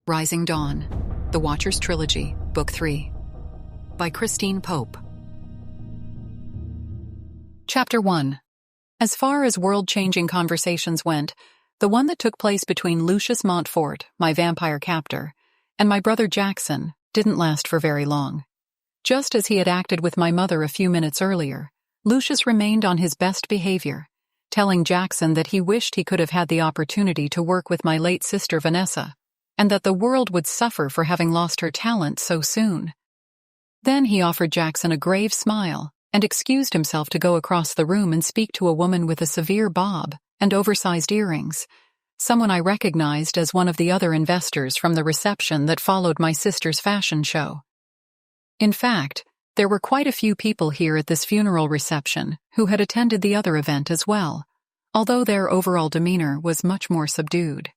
Rising Dawn, The Watcher's Trilogy, Book 3, by Christine Pope. Chapter 1. As far as world-changing conversations went, the one that took place between Lucius Montfort, my vampire captor, and my brother Jackson didn't last for very long. Just as he had acted with my mother a few minutes earlier, Lucius remained on his best behavior, telling Jackson that he wished he could have had the opportunity to work with my late sister Vanessa, and that the world would suffer for having lost her talent so soon. Then he offered Jackson a grave smile and excused himself to go across the room and speak to a woman with a severe bob and oversized earrings, someone I recognized as one of the other investors from the reception that followed my sister's fashion show. In fact, there were quite a few people here at this funeral reception who had attended the other event as well, although their overall demeanor was much more subdued.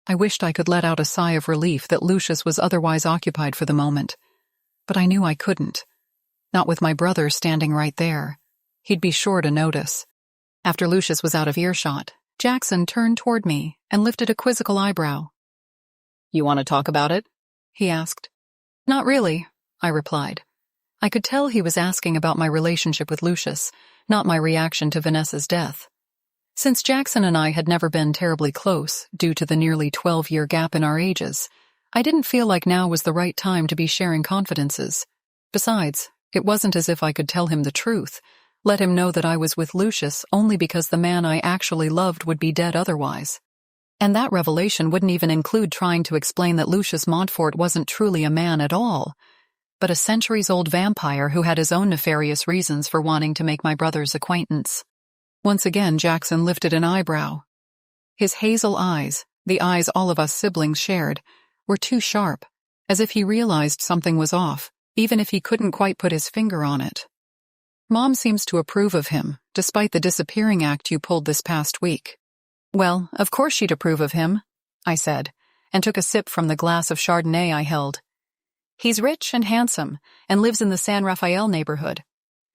I wished I could let out a sigh of relief that Lucius was otherwise occupied for the moment, but I knew I couldn't. Not with my brother standing right there. He'd be sure to notice. After Lucius was out of earshot, Jackson turned toward me and lifted a quizzical eyebrow. "You want to talk about it?" he asked. "Not really," I replied. I could tell he was asking about my relationship with Lucius, not my reaction to Vanessa's death. Since Jackson and I had never been terribly close, due to the nearly 12-year gap in our ages, I didn't feel like now was the right time to be sharing confidences. Besides, it wasn't as if I could tell him the truth, let him know that I was with Lucius only because the man I actually loved would be dead otherwise. And that revelation wouldn't even include trying to explain that Lucius Montfort wasn't truly a man at all, but a centuries-old vampire who had his own nefarious reasons for wanting to make my brother's acquaintance. Once again, Jackson lifted an eyebrow. His hazel eyes, the eyes all of us siblings shared, were too sharp, as if he realized something was off, even if he couldn't quite put his finger on it. "Mom seems to approve of him, despite the disappearing act you pulled this past week." "Well, of course she'd approve of him," I said, and took a sip from the glass of Chardonnay I held. "He's rich and handsome, and lives in the San Rafael neighborhood.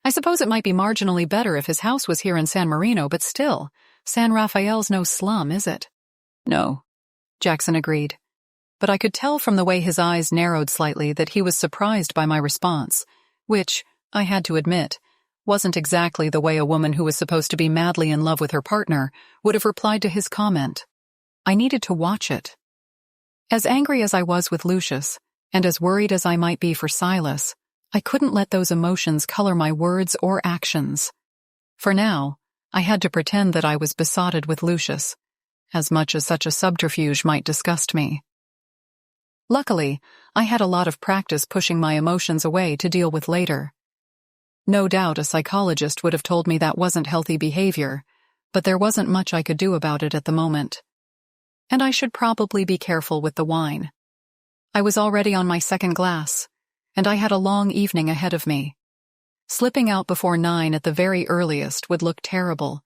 I suppose it might be marginally better if his house was here in San Marino, but still, San Rafael's no slum, is it?" "No," Jackson agreed. But I could tell from the way his eyes narrowed slightly that he was surprised by my response, which, I had to admit, wasn't exactly the way a woman who was supposed to be madly in love with her partner would have replied to his comment. I needed to watch it. As angry as I was with Lucius, and as worried as I might be for Silas, I couldn't let those emotions color my words or actions. For now, I had to pretend that I was besotted with Lucius, as much as such a subterfuge might disgust me. Luckily, I had a lot of practice pushing my emotions away to deal with later. No doubt a psychologist would have told me that wasn't healthy behavior, but there wasn't much I could do about it at the moment. And I should probably be careful with the wine. I was already on my second glass, and I had a long evening ahead of me. Slipping out before 9 at the very earliest would look terrible,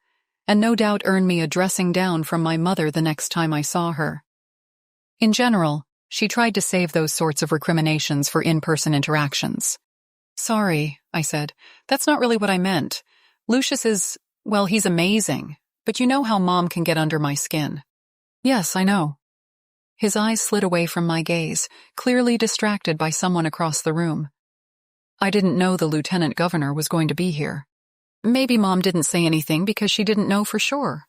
and no doubt earn me a dressing down from my mother the next time I saw her. In general, she tried to save those sorts of recriminations for in-person interactions. "Sorry," I said. "That's not really what I meant. Lucius is, well, he's amazing, but you know how Mom can get under my skin." "Yes, I know." His eyes slid away from my gaze, clearly distracted by someone across the room. "I didn't know the lieutenant governor was going to be here. Maybe Mom didn't say anything because she didn't know for sure."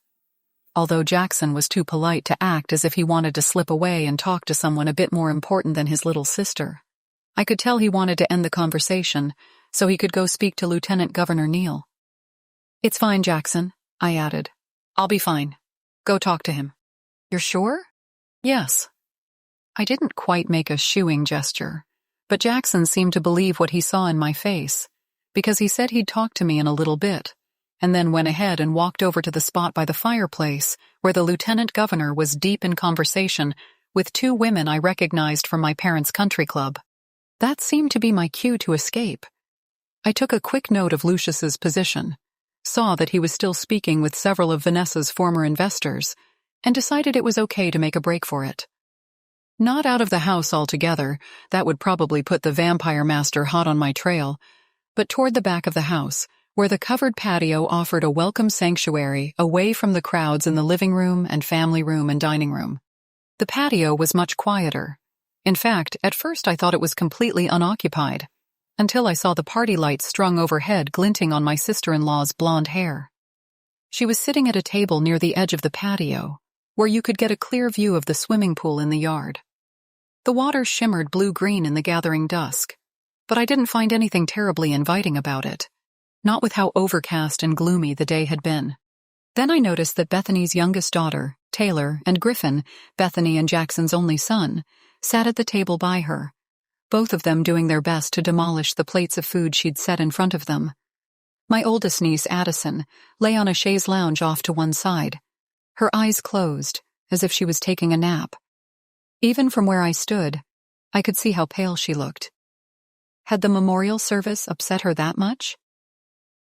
Although Jackson was too polite to act as if he wanted to slip away and talk to someone a bit more important than his little sister, I could tell he wanted to end the conversation so he could go speak to Lieutenant Governor Neal. "It's fine, Jackson," I added. "I'll be fine. Go talk to him." "You're sure?" "Yes." I didn't quite make a shooing gesture, but Jackson seemed to believe what he saw in my face, because he said he'd talk to me in a little bit, and then went ahead and walked over to the spot by the fireplace where the lieutenant governor was deep in conversation with 2 women I recognized from my parents' country club. That seemed to be my cue to escape. I took a quick note of Lucius's position, saw that he was still speaking with several of Vanessa's former investors, and decided it was okay to make a break for it. Not out of the house altogether, that would probably put the vampire master hot on my trail, but toward the back of the house, where the covered patio offered a welcome sanctuary away from the crowds in the living room and family room and dining room. The patio was much quieter, In fact, at first I thought it was completely unoccupied, until I saw the party lights strung overhead glinting on my sister-in-law's blonde hair. She was sitting at a table near the edge of the patio, where you could get a clear view of the swimming pool in the yard. The water shimmered blue-green in the gathering dusk, but I didn't find anything terribly inviting about it, not with how overcast and gloomy the day had been. Then I noticed that Bethany's youngest daughter, Taylor, and Griffin, Bethany and Jackson's only son, sat at the table by her, both of them doing their best to demolish the plates of food she'd set in front of them. My oldest niece, Addison, lay on a chaise lounge off to one side, her eyes closed, as if she was taking a nap. Even from where I stood, I could see how pale she looked. Had the memorial service upset her that much?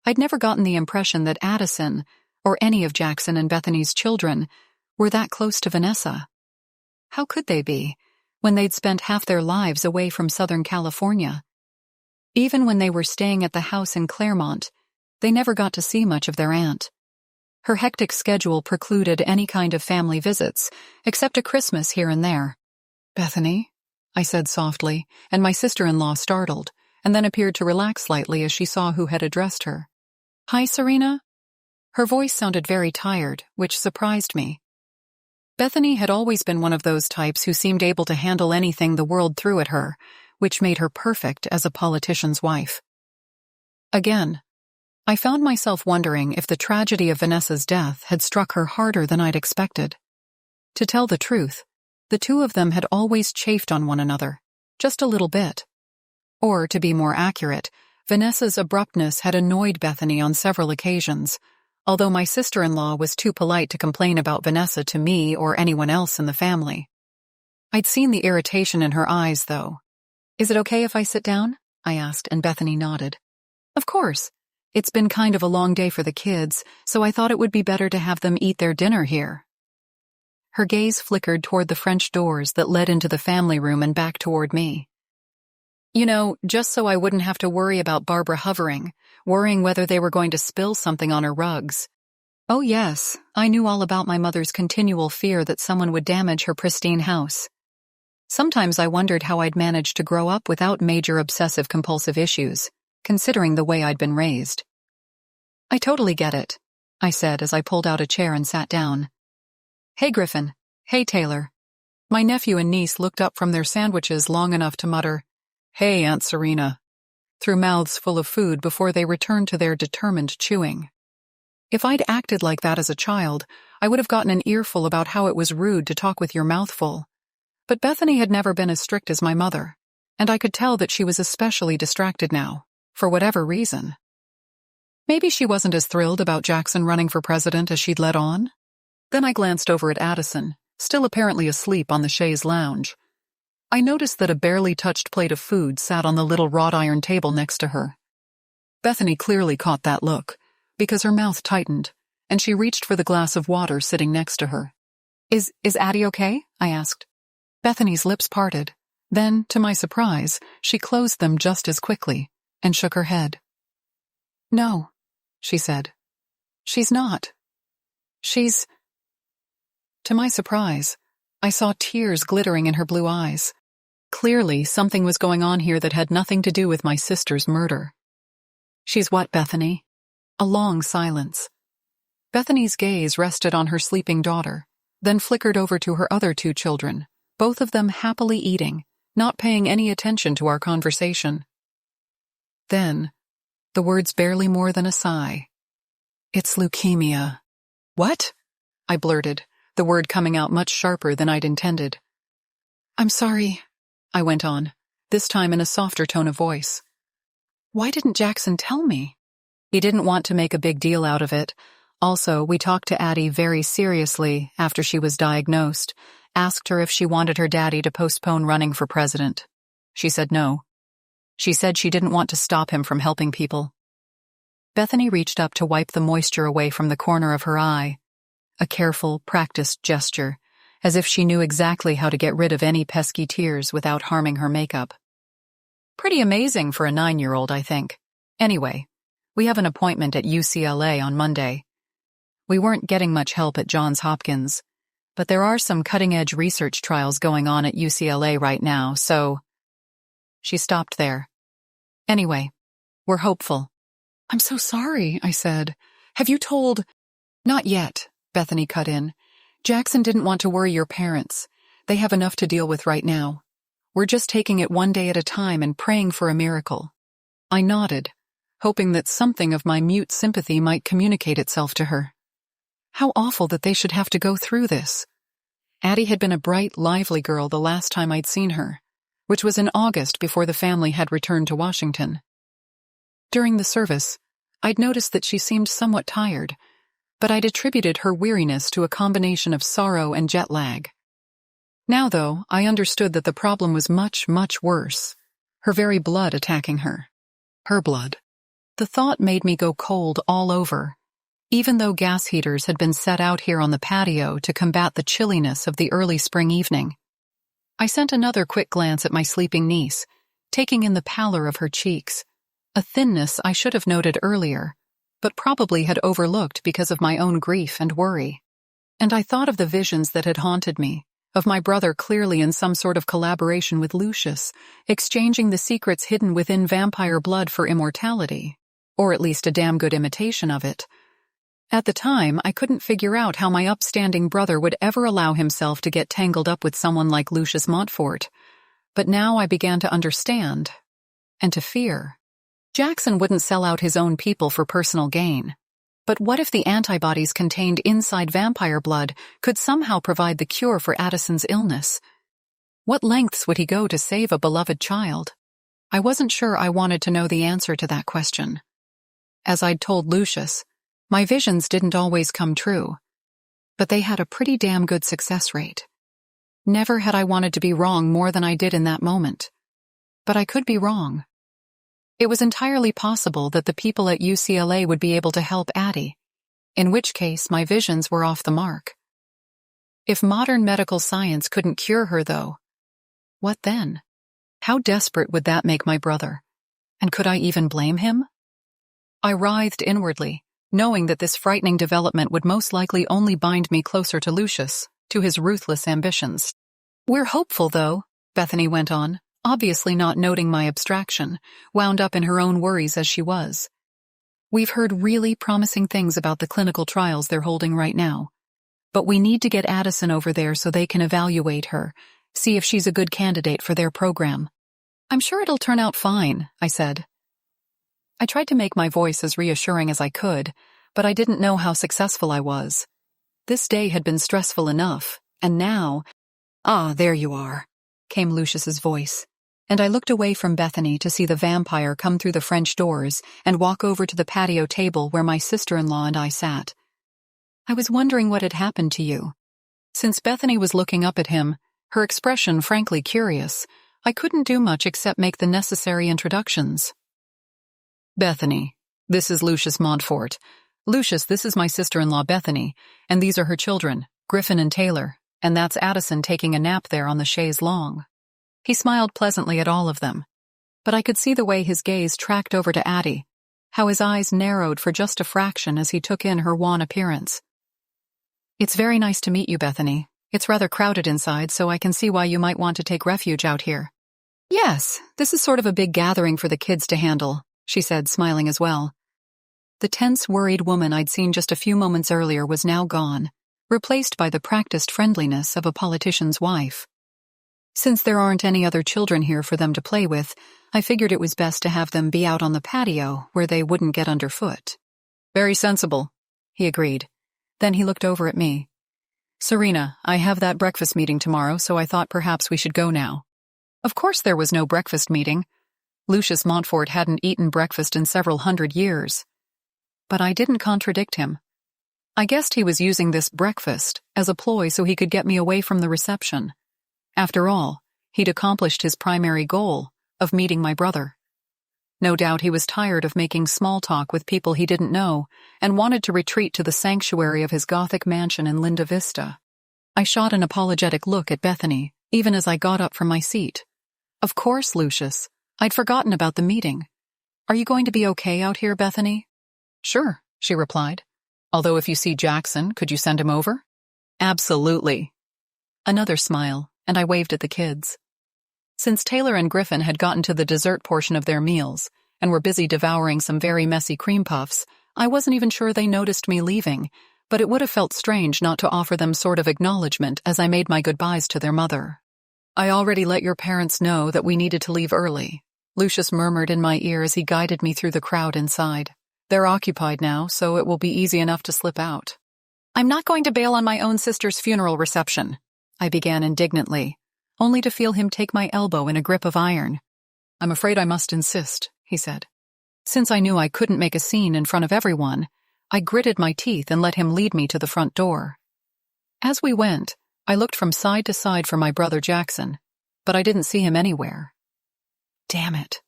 I'd never gotten the impression that Addison, or any of Jackson and Bethany's children, were that close to Vanessa. How could they be, when they'd spent half their lives away from Southern California? Even when they were staying at the house in Claremont, they never got to see much of their aunt. Her hectic schedule precluded any kind of family visits, except a Christmas here and there. "Bethany," I said softly, and my sister-in-law startled, and then appeared to relax slightly as she saw who had addressed her. "Hi, Serena?" Her voice sounded very tired, which surprised me. Bethany had always been one of those types who seemed able to handle anything the world threw at her, which made her perfect as a politician's wife. Again, I found myself wondering if the tragedy of Vanessa's death had struck her harder than I'd expected. To tell the truth, the two of them had always chafed on one another, just a little bit. Or, to be more accurate, Vanessa's abruptness had annoyed Bethany on several occasions, although my sister-in-law was too polite to complain about Vanessa to me or anyone else in the family. I'd seen the irritation in her eyes, though. "Is it okay if I sit down?" I asked, and Bethany nodded. "Of course. It's been kind of a long day for the kids, so I thought it would be better to have them eat their dinner here." Her gaze flickered toward the French doors that led into the family room and back toward me. "You know, just so I wouldn't have to worry about Barbara hovering, worrying whether they were going to spill something on her rugs." Oh yes, I knew all about my mother's continual fear that someone would damage her pristine house. Sometimes I wondered how I'd managed to grow up without major obsessive-compulsive issues, considering the way I'd been raised. "I totally get it," I said as I pulled out a chair and sat down. "Hey, Griffin. Hey, Taylor." My nephew and niece looked up from their sandwiches long enough to mutter, "Hey, Aunt Serena," through mouths full of food before they returned to their determined chewing. If I'd acted like that as a child, I would have gotten an earful about how it was rude to talk with your mouth full. But Bethany had never been as strict as my mother, and I could tell that she was especially distracted now, for whatever reason. Maybe she wasn't as thrilled about Jackson running for president as she'd let on. Then I glanced over at Addison, still apparently asleep on the chaise lounge. I noticed that a barely touched plate of food sat on the little wrought iron table next to her. Bethany clearly caught that look, because her mouth tightened, and she reached for the glass of water sitting next to her. Is Addie okay?" I asked. Bethany's lips parted. Then, to my surprise, she closed them just as quickly, and shook her head. "No," she said. "She's not. She's—" To my surprise, I saw tears glittering in her blue eyes. Clearly, something was going on here that had nothing to do with my sister's murder. "She's what, Bethany?" A long silence. Bethany's gaze rested on her sleeping daughter, then flickered over to her other two children, both of them happily eating, not paying any attention to our conversation. Then, the words barely more than a sigh. "It's leukemia." "What?" I blurted, the word coming out much sharper than I'd intended. "I'm sorry," I went on, this time in a softer tone of voice. "Why didn't Jackson tell me?" He didn't want to make a big deal out of it. Also, we talked to Addie very seriously after she was diagnosed, asked her if she wanted her daddy to postpone running for president. She said no. She said she didn't want to stop him from helping people. Bethany reached up to wipe the moisture away from the corner of her eye, a careful, practiced gesture, as if she knew exactly how to get rid of any pesky tears without harming her makeup. Pretty amazing for a 9-year-old, I think. Anyway, we have an appointment at UCLA on Monday. We weren't getting much help at Johns Hopkins. But there are some cutting-edge research trials going on at UCLA right now, so... She stopped there. Anyway, we're hopeful. I'm so sorry, I said. Have you told... Not yet, Bethany cut in. Jackson didn't want to worry your parents. They have enough to deal with right now. We're just taking it one day at a time and praying for a miracle. I nodded, hoping that something of my mute sympathy might communicate itself to her. How awful that they should have to go through this. Addie had been a bright, lively girl the last time I'd seen her, which was in August before the family had returned to Washington. During the service, I'd noticed that she seemed somewhat tired, but I'd attributed her weariness to a combination of sorrow and jet lag. Now, though, I understood that the problem was much, much worse. Her very blood attacking her. Her blood. The thought made me go cold all over, even though gas heaters had been set out here on the patio to combat the chilliness of the early spring evening. I sent another quick glance at my sleeping niece, taking in the pallor of her cheeks, a thinness I should have noted earlier, but probably had overlooked because of my own grief and worry. And I thought of the visions that had haunted me, of my brother clearly in some sort of collaboration with Lucius, exchanging the secrets hidden within vampire blood for immortality, or at least a damn good imitation of it. At the time, I couldn't figure out how my upstanding brother would ever allow himself to get tangled up with someone like Lucius Montfort, but now I began to understand, and to fear. Jackson wouldn't sell out his own people for personal gain. But what if the antibodies contained inside vampire blood could somehow provide the cure for Addison's illness? What lengths would he go to save a beloved child? I wasn't sure I wanted to know the answer to that question. As I'd told Lucius, my visions didn't always come true, but they had a pretty damn good success rate. Never had I wanted to be wrong more than I did in that moment. But I could be wrong. It was entirely possible that the people at UCLA would be able to help Addie, in which case my visions were off the mark. If modern medical science couldn't cure her, though, what then? How desperate would that make my brother? And could I even blame him? I writhed inwardly, knowing that this frightening development would most likely only bind me closer to Lucius, to his ruthless ambitions. We're hopeful, though, Bethany went on, obviously not noting my abstraction, wound up in her own worries as she was. We've heard really promising things about the clinical trials they're holding right now, but we need to get Addison over there so they can evaluate her, see if she's a good candidate for their program. I'm sure it'll turn out fine, I said. I tried to make my voice as reassuring as I could, but I didn't know how successful I was. This day had been stressful enough, and now... "Ah, there you are," came Lucius's voice, and I looked away from Bethany to see the vampire come through the French doors and walk over to the patio table where my sister-in-law and I sat. I was wondering what had happened to you. Since Bethany was looking up at him, her expression frankly curious, I couldn't do much except make the necessary introductions. Bethany, this is Lucius Montfort. Lucius, this is my sister-in-law Bethany, and these are her children, Griffin and Taylor, and that's Addison taking a nap there on the chaise longue. He smiled pleasantly at all of them, but I could see the way his gaze tracked over to Addie, how his eyes narrowed for just a fraction as he took in her wan appearance. It's very nice to meet you, Bethany. It's rather crowded inside, so I can see why you might want to take refuge out here. Yes, this is sort of a big gathering for the kids to handle, she said, smiling as well. The tense, worried woman I'd seen just a few moments earlier was now gone, replaced by the practiced friendliness of a politician's wife. Since there aren't any other children here for them to play with, I figured it was best to have them be out on the patio where they wouldn't get underfoot. Very sensible, he agreed. Then he looked over at me. Serena, I have that breakfast meeting tomorrow, so I thought perhaps we should go now. Of course there was no breakfast meeting. Lucius Montfort hadn't eaten breakfast in several hundred years. But I didn't contradict him. I guessed he was using this breakfast as a ploy so he could get me away from the reception. After all, he'd accomplished his primary goal of meeting my brother. No doubt he was tired of making small talk with people he didn't know and wanted to retreat to the sanctuary of his Gothic mansion in Linda Vista. I shot an apologetic look at Bethany, even as I got up from my seat. Of course, Lucius. I'd forgotten about the meeting. Are you going to be okay out here, Bethany? Sure, she replied. Although if you see Jackson, could you send him over? Absolutely. Another smile, and I waved at the kids. Since Taylor and Griffin had gotten to the dessert portion of their meals and were busy devouring some very messy cream puffs, I wasn't even sure they noticed me leaving, but it would have felt strange not to offer them sort of acknowledgement as I made my goodbyes to their mother. I already let your parents know that we needed to leave early, Lucius murmured in my ear as he guided me through the crowd inside. They're occupied now, so it will be easy enough to slip out. I'm not going to bail on my own sister's funeral reception, I began indignantly, only to feel him take my elbow in a grip of iron. I'm afraid I must insist, he said. Since I knew I couldn't make a scene in front of everyone, I gritted my teeth and let him lead me to the front door. As we went, I looked from side to side for my brother Jackson, but I didn't see him anywhere. Damn it.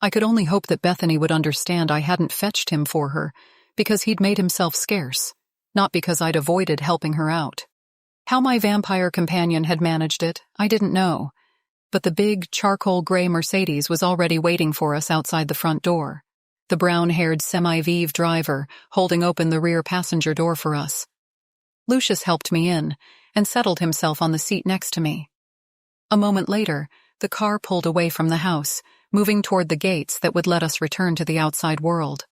I could only hope that Bethany would understand I hadn't fetched him for her because he'd made himself scarce, not because I'd avoided helping her out. How my vampire companion had managed it, I didn't know, but the big, charcoal-gray Mercedes was already waiting for us outside the front door, the brown-haired semi-vive driver holding open the rear passenger door for us. Lucius helped me in and settled himself on the seat next to me. A moment later, the car pulled away from the house, moving toward the gates that would let us return to the outside world.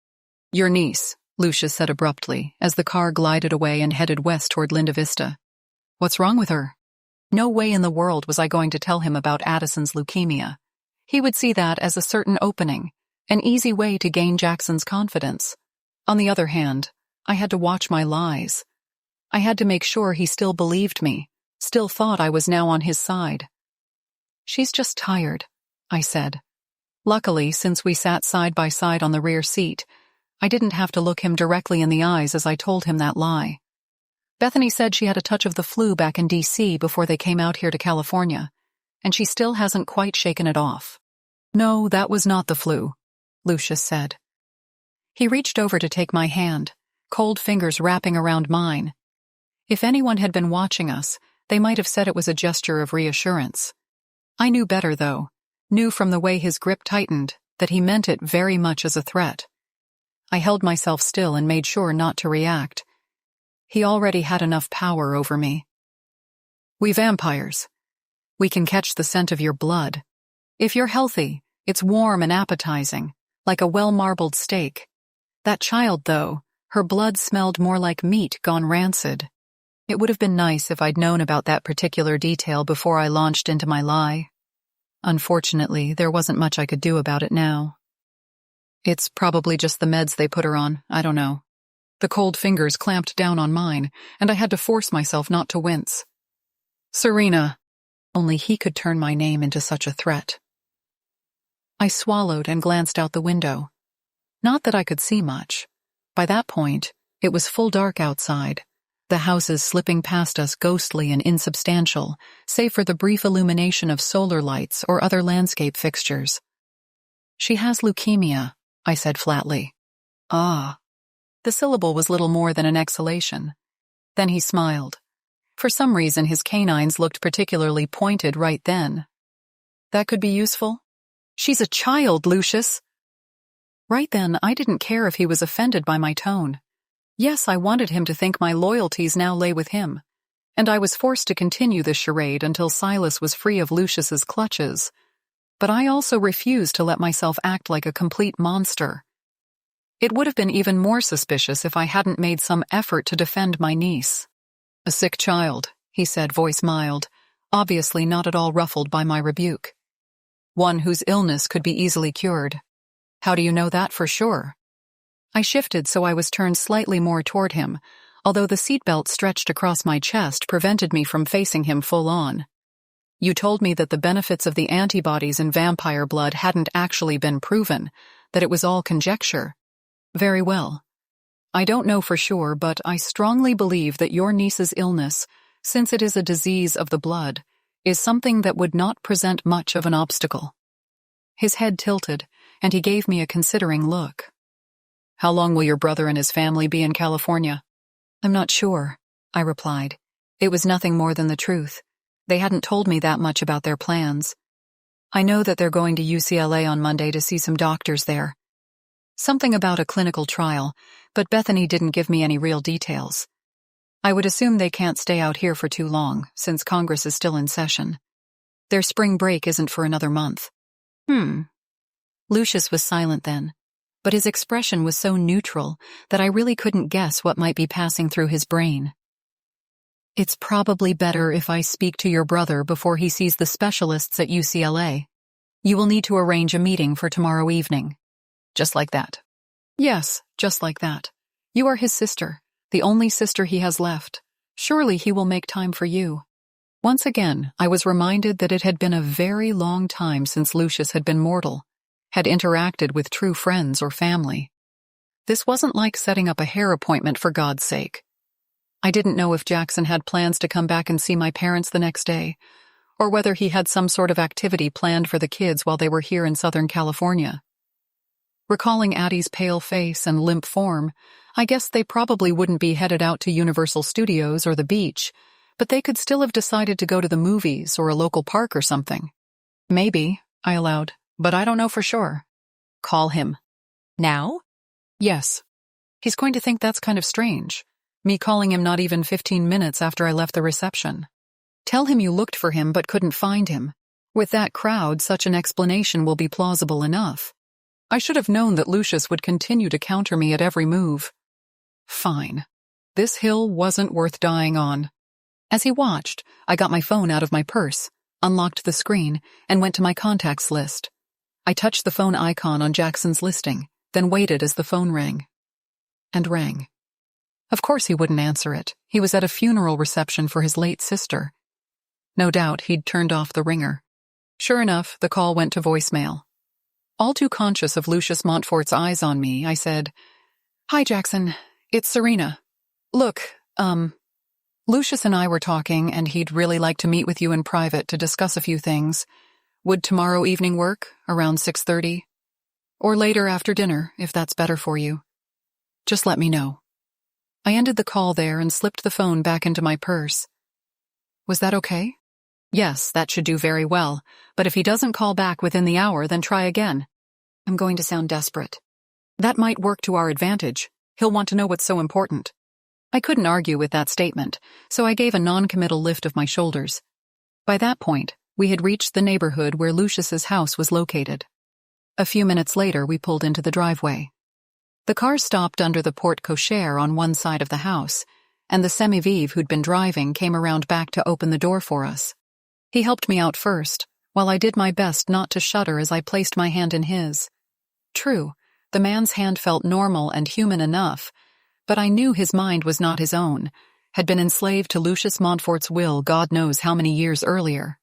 Your niece, Lucius said abruptly as the car glided away and headed west toward Linda Vista. What's wrong with her? No way in the world was I going to tell him about Addison's leukemia. He would see that as a certain opening, an easy way to gain Jackson's confidence. On the other hand, I had to watch my lies. I had to make sure he still believed me, still thought I was now on his side. She's just tired, I said. Luckily, since we sat side by side on the rear seat, I didn't have to look him directly in the eyes as I told him that lie. Bethany said she had a touch of the flu back in D.C. before they came out here to California, and she still hasn't quite shaken it off. No, that was not the flu, Lucius said. He reached over to take my hand, cold fingers wrapping around mine. If anyone had been watching us, they might have said it was a gesture of reassurance. I knew better, though, knew from the way his grip tightened that he meant it very much as a threat. I held myself still and made sure not to react. He already had enough power over me. We vampires. We can catch the scent of your blood. If you're healthy, it's warm and appetizing, like a well-marbled steak. That child, though, her blood smelled more like meat gone rancid. It would have been nice if I'd known about that particular detail before I launched into my lie. Unfortunately, there wasn't much I could do about it now. It's probably just the meds they put her on, I don't know. The cold fingers clamped down on mine, and I had to force myself not to wince. Serena. Only he could turn my name into such a threat. I swallowed and glanced out the window. Not that I could see much. By that point, it was full dark outside, the houses slipping past us ghostly and insubstantial, save for the brief illumination of solar lights or other landscape fixtures. She has leukemia, I said flatly. Ah. The syllable was little more than an exhalation. Then he smiled. For some reason, his canines looked particularly pointed right then. That could be useful? She's a child, Lucius. Right then, I didn't care if he was offended by my tone. Yes, I wanted him to think my loyalties now lay with him, and I was forced to continue this charade until Silas was free of Lucius's clutches. But I also refused to let myself act like a complete monster. It would have been even more suspicious if I hadn't made some effort to defend my niece. A sick child, he said, voice mild, obviously not at all ruffled by my rebuke. One whose illness could be easily cured. How do you know that for sure? I shifted so I was turned slightly more toward him, although the seatbelt stretched across my chest prevented me from facing him full on. You told me that the benefits of the antibodies in vampire blood hadn't actually been proven, that it was all conjecture. Very well. I don't know for sure, but I strongly believe that your niece's illness, since it is a disease of the blood, is something that would not present much of an obstacle. His head tilted, and he gave me a considering look. How long will your brother and his family be in California? I'm not sure, I replied. It was nothing more than the truth. They hadn't told me that much about their plans. I know that they're going to UCLA on Monday to see some doctors there. Something about a clinical trial, but Bethany didn't give me any real details. I would assume they can't stay out here for too long, since Congress is still in session. Their spring break isn't for another month. Lucius was silent then, but his expression was so neutral that I really couldn't guess what might be passing through his brain. It's probably better if I speak to your brother before he sees the specialists at UCLA. You will need to arrange a meeting for tomorrow evening. Just like that. Yes, just like that. You are his sister, the only sister he has left. Surely he will make time for you. Once again, I was reminded that it had been a very long time since Lucius had been mortal, had interacted with true friends or family. This wasn't like setting up a hair appointment, for God's sake. I didn't know if Jackson had plans to come back and see my parents the next day, or whether he had some sort of activity planned for the kids while they were here in Southern California. Recalling Addie's pale face and limp form, I guessed they probably wouldn't be headed out to Universal Studios or the beach, but they could still have decided to go to the movies or a local park or something. Maybe, I allowed, but I don't know for sure. Call him. Now? Yes. He's going to think that's kind of strange, me calling him not even 15 minutes after I left the reception. Tell him you looked for him but couldn't find him. With that crowd, such an explanation will be plausible enough. I should have known that Lucius would continue to counter me at every move. Fine. This hill wasn't worth dying on. As he watched, I got my phone out of my purse, unlocked the screen, and went to my contacts list. I touched the phone icon on Jackson's listing, then waited as the phone rang. And rang. Of course he wouldn't answer it. He was at a funeral reception for his late sister. No doubt he'd turned off the ringer. Sure enough, the call went to voicemail. All too conscious of Lucius Montfort's eyes on me, I said, "Hi, Jackson. It's Serena. Look, Lucius and I were talking, and he'd really like to meet with you in private to discuss a few things. Would tomorrow evening work, around 6:30? Or later after dinner, if that's better for you. Just let me know." I ended the call there and slipped the phone back into my purse. Was that okay? Yes, that should do very well, but if he doesn't call back within the hour, then try again. I'm going to sound desperate. That might work to our advantage. He'll want to know what's so important. I couldn't argue with that statement, so I gave a non-committal lift of my shoulders. By that point, we had reached the neighborhood where Lucius's house was located. A few minutes later, we pulled into the driveway. The car stopped under the porte cochere on one side of the house, and the semi-vive who'd been driving came around back to open the door for us. He helped me out first, while I did my best not to shudder as I placed my hand in his. True, the man's hand felt normal and human enough, but I knew his mind was not his own, had been enslaved to Lucius Montfort's will God knows how many years earlier.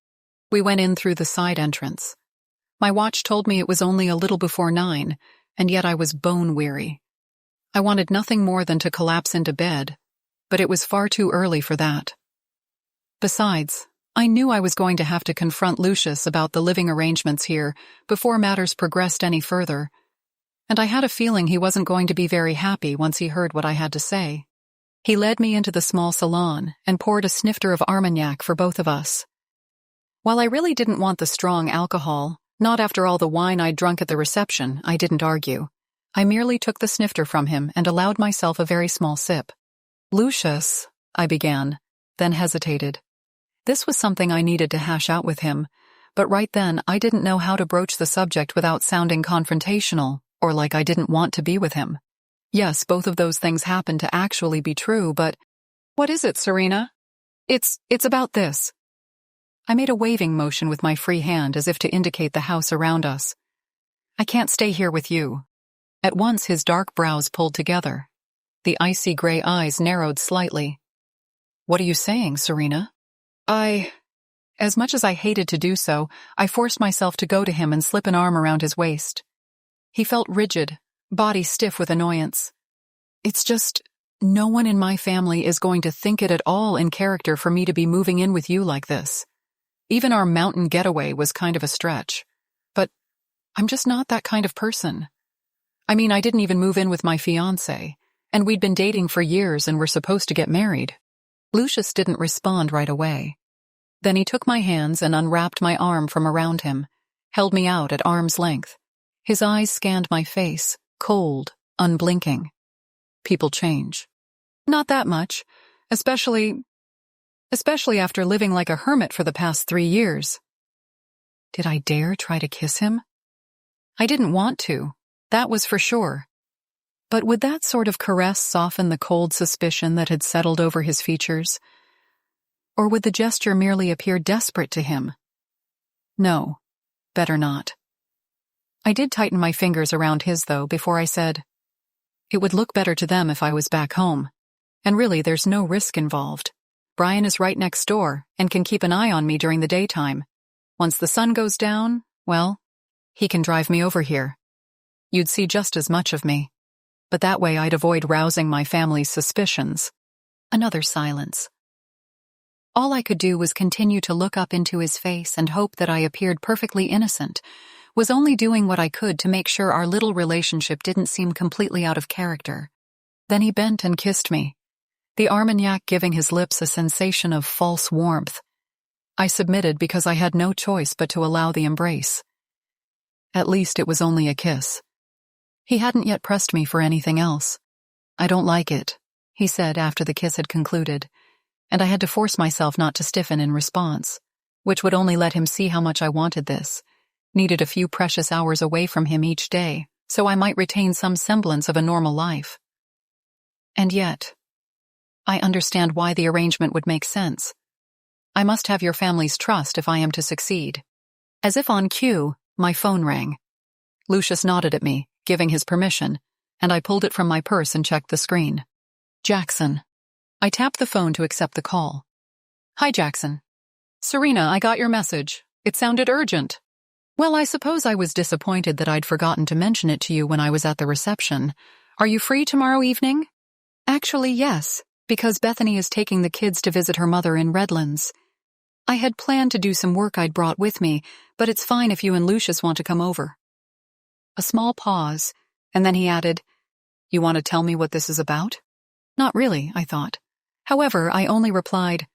We went in through the side entrance. My watch told me it was only a little before 9, and yet I was bone-weary. I wanted nothing more than to collapse into bed, but it was far too early for that. Besides, I knew I was going to have to confront Lucius about the living arrangements here before matters progressed any further, and I had a feeling he wasn't going to be very happy once he heard what I had to say. He led me into the small salon and poured a snifter of Armagnac for both of us. While I really didn't want the strong alcohol, not after all the wine I'd drunk at the reception, I didn't argue. I merely took the snifter from him and allowed myself a very small sip. "Lucius," I began, then hesitated. This was something I needed to hash out with him, but right then I didn't know how to broach the subject without sounding confrontational, or like I didn't want to be with him. Yes, both of those things happened to actually be true, but... "What is it, Serena?" It's about this." I made a waving motion with my free hand as if to indicate the house around us. "I can't stay here with you." At once his dark brows pulled together. The icy gray eyes narrowed slightly. "What are you saying, Serena?" As much as I hated to do so, I forced myself to go to him and slip an arm around his waist. He felt rigid, body stiff with annoyance. "It's just, no one in my family is going to think it at all in character for me to be moving in with you like this. Even our mountain getaway was kind of a stretch. But I'm just not that kind of person. I mean, I didn't even move in with my fiancé, and we'd been dating for years and were supposed to get married." Lucius didn't respond right away. Then he took my hands and unwrapped my arm from around him, held me out at arm's length. His eyes scanned my face, cold, unblinking. "People change." "Not that much. Especially after living like a hermit for the past 3 years. Did I dare try to kiss him? I didn't want to, that was for sure. But would that sort of caress soften the cold suspicion that had settled over his features? Or would the gesture merely appear desperate to him? No, better not. I did tighten my fingers around his, though, before I said, "It would look better to them if I was back home. And really, there's no risk involved. Brian is right next door and can keep an eye on me during the daytime. Once the sun goes down, well, he can drive me over here. You'd see just as much of me. But that way I'd avoid rousing my family's suspicions." Another silence. All I could do was continue to look up into his face and hope that I appeared perfectly innocent, was only doing what I could to make sure our little relationship didn't seem completely out of character. Then he bent and kissed me, the Armagnac giving his lips a sensation of false warmth. I submitted because I had no choice but to allow the embrace. At least it was only a kiss. He hadn't yet pressed me for anything else. "I don't like it," he said after the kiss had concluded, and I had to force myself not to stiffen in response, which would only let him see how much I wanted this, needed a few precious hours away from him each day, so I might retain some semblance of a normal life. And yet, I understand why the arrangement would make sense. I must have your family's trust if I am to succeed. As if on cue, my phone rang. Lucius nodded at me, giving his permission, and I pulled it from my purse and checked the screen. Jackson. I tapped the phone to accept the call. "Hi, Jackson. Serena, I got your message. It sounded urgent." "Well, I suppose I was disappointed that I'd forgotten to mention it to you when I was at the reception. Are you free tomorrow evening?" "Actually, yes, because Bethany is taking the kids to visit her mother in Redlands. I had planned to do some work I'd brought with me, but it's fine if you and Lucius want to come over." A small pause, and then he added, "You want to tell me what this is about?" Not really, I thought. However, I only replied,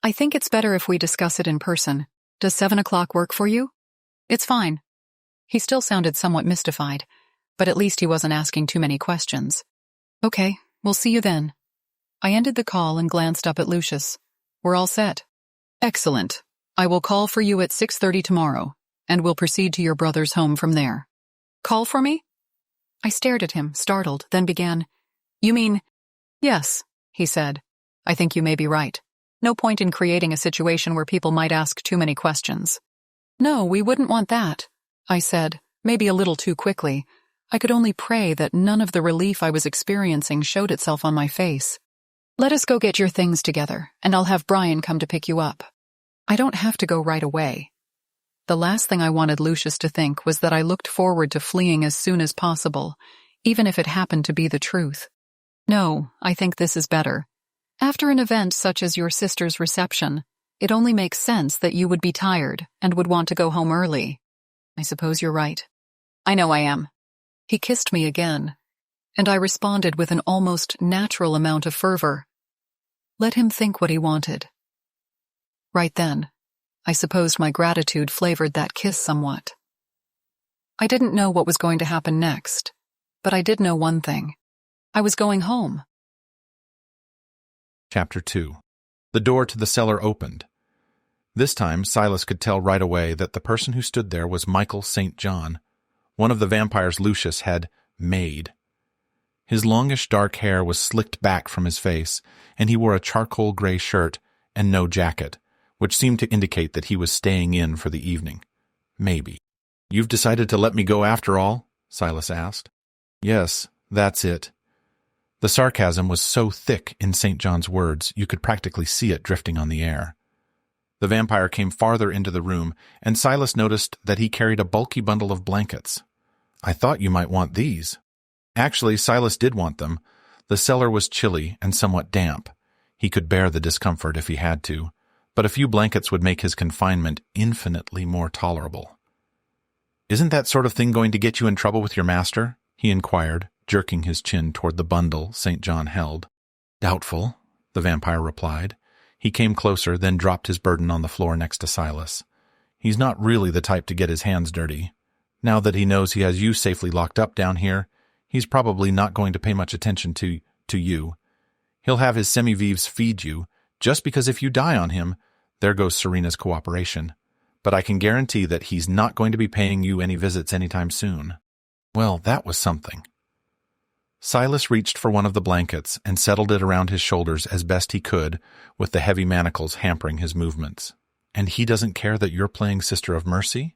"I think it's better if we discuss it in person. Does 7 o'clock work for you?" "It's fine." He still sounded somewhat mystified, but at least he wasn't asking too many questions. "Okay, we'll see you then." I ended the call and glanced up at Lucius. "We're all set." "Excellent. I will call for you at 6:30 tomorrow, and we'll proceed to your brother's home from there." "Call for me?" I stared at him, startled, then began, "You mean—" "Yes," he said. "I think you may be right. No point in creating a situation where people might ask too many questions." "No, we wouldn't want that," I said, maybe a little too quickly. I could only pray that none of the relief I was experiencing showed itself on my face. "Let us go get your things together, and I'll have Brian come to pick you up. I don't have to go right away." The last thing I wanted Lucius to think was that I looked forward to fleeing as soon as possible, even if it happened to be the truth. "No, I think this is better. After an event such as your sister's reception, it only makes sense that you would be tired and would want to go home early." "I suppose you're right." "I know I am." He kissed me again, and I responded with an almost natural amount of fervor. Let him think what he wanted. Right then, I supposed my gratitude flavored that kiss somewhat. I didn't know what was going to happen next, but I did know one thing. I was going home. Chapter 2. The door to the cellar opened. This time, Silas could tell right away that the person who stood there was Michael St. John, one of the vampires Lucius had made. His longish dark hair was slicked back from his face, and he wore a charcoal gray shirt and no jacket, which seemed to indicate that he was staying in for the evening. Maybe. "You've decided to let me go after all?" Silas asked. "Yes, that's it." The sarcasm was so thick in St. John's words you could practically see it drifting on the air. The vampire came farther into the room, and Silas noticed that he carried a bulky bundle of blankets. "I thought you might want these." Actually, Silas did want them. The cellar was chilly and somewhat damp. He could bear the discomfort if he had to, but a few blankets would make his confinement infinitely more tolerable. "Isn't that sort of thing going to get you in trouble with your master?" he inquired, jerking his chin toward the bundle St. John held. "Doubtful," the vampire replied. He came closer, then dropped his burden on the floor next to Silas. "He's not really the type to get his hands dirty. Now that he knows he has you safely locked up down here, he's probably not going to pay much attention to you. He'll have his semi-vives feed you, just because if you die on him, there goes Serena's cooperation. But I can guarantee that he's not going to be paying you any visits anytime soon. Well, that was something. Silas reached for one of the blankets and settled it around his shoulders as best he could, with the heavy manacles hampering his movements. And he doesn't care that you're playing Sister of Mercy?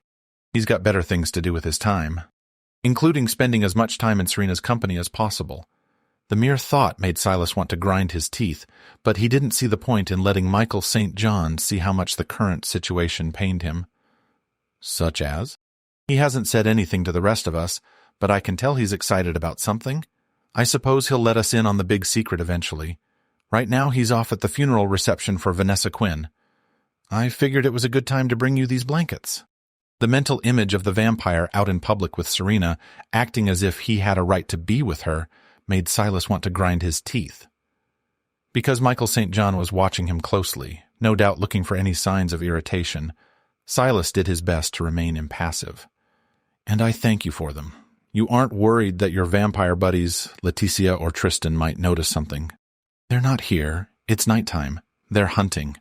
He's got better things to do with his time, including spending as much time in Serena's company as possible. The mere thought made Silas want to grind his teeth, but he didn't see the point in letting Michael St. John see how much the current situation pained him. Such as? He hasn't said anything to the rest of us, but I can tell he's excited about something. I suppose he'll let us in on the big secret eventually. Right now he's off at the funeral reception for Vanessa Quinn. I figured it was a good time to bring you these blankets. The mental image of the vampire out in public with Serena, acting as if he had a right to be with her, made Silas want to grind his teeth. Because Michael St. John was watching him closely, no doubt looking for any signs of irritation, Silas did his best to remain impassive. And I thank you for them. You aren't worried that your vampire buddies, Leticia or Tristan, might notice something. They're not here. It's nighttime. They're hunting.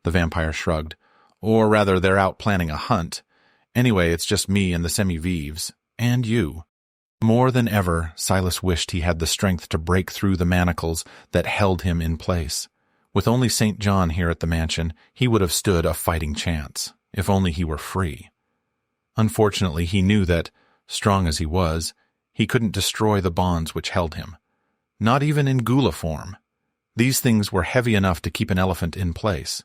The vampire shrugged. Or rather, they're out planning a hunt. Anyway, it's just me and the semi-vives. And you. More than ever, Silas wished he had the strength to break through the manacles that held him in place. With only St. John here at the mansion, he would have stood a fighting chance, if only he were free. Unfortunately, he knew that, strong as he was, he couldn't destroy the bonds which held him. Not even in gula form. These things were heavy enough to keep an elephant in place.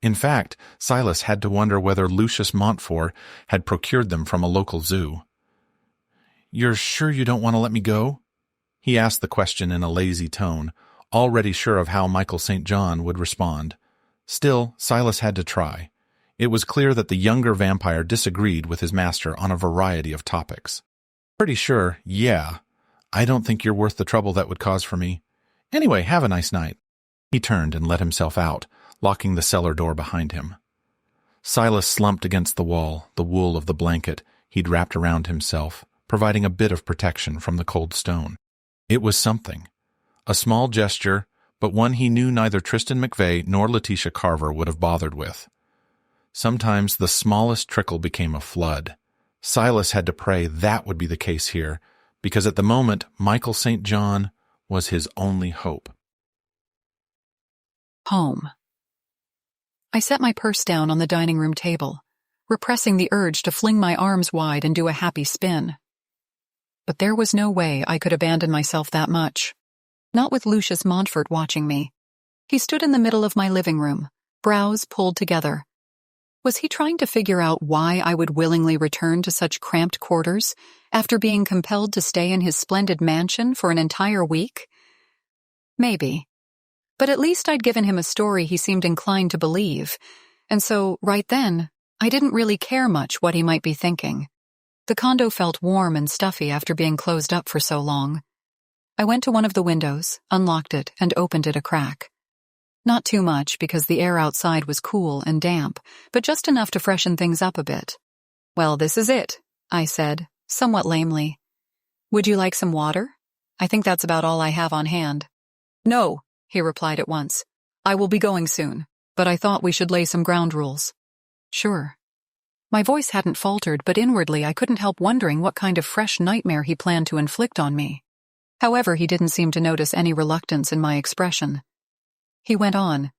In fact, Silas had to wonder whether Lucius Montfort had procured them from a local zoo. "You're sure you don't want to let me go?" He asked the question in a lazy tone, already sure of how Michael St. John would respond. Still, Silas had to try. It was clear that the younger vampire disagreed with his master on a variety of topics. "Pretty sure, yeah. I don't think you're worth the trouble that would cause for me. Anyway, have a nice night." He turned and let himself out, locking the cellar door behind him. Silas slumped against the wall, the wool of the blanket he'd wrapped around himself, providing a bit of protection from the cold stone. It was something. A small gesture, but one he knew neither Tristan McVeigh nor Leticia Carver would have bothered with. Sometimes the smallest trickle became a flood. Silas had to pray that would be the case here, because at the moment Michael St. John was his only hope. Home. I set my purse down on the dining room table, repressing the urge to fling my arms wide and do a happy spin. But there was no way I could abandon myself that much. Not with Lucius Montfort watching me. He stood in the middle of my living room, brows pulled together. Was he trying to figure out why I would willingly return to such cramped quarters after being compelled to stay in his splendid mansion for an entire week? Maybe. But at least I'd given him a story he seemed inclined to believe, and so, right then, I didn't really care much what he might be thinking. The condo felt warm and stuffy after being closed up for so long. I went to one of the windows, unlocked it, and opened it a crack. Not too much because the air outside was cool and damp, but just enough to freshen things up a bit. "Well, this is it," I said, somewhat lamely. "Would you like some water? I think that's about all I have on hand." "No," he replied at once. "I will be going soon, but I thought we should lay some ground rules." "Sure." My voice hadn't faltered, but inwardly I couldn't help wondering what kind of fresh nightmare he planned to inflict on me. However, he didn't seem to notice any reluctance in my expression. He went on.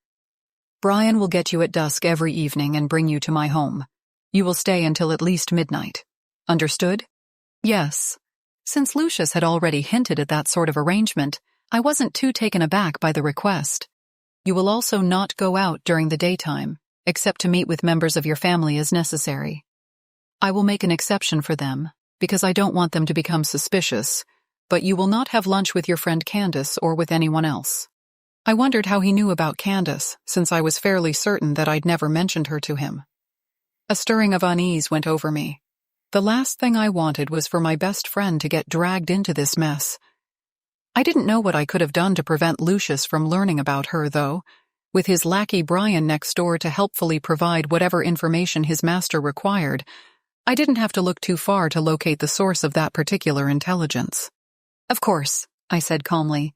"Brian will get you at dusk every evening and bring you to my home. You will stay until at least midnight. Understood?" Yes. Since Lucius had already hinted at that sort of arrangement, I wasn't too taken aback by the request. "You will also not go out during the daytime, except to meet with members of your family as necessary. I will make an exception for them, because I don't want them to become suspicious, but you will not have lunch with your friend Candace or with anyone else." I wondered how he knew about Candace, since I was fairly certain that I'd never mentioned her to him. A stirring of unease went over me. The last thing I wanted was for my best friend to get dragged into this mess. I didn't know what I could have done to prevent Lucius from learning about her, though. With his lackey Brian next door to helpfully provide whatever information his master required, I didn't have to look too far to locate the source of that particular intelligence. "Of course," I said calmly.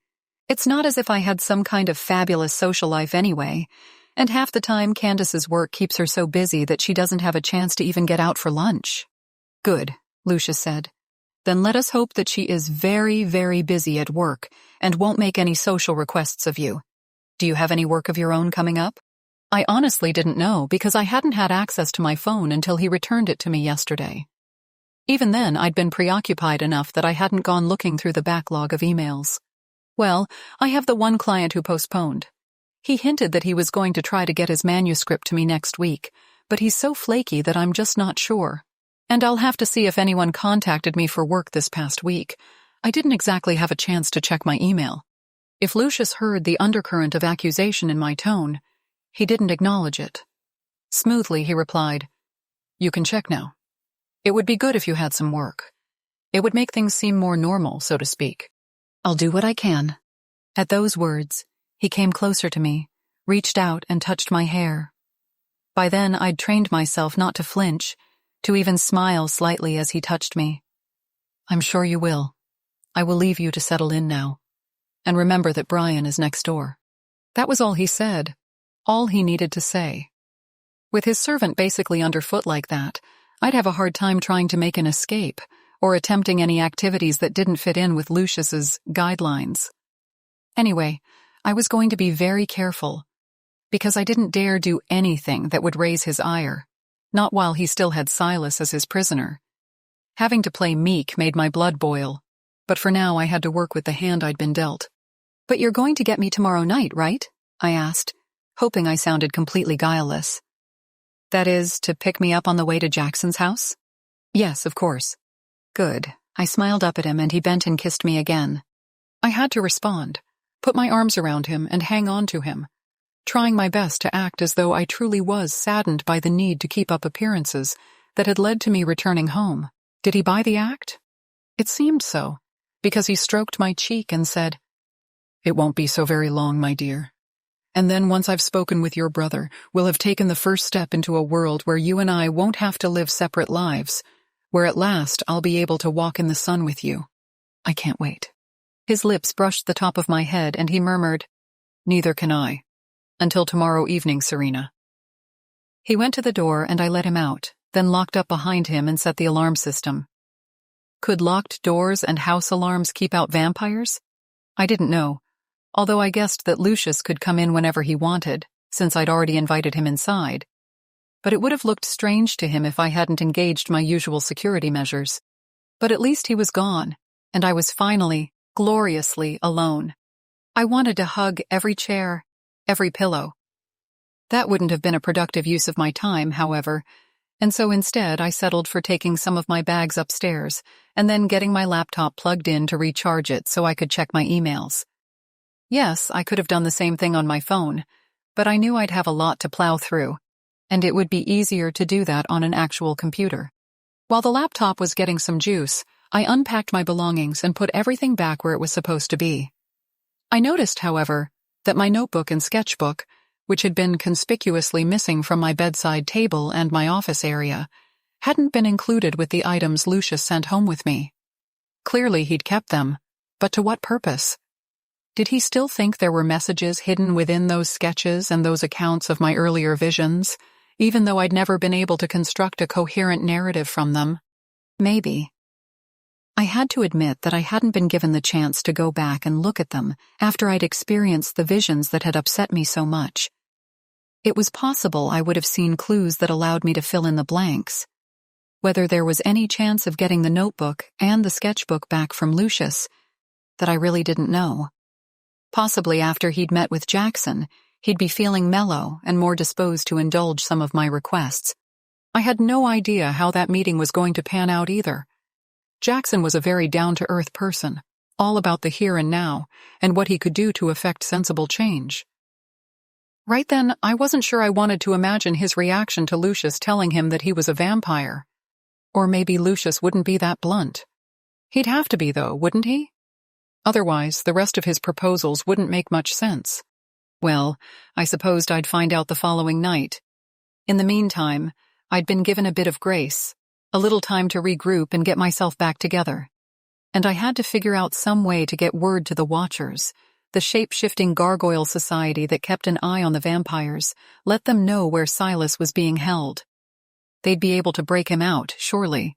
It's not as if I had some kind of fabulous social life anyway, and half the time Candace's work keeps her so busy that she doesn't have a chance to even get out for lunch. Good, Lucius said. Then let us hope that she is very, very busy at work and won't make any social requests of you. Do you have any work of your own coming up? I honestly didn't know because I hadn't had access to my phone until he returned it to me yesterday. Even then, I'd been preoccupied enough that I hadn't gone looking through the backlog of emails. Well, I have the one client who postponed. He hinted that he was going to try to get his manuscript to me next week, but he's so flaky that I'm just not sure. And I'll have to see if anyone contacted me for work this past week. I didn't exactly have a chance to check my email. If Lucius heard the undercurrent of accusation in my tone, he didn't acknowledge it. Smoothly, he replied, "You can check now. It would be good if you had some work. It would make things seem more normal, so to speak. I'll do what I can." At those words, he came closer to me, reached out and touched my hair. By then, I'd trained myself not to flinch, to even smile slightly as he touched me. "I'm sure you will. I will leave you to settle in now. And remember that Brian is next door." That was all he said, all he needed to say. With his servant basically underfoot like that, I'd have a hard time trying to make an escape or attempting any activities that didn't fit in with Lucius's guidelines. Anyway, I was going to be very careful, because I didn't dare do anything that would raise his ire, not while he still had Silas as his prisoner. Having to play meek made my blood boil, but for now I had to work with the hand I'd been dealt. "But you're going to get me tomorrow night, right?" I asked, hoping I sounded completely guileless. "That is, to pick me up on the way to Jackson's house?" "Yes, of course." "Good." I smiled up at him and he bent and kissed me again. I had to respond, put my arms around him and hang on to him, trying my best to act as though I truly was saddened by the need to keep up appearances that had led to me returning home. Did he buy the act? It seemed so, because he stroked my cheek and said, "It won't be so very long, my dear. And then once I've spoken with your brother, we'll have taken the first step into a world where you and I won't have to live separate lives, where at last I'll be able to walk in the sun with you. I can't wait." His lips brushed the top of my head and he murmured, "Neither can I. Until tomorrow evening, Serena." He went to the door and I let him out, then locked up behind him and set the alarm system. Could locked doors and house alarms keep out vampires? I didn't know, although I guessed that Lucius could come in whenever he wanted, since I'd already invited him inside. But it would have looked strange to him if I hadn't engaged my usual security measures. But at least he was gone, and I was finally, gloriously alone. I wanted to hug every chair, every pillow. That wouldn't have been a productive use of my time, however, and so instead I settled for taking some of my bags upstairs and then getting my laptop plugged in to recharge it so I could check my emails. Yes, I could have done the same thing on my phone, but I knew I'd have a lot to plow through, and it would be easier to do that on an actual computer. While the laptop was getting some juice, I unpacked my belongings and put everything back where it was supposed to be. I noticed, however, that my notebook and sketchbook, which had been conspicuously missing from my bedside table and my office area, hadn't been included with the items Lucius sent home with me. Clearly he'd kept them, but to what purpose? Did he still think there were messages hidden within those sketches and those accounts of my earlier visions, even though I'd never been able to construct a coherent narrative from them? Maybe. I had to admit that I hadn't been given the chance to go back and look at them after I'd experienced the visions that had upset me so much. It was possible I would have seen clues that allowed me to fill in the blanks. Whether there was any chance of getting the notebook and the sketchbook back from Lucius, that I really didn't know. Possibly after he'd met with Jackson, he'd be feeling mellow and more disposed to indulge some of my requests. I had no idea how that meeting was going to pan out either. Jackson was a very down-to-earth person, all about the here and now, and what he could do to effect sensible change. Right then, I wasn't sure I wanted to imagine his reaction to Lucius telling him that he was a vampire. Or maybe Lucius wouldn't be that blunt. He'd have to be, though, wouldn't he? Otherwise, the rest of his proposals wouldn't make much sense. Well, I supposed I'd find out the following night. In the meantime, I'd been given a bit of grace, a little time to regroup and get myself back together. And I had to figure out some way to get word to the Watchers, the shape-shifting gargoyle society that kept an eye on the vampires, let them know where Silas was being held. They'd be able to break him out, surely.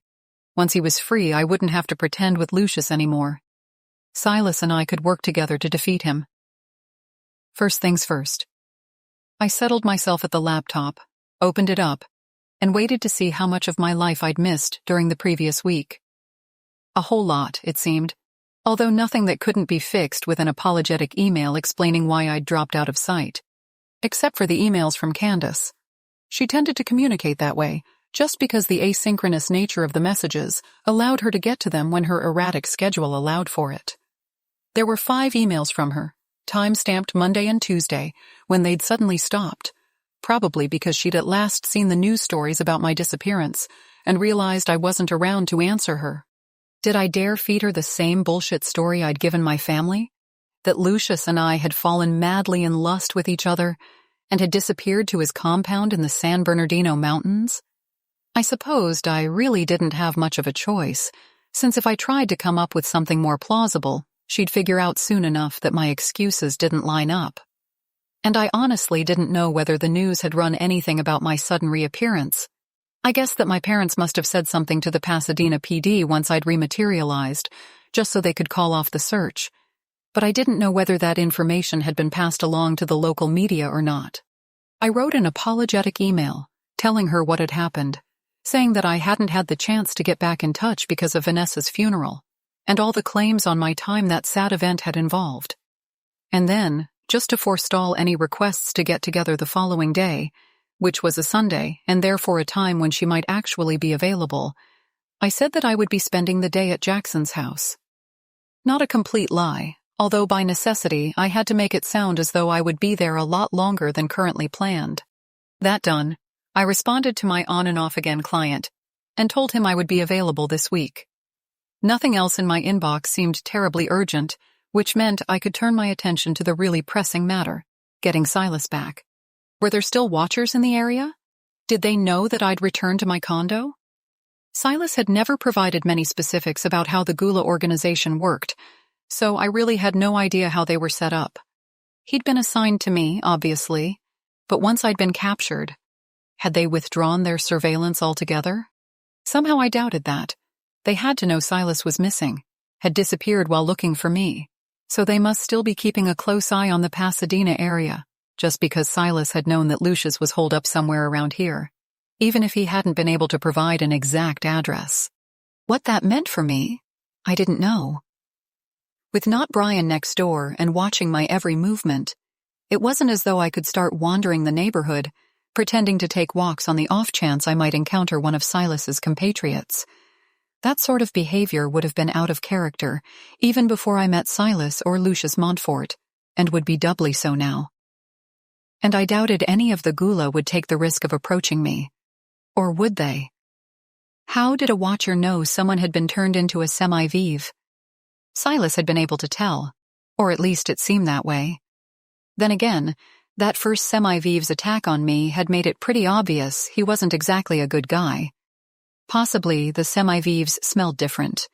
Once he was free, I wouldn't have to pretend with Lucius anymore. Silas and I could work together to defeat him. First things first. I settled myself at the laptop, opened it up, and waited to see how much of my life I'd missed during the previous week. A whole lot, it seemed, although nothing that couldn't be fixed with an apologetic email explaining why I'd dropped out of sight. Except for the emails from Candace. She tended to communicate that way, just because the asynchronous nature of the messages allowed her to get to them when her erratic schedule allowed for it. There were 5 emails from her, time-stamped Monday and Tuesday, when they'd suddenly stopped, probably because she'd at last seen the news stories about my disappearance and realized I wasn't around to answer her. Did I dare feed her the same bullshit story I'd given my family? That Lucius and I had fallen madly in lust with each other and had disappeared to his compound in the San Bernardino Mountains? I supposed I really didn't have much of a choice, since if I tried to come up with something more plausible, she'd figure out soon enough that my excuses didn't line up. And I honestly didn't know whether the news had run anything about my sudden reappearance. I guess that my parents must have said something to the Pasadena PD once I'd rematerialized, just so they could call off the search. But I didn't know whether that information had been passed along to the local media or not. I wrote an apologetic email, telling her what had happened, saying that I hadn't had the chance to get back in touch because of Vanessa's funeral, and all the claims on my time that sad event had involved. And then, just to forestall any requests to get together the following day, which was a Sunday and therefore a time when she might actually be available, I said that I would be spending the day at Jackson's house. Not a complete lie, although by necessity I had to make it sound as though I would be there a lot longer than currently planned. That done, I responded to my on and off again client and told him I would be available this week. Nothing else in my inbox seemed terribly urgent, which meant I could turn my attention to the really pressing matter, getting Silas back. Were there still watchers in the area? Did they know that I'd returned to my condo? Silas had never provided many specifics about how the Gula organization worked, so I really had no idea how they were set up. He'd been assigned to me, obviously, but once I'd been captured, had they withdrawn their surveillance altogether? Somehow I doubted that. They had to know Silas was missing, had disappeared while looking for me, so they must still be keeping a close eye on the Pasadena area, just because Silas had known that Lucius was holed up somewhere around here, even if he hadn't been able to provide an exact address. What that meant for me, I didn't know. With not Brian next door and watching my every movement, it wasn't as though I could start wandering the neighborhood, pretending to take walks on the off chance I might encounter one of Silas's compatriots. That sort of behavior would have been out of character, even before I met Silas or Lucius Montfort, and would be doubly so now. And I doubted any of the Gula would take the risk of approaching me. Or would they? How did a watcher know someone had been turned into a semi-vive? Silas had been able to tell, or at least it seemed that way. Then again, that first semi-vive's attack on me had made it pretty obvious he wasn't exactly a good guy. Possibly the semi-vives smelled different,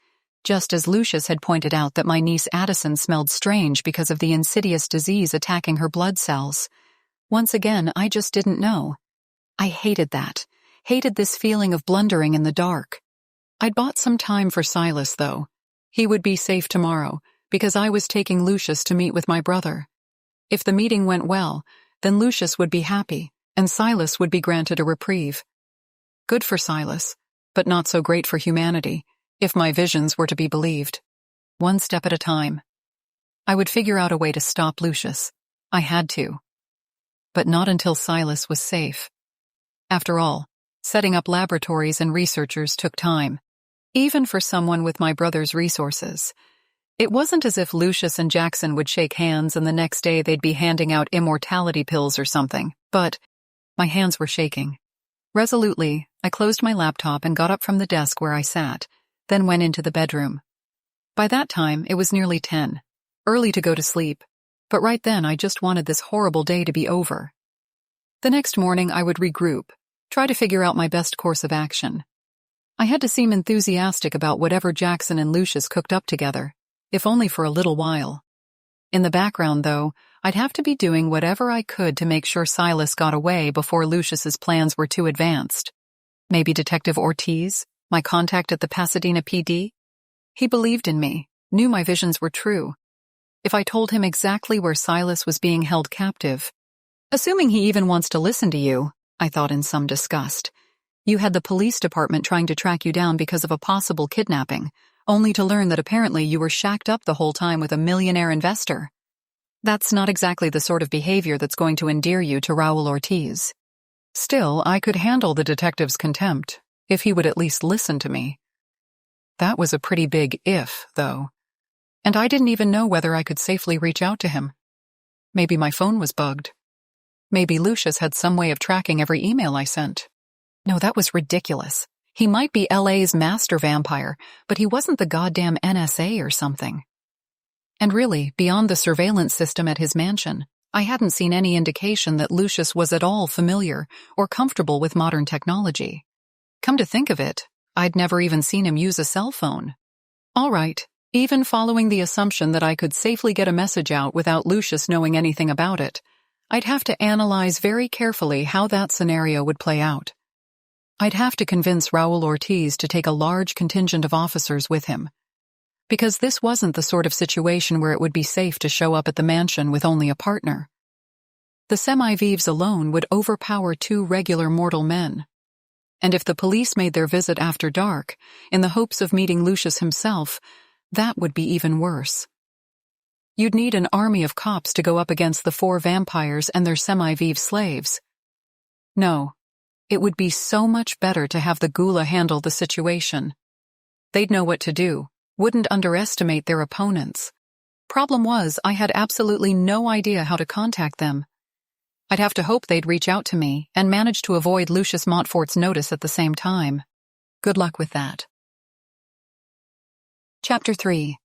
just as Lucius had pointed out that my niece Addison smelled strange because of the insidious disease attacking her blood cells. Once again, I just didn't know. I hated that, hated this feeling of blundering in the dark. I'd bought some time for Silas, though. He would be safe tomorrow, because I was taking Lucius to meet with my brother. If the meeting went well, then Lucius would be happy, and Silas would be granted a reprieve. Good for Silas, but not so great for humanity, if my visions were to be believed. One step at a time. I would figure out a way to stop Lucius. I had to. But not until Silas was safe. After all, setting up laboratories and researchers took time, even for someone with my brother's resources. It wasn't as if Lucius and Jackson would shake hands and the next day they'd be handing out immortality pills or something, but my hands were shaking. Resolutely, I closed my laptop and got up from the desk where I sat, then went into the bedroom. By that time, it was nearly 10, early to go to sleep, but right then I just wanted this horrible day to be over. The next morning I would regroup, try to figure out my best course of action. I had to seem enthusiastic about whatever Jackson and Lucius cooked up together, if only for a little while. In the background, though, I'd have to be doing whatever I could to make sure Silas got away before Lucius's plans were too advanced. Maybe Detective Ortiz, my contact at the Pasadena PD? He believed in me, knew my visions were true. If I told him exactly where Silas was being held captive, assuming he even wants to listen to you, I thought in some disgust. You had the police department trying to track you down because of a possible kidnapping, only to learn that apparently you were shacked up the whole time with a millionaire investor. That's not exactly the sort of behavior that's going to endear you to Raul Ortiz. Still, I could handle the detective's contempt, if he would at least listen to me. That was a pretty big if, though. And I didn't even know whether I could safely reach out to him. Maybe my phone was bugged. Maybe Lucius had some way of tracking every email I sent. No, that was ridiculous. He might be LA's master vampire, but he wasn't the goddamn NSA or something. And really, beyond the surveillance system at his mansion, I hadn't seen any indication that Lucius was at all familiar or comfortable with modern technology. Come to think of it, I'd never even seen him use a cell phone. All right, even following the assumption that I could safely get a message out without Lucius knowing anything about it, I'd have to analyze very carefully how that scenario would play out. I'd have to convince Raul Ortiz to take a large contingent of officers with him, because this wasn't the sort of situation where it would be safe to show up at the mansion with only a partner. The semi-vivs alone would overpower 2 regular mortal men. And if the police made their visit after dark, in the hopes of meeting Lucius himself, that would be even worse. You'd need an army of cops to go up against the 4 vampires and their semi-viv slaves. No, it would be so much better to have the Gula handle the situation. They'd know what to do, wouldn't underestimate their opponents. Problem was, I had absolutely no idea how to contact them. I'd have to hope they'd reach out to me and manage to avoid Lucius Montfort's notice at the same time. Good luck with that. Chapter 3.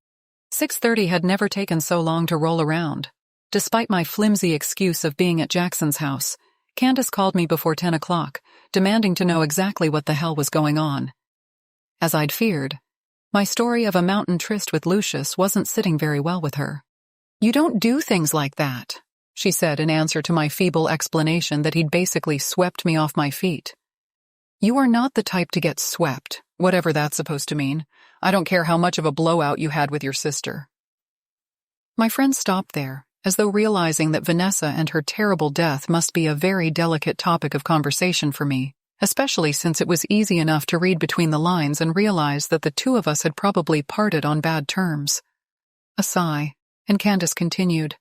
6:30 had never taken so long to roll around. Despite my flimsy excuse of being at Jackson's house, Candace called me before 10 o'clock, demanding to know exactly what the hell was going on. As I'd feared, my story of a mountain tryst with Lucius wasn't sitting very well with her. "You don't do things like that," she said in answer to my feeble explanation that he'd basically swept me off my feet. "You are not the type to get swept, whatever that's supposed to mean. I don't care how much of a blowout you had with your sister." My friend stopped there, as though realizing that Vanessa and her terrible death must be a very delicate topic of conversation for me, especially since it was easy enough to read between the lines and realize that the 2 of us had probably parted on bad terms. A sigh, and Candace continued,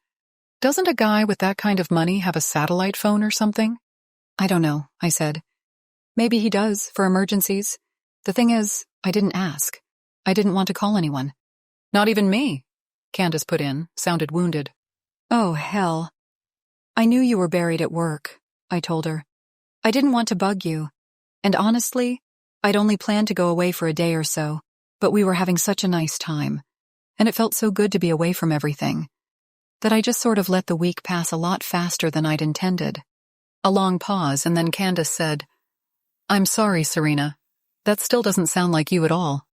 "Doesn't a guy with that kind of money have a satellite phone or something?" "I don't know," I said. "Maybe he does, for emergencies. The thing is, I didn't ask. I didn't want to call anyone." "Not even me," Candace put in, sounded wounded. "Oh, hell. I knew you were buried at work," I told her. "I didn't want to bug you. And honestly, I'd only planned to go away for a day or so, but we were having such a nice time, and it felt so good to be away from everything, that I just sort of let the week pass a lot faster than I'd intended." A long pause, and then Candace said, "I'm sorry, Serena. That still doesn't sound like you at all."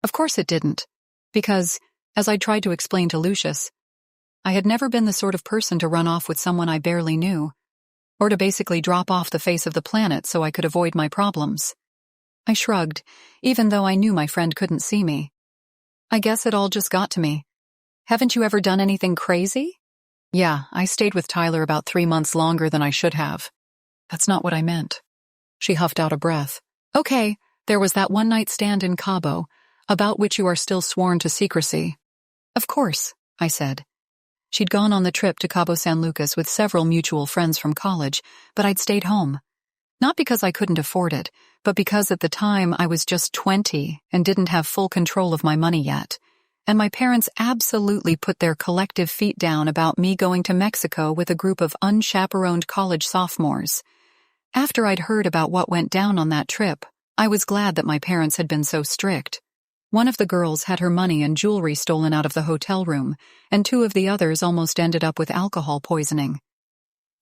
Of course it didn't, because, as I tried to explain to Lucius, I had never been the sort of person to run off with someone I barely knew, or to basically drop off the face of the planet so I could avoid my problems. I shrugged, even though I knew my friend couldn't see me. "I guess it all just got to me. Haven't you ever done anything crazy?" "Yeah, I stayed with Tyler about 3 months longer than I should have." "That's not what I meant." She huffed out a breath. "Okay, there was that one-night stand in Cabo, about which you are still sworn to secrecy." "Of course," I said. She'd gone on the trip to Cabo San Lucas with several mutual friends from college, but I'd stayed home. Not because I couldn't afford it, but because at the time I was just 20 and didn't have full control of my money yet, and my parents absolutely put their collective feet down about me going to Mexico with a group of unchaperoned college sophomores. After I'd heard about what went down on that trip, I was glad that my parents had been so strict. One of the girls had her money and jewelry stolen out of the hotel room, and 2 of the others almost ended up with alcohol poisoning.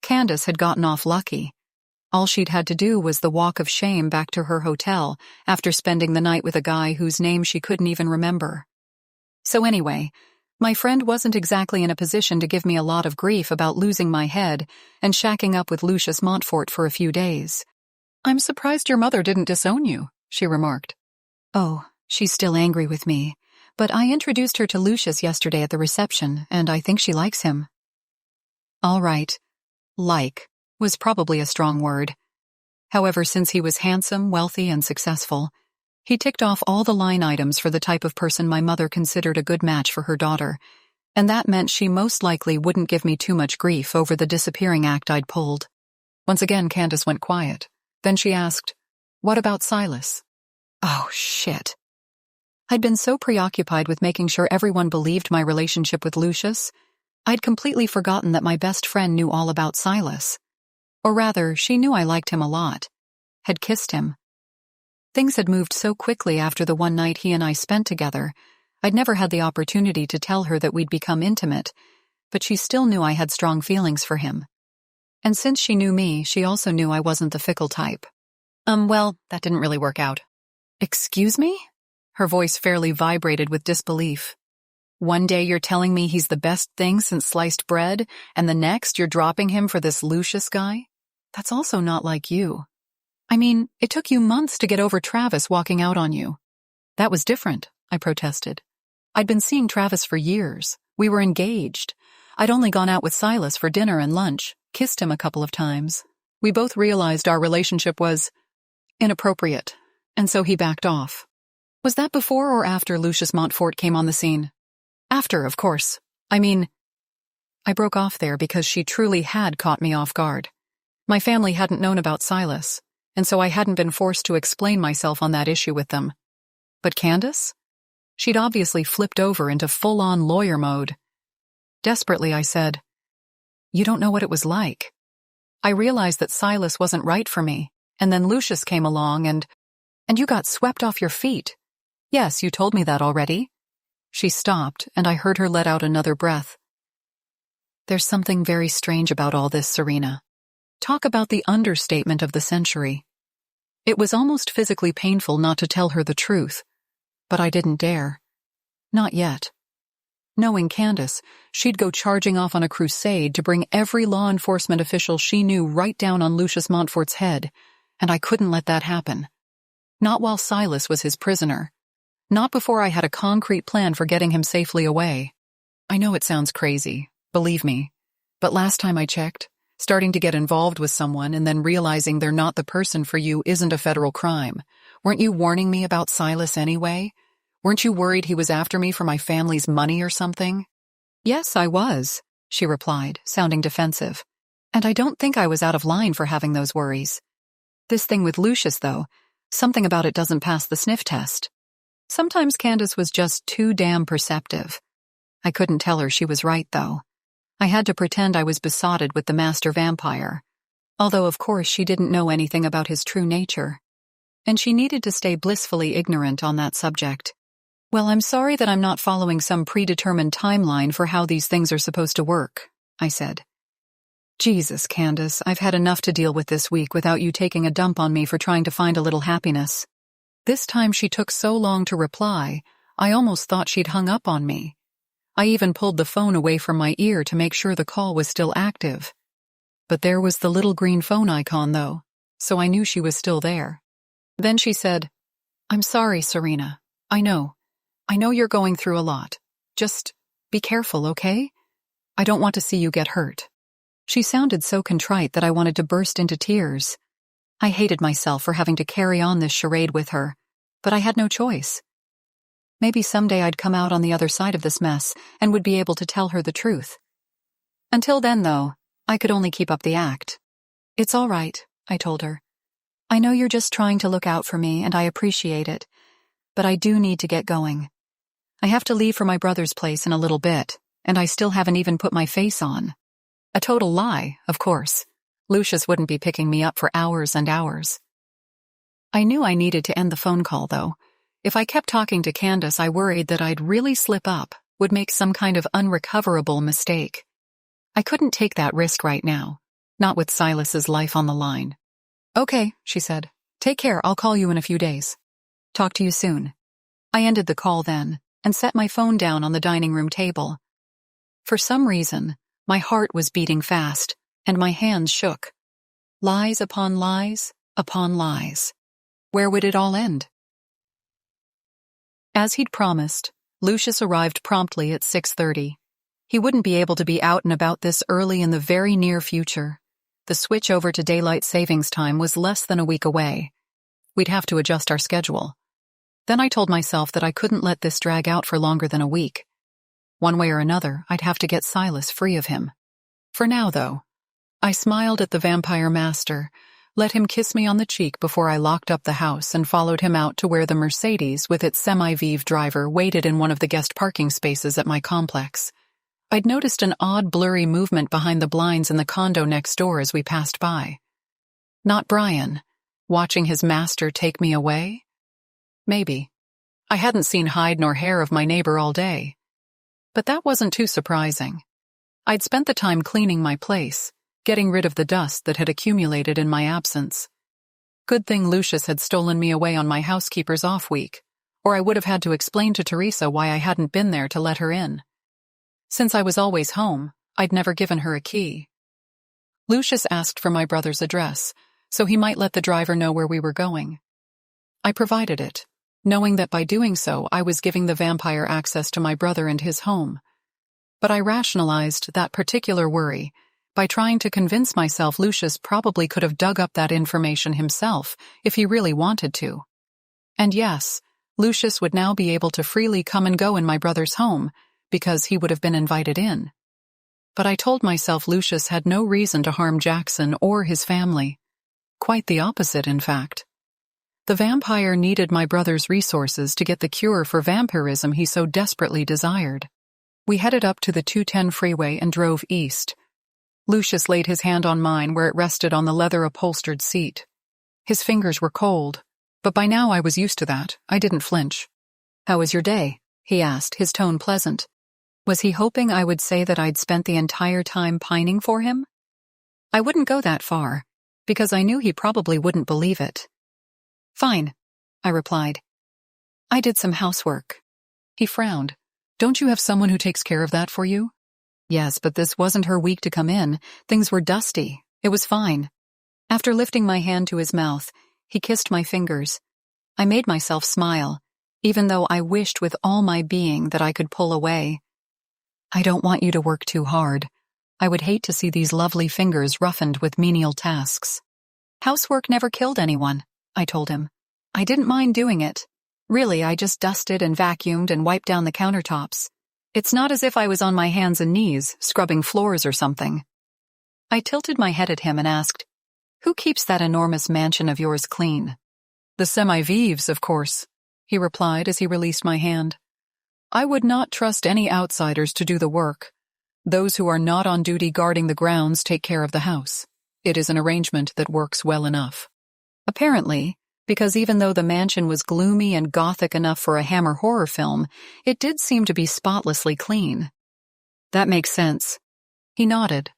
Candace had gotten off lucky. All she'd had to do was the walk of shame back to her hotel after spending the night with a guy whose name she couldn't even remember. So anyway, My friend wasn't exactly in a position to give me a lot of grief about losing my head and shacking up with Lucius Montfort for a few days. "I'm surprised your mother didn't disown you," she remarked. "Oh, she's still angry with me, but I introduced her to Lucius yesterday at the reception, and I think she likes him." All right, like was probably a strong word. However, since he was handsome, wealthy, and successful, he ticked off all the line items for the type of person my mother considered a good match for her daughter, and that meant she most likely wouldn't give me too much grief over the disappearing act I'd pulled. Once again, Candace went quiet. Then she asked, "What about Silas?" Oh, shit. I'd been so preoccupied with making sure everyone believed my relationship with Lucius, I'd completely forgotten that my best friend knew all about Silas. Or rather, she knew I liked him a lot, had kissed him. Things had moved so quickly after the one night he and I spent together, I'd never had the opportunity to tell her that we'd become intimate, but she still knew I had strong feelings for him. And since she knew me, she also knew I wasn't the fickle type. Well, that didn't really work out. "Excuse me?" Her voice fairly vibrated with disbelief. "One day you're telling me he's the best thing since sliced bread, and the next you're dropping him for this Lucius guy? That's also not like you. I mean, it took you months to get over Travis walking out on you." "That was different," I protested. "I'd been seeing Travis for years. We were engaged. I'd only gone out with Silas for dinner and lunch, kissed him a couple of times. We both realized our relationship was inappropriate, and so he backed off." "Was that before or after Lucius Montfort came on the scene?" "After, of course. I mean—" I broke off there because she truly had caught me off guard. My family hadn't known about Silas, and so I hadn't been forced to explain myself on that issue with them. But Candace? She'd obviously flipped over into full-on lawyer mode. Desperately, I said, "You don't know what it was like. I realized that Silas wasn't right for me, and then Lucius came along and you got swept off your feet. Yes, you told me that already." She stopped, and I heard her let out another breath. "There's something very strange about all this, Serena. Talk about the understatement of the century." It was almost physically painful not to tell her the truth, but I didn't dare. Not yet. Knowing Candace, she'd go charging off on a crusade to bring every law enforcement official she knew right down on Lucius Montfort's head, and I couldn't let that happen. Not while Silas was his prisoner. Not before I had a concrete plan for getting him safely away. I know it sounds crazy, believe me, but last time I checked, starting to get involved with someone and then realizing they're not the person for you isn't a federal crime. Weren't you warning me about Silas anyway? Weren't you worried he was after me for my family's money or something?" "Yes, I was," she replied, sounding defensive. "And I don't think I was out of line for having those worries. This thing with Lucius, though, something about it doesn't pass the sniff test." Sometimes Candace was just too damn perceptive. I couldn't tell her she was right, though. I had to pretend I was besotted with the master vampire, although of course she didn't know anything about his true nature. And she needed to stay blissfully ignorant on that subject. "Well, I'm sorry that I'm not following some predetermined timeline for how these things are supposed to work," I said. "Jesus, Candace, I've had enough to deal with this week without you taking a dump on me for trying to find a little happiness." This time she took so long to reply, I almost thought she'd hung up on me. I even pulled the phone away from my ear to make sure the call was still active. But there was the little green phone icon, though, so I knew she was still there. Then she said, "I'm sorry, Serena. I know you're going through a lot. Just be careful, okay? I don't want to see you get hurt." She sounded so contrite that I wanted to burst into tears. I hated myself for having to carry on this charade with her, but I had no choice. Maybe someday I'd come out on the other side of this mess and would be able to tell her the truth. Until then, though, I could only keep up the act. "It's all right," I told her. "I know you're just trying to look out for me, and I appreciate it, but I do need to get going. I have to leave for my brother's place in a little bit, and I still haven't even put my face on." A total lie, of course. Lucius wouldn't be picking me up for hours and hours. I knew I needed to end the phone call, though. If I kept talking to Candace, I worried that I'd really slip up, would make some kind of unrecoverable mistake. I couldn't take that risk right now, not with Silas's life on the line. "Okay," she said. "Take care, I'll call you in a few days." "Talk to you soon." I ended the call then, and set my phone down on the dining room table. For some reason, my heart was beating fast, and my hands shook. Lies upon lies upon lies. Where would it all end? As he'd promised, Lucius arrived promptly at 6:30. He wouldn't be able to be out and about this early in the very near future. The switch over to daylight savings time was less than a week away. We'd have to adjust our schedule. Then I told myself that I couldn't let this drag out for longer than a week. One way or another, I'd have to get Silas free of him. For now, though, I smiled at the vampire master, let him kiss me on the cheek before I locked up the house and followed him out to where the Mercedes with its semi-vive driver waited in one of the guest parking spaces at my complex. I'd noticed an odd blurry movement behind the blinds in the condo next door as we passed by. Not Brian, watching his master take me away? Maybe. I hadn't seen hide nor hair of my neighbor all day. But that wasn't too surprising. I'd spent the time cleaning my place, getting rid of the dust that had accumulated in my absence. Good thing Lucius had stolen me away on my housekeeper's off week, or I would have had to explain to Teresa why I hadn't been there to let her in. Since I was always home, I'd never given her a key. Lucius asked for my brother's address, so he might let the driver know where we were going. I provided it, knowing that by doing so I was giving the vampire access to my brother and his home. But I rationalized that particular worry by trying to convince myself Lucius probably could have dug up that information himself if he really wanted to. And yes, Lucius would now be able to freely come and go in my brother's home because he would have been invited in. But I told myself Lucius had no reason to harm Jackson or his family. Quite the opposite, in fact. The vampire needed my brother's resources to get the cure for vampirism he so desperately desired. We headed up to the 210 freeway and drove east. Lucius laid his hand on mine where it rested on the leather-upholstered seat. His fingers were cold, but by now I was used to that. I didn't flinch. "How was your day?" he asked, his tone pleasant. Was he hoping I would say that I'd spent the entire time pining for him? I wouldn't go that far, because I knew he probably wouldn't believe it. "Fine," I replied. "I did some housework." He frowned. "Don't you have someone who takes care of that for you?" "Yes, but this wasn't her week to come in. Things were dusty. It was fine." After lifting my hand to his mouth, he kissed my fingers. I made myself smile, even though I wished with all my being that I could pull away. "I don't want you to work too hard. I would hate to see these lovely fingers roughened with menial tasks." "Housework never killed anyone," I told him. "I didn't mind doing it. Really, I just dusted and vacuumed and wiped down the countertops. It's not as if I was on my hands and knees, scrubbing floors or something." I tilted my head at him and asked, "Who keeps that enormous mansion of yours clean?" "The semi-vives, of course," he replied as he released my hand. "I would not trust any outsiders to do the work. Those who are not on duty guarding the grounds take care of the house. It is an arrangement that works well enough." Apparently, because even though the mansion was gloomy and gothic enough for a Hammer horror film, it did seem to be spotlessly clean. "That makes sense." He nodded,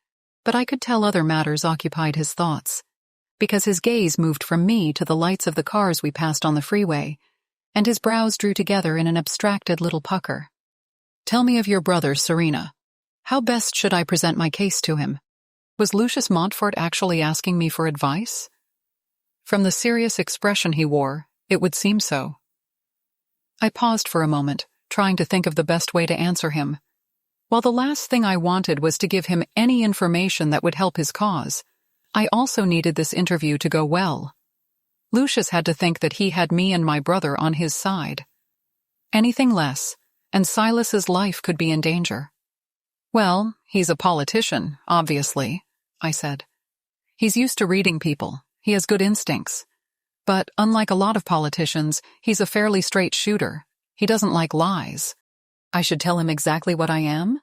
but I could tell other matters occupied his thoughts, because his gaze moved from me to the lights of the cars we passed on the freeway, and his brows drew together in an abstracted little pucker. "Tell me of your brother, Serena. How best should I present my case to him? Was Lucius Montfort actually asking me for advice?" From the serious expression he wore, it would seem so. I paused for a moment, trying to think of the best way to answer him. While the last thing I wanted was to give him any information that would help his cause, I also needed this interview to go well. Lucius had to think that he had me and my brother on his side. Anything less, and Silas's life could be in danger. "Well, he's a politician, obviously," I said. "He's used to reading people. He has good instincts. But unlike a lot of politicians, he's a fairly straight shooter. He doesn't like lies. I should tell him exactly what I am?"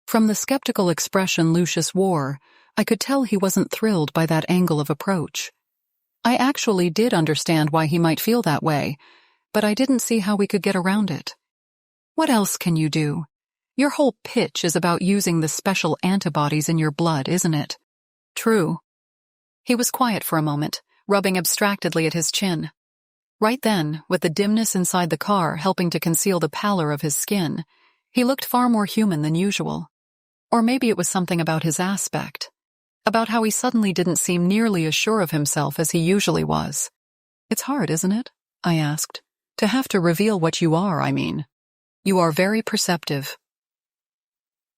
From the skeptical expression Lucius wore, I could tell he wasn't thrilled by that angle of approach. I actually did understand why he might feel that way, but I didn't see how we could get around it. "What else can you do? Your whole pitch is about using the special antibodies in your blood, isn't it?" "True." He was quiet for a moment, rubbing abstractedly at his chin. Right then, with the dimness inside the car helping to conceal the pallor of his skin, he looked far more human than usual. Or maybe it was something about his aspect, about how he suddenly didn't seem nearly as sure of himself as he usually was. "It's hard, isn't it?" I asked. "To have to reveal what you are, I mean. You are very perceptive."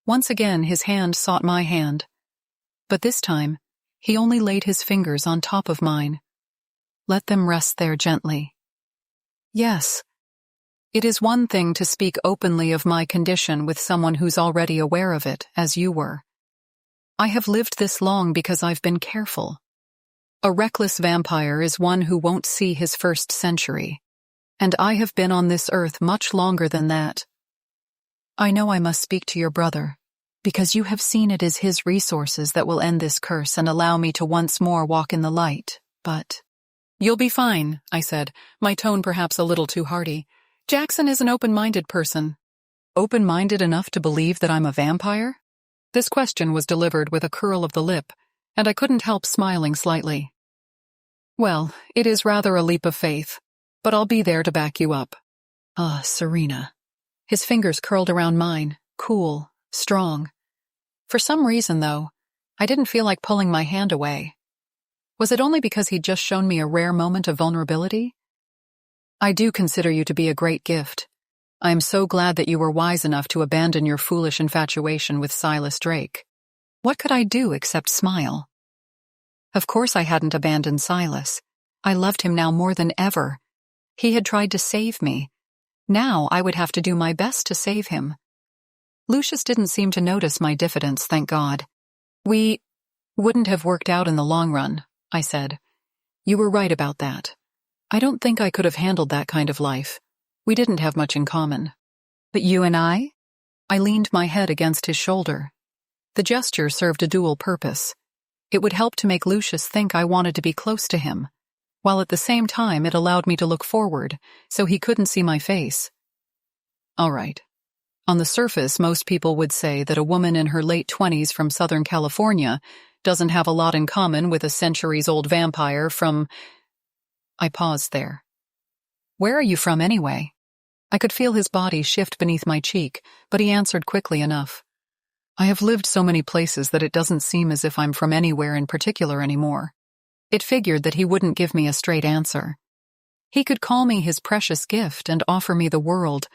Once again his hand sought my hand, but this time he only laid his fingers on top of mine. Let them rest there gently. "Yes. It is one thing to speak openly of my condition with someone who's already aware of it, as you were. I have lived this long because I've been careful. A reckless vampire is one who won't see his first century, and I have been on this earth much longer than that. I know I must speak to your brother, because you have seen it is his resources that will end this curse and allow me to once more walk in the light, but—" "You'll be fine," I said, my tone perhaps a little too hearty. "Jackson is an open-minded person." "Open-minded enough to believe that I'm a vampire?" This question was delivered with a curl of the lip, and I couldn't help smiling slightly. "Well, it is rather a leap of faith, but I'll be there to back you up." "Ah, Serena." His fingers curled around mine, cool, strong. For some reason, though, I didn't feel like pulling my hand away. Was it only because he'd just shown me a rare moment of vulnerability? "I do consider you to be a great gift. I am so glad that you were wise enough to abandon your foolish infatuation with Silas Drake." What could I do except smile? Of course I hadn't abandoned Silas. I loved him now more than ever. He had tried to save me. Now I would have to do my best to save him. Lucius didn't seem to notice my diffidence, thank God. "We wouldn't have worked out in the long run," I said. "You were right about that. I don't think I could have handled that kind of life. We didn't have much in common." "But you and I?" I leaned my head against his shoulder. The gesture served a dual purpose. It would help to make Lucius think I wanted to be close to him, while at the same time it allowed me to look forward so he couldn't see my face. All right. On the surface, most people would say that a woman in her late 20s from Southern California doesn't have a lot in common with a centuries-old vampire from— I paused there. "Where are you from anyway?" I could feel his body shift beneath my cheek, but he answered quickly enough. "I have lived so many places that it doesn't seem as if I'm from anywhere in particular anymore." It figured that he wouldn't give me a straight answer. He could call me his precious gift and offer me the world,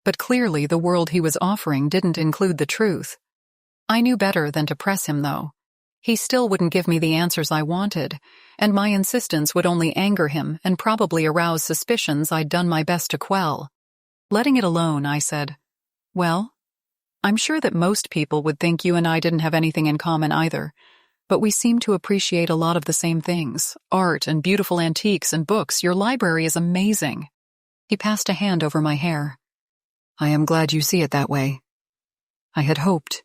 but clearly the world he was offering didn't include the truth. I knew better than to press him, though. He still wouldn't give me the answers I wanted, and my insistence would only anger him and probably arouse suspicions I'd done my best to quell. Letting it alone, I said, "Well, I'm sure that most people would think you and I didn't have anything in common either, but we seem to appreciate a lot of the same things, art and beautiful antiques and books. Your library is amazing." He passed a hand over my hair. "I am glad you see it that way. I had hoped."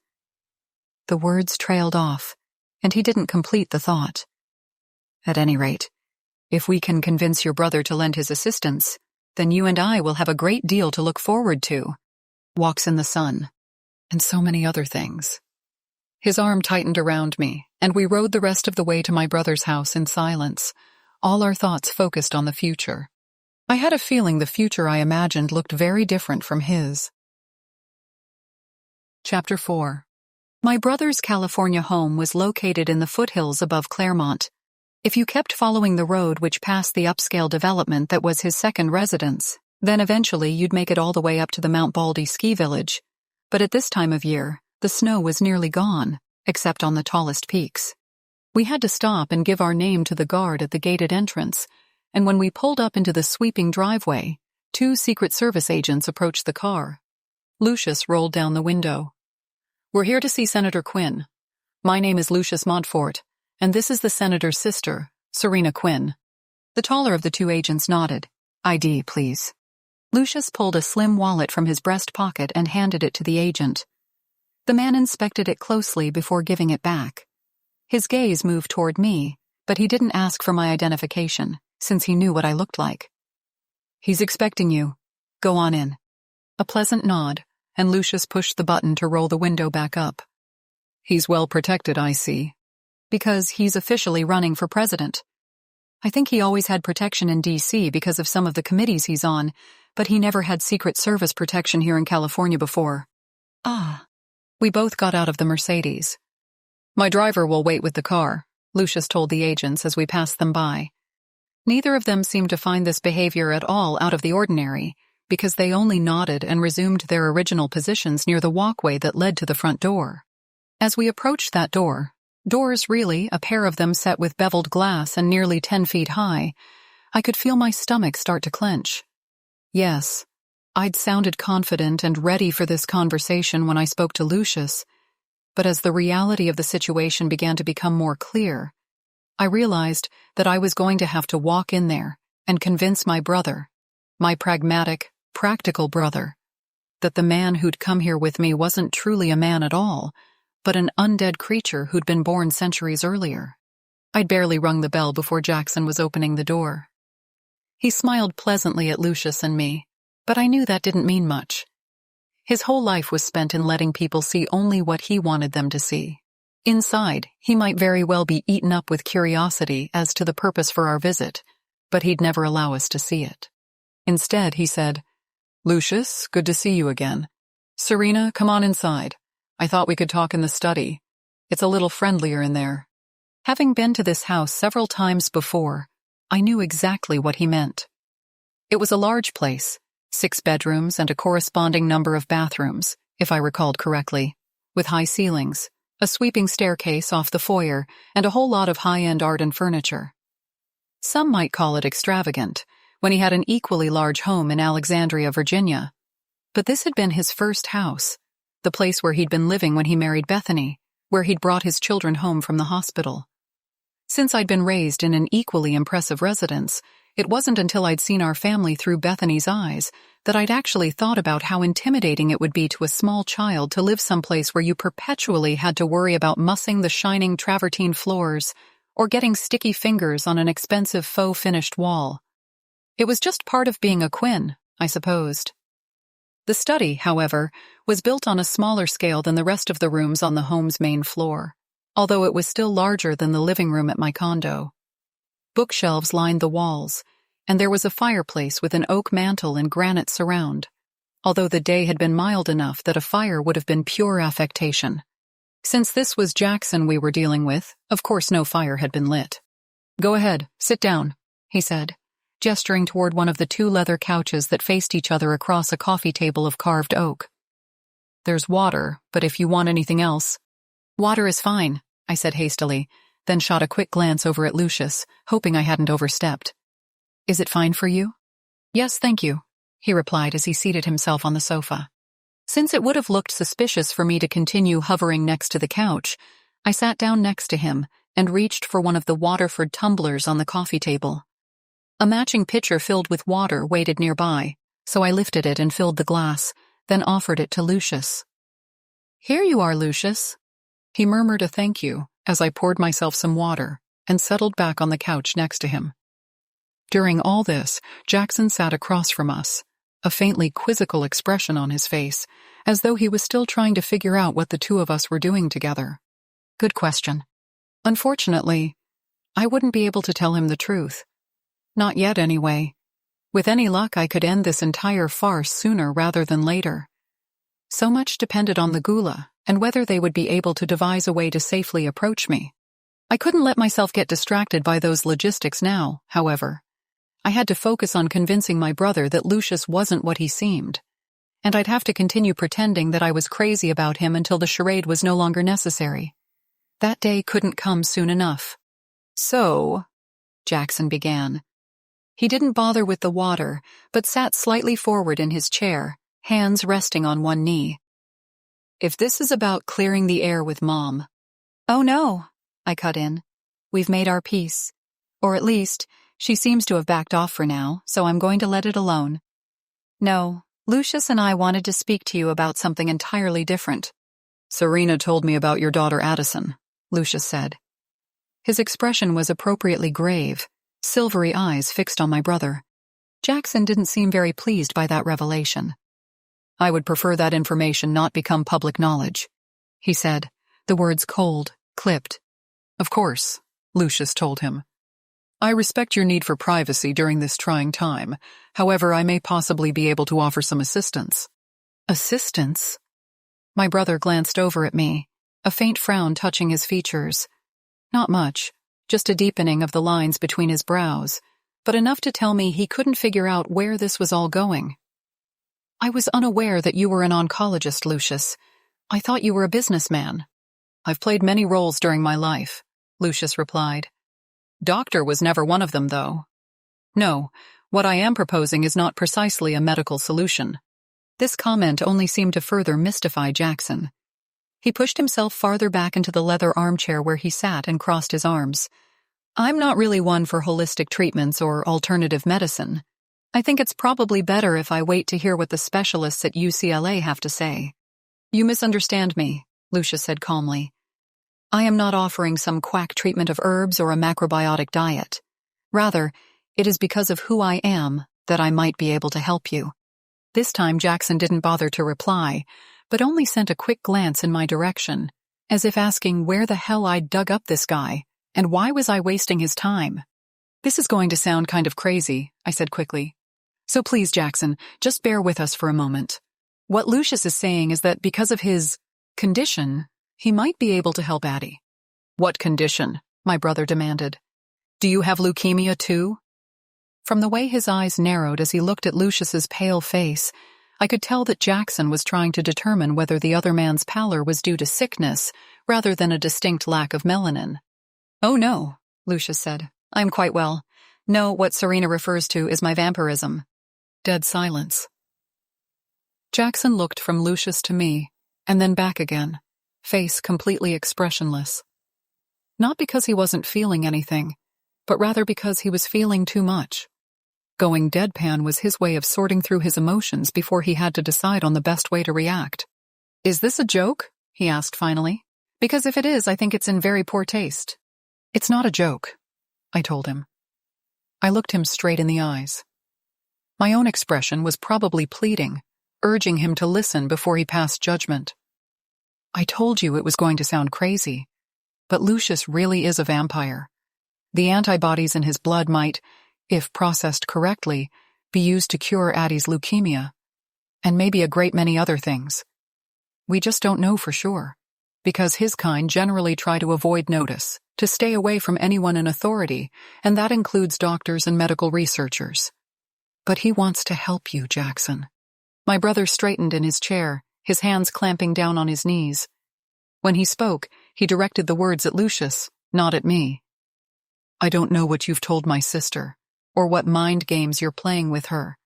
The words trailed off, and he didn't complete the thought. "At any rate, if we can convince your brother to lend his assistance, then you and I will have a great deal to look forward to. Walks in the sun, and so many other things." His arm tightened around me, and we rode the rest of the way to my brother's house in silence, all our thoughts focused on the future. I had a feeling the future I imagined looked very different from his. Chapter 4. My brother's California home was located in the foothills above Claremont. If you kept following the road which passed the upscale development that was his second residence, then eventually you'd make it all the way up to the Mount Baldy ski village. But at this time of year, the snow was nearly gone, except on the tallest peaks. We had to stop and give our name to the guard at the gated entrance, and when we pulled up into the sweeping driveway, 2 Secret Service agents approached the car. Lucius rolled down the window. "We're here to see Senator Quinn. My name is Lucius Montfort, and this is the senator's sister, Serena Quinn." The taller of the 2 agents nodded. "ID, please." Lucius pulled a slim wallet from his breast pocket and handed it to the agent. The man inspected it closely before giving it back. His gaze moved toward me, but he didn't ask for my identification, since he knew what I looked like. "He's expecting you. Go on in." A pleasant nod, and Lucius pushed the button to roll the window back up. "He's well protected, I see." "Because he's officially running for president." I think he always had protection in D.C. because of some of the committees he's on, but he never had Secret Service protection here in California before. Ah. We both got out of the Mercedes. My driver will wait with the car, Lucius told the agents as we passed them by. Neither of them seemed to find this behavior at all out of the ordinary, because they only nodded and resumed their original positions near the walkway that led to the front door. As we approached that door, doors really, a pair of them set with beveled glass and nearly 10 feet high, I could feel my stomach start to clench. Yes, I'd sounded confident and ready for this conversation when I spoke to Lucius, but as the reality of the situation began to become more clear, I realized that I was going to have to walk in there and convince my brother, my pragmatic, practical brother, that the man who'd come here with me wasn't truly a man at all, but an undead creature who'd been born centuries earlier. I'd barely rung the bell before Jackson was opening the door. He smiled pleasantly at Lucius and me, but I knew that didn't mean much. His whole life was spent in letting people see only what he wanted them to see. Inside, he might very well be eaten up with curiosity as to the purpose for our visit, but he'd never allow us to see it. Instead, he said, "Lucius, good to see you again. Serena, come on inside. I thought we could talk in the study. It's a little friendlier in there." Having been to this house several times before, I knew exactly what he meant. It was a large place, 6 bedrooms and a corresponding number of bathrooms, if I recalled correctly, with high ceilings, a sweeping staircase off the foyer, and a whole lot of high-end art and furniture. Some might call it extravagant, when he had an equally large home in Alexandria, Virginia. But this had been his first house, the place where he'd been living when he married Bethany, where he'd brought his children home from the hospital. Since I'd been raised in an equally impressive residence, it wasn't until I'd seen our family through Bethany's eyes that I'd actually thought about how intimidating it would be to a small child to live someplace where you perpetually had to worry about mussing the shining travertine floors or getting sticky fingers on an expensive faux-finished wall. It was just part of being a Quinn, I supposed. The study, however, was built on a smaller scale than the rest of the rooms on the home's main floor, although it was still larger than the living room at my condo. Bookshelves lined the walls, and there was a fireplace with an oak mantel and granite surround, although the day had been mild enough that a fire would have been pure affectation. Since this was Jackson we were dealing with, of course no fire had been lit. "Go ahead, sit down," he said, gesturing toward one of the 2 leather couches that faced each other across a coffee table of carved oak. "There's water, but if you want anything else—" "Water is fine," I said hastily, then shot a quick glance over at Lucius, hoping I hadn't overstepped. "Is it fine for you?" "Yes, thank you," he replied as he seated himself on the sofa. Since it would have looked suspicious for me to continue hovering next to the couch, I sat down next to him and reached for one of the Waterford tumblers on the coffee table. A matching pitcher filled with water waited nearby, so I lifted it and filled the glass, then offered it to Lucius. "Here you are, Lucius." He murmured a thank you as I poured myself some water and settled back on the couch next to him. During all this, Jackson sat across from us, a faintly quizzical expression on his face, as though he was still trying to figure out what the 2 of us were doing together. Good question. Unfortunately, I wouldn't be able to tell him the truth. Not yet, anyway. With any luck, I could end this entire farce sooner rather than later. So much depended on the Gula and whether they would be able to devise a way to safely approach me. I couldn't let myself get distracted by those logistics now, however. I had to focus on convincing my brother that Lucius wasn't what he seemed, and I'd have to continue pretending that I was crazy about him until the charade was no longer necessary. That day couldn't come soon enough. "So," Jackson began. He didn't bother with the water, but sat slightly forward in his chair, hands resting on one knee. "If this is about clearing the air with Mom—" "Oh no," I cut in. "We've made our peace. Or at least, she seems to have backed off for now, so I'm going to let it alone. No, Lucius and I wanted to speak to you about something entirely different." "Serena told me about your daughter Addison," Lucius said. His expression was appropriately grave, silvery eyes fixed on my brother. Jackson didn't seem very pleased by that revelation. "I would prefer that information not become public knowledge," he said, the words cold, clipped. "Of course," Lucius told him. I respect your need for privacy during this trying time. However, I may possibly be able to offer some assistance. Assistance? My brother glanced over at me, a faint frown touching his features. Not much, just a deepening of the lines between his brows, but enough to tell me he couldn't figure out where this was all going. I was unaware that you were an oncologist, Lucius. I thought you were a businessman. I've played many roles during my life, Lucius replied. Doctor was never one of them, though. No, what I am proposing is not precisely a medical solution. This comment only seemed to further mystify Jackson. He pushed himself farther back into the leather armchair where he sat and crossed his arms. I'm not really one for holistic treatments or alternative medicine. I think it's probably better if I wait to hear what the specialists at UCLA have to say. You misunderstand me, Lucius said calmly. I am not offering some quack treatment of herbs or a macrobiotic diet. Rather, it is because of who I am that I might be able to help you. This time Jackson didn't bother to reply, but only sent a quick glance in my direction, as if asking where the hell I'd dug up this guy, and why was I wasting his time. This is going to sound kind of crazy, I said quickly. So please, Jackson, just bear with us for a moment. What Lucius is saying is that because of his condition, he might be able to help Addie. What condition? My brother demanded. Do you have leukemia too? From the way his eyes narrowed as he looked at Lucius's pale face, I could tell that Jackson was trying to determine whether the other man's pallor was due to sickness rather than a distinct lack of melanin. Oh no, Lucius said. I'm quite well. No, what Serena refers to is my vampirism. Dead silence. Jackson looked from Lucius to me, and then back again, face completely expressionless. Not because he wasn't feeling anything, but rather because he was feeling too much. Going deadpan was his way of sorting through his emotions before he had to decide on the best way to react. Is this a joke? He asked finally. Because if it is, I think it's in very poor taste. It's not a joke, I told him. I looked him straight in the eyes. My own expression was probably pleading, urging him to listen before he passed judgment. I told you it was going to sound crazy, but Lucius really is a vampire. The antibodies in his blood might, if processed correctly, be used to cure Addie's leukemia, and maybe a great many other things. We just don't know for sure, because his kind generally try to avoid notice, to stay away from anyone in authority, and that includes doctors and medical researchers. But he wants to help you, Jackson. My brother straightened in his chair, his hands clamping down on his knees. When he spoke, he directed the words at Lucius, not at me. I don't know what you've told my sister, or what mind games you're playing with her.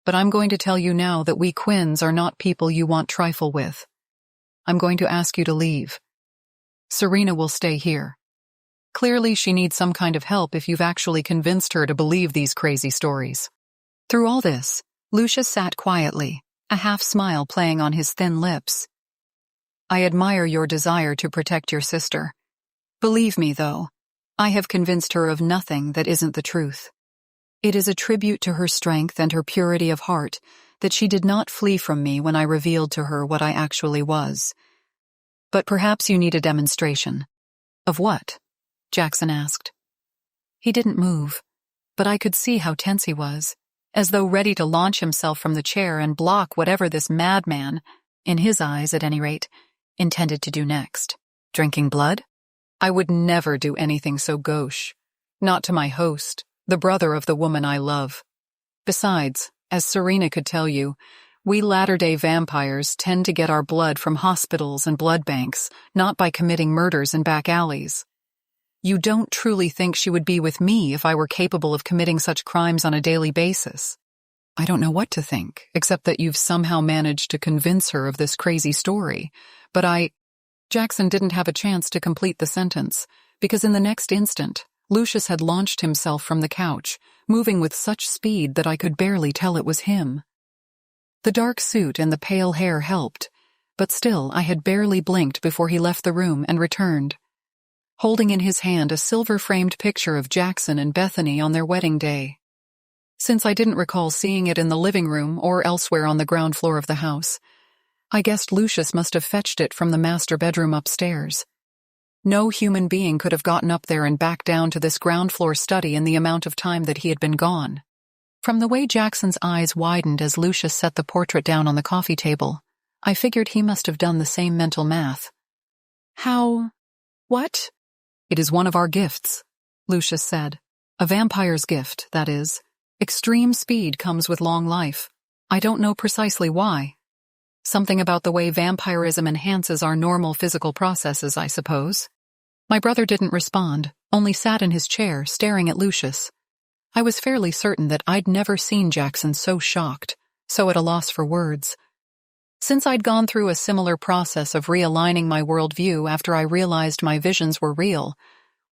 But I'm going to tell you now that we Quinns are not people you want trifle with. I'm going to ask you to leave. Serena will stay here. Clearly she needs some kind of help if you've actually convinced her to believe these crazy stories. Through all this, Lucius sat quietly, a half-smile playing on his thin lips. I admire your desire to protect your sister. Believe me, though, I have convinced her of nothing that isn't the truth. It is a tribute to her strength and her purity of heart that she did not flee from me when I revealed to her what I actually was. But perhaps you need a demonstration. Of what? Jackson asked. He didn't move, but I could see how tense he was, as though ready to launch himself from the chair and block whatever this madman, in his eyes at any rate, intended to do next. Drinking blood? I would never do anything so gauche. Not to my host, the brother of the woman I love. Besides, as Serena could tell you, we latter-day vampires tend to get our blood from hospitals and blood banks, not by committing murders in back alleys. You don't truly think she would be with me if I were capable of committing such crimes on a daily basis. I don't know what to think, except that you've somehow managed to convince her of this crazy story. But Jackson didn't have a chance to complete the sentence, because in the next instant, Lucius had launched himself from the couch, moving with such speed that I could barely tell it was him. The dark suit and the pale hair helped, but still I had barely blinked before he left the room and returned, holding in his hand a silver-framed picture of Jackson and Bethany on their wedding day. Since I didn't recall seeing it in the living room or elsewhere on the ground floor of the house, I guessed Lucius must have fetched it from the master bedroom upstairs. No human being could have gotten up there and back down to this ground-floor study in the amount of time that he had been gone. From the way Jackson's eyes widened as Lucius set the portrait down on the coffee table, I figured he must have done the same mental math. How? What? It is one of our gifts, Lucius said. A vampire's gift, that is. Extreme speed comes with long life. I don't know precisely why. Something about the way vampirism enhances our normal physical processes, I suppose. My brother didn't respond, only sat in his chair, staring at Lucius. I was fairly certain that I'd never seen Jackson so shocked, so at a loss for words. Since I'd gone through a similar process of realigning my worldview after I realized my visions were real,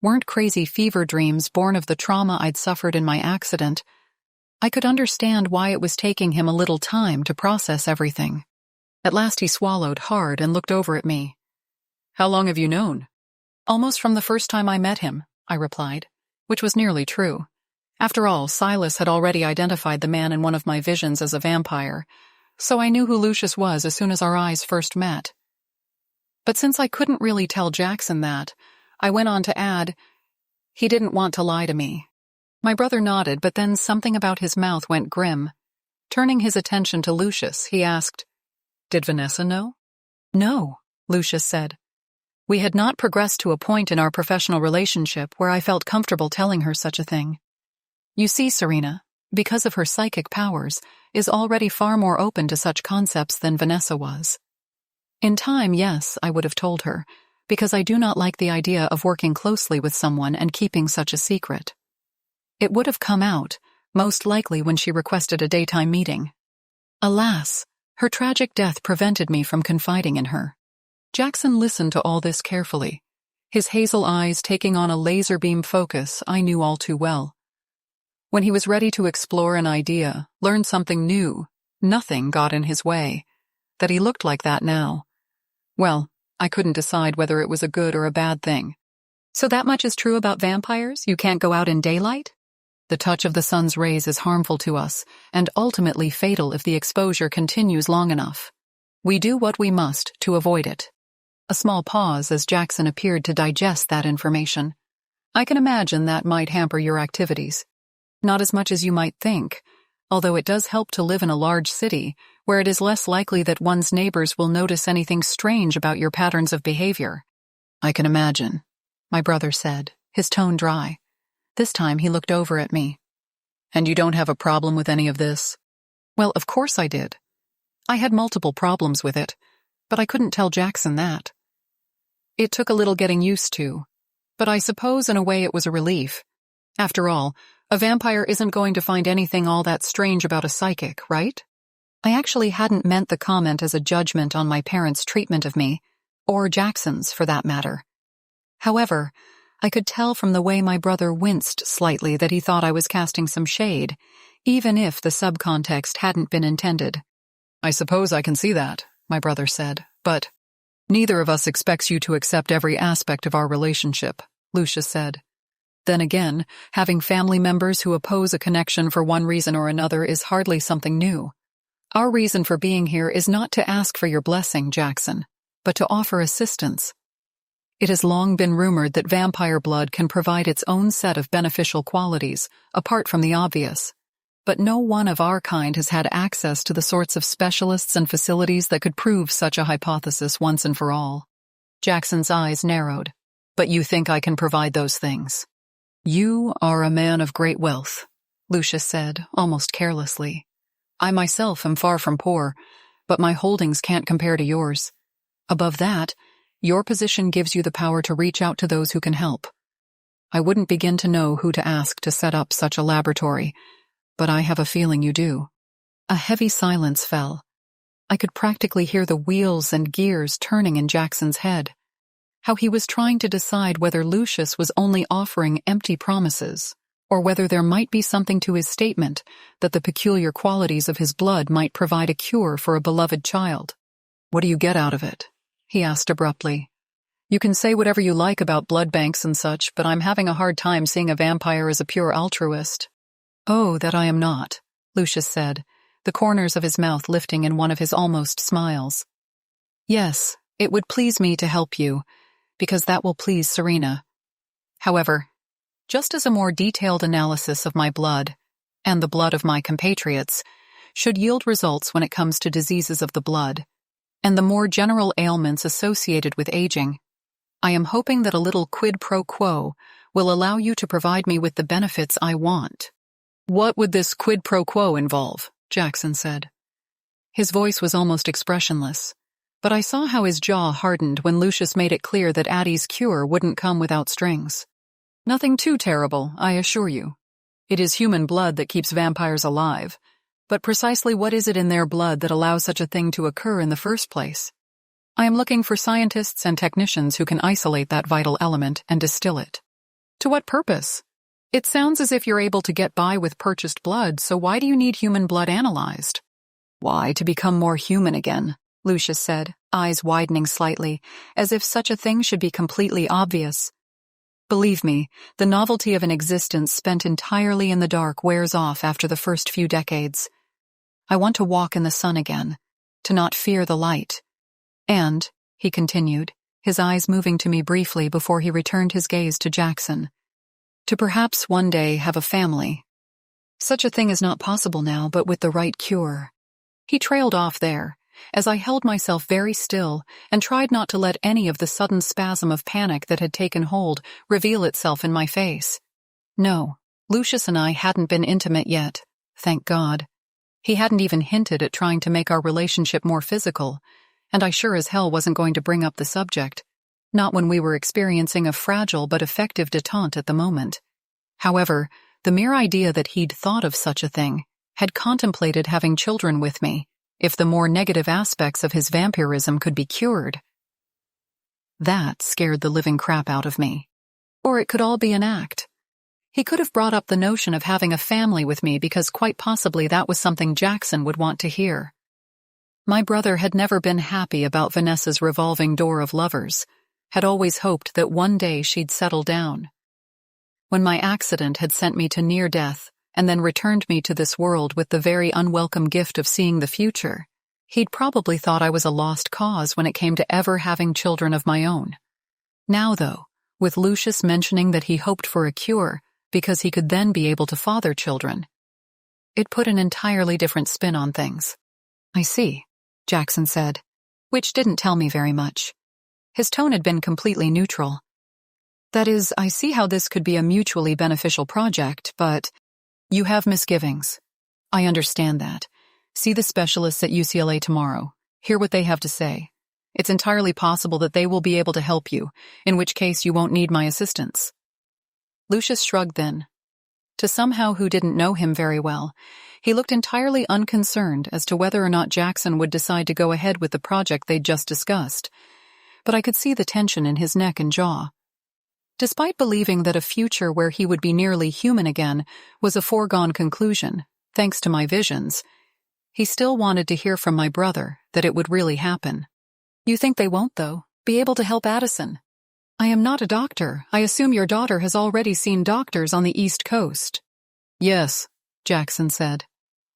weren't crazy fever dreams born of the trauma I'd suffered in my accident, I could understand why it was taking him a little time to process everything. At last he swallowed hard and looked over at me. How long have you known? Almost from the first time I met him, I replied, which was nearly true. After all, Silas had already identified the man in one of my visions as a vampire, so I knew who Lucius was as soon as our eyes first met. But since I couldn't really tell Jackson that, I went on to add, he didn't want to lie to me. My brother nodded, but then something about his mouth went grim. Turning his attention to Lucius, he asked, Did Vanessa know? No, Lucius said. We had not progressed to a point in our professional relationship where I felt comfortable telling her such a thing. You see, Serena, because of her psychic powers, is already far more open to such concepts than Vanessa was. In time, yes, I would have told her, because I do not like the idea of working closely with someone and keeping such a secret. It would have come out, most likely when she requested a daytime meeting. Alas, her tragic death prevented me from confiding in her. Jackson listened to all this carefully, his hazel eyes taking on a laser beam focus I knew all too well. When he was ready to explore an idea, learn something new, nothing got in his way. That he looked like that now. Well, I couldn't decide whether it was a good or a bad thing. So that much is true about vampires? You can't go out in daylight? The touch of the sun's rays is harmful to us, and ultimately fatal if the exposure continues long enough. We do what we must to avoid it. A small pause as Jackson appeared to digest that information. I can imagine that might hamper your activities. Not as much as you might think, although it does help to live in a large city, where it is less likely that one's neighbors will notice anything strange about your patterns of behavior. I can imagine, my brother said, his tone dry. This time he looked over at me. And you don't have a problem with any of this? Well, of course I did. I had multiple problems with it, but I couldn't tell Jackson that. It took a little getting used to, but I suppose in a way it was a relief. After all, a vampire isn't going to find anything all that strange about a psychic, right? I actually hadn't meant the comment as a judgment on my parents' treatment of me, or Jackson's for that matter. However, I could tell from the way my brother winced slightly that he thought I was casting some shade, even if the subcontext hadn't been intended. I suppose I can see that, my brother said, but neither of us expects you to accept every aspect of our relationship, Lucius said. Then again, having family members who oppose a connection for one reason or another is hardly something new. Our reason for being here is not to ask for your blessing, Jackson, but to offer assistance. It has long been rumored that vampire blood can provide its own set of beneficial qualities, apart from the obvious. But no one of our kind has had access to the sorts of specialists and facilities that could prove such a hypothesis once and for all. Jackson's eyes narrowed. But you think I can provide those things? You are a man of great wealth, Lucius said, almost carelessly. I myself am far from poor, but my holdings can't compare to yours. Above that, your position gives you the power to reach out to those who can help. I wouldn't begin to know who to ask to set up such a laboratory, but I have a feeling you do. A heavy silence fell. I could practically hear the wheels and gears turning in Jackson's head. How he was trying to decide whether Lucius was only offering empty promises, or whether there might be something to his statement that the peculiar qualities of his blood might provide a cure for a beloved child. What do you get out of it? He asked abruptly. You can say whatever you like about blood banks and such, but I'm having a hard time seeing a vampire as a pure altruist. Oh, that I am not, Lucius said, the corners of his mouth lifting in one of his almost smiles. Yes, it would please me to help you, because that will please Serena. However, just as a more detailed analysis of my blood, and the blood of my compatriots, should yield results when it comes to diseases of the blood, and the more general ailments associated with aging, I am hoping that a little quid pro quo will allow you to provide me with the benefits I want. What would this quid pro quo involve? Jackson said. His voice was almost expressionless, but I saw how his jaw hardened when Lucius made it clear that Addie's cure wouldn't come without strings. Nothing too terrible, I assure you. It is human blood that keeps vampires alive, but precisely what is it in their blood that allows such a thing to occur in the first place? I am looking for scientists and technicians who can isolate that vital element and distill it. To what purpose? It sounds as if you're able to get by with purchased blood, so why do you need human blood analyzed? Why, to become more human again, Lucius said, eyes widening slightly, as if such a thing should be completely obvious. Believe me, the novelty of an existence spent entirely in the dark wears off after the first few decades. I want to walk in the sun again, to not fear the light. And, he continued, his eyes moving to me briefly before he returned his gaze to Jackson, to perhaps one day have a family. Such a thing is not possible now, but with the right cure. He trailed off there, as I held myself very still and tried not to let any of the sudden spasm of panic that had taken hold reveal itself in my face. No, Lucius and I hadn't been intimate yet, thank God. He hadn't even hinted at trying to make our relationship more physical, and I sure as hell wasn't going to bring up the subject, not when we were experiencing a fragile but effective detente at the moment. However, the mere idea that he'd thought of such a thing, had contemplated having children with me, if the more negative aspects of his vampirism could be cured. That scared the living crap out of me. Or it could all be an act. He could have brought up the notion of having a family with me because quite possibly that was something Jackson would want to hear. My brother had never been happy about Vanessa's revolving door of lovers, had always hoped that one day she'd settle down. When my accident had sent me to near death, and then returned me to this world with the very unwelcome gift of seeing the future, he'd probably thought I was a lost cause when it came to ever having children of my own. Now, though, with Lucius mentioning that he hoped for a cure because he could then be able to father children, it put an entirely different spin on things. I see, Jackson said, which didn't tell me very much. His tone had been completely neutral. That is, I see how this could be a mutually beneficial project, but you have misgivings. I understand that. See the specialists at UCLA tomorrow. Hear what they have to say. It's entirely possible that they will be able to help you, in which case you won't need my assistance. Lucius shrugged then. To somehow who didn't know him very well, he looked entirely unconcerned as to whether or not Jackson would decide to go ahead with the project they'd just discussed, but I could see the tension in his neck and jaw. Despite believing that a future where he would be nearly human again was a foregone conclusion, thanks to my visions, he still wanted to hear from my brother that it would really happen. You think they won't, though, be able to help Addison? I am not a doctor. I assume your daughter has already seen doctors on the East Coast. Yes, Jackson said,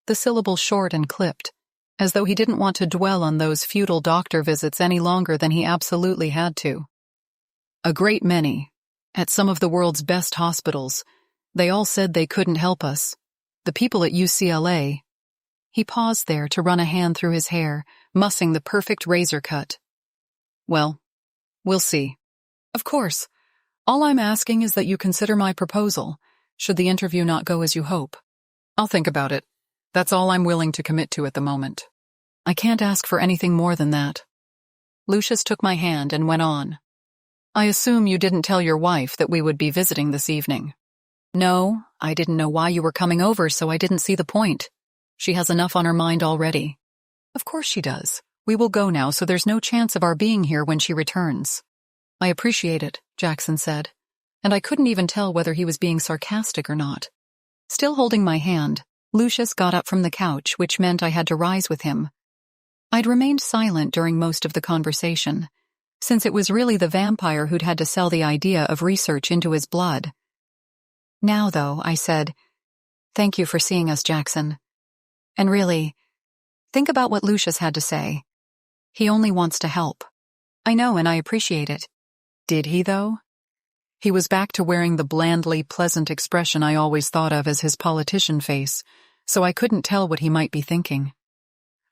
the syllable short and clipped, as though he didn't want to dwell on those futile doctor visits any longer than he absolutely had to. A great many. At some of the world's best hospitals, they all said they couldn't help us. The people at UCLA. He paused there to run a hand through his hair, mussing the perfect razor cut. Well, we'll see. Of course. All I'm asking is that you consider my proposal, should the interview not go as you hope. I'll think about it. That's all I'm willing to commit to at the moment. I can't ask for anything more than that. Lucius took my hand and went on. I assume you didn't tell your wife that we would be visiting this evening. No, I didn't know why you were coming over, so I didn't see the point. She has enough on her mind already. Of course she does. We will go now, so there's no chance of our being here when she returns. I appreciate it, Jackson said, and I couldn't even tell whether he was being sarcastic or not. Still holding my hand, Lucius got up from the couch, which meant I had to rise with him. I'd remained silent during most of the conversation, since it was really the vampire who'd had to sell the idea of research into his blood. Now, though, I said, thank you for seeing us, Jackson. And really, think about what Lucius had to say. He only wants to help. I know, and I appreciate it. Did he, though? He was back to wearing the blandly pleasant expression I always thought of as his politician face, so I couldn't tell what he might be thinking.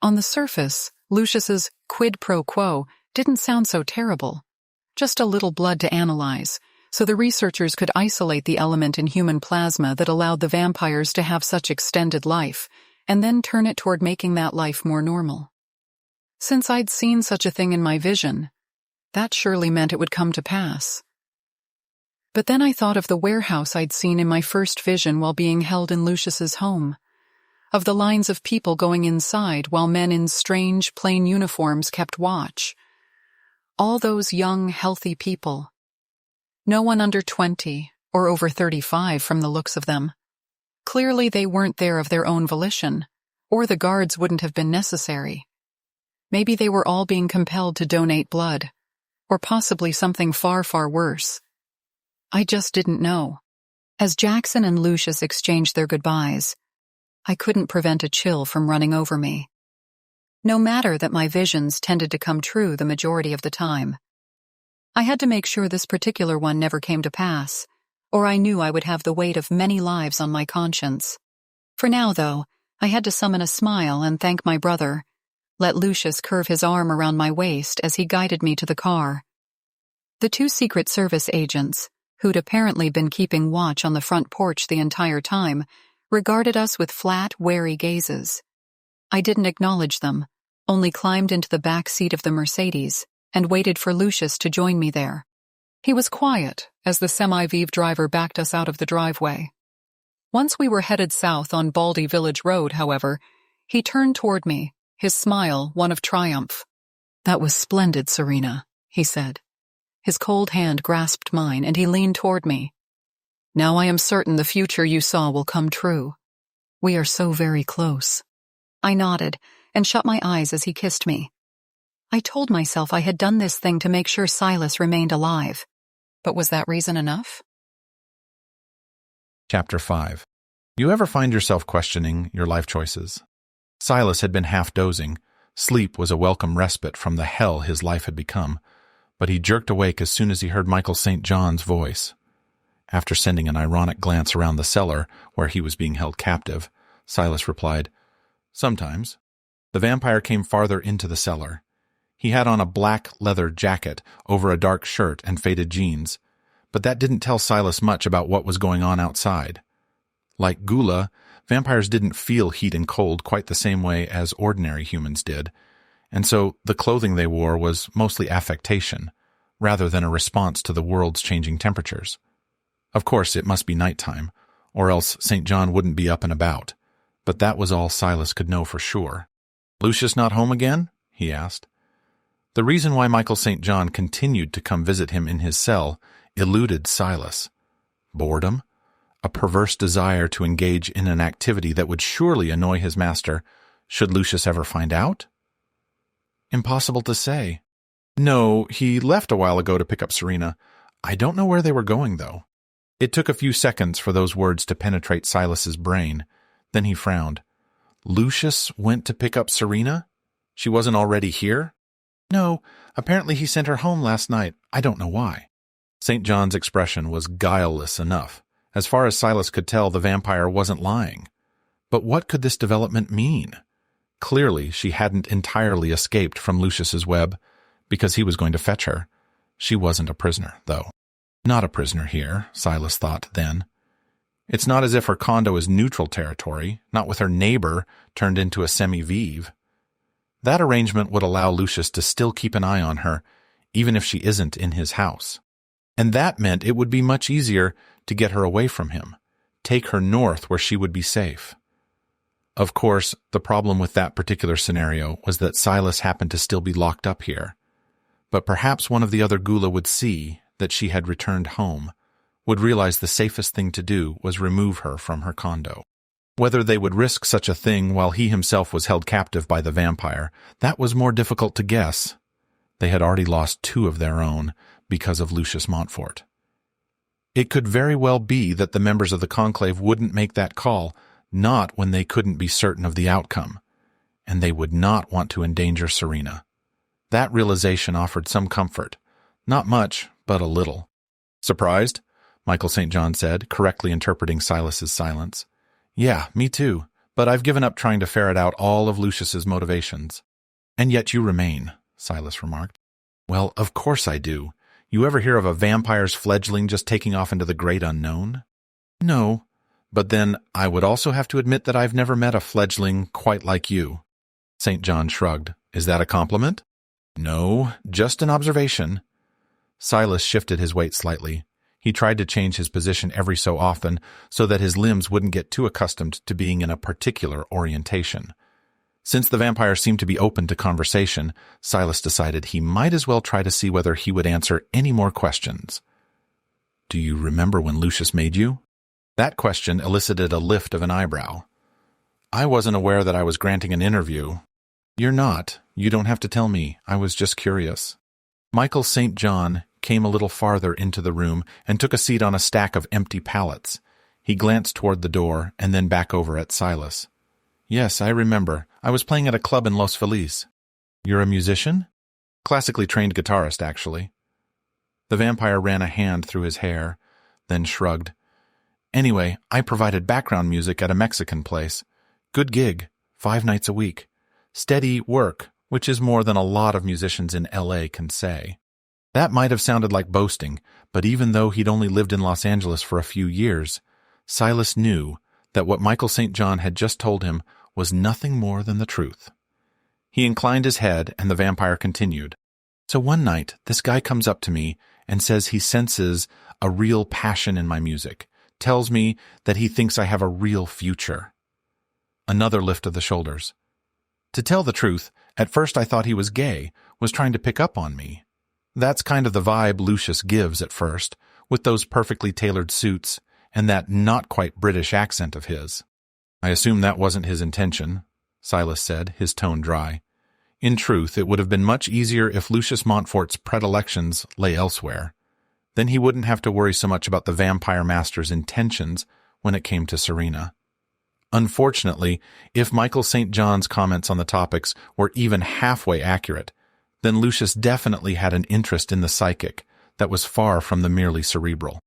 On the surface, Lucius's quid pro quo didn't sound so terrible. Just a little blood to analyze, so the researchers could isolate the element in human plasma that allowed the vampires to have such extended life, and then turn it toward making that life more normal. Since I'd seen such a thing in my vision, that surely meant it would come to pass. But then I thought of the warehouse I'd seen in my first vision while being held in Lucius's home, of the lines of people going inside while men in strange, plain uniforms kept watch. All those young, healthy people. No one under 20 or over 35 from the looks of them. Clearly they weren't there of their own volition, or the guards wouldn't have been necessary. Maybe they were all being compelled to donate blood, or possibly something far, far worse. I just didn't know. As Jackson and Lucius exchanged their goodbyes, I couldn't prevent a chill from running over me. No matter that my visions tended to come true the majority of the time. I had to make sure this particular one never came to pass, or I knew I would have the weight of many lives on my conscience. For now, though, I had to summon a smile and thank my brother, let Lucius curve his arm around my waist as he guided me to the car. The two Secret Service agents, who'd apparently been keeping watch on the front porch the entire time, regarded us with flat, wary gazes. I didn't acknowledge them, only climbed into the back seat of the Mercedes and waited for Lucius to join me there. He was quiet as the semi-Vive driver backed us out of the driveway. Once we were headed south on Baldy Village Road, however, he turned toward me, his smile one of triumph. "That was splendid, Serena," he said. His cold hand grasped mine, and he leaned toward me. "Now I am certain the future you saw will come true. We are so very close." I nodded and shut my eyes as he kissed me. I told myself I had done this thing to make sure Silas remained alive. But was that reason enough? Chapter 5. You ever find yourself questioning your life choices? Silas had been half dozing. Sleep was a welcome respite from the hell his life had become, but he jerked awake as soon as he heard Michael St. John's voice. After sending an ironic glance around the cellar where he was being held captive, Silas replied, "Sometimes." The vampire came farther into the cellar. He had on a black leather jacket over a dark shirt and faded jeans, but that didn't tell Silas much about what was going on outside. Like Gula, vampires didn't feel heat and cold quite the same way as ordinary humans did, and so the clothing they wore was mostly affectation, rather than a response to the world's changing temperatures. Of course, it must be nighttime, or else St. John wouldn't be up and about, but that was all Silas could know for sure. "Lucius not home again?" he asked. The reason why Michael St. John continued to come visit him in his cell eluded Silas. Boredom? A perverse desire to engage in an activity that would surely annoy his master, should Lucius ever find out? Impossible to say. No, he left a while ago to pick up Serena. I don't know where they were going, though. It took a few seconds for those words to penetrate Silas's brain. Then he frowned. Lucius went to pick up Serena? She wasn't already here? No, apparently he sent her home last night. I don't know why. St. John's expression was guileless enough. As far as Silas could tell, the vampire wasn't lying. But what could this development mean? Clearly, she hadn't entirely escaped from Lucius's web, because he was going to fetch her. She wasn't a prisoner, though. Not a prisoner here, Silas thought then. It's not as if her condo is neutral territory, not with her neighbor turned into a semi-Vive. That arrangement would allow Lucius to still keep an eye on her, even if she isn't in his house. And that meant it would be much easier to get her away from him, take her north where she would be safe. Of course, the problem with that particular scenario was that Silas happened to still be locked up here. But perhaps one of the other Gula would see that she had returned home, would realize the safest thing to do was remove her from her condo. Whether they would risk such a thing while he himself was held captive by the vampire, that was more difficult to guess. They had already lost 2 of their own because of Lucius Montfort. It could very well be that the members of the conclave wouldn't make that call, not when they couldn't be certain of the outcome, and they would not want to endanger Serena. That realization offered some comfort. Not much, but a little. Surprised? Michael St. John said, correctly interpreting Silas's silence. Yeah, me too, but I've given up trying to ferret out all of Lucius's motivations. And yet you remain, Silas remarked. Well, of course I do. You ever hear of a vampire's fledgling just taking off into the great unknown? No, but then I would also have to admit that I've never met a fledgling quite like you. St. John shrugged. Is that a compliment? No, just an observation. Silas shifted his weight slightly. He tried to change his position every so often so that his limbs wouldn't get too accustomed to being in a particular orientation. Since the vampire seemed to be open to conversation, Silas decided he might as well try to see whether he would answer any more questions. Do you remember when Lucius made you? That question elicited a lift of an eyebrow. I wasn't aware that I was granting an interview. You're not. You don't have to tell me. I was just curious. Michael St. John came a little farther into the room and took a seat on a stack of empty pallets. He glanced toward the door and then back over at Silas. Yes, I remember. I was playing at a club in Los Feliz. You're a musician? Classically trained guitarist, actually. The vampire ran a hand through his hair, then shrugged. Anyway, I provided background music at a Mexican place. Good gig, 5 nights a week. Steady work, which is more than a lot of musicians in L.A. can say. That might have sounded like boasting, but even though he'd only lived in Los Angeles for a few years, Silas knew that what Michael St. John had just told him was nothing more than the truth. He inclined his head, and the vampire continued. So one night, this guy comes up to me and says he senses a real passion in my music, tells me that he thinks I have a real future. Another lift of the shoulders. To tell the truth, at first I thought he was gay, was trying to pick up on me. That's kind of the vibe Lucius gives at first, with those perfectly tailored suits and that not-quite-British accent of his. I assume that wasn't his intention, Silas said, his tone dry. In truth, it would have been much easier if Lucius Montfort's predilections lay elsewhere. Then he wouldn't have to worry so much about the vampire master's intentions when it came to Serena. Unfortunately, if Michael St. John's comments on the topics were even halfway accurate, then Lucius definitely had an interest in the psychic that was far from the merely cerebral.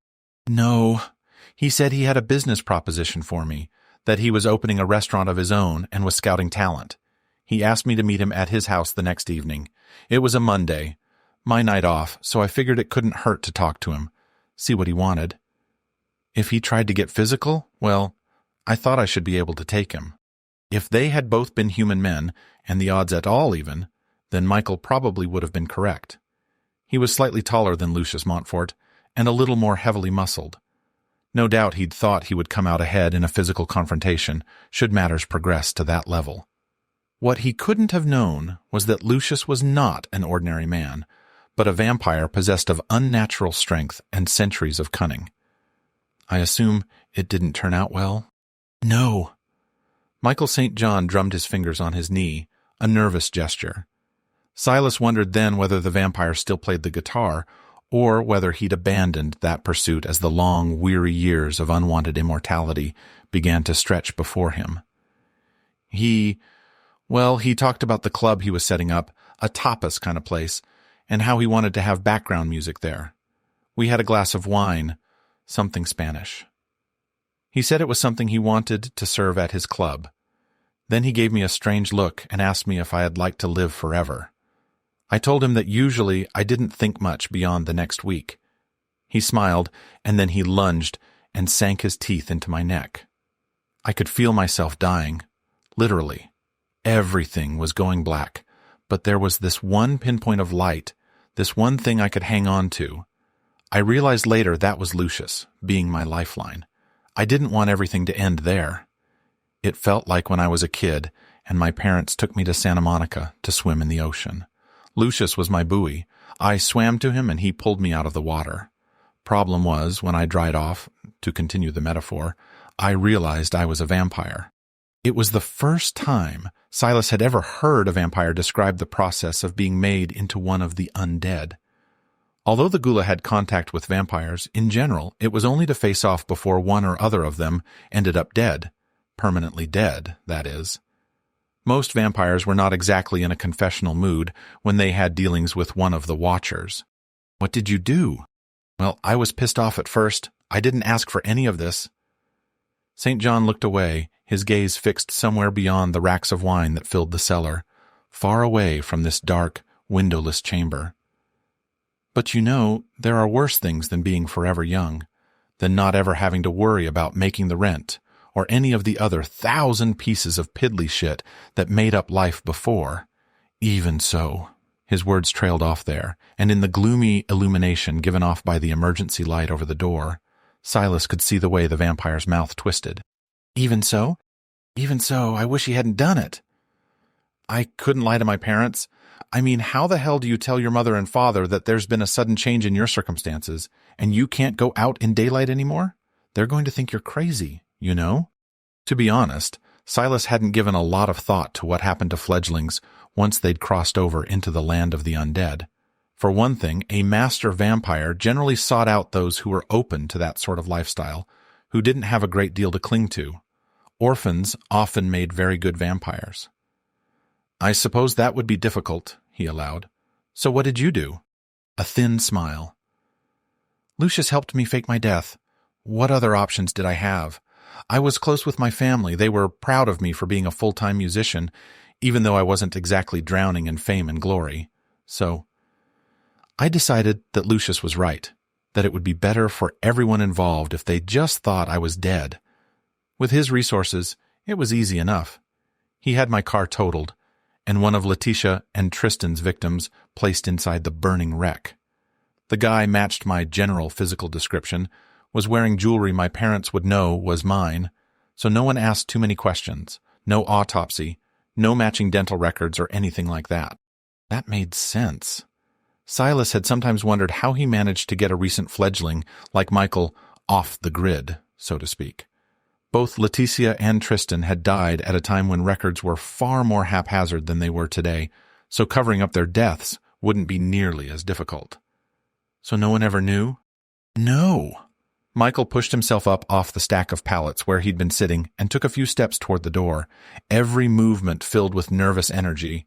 No, he said he had a business proposition for me, that he was opening a restaurant of his own and was scouting talent. He asked me to meet him at his house the next evening. It was a Monday, my night off, so I figured it couldn't hurt to talk to him, see what he wanted. If he tried to get physical, well, I thought I should be able to take him. If they had both been human men, and the odds at all even, then Michael probably would have been correct. He was slightly taller than Lucius Montfort, and a little more heavily muscled. No doubt he'd thought he would come out ahead in a physical confrontation, should matters progress to that level. What he couldn't have known was that Lucius was not an ordinary man, but a vampire possessed of unnatural strength and centuries of cunning. I assume it didn't turn out well? No. Michael St. John drummed his fingers on his knee, a nervous gesture. Silas wondered then whether the vampire still played the guitar, or whether he'd abandoned that pursuit as the long, weary years of unwanted immortality began to stretch before him. He talked about the club he was setting up, a tapas kind of place, and how he wanted to have background music there. We had a glass of wine, something Spanish. He said it was something he wanted to serve at his club. Then he gave me a strange look and asked me if I'd like to live forever. I told him that usually I didn't think much beyond the next week. He smiled, and then he lunged and sank his teeth into my neck. I could feel myself dying, literally. Everything was going black, but there was this one pinpoint of light, this one thing I could hang on to. I realized later that was Lucius, being my lifeline. I didn't want everything to end there. It felt like when I was a kid, and my parents took me to Santa Monica to swim in the ocean. Lucius was my buoy. I swam to him and he pulled me out of the water. Problem was, when I dried off, to continue the metaphor, I realized I was a vampire. It was the first time Silas had ever heard a vampire describe the process of being made into one of the undead. Although the Gula had contact with vampires, in general, it was only to face off before one or other of them ended up dead. Permanently dead, that is. Most vampires were not exactly in a confessional mood when they had dealings with one of the Watchers. What did you do? Well, I was pissed off at first. I didn't ask for any of this. St. John looked away, his gaze fixed somewhere beyond the racks of wine that filled the cellar, far away from this dark, windowless chamber. But you know, there are worse things than being forever young, than not ever having to worry about making the rent, or any of the other 1,000 pieces of piddly shit that made up life before. Even so, his words trailed off there, and in the gloomy illumination given off by the emergency light over the door, Silas could see the way the vampire's mouth twisted. Even so? Even so, I wish he hadn't done it. I couldn't lie to my parents. I mean, how the hell do you tell your mother and father that there's been a sudden change in your circumstances, and you can't go out in daylight anymore? They're going to think you're crazy, you know? To be honest, Silas hadn't given a lot of thought to what happened to fledglings once they'd crossed over into the land of the undead. For one thing, a master vampire generally sought out those who were open to that sort of lifestyle, who didn't have a great deal to cling to. Orphans often made very good vampires. I suppose that would be difficult, he allowed. So what did you do? A thin smile. Lucius helped me fake my death. What other options did I have? I was close with my family. They were proud of me for being a full-time musician, even though I wasn't exactly drowning in fame and glory. So I decided that Lucius was right, that it would be better for everyone involved if they just thought I was dead. With his resources, it was easy enough. He had my car totaled, and one of Letitia and Tristan's victims placed inside the burning wreck. The guy matched my general physical description, was wearing jewelry my parents would know was mine, so no one asked too many questions, no autopsy, no matching dental records or anything like that. That made sense. Silas had sometimes wondered how he managed to get a recent fledgling like Michael off the grid, so to speak. Both Leticia and Tristan had died at a time when records were far more haphazard than they were today, so covering up their deaths wouldn't be nearly as difficult. So no one ever knew? No. Michael pushed himself up off the stack of pallets where he'd been sitting and took a few steps toward the door, every movement filled with nervous energy.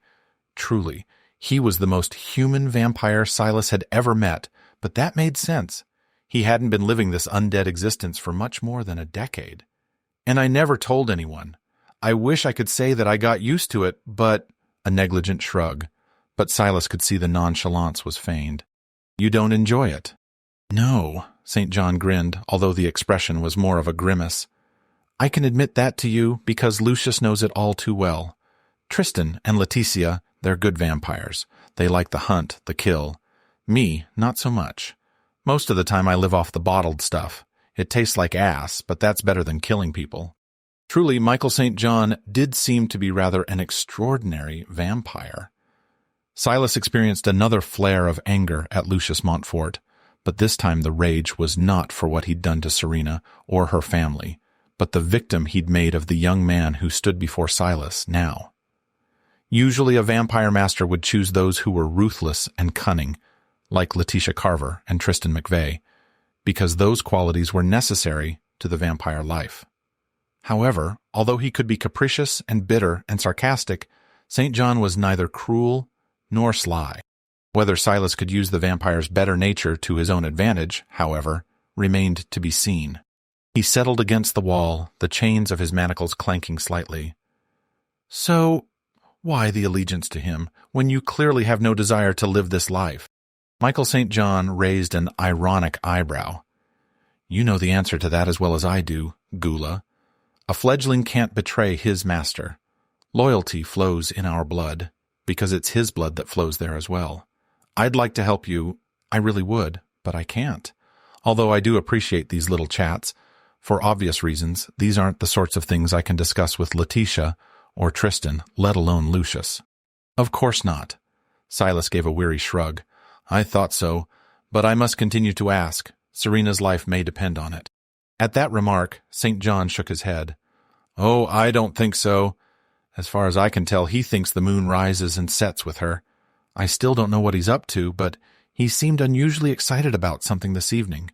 Truly, he was the most human vampire Silas had ever met, but that made sense. He hadn't been living this undead existence for much more than a decade. And I never told anyone. I wish I could say that I got used to it, but— a negligent shrug. But Silas could see the nonchalance was feigned. You don't enjoy it? No, St. John grinned, although the expression was more of a grimace. I can admit that to you because Lucius knows it all too well. Tristan and Leticia, they're good vampires. They like the hunt, the kill. Me, not so much. Most of the time I live off the bottled stuff. It tastes like ass, but that's better than killing people. Truly, Michael St. John did seem to be rather an extraordinary vampire. Silas experienced another flare of anger at Lucius Montfort, but this time the rage was not for what he'd done to Serena or her family, but the victim he'd made of the young man who stood before Silas now. Usually a vampire master would choose those who were ruthless and cunning, like Letitia Carver and Tristan McVeigh, because those qualities were necessary to the vampire life. However, although he could be capricious and bitter and sarcastic, St. John was neither cruel nor sly. Whether Silas could use the vampire's better nature to his own advantage, however, remained to be seen. He settled against the wall, the chains of his manacles clanking slightly. So, why the allegiance to him, when you clearly have no desire to live this life? Michael St. John raised an ironic eyebrow. You know the answer to that as well as I do, Gula. A fledgling can't betray his master. Loyalty flows in our blood, because it's his blood that flows there as well. I'd like to help you, I really would, but I can't. Although I do appreciate these little chats. For obvious reasons, these aren't the sorts of things I can discuss with Letitia or Tristan, let alone Lucius. Of course not. Silas gave a weary shrug. I thought so, but I must continue to ask. Serena's life may depend on it. At that remark, St. John shook his head. Oh, I don't think so. As far as I can tell, he thinks the moon rises and sets with her. I still don't know what he's up to, but he seemed unusually excited about something this evening.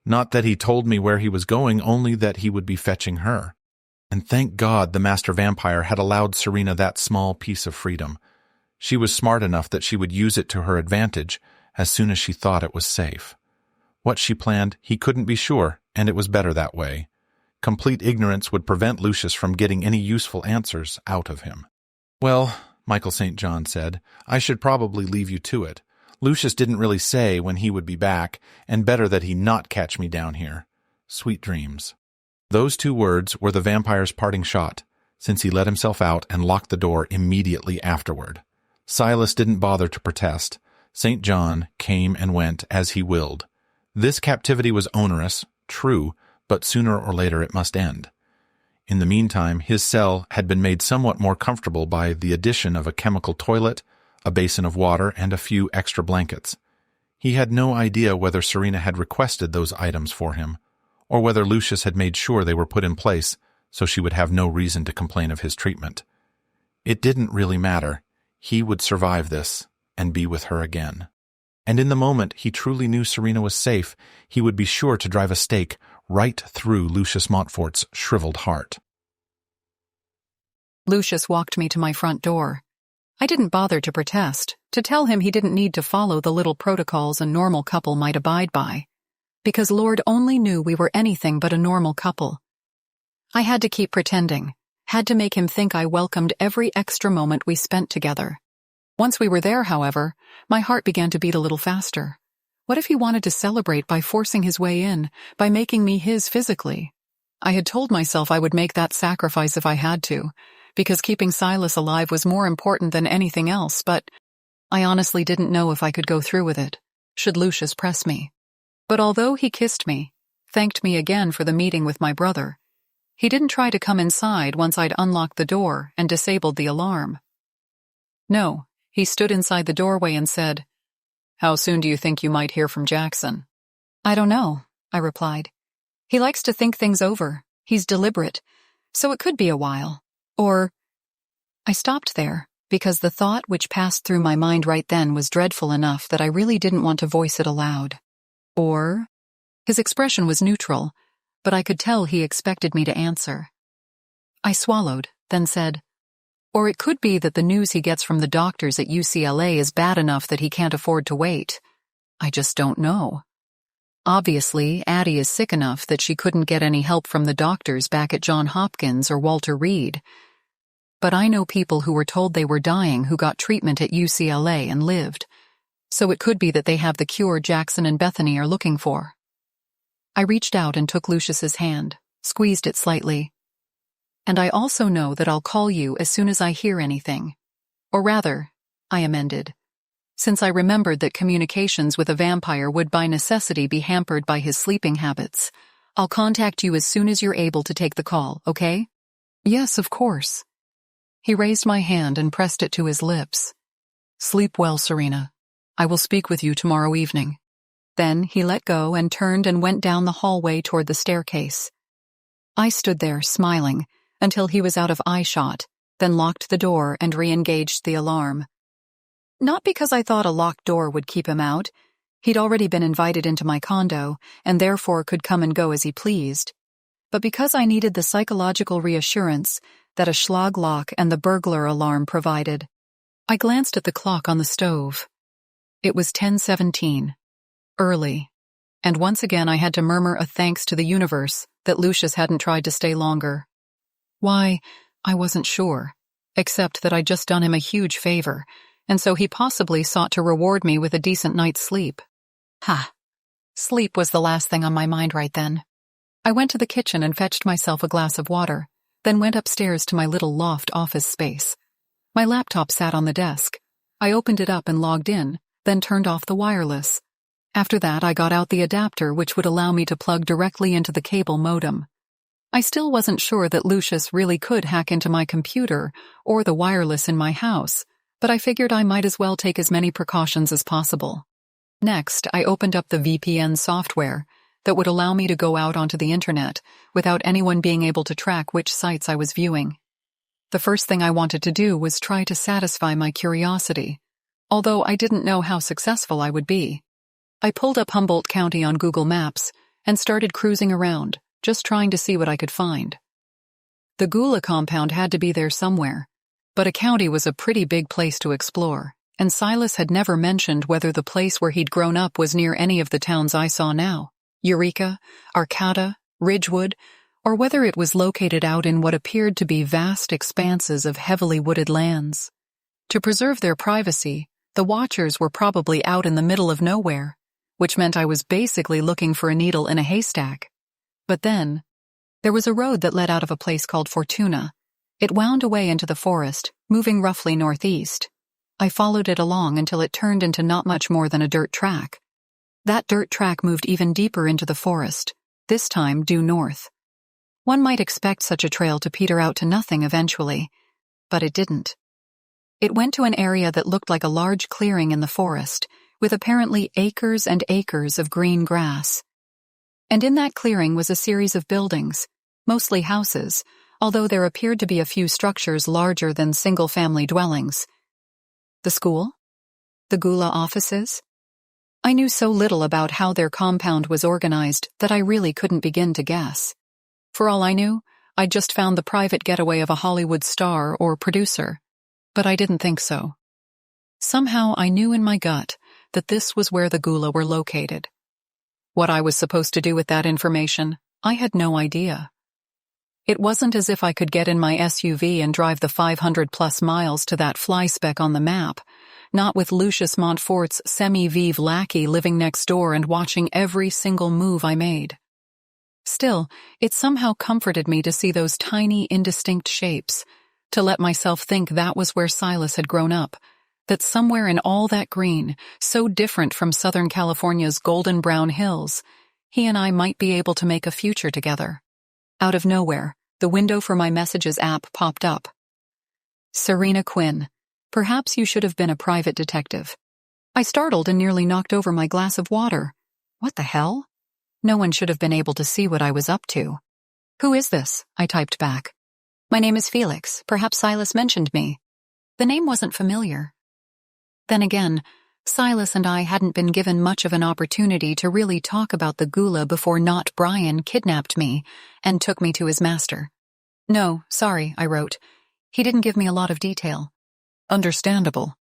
Not that he told me where he was going, only that he would be fetching her. And thank God the master vampire had allowed Serena that small piece of freedom. She was smart enough that she would use it to her advantage as soon as she thought it was safe. What she planned, he couldn't be sure, and it was better that way. Complete ignorance would prevent Lucius from getting any useful answers out of him. "Well," Michael St. John said, "I should probably leave you to it. Lucius didn't really say when he would be back, and better that he not catch me down here. Sweet dreams." Those 2 words were the vampire's parting shot, since he let himself out and locked the door immediately afterward. Silas didn't bother to protest. St. John came and went as he willed. This captivity was onerous, true, but sooner or later it must end. In the meantime, his cell had been made somewhat more comfortable by the addition of a chemical toilet, a basin of water, and a few extra blankets. He had no idea whether Serena had requested those items for him, or whether Lucius had made sure they were put in place so she would have no reason to complain of his treatment. It didn't really matter. He would survive this and be with her again. And in the moment he truly knew Serena was safe, he would be sure to drive a stake right through Lucius Montfort's shriveled heart. Lucius walked me to my front door. I didn't bother to protest, to tell him he didn't need to follow the little protocols a normal couple might abide by, because Lord only knew we were anything but a normal couple. I had to keep pretending, had to make him think I welcomed every extra moment we spent together. Once we were there, however, my heart began to beat a little faster. What if he wanted to celebrate by forcing his way in, by making me his physically? I had told myself I would make that sacrifice if I had to, because keeping Silas alive was more important than anything else, but I honestly didn't know if I could go through with it, should Lucius press me. But although he kissed me, thanked me again for the meeting with my brother, he didn't try to come inside once I'd unlocked the door and disabled the alarm. No, he stood inside the doorway and said, "How soon do you think you might hear from Jackson?" "I don't know," I replied. "He likes to think things over. He's deliberate, so it could be a while. Or—" I stopped there, because the thought which passed through my mind right then was dreadful enough that I really didn't want to voice it aloud. Or? His expression was neutral, but I could tell he expected me to answer. I swallowed, then said, "Or it could be that the news he gets from the doctors at UCLA is bad enough that he can't afford to wait. I just don't know. Obviously, Addie is sick enough that she couldn't get any help from the doctors back at Johns Hopkins or Walter Reed. But I know people who were told they were dying who got treatment at UCLA and lived. So it could be that they have the cure Jackson and Bethany are looking for." I reached out and took Lucius's hand, squeezed it slightly. "And I also know that I'll call you as soon as I hear anything. Or rather," I amended, since I remembered that communications with a vampire would by necessity be hampered by his sleeping habits, "I'll contact you as soon as you're able to take the call, okay?" "Yes, of course." He raised my hand and pressed it to his lips. "Sleep well, Serena. I will speak with you tomorrow evening." Then he let go and turned and went down the hallway toward the staircase. I stood there, smiling, until he was out of eye-shot, then locked the door and re-engaged the alarm. Not because I thought a locked door would keep him out. He'd already been invited into my condo, and therefore could come and go as he pleased, but because I needed the psychological reassurance that a schlag lock and the burglar alarm provided. I glanced at the clock on the stove. It was 10:17. Early, and once again I had to murmur a thanks to the universe that Lucius hadn't tried to stay longer. Why, I wasn't sure, except that I'd just done him a huge favor, and so he possibly sought to reward me with a decent night's sleep. Sleep was the last thing on my mind right then. I went to the kitchen and fetched myself a glass of water, then went upstairs to my little loft office space. My laptop sat on the desk. I opened it up and logged in, then turned off the wireless. After that, I got out the adapter which would allow me to plug directly into the cable modem. I still wasn't sure that Lucius really could hack into my computer or the wireless in my house, but I figured I might as well take as many precautions as possible. Next, I opened up the VPN software that would allow me to go out onto the internet without anyone being able to track which sites I was viewing. The first thing I wanted to do was try to satisfy my curiosity, although I didn't know how successful I would be. I pulled up Humboldt County on Google Maps and started cruising around, just trying to see what I could find. The Gula compound had to be there somewhere, but a county was a pretty big place to explore, and Silas had never mentioned whether the place where he'd grown up was near any of the towns I saw now, Eureka, Arcata, Ridgewood, or whether it was located out in what appeared to be vast expanses of heavily wooded lands. To preserve their privacy, the watchers were probably out in the middle of nowhere, which meant I was basically looking for a needle in a haystack. But then, there was a road that led out of a place called Fortuna. It wound away into the forest, moving roughly northeast. I followed it along until it turned into not much more than a dirt track. That dirt track moved even deeper into the forest, this time due north. One might expect such a trail to peter out to nothing eventually, but it didn't. It went to an area that looked like a large clearing in the forest, with apparently acres and acres of green grass. And in that clearing was a series of buildings, mostly houses, although there appeared to be a few structures larger than single-family dwellings. The school? The Gula offices? I knew so little about how their compound was organized that I really couldn't begin to guess. For all I knew, I'd just found the private getaway of a Hollywood star or producer, but I didn't think so. Somehow I knew in my gut that this was where the Gula were located. What I was supposed to do with that information, I had no idea. It wasn't as if I could get in my SUV and drive the 500-plus miles to that fly speck on the map, not with Lucius Montfort's semi-vive lackey living next door and watching every single move I made. Still, it somehow comforted me to see those tiny, indistinct shapes, to let myself think that was where Silas had grown up, that somewhere in all that green, so different from Southern California's golden brown hills, he and I might be able to make a future together. Out of nowhere, the window for my Messages app popped up. Serena Quinn, perhaps you should have been a private detective. I startled and nearly knocked over my glass of water. What the hell? No one should have been able to see what I was up to. Who is this? I typed back. My name is Felix. Perhaps Silas mentioned me. The name wasn't familiar. Then again, Silas and I hadn't been given much of an opportunity to really talk about the Gula before Not Brian kidnapped me and took me to his master. No, sorry, I wrote. He didn't give me a lot of detail. Understandable.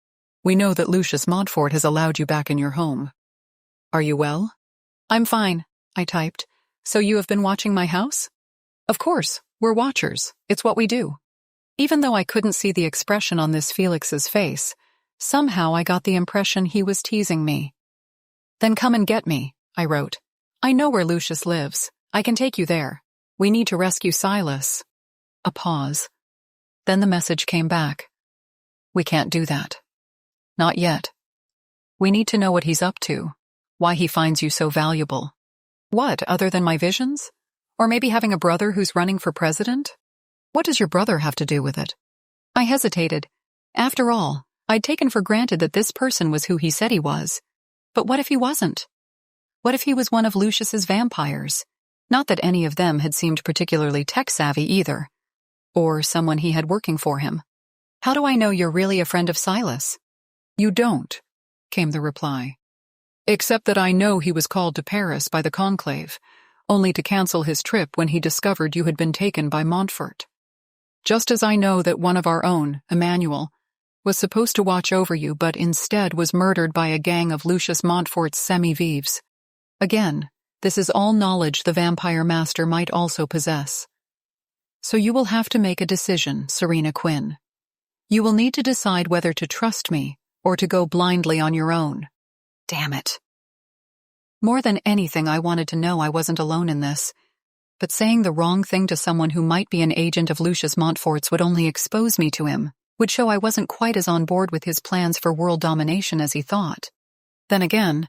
We know that Lucius Montfort has allowed you back in your home. Are you well? I'm fine, I typed. So you have been watching my house? Of course, we're watchers. It's what we do. Even though I couldn't see the expression on this Felix's face, somehow I got the impression he was teasing me. Then come and get me, I wrote. I know where Lucius lives. I can take you there. We need to rescue Silas. A pause. Then the message came back. We can't do that. Not yet. We need to know what he's up to, why he finds you so valuable. What, other than my visions? Or maybe having a brother who's running for president? What does your brother have to do with it? I hesitated. After all, I'd taken for granted that this person was who he said he was. But what if he wasn't? What if he was one of Lucius's vampires? Not that any of them had seemed particularly tech-savvy either. Or someone he had working for him. How do I know you're really a friend of Silas? You don't, came the reply. Except that I know he was called to Paris by the conclave, only to cancel his trip when he discovered you had been taken by Montfort. Just as I know that one of our own, Emmanuel, was supposed to watch over you but instead was murdered by a gang of Lucius Montfort's semi-vives. Again, this is all knowledge the vampire master might also possess. So you will have to make a decision, Serena Quinn. You will need to decide whether to trust me or to go blindly on your own. Damn it. More than anything, I wanted to know I wasn't alone in this. But saying the wrong thing to someone who might be an agent of Lucius Montfort's would only expose me to him, would show I wasn't quite as on board with his plans for world domination as he thought. Then again,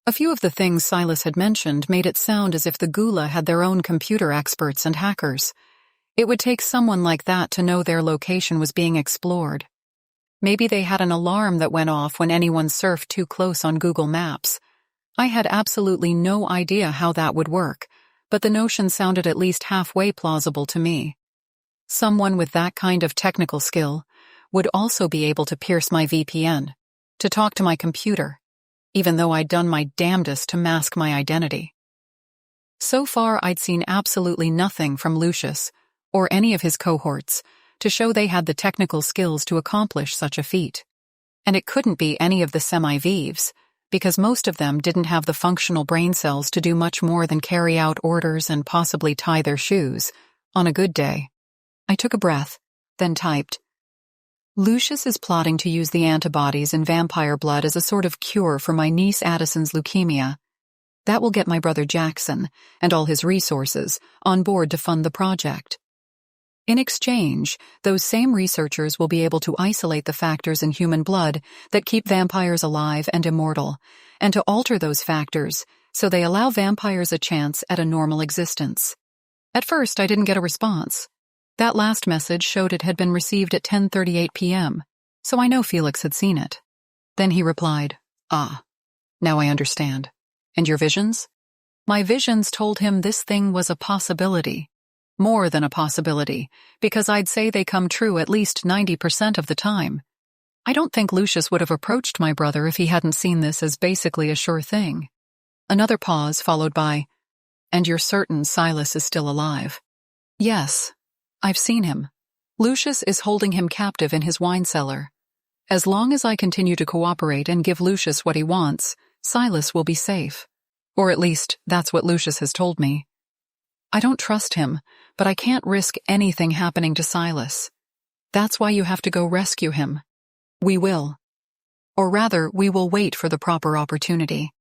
a few of the things Silas had mentioned made it sound as if the Gula had their own computer experts and hackers. It would take someone like that to know their location was being explored. Maybe they had an alarm that went off when anyone surfed too close on Google Maps. I had absolutely no idea how that would work, but the notion sounded at least halfway plausible to me. Someone with that kind of technical skill would also be able to pierce my VPN, to talk to my computer, even though I'd done my damnedest to mask my identity. So far, I'd seen absolutely nothing from Lucius or any of his cohorts to show they had the technical skills to accomplish such a feat. And it couldn't be any of the semi-vives, because most of them didn't have the functional brain cells to do much more than carry out orders and possibly tie their shoes, on a good day. I took a breath, then typed, Lucius is plotting to use the antibodies in vampire blood as a sort of cure for my niece Addison's leukemia. That will get my brother Jackson, and all his resources, on board to fund the project. In exchange, those same researchers will be able to isolate the factors in human blood that keep vampires alive and immortal, and to alter those factors so they allow vampires a chance at a normal existence. At first, I didn't get a response. That last message showed it had been received at 10:38 p.m., so I know Felix had seen it. Then he replied, Ah, now I understand. And your visions? My visions told him this thing was a possibility. More than a possibility, because I'd say they come true at least 90% of the time. I don't think Lucius would have approached my brother if he hadn't seen this as basically a sure thing. Another pause followed by, And you're certain Silas is still alive? Yes, I've seen him. Lucius is holding him captive in his wine cellar. As long as I continue to cooperate and give Lucius what he wants, Silas will be safe. Or at least, that's what Lucius has told me. I don't trust him, but I can't risk anything happening to Silas. That's why you have to go rescue him. We will. Or rather, we will wait for the proper opportunity.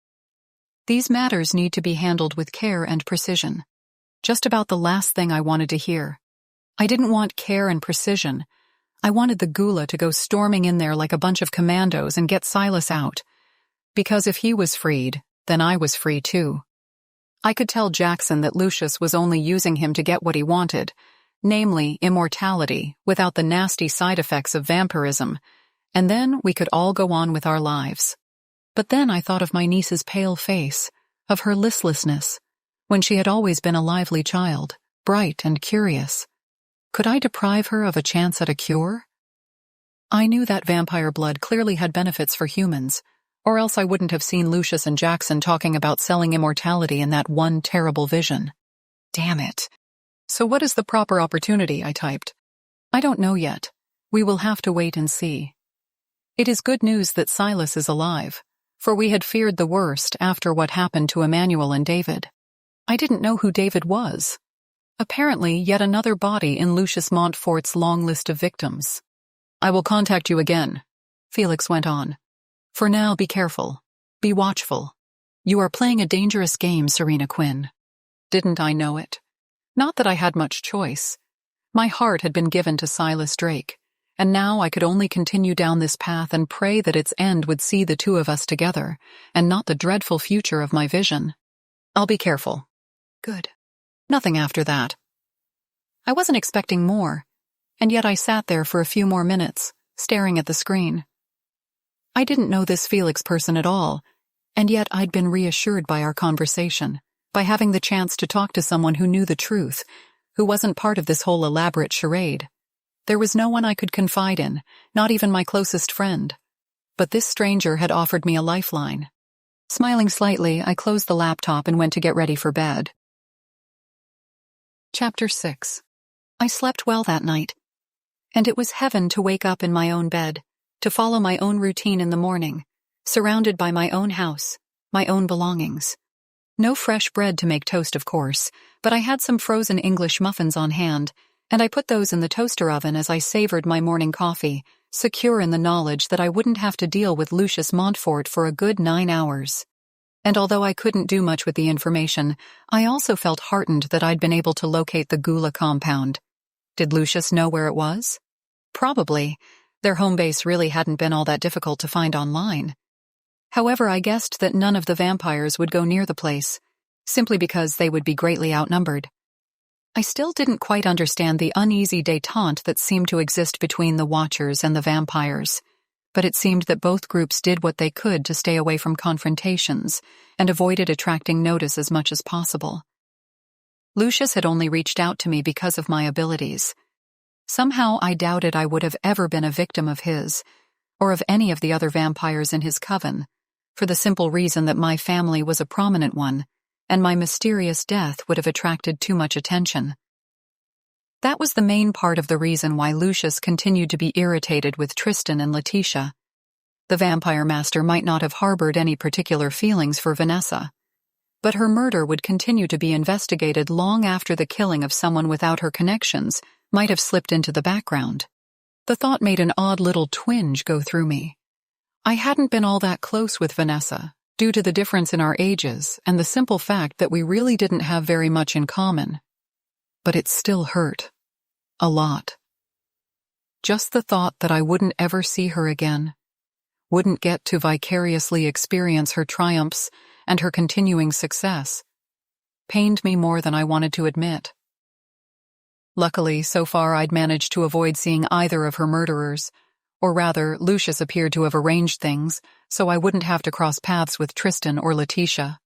These matters need to be handled with care and precision. Just about the last thing I wanted to hear. I didn't want care and precision. I wanted the Gula to go storming in there like a bunch of commandos and get Silas out. Because if he was freed, then I was free too. I could tell Jackson that Lucius was only using him to get what he wanted, namely immortality without the nasty side effects of vampirism, and then we could all go on with our lives. But then I thought of my niece's pale face, of her listlessness, when she had always been a lively child, bright and curious. Could I deprive her of a chance at a cure? I knew that vampire blood clearly had benefits for humans, or else I wouldn't have seen Lucius and Jackson talking about selling immortality in that one terrible vision. Damn it. So what is the proper opportunity, I typed. I don't know yet. We will have to wait and see. It is good news that Silas is alive, for we had feared the worst after what happened to Emmanuel and David. I didn't know who David was. Apparently, yet another body in Lucius Montfort's long list of victims. I will contact you again, Felix went on. For now, be careful. Be watchful. You are playing a dangerous game, Serena Quinn. Didn't I know it? Not that I had much choice. My heart had been given to Silas Drake, and now I could only continue down this path and pray that its end would see the two of us together, and not the dreadful future of my vision. I'll be careful. Good. Nothing after that. I wasn't expecting more, and yet I sat there for a few more minutes, staring at the screen. I didn't know this Felix person at all, and yet I'd been reassured by our conversation, by having the chance to talk to someone who knew the truth, who wasn't part of this whole elaborate charade. There was no one I could confide in, not even my closest friend. But this stranger had offered me a lifeline. Smiling slightly, I closed the laptop and went to get ready for bed. Chapter 6. I slept well that night, and it was heaven to wake up in my own bed, to follow my own routine in the morning, surrounded by my own house, my own belongings. No fresh bread to make toast, of course, but I had some frozen English muffins on hand, and I put those in the toaster oven as I savored my morning coffee, secure in the knowledge that I wouldn't have to deal with Lucius Montfort for a good 9 hours. And although I couldn't do much with the information, I also felt heartened that I'd been able to locate the Gula compound. Did Lucius know where it was? Probably. Their home base really hadn't been all that difficult to find online. However, I guessed that none of the vampires would go near the place, simply because they would be greatly outnumbered. I still didn't quite understand the uneasy détente that seemed to exist between the Watchers and the vampires, but it seemed that both groups did what they could to stay away from confrontations and avoided attracting notice as much as possible. Lucius had only reached out to me because of my abilities. Somehow I doubted I would have ever been a victim of his, or of any of the other vampires in his coven, for the simple reason that my family was a prominent one, and my mysterious death would have attracted too much attention. That was the main part of the reason why Lucius continued to be irritated with Tristan and Letitia. The vampire master might not have harbored any particular feelings for Vanessa, but her murder would continue to be investigated long after the killing of someone without her connections might have slipped into the background. The thought made an odd little twinge go through me. I hadn't been all that close with Vanessa, due to the difference in our ages and the simple fact that we really didn't have very much in common. But it still hurt. A lot. Just the thought that I wouldn't ever see her again, wouldn't get to vicariously experience her triumphs and her continuing success, pained me more than I wanted to admit. Luckily, so far I'd managed to avoid seeing either of her murderers, or rather, Lucius appeared to have arranged things so I wouldn't have to cross paths with Tristan or Letitia.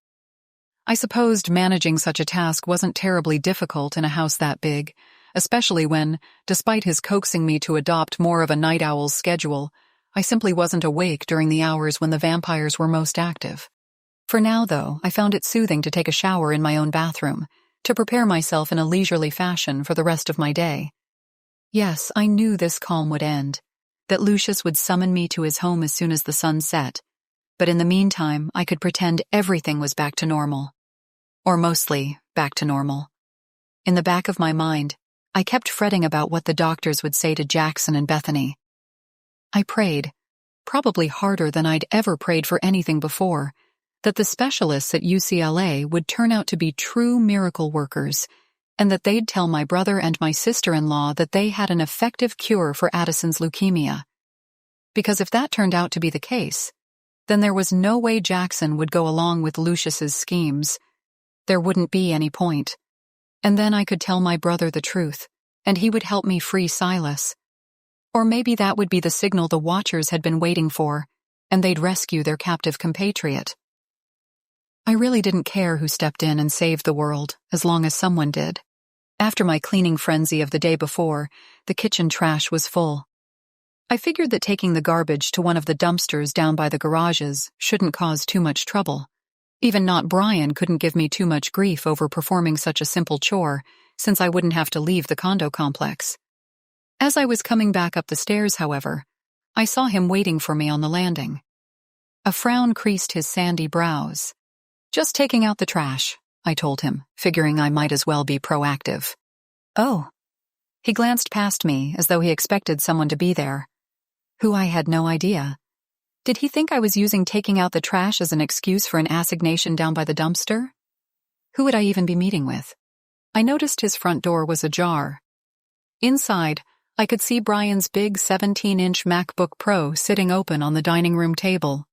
I supposed managing such a task wasn't terribly difficult in a house that big, especially when, despite his coaxing me to adopt more of a night owl's schedule, I simply wasn't awake during the hours when the vampires were most active. For now, though, I found it soothing to take a shower in my own bathroom, to prepare myself in a leisurely fashion for the rest of my day. Yes, I knew this calm would end, that Lucius would summon me to his home as soon as the sun set, but in the meantime I could pretend everything was back to normal. Or mostly back to normal. In the back of my mind, I kept fretting about what the doctors would say to Jackson and Bethany. I prayed, probably harder than I'd ever prayed for anything before, that the specialists at UCLA would turn out to be true miracle workers, and that they'd tell my brother and my sister-in-law that they had an effective cure for Addison's leukemia. Because if that turned out to be the case, then there was no way Jackson would go along with Lucius's schemes. There wouldn't be any point. And then I could tell my brother the truth, and he would help me free Silas. Or maybe that would be the signal the Watchers had been waiting for, and they'd rescue their captive compatriot. I really didn't care who stepped in and saved the world, as long as someone did. After my cleaning frenzy of the day before, the kitchen trash was full. I figured that taking the garbage to one of the dumpsters down by the garages shouldn't cause too much trouble. Even not Brian couldn't give me too much grief over performing such a simple chore, since I wouldn't have to leave the condo complex. As I was coming back up the stairs, however, I saw him waiting for me on the landing. A frown creased his sandy brows. "Just taking out the trash," I told him, figuring I might as well be proactive. "Oh." He glanced past me as though he expected someone to be there, who I had no idea. Did he think I was using taking out the trash as an excuse for an assignation down by the dumpster? Who would I even be meeting with? I noticed his front door was ajar. Inside, I could see Brian's big 17-inch MacBook Pro sitting open on the dining room table.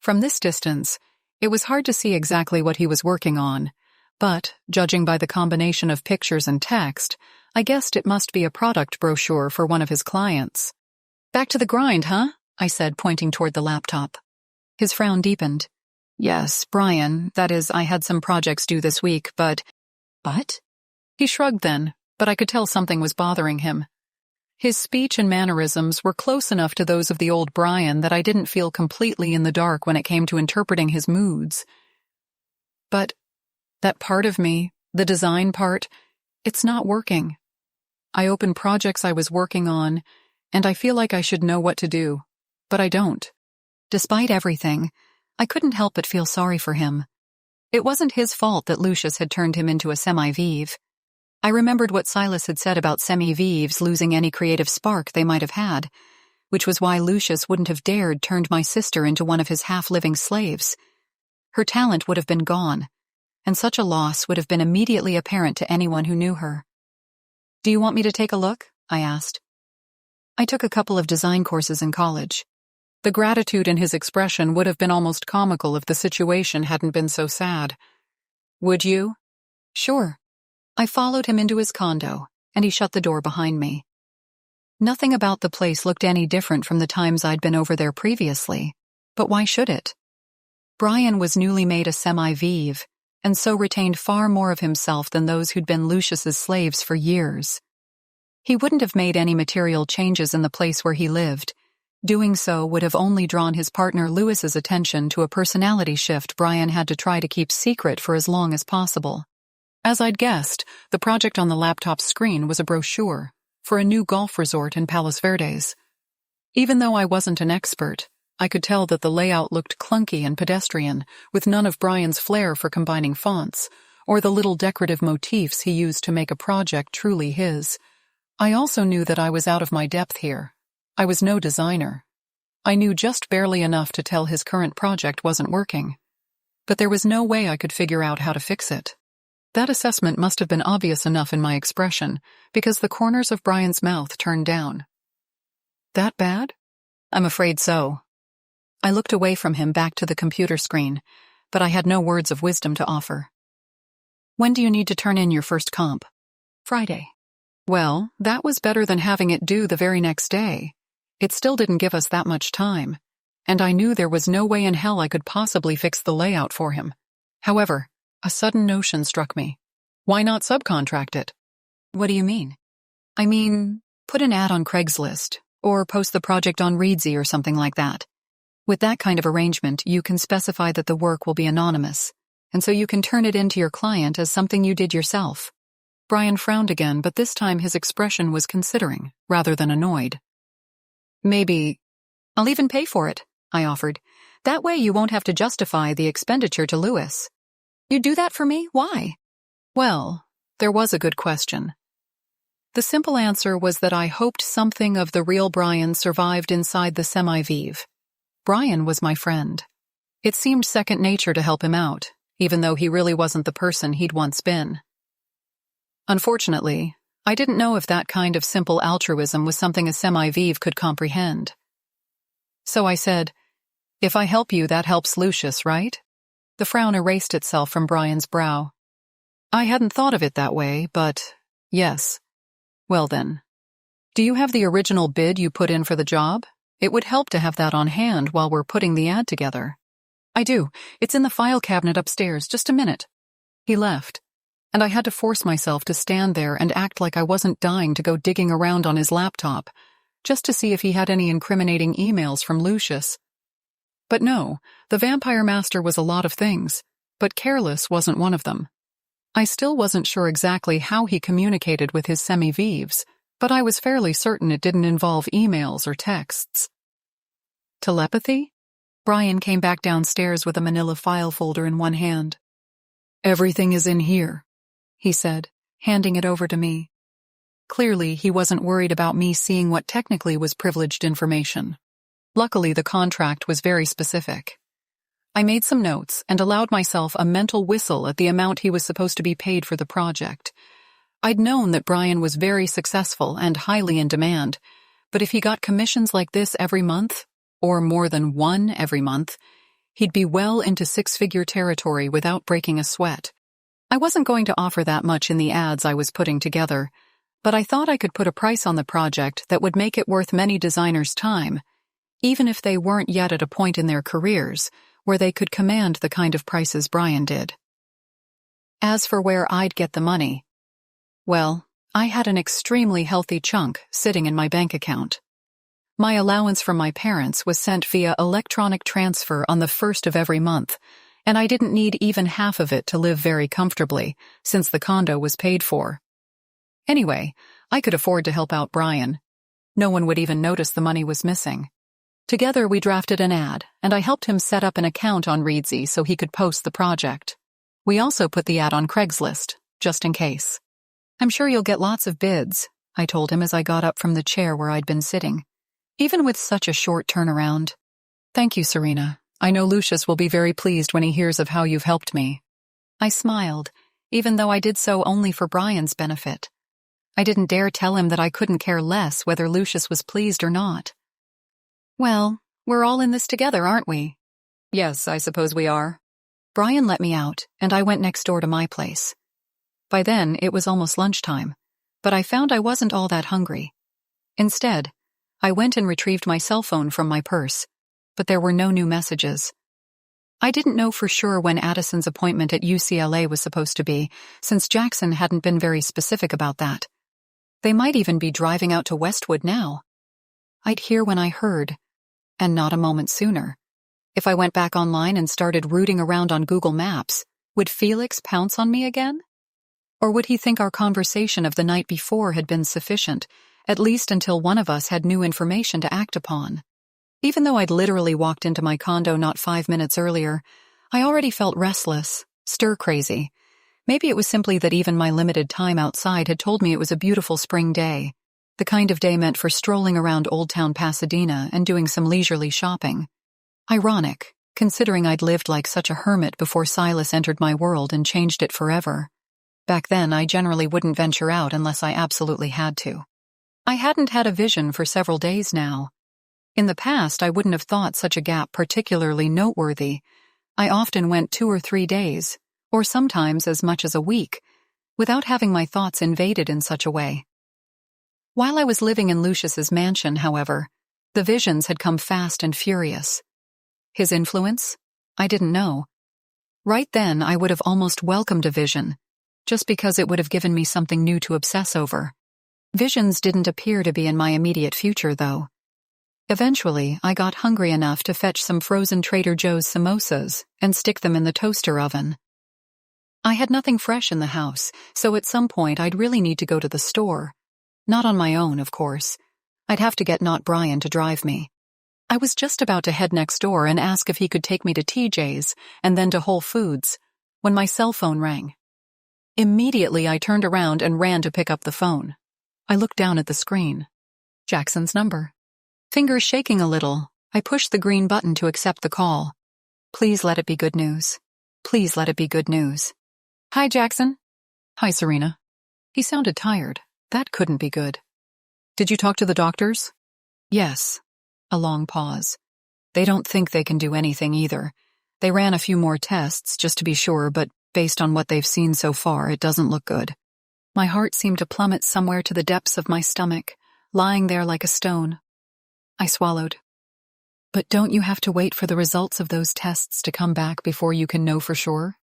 From this distance, it was hard to see exactly what he was working on, but, judging by the combination of pictures and text, I guessed it must be a product brochure for one of his clients. "Back to the grind, huh?" I said, pointing toward the laptop. His frown deepened. "Yes, Brian, that is, I had some projects due this week, but—" "But?" He shrugged then, but I could tell something was bothering him. His speech and mannerisms were close enough to those of the old Brian that I didn't feel completely in the dark when it came to interpreting his moods. But that part of me, the design part, it's not working. I open projects I was working on, and I feel like I should know what to do, but I don't. Despite everything, I couldn't help but feel sorry for him. It wasn't his fault that Lucius had turned him into a semi-vive. I remembered what Silas had said about semi-vives losing any creative spark they might have had, which was why Lucius wouldn't have dared turn my sister into one of his half-living slaves. Her talent would have been gone, and such a loss would have been immediately apparent to anyone who knew her. "Do you want me to take a look?" I asked. I took a couple of design courses in college. The gratitude in his expression would have been almost comical if the situation hadn't been so sad. "Would you?" "Sure." I followed him into his condo, and he shut the door behind me. Nothing about the place looked any different from the times I'd been over there previously, but why should it? Brian was newly made a semi-vive, and so retained far more of himself than those who'd been Lucius's slaves for years. He wouldn't have made any material changes in the place where he lived. Doing so would have only drawn his partner Lewis's attention to a personality shift Brian had to try to keep secret for as long as possible. As I'd guessed, the project on the laptop's screen was a brochure for a new golf resort in Palos Verdes. Even though I wasn't an expert, I could tell that the layout looked clunky and pedestrian, with none of Brian's flair for combining fonts, or the little decorative motifs he used to make a project truly his. I also knew that I was out of my depth here. I was no designer. I knew just barely enough to tell his current project wasn't working. But there was no way I could figure out how to fix it. That assessment must have been obvious enough in my expression, because the corners of Brian's mouth turned down. That bad? I'm afraid so. I looked away from him back to the computer screen, but I had no words of wisdom to offer. When do you need to turn in your first comp? Friday. Well, that was better than having it due the very next day. It still didn't give us that much time, and I knew there was no way in hell I could possibly fix the layout for him. However, a sudden notion struck me. Why not subcontract it? What do you mean? I mean, put an ad on Craigslist, or post the project on Reedsy or something like that. With that kind of arrangement, you can specify that the work will be anonymous, and so you can turn it into your client as something you did yourself. Brian frowned again, but this time his expression was considering, rather than annoyed. Maybe, I'll even pay for it, I offered. That way you won't have to justify the expenditure to Lewis. You do that for me? Why? Well, there was a good question. The simple answer was that I hoped something of the real Brian survived inside the semi-vive. Brian was my friend. It seemed second nature to help him out, even though he really wasn't the person he'd once been. Unfortunately, I didn't know if that kind of simple altruism was something a semi-vive could comprehend. So I said, if I help you, that helps Lucius, right? The frown erased itself from Brian's brow. I hadn't thought of it that way, but yes. Well then, do you have the original bid you put in for the job? It would help to have that on hand while we're putting the ad together. I do. It's in the file cabinet upstairs. Just a minute. He left, and I had to force myself to stand there and act like I wasn't dying to go digging around on his laptop, just to see if he had any incriminating emails from Lucius. But no, the Vampire Master was a lot of things, but careless wasn't one of them. I still wasn't sure exactly how he communicated with his semi-vives, but I was fairly certain it didn't involve emails or texts. Telepathy? Brian came back downstairs with a manila file folder in one hand. Everything is in here, he said, handing it over to me. Clearly, he wasn't worried about me seeing what technically was privileged information. Luckily, the contract was very specific. I made some notes and allowed myself a mental whistle at the amount he was supposed to be paid for the project. I'd known that Brian was very successful and highly in demand, but if he got commissions like this every month, or more than one every month, he'd be well into six-figure territory without breaking a sweat. I wasn't going to offer that much in the ads I was putting together, but I thought I could put a price on the project that would make it worth many designers' time, even if they weren't yet at a point in their careers where they could command the kind of prices Brian did. As for where I'd get the money, well, I had an extremely healthy chunk sitting in my bank account. My allowance from my parents was sent via electronic transfer on the 1st of every month, and I didn't need even half of it to live very comfortably, since the condo was paid for. Anyway, I could afford to help out Brian. No one would even notice the money was missing. Together we drafted an ad, and I helped him set up an account on Reedsy so he could post the project. We also put the ad on Craigslist, just in case. I'm sure you'll get lots of bids, I told him as I got up from the chair where I'd been sitting. Even with such a short turnaround. Thank you, Serena. I know Lucius will be very pleased when he hears of how you've helped me. I smiled, even though I did so only for Brian's benefit. I didn't dare tell him that I couldn't care less whether Lucius was pleased or not. Well, we're all in this together, aren't we? Yes, I suppose we are. Brian let me out, and I went next door to my place. By then, it was almost lunchtime, but I found I wasn't all that hungry. Instead, I went and retrieved my cell phone from my purse, but there were no new messages. I didn't know for sure when Addison's appointment at UCLA was supposed to be, since Jackson hadn't been very specific about that. They might even be driving out to Westwood now. I'd hear when I heard, and not a moment sooner. If I went back online and started rooting around on Google Maps, would Felix pounce on me again? Or would he think our conversation of the night before had been sufficient, at least until one of us had new information to act upon? Even though I'd literally walked into my condo not 5 minutes earlier, I already felt restless, stir-crazy. Maybe it was simply that even my limited time outside had told me it was a beautiful spring day, the kind of day meant for strolling around Old Town Pasadena and doing some leisurely shopping. Ironic, considering I'd lived like such a hermit before Silas entered my world and changed it forever. Back then, I generally wouldn't venture out unless I absolutely had to. I hadn't had a vision for several days now. In the past, I wouldn't have thought such a gap particularly noteworthy. I often went 2 or 3 days, or sometimes as much as a week, without having my thoughts invaded in such a way. While I was living in Lucius's mansion, however, the visions had come fast and furious. His influence? I didn't know. Right then, I would have almost welcomed a vision, just because it would have given me something new to obsess over. Visions didn't appear to be in my immediate future, though. Eventually, I got hungry enough to fetch some frozen Trader Joe's samosas and stick them in the toaster oven. I had nothing fresh in the house, so at some point I'd really need to go to the store. Not on my own, of course. I'd have to get Not Brian to drive me. I was just about to head next door and ask if he could take me to TJ's and then to Whole Foods, when my cell phone rang. Immediately, I turned around and ran to pick up the phone. I looked down at the screen. Jackson's number. Fingers shaking a little, I pushed the green button to accept the call. Please let it be good news. Please let it be good news. Hi, Jackson. Hi, Serena. He sounded tired. That couldn't be good. Did you talk to the doctors? Yes. A long pause. They don't think they can do anything either. They ran a few more tests just to be sure, but based on what they've seen so far, it doesn't look good. My heart seemed to plummet somewhere to the depths of my stomach, lying there like a stone. I swallowed. But don't you have to wait for the results of those tests to come back before you can know for sure?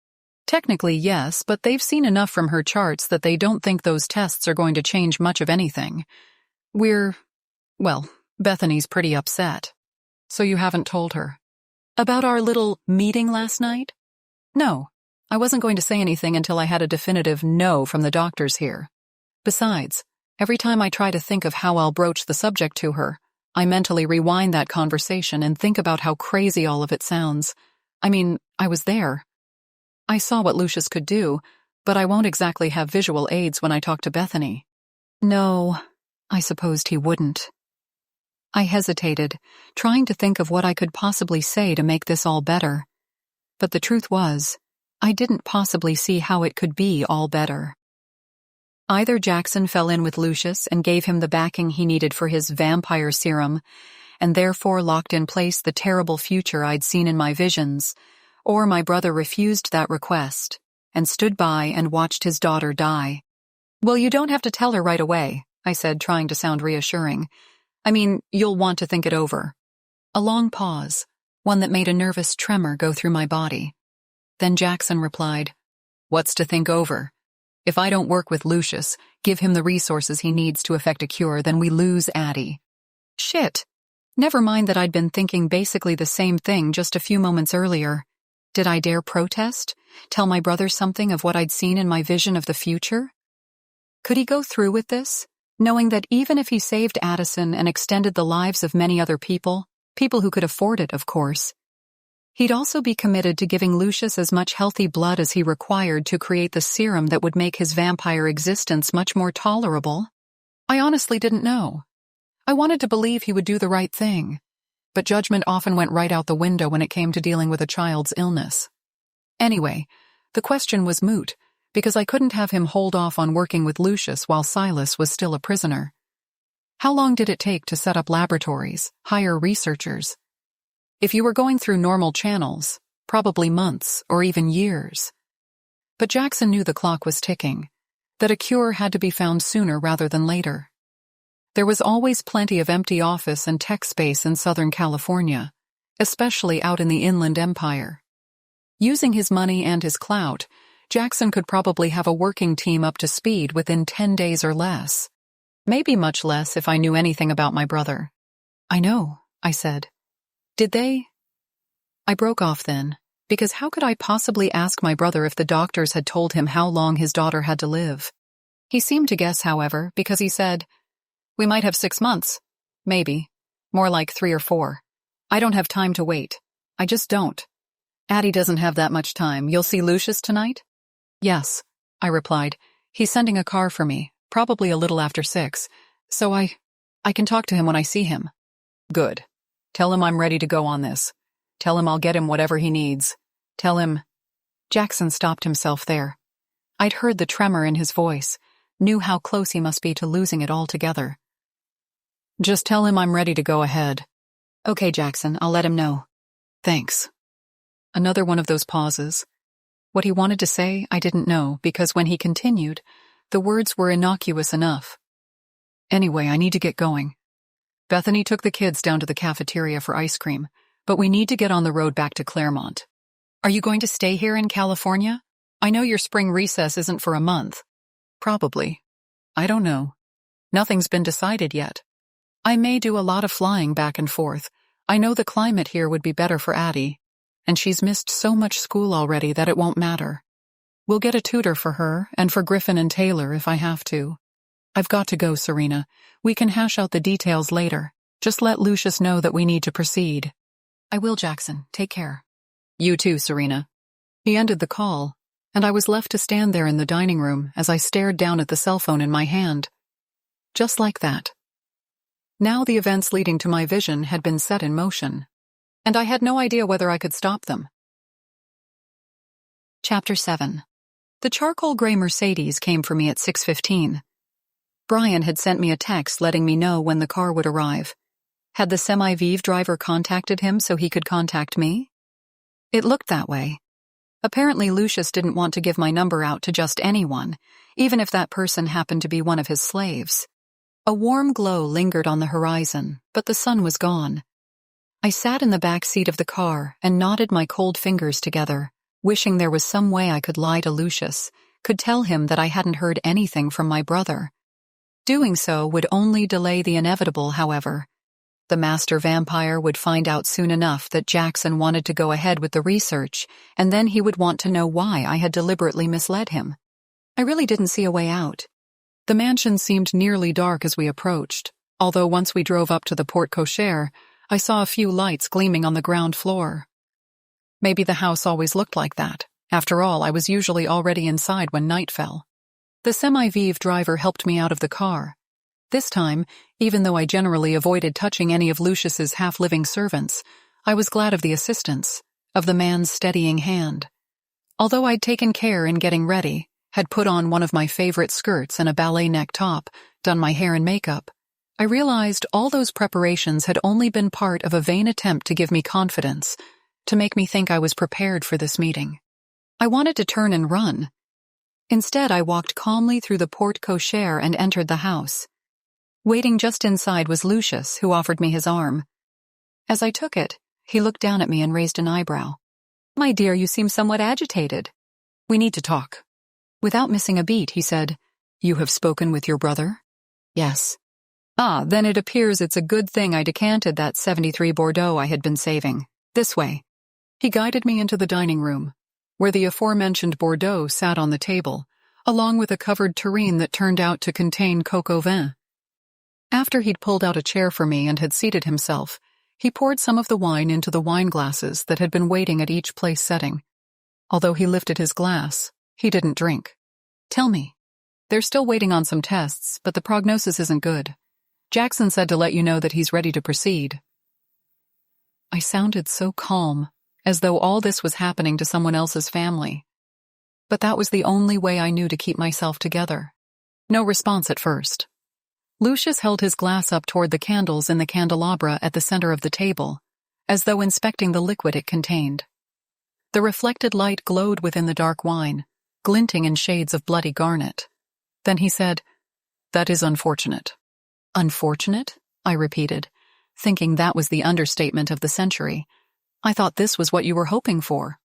Technically, yes, but they've seen enough from her charts that they don't think those tests are going to change much of anything. Bethany's pretty upset. So you haven't told her. About our little meeting last night? No, I wasn't going to say anything until I had a definitive no from the doctors here. Besides, every time I try to think of how I'll broach the subject to her, I mentally rewind that conversation and think about how crazy all of it sounds. I mean, I was there. I saw what Lucius could do, but I won't exactly have visual aids when I talk to Bethany. No, I supposed he wouldn't. I hesitated, trying to think of what I could possibly say to make this all better. But the truth was, I didn't possibly see how it could be all better. Either Jackson fell in with Lucius and gave him the backing he needed for his vampire serum, and therefore locked in place the terrible future I'd seen in my visions, or my brother refused that request and stood by and watched his daughter die. Well, you don't have to tell her right away, I said, trying to sound reassuring. I mean, you'll want to think it over. A long pause, one that made a nervous tremor go through my body. Then Jackson replied, "What's to think over? If I don't work with Lucius, give him the resources he needs to effect a cure, then we lose Addie." Shit. Never mind that I'd been thinking basically the same thing just a few moments earlier. Did I dare protest? Tell my brother something of what I'd seen in my vision of the future? Could he go through with this, knowing that even if he saved Addison and extended the lives of many other people who could afford it, of course, he'd also be committed to giving Lucius as much healthy blood as he required to create the serum that would make his vampire existence much more tolerable? I honestly didn't know. I wanted to believe he would do the right thing, but judgment often went right out the window when it came to dealing with a child's illness. Anyway, the question was moot, because I couldn't have him hold off on working with Lucius while Silas was still a prisoner. How long did it take to set up laboratories, hire researchers? If you were going through normal channels, probably months or even years. But Jackson knew the clock was ticking, that a cure had to be found sooner rather than later. There was always plenty of empty office and tech space in Southern California, especially out in the Inland Empire. Using his money and his clout, Jackson could probably have a working team up to speed within 10 days or less. Maybe much less if I knew anything about my brother. I know, I said. Did they? I broke off then, because how could I possibly ask my brother if the doctors had told him how long his daughter had to live? He seemed to guess, however, because he said, "We might have 6 months. Maybe. More like 3 or 4. I don't have time to wait. I just don't. Addie doesn't have that much time. You'll see Lucius tonight? Yes, I replied. He's sending a car for me, probably a little after 6, so I can talk to him when I see him. Good. Tell him I'm ready to go on this. Tell him I'll get him whatever he needs. Tell him... Jackson stopped himself there. I'd heard the tremor in his voice, knew how close he must be to losing it altogether. Just tell him I'm ready to go ahead. Okay, Jackson, I'll let him know. Thanks. Another one of those pauses. What he wanted to say, I didn't know, because when he continued, the words were innocuous enough. Anyway, I need to get going. Bethany took the kids down to the cafeteria for ice cream, but we need to get on the road back to Claremont. Are you going to stay here in California? I know your spring recess isn't for a month. Probably. I don't know. Nothing's been decided yet. I may do a lot of flying back and forth. I know the climate here would be better for Addie, and she's missed so much school already that it won't matter. We'll get a tutor for her and for Griffin and Taylor if I have to. I've got to go, Serena. We can hash out the details later. Just let Lucius know that we need to proceed. I will, Jackson. Take care. You too, Serena. He ended the call, and I was left to stand there in the dining room as I stared down at the cell phone in my hand. Just like that. Now the events leading to my vision had been set in motion, and I had no idea whether I could stop them. Chapter 7. The charcoal gray Mercedes came for me at 6:15. Brian had sent me a text letting me know when the car would arrive. Had the semi-Vive driver contacted him so he could contact me? It looked that way. Apparently Lucius didn't want to give my number out to just anyone, even if that person happened to be one of his slaves. A warm glow lingered on the horizon, but the sun was gone. I sat in the back seat of the car and knotted my cold fingers together, wishing there was some way I could lie to Lucius, could tell him that I hadn't heard anything from my brother. Doing so would only delay the inevitable, however. The master vampire would find out soon enough that Jackson wanted to go ahead with the research, and then he would want to know why I had deliberately misled him. I really didn't see a way out. The mansion seemed nearly dark as we approached, although once we drove up to the porte cochere, I saw a few lights gleaming on the ground floor. Maybe the house always looked like that. After all, I was usually already inside when night fell. The semi-Vive driver helped me out of the car. This time, even though I generally avoided touching any of Lucius's half-living servants, I was glad of the assistance, of the man's steadying hand. Although I'd taken care in getting ready, had put on one of my favorite skirts and a ballet neck top, done my hair and makeup, I realized all those preparations had only been part of a vain attempt to give me confidence, to make me think I was prepared for this meeting. I wanted to turn and run. Instead, I walked calmly through the porte cochere and entered the house. Waiting just inside was Lucius, who offered me his arm. As I took it, he looked down at me and raised an eyebrow. "My dear, you seem somewhat agitated. We need to talk." Without missing a beat, he said, "You have spoken with your brother?" "Yes." "Ah, then it appears it's a good thing I decanted that 73 Bordeaux I had been saving. This way." He guided me into the dining room, where the aforementioned Bordeaux sat on the table, along with a covered tureen that turned out to contain coq au vin. After he'd pulled out a chair for me and had seated himself, he poured some of the wine into the wine glasses that had been waiting at each place setting. Although he lifted his glass, he didn't drink. "Tell me. They're still waiting on some tests, but the prognosis isn't good. Jackson said to let you know that he's ready to proceed." I sounded so calm, as though all this was happening to someone else's family. But that was the only way I knew to keep myself together. No response at first. Lucius held his glass up toward the candles in the candelabra at the center of the table, as though inspecting the liquid it contained. The reflected light glowed within the dark wine, glinting in shades of bloody garnet. Then he said, "That is unfortunate." "Unfortunate?" I repeated, thinking that was the understatement of the century. I thought this was what you were hoping for.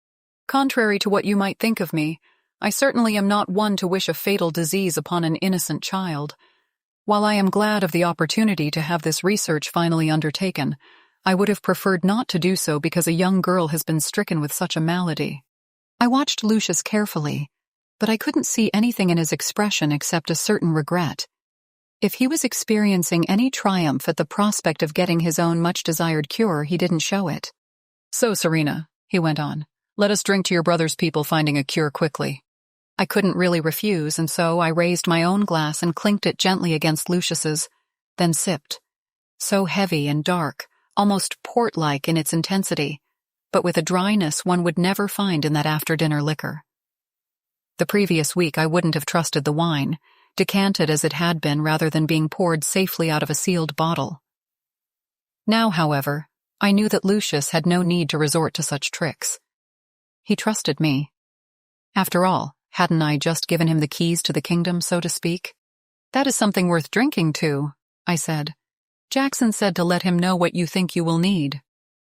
Contrary to what you might think of me, I certainly am not one to wish a fatal disease upon an innocent child. While I am glad of the opportunity to have this research finally undertaken, I would have preferred not to do so because a young girl has been stricken with such a malady. I watched Lucius carefully, but I couldn't see anything in his expression except a certain regret. If he was experiencing any triumph at the prospect of getting his own much-desired cure, he didn't show it. "So, Serena," he went on, "let us drink to your brother's people finding a cure quickly." I couldn't really refuse, and so I raised my own glass and clinked it gently against Lucius's, then sipped. So heavy and dark, almost port-like in its intensity, but with a dryness one would never find in that after-dinner liquor. The previous week I wouldn't have trusted the wine, decanted as it had been rather than being poured safely out of a sealed bottle. Now, however, I knew that Lucius had no need to resort to such tricks. He trusted me. After all, hadn't I just given him the keys to the kingdom, so to speak? "That is something worth drinking to," I said. "Jackson said to let him know what you think you will need."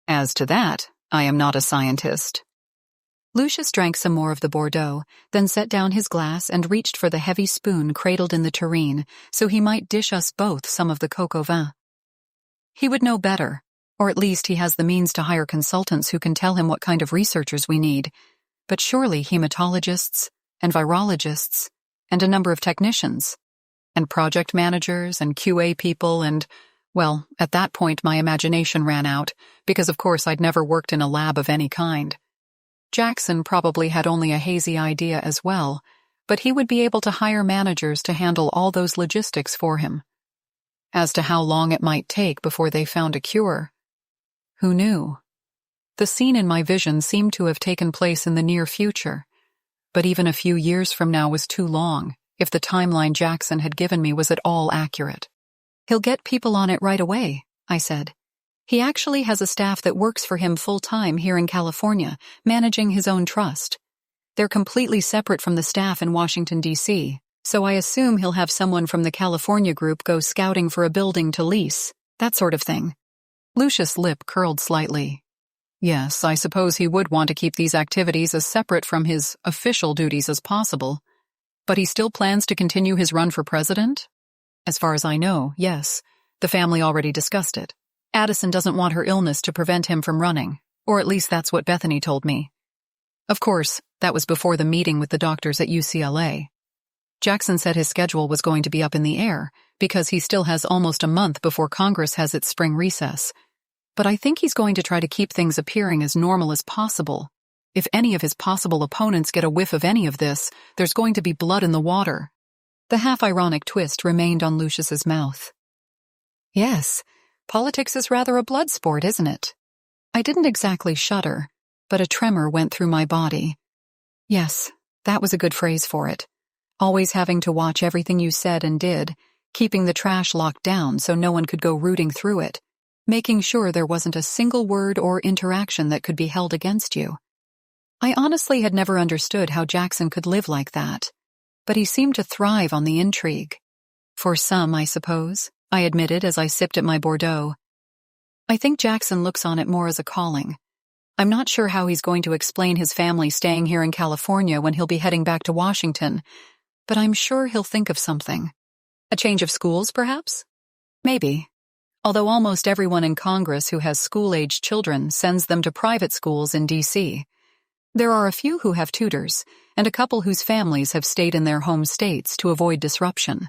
"As to that, I am not a scientist." Lucius drank some more of the Bordeaux, then set down his glass and reached for the heavy spoon cradled in the tureen so he might dish us both some of the coq au vin. He would know better, or at least he has the means to hire consultants who can tell him what kind of researchers we need, but surely hematologists and virologists and a number of technicians and project managers and QA people and, well, at that point my imagination ran out because of course I'd never worked in a lab of any kind. Jackson probably had only a hazy idea as well, but he would be able to hire managers to handle all those logistics for him. As to how long it might take before they found a cure, who knew? The scene in my vision seemed to have taken place in the near future, but even a few years from now was too long if the timeline Jackson had given me was at all accurate. "He'll get people on it right away," I said. "He actually has a staff that works for him full-time here in California, managing his own trust. They're completely separate from the staff in Washington, D.C., so I assume he'll have someone from the California group go scouting for a building to lease, that sort of thing." Lucius' lip curled slightly. Yes, I suppose he would want to keep these activities as separate from his official duties as possible. But he still plans to continue his run for president? As far as I know, yes. The family already discussed it. Addison doesn't want her illness to prevent him from running, or at least that's what Bethany told me. Of course, that was before the meeting with the doctors at UCLA. Jackson said his schedule was going to be up in the air, because he still has almost a month before Congress has its spring recess. But I think he's going to try to keep things appearing as normal as possible. If any of his possible opponents get a whiff of any of this, there's going to be blood in the water. The half-ironic twist remained on Lucius's mouth. Yes, politics is rather a blood sport, isn't it? I didn't exactly shudder, but a tremor went through my body. Yes, that was a good phrase for it. Always having to watch everything you said and did, keeping the trash locked down so no one could go rooting through it, making sure there wasn't a single word or interaction that could be held against you. I honestly had never understood how Jackson could live like that, but he seemed to thrive on the intrigue. For some, I suppose, I admitted as I sipped at my Bordeaux. I think Jackson looks on it more as a calling. I'm not sure how he's going to explain his family staying here in California when he'll be heading back to Washington, but I'm sure he'll think of something. A change of schools, perhaps? Maybe. Although almost everyone in Congress who has school-aged children sends them to private schools in D.C. There are a few who have tutors, and a couple whose families have stayed in their home states to avoid disruption.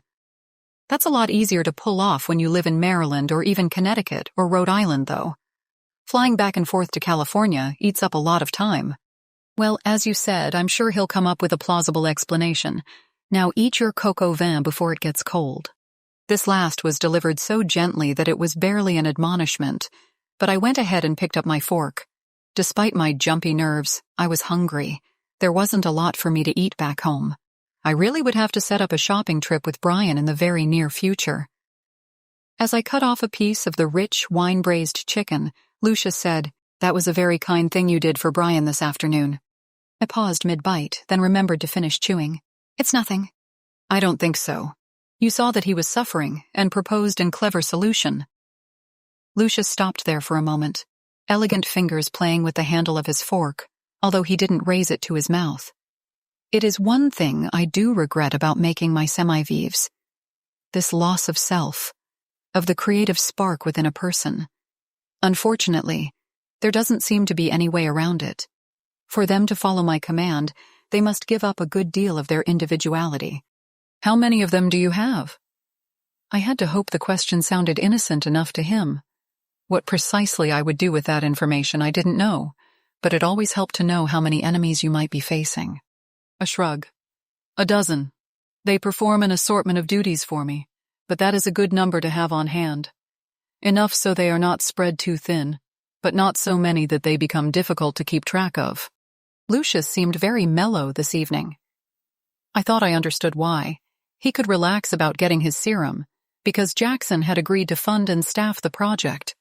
That's a lot easier to pull off when you live in Maryland or even Connecticut or Rhode Island, though. Flying back and forth to California eats up a lot of time. Well, as you said, I'm sure he'll come up with a plausible explanation. Now eat your coq au vin before it gets cold. This last was delivered so gently that it was barely an admonishment, but I went ahead and picked up my fork. Despite my jumpy nerves, I was hungry. There wasn't a lot for me to eat back home. I really would have to set up a shopping trip with Brian in the very near future. As I cut off a piece of the rich, wine-braised chicken, Lucius said, "That was a very kind thing you did for Brian this afternoon." I paused mid-bite, then remembered to finish chewing. "It's nothing." "I don't think so. You saw that he was suffering and proposed a clever solution." Lucius stopped there for a moment, elegant fingers playing with the handle of his fork, although he didn't raise it to his mouth. It is one thing I do regret about making my semi-vives. This loss of self, of the creative spark within a person. Unfortunately, there doesn't seem to be any way around it. For them to follow my command, they must give up a good deal of their individuality. "How many of them do you have?" I had to hope the question sounded innocent enough to him. What precisely I would do with that information I didn't know, but it always helped to know how many enemies you might be facing. A shrug. 12. They perform an assortment of duties for me, but that is a good number to have on hand. Enough so they are not spread too thin, but not so many that they become difficult to keep track of. Lucius seemed very mellow this evening. I thought I understood why. He could relax about getting his serum, because Jackson had agreed to fund and staff the project.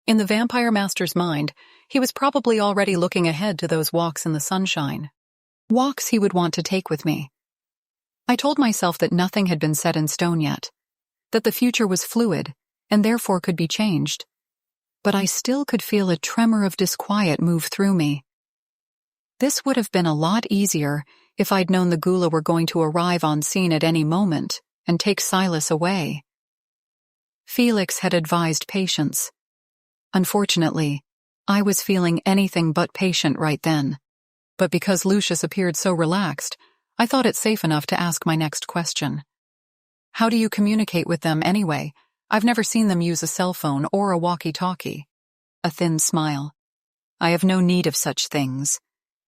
In the Vampire Master's mind, he was probably already looking ahead to those walks in the sunshine. Walks he would want to take with me. I told myself that nothing had been set in stone yet, that the future was fluid and therefore could be changed. But I still could feel a tremor of disquiet move through me. This would have been a lot easier if I'd known the Gula were going to arrive on scene at any moment and take Silas away. Felix had advised patience. Unfortunately, I was feeling anything but patient right then. But because Lucius appeared so relaxed, I thought it safe enough to ask my next question. How do you communicate with them anyway? I've never seen them use a cell phone or a walkie-talkie. A thin smile. I have no need of such things.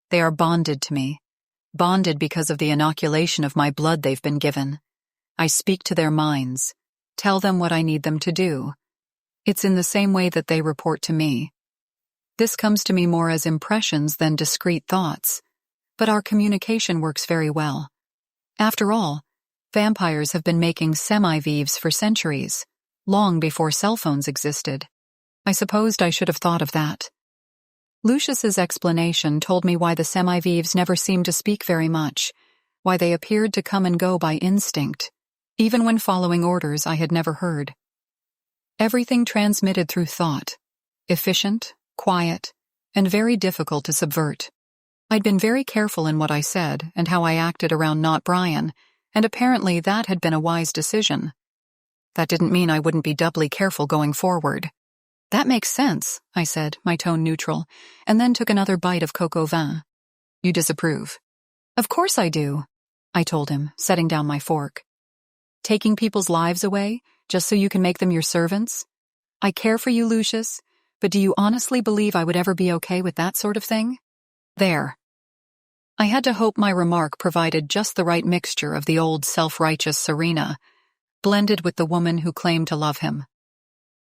They are bonded to me. Bonded because of the inoculation of my blood they've been given. I speak to their minds, tell them what I need them to do. It's in the same way that they report to me. This comes to me more as impressions than discrete thoughts, but our communication works very well. After all, vampires have been making semi-vives for centuries, long before cell phones existed. I supposed I should have thought of that. Lucius's explanation told me why the semi-vives never seemed to speak very much, why they appeared to come and go by instinct, even when following orders I had never heard. Everything transmitted through thought, efficient, quiet, and very difficult to subvert. I'd been very careful in what I said and how I acted around Not Brian, and apparently that had been a wise decision. That didn't mean I wouldn't be doubly careful going forward. That makes sense, I said, my tone neutral, and then took another bite of coco vin. You disapprove? Of course I do, I told him, setting down my fork. Taking people's lives away, just so you can make them your servants? I care for you, Lucius, but do you honestly believe I would ever be okay with that sort of thing? There. I had to hope my remark provided just the right mixture of the old self-righteous Serena, blended with the woman who claimed to love him.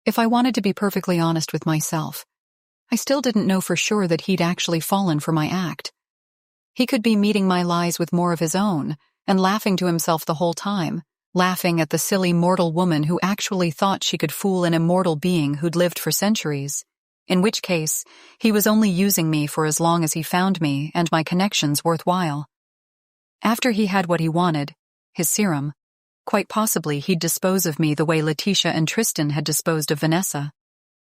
If I wanted to be perfectly honest with myself, I still didn't know for sure that he'd actually fallen for my act. He could be meeting my lies with more of his own, and laughing to himself the whole time, laughing at the silly mortal woman who actually thought she could fool an immortal being who'd lived for centuries, in which case he was only using me for as long as he found me and my connections worthwhile. After he had what he wanted, his serum, quite possibly he'd dispose of me the way Letitia and Tristan had disposed of Vanessa.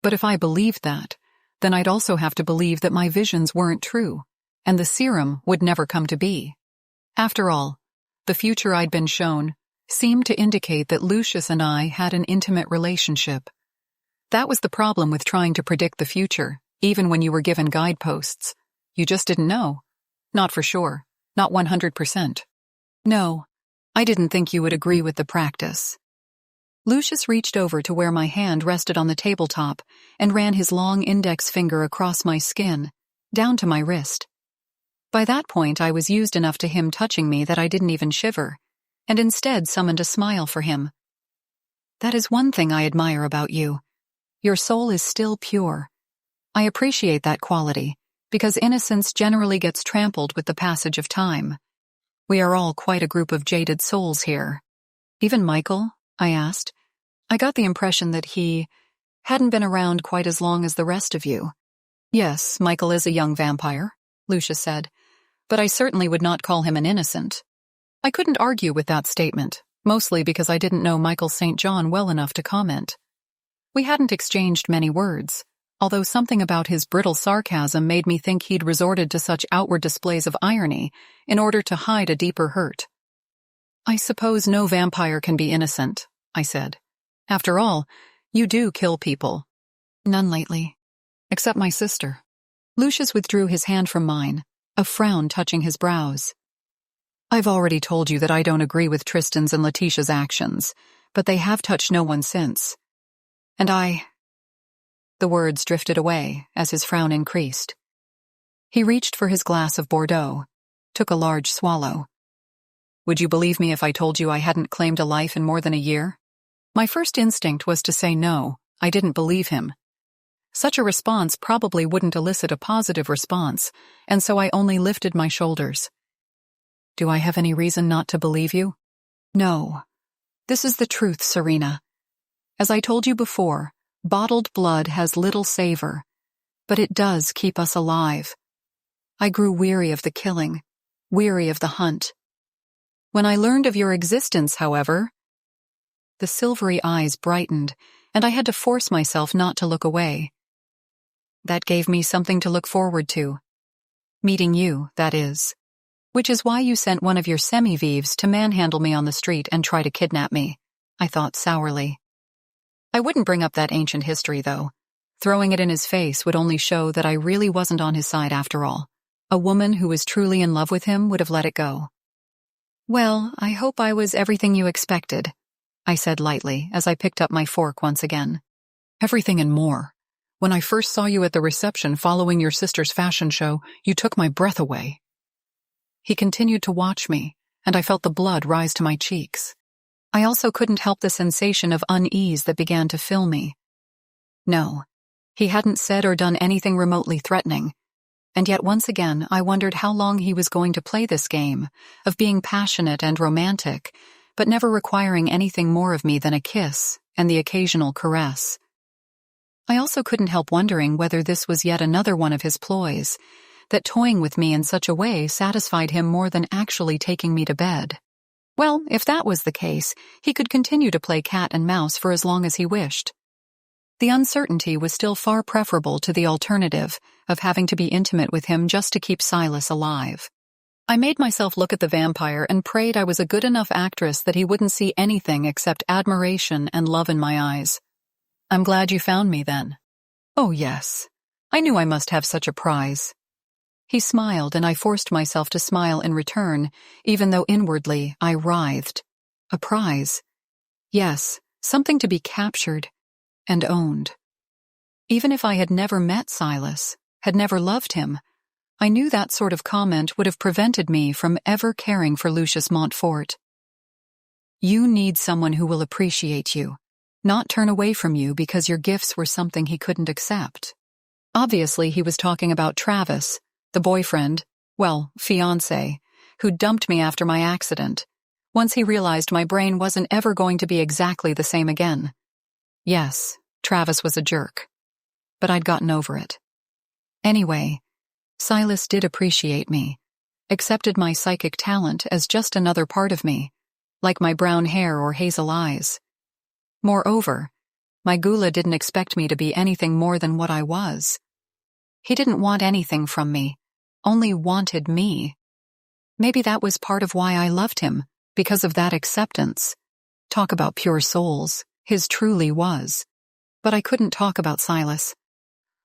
But if I believed that, then I'd also have to believe that my visions weren't true, and the serum would never come to be. After all, the future I'd been shown seemed to indicate that Lucius and I had an intimate relationship. That was the problem with trying to predict the future, even when you were given guideposts. You just didn't know. Not for sure. Not 100%. No, I didn't think you would agree with the practice. Lucius reached over to where my hand rested on the tabletop and ran his long index finger across my skin, down to my wrist. By that point, I was used enough to him touching me that I didn't even shiver, and instead summoned a smile for him. That is one thing I admire about you. Your soul is still pure. I appreciate that quality, because innocence generally gets trampled with the passage of time. We are all quite a group of jaded souls here. Even Michael? I asked. I got the impression that he hadn't been around quite as long as the rest of you. Yes, Michael is a young vampire, Lucius said, but I certainly would not call him an innocent. I couldn't argue with that statement, mostly because I didn't know Michael St. John well enough to comment. We hadn't exchanged many words, although something about his brittle sarcasm made me think he'd resorted to such outward displays of irony in order to hide a deeper hurt. I suppose no vampire can be innocent, I said. After all, you do kill people. None lately. Except my sister. Lucius withdrew his hand from mine, a frown touching his brows. I've already told you that I don't agree with Tristan's and Letitia's actions, but they have touched no one since. And The words drifted away as his frown increased. He reached for his glass of Bordeaux, took a large swallow. Would you believe me if I told you I hadn't claimed a life in more than a year? My first instinct was to say no. I didn't believe him. Such a response probably wouldn't elicit a positive response, and so I only lifted my shoulders. Do I have any reason not to believe you? No. This is the truth, Serena. As I told you before, bottled blood has little savor, but it does keep us alive. I grew weary of the killing, weary of the hunt. When I learned of your existence, however, the silvery eyes brightened, and I had to force myself not to look away. That gave me something to look forward to. Meeting you, that is. Which is why you sent one of your semi-vieves to manhandle me on the street and try to kidnap me, I thought sourly. I wouldn't bring up that ancient history, though. Throwing it in his face would only show that I really wasn't on his side after all. A woman who was truly in love with him would have let it go. Well, I hope I was everything you expected, I said lightly as I picked up my fork once again. Everything and more. When I first saw you at the reception following your sister's fashion show, you took my breath away. He continued to watch me, and I felt the blood rise to my cheeks. I also couldn't help the sensation of unease that began to fill me. No, he hadn't said or done anything remotely threatening, and yet once again I wondered how long he was going to play this game, of being passionate and romantic, but never requiring anything more of me than a kiss and the occasional caress. I also couldn't help wondering whether this was yet another one of his ploys, that toying with me in such a way satisfied him more than actually taking me to bed. Well, if that was the case, he could continue to play cat and mouse for as long as he wished. The uncertainty was still far preferable to the alternative of having to be intimate with him just to keep Silas alive. I made myself look at the vampire and prayed I was a good enough actress that he wouldn't see anything except admiration and love in my eyes. I'm glad you found me then. Oh, yes. I knew I must have such a prize. He smiled, and I forced myself to smile in return, even though inwardly I writhed. A prize. Yes, something to be captured and owned. Even if I had never met Silas, had never loved him, I knew that sort of comment would have prevented me from ever caring for Lucius Montfort. You need someone who will appreciate you, not turn away from you because your gifts were something he couldn't accept. Obviously, he was talking about Travis, the boyfriend, well, fiancé, who dumped me after my accident, once he realized my brain wasn't ever going to be exactly the same again. Yes, Travis was a jerk, but I'd gotten over it. Anyway, Silas did appreciate me, accepted my psychic talent as just another part of me, like my brown hair or hazel eyes. Moreover, my gula didn't expect me to be anything more than what I was. He didn't want anything from me, only wanted me. Maybe that was part of why I loved him, because of that acceptance. Talk about pure souls, his truly was. But I couldn't talk about Silas.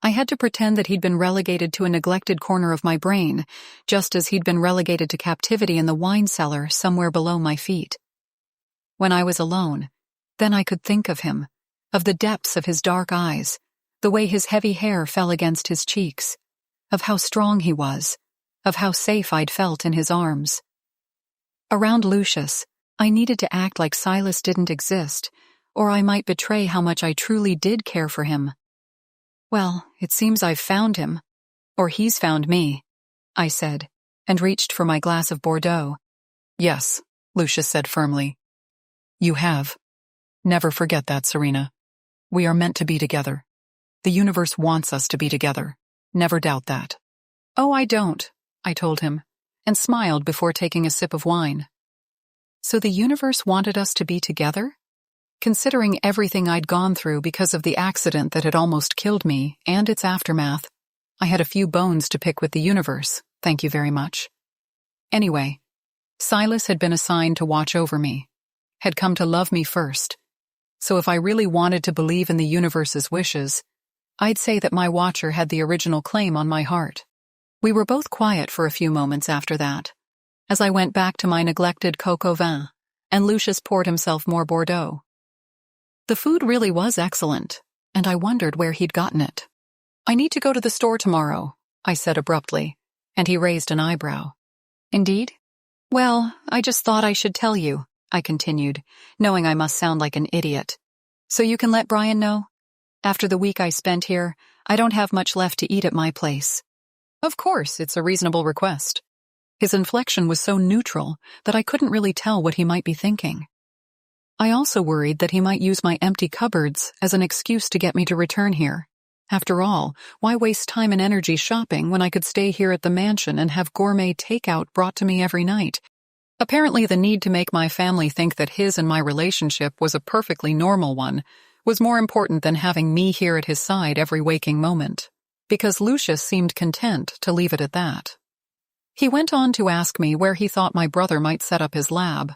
I had to pretend that he'd been relegated to a neglected corner of my brain, just as he'd been relegated to captivity in the wine cellar somewhere below my feet. When I was alone, then I could think of him, of the depths of his dark eyes, the way his heavy hair fell against his cheeks, of how strong he was, of how safe I'd felt in his arms. Around Lucius, I needed to act like Silas didn't exist, or I might betray how much I truly did care for him. Well, it seems I've found him, or he's found me, I said, and reached for my glass of Bordeaux. Yes, Lucius said firmly. You have. Never forget that, Serena. We are meant to be together. The universe wants us to be together. Never doubt that. Oh, I don't, I told him, and smiled before taking a sip of wine. So the universe wanted us to be together? Considering everything I'd gone through because of the accident that had almost killed me and its aftermath, I had a few bones to pick with the universe, thank you very much. Anyway, Silas had been assigned to watch over me, had come to love me first. So if I really wanted to believe in the universe's wishes, I'd say that my watcher had the original claim on my heart. We were both quiet for a few moments after that, as I went back to my neglected coq au vin, and Lucius poured himself more Bordeaux. The food really was excellent, and I wondered where he'd gotten it. "I need to go to the store tomorrow," I said abruptly, and he raised an eyebrow. "Indeed? Well, I just thought I should tell you," I continued, knowing I must sound like an idiot. "So you can let Brian know? After the week I spent here, I don't have much left to eat at my place." "Of course, it's a reasonable request." His inflection was so neutral that I couldn't really tell what he might be thinking. I also worried that he might use my empty cupboards as an excuse to get me to return here. After all, why waste time and energy shopping when I could stay here at the mansion and have gourmet takeout brought to me every night? Apparently, the need to make my family think that his and my relationship was a perfectly normal one was more important than having me here at his side every waking moment, because Lucius seemed content to leave it at that. He went on to ask me where he thought my brother might set up his lab,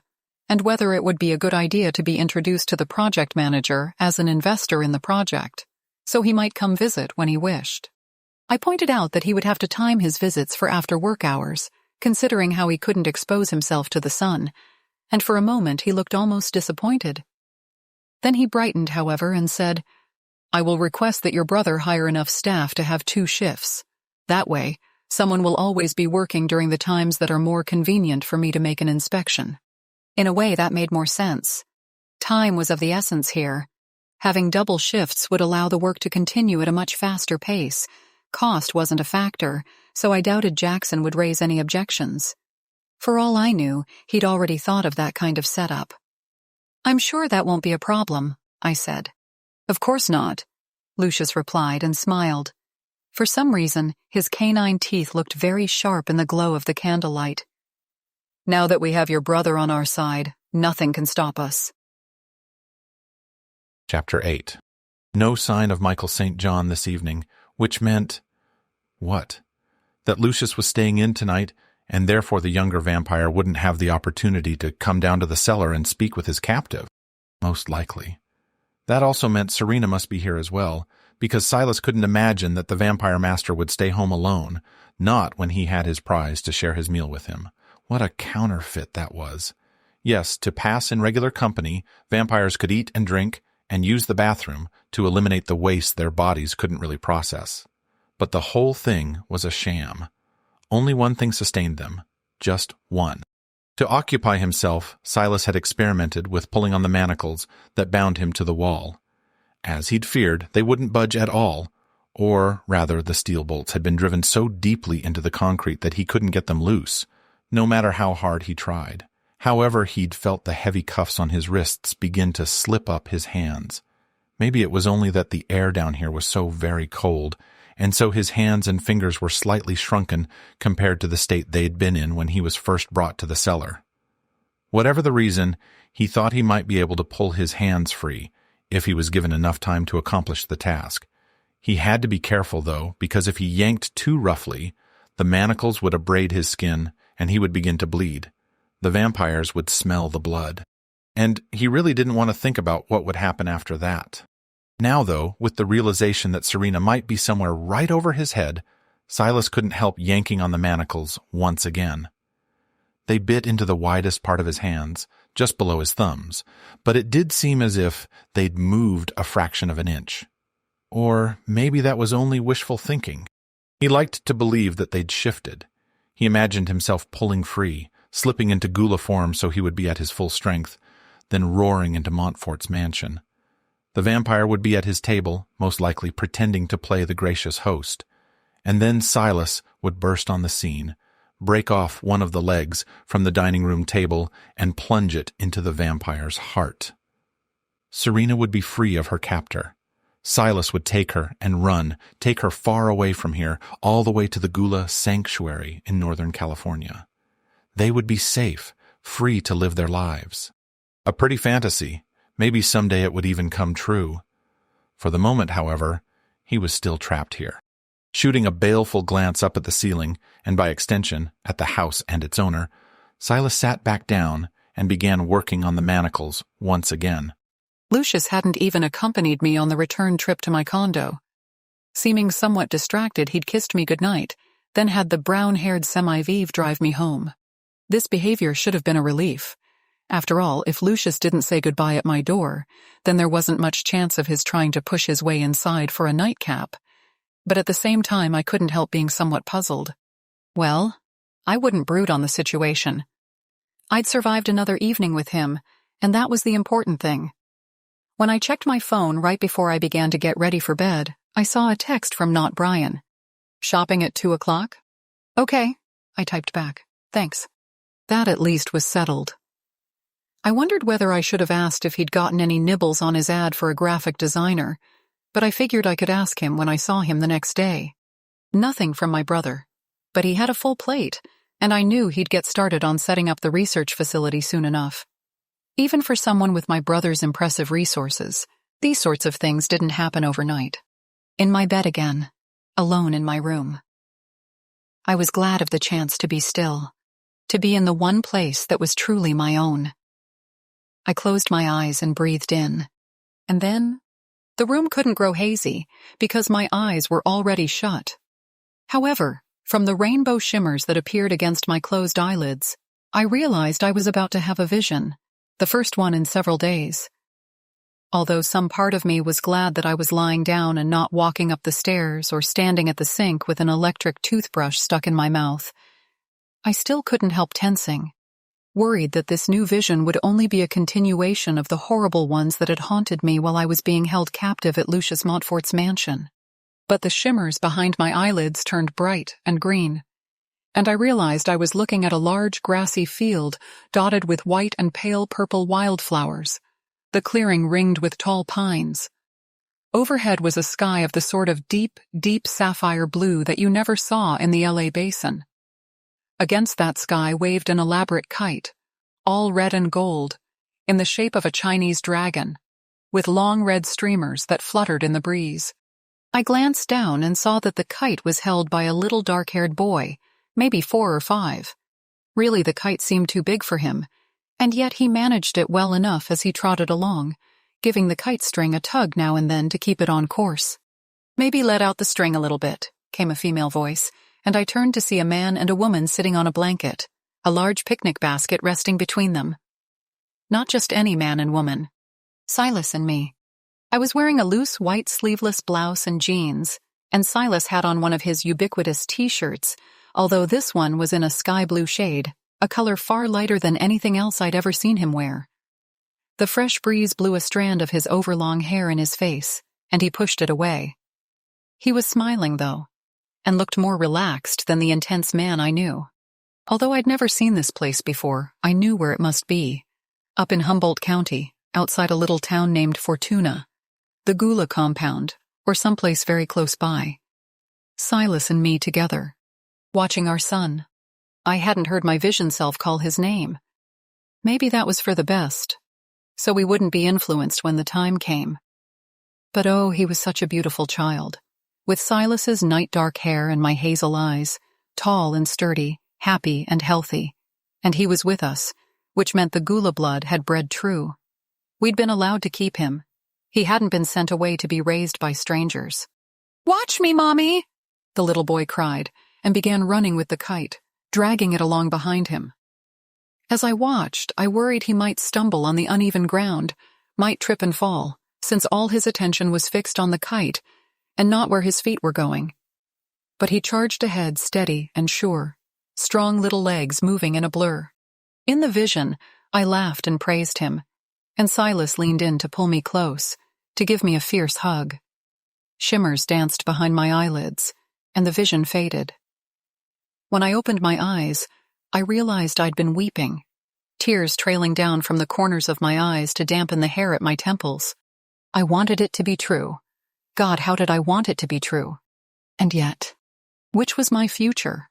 and whether it would be a good idea to be introduced to the project manager as an investor in the project, so he might come visit when he wished. I pointed out that he would have to time his visits for after-work hours, considering how he couldn't expose himself to the sun, and for a moment he looked almost disappointed. Then he brightened, however, and said, "I will request that your brother hire enough staff to have 2 shifts. That way, someone will always be working during the times that are more convenient for me to make an inspection." In a way, that made more sense. Time was of the essence here. Having double shifts would allow the work to continue at a much faster pace. Cost wasn't a factor, so I doubted Jackson would raise any objections. For all I knew, he'd already thought of that kind of setup. "I'm sure that won't be a problem," I said. "Of course not," Lucius replied and smiled. For some reason, his canine teeth looked very sharp in the glow of the candlelight. "Now that we have your brother on our side, nothing can stop us." Chapter 8. No sign of Michael St. John this evening, which meant... what? That Lucius was staying in tonight, and therefore the younger vampire wouldn't have the opportunity to come down to the cellar and speak with his captive. Most likely. That also meant Serena must be here as well, because Silas couldn't imagine that the vampire master would stay home alone, not when he had his prize to share his meal with him. What a counterfeit that was. Yes, to pass in regular company, vampires could eat and drink and use the bathroom to eliminate the waste their bodies couldn't really process. But the whole thing was a sham. Only one thing sustained them. Just one. To occupy himself, Silas had experimented with pulling on the manacles that bound him to the wall. As he'd feared, they wouldn't budge at all, or rather the steel bolts had been driven so deeply into the concrete that he couldn't get them loose, no matter how hard he tried. However, he'd felt the heavy cuffs on his wrists begin to slip up his hands. Maybe it was only that the air down here was so very cold, and so his hands and fingers were slightly shrunken compared to the state they'd been in when he was first brought to the cellar. Whatever the reason, he thought he might be able to pull his hands free, if he was given enough time to accomplish the task. He had to be careful, though, because if he yanked too roughly, the manacles would abrade his skin, and he would begin to bleed. The vampires would smell the blood. And he really didn't want to think about what would happen after that. Now, though, with the realization that Serena might be somewhere right over his head, Silas couldn't help yanking on the manacles once again. They bit into the widest part of his hands, just below his thumbs, but it did seem as if they'd moved a fraction of an inch. Or maybe that was only wishful thinking. He liked to believe that they'd shifted. He imagined himself pulling free, slipping into gula form so he would be at his full strength, then roaring into Montfort's mansion. The vampire would be at his table, most likely pretending to play the gracious host. And then Silas would burst on the scene, break off one of the legs from the dining room table and plunge it into the vampire's heart. Serena would be free of her captor. Silas would take her and run, take her far away from here, all the way to the Gula Sanctuary in Northern California. They would be safe, free to live their lives. A pretty fantasy. Maybe someday it would even come true. For the moment, however, he was still trapped here. Shooting a baleful glance up at the ceiling, and by extension, at the house and its owner, Silas sat back down and began working on the manacles once again. Lucius hadn't even accompanied me on the return trip to my condo. Seeming somewhat distracted, he'd kissed me goodnight, then had the brown-haired semi-vive drive me home. This behavior should have been a relief, After all, if Lucius didn't say goodbye at my door, then there wasn't much chance of his trying to push his way inside for a nightcap. But at the same time, I couldn't help being somewhat puzzled. Well, I wouldn't brood on the situation. I'd survived another evening with him, and that was the important thing. When I checked my phone right before I began to get ready for bed, I saw a text from Not Brian. "Shopping at 2 o'clock? Okay," I typed back. "Thanks." That at least was settled. I wondered whether I should have asked if he'd gotten any nibbles on his ad for a graphic designer, but I figured I could ask him when I saw him the next day. Nothing from my brother, but he had a full plate, and I knew he'd get started on setting up the research facility soon enough. Even for someone with my brother's impressive resources, these sorts of things didn't happen overnight. In my bed again, alone in my room. I was glad of the chance to be still, to be in the one place that was truly my own. I closed my eyes and breathed in, and then the room couldn't grow hazy because my eyes were already shut. However, from the rainbow shimmers that appeared against my closed eyelids, I realized I was about to have a vision, the first one in several days. Although some part of me was glad that I was lying down and not walking up the stairs or standing at the sink with an electric toothbrush stuck in my mouth, I still couldn't help tensing, worried that this new vision would only be a continuation of the horrible ones that had haunted me while I was being held captive at Lucius Montfort's mansion. But the shimmers behind my eyelids turned bright and green, and I realized I was looking at a large grassy field dotted with white and pale purple wildflowers, the clearing ringed with tall pines. Overhead was a sky of the sort of deep, deep sapphire blue that you never saw in the LA basin. Against that sky waved an elaborate kite, all red and gold, in the shape of a Chinese dragon, with long red streamers that fluttered in the breeze. I glanced down and saw that the kite was held by a little dark-haired boy, maybe 4 or 5. Really, the kite seemed too big for him, and yet he managed it well enough as he trotted along, giving the kite string a tug now and then to keep it on course. "Maybe let out the string a little bit," came a female voice, and I turned to see a man and a woman sitting on a blanket, a large picnic basket resting between them. Not just any man and woman. Silas and me. I was wearing a loose white sleeveless blouse and jeans, and Silas had on one of his ubiquitous t-shirts, although this one was in a sky blue shade, a color far lighter than anything else I'd ever seen him wear. The fresh breeze blew a strand of his overlong hair in his face, and he pushed it away. He was smiling, though, and looked more relaxed than the intense man I knew. Although I'd never seen this place before, I knew where it must be. Up in Humboldt County, outside a little town named Fortuna, the Gula compound, or someplace very close by. Silas and me together, watching our son. I hadn't heard my vision self call his name. Maybe that was for the best, so we wouldn't be influenced when the time came. But oh, he was such a beautiful child. With Silas's night-dark hair and my hazel eyes, tall and sturdy, happy and healthy. And he was with us, which meant the Gula blood had bred true. We'd been allowed to keep him. He hadn't been sent away to be raised by strangers. "Watch me, Mommy!" the little boy cried, and began running with the kite, dragging it along behind him. As I watched, I worried he might stumble on the uneven ground, might trip and fall, since all his attention was fixed on the kite, and not where his feet were going. But he charged ahead steady and sure, strong little legs moving in a blur. In the vision, I laughed and praised him, and Silas leaned in to pull me close, to give me a fierce hug. Shimmers danced behind my eyelids, and the vision faded. When I opened my eyes, I realized I'd been weeping, tears trailing down from the corners of my eyes to dampen the hair at my temples. I wanted it to be true. God, how did I want it to be true? And yet, which was my future?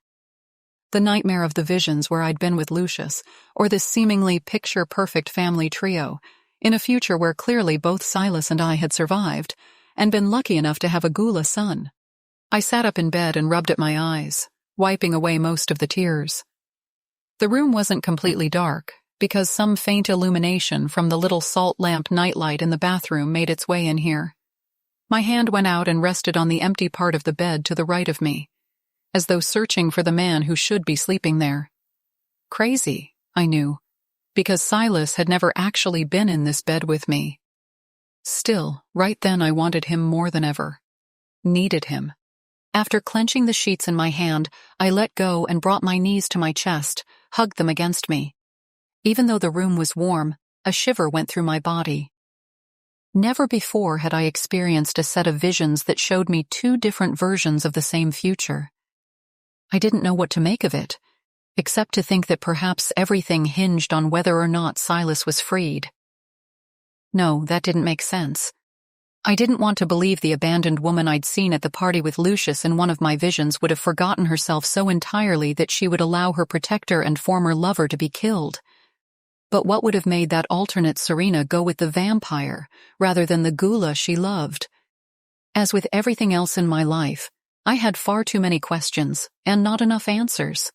The nightmare of the visions where I'd been with Lucius, or this seemingly picture-perfect family trio, in a future where clearly both Silas and I had survived, and been lucky enough to have a Gula son. I sat up in bed and rubbed at my eyes, wiping away most of the tears. The room wasn't completely dark, because some faint illumination from the little salt lamp nightlight in the bathroom made its way in here. My hand went out and rested on the empty part of the bed to the right of me, as though searching for the man who should be sleeping there. Crazy, I knew, because Silas had never actually been in this bed with me. Still, right then I wanted him more than ever. Needed him. After clenching the sheets in my hand, I let go and brought my knees to my chest, hugged them against me. Even though the room was warm, a shiver went through my body. Never before had I experienced a set of visions that showed me two different versions of the same future. I didn't know what to make of it, except to think that perhaps everything hinged on whether or not Silas was freed. No, that didn't make sense. I didn't want to believe the abandoned woman I'd seen at the party with Lucius in one of my visions would have forgotten herself so entirely that she would allow her protector and former lover to be killed. But what would have made that alternate Serena go with the vampire rather than the ghoula she loved? As with everything else in my life, I had far too many questions and not enough answers.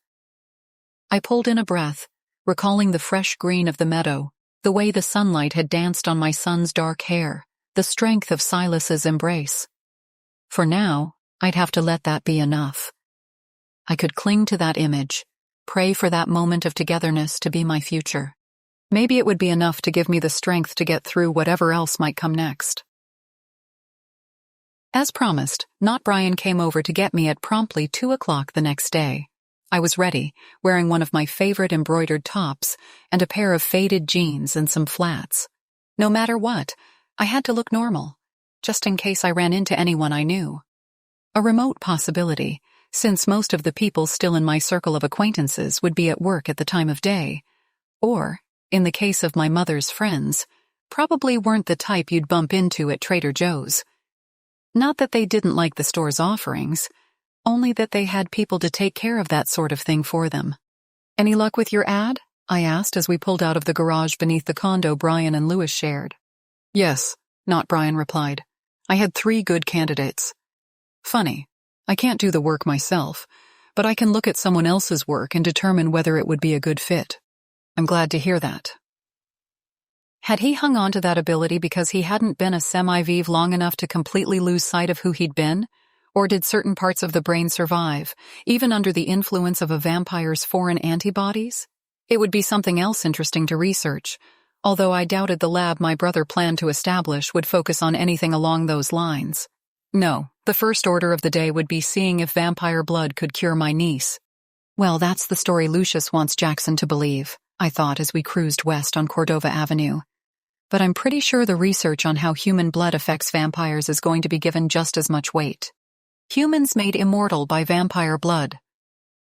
I pulled in a breath, recalling the fresh green of the meadow, the way the sunlight had danced on my son's dark hair, the strength of Silas's embrace. For now, I'd have to let that be enough. I could cling to that image, pray for that moment of togetherness to be my future. Maybe it would be enough to give me the strength to get through whatever else might come next. As promised, Not Brian came over to get me at promptly 2 o'clock the next day. I was ready, wearing one of my favorite embroidered tops and a pair of faded jeans and some flats. No matter what, I had to look normal, just in case I ran into anyone I knew. A remote possibility, since most of the people still in my circle of acquaintances would be at work at the time of day, or, in the case of my mother's friends, probably weren't the type you'd bump into at Trader Joe's. Not that they didn't like the store's offerings, only that they had people to take care of that sort of thing for them. "Any luck with your ad?" I asked as we pulled out of the garage beneath the condo Brian and Louis shared. "Yes," Not Brian replied. "I had 3 good candidates. Funny, I can't do the work myself, but I can look at someone else's work and determine whether it would be a good fit. I'm glad to hear that." Had he hung on to that ability because he hadn't been a semi-vive long enough to completely lose sight of who he'd been? Or did certain parts of the brain survive, even under the influence of a vampire's foreign antibodies? It would be something else interesting to research, although I doubted the lab my brother planned to establish would focus on anything along those lines. No, the first order of the day would be seeing if vampire blood could cure my niece. Well, that's the story Lucius wants Jackson to believe, I thought as we cruised west on Cordova Avenue. But I'm pretty sure the research on how human blood affects vampires is going to be given just as much weight. Humans made immortal by vampire blood.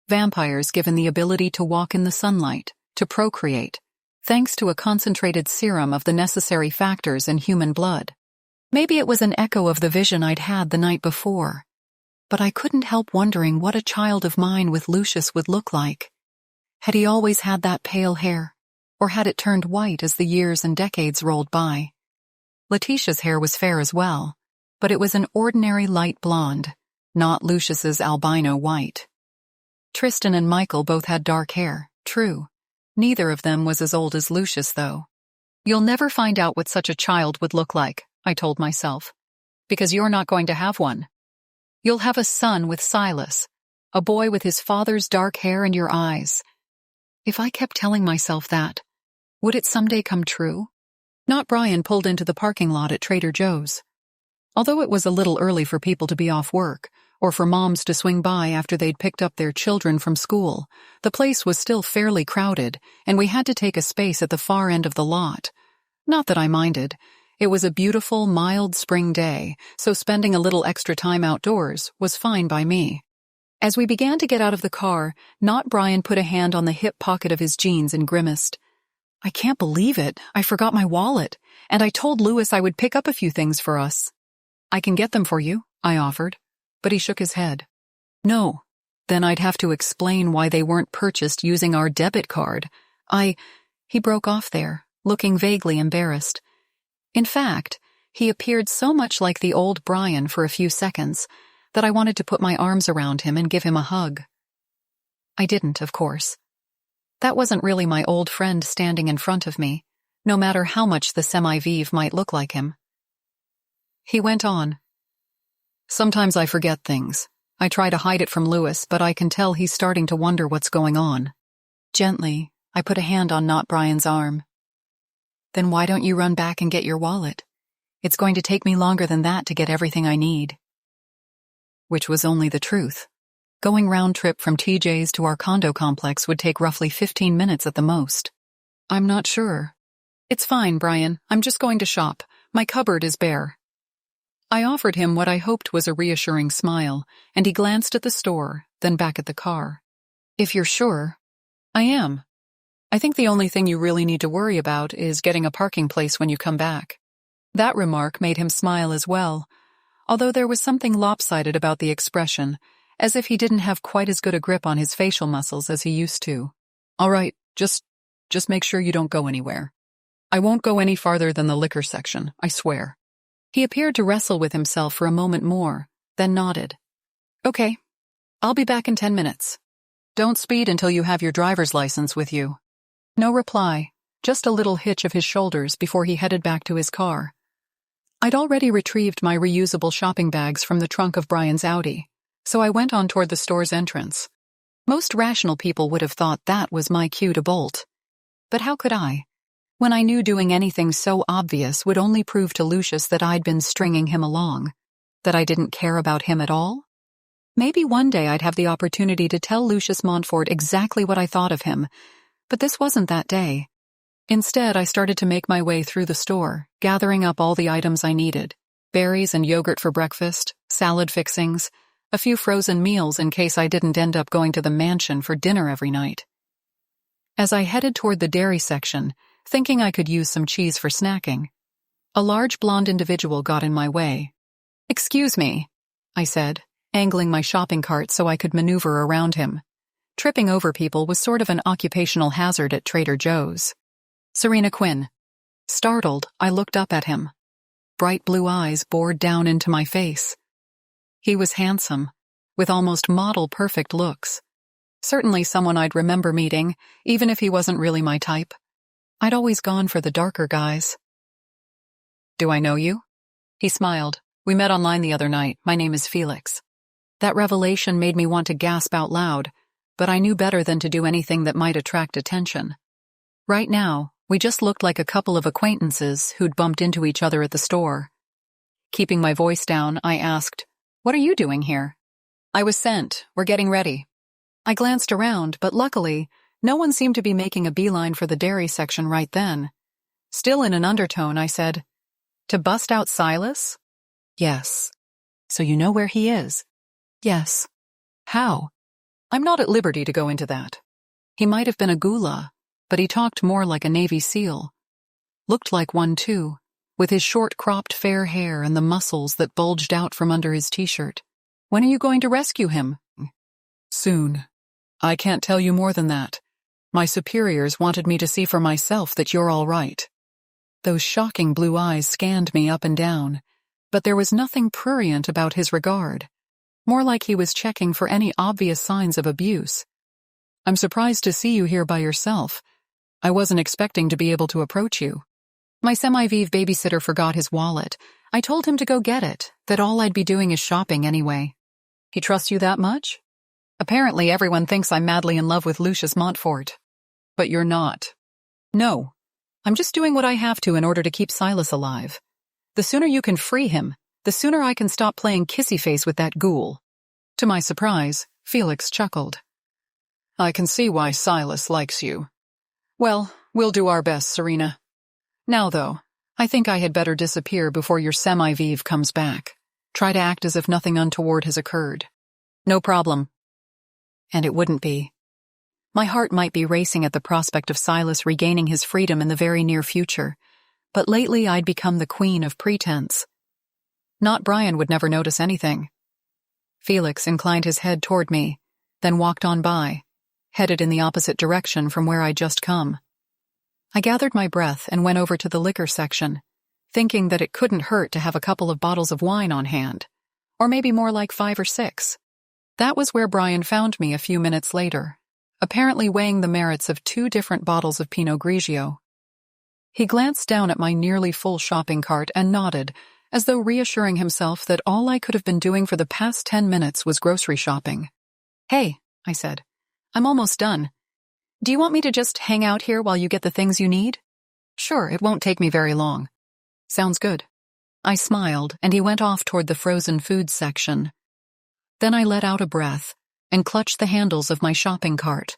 Vampires given the ability to walk in the sunlight, to procreate, thanks to a concentrated serum of the necessary factors in human blood. Maybe it was an echo of the vision I'd had the night before, but I couldn't help wondering what a child of mine with Lucius would look like. Had he always had that pale hair, or had it turned white as the years and decades rolled by? Letitia's hair was fair as well, but it was an ordinary light blonde, not Lucius's albino white. Tristan and Michael both had dark hair, true. Neither of them was as old as Lucius, though. "You'll never find out what such a child would look like," I told myself, "because you're not going to have one. You'll have a son with Silas, a boy with his father's dark hair and your eyes." If I kept telling myself that, would it someday come true? Not Brian pulled into the parking lot at Trader Joe's. Although it was a little early for people to be off work, or for moms to swing by after they'd picked up their children from school, the place was still fairly crowded, and we had to take a space at the far end of the lot. Not that I minded. It was a beautiful, mild spring day, so spending a little extra time outdoors was fine by me. As we began to get out of the car, Not Brian put a hand on the hip pocket of his jeans and grimaced. "I can't believe it. I forgot my wallet, and I told Louis I would pick up a few things for us." "I can get them for you," I offered, but he shook his head. "No, then I'd have to explain why they weren't purchased using our debit card. He broke off there, looking vaguely embarrassed. In fact, he appeared so much like the old Brian for a few seconds that I wanted to put my arms around him and give him a hug. I didn't, of course. That wasn't really my old friend standing in front of me, no matter how much the semi-vive might look like him. He went on. "Sometimes I forget things. I try to hide it from Louis, but I can tell he's starting to wonder what's going on." Gently, I put a hand on not Brian's arm. Then why don't you run back and get your wallet? It's going to take me longer than that to get everything I need. Which was only the truth. Going round trip from TJ's to our condo complex would take roughly 15 minutes at the most. I'm not sure. It's fine, Brian. I'm just going to shop. My cupboard is bare. I offered him what I hoped was a reassuring smile, and he glanced at the store, then back at the car. If you're sure. I am. I think the only thing you really need to worry about is getting a parking place when you come back. That remark made him smile as well, although there was something lopsided about the expression, as if he didn't have quite as good a grip on his facial muscles as he used to. All right, just make sure you don't go anywhere. I won't go any farther than the liquor section, I swear. He appeared to wrestle with himself for a moment more, then nodded. Okay, I'll be back in 10 minutes. Don't speed until you have your driver's license with you. No reply, just a little hitch of his shoulders before he headed back to his car. I'd already retrieved my reusable shopping bags from the trunk of Brian's Audi, so I went on toward the store's entrance. Most rational people would have thought that was my cue to bolt. But how could I, when I knew doing anything so obvious would only prove to Lucius that I'd been stringing him along, that I didn't care about him at all? Maybe one day I'd have the opportunity to tell Lucius Montfort exactly what I thought of him, but this wasn't that day. Instead, I started to make my way through the store, gathering up all the items I needed: berries and yogurt for breakfast, salad fixings, a few frozen meals in case I didn't end up going to the mansion for dinner every night. As I headed toward the dairy section, thinking I could use some cheese for snacking, a large blonde individual got in my way. "Excuse me," I said, angling my shopping cart so I could maneuver around him. Tripping over people was sort of an occupational hazard at Trader Joe's. "Serena Quinn." Startled, I looked up at him. Bright blue eyes bored down into my face. He was handsome, with almost model-perfect looks. Certainly someone I'd remember meeting, even if he wasn't really my type. I'd always gone for the darker guys. "Do I know you?" He smiled. "We met online the other night. My name is Felix." That revelation made me want to gasp out loud, but I knew better than to do anything that might attract attention. Right now, we just looked like a couple of acquaintances who'd bumped into each other at the store. Keeping my voice down, I asked, "What are you doing here?" "I was sent. We're getting ready." I glanced around, but luckily, no one seemed to be making a beeline for the dairy section right then. Still in an undertone, I said, "To bust out Silas?" "Yes." "So you know where he is?" "Yes." "How?" "I'm not at liberty to go into that." He might have been a ghoul, but he talked more like a Navy SEAL. Looked like one, too, with his short-cropped fair hair and the muscles that bulged out from under his t-shirt. "When are you going to rescue him?" "Soon. I can't tell you more than that. My superiors wanted me to see for myself that you're all right." Those shocking blue eyes scanned me up and down, but there was nothing prurient about his regard. More like he was checking for any obvious signs of abuse. "I'm surprised to see you here by yourself. I wasn't expecting to be able to approach you." My semi-vive babysitter forgot his wallet. I told him to go get it, that all I'd be doing is shopping anyway. "He trusts you that much?" "Apparently everyone thinks I'm madly in love with Lucius Montfort." "But you're not." "No. I'm just doing what I have to in order to keep Silas alive. The sooner you can free him, the sooner I can stop playing kissy face with that ghoul." To my surprise, Felix chuckled. "I can see why Silas likes you. Well, we'll do our best, Serena. Now, though, I think I had better disappear before your semi-vive comes back. Try to act as if nothing untoward has occurred." "No problem." And it wouldn't be. My heart might be racing at the prospect of Silas regaining his freedom in the very near future, but lately I'd become the queen of pretense. Not Brian would never notice anything. Felix inclined his head toward me, then walked on by, headed in the opposite direction from where I'd just come. I gathered my breath and went over to the liquor section, thinking that it couldn't hurt to have a couple of bottles of wine on hand, or maybe more like 5 or 6. That was where Brian found me a few minutes later, apparently weighing the merits of 2 different bottles of Pinot Grigio. He glanced down at my nearly full shopping cart and nodded, as though reassuring himself that all I could have been doing for the past 10 minutes was grocery shopping. "Hey," I said, "I'm almost done. Do you want me to just hang out here while you get the things you need? Sure, it won't take me very long. Sounds good. I smiled, and he went off toward the frozen foods section. Then I let out a breath and clutched the handles of my shopping cart.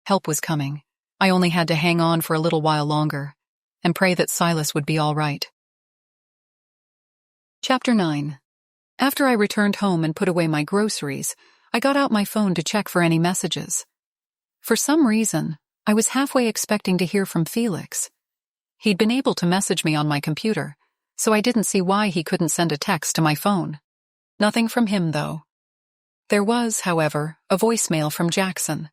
Help was coming. I only had to hang on for a little while longer and pray that Silas would be all right. Chapter 9. After I returned home and put away my groceries, I got out my phone to check for any messages. For some reason, I was halfway expecting to hear from Felix. He'd been able to message me on my computer, so I didn't see why he couldn't send a text to my phone. Nothing from him, though. There was, however, a voicemail from Jackson.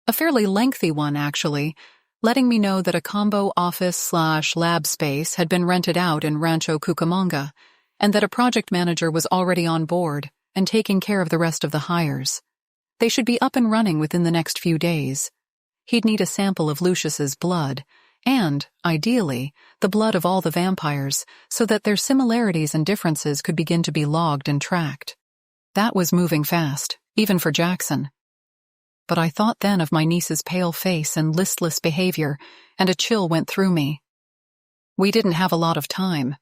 A fairly lengthy one, actually, letting me know that a combo office/lab space had been rented out in Rancho Cucamonga, and that a project manager was already on board and taking care of the rest of the hires. They should be up and running within the next few days. He'd need a sample of Lucius's blood, and, ideally, the blood of all the vampires, so that their similarities and differences could begin to be logged and tracked. That was moving fast, even for Jackson. But I thought then of my niece's pale face and listless behavior, and a chill went through me. We didn't have a lot of time.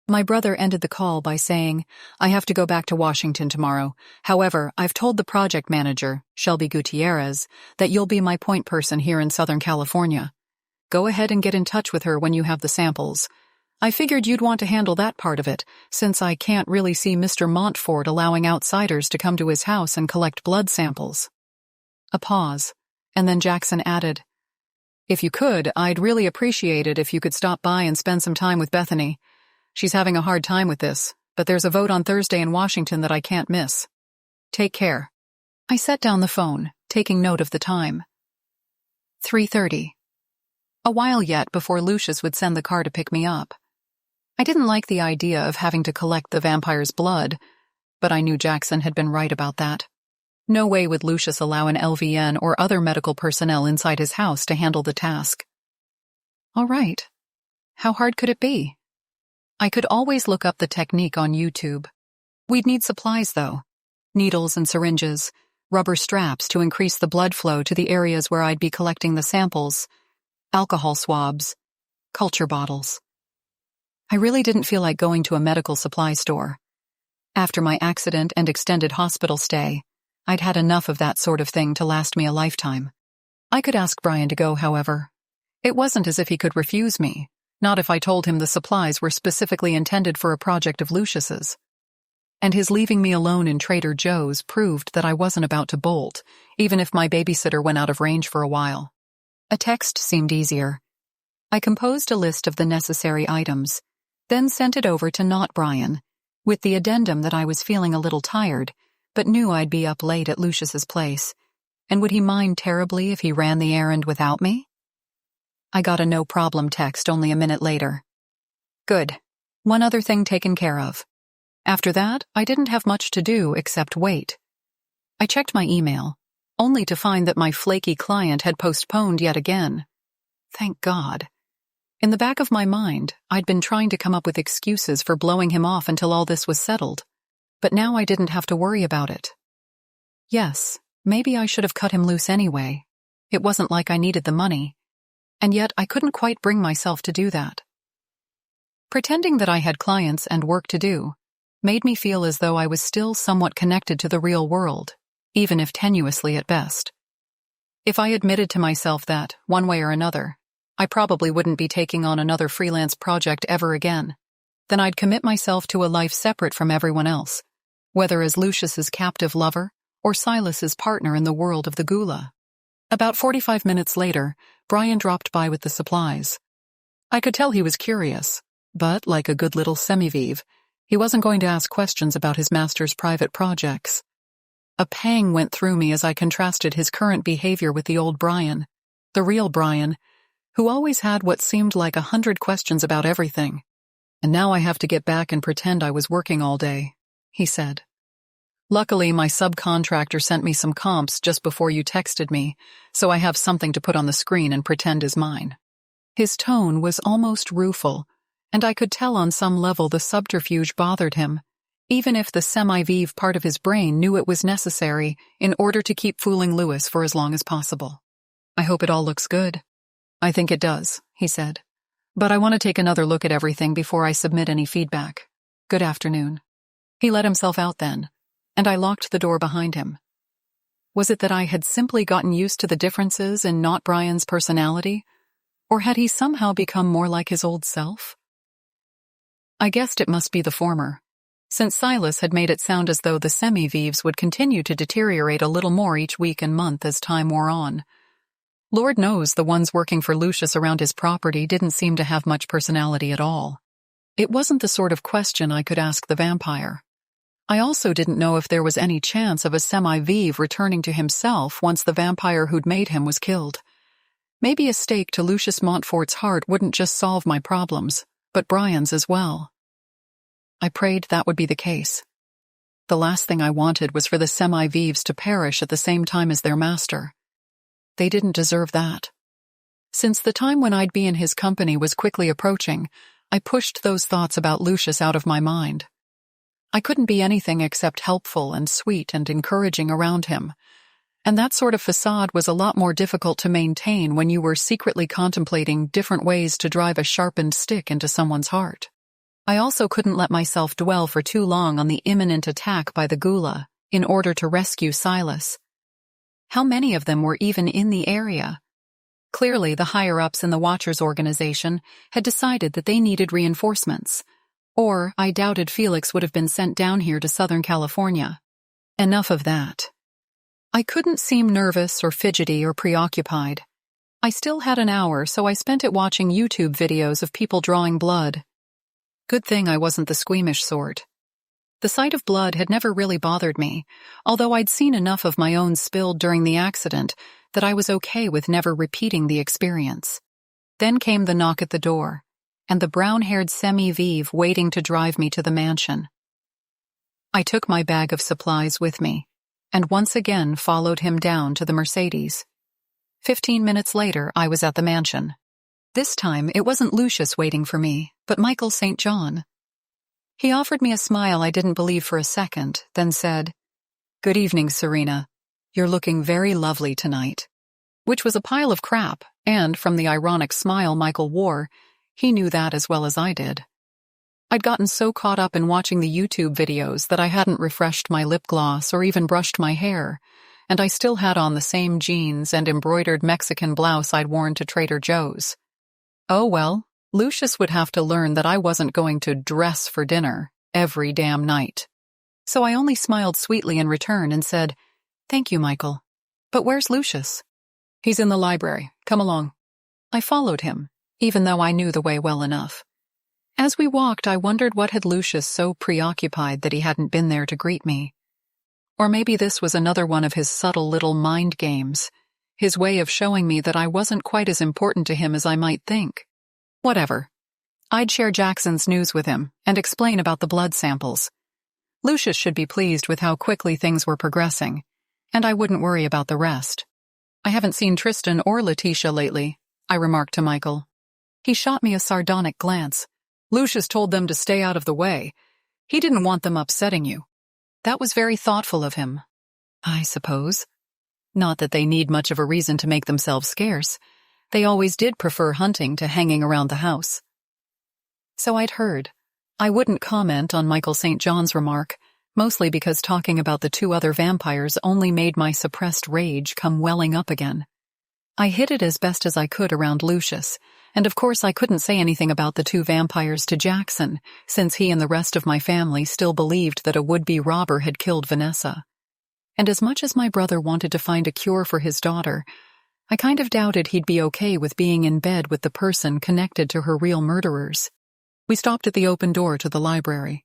My brother ended the call by saying, "I have to go back to Washington tomorrow. However, I've told the project manager, Shelby Gutierrez, that you'll be my point person here in Southern California. Go ahead and get in touch with her when you have the samples. I figured you'd want to handle that part of it, since I can't really see Mr. Montfort allowing outsiders to come to his house and collect blood samples." A pause, and then Jackson added, "If you could, I'd really appreciate it if you could stop by and spend some time with Bethany. She's having a hard time with this, but there's a vote on Thursday in Washington that I can't miss. Take care." I set down the phone, taking note of the time. 3:30. A while yet before Lucius would send the car to pick me up. I didn't like the idea of having to collect the vampire's blood, but I knew Jackson had been right about that. No way would Lucius allow an LVN or other medical personnel inside his house to handle the task. All right. How hard could it be? I could always look up the technique on YouTube. We'd need supplies, though. Needles and syringes, rubber straps to increase the blood flow to the areas where I'd be collecting the samples, alcohol swabs, culture bottles. I really didn't feel like going to a medical supply store. After my accident and extended hospital stay, I'd had enough of that sort of thing to last me a lifetime. I could ask Brian to go, however. It wasn't as if he could refuse me. Not if I told him the supplies were specifically intended for a project of Lucius's. And his leaving me alone in Trader Joe's proved that I wasn't about to bolt, even if my babysitter went out of range for a while. A text seemed easier. I composed a list of the necessary items, then sent it over to not Brian, with the addendum that I was feeling a little tired, but knew I'd be up late at Lucius's place, and would he mind terribly if he ran the errand without me? I got a no-problem text only a minute later. Good. One other thing taken care of. After that, I didn't have much to do except wait. I checked my email, only to find that my flaky client had postponed yet again. Thank God. In the back of my mind, I'd been trying to come up with excuses for blowing him off until all this was settled, but now I didn't have to worry about it. Yes, maybe I should have cut him loose anyway. It wasn't like I needed the money. And yet I couldn't quite bring myself to do that. Pretending that I had clients and work to do made me feel as though I was still somewhat connected to the real world, even if tenuously at best. If I admitted to myself that, one way or another, I probably wouldn't be taking on another freelance project ever again, then I'd commit myself to a life separate from everyone else, whether as Lucius's captive lover or Silas's partner in the world of the Gula. About 45 minutes later, Brian dropped by with the supplies. I could tell he was curious, but, like a good little semi-vive, he wasn't going to ask questions about his master's private projects. A pang went through me as I contrasted his current behavior with the old Brian, the real Brian, who always had what seemed like 100 questions about everything. "And now I have to get back and pretend I was working all day," he said. "Luckily, my subcontractor sent me some comps just before you texted me, so I have something to put on the screen and pretend is mine." His tone was almost rueful, and I could tell on some level the subterfuge bothered him, even if the semi-vive part of his brain knew it was necessary in order to keep fooling Lewis for as long as possible. I hope it all looks good. I think it does, he said. But I want to take another look at everything before I submit any feedback. Good afternoon. He let himself out then, and I locked the door behind him. Was it that I had simply gotten used to the differences in not Brian's personality, or had he somehow become more like his old self? I guessed it must be the former, since Silas had made it sound as though the semi-Vives would continue to deteriorate a little more each week and month as time wore on. Lord knows the ones working for Lucius around his property didn't seem to have much personality at all. It wasn't the sort of question I could ask the vampire. I also didn't know if there was any chance of a semi-Vive returning to himself once the vampire who'd made him was killed. Maybe a stake to Lucius Montfort's heart wouldn't just solve my problems, but Brian's as well. I prayed that would be the case. The last thing I wanted was for the semi-Vives to perish at the same time as their master. They didn't deserve that. Since the time when I'd be in his company was quickly approaching, I pushed those thoughts about Lucius out of my mind. I couldn't be anything except helpful and sweet and encouraging around him, and that sort of facade was a lot more difficult to maintain when you were secretly contemplating different ways to drive a sharpened stick into someone's heart. I also couldn't let myself dwell for too long on the imminent attack by the Gula in order to rescue Silas. How many of them were even in the area? Clearly, the higher-ups in the Watchers organization had decided that they needed reinforcements, or I doubted Felix would have been sent down here to Southern California. Enough of that. I couldn't seem nervous or fidgety or preoccupied. I still had an hour, so I spent it watching YouTube videos of people drawing blood. Good thing I wasn't the squeamish sort. The sight of blood had never really bothered me, although I'd seen enough of my own spilled during the accident that I was okay with never repeating the experience. Then came the knock at the door, and the brown-haired semi-Vive waiting to drive me to the mansion. I took my bag of supplies with me, and once again followed him down to the Mercedes. 15 minutes later, I was at the mansion. This time, it wasn't Lucius waiting for me, but Michael St. John. He offered me a smile I didn't believe for a second, then said, "Good evening, Serena. You're looking very lovely tonight." Which was a pile of crap, and from the ironic smile Michael wore, he knew that as well as I did. I'd gotten so caught up in watching the YouTube videos that I hadn't refreshed my lip gloss or even brushed my hair, and I still had on the same jeans and embroidered Mexican blouse I'd worn to Trader Joe's. Oh well, Lucius would have to learn that I wasn't going to dress for dinner every damn night. So I only smiled sweetly in return and said, "Thank you, Michael. But where's Lucius?" "He's in the library. Come along." I followed him, even though I knew the way well enough. As we walked, I wondered what had Lucius so preoccupied that he hadn't been there to greet me. Or maybe this was another one of his subtle little mind games, his way of showing me that I wasn't quite as important to him as I might think. Whatever. I'd share Jackson's news with him and explain about the blood samples. Lucius should be pleased with how quickly things were progressing, and I wouldn't worry about the rest. "I haven't seen Tristan or Letitia lately," I remarked to Michael. He shot me a sardonic glance. "Lucius told them to stay out of the way. He didn't want them upsetting you." That was very thoughtful of him, I suppose. Not that they need much of a reason to make themselves scarce. They always did prefer hunting to hanging around the house. So I'd heard. I wouldn't comment on Michael St. John's remark, mostly because talking about the two other vampires only made my suppressed rage come welling up again. I hid it as best as I could around Lucius, and of course I couldn't say anything about the two vampires to Jackson, since he and the rest of my family still believed that a would-be robber had killed Vanessa. And as much as my brother wanted to find a cure for his daughter, I kind of doubted he'd be okay with being in bed with the person connected to her real murderers. We stopped at the open door to the library.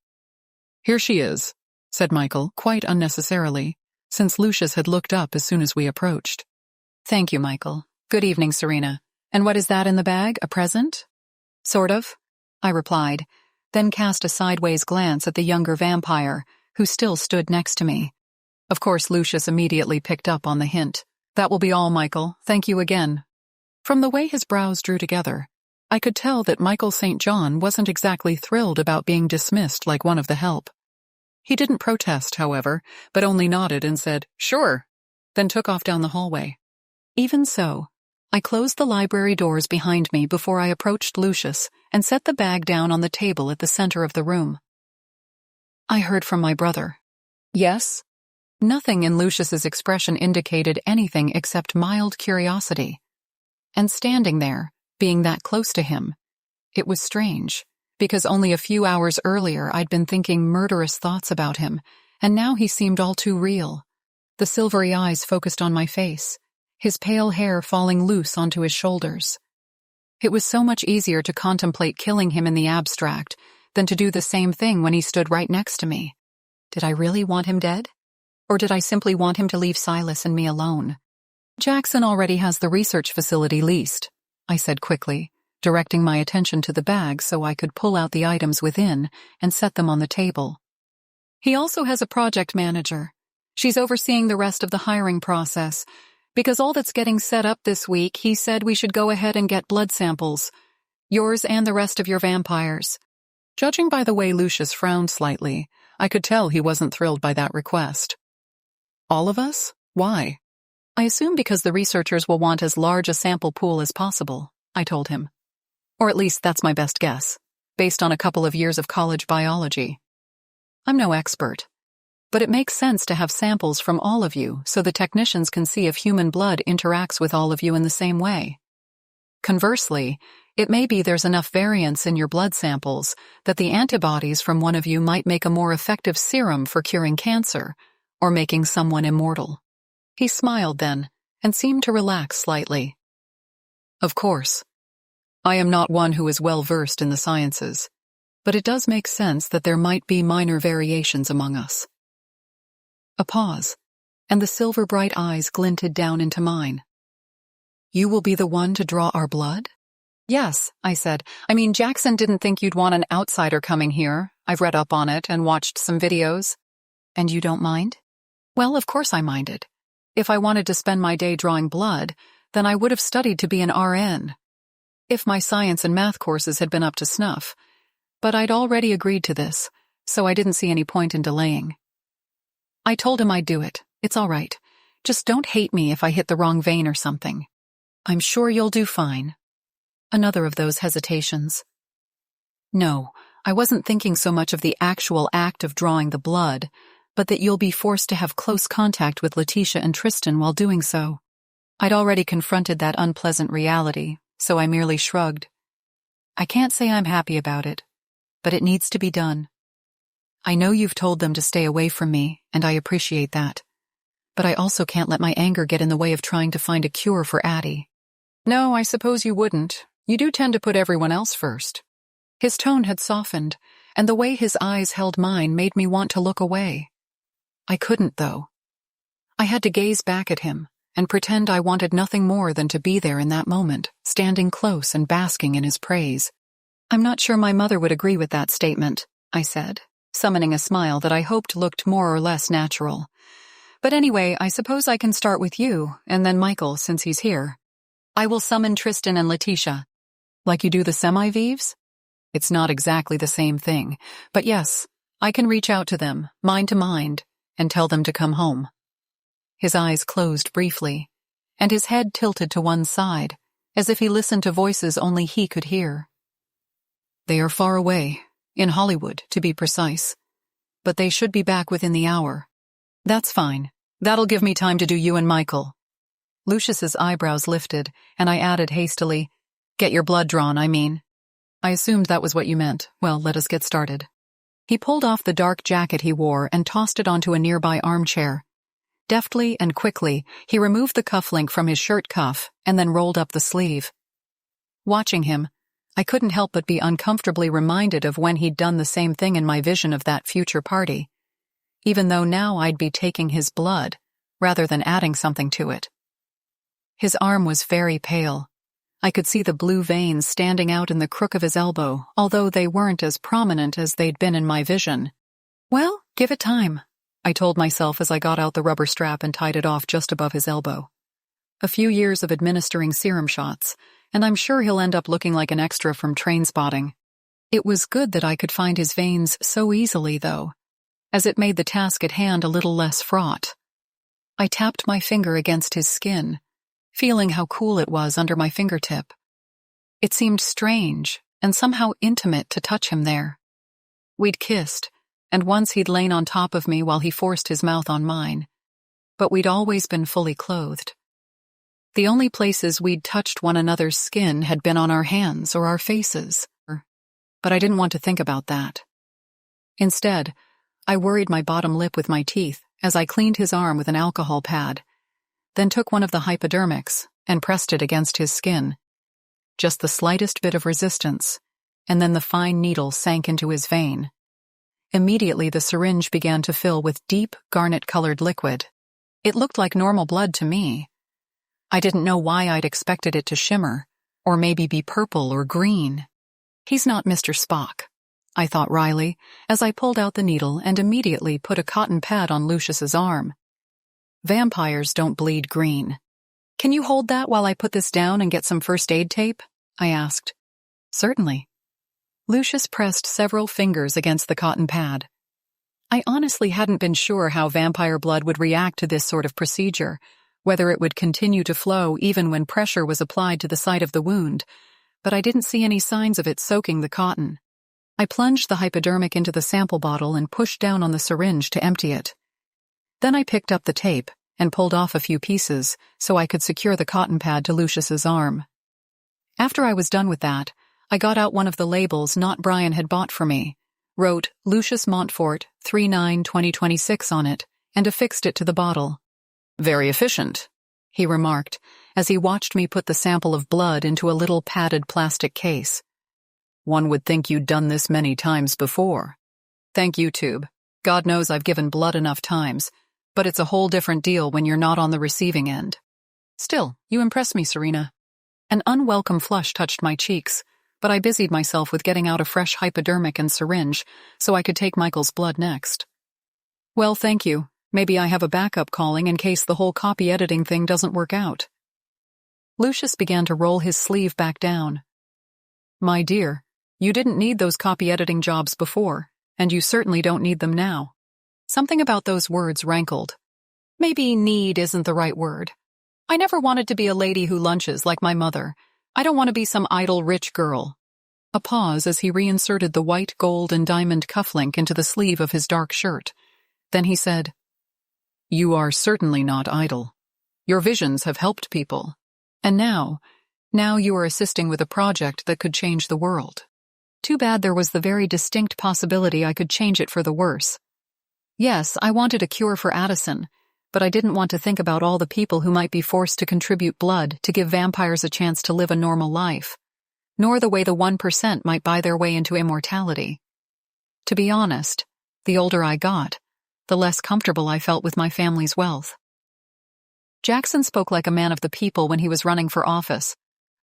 "Here she is," said Michael, quite unnecessarily, since Lucius had looked up as soon as we approached. "Thank you, Michael. Good evening, Serena. And what is that in the bag, a present?" "Sort of," I replied, then cast a sideways glance at the younger vampire, who still stood next to me. Of course, Lucius immediately picked up on the hint. "That will be all, Michael. Thank you again." From the way his brows drew together, I could tell that Michael St. John wasn't exactly thrilled about being dismissed like one of the help. He didn't protest, however, but only nodded and said, "Sure," then took off down the hallway. Even so, I closed the library doors behind me before I approached Lucius and set the bag down on the table at the center of the room. I heard from my brother. Yes? Nothing in Lucius's expression indicated anything except mild curiosity. And standing there, being that close to him, it was strange, because only a few hours earlier I'd been thinking murderous thoughts about him, and now he seemed all too real. The silvery eyes focused on my face, his pale hair falling loose onto his shoulders. It was so much easier to contemplate killing him in the abstract than to do the same thing when he stood right next to me. Did I really want him dead? Or did I simply want him to leave Silas and me alone? Jackson already has the research facility leased, I said quickly, directing my attention to the bag so I could pull out the items within and set them on the table. He also has a project manager. She's overseeing the rest of the hiring process. Because all that's getting set up this week, he said we should go ahead and get blood samples. Yours and the rest of your vampires. Judging by the way Lucius frowned slightly, I could tell he wasn't thrilled by that request. All of us? Why? I assume because the researchers will want as large a sample pool as possible, I told him. Or at least that's my best guess, based on a couple of years of college biology. I'm no expert. But it makes sense to have samples from all of you so the technicians can see if human blood interacts with all of you in the same way. Conversely, it may be there's enough variance in your blood samples that the antibodies from one of you might make a more effective serum for curing cancer or making someone immortal. He smiled then and seemed to relax slightly. Of course, I am not one who is well versed in the sciences, but it does make sense that there might be minor variations among us. A pause, and the silver-bright eyes glinted down into mine. You will be the one to draw our blood? Yes, I said. I mean, Jackson didn't think you'd want an outsider coming here. I've read up on it and watched some videos. And you don't mind? Well, of course I minded. If I wanted to spend my day drawing blood, then I would have studied to be an RN. If my science and math courses had been up to snuff. But I'd already agreed to this, so I didn't see any point in delaying. I told him I'd do it. It's all right. Just don't hate me if I hit the wrong vein or something. I'm sure you'll do fine. Another of those hesitations. No, I wasn't thinking so much of the actual act of drawing the blood, but that you'll be forced to have close contact with Letitia and Tristan while doing so. I'd already confronted that unpleasant reality, so I merely shrugged. I can't say I'm happy about it, but it needs to be done. I know you've told them to stay away from me, and I appreciate that. But I also can't let my anger get in the way of trying to find a cure for Addie. No, I suppose you wouldn't. You do tend to put everyone else first. His tone had softened, and the way his eyes held mine made me want to look away. I couldn't, though. I had to gaze back at him and pretend I wanted nothing more than to be there in that moment, standing close and basking in his praise. I'm not sure my mother would agree with that statement, I said, summoning a smile that I hoped looked more or less natural. But anyway, I suppose I can start with you, and then Michael, since he's here. I will summon Tristan and Letitia. Like you do the semi-Vives? It's not exactly the same thing, but yes, I can reach out to them, mind to mind, and tell them to come home. His eyes closed briefly, and his head tilted to one side, as if he listened to voices only he could hear. They are far away. In Hollywood, to be precise. But they should be back within the hour. That's fine. That'll give me time to do you and Michael. Lucius's eyebrows lifted, and I added hastily, Get your blood drawn, I mean. I assumed that was what you meant. Well, let us get started. He pulled off the dark jacket he wore and tossed it onto a nearby armchair. Deftly and quickly, he removed the cufflink from his shirt cuff and then rolled up the sleeve. Watching him, I couldn't help but be uncomfortably reminded of when he'd done the same thing in my vision of that future party, even though now I'd be taking his blood, rather than adding something to it. His arm was very pale. I could see the blue veins standing out in the crook of his elbow, although they weren't as prominent as they'd been in my vision. Well, give it time, I told myself as I got out the rubber strap and tied it off just above his elbow. A few years of administering serum shots, and I'm sure he'll end up looking like an extra from Trainspotting. It was good that I could find his veins so easily, though, as it made the task at hand a little less fraught. I tapped my finger against his skin, feeling how cool it was under my fingertip. It seemed strange and somehow intimate to touch him there. We'd kissed, and once he'd lain on top of me while he forced his mouth on mine, but we'd always been fully clothed. The only places we'd touched one another's skin had been on our hands or our faces, but I didn't want to think about that. Instead, I worried my bottom lip with my teeth as I cleaned his arm with an alcohol pad, then took one of the hypodermics and pressed it against his skin. Just the slightest bit of resistance, and then the fine needle sank into his vein. Immediately the syringe began to fill with deep, garnet-colored liquid. It looked like normal blood to me. I didn't know why I'd expected it to shimmer, or maybe be purple or green. He's not Mr. Spock, I thought wryly, as I pulled out the needle and immediately put a cotton pad on Lucius's arm. Vampires don't bleed green. Can you hold that while I put this down and get some first aid tape? I asked. Certainly. Lucius pressed several fingers against the cotton pad. I honestly hadn't been sure how vampire blood would react to this sort of procedure, whether it would continue to flow even when pressure was applied to the site of the wound, but I didn't see any signs of it soaking the cotton. I plunged the hypodermic into the sample bottle and pushed down on the syringe to empty it. Then I picked up the tape and pulled off a few pieces so I could secure the cotton pad to Lucius's arm. After I was done with that, I got out one of the labels Not Brian had bought for me, wrote Lucius Montfort 3/9/2026 on it, and affixed it to the bottle. Very efficient, he remarked, as he watched me put the sample of blood into a little padded plastic case. One would think you'd done this many times before. Thank you, Tube. God knows I've given blood enough times, but it's a whole different deal when you're not on the receiving end. Still, you impress me, Serena. An unwelcome flush touched my cheeks, but I busied myself with getting out a fresh hypodermic and syringe so I could take Michael's blood next. Well, thank you. Maybe I have a backup calling in case the whole copy editing thing doesn't work out. Lucius began to roll his sleeve back down. My dear, you didn't need those copy editing jobs before, and you certainly don't need them now. Something about those words rankled. Maybe need isn't the right word. I never wanted to be a lady who lunches like my mother. I don't want to be some idle rich girl. A pause as he reinserted the white, gold, and diamond cufflink into the sleeve of his dark shirt. Then he said, You are certainly not idle. Your visions have helped people. And now you are assisting with a project that could change the world. Too bad there was the very distinct possibility I could change it for the worse. Yes, I wanted a cure for Addison, but I didn't want to think about all the people who might be forced to contribute blood to give vampires a chance to live a normal life, nor the way the 1% might buy their way into immortality. To be honest, the older I got, the less comfortable I felt with my family's wealth. Jackson spoke like a man of the people when he was running for office,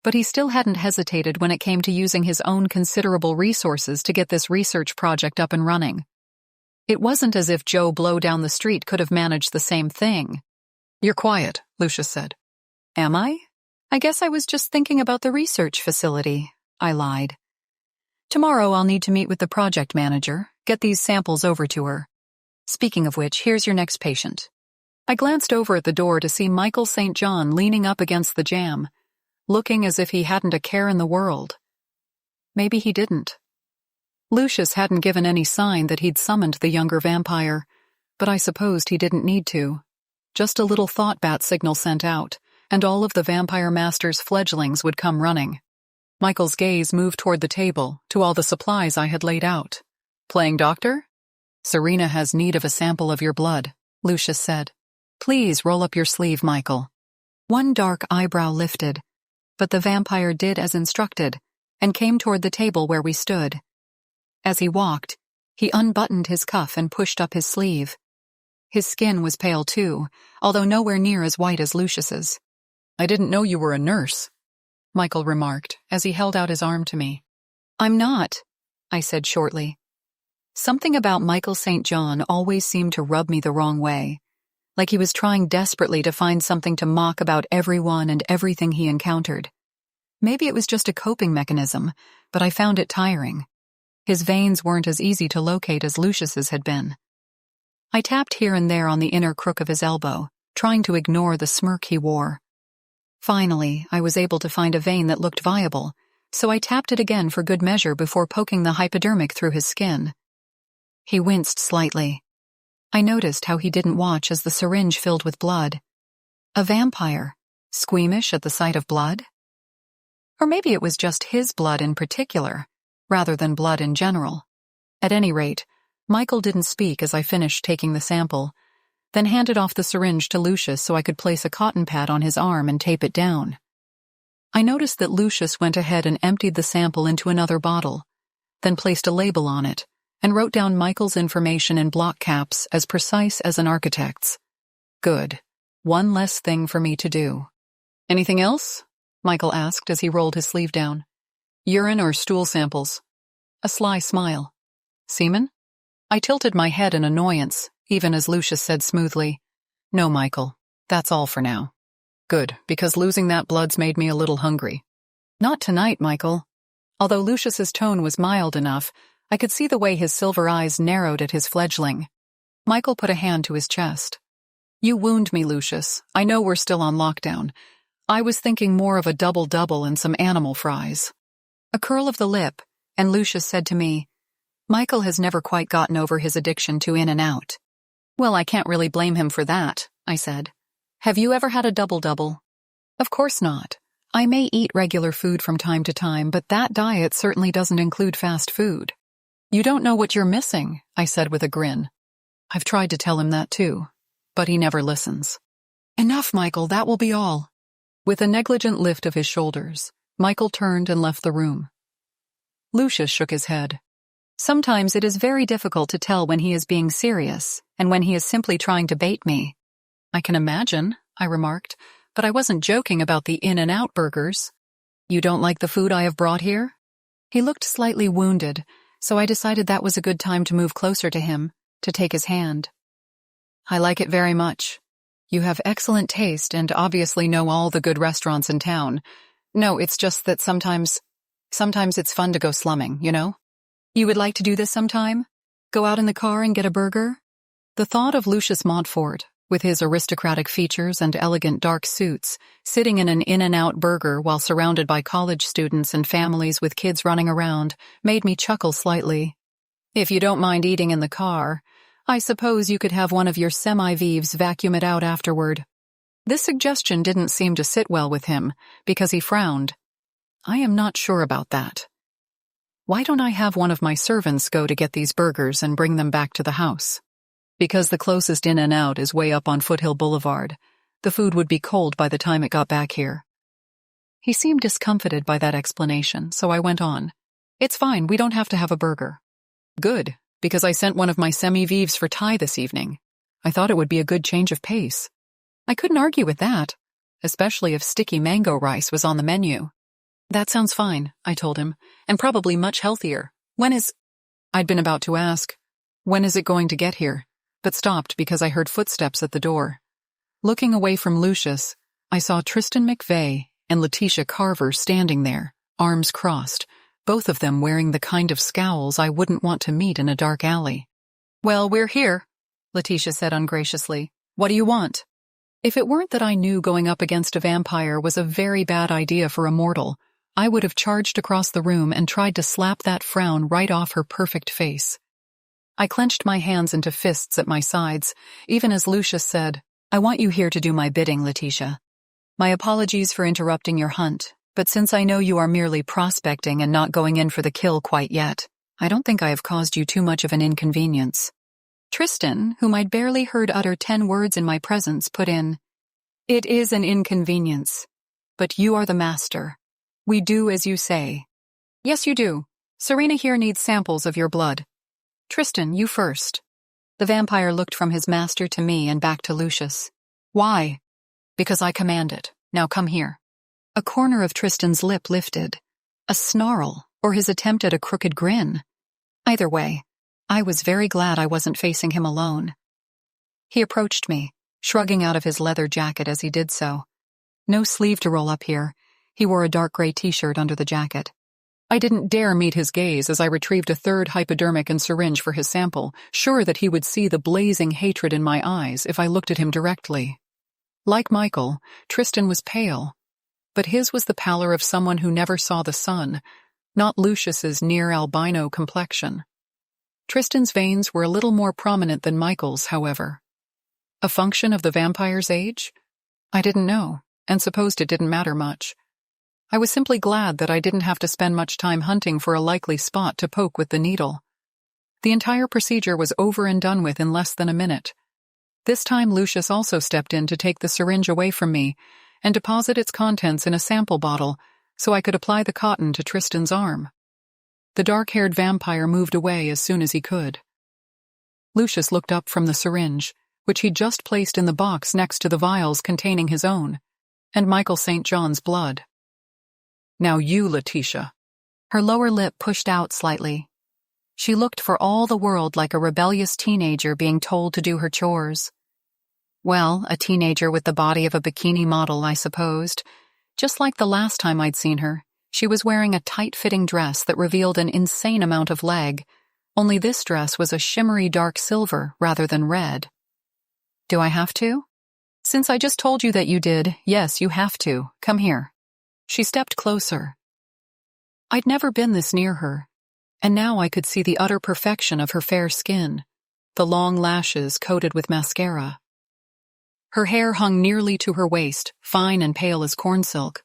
but he still hadn't hesitated when it came to using his own considerable resources to get this research project up and running. It wasn't as if Joe Blow down the street could have managed the same thing. You're quiet, Lucius said. Am I? I guess I was just thinking about the research facility, I lied. Tomorrow I'll need to meet with the project manager, get these samples over to her. Speaking of which, here's your next patient. I glanced over at the door to see Michael St. John leaning up against the jamb, looking as if he hadn't a care in the world. Maybe he didn't. Lucius hadn't given any sign that he'd summoned the younger vampire, but I supposed he didn't need to. Just a little thought bat signal sent out, and all of the vampire master's fledglings would come running. Michael's gaze moved toward the table, to all the supplies I had laid out. Playing doctor? Serena has need of a sample of your blood, Lucius said. Please roll up your sleeve, Michael. One dark eyebrow lifted, but the vampire did as instructed, and came toward the table where we stood. As he walked, he unbuttoned his cuff and pushed up his sleeve. His skin was pale too, although nowhere near as white as Lucius's. I didn't know you were a nurse, Michael remarked as he held out his arm to me. I'm not, I said shortly. Something about Michael St. John always seemed to rub me the wrong way, like he was trying desperately to find something to mock about everyone and everything he encountered. Maybe it was just a coping mechanism, but I found it tiring. His veins weren't as easy to locate as Lucius's had been. I tapped here and there on the inner crook of his elbow, trying to ignore the smirk he wore. Finally, I was able to find a vein that looked viable, so I tapped it again for good measure before poking the hypodermic through his skin. He winced slightly. I noticed how he didn't watch as the syringe filled with blood. A vampire, squeamish at the sight of blood? Or maybe it was just his blood in particular, rather than blood in general. At any rate, Michael didn't speak as I finished taking the sample, then handed off the syringe to Lucius so I could place a cotton pad on his arm and tape it down. I noticed that Lucius went ahead and emptied the sample into another bottle, then placed a label on it, and wrote down Michael's information in block caps as precise as an architect's. Good. One less thing for me to do. Anything else? Michael asked as he rolled his sleeve down. Urine or stool samples? A sly smile. Semen? I tilted my head in annoyance, even as Lucius said smoothly, No, Michael, that's all for now. Good, because losing that blood's made me a little hungry. Not tonight, Michael. Although Lucius's tone was mild enough, I could see the way his silver eyes narrowed at his fledgling. Michael put a hand to his chest. You wound me, Lucius. I know we're still on lockdown. I was thinking more of a double-double and some animal fries. A curl of the lip, and Lucius said to me, Michael has never quite gotten over his addiction to In-N-Out. Well, I can't really blame him for that, I said. Have you ever had a double-double? Of course not. I may eat regular food from time to time, but that diet certainly doesn't include fast food. You don't know what you're missing, I said with a grin. I've tried to tell him that too, but he never listens. Enough, Michael, that will be all. With a negligent lift of his shoulders, Michael turned and left the room. Lucius shook his head. Sometimes it is very difficult to tell when he is being serious and when he is simply trying to bait me. I can imagine, I remarked, but I wasn't joking about the In-N-Out burgers. You don't like the food I have brought here? He looked slightly wounded, so I decided that was a good time to move closer to him, to take his hand. I like it very much. You have excellent taste and obviously know all the good restaurants in town. No, it's just that sometimes it's fun to go slumming, you know? You would like to do this sometime? Go out in the car and get a burger? The thought of Lucius Montfort, with his aristocratic features and elegant dark suits, sitting in an In-N-Out burger while surrounded by college students and families with kids running around, made me chuckle slightly. If you don't mind eating in the car, I suppose you could have one of your semi-vivs vacuum it out afterward. This suggestion didn't seem to sit well with him, because he frowned. I am not sure about that. Why don't I have one of my servants go to get these burgers and bring them back to the house? Because the closest In-N-Out is way up on Foothill Boulevard. The food would be cold by the time it got back here. He seemed discomfited by that explanation, so I went on. It's fine, we don't have to have a burger. Good, because I sent one of my semi-vivs for Ty this evening. I thought it would be a good change of pace. I couldn't argue with that, especially if sticky mango rice was on the menu. That sounds fine, I told him, and probably much healthier. I'd been about to ask, when is it going to get here? But stopped because I heard footsteps at the door. Looking away from Lucius, I saw Tristan McVeigh and Letitia Carver standing there, arms crossed, both of them wearing the kind of scowls I wouldn't want to meet in a dark alley. Well, we're here, Letitia said ungraciously. What do you want? If it weren't that I knew going up against a vampire was a very bad idea for a mortal, I would have charged across the room and tried to slap that frown right off her perfect face. I clenched my hands into fists at my sides, even as Lucius said, I want you here to do my bidding, Letitia. My apologies for interrupting your hunt, but since I know you are merely prospecting and not going in for the kill quite yet, I don't think I have caused you too much of an inconvenience. Tristan, whom I'd barely heard utter 10 words in my presence, put in, It is an inconvenience, but you are the master. We do as you say. Yes, you do. Serena here needs samples of your blood. Tristan, you first. The vampire looked from his master to me and back to Lucius. Why? Because I command it. Now come here. A corner of Tristan's lip lifted. A snarl, or his attempt at a crooked grin. Either way, I was very glad I wasn't facing him alone. He approached me, shrugging out of his leather jacket as he did so. No sleeve to roll up here. He wore a dark gray t-shirt under the jacket. I didn't dare meet his gaze as I retrieved a third hypodermic and syringe for his sample, sure that he would see the blazing hatred in my eyes if I looked at him directly. Like Michael, Tristan was pale, but his was the pallor of someone who never saw the sun, not Lucius's near albino complexion. Tristan's veins were a little more prominent than Michael's, however. A function of the vampire's age? I didn't know, and supposed it didn't matter much. I was simply glad that I didn't have to spend much time hunting for a likely spot to poke with the needle. The entire procedure was over and done with in less than a minute. This time Lucius also stepped in to take the syringe away from me and deposit its contents in a sample bottle so I could apply the cotton to Tristan's arm. The dark-haired vampire moved away as soon as he could. Lucius looked up from the syringe, which he'd just placed in the box next to the vials containing his own, and Michael St. John's blood. "Now you, Letitia." Her lower lip pushed out slightly. She looked for all the world like a rebellious teenager being told to do her chores. Well, a teenager with the body of a bikini model, I supposed. Just like the last time I'd seen her, she was wearing a tight-fitting dress that revealed an insane amount of leg, only this dress was a shimmery dark silver rather than red. "Do I have to?" "Since I just told you that you did, yes, you have to. Come here." She stepped closer. I'd never been this near her, and now I could see the utter perfection of her fair skin, the long lashes coated with mascara. Her hair hung nearly to her waist, fine and pale as cornsilk,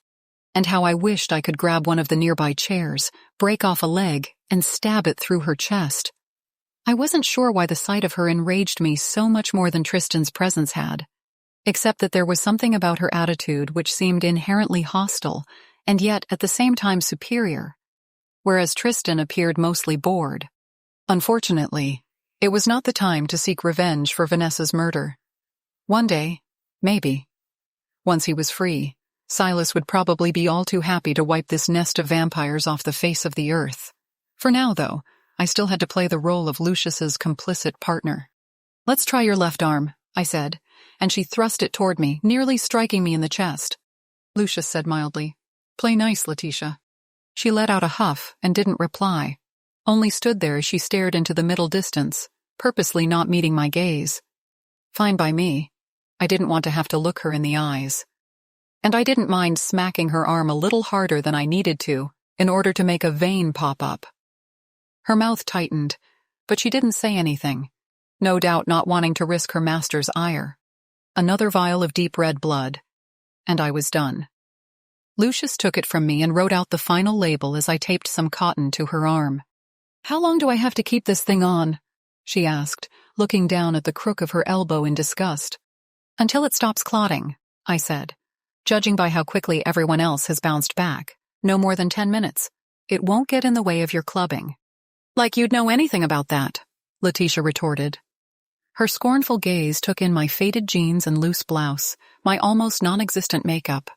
and how I wished I could grab one of the nearby chairs, break off a leg, and stab it through her chest. I wasn't sure why the sight of her enraged me so much more than Tristan's presence had, except that there was something about her attitude which seemed inherently hostile and yet at the same time superior, whereas Tristan appeared mostly bored. Unfortunately, it was not the time to seek revenge for Vanessa's murder. One day, maybe. Once he was free, Silas would probably be all too happy to wipe this nest of vampires off the face of the earth. For now, though, I still had to play the role of Lucius's complicit partner. "Let's try your left arm," I said, and she thrust it toward me, nearly striking me in the chest. Lucius said mildly, "Play nice, Letitia." She let out a huff and didn't reply, only stood there as she stared into the middle distance, purposely not meeting my gaze. Fine by me. I didn't want to have to look her in the eyes. And I didn't mind smacking her arm a little harder than I needed to in order to make a vein pop up. Her mouth tightened, but she didn't say anything, no doubt not wanting to risk her master's ire. Another vial of deep red blood, and I was done. Lucius took it from me and wrote out the final label as I taped some cotton to her arm. "How long do I have to keep this thing on?" she asked, looking down at the crook of her elbow in disgust. "Until it stops clotting," I said. "Judging by how quickly everyone else has bounced back, no more than 10 minutes. It won't get in the way of your clubbing." "Like you'd know anything about that," Letitia retorted. Her scornful gaze took in my faded jeans and loose blouse, my almost non-existent makeup.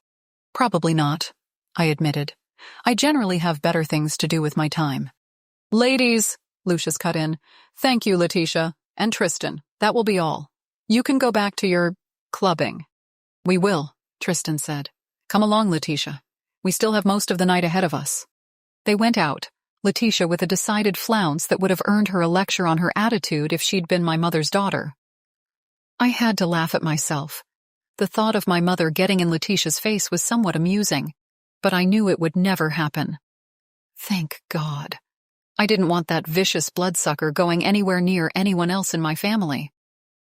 "Probably not," I admitted. "I generally have better things to do with my time." "Ladies," Lucius cut in, "thank you, Letitia, and Tristan. That will be all. You can go back to your clubbing." "We will," Tristan said. "Come along, Letitia. We still have most of the night ahead of us." They went out, Letitia with a decided flounce that would have earned her a lecture on her attitude if she'd been my mother's daughter. I had to laugh at myself. The thought of my mother getting in Letitia's face was somewhat amusing, but I knew it would never happen. Thank God. I didn't want that vicious bloodsucker going anywhere near anyone else in my family.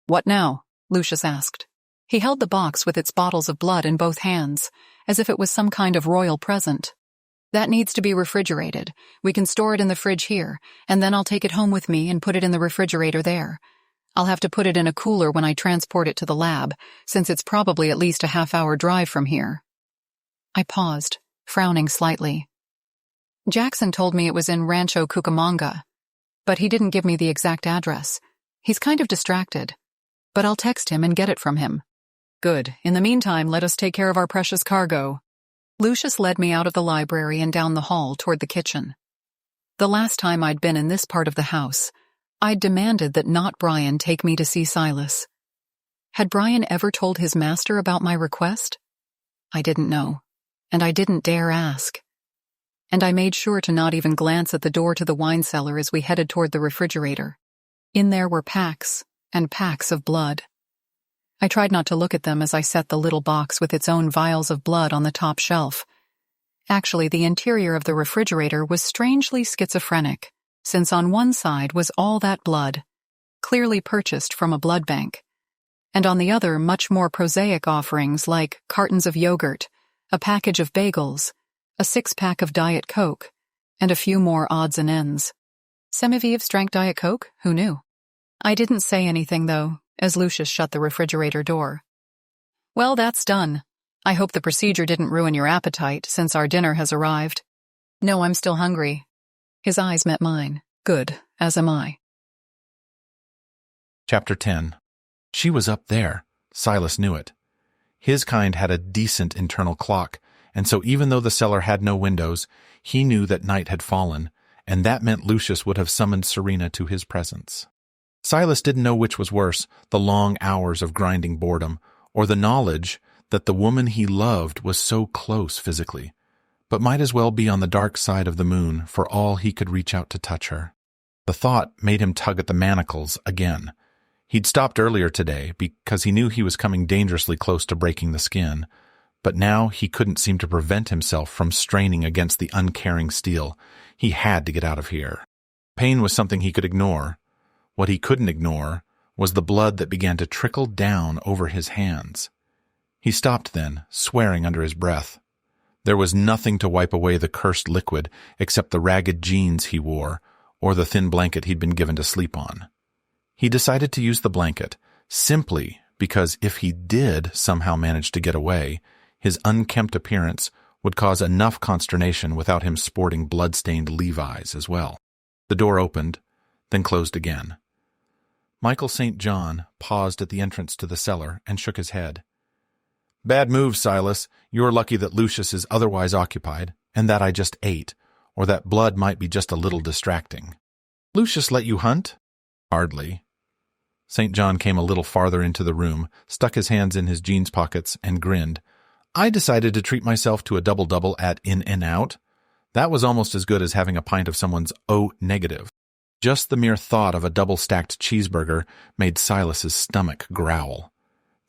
"What now?" Lucius asked. He held the box with its bottles of blood in both hands, as if it was some kind of royal present. "That needs to be refrigerated. We can store it in the fridge here, and then I'll take it home with me and put it in the refrigerator there. I'll have to put it in a cooler when I transport it to the lab, since it's probably at least a half-hour drive from here." I paused, frowning slightly. Jackson told me it was in Rancho Cucamonga, but he didn't give me the exact address. He's kind of distracted, but I'll text him and get it from him. "Good. In the meantime, let us take care of our precious cargo." Lucius led me out of the library and down the hall toward the kitchen. The last time I'd been in this part of the house, I'd demanded that not Brian take me to see Silas. Had Brian ever told his master about my request? I didn't know, and I didn't dare ask. And I made sure to not even glance at the door to the wine cellar as we headed toward the refrigerator. In there were packs and packs of blood. I tried not to look at them as I set the little box with its own vials of blood on the top shelf. Actually, the interior of the refrigerator was strangely schizophrenic, since on one side was all that blood, clearly purchased from a blood bank, and on the other much more prosaic offerings like cartons of yogurt, a package of bagels, a 6-pack of Diet Coke, and a few more odds and ends. Semivives drank Diet Coke? Who knew? I didn't say anything, though, as Lucius shut the refrigerator door. Well, that's done. I hope the procedure didn't ruin your appetite, since our dinner has arrived. No, I'm still hungry. His eyes met mine. Good, as am I. Chapter 10. She was up there. Silas knew it. His kind had a decent internal clock, and so even though the cellar had no windows, he knew that night had fallen, and that meant Lucius would have summoned Serena to his presence. Silas didn't know which was worse, the long hours of grinding boredom, or the knowledge that the woman he loved was so close physically, but might as well be on the dark side of the moon for all he could reach out to touch her. The thought made him tug at the manacles again. He'd stopped earlier today because he knew he was coming dangerously close to breaking the skin, but now he couldn't seem to prevent himself from straining against the uncaring steel. He had to get out of here. Pain was something he could ignore. What he couldn't ignore was the blood that began to trickle down over his hands. He stopped then, swearing under his breath. There was nothing to wipe away the cursed liquid except the ragged jeans he wore or the thin blanket he'd been given to sleep on. He decided to use the blanket, simply because if he did somehow manage to get away, his unkempt appearance would cause enough consternation without him sporting blood-stained Levi's as well. The door opened, then closed again. Michael St. John paused at the entrance to the cellar and shook his head. "Bad move, Silas. You're lucky that Lucius is otherwise occupied, and that I just ate, or that blood might be just a little distracting." "Lucius let you hunt?" "Hardly." St. John came a little farther into the room, stuck his hands in his jeans pockets, and grinned. "I decided to treat myself to a double-double at In-N-Out. That was almost as good as having a pint of someone's O-negative. Just the mere thought of a double-stacked cheeseburger made Silas's stomach growl.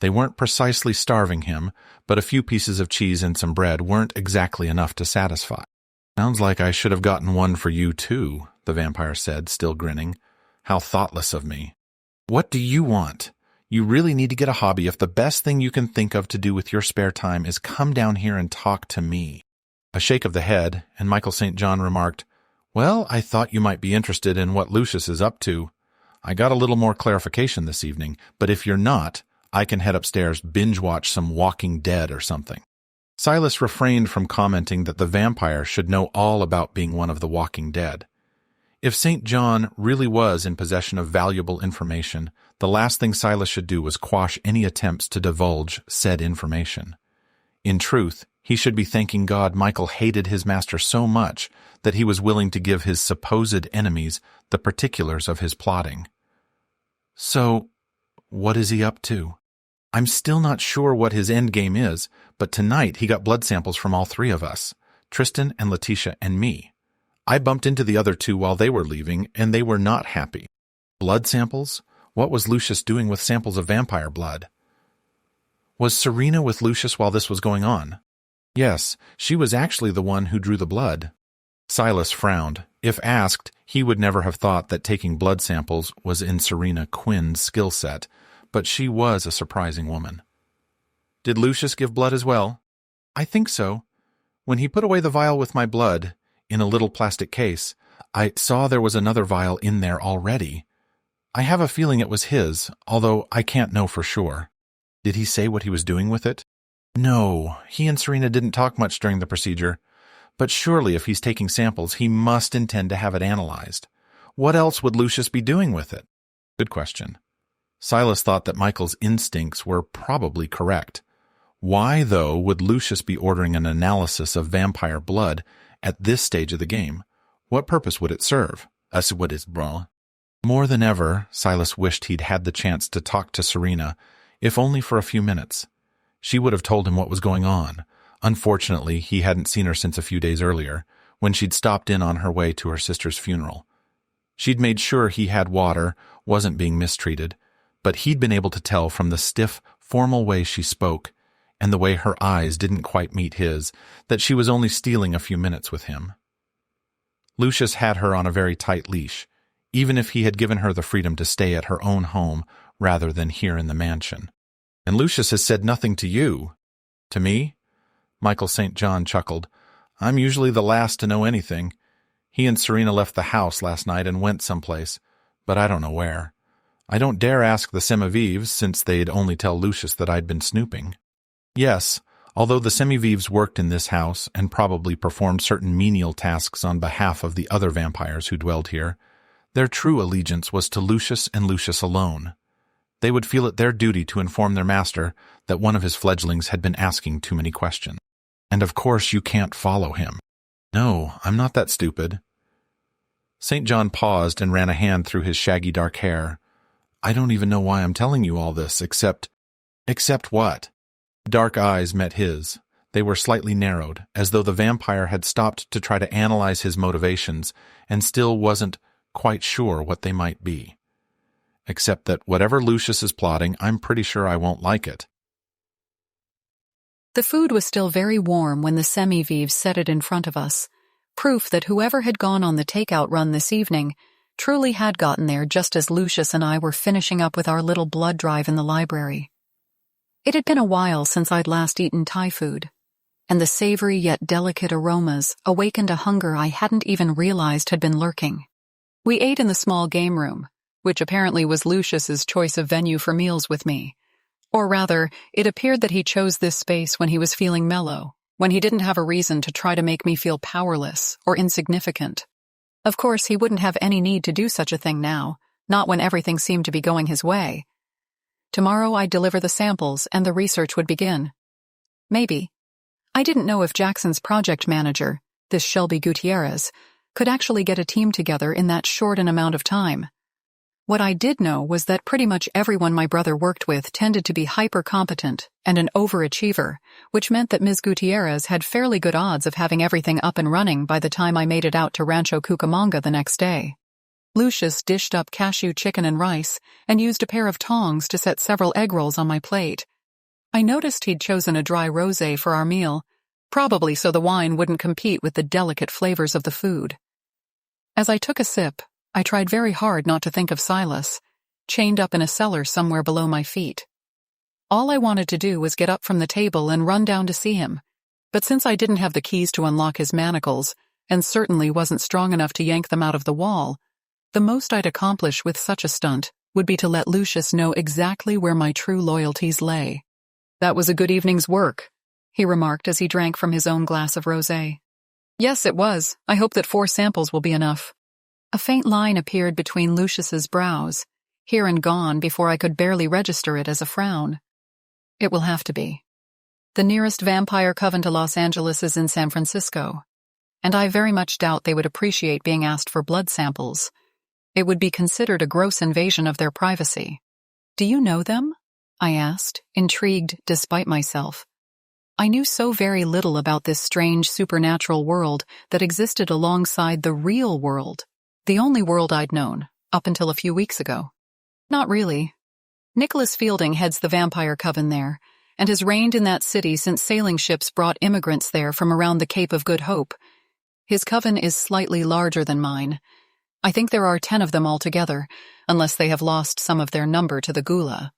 They weren't precisely starving him, but a few pieces of cheese and some bread weren't exactly enough to satisfy. "Sounds like I should have gotten one for you, too," the vampire said, still grinning. "How thoughtless of me." "What do you want? You really need to get a hobby if the best thing you can think of to do with your spare time is come down here and talk to me." A shake of the head, and Michael St. John remarked, "Well, I thought you might be interested in what Lucius is up to. I got a little more clarification this evening, but if you're not, I can head upstairs, binge-watch some Walking Dead or something." Silas refrained from commenting that the vampire should know all about being one of the Walking Dead. If St. John really was in possession of valuable information, the last thing Silas should do was quash any attempts to divulge said information. In truth, he should be thanking God Michael hated his master so much that he was willing to give his supposed enemies the particulars of his plotting. "So, what is he up to?" "I'm still not sure what his endgame is, but tonight he got blood samples from all three of us, Tristan and Letitia and me. I bumped into the other two while they were leaving, and they were not happy." "Blood samples? What was Lucius doing with samples of vampire blood?" "Was Serena with Lucius while this was going on?" "Yes, she was actually the one who drew the blood." Silas frowned. If asked, he would never have thought that taking blood samples was in Serena Quinn's skill set, but she was a surprising woman. "Did Lucius give blood as well?" "I think so. When he put away the vial with my blood, in a little plastic case, I saw there was another vial in there already. I have a feeling it was his, although I can't know for sure." "Did he say what he was doing with it?" "No, he and Serena didn't talk much during the procedure. But surely if he's taking samples, he must intend to have it analyzed. What else would Lucius be doing with it?" Good question. Silas thought that Michael's instincts were probably correct. Why, though, would Lucius be ordering an analysis of vampire blood at this stage of the game? What purpose would it serve? More than ever, Silas wished he'd had the chance to talk to Serena, if only for a few minutes. She would have told him what was going on. Unfortunately, he hadn't seen her since a few days earlier, when she'd stopped in on her way to her sister's funeral. She'd made sure he had water, wasn't being mistreated, but he'd been able to tell from the stiff, formal way she spoke, and the way her eyes didn't quite meet his, that she was only stealing a few minutes with him. Lucius had her on a very tight leash, even if he had given her the freedom to stay at her own home rather than here in the mansion. And Lucius has said nothing to you. To me? Michael St. John chuckled. I'm usually the last to know anything. He and Serena left the house last night and went someplace, but I don't know where. I don't dare ask the Semivives, since they'd only tell Lucius that I'd been snooping. Yes, although the Semivives worked in this house and probably performed certain menial tasks on behalf of the other vampires who dwelled here, their true allegiance was to Lucius and Lucius alone. They would feel it their duty to inform their master that one of his fledglings had been asking too many questions. And of course you can't follow him. No, I'm not that stupid. St. John paused and ran a hand through his shaggy dark hair. I don't even know why I'm telling you all this, except what? Dark eyes met his. They were slightly narrowed, as though the vampire had stopped to try to analyze his motivations and still wasn't quite sure what they might be. Except that whatever Lucius is plotting, I'm pretty sure I won't like it. The food was still very warm when the Semivives set it in front of us, proof that whoever had gone on the takeout run this evening truly had gotten there just as Lucius and I were finishing up with our little blood drive in the library. It had been a while since I'd last eaten Thai food, and the savory yet delicate aromas awakened a hunger I hadn't even realized had been lurking. We ate in the small game room, which apparently was Lucius's choice of venue for meals with me. Or rather, it appeared that he chose this space when he was feeling mellow, when he didn't have a reason to try to make me feel powerless or insignificant. Of course, he wouldn't have any need to do such a thing now, not when everything seemed to be going his way. Tomorrow I'd deliver the samples and the research would begin. Maybe. I didn't know if Jackson's project manager, this Shelby Gutierrez, could actually get a team together in that short an amount of time. What I did know was that pretty much everyone my brother worked with tended to be hyper-competent and an overachiever, which meant that Ms. Gutierrez had fairly good odds of having everything up and running by the time I made it out to Rancho Cucamonga the next day. Lucius dished up cashew chicken and rice and used a pair of tongs to set several egg rolls on my plate. I noticed he'd chosen a dry rosé for our meal, probably so the wine wouldn't compete with the delicate flavors of the food. As I took a sip, I tried very hard not to think of Silas, chained up in a cellar somewhere below my feet. All I wanted to do was get up from the table and run down to see him, but since I didn't have the keys to unlock his manacles, and certainly wasn't strong enough to yank them out of the wall, the most I'd accomplish with such a stunt would be to let Lucius know exactly where my true loyalties lay. That was a good evening's work, he remarked as he drank from his own glass of rosé. Yes, it was. I hope that 4 samples will be enough. A faint line appeared between Lucius's brows, here and gone before I could barely register it as a frown. It will have to be. The nearest vampire coven to Los Angeles is in San Francisco, and I very much doubt they would appreciate being asked for blood samples. It would be considered a gross invasion of their privacy. Do you know them? I asked, intrigued despite myself. I knew so very little about this strange supernatural world that existed alongside the real world, the only world I'd known, up until a few weeks ago. Not really. Nicholas Fielding heads the vampire coven there, and has reigned in that city since sailing ships brought immigrants there from around the Cape of Good Hope. His coven is slightly larger than mine. I think there are 10 of them altogether, unless they have lost some of their number to the Gula.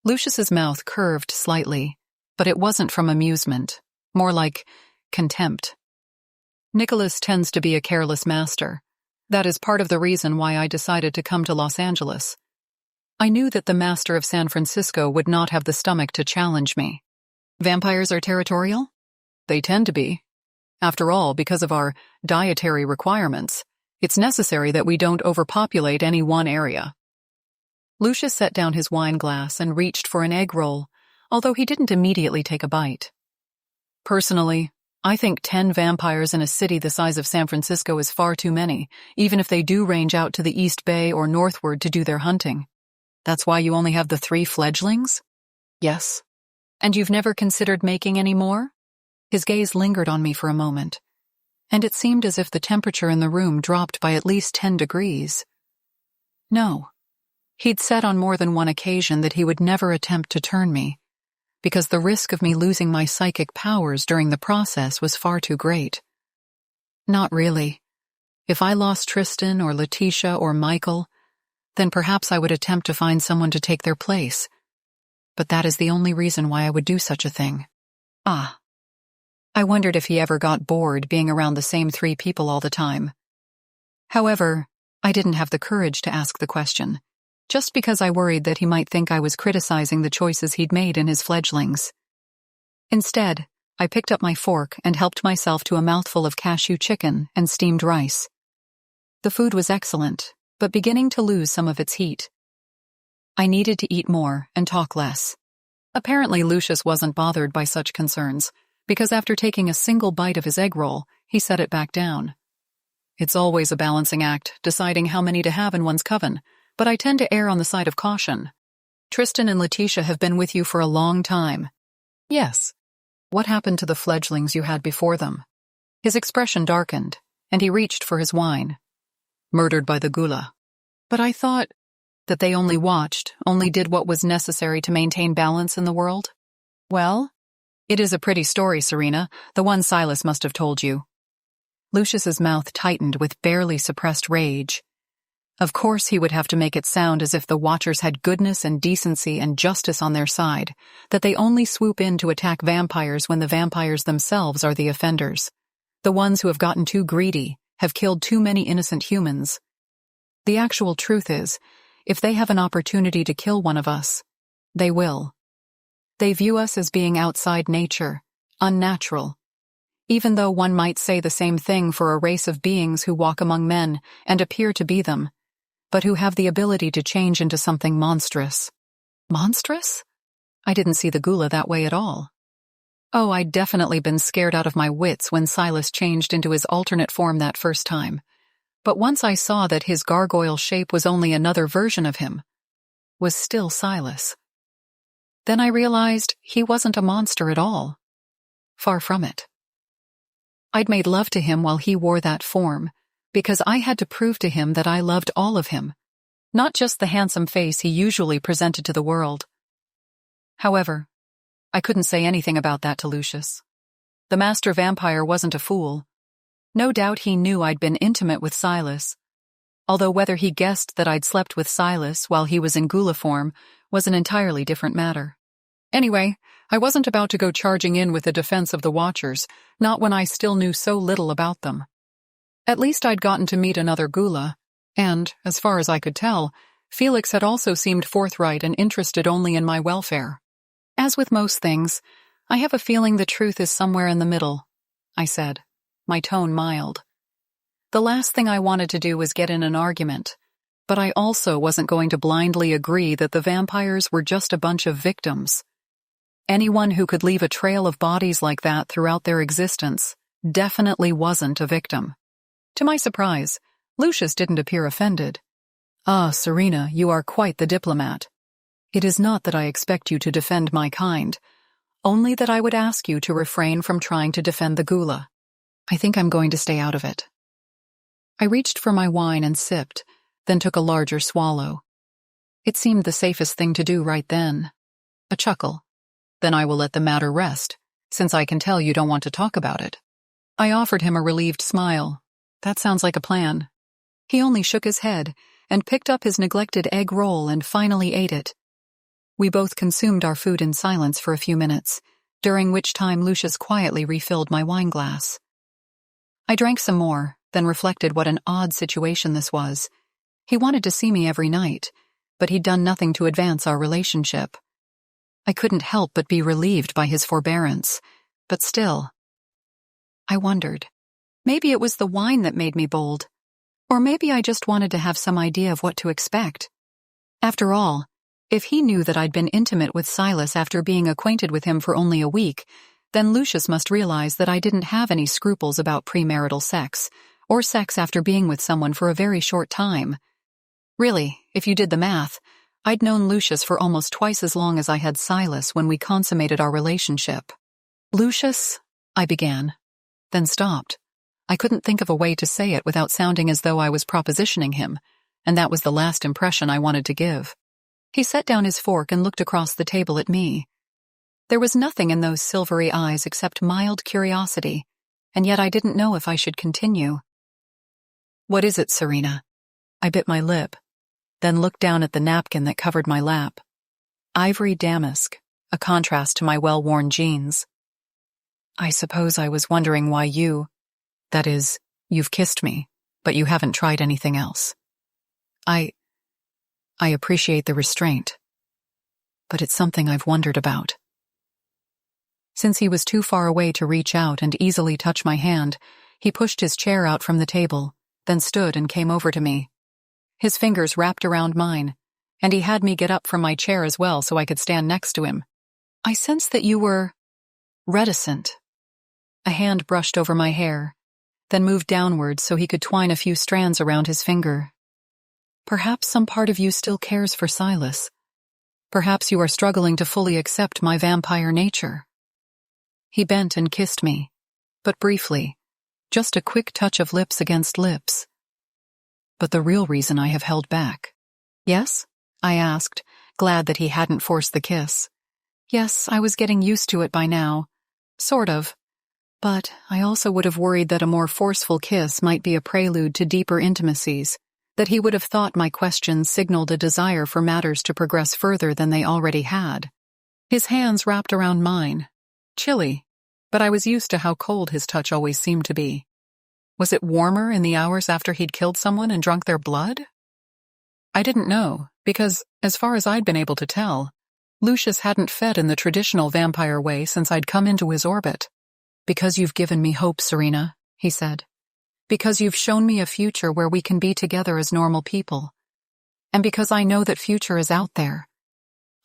Lucius's mouth curved slightly, but it wasn't from amusement, more like contempt. Nicholas tends to be a careless master. That is part of the reason why I decided to come to Los Angeles. I knew that the master of San Francisco would not have the stomach to challenge me. Vampires are territorial? They tend to be. After all, because of our dietary requirements, it's necessary that we don't overpopulate any one area. Lucius set down his wine glass and reached for an egg roll, although he didn't immediately take a bite. Personally, I think 10 vampires in a city the size of San Francisco is far too many, even if they do range out to the East Bay or northward to do their hunting. That's why you only have the 3 fledglings? Yes. And you've never considered making any more? His gaze lingered on me for a moment, and it seemed as if the temperature in the room dropped by at least 10 degrees. No. He'd said on more than one occasion that he would never attempt to turn me, because the risk of me losing my psychic powers during the process was far too great. Not really. If I lost Tristan or Letitia or Michael, then perhaps I would attempt to find someone to take their place. But that is the only reason why I would do such a thing. I wondered if he ever got bored being around the same 3 people all the time. However, I didn't have the courage to ask the question, just because I worried that he might think I was criticizing the choices he'd made in his fledglings. Instead, I picked up my fork and helped myself to a mouthful of cashew chicken and steamed rice. The food was excellent, but beginning to lose some of its heat. I needed to eat more and talk less. Apparently, Lucius wasn't bothered by such concerns, because after taking a single bite of his egg roll, he set it back down. It's always a balancing act, deciding how many to have in one's coven, but I tend to err on the side of caution. Tristan and Letitia have been with you for a long time. Yes. What happened to the fledglings you had before them? His expression darkened, and he reached for his wine. Murdered by the gula. But I thought that they only watched, only did what was necessary to maintain balance in the world. Well, it is a pretty story, Serena, the one Silas must have told you. Lucius's mouth tightened with barely suppressed rage. Of course he would have to make it sound as if the Watchers had goodness and decency and justice on their side, that they only swoop in to attack vampires when the vampires themselves are the offenders. The ones who have gotten too greedy, have killed too many innocent humans. The actual truth is, if they have an opportunity to kill one of us, they will. They view us as being outside nature, unnatural. Even though one might say the same thing for a race of beings who walk among men and appear to be them, but who have the ability to change into something monstrous. Monstrous? I didn't see the gula that way at all. Oh, I'd definitely been scared out of my wits when Silas changed into his alternate form that first time. But once I saw that his gargoyle shape was only another version of him, was still Silas, then I realized he wasn't a monster at all. Far from it. I'd made love to him while he wore that form, because I had to prove to him that I loved all of him, not just the handsome face he usually presented to the world. However, I couldn't say anything about that to Lucius. The master vampire wasn't a fool. No doubt he knew I'd been intimate with Silas, although whether he guessed that I'd slept with Silas while he was in gula form was an entirely different matter. Anyway, I wasn't about to go charging in with a defense of the Watchers, not when I still knew so little about them. At least I'd gotten to meet another gula, and, as far as I could tell, Felix had also seemed forthright and interested only in my welfare. As with most things, I have a feeling the truth is somewhere in the middle, I said, my tone mild. The last thing I wanted to do was get in an argument, but I also wasn't going to blindly agree that the vampires were just a bunch of victims. Anyone who could leave a trail of bodies like that throughout their existence definitely wasn't a victim. To my surprise, Lucius didn't appear offended. Ah, Serena, you are quite the diplomat. It is not that I expect you to defend my kind, only that I would ask you to refrain from trying to defend the gula. I think I'm going to stay out of it. I reached for my wine and sipped, then took a larger swallow. It seemed the safest thing to do right then. A chuckle. Then I will let the matter rest, since I can tell you don't want to talk about it. I offered him a relieved smile. That sounds like a plan. He only shook his head and picked up his neglected egg roll and finally ate it. We both consumed our food in silence for a few minutes, during which time Lucius quietly refilled my wine glass. I drank some more, then reflected what an odd situation this was. He wanted to see me every night, but he'd done nothing to advance our relationship. I couldn't help but be relieved by his forbearance, but still. I wondered. Maybe it was the wine that made me bold, or maybe I just wanted to have some idea of what to expect. After all, if he knew that I'd been intimate with Silas after being acquainted with him for only a week, then Lucius must realize that I didn't have any scruples about premarital sex, or sex after being with someone for a very short time. Really, if you did the math, I'd known Lucius for almost twice as long as I had Silas when we consummated our relationship. Lucius, I began, then stopped. I couldn't think of a way to say it without sounding as though I was propositioning him, and that was the last impression I wanted to give. He set down his fork and looked across the table at me. There was nothing in those silvery eyes except mild curiosity, and yet I didn't know if I should continue. "What is it, Serena?" I bit my lip, then looked down at the napkin that covered my lap. Ivory damask, a contrast to my well-worn jeans. "I suppose I was wondering why that is, you've kissed me, but you haven't tried anything else. I appreciate the restraint, but it's something I've wondered about." Since he was too far away to reach out and easily touch my hand, he pushed his chair out from the table, then stood and came over to me. His fingers wrapped around mine, and he had me get up from my chair as well so I could stand next to him. "I sensed that you were reticent." A hand brushed over my hair, then moved downward so he could twine a few strands around his finger. "Perhaps some part of you still cares for Silas. Perhaps you are struggling to fully accept my vampire nature." He bent and kissed me, but briefly, just a quick touch of lips against lips. "But the real reason I have held back." "Yes?" I asked, glad that he hadn't forced the kiss. Yes, I was getting used to it by now. Sort of. But I also would have worried that a more forceful kiss might be a prelude to deeper intimacies, that he would have thought my questions signaled a desire for matters to progress further than they already had. His hands wrapped around mine. Chilly, but I was used to how cold his touch always seemed to be. Was it warmer in the hours after he'd killed someone and drunk their blood? I didn't know, because, as far as I'd been able to tell, Lucius hadn't fed in the traditional vampire way since I'd come into his orbit. "Because you've given me hope, Serena," he said. "Because you've shown me a future where we can be together as normal people. And because I know that future is out there.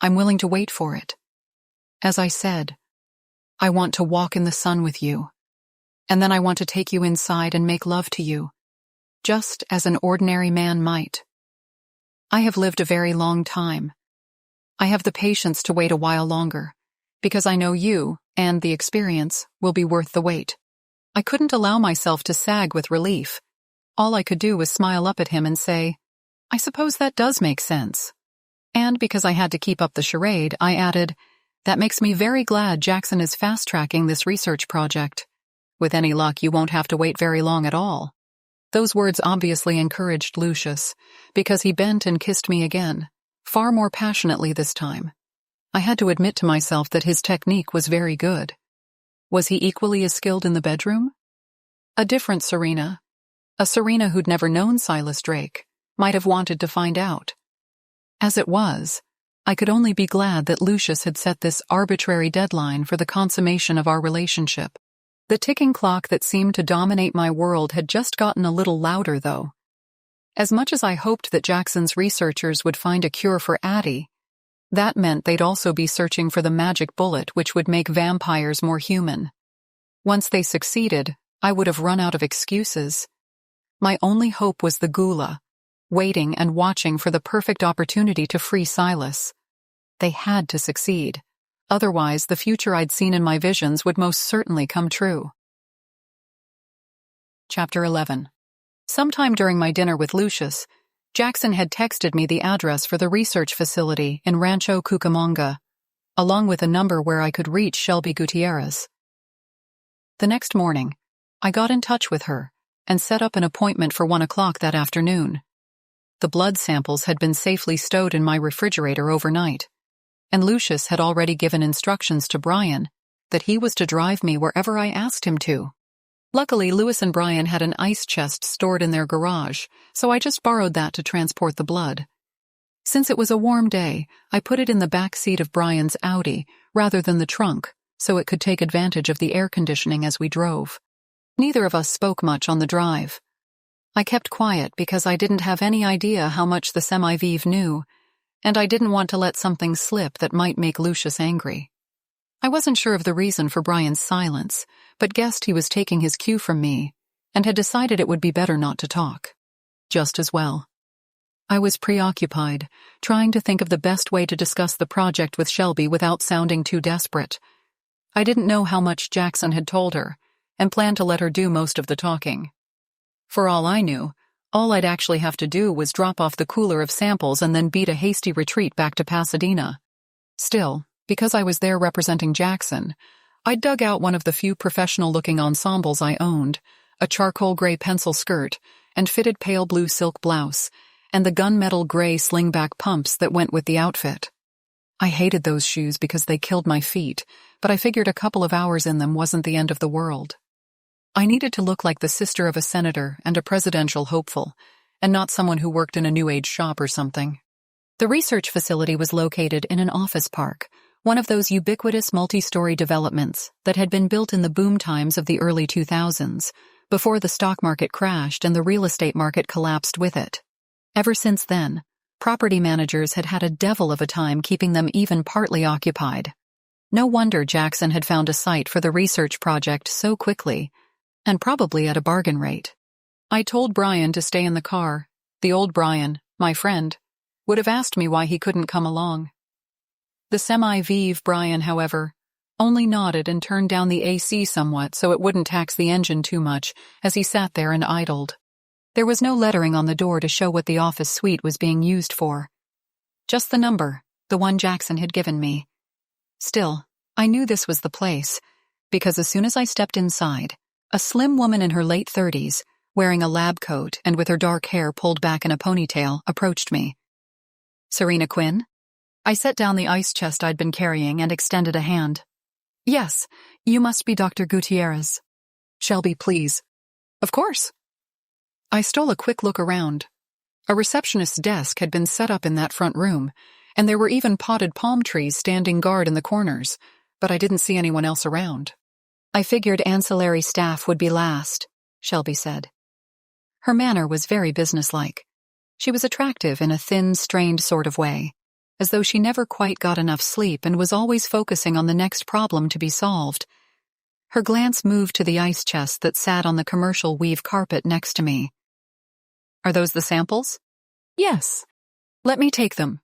I'm willing to wait for it. As I said, I want to walk in the sun with you. And then I want to take you inside and make love to you, just as an ordinary man might. I have lived a very long time. I have the patience to wait a while longer, because I know you, and the experience, will be worth the wait." I couldn't allow myself to sag with relief. All I could do was smile up at him and say, "I suppose that does make sense." And because I had to keep up the charade, I added, "That makes me very glad Jackson is fast-tracking this research project. With any luck, you won't have to wait very long at all." Those words obviously encouraged Lucius, because he bent and kissed me again, far more passionately this time. I had to admit to myself that his technique was very good. Was he equally as skilled in the bedroom? A different Serena, a Serena who'd never known Silas Drake, might have wanted to find out. As it was, I could only be glad that Lucius had set this arbitrary deadline for the consummation of our relationship. The ticking clock that seemed to dominate my world had just gotten a little louder, though. As much as I hoped that Jackson's researchers would find a cure for Addie, that meant they'd also be searching for the magic bullet which would make vampires more human. Once they succeeded, I would have run out of excuses. My only hope was the Gula, waiting and watching for the perfect opportunity to free Silas. They had to succeed. Otherwise, the future I'd seen in my visions would most certainly come true. Chapter 11. Sometime during my dinner with Lucius, Jackson had texted me the address for the research facility in Rancho Cucamonga, along with a number where I could reach Shelby Gutierrez. The next morning, I got in touch with her and set up an appointment for 1 o'clock that afternoon. The blood samples had been safely stowed in my refrigerator overnight, and Lucius had already given instructions to Brian that he was to drive me wherever I asked him to. Luckily, Lewis and Brian had an ice chest stored in their garage, so I just borrowed that to transport the blood. Since it was a warm day, I put it in the back seat of Brian's Audi rather than the trunk, so it could take advantage of the air conditioning as we drove. Neither of us spoke much on the drive. I kept quiet because I didn't have any idea how much the semi-vive knew, and I didn't want to let something slip that might make Lucius angry. I wasn't sure of the reason for Brian's silence, but guessed he was taking his cue from me, and had decided it would be better not to talk. Just as well. I was preoccupied, trying to think of the best way to discuss the project with Shelby without sounding too desperate. I didn't know how much Jackson had told her, and planned to let her do most of the talking. For all I knew, All I'd actually have to do was drop off the cooler of samples and then beat a hasty retreat back to Pasadena. Still, because I was there representing Jackson, I'd dug out one of the few professional-looking ensembles I owned, a charcoal gray pencil skirt and fitted pale blue silk blouse, and the gunmetal gray slingback pumps that went with the outfit. I hated those shoes because they killed my feet, but I figured a couple of hours in them wasn't the end of the world. I needed to look like the sister of a senator and a presidential hopeful, and not someone who worked in a New Age shop or something. The research facility was located in an office park, one of those ubiquitous multi-story developments that had been built in the boom times of the early 2000s, before the stock market crashed and the real estate market collapsed with it. Ever since then, property managers had had a devil of a time keeping them even partly occupied. No wonder Jackson had found a site for the research project so quickly, and probably at a bargain rate. I told Brian to stay in the car. The old Brian, my friend, would have asked me why he couldn't come along. The semi-vive Brian, however, only nodded and turned down the AC somewhat so it wouldn't tax the engine too much as he sat there and idled. There was no lettering on the door to show what the office suite was being used for. Just the number, the one Jackson had given me. Still, I knew this was the place, because as soon as I stepped inside, a slim woman in her late 30s, wearing a lab coat and with her dark hair pulled back in a ponytail, approached me. "Serena Quinn?" I set down the ice chest I'd been carrying and extended a hand. "Yes, you must be Dr. Gutierrez." "Shelby, please." "Of course." I stole a quick look around. A receptionist's desk had been set up in that front room, and there were even potted palm trees standing guard in the corners, but I didn't see anyone else around. "I figured ancillary staff would be last," Shelby said. Her manner was very businesslike. She was attractive in a thin, strained sort of way, as though she never quite got enough sleep and was always focusing on the next problem to be solved. Her glance moved to the ice chest that sat on the commercial weave carpet next to me. "Are those the samples?" "Yes. Let me take them."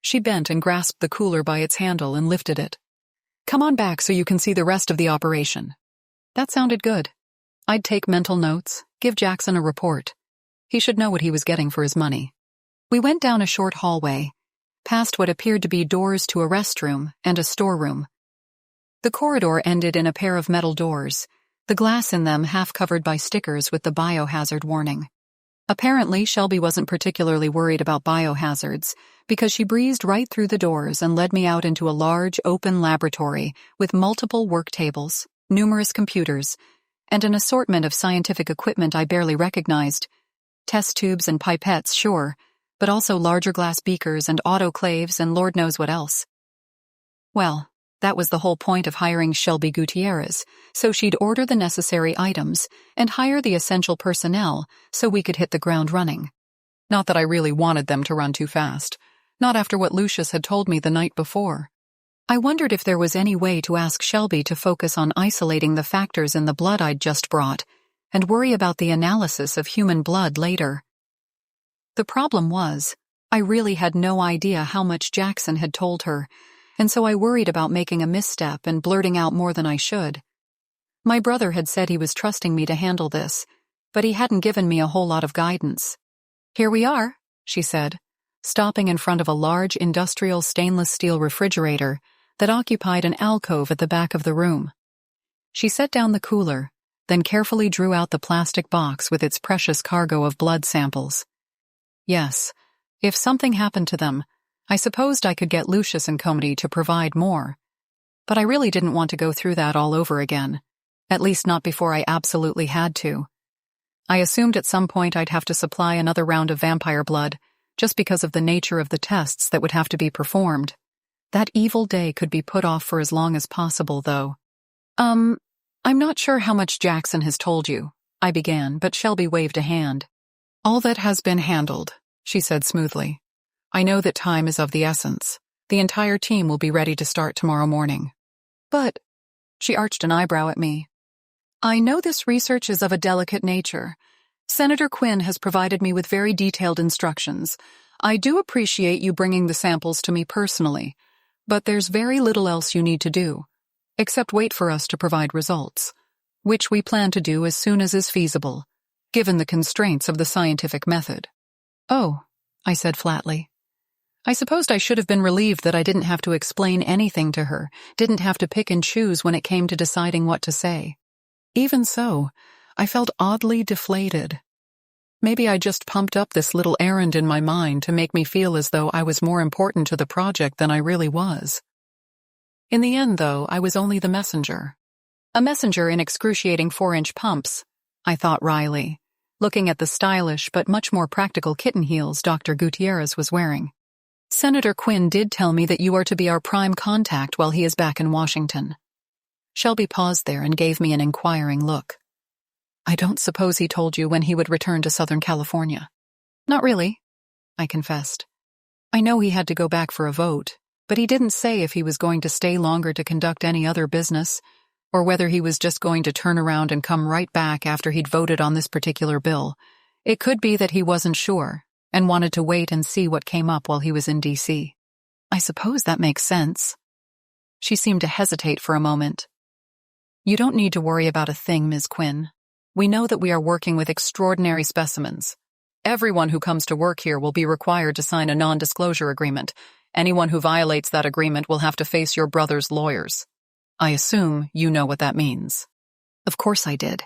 She bent and grasped the cooler by its handle and lifted it. "Come on back so you can see the rest of the operation." That sounded good. I'd take mental notes, give Jackson a report. He should know what he was getting for his money. We went down a short hallway, past what appeared to be doors to a restroom and a storeroom. The corridor ended in a pair of metal doors, the glass in them half covered by stickers with the biohazard warning. Apparently, Shelby wasn't particularly worried about biohazards because she breezed right through the doors and led me out into a large, open laboratory with multiple work tables, numerous computers, and an assortment of scientific equipment I barely recognized. Test tubes and pipettes, sure, but also larger glass beakers and autoclaves and Lord knows what else. Well, that was the whole point of hiring Shelby Gutierrez, so she'd order the necessary items and hire the essential personnel so we could hit the ground running. Not that I really wanted them to run too fast, not after what Lucius had told me the night before. I wondered if there was any way to ask Shelby to focus on isolating the factors in the blood I'd just brought and worry about the analysis of human blood later. The problem was, I really had no idea how much Jackson had told her, and so I worried about making a misstep and blurting out more than I should. My brother had said he was trusting me to handle this, but he hadn't given me a whole lot of guidance. "Here we are," she said, stopping in front of a large industrial stainless steel refrigerator that occupied an alcove at the back of the room. She set down the cooler, then carefully drew out the plastic box with its precious cargo of blood samples. Yes, if something happened to them, I supposed I could get Lucius and Company to provide more. But I really didn't want to go through that all over again, at least not before I absolutely had to. I assumed at some point I'd have to supply another round of vampire blood, just because of the nature of the tests that would have to be performed. That evil day could be put off for as long as possible, though. I'm not sure how much Jackson has told you," I began, but Shelby waved a hand. "All that has been handled," she said smoothly. "I know that time is of the essence. The entire team will be ready to start tomorrow morning." "But," she arched an eyebrow at me, "I know this research is of a delicate nature. Senator Quinn has provided me with very detailed instructions. I do appreciate you bringing the samples to me personally, but there's very little else you need to do, except wait for us to provide results, which we plan to do as soon as is feasible. given the constraints of the scientific method. "Oh," I said flatly. I supposed I should have been relieved that I didn't have to explain anything to her, didn't have to pick and choose when it came to deciding what to say. Even so, I felt oddly deflated. Maybe I just pumped up this little errand in my mind to make me feel as though I was more important to the project than I really was. In the end, though, I was only the messenger. A messenger in excruciating 4-inch pumps, I thought wryly, looking at the stylish but much more practical kitten heels Dr. Gutierrez was wearing. "Senator Quinn did tell me that you are to be our prime contact while he is back in Washington." Shelby paused there and gave me an inquiring look. "I don't suppose he told you when he would return to Southern California?" "Not really," I confessed. "I know he had to go back for a vote, but he didn't say if he was going to stay longer to conduct any other business, or whether he was just going to turn around and come right back after he'd voted on this particular bill. It could be that he wasn't sure and wanted to wait and see what came up while he was in D.C. "I suppose that makes sense." She seemed to hesitate for a moment. "You don't need to worry about a thing, Ms. Quinn. We know that we are working with extraordinary specimens. Everyone who comes to work here will be required to sign a non-disclosure agreement. Anyone who violates that agreement will have to face your brother's lawyers. I assume you know what that means." Of course I did.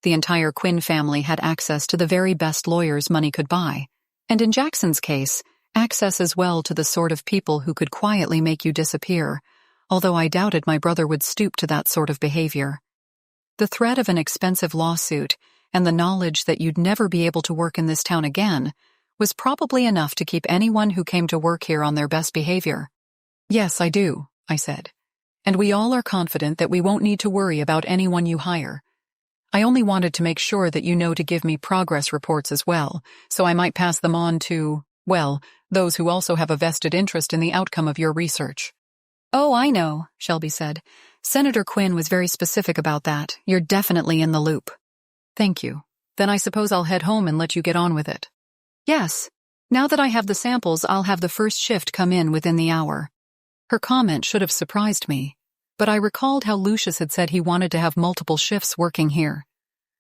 The entire Quinn family had access to the very best lawyers money could buy, and in Jackson's case, access as well to the sort of people who could quietly make you disappear, although I doubted my brother would stoop to that sort of behavior. The threat of an expensive lawsuit and the knowledge that you'd never be able to work in this town again was probably enough to keep anyone who came to work here on their best behavior. "Yes, I do," I said. "And we all are confident that we won't need to worry about anyone you hire. I only wanted to make sure that you know to give me progress reports as well, so I might pass them on to, well, those who also have a vested interest in the outcome of your research." "Oh, I know," Shelby said. "Senator Quinn was very specific about that. You're definitely in the loop." "Thank you. Then I suppose I'll head home and let you get on with it." "Yes. Now that I have the samples, I'll have the first shift come in within the hour." Her comment should have surprised me, but I recalled how Lucius had said he wanted to have multiple shifts working here.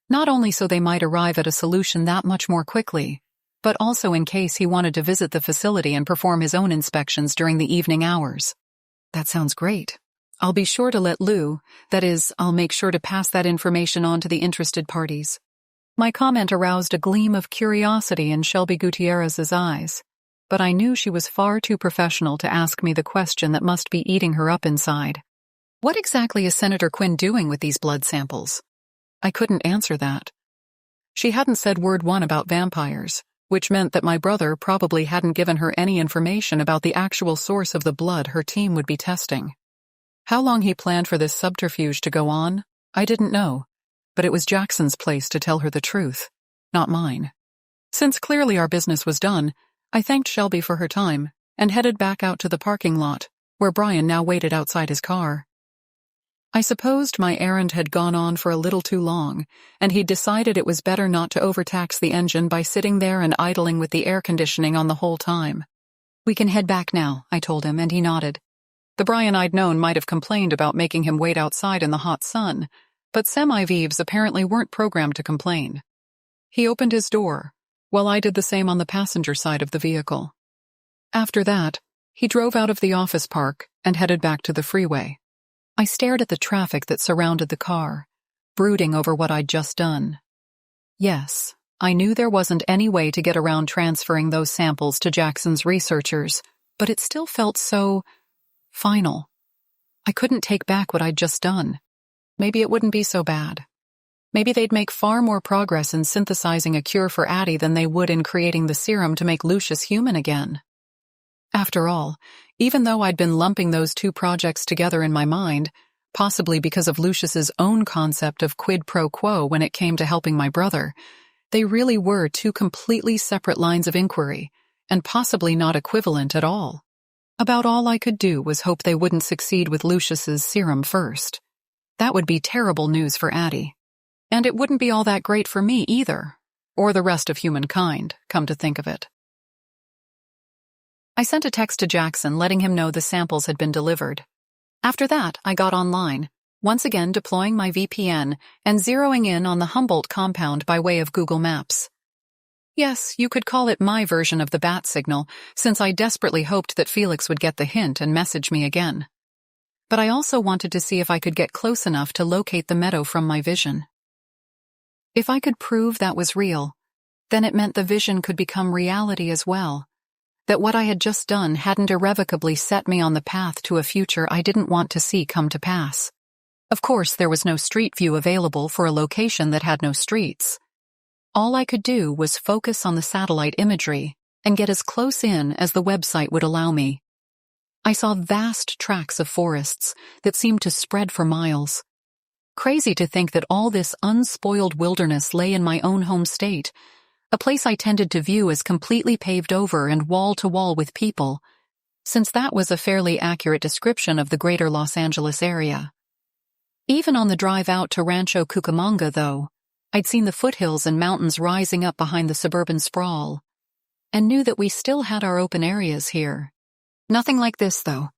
Not only so they might arrive at a solution that much more quickly, but also in case he wanted to visit the facility and perform his own inspections during the evening hours. That sounds great. I'll be sure to let Lou, that is, I'll make sure to pass that information on to the interested parties. My comment aroused a gleam of curiosity in Shelby Gutierrez's eyes, but I knew she was far too professional to ask me the question that must be eating her up inside. What exactly is Senator Quinn doing with these blood samples? I couldn't answer that. She hadn't said word one about vampires, which meant that my brother probably hadn't given her any information about the actual source of the blood her team would be testing. How long he planned for this subterfuge to go on, I didn't know, but it was Jackson's place to tell her the truth, not mine. Since clearly our business was done, I thanked Shelby for her time and headed back out to the parking lot, where Brian now waited outside his car. I supposed my errand had gone on for a little too long, and he'd decided it was better not to overtax the engine by sitting there and idling with the air conditioning on the whole time. "We can head back now," I told him, and he nodded. The Brian I'd known might have complained about making him wait outside in the hot sun, but semi-vivs apparently weren't programmed to complain. He opened his door, while I did the same on the passenger side of the vehicle. After that, he drove out of the office park and headed back to the freeway. I stared at the traffic that surrounded the car, brooding over what I'd just done. Yes, I knew there wasn't any way to get around transferring those samples to Jackson's researchers, but it still felt so final. I couldn't take back what I'd just done. Maybe it wouldn't be so bad. Maybe they'd make far more progress in synthesizing a cure for Addie than they would in creating the serum to make Lucius human again. After all, even though I'd been lumping those two projects together in my mind, possibly because of Lucius's own concept of quid pro quo when it came to helping my brother, they really were two completely separate lines of inquiry, and possibly not equivalent at all. About all I could do was hope they wouldn't succeed with Lucius's serum first. That would be terrible news for Addie. And it wouldn't be all that great for me either, or the rest of humankind, come to think of it. I sent a text to Jackson letting him know the samples had been delivered. After that, I got online, once again deploying my VPN and zeroing in on the Humboldt compound by way of Google Maps. Yes, you could call it my version of the bat signal, since I desperately hoped that Felix would get the hint and message me again. But I also wanted to see if I could get close enough to locate the meadow from my vision. If I could prove that was real, then it meant the vision could become reality as well, that what I had just done hadn't irrevocably set me on the path to a future I didn't want to see come to pass. Of course, there was no street view available for a location that had no streets. All I could do was focus on the satellite imagery and get as close in as the website would allow me. I saw vast tracts of forests that seemed to spread for miles. Crazy to think that all this unspoiled wilderness lay in my own home state, a place I tended to view as completely paved over and wall to wall with people, since that was a fairly accurate description of the greater Los Angeles area. Even on the drive out to Rancho Cucamonga, though, I'd seen the foothills and mountains rising up behind the suburban sprawl, and knew that we still had our open areas here. Nothing like this, though.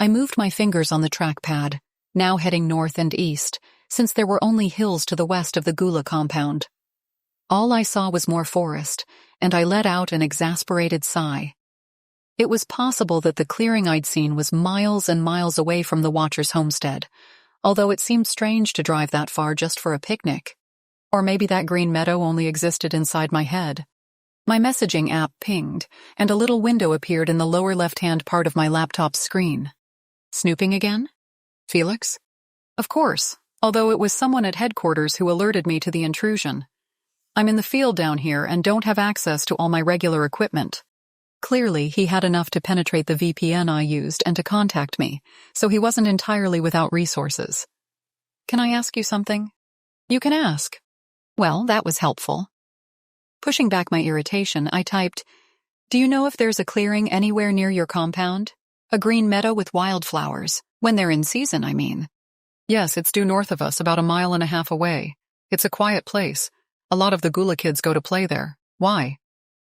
I moved my fingers on the trackpad, now heading north and east, since there were only hills to the west of the Gula compound. All I saw was more forest, and I let out an exasperated sigh. It was possible that the clearing I'd seen was miles and miles away from the Watcher's homestead, although it seemed strange to drive that far just for a picnic. Or maybe that green meadow only existed inside my head. My messaging app pinged, and a little window appeared in the lower left-hand part of my laptop's screen. Snooping again? Felix? Of course, although it was someone at headquarters who alerted me to the intrusion. I'm in the field down here and don't have access to all my regular equipment. Clearly, he had enough to penetrate the VPN I used and to contact me, so he wasn't entirely without resources. Can I ask you something? You can ask. Well, that was helpful. Pushing back my irritation, I typed, "Do you know if there's a clearing anywhere near your compound? A green meadow with wildflowers. When they're in season, I mean." "Yes, it's due north of us, about 1.5 miles away. It's a quiet place. A lot of the Gula kids go to play there. Why?"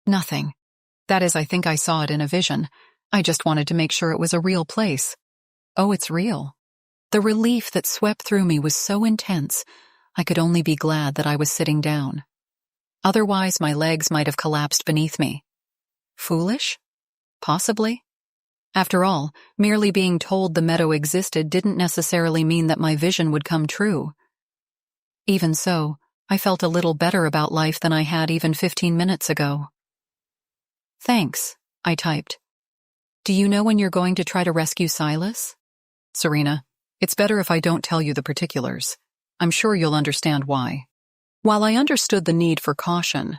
"Nothing. That is, I think I saw it in a vision. I just wanted to make sure it was a real place." "Oh, it's real." The relief that swept through me was so intense, I could only be glad that I was sitting down. Otherwise, my legs might have collapsed beneath me. Foolish? Possibly. After all, merely being told the meadow existed didn't necessarily mean that my vision would come true. Even so, I felt a little better about life than I had even 15 minutes ago. "Thanks," I typed. "Do you know when you're going to try to rescue Silas?" "Serena, it's better if I don't tell you the particulars. I'm sure you'll understand why." While I understood the need for caution,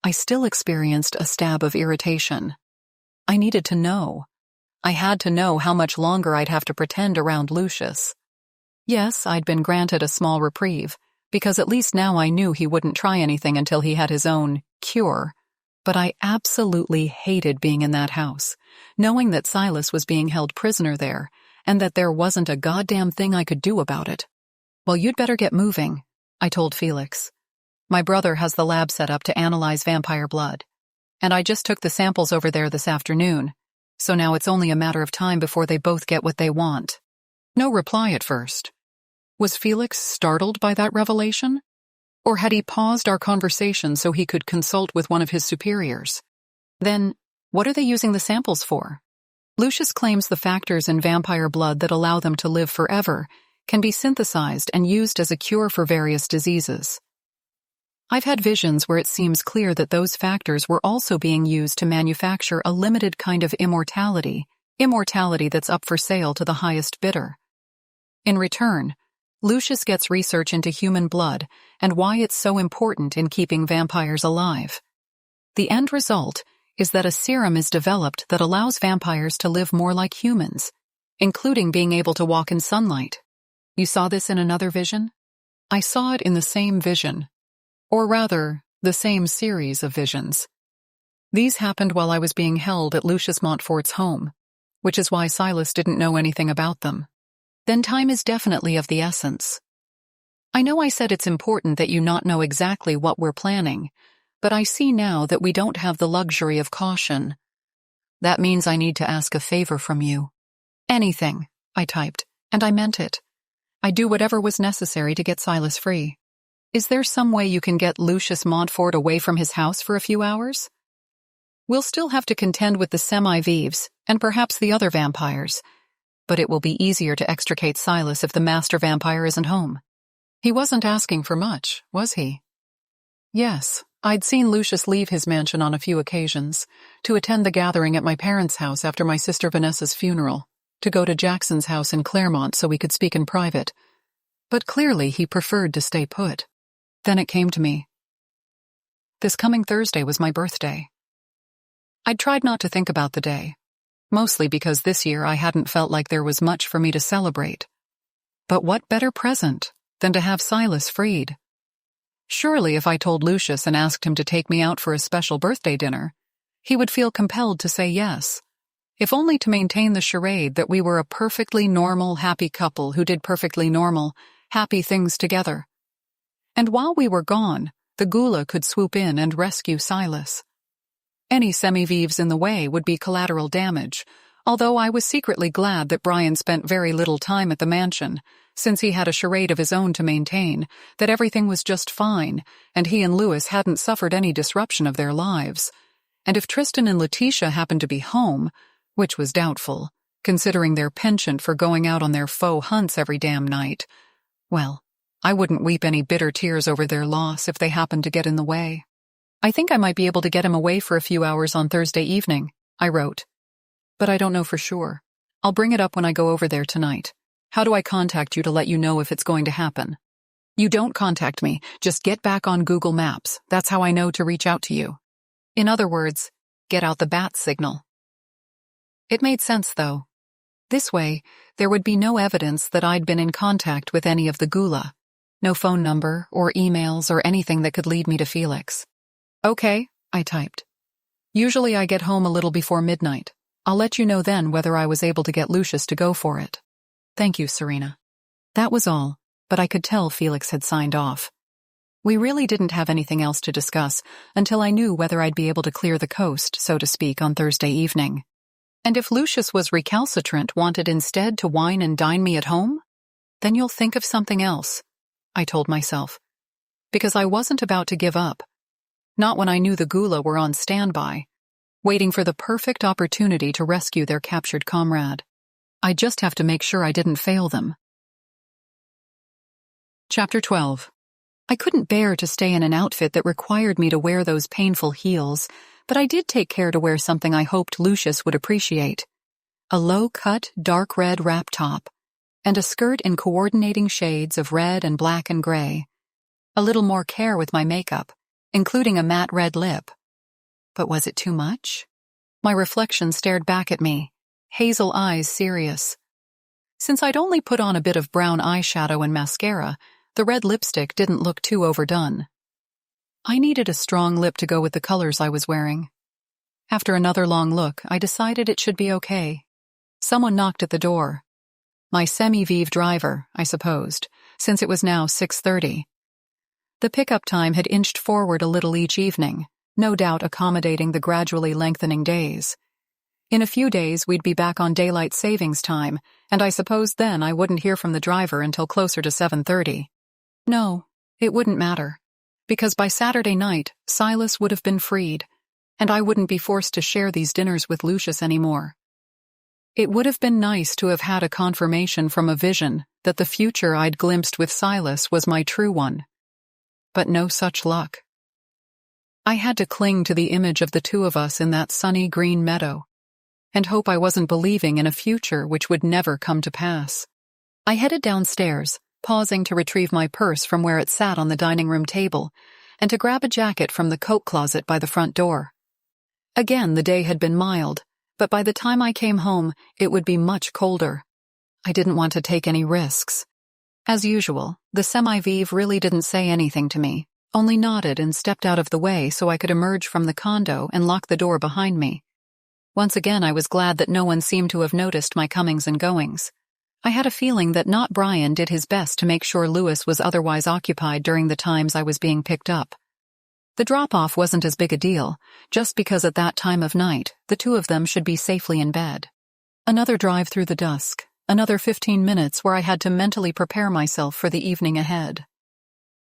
I still experienced a stab of irritation. I needed to know. I had to know how much longer I'd have to pretend around Lucius. Yes, I'd been granted a small reprieve, because at least now I knew he wouldn't try anything until he had his own cure. But I absolutely hated being in that house, knowing that Silas was being held prisoner there, and that there wasn't a goddamn thing I could do about it. "Well, you'd better get moving," I told Felix. "My brother has the lab set up to analyze vampire blood, and I just took the samples over there this afternoon, so now it's only a matter of time before they both get what they want." No reply at first. Was Felix startled by that revelation? Or had he paused our conversation so he could consult with one of his superiors? Then, what are they using the samples for? Lucius claims the factors in vampire blood that allow them to live forever can be synthesized and used as a cure for various diseases. I've had visions where it seems clear that those factors were also being used to manufacture a limited kind of immortality that's up for sale to the highest bidder. In return, Lucius gets research into human blood and why it's so important in keeping vampires alive. The end result is that a serum is developed that allows vampires to live more like humans, including being able to walk in sunlight. You saw this in another vision? I saw it in the same vision, or rather, the same series of visions. These happened while I was being held at Lucius Montfort's home, which is why Silas didn't know anything about them. Then time is definitely of the essence. I know I said it's important that you not know exactly what we're planning, but I see now that we don't have the luxury of caution. That means I need to ask a favor from you. Anything, I typed, and I meant it. I'd do whatever was necessary to get Silas free. Is there some way you can get Lucius Montfort away from his house for a few hours? We'll still have to contend with the semi-vives, and perhaps the other vampires, but it will be easier to extricate Silas if the master vampire isn't home. He wasn't asking for much, was he? Yes, I'd seen Lucius leave his mansion on a few occasions, to attend the gathering at my parents' house after my sister Vanessa's funeral, to go to Jackson's house in Claremont so we could speak in private. But clearly he preferred to stay put. Then it came to me. This coming Thursday was my birthday. I'd tried not to think about the day, mostly because this year I hadn't felt like there was much for me to celebrate. But what better present than to have Silas freed? Surely if I told Lucius and asked him to take me out for a special birthday dinner, he would feel compelled to say yes, if only to maintain the charade that we were a perfectly normal, happy couple who did perfectly normal, happy things together. And while we were gone, the Gula could swoop in and rescue Silas. Any semi-vives in the way would be collateral damage, although I was secretly glad that Brian spent very little time at the mansion, since he had a charade of his own to maintain, that everything was just fine, and he and Louis hadn't suffered any disruption of their lives. And if Tristan and Letitia happened to be home, which was doubtful, considering their penchant for going out on their faux hunts every damn night, well, I wouldn't weep any bitter tears over their loss if they happened to get in the way. I think I might be able to get him away for a few hours on Thursday evening, I wrote. But I don't know for sure. I'll bring it up when I go over there tonight. How do I contact you to let you know if it's going to happen? You don't contact me, just get back on Google Maps. That's how I know to reach out to you. In other words, get out the bat signal. It made sense, though. This way, there would be no evidence that I'd been in contact with any of the Gula. No phone number or emails or anything that could lead me to Felix. Okay, I typed. Usually I get home a little before midnight. I'll let you know then whether I was able to get Lucius to go for it. Thank you, Serena. That was all, but I could tell Felix had signed off. We really didn't have anything else to discuss until I knew whether I'd be able to clear the coast, so to speak, on Thursday evening. And if Lucius was recalcitrant, wanted instead to wine and dine me at home? Then you'll think of something else, I told myself, because I wasn't about to give up. Not when I knew the Gula were on standby, waiting for the perfect opportunity to rescue their captured comrade. I just have to make sure I didn't fail them. Chapter 12. I couldn't bear to stay in an outfit that required me to wear those painful heels, but I did take care to wear something I hoped Lucius would appreciate. A low-cut, dark red wrap top, and a skirt in coordinating shades of red and black and gray. A little more care with my makeup, including a matte red lip. But was it too much? My reflection stared back at me, hazel eyes serious. Since I'd only put on a bit of brown eyeshadow and mascara, the red lipstick didn't look too overdone. I needed a strong lip to go with the colors I was wearing. After another long look, I decided it should be okay. Someone knocked at the door. My semi-vive driver, I supposed, since it was now 6:30. The pickup time had inched forward a little each evening, no doubt accommodating the gradually lengthening days. In a few days, we'd be back on daylight savings time, and I supposed then I wouldn't hear from the driver until closer to 7:30. No, it wouldn't matter, because by Saturday night, Silas would have been freed, and I wouldn't be forced to share these dinners with Lucius anymore. It would have been nice to have had a confirmation from a vision that the future I'd glimpsed with Silas was my true one. But no such luck. I had to cling to the image of the two of us in that sunny green meadow, and hope I wasn't believing in a future which would never come to pass. I headed downstairs, pausing to retrieve my purse from where it sat on the dining room table, and to grab a jacket from the coat closet by the front door. Again, the day had been mild, but by the time I came home, it would be much colder. I didn't want to take any risks. As usual, the semi-vive really didn't say anything to me, only nodded and stepped out of the way so I could emerge from the condo and lock the door behind me. Once again, I was glad that no one seemed to have noticed my comings and goings. I had a feeling that not Brian did his best to make sure Louis was otherwise occupied during the times I was being picked up. The drop-off wasn't as big a deal, just because at that time of night, the two of them should be safely in bed. Another drive through the dusk, Another 15 minutes where I had to mentally prepare myself for the evening ahead.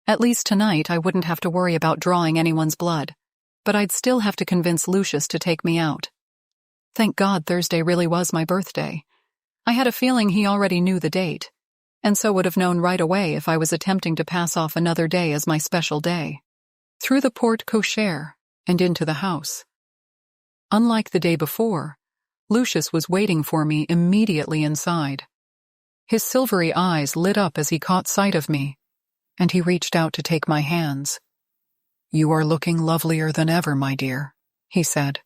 At least tonight I wouldn't have to worry about drawing anyone's blood, but I'd still have to convince Lucius to take me out. Thank God Thursday really was my birthday. I had a feeling he already knew the date, and so would have known right away if I was attempting to pass off another day as my special day. Through the porte cochere and into the house. Unlike the day before, Lucius was waiting for me immediately inside. His silvery eyes lit up as he caught sight of me, and he reached out to take my hands. "You are looking lovelier than ever, my dear," he said,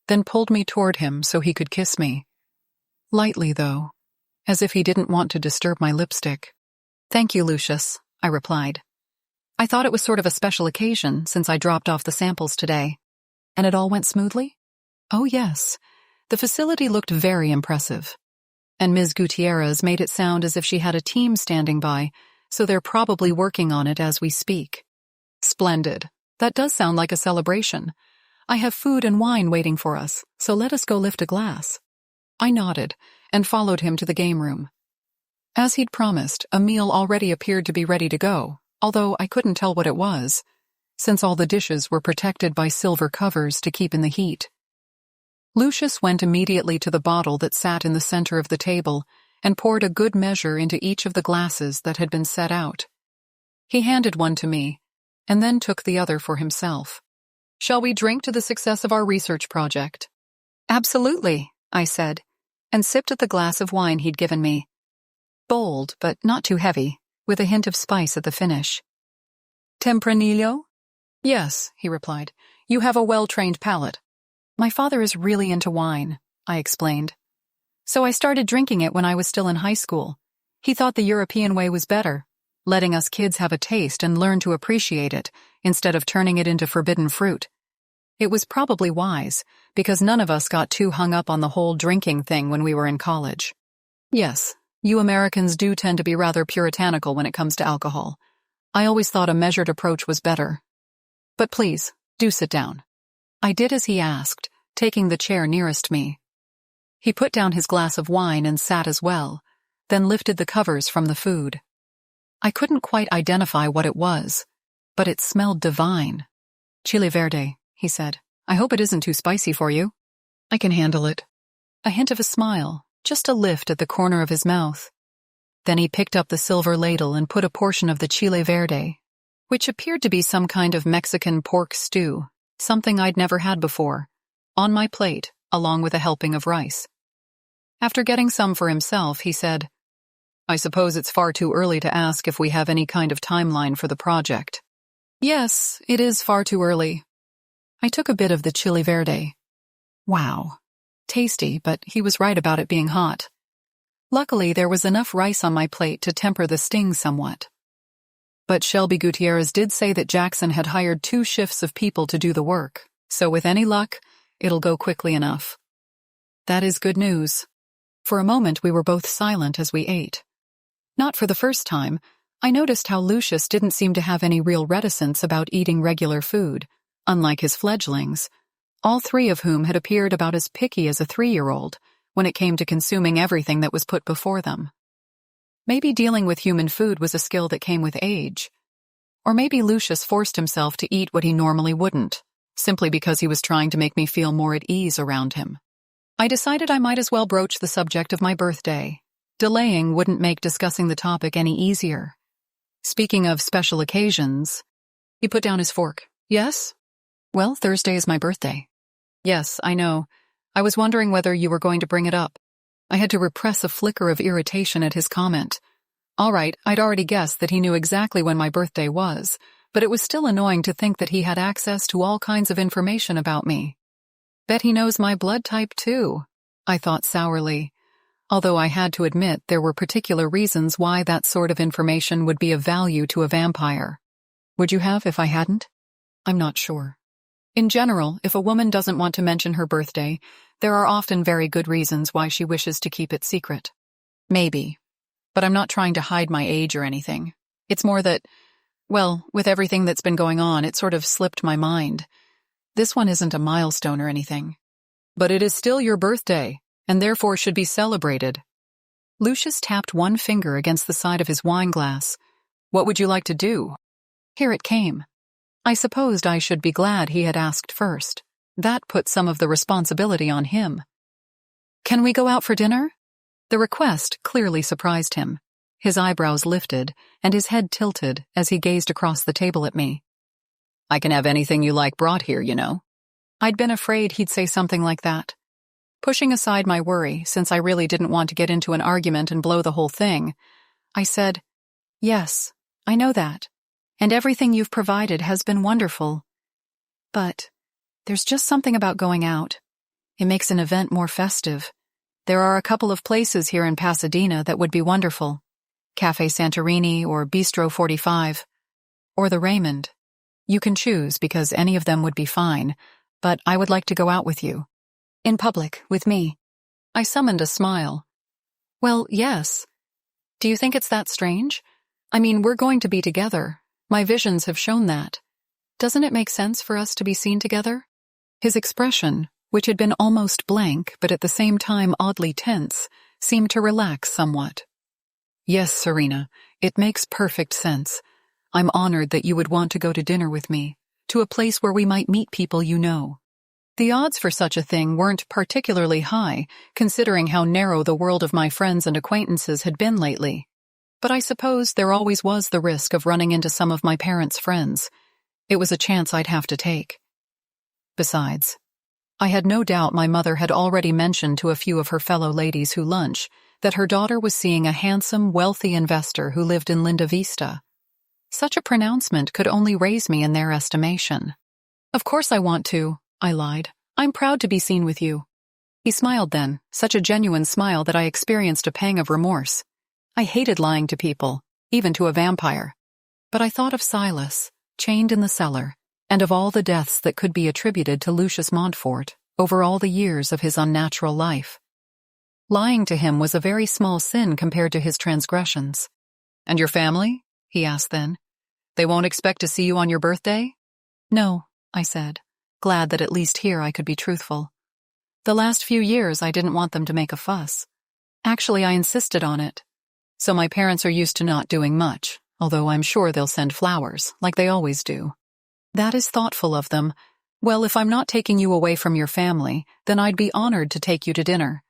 then pulled me toward him so he could kiss me. Lightly, though, as if he didn't want to disturb my lipstick. "Thank you, Lucius," I replied. "I thought it was sort of a special occasion since I dropped off the samples today. And it all went smoothly?" "Oh, yes. The facility looked very impressive. And Ms. Gutierrez made it sound as if she had a team standing by, so they're probably working on it as we speak." "Splendid. That does sound like a celebration. I have food and wine waiting for us, so let us go lift a glass." I nodded and followed him to the game room. As he'd promised, a meal already appeared to be ready to go, although I couldn't tell what it was, since all the dishes were protected by silver covers to keep in the heat. Lucius went immediately to the bottle that sat in the center of the table and poured a good measure into each of the glasses that had been set out. He handed one to me, and then took the other for himself. "Shall we drink to the success of our research project?" "Absolutely," I said, and sipped at the glass of wine he'd given me. Bold, but not too heavy, with a hint of spice at the finish. "Tempranillo?" "Yes," he replied. "You have a well-trained palate." "My father is really into wine," I explained. "So I started drinking it when I was still in high school. He thought the European way was better, letting us kids have a taste and learn to appreciate it, instead of turning it into forbidden fruit. It was probably wise, because none of us got too hung up on the whole drinking thing when we were in college. Yes, you Americans do tend to be rather puritanical when it comes to alcohol. I always thought a measured approach was better. But please, do sit down." I did as he asked, taking the chair nearest me. He put down his glass of wine and sat as well, then lifted the covers from the food. I couldn't quite identify what it was, but it smelled divine. "Chile verde," he said. "I hope it isn't too spicy for you." "I can handle it." A hint of a smile, just a lift at the corner of his mouth. Then he picked up the silver ladle and put a portion of the chile verde, which appeared to be some kind of Mexican pork stew, something I'd never had before, on my plate, along with a helping of rice. After getting some for himself, he said, "I suppose it's far too early to ask if we have any kind of timeline for the project." "Yes, it is far too early." I took a bit of the chile verde. Wow. Tasty, but he was right about it being hot. Luckily, there was enough rice on my plate to temper the sting somewhat. But Shelby Gutierrez did say that Jackson had hired 2 shifts of people to do the work, so with any luck, it'll go quickly enough. That is good news. For a moment, we were both silent as we ate. Not for the first time, I noticed how Lucius didn't seem to have any real reticence about eating regular food, unlike his fledglings, all 3 of whom had appeared about as picky as a 3-year-old when it came to consuming everything that was put before them. Maybe dealing with human food was a skill that came with age. Or maybe Lucius forced himself to eat what he normally wouldn't, simply because he was trying to make me feel more at ease around him. I decided I might as well broach the subject of my birthday. Delaying wouldn't make discussing the topic any easier. Speaking of special occasions, he put down his fork. "Yes?" "Well, Thursday is my birthday." "Yes, I know. I was wondering whether you were going to bring it up." I had to repress a flicker of irritation at his comment. All right, I'd already guessed that he knew exactly when my birthday was, but it was still annoying to think that he had access to all kinds of information about me. Bet he knows my blood type, too, I thought sourly, although I had to admit there were particular reasons why that sort of information would be of value to a vampire. Would you have if I hadn't? I'm not sure. In general, if a woman doesn't want to mention her birthday, there are often very good reasons why she wishes to keep it secret. Maybe. But I'm not trying to hide my age or anything. It's more that, well, with everything that's been going on, it sort of slipped my mind. This one isn't a milestone or anything. But it is still your birthday, and therefore should be celebrated. Lucius tapped one finger against the side of his wine glass. "What would you like to do?" Here it came. I supposed I should be glad he had asked first. That put some of the responsibility on him. "Can we go out for dinner?" The request clearly surprised him. His eyebrows lifted, and his head tilted as he gazed across the table at me. "I can have anything you like brought here, you know." I'd been afraid he'd say something like that. Pushing aside my worry, since I really didn't want to get into an argument and blow the whole thing, I said, "Yes, I know that, and everything you've provided has been wonderful. But there's just something about going out. It makes an event more festive. There are a couple of places here in Pasadena that would be wonderful. Cafe Santorini or Bistro 45. Or the Raymond. You can choose because any of them would be fine, but I would like to go out with you. In public, with me." I summoned a smile. "Well, yes. Do you think it's that strange? I mean, we're going to be together. My visions have shown that. Doesn't it make sense for us to be seen together?" His expression, which had been almost blank but at the same time oddly tense, seemed to relax somewhat. "Yes, Serena, it makes perfect sense. I'm honored that you would want to go to dinner with me, to a place where we might meet people you know." The odds for such a thing weren't particularly high, considering how narrow the world of my friends and acquaintances had been lately. But I suppose there always was the risk of running into some of my parents' friends. It was a chance I'd have to take. Besides, I had no doubt my mother had already mentioned to a few of her fellow ladies who lunch that her daughter was seeing a handsome, wealthy investor who lived in Linda Vista. Such a pronouncement could only raise me in their estimation. "Of course I want to," I lied. "I'm proud to be seen with you." He smiled then, such a genuine smile that I experienced a pang of remorse. I hated lying to people, even to a vampire. But I thought of Silas, chained in the cellar, and of all the deaths that could be attributed to Lucius Montfort over all the years of his unnatural life. Lying to him was a very small sin compared to his transgressions. "And your family?" he asked then. "They won't expect to see you on your birthday?" "No," I said, glad that at least here I could be truthful. "The last few years I didn't want them to make a fuss. Actually, I insisted on it. So my parents are used to not doing much, although I'm sure they'll send flowers, like they always do." "That is thoughtful of them. Well, if I'm not taking you away from your family, then I'd be honored to take you to dinner.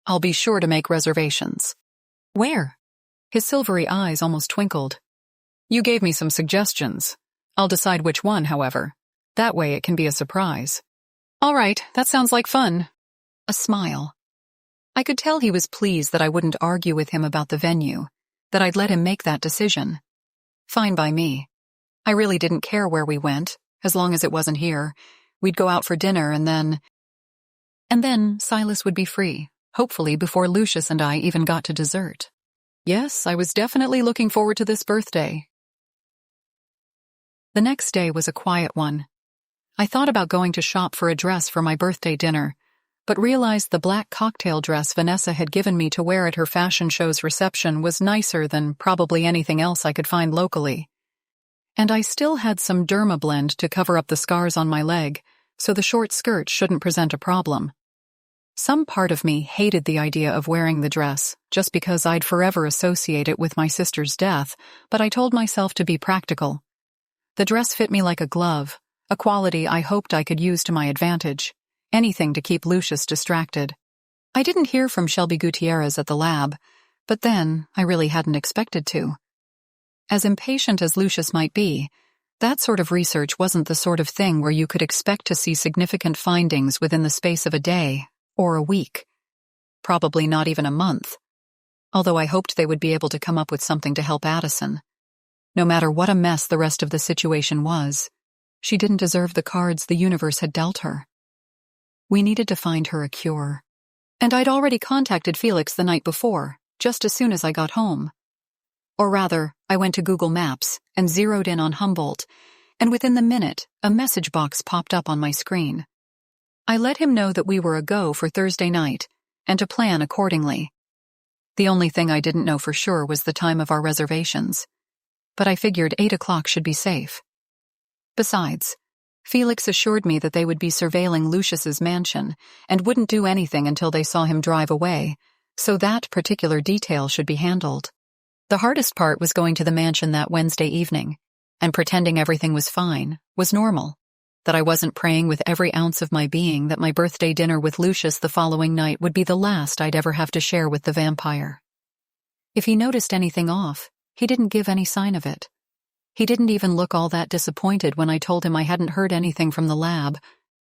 I'll be sure to make reservations." "Where?" His silvery eyes almost twinkled. "You gave me some suggestions. I'll decide which one, however. That way it can be a surprise." "All right, that sounds like fun." A smile. I could tell he was pleased that I wouldn't argue with him about the venue, that I'd let him make that decision. Fine by me. I really didn't care where we went, as long as it wasn't here. We'd go out for dinner and then Silas would be free, hopefully before Lucius and I even got to dessert. Yes, I was definitely looking forward to this birthday. The next day was a quiet one. I thought about going to shop for a dress for my birthday dinner, but realized the black cocktail dress Vanessa had given me to wear at her fashion show's reception was nicer than probably anything else I could find locally. And I still had some dermablend to cover up the scars on my leg, so the short skirt shouldn't present a problem. Some part of me hated the idea of wearing the dress, just because I'd forever associate it with my sister's death, but I told myself to be practical. The dress fit me like a glove, a quality I hoped I could use to my advantage. Anything to keep Lucius distracted. I didn't hear from Shelby Gutierrez at the lab, but then I really hadn't expected to. As impatient as Lucius might be, that sort of research wasn't the sort of thing where you could expect to see significant findings within the space of a day or a week. Probably not even a month. Although I hoped they would be able to come up with something to help Addison. No matter what a mess the rest of the situation was, she didn't deserve the cards the universe had dealt her. We needed to find her a cure. And I'd already contacted Felix the night before, just as soon as I got home. Or rather, I went to Google Maps and zeroed in on Humboldt, and within the minute, a message box popped up on my screen. I let him know that we were a go for Thursday night, and to plan accordingly. The only thing I didn't know for sure was the time of our reservations, but I figured 8 o'clock should be safe. Besides, Felix assured me that they would be surveilling Lucius's mansion and wouldn't do anything until they saw him drive away, so that particular detail should be handled. The hardest part was going to the mansion that Wednesday evening, and pretending everything was fine, was normal. That I wasn't praying with every ounce of my being that my birthday dinner with Lucius the following night would be the last I'd ever have to share with the vampire. If he noticed anything off, he didn't give any sign of it. He didn't even look all that disappointed when I told him I hadn't heard anything from the lab.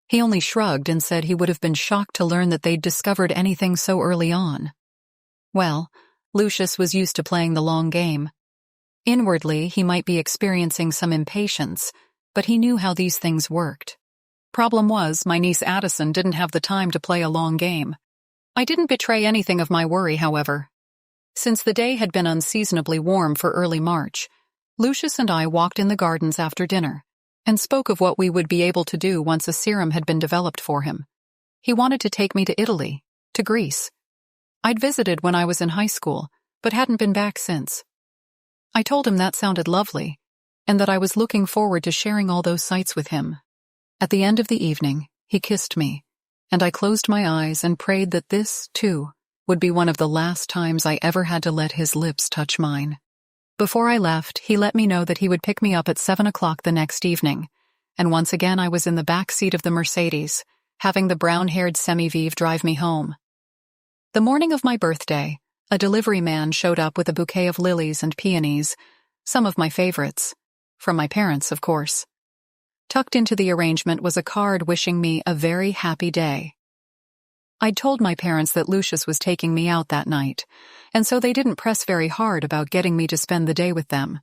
He only shrugged and said he would have been shocked to learn that they'd discovered anything so early on. Well, Lucius was used to playing the long game. Inwardly, he might be experiencing some impatience, but he knew how these things worked. Problem was, my niece Addison didn't have the time to play a long game. I didn't betray anything of my worry, however. Since the day had been unseasonably warm for early March, Lucius and I walked in the gardens after dinner and spoke of what we would be able to do once a serum had been developed for him. He wanted to take me to Italy, to Greece. I'd visited when I was in high school, but hadn't been back since. I told him that sounded lovely, and that I was looking forward to sharing all those sights with him. At the end of the evening, he kissed me, and I closed my eyes and prayed that this, too, would be one of the last times I ever had to let his lips touch mine. Before I left, he let me know that he would pick me up at 7 o'clock the next evening, and once again I was in the back seat of the Mercedes, having the brown-haired semi-vive drive me home. The morning of my birthday, a delivery man showed up with a bouquet of lilies and peonies, some of my favorites. From my parents, of course. Tucked into the arrangement was a card wishing me a very happy day. I'd told my parents that Lucius was taking me out that night, and so they didn't press very hard about getting me to spend the day with them.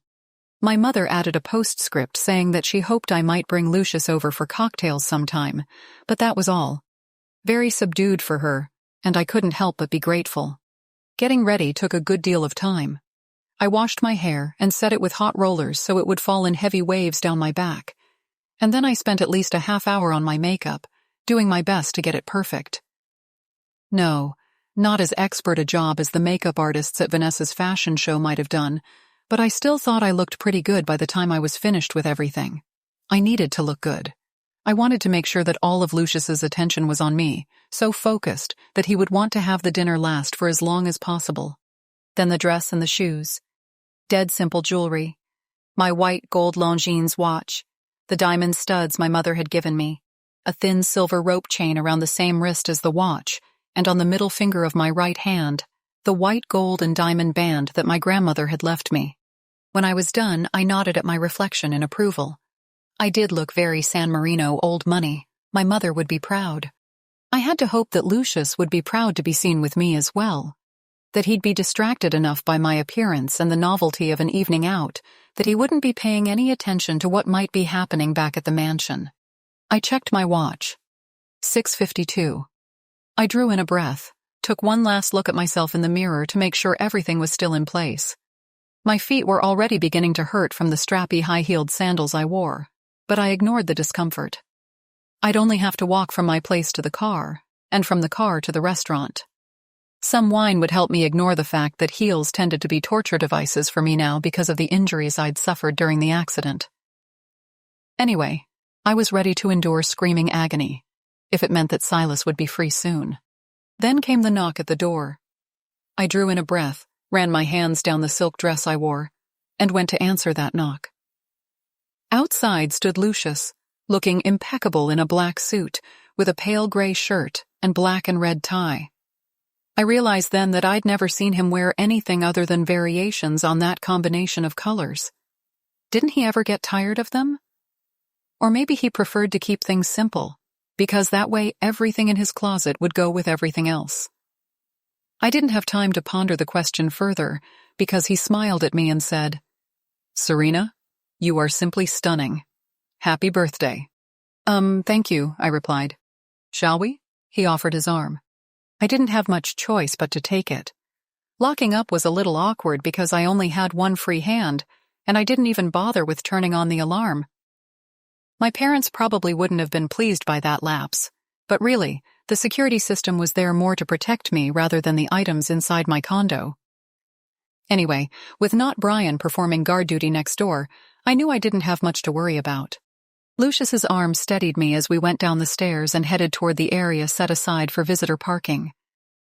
My mother added a postscript saying that she hoped I might bring Lucius over for cocktails sometime, but that was all. Very subdued for her, and I couldn't help but be grateful. Getting ready took a good deal of time. I washed my hair and set it with hot rollers so it would fall in heavy waves down my back, and then I spent at least a half hour on my makeup, doing my best to get it perfect. No, not as expert a job as the makeup artists at Vanessa's fashion show might have done, but I still thought I looked pretty good by the time I was finished with everything. I needed to look good. I wanted to make sure that all of Lucius's attention was on me, so focused that he would want to have the dinner last for as long as possible. Then the dress and the shoes. Dead simple jewelry. My white gold Longines watch. The diamond studs my mother had given me. A thin silver rope chain around the same wrist as the watch, and on the middle finger of my right hand, the white gold and diamond band that my grandmother had left me. When I was done, I nodded at my reflection in approval. I did look very San Marino old money. My mother would be proud. I had to hope that Lucius would be proud to be seen with me as well. That he'd be distracted enough by my appearance and the novelty of an evening out that he wouldn't be paying any attention to what might be happening back at the mansion. I checked my watch. 6:52. I drew in a breath, took one last look at myself in the mirror to make sure everything was still in place. My feet were already beginning to hurt from the strappy high-heeled sandals I wore, but I ignored the discomfort. I'd only have to walk from my place to the car, and from the car to the restaurant. Some wine would help me ignore the fact that heels tended to be torture devices for me now because of the injuries I'd suffered during the accident. Anyway, I was ready to endure screaming agony, if it meant that Silas would be free soon. Then came the knock at the door. I drew in a breath, ran my hands down the silk dress I wore, and went to answer that knock. Outside stood Lucius, looking impeccable in a black suit, with a pale gray shirt and black and red tie. I realized then that I'd never seen him wear anything other than variations on that combination of colors. Didn't he ever get tired of them? Or maybe he preferred to keep things simple, because that way everything in his closet would go with everything else. I didn't have time to ponder the question further, because he smiled at me and said, "Serena, you are simply stunning. Happy birthday." Thank you," I replied. "Shall we?" He offered his arm. I didn't have much choice but to take it. Locking up was a little awkward because I only had one free hand, and I didn't even bother with turning on the alarm. My parents probably wouldn't have been pleased by that lapse, but really, the security system was there more to protect me rather than the items inside my condo. Anyway, with not Brian performing guard duty next door, I knew I didn't have much to worry about. Lucius's arm steadied me as we went down the stairs and headed toward the area set aside for visitor parking.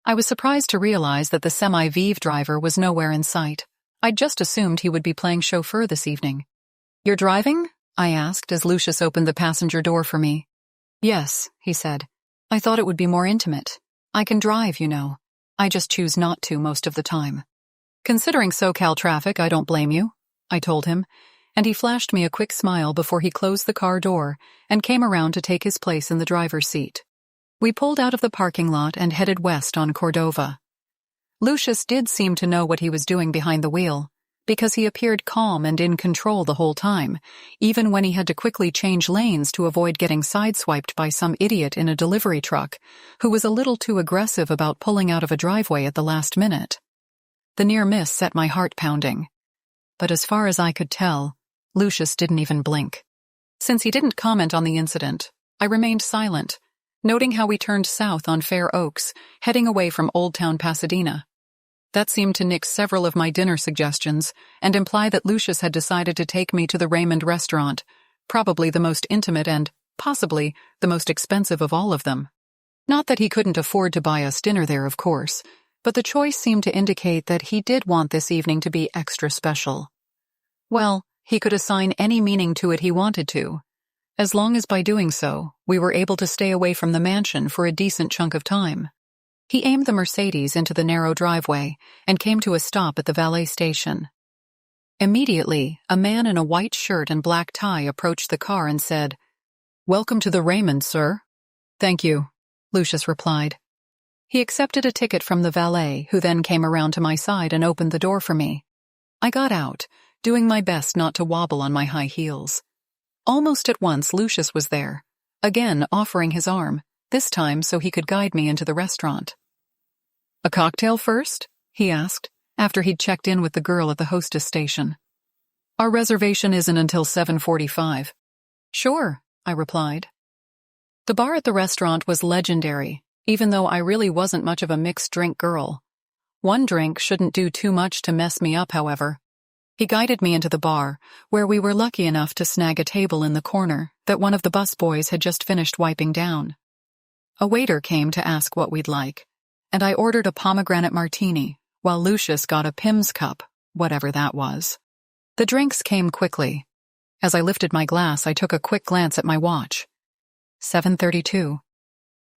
I was surprised to realize that the semi-Vive driver was nowhere in sight. I'd just assumed he would be playing chauffeur this evening. "You're driving?" I asked as Lucius opened the passenger door for me. "Yes," he said. "I thought it would be more intimate. I can drive, you know. I just choose not to most of the time." "Considering SoCal traffic, I don't blame you," I told him, and he flashed me a quick smile before he closed the car door and came around to take his place in the driver's seat. We pulled out of the parking lot and headed west on Cordova. Lucius did seem to know what he was doing behind the wheel, because he appeared calm and in control the whole time, even when he had to quickly change lanes to avoid getting sideswiped by some idiot in a delivery truck who was a little too aggressive about pulling out of a driveway at the last minute. The near miss set my heart pounding. But as far as I could tell, Lucius didn't even blink. Since he didn't comment on the incident, I remained silent, noting how we turned south on Fair Oaks, heading away from Old Town Pasadena. That seemed to nix several of my dinner suggestions and imply that Lucius had decided to take me to the Raymond restaurant, probably the most intimate and, possibly, the most expensive of all of them. Not that he couldn't afford to buy us dinner there, of course, but the choice seemed to indicate that he did want this evening to be extra special. Well, he could assign any meaning to it he wanted to, as long as by doing so, we were able to stay away from the mansion for a decent chunk of time. He aimed the Mercedes into the narrow driveway and came to a stop at the valet station. Immediately, a man in a white shirt and black tie approached the car and said, "Welcome to the Raymond, sir." "Thank you," Lucius replied. He accepted a ticket from the valet, who then came around to my side and opened the door for me. I got out, doing my best not to wobble on my high heels. Almost at once, Lucius was there, again offering his arm, this time so he could guide me into the restaurant. "A cocktail first?" he asked, after he'd checked in with the girl at the hostess station. "Our reservation isn't until 7:45. "Sure," I replied. The bar at the restaurant was legendary, even though I really wasn't much of a mixed drink girl. One drink shouldn't do too much to mess me up, however. He guided me into the bar, where we were lucky enough to snag a table in the corner that one of the busboys had just finished wiping down. A waiter came to ask what we'd like, and I ordered a pomegranate martini, while Lucius got a Pim's cup, whatever that was. The drinks came quickly. As I lifted my glass, I took a quick glance at my watch. 7:32.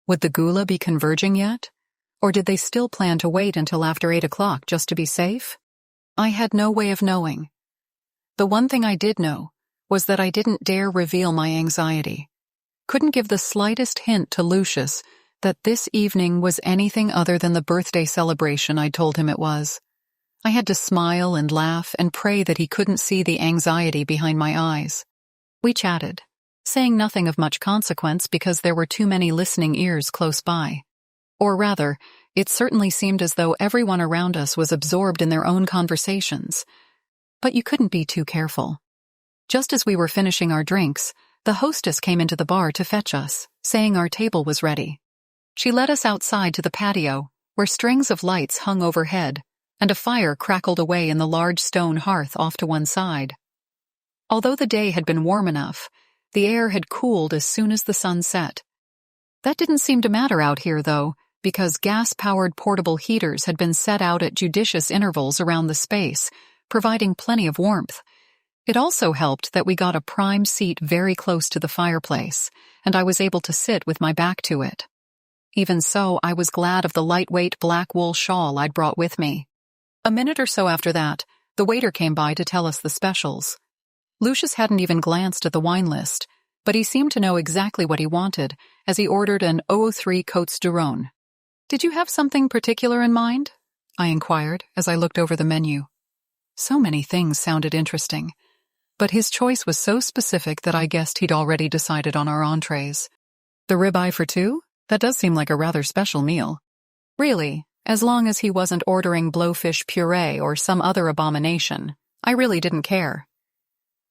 Would the gula be converging yet? Or did they still plan to wait until after 8 o'clock just to be safe? I had no way of knowing. The one thing I did know was that I didn't dare reveal my anxiety. Couldn't give the slightest hint to Lucius that this evening was anything other than the birthday celebration I'd told him it was. I had to smile and laugh and pray that he couldn't see the anxiety behind my eyes. We chatted, saying nothing of much consequence because there were too many listening ears close by. Or rather, it certainly seemed as though everyone around us was absorbed in their own conversations. But you couldn't be too careful. Just as we were finishing our drinks, the hostess came into the bar to fetch us, saying our table was ready. She led us outside to the patio, where strings of lights hung overhead, and a fire crackled away in the large stone hearth off to one side. Although the day had been warm enough, the air had cooled as soon as the sun set. That didn't seem to matter out here, though, because gas-powered portable heaters had been set out at judicious intervals around the space, providing plenty of warmth. It also helped that we got a prime seat very close to the fireplace, and I was able to sit with my back to it. Even so, I was glad of the lightweight black wool shawl I'd brought with me. A minute or so after that, the waiter came by to tell us the specials. Lucius hadn't even glanced at the wine list, but he seemed to know exactly what he wanted as he ordered an 003 Côtes du Rhône. "Did you have something particular in mind?" I inquired as I looked over the menu. So many things sounded interesting, but his choice was so specific that I guessed he'd already decided on our entrees. "The ribeye for two? That does seem like a rather special meal." Really, as long as he wasn't ordering blowfish puree or some other abomination, I really didn't care.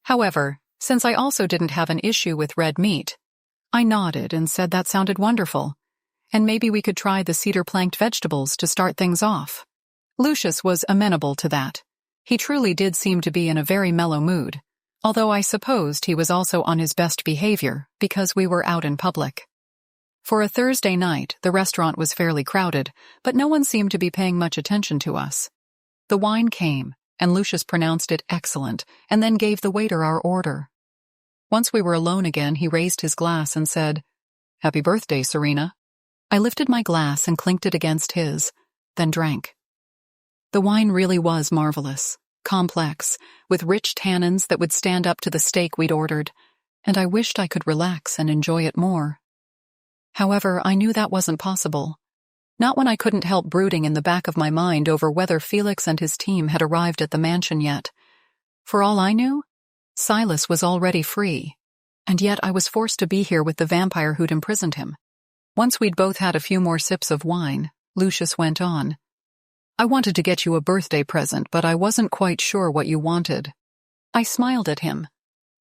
However, since I also didn't have an issue with red meat, I nodded and said that sounded wonderful, and maybe we could try the cedar-planked vegetables to start things off. Lucius was amenable to that. He truly did seem to be in a very mellow mood, although I supposed he was also on his best behavior because we were out in public. For a Thursday night, the restaurant was fairly crowded, but no one seemed to be paying much attention to us. The wine came, and Lucius pronounced it excellent, and then gave the waiter our order. Once we were alone again, he raised his glass and said, "Happy birthday, Serena." I lifted my glass and clinked it against his, then drank. The wine really was marvelous, complex, with rich tannins that would stand up to the steak we'd ordered, and I wished I could relax and enjoy it more. However, I knew that wasn't possible. Not when I couldn't help brooding in the back of my mind over whether Felix and his team had arrived at the mansion yet. For all I knew, Silas was already free, and yet I was forced to be here with the vampire who'd imprisoned him. Once we'd both had a few more sips of wine, Lucius went on. "I wanted to get you a birthday present, but I wasn't quite sure what you wanted." I smiled at him.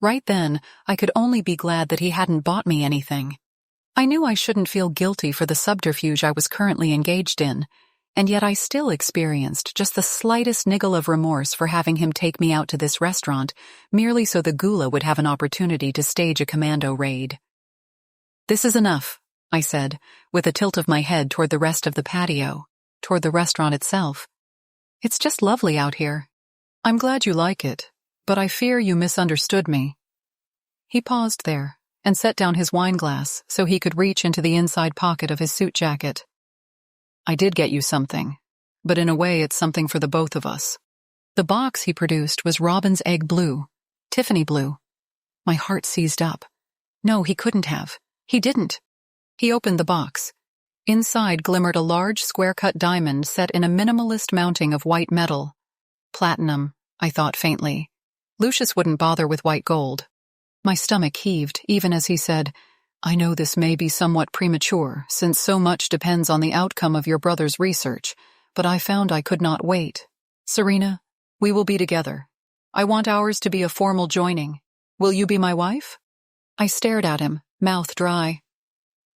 Right then, I could only be glad that he hadn't bought me anything. I knew I shouldn't feel guilty for the subterfuge I was currently engaged in, and yet I still experienced just the slightest niggle of remorse for having him take me out to this restaurant merely so the Gula would have an opportunity to stage a commando raid. "This is enough," I said, with a tilt of my head toward the rest of the patio, toward the restaurant itself. "It's just lovely out here. I'm glad you like it, but I fear you misunderstood me." He paused there and set down his wine glass so he could reach into the inside pocket of his suit jacket. "I did get you something, but in a way it's something for the both of us." The box he produced was robin's egg blue, Tiffany blue. My heart seized up. No, he couldn't have. He didn't. He opened the box. Inside glimmered a large square-cut diamond set in a minimalist mounting of white metal. Platinum, I thought faintly. Lucius wouldn't bother with white gold. My stomach heaved, even as he said, "I know this may be somewhat premature, since so much depends on the outcome of your brother's research, but I found I could not wait. Serena, we will be together. I want ours to be a formal joining. Will you be my wife?" I stared at him, mouth dry.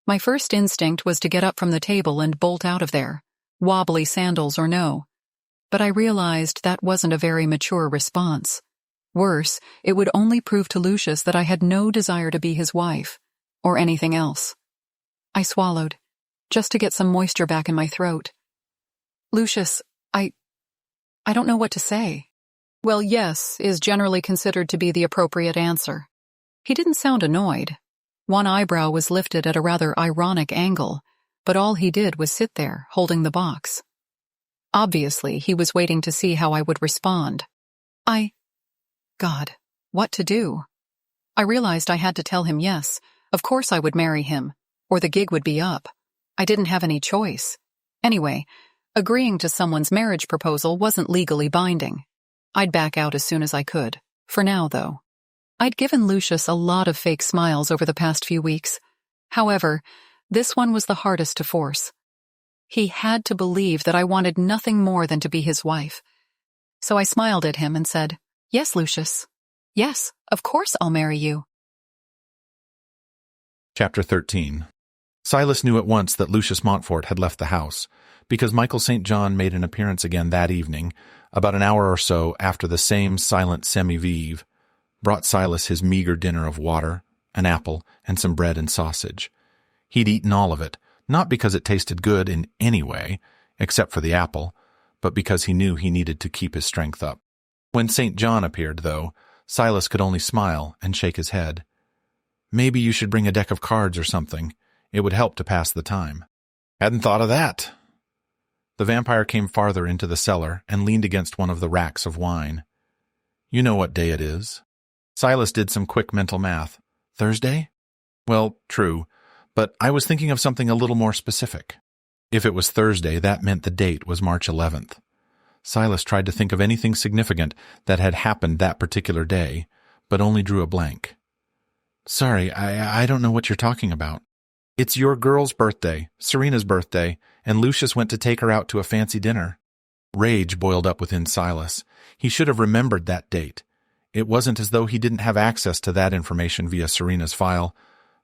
My first instinct was to get up from the table and bolt out of there, wobbly sandals or no. But I realized that wasn't a very mature response. Worse, it would only prove to Lucius that I had no desire to be his wife, or anything else. I swallowed, just to get some moisture back in my throat. "Lucius, I don't know what to say." "Well, yes is generally considered to be the appropriate answer." He didn't sound annoyed. One eyebrow was lifted at a rather ironic angle, but all he did was sit there, holding the box. Obviously, he was waiting to see how I would respond. God, what to do? I realized I had to tell him yes. Of course I would marry him, or the gig would be up. I didn't have any choice. Anyway, agreeing to someone's marriage proposal wasn't legally binding. I'd back out as soon as I could. For now, though. I'd given Lucius a lot of fake smiles over the past few weeks. However, this one was the hardest to force. He had to believe that I wanted nothing more than to be his wife. So I smiled at him and said, "Yes, Lucius. Yes, of course I'll marry you." Chapter 13. Silas knew at once that Lucius Montfort had left the house, because Michael St. John made an appearance again that evening, about an hour or so after the same silent semi-vive, brought Silas his meager dinner of water, an apple, and some bread and sausage. He'd eaten all of it, not because it tasted good in any way, except for the apple, but because he knew he needed to keep his strength up. When St. John appeared, though, Silas could only smile and shake his head. "Maybe you should bring a deck of cards or something. It would help to pass the time." "Hadn't thought of that." The vampire came farther into the cellar and leaned against one of the racks of wine. "You know what day it is." Silas did some quick mental math. "Thursday?" "Well, true, but I was thinking of something a little more specific." If it was Thursday, that meant the date was March 11th. Silas tried to think of anything significant that had happened that particular day, but only drew a blank. "Sorry, I don't know what you're talking about." "It's your girl's birthday, Serena's birthday, and Lucius went to take her out to a fancy dinner." Rage boiled up within Silas. He should have remembered that date. It wasn't as though he didn't have access to that information via Serena's file,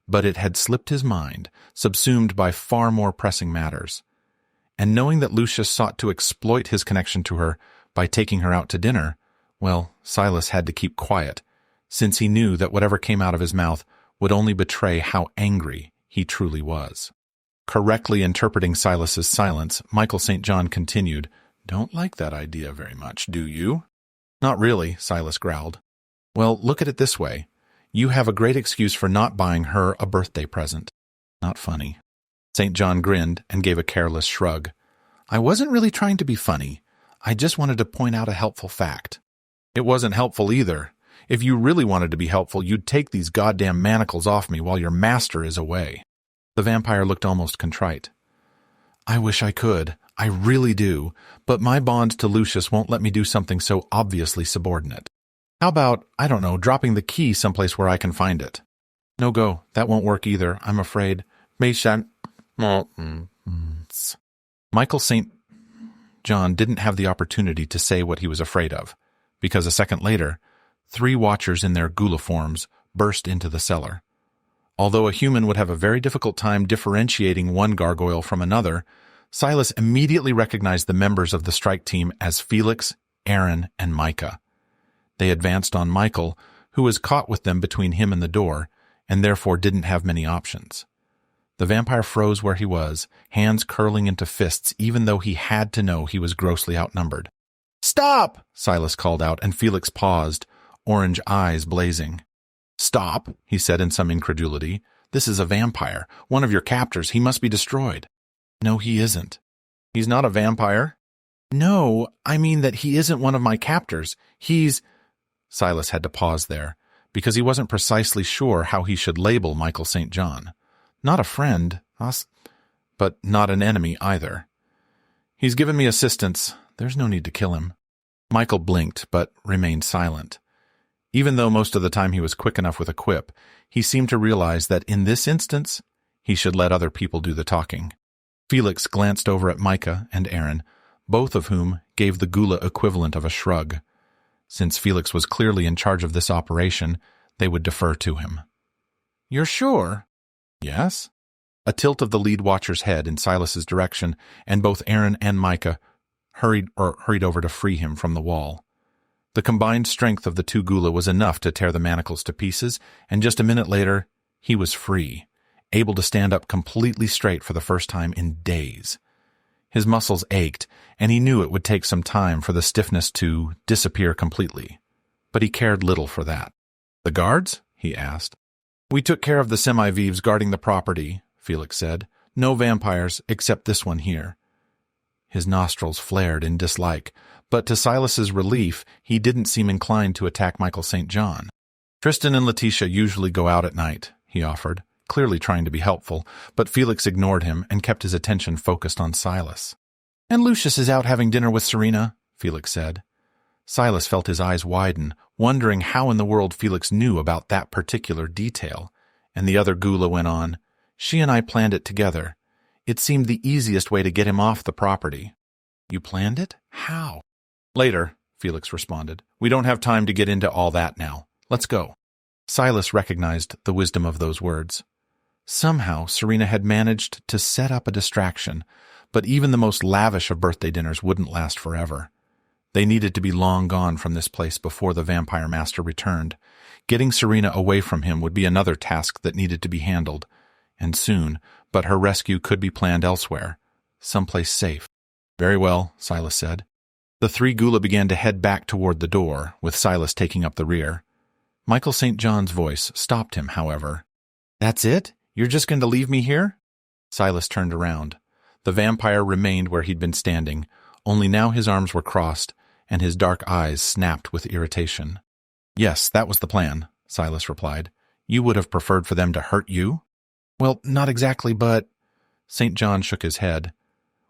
but it had slipped his mind, subsumed by far more pressing matters. And knowing that Lucius sought to exploit his connection to her by taking her out to dinner, well, Silas had to keep quiet, since he knew that whatever came out of his mouth would only betray how angry he he truly was. Correctly interpreting Silas's silence, Michael St. John continued, "Don't like that idea very much, do you?" "Not really," Silas growled. "Well, look at it this way. You have a great excuse for not buying her a birthday present." "Not funny." St. John grinned and gave a careless shrug. "I wasn't really trying to be funny. I just wanted to point out a helpful fact." "It wasn't helpful either. If you really wanted to be helpful, you'd take these goddamn manacles off me while your master is away." The vampire looked almost contrite. "I wish I could. I really do. But my bond to Lucius won't let me do something so obviously subordinate. How about, I don't know, dropping the key someplace where I can find it?" "No go. That won't work either, I'm afraid." Michael St. John didn't have the opportunity to say what he was afraid of, because a second later, 3 watchers in their ghoul forms burst into the cellar. Although a human would have a very difficult time differentiating one gargoyle from another, Silas immediately recognized the members of the strike team as Felix, Aaron, and Micah. They advanced on Michael, who was caught with them between him and the door, and therefore didn't have many options. The vampire froze where he was, hands curling into fists even though he had to know he was grossly outnumbered. "Stop!" Silas called out, and Felix paused, orange eyes blazing. "Stop," he said in some incredulity. "This is a vampire, one of your captors. He must be destroyed." "No, he isn't." "He's not a vampire?" "No, I mean that he isn't one of my captors. He's—" Silas had to pause there, because he wasn't precisely sure how he should label Michael St. John. Not a friend, but not an enemy either. "He's given me assistance. There's no need to kill him." Michael blinked, but remained silent. Even though most of the time he was quick enough with a quip, he seemed to realize that in this instance, he should let other people do the talking. Felix glanced over at Micah and Aaron, both of whom gave the gula equivalent of a shrug. Since Felix was clearly in charge of this operation, they would defer to him. "You're sure?" "Yes." A tilt of the lead watcher's head in Silas's direction, and both Aaron and Micah hurried over to free him from the wall. The combined strength of the 2 gula was enough to tear the manacles to pieces, and just a minute later, he was free, able to stand up completely straight for the first time in days. His muscles ached, and he knew it would take some time for the stiffness to disappear completely. But he cared little for that. "The guards?" he asked. "We took care of the semi-vivs guarding the property," Felix said. "No vampires, except this one here." His nostrils flared in dislike, but to Silas's relief, he didn't seem inclined to attack Michael St. John. "Tristan and Letitia usually go out at night," he offered, clearly trying to be helpful, but Felix ignored him and kept his attention focused on Silas. "And Lucius is out having dinner with Serena," Felix said. Silas felt his eyes widen, wondering how in the world Felix knew about that particular detail, and the other gula went on, "She and I planned it together. It seemed the easiest way to get him off the property." "You planned it? How?" "Later," Felix responded. "We don't have time to get into all that now. Let's go." Silas recognized the wisdom of those words. Somehow, Serena had managed to set up a distraction, but even the most lavish of birthday dinners wouldn't last forever. They needed to be long gone from this place before the vampire master returned. Getting Serena away from him would be another task that needed to be handled, and soon, but her rescue could be planned elsewhere, someplace safe. "Very well," Silas said. The 3 gula began to head back toward the door, with Silas taking up the rear. Michael St. John's voice stopped him, however. "That's it? You're just going to leave me here?" Silas turned around. The vampire remained where he'd been standing, only now his arms were crossed, and his dark eyes snapped with irritation. "Yes, that was the plan," Silas replied. "You would have preferred for them to hurt you?" "Well, not exactly, but—" St. John shook his head.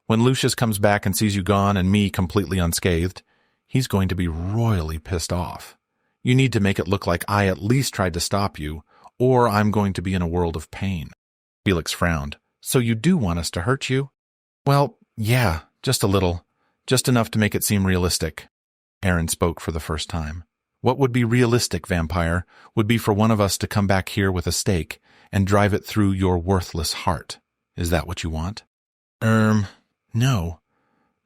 "When Lucius comes back and sees you gone and me completely unscathed, he's going to be royally pissed off. You need to make it look like I at least tried to stop you, or I'm going to be in a world of pain." Felix frowned. "So you do want us to hurt you?" "Well, yeah, just a little. Just enough to make it seem realistic." Aaron spoke for the first time. "What would be realistic, vampire, would be for one of us to come back here with a stake and drive it through your worthless heart. Is that what you want?" No.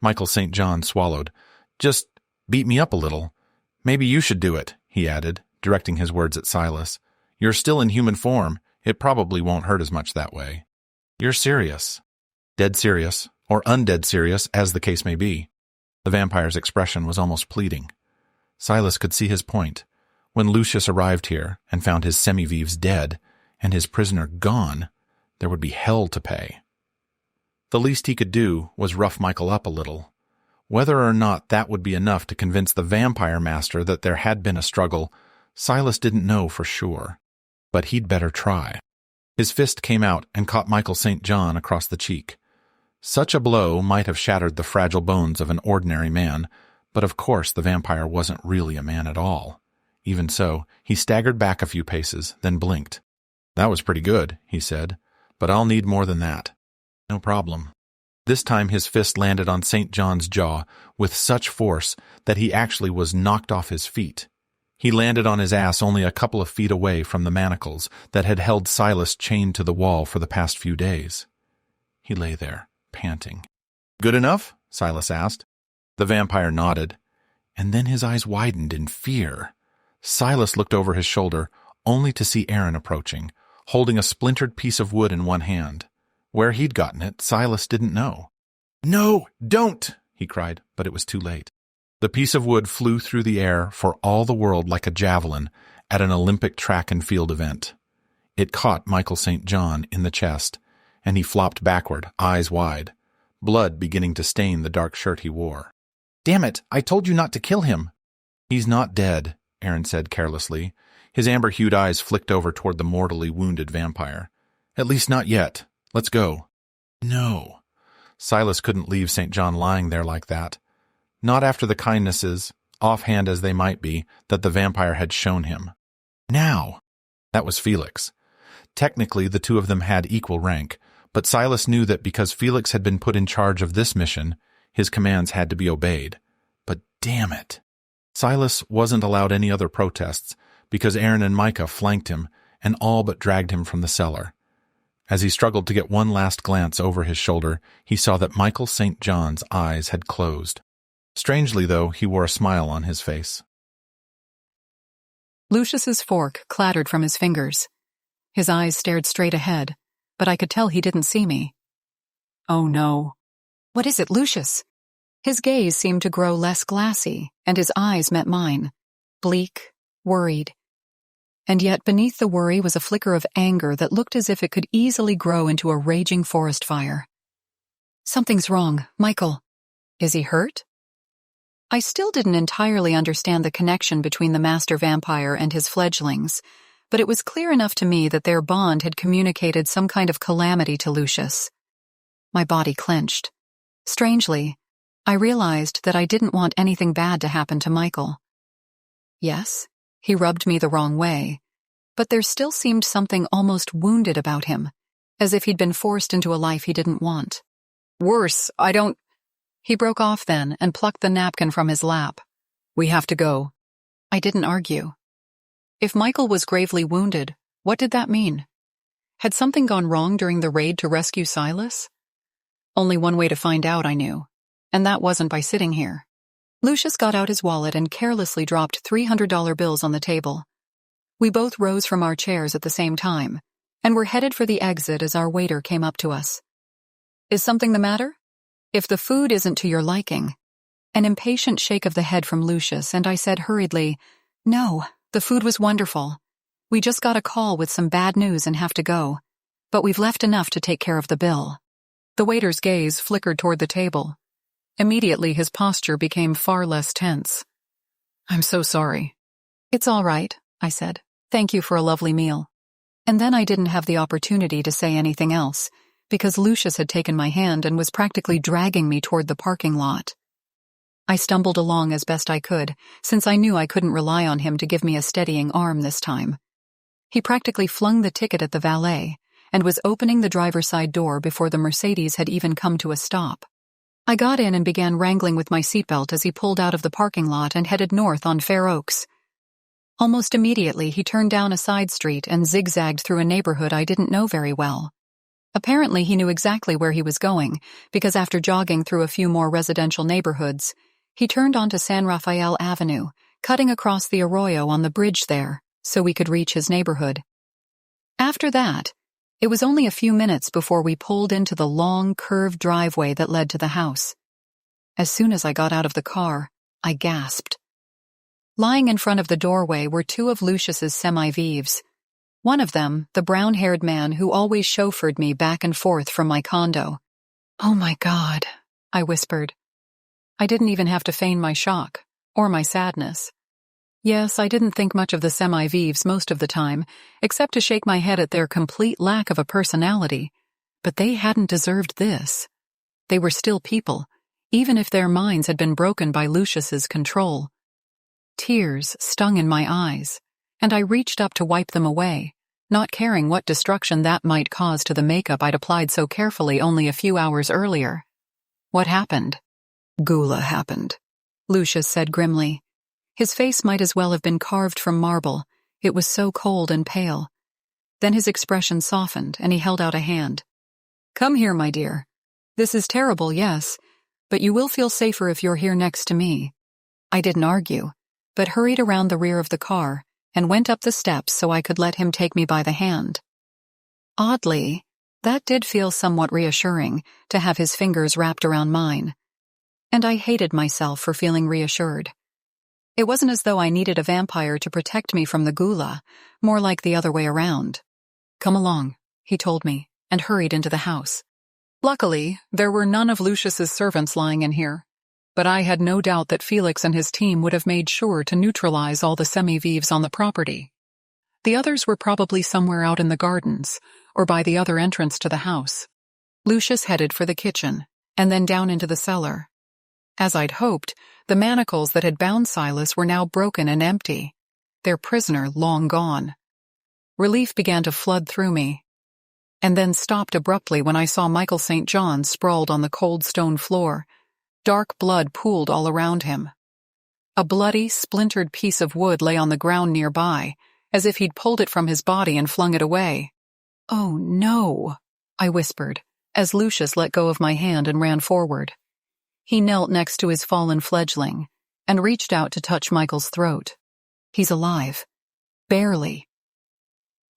Michael St. John swallowed. "Just beat me up a little. Maybe you should do it," he added, directing his words at Silas. "You're still in human form. It probably won't hurt as much that way. You're serious. Dead serious, or undead serious, as the case may be. The vampire's expression was almost pleading. Silas could see his point. When Lucius arrived here and found his semi-vives dead and his prisoner gone, there would be hell to pay. The least he could do was rough Michael up a little. Whether or not that would be enough to convince the vampire master that there had been a struggle, Silas didn't know for sure. But he'd better try. His fist came out and caught Michael St. John across the cheek. Such a blow might have shattered the fragile bones of an ordinary man, but of course the vampire wasn't really a man at all. Even so, he staggered back a few paces, then blinked. "That was pretty good," he said, "but I'll need more than that." "No problem." This time his fist landed on St. John's jaw with such force that he actually was knocked off his feet. He landed on his ass only a couple of feet away from the manacles that had held Silas chained to the wall for the past few days. He lay there, panting. "Good enough?" Silas asked. The vampire nodded, and then his eyes widened in fear. Silas looked over his shoulder, only to see Aaron approaching, holding a splintered piece of wood in one hand. Where he'd gotten it, Silas didn't know. "No, don't!" he cried, but it was too late. The piece of wood flew through the air for all the world like a javelin at an Olympic track and field event. It caught Michael St. John in the chest, and he flopped backward, eyes wide, blood beginning to stain the dark shirt he wore. "Damn it, I told you not to kill him." "He's not dead," Aaron said carelessly. His amber-hued eyes flicked over toward the mortally wounded vampire. "At least not yet. Let's go." "No." Silas couldn't leave St. John lying there like that. Not after the kindnesses, offhand as they might be, that the vampire had shown him. "Now!" That was Felix. Technically, the two of them had equal rank, but Silas knew that because Felix had been put in charge of this mission, his commands had to be obeyed. But damn it! Silas wasn't allowed any other protests, because Aaron and Micah flanked him and all but dragged him from the cellar. As he struggled to get one last glance over his shoulder, he saw that Michael St. John's eyes had closed. Strangely, though, he wore a smile on his face. Lucius's fork clattered from his fingers. His eyes stared straight ahead, but I could tell he didn't see me. "Oh no." "What is it, Lucius?" His gaze seemed to grow less glassy, and his eyes met mine, bleak, worried. And yet beneath the worry was a flicker of anger that looked as if it could easily grow into a raging forest fire. "Something's wrong, Michael. Is he hurt?" I still didn't entirely understand the connection between the master vampire and his fledglings, but it was clear enough to me that their bond had communicated some kind of calamity to Lucius. My body clenched. Strangely, I realized that I didn't want anything bad to happen to Michael. Yes, he rubbed me the wrong way, but there still seemed something almost wounded about him, as if he'd been forced into a life he didn't want. "Worse, I don't—" He broke off then and plucked the napkin from his lap. "We have to go." I didn't argue. If Michael was gravely wounded, what did that mean? Had something gone wrong during the raid to rescue Silas? Only one way to find out, I knew, and that wasn't by sitting here. Lucius got out his wallet and carelessly dropped $300 bills on the table. We both rose from our chairs at the same time, and were headed for the exit as our waiter came up to us. "Is something the matter? If the food isn't to your liking." An impatient shake of the head from Lucius, and I said hurriedly, "No, the food was wonderful. We just got a call with some bad news and have to go, but we've left enough to take care of the bill." The waiter's gaze flickered toward the table. Immediately his posture became far less tense. "I'm so sorry." "It's all right," I said. "Thank you for a lovely meal." And then I didn't have the opportunity to say anything else, because Lucius had taken my hand and was practically dragging me toward the parking lot. I stumbled along as best I could, since I knew I couldn't rely on him to give me a steadying arm this time. He practically flung the ticket at the valet, and was opening the driver's side door before the Mercedes had even come to a stop. I got in and began wrangling with my seatbelt as he pulled out of the parking lot and headed north on Fair Oaks. Almost immediately, he turned down a side street and zigzagged through a neighborhood I didn't know very well. Apparently, he knew exactly where he was going, because after jogging through a few more residential neighborhoods, he turned onto San Rafael Avenue, cutting across the arroyo on the bridge there, so we could reach his neighborhood. After that, it was only a few minutes before we pulled into the long, curved driveway that led to the house. As soon as I got out of the car, I gasped. Lying in front of the doorway were two of Lucius's semi-vivs. One of them, the brown-haired man who always chauffeured me back and forth from my condo. "Oh my God," I whispered. I didn't even have to feign my shock, or my sadness. Yes, I didn't think much of the semi-vivs most of the time, except to shake my head at their complete lack of a personality. But they hadn't deserved this. They were still people, even if their minds had been broken by Lucius's control. Tears stung in my eyes, and I reached up to wipe them away, not caring what destruction that might cause to the makeup I'd applied so carefully only a few hours earlier. What happened? "Gula happened," Lucius said grimly. His face might as well have been carved from marble. It was so cold and pale. Then his expression softened, and he held out a hand. "Come here, my dear. This is terrible, yes, but you will feel safer if you're here next to me." I didn't argue, but hurried around the rear of the car and went up the steps so I could let him take me by the hand. Oddly, that did feel somewhat reassuring to have his fingers wrapped around mine. And I hated myself for feeling reassured. It wasn't as though I needed a vampire to protect me from the Gula, more like the other way around. "Come along," he told me, and hurried into the house. Luckily, there were none of Lucius's servants lying in here, but I had no doubt that Felix and his team would have made sure to neutralize all the semi-vivs on the property. The others were probably somewhere out in the gardens, or by the other entrance to the house. Lucius headed for the kitchen, and then down into the cellar. As I'd hoped, the manacles that had bound Silas were now broken and empty, their prisoner long gone. Relief began to flood through me, and then stopped abruptly when I saw Michael St. John sprawled on the cold stone floor. Dark blood pooled all around him. A bloody, splintered piece of wood lay on the ground nearby, as if he'd pulled it from his body and flung it away. "Oh, no," I whispered, as Lucius let go of my hand and ran forward. He knelt next to his fallen fledgling and reached out to touch Michael's throat. "He's alive. Barely."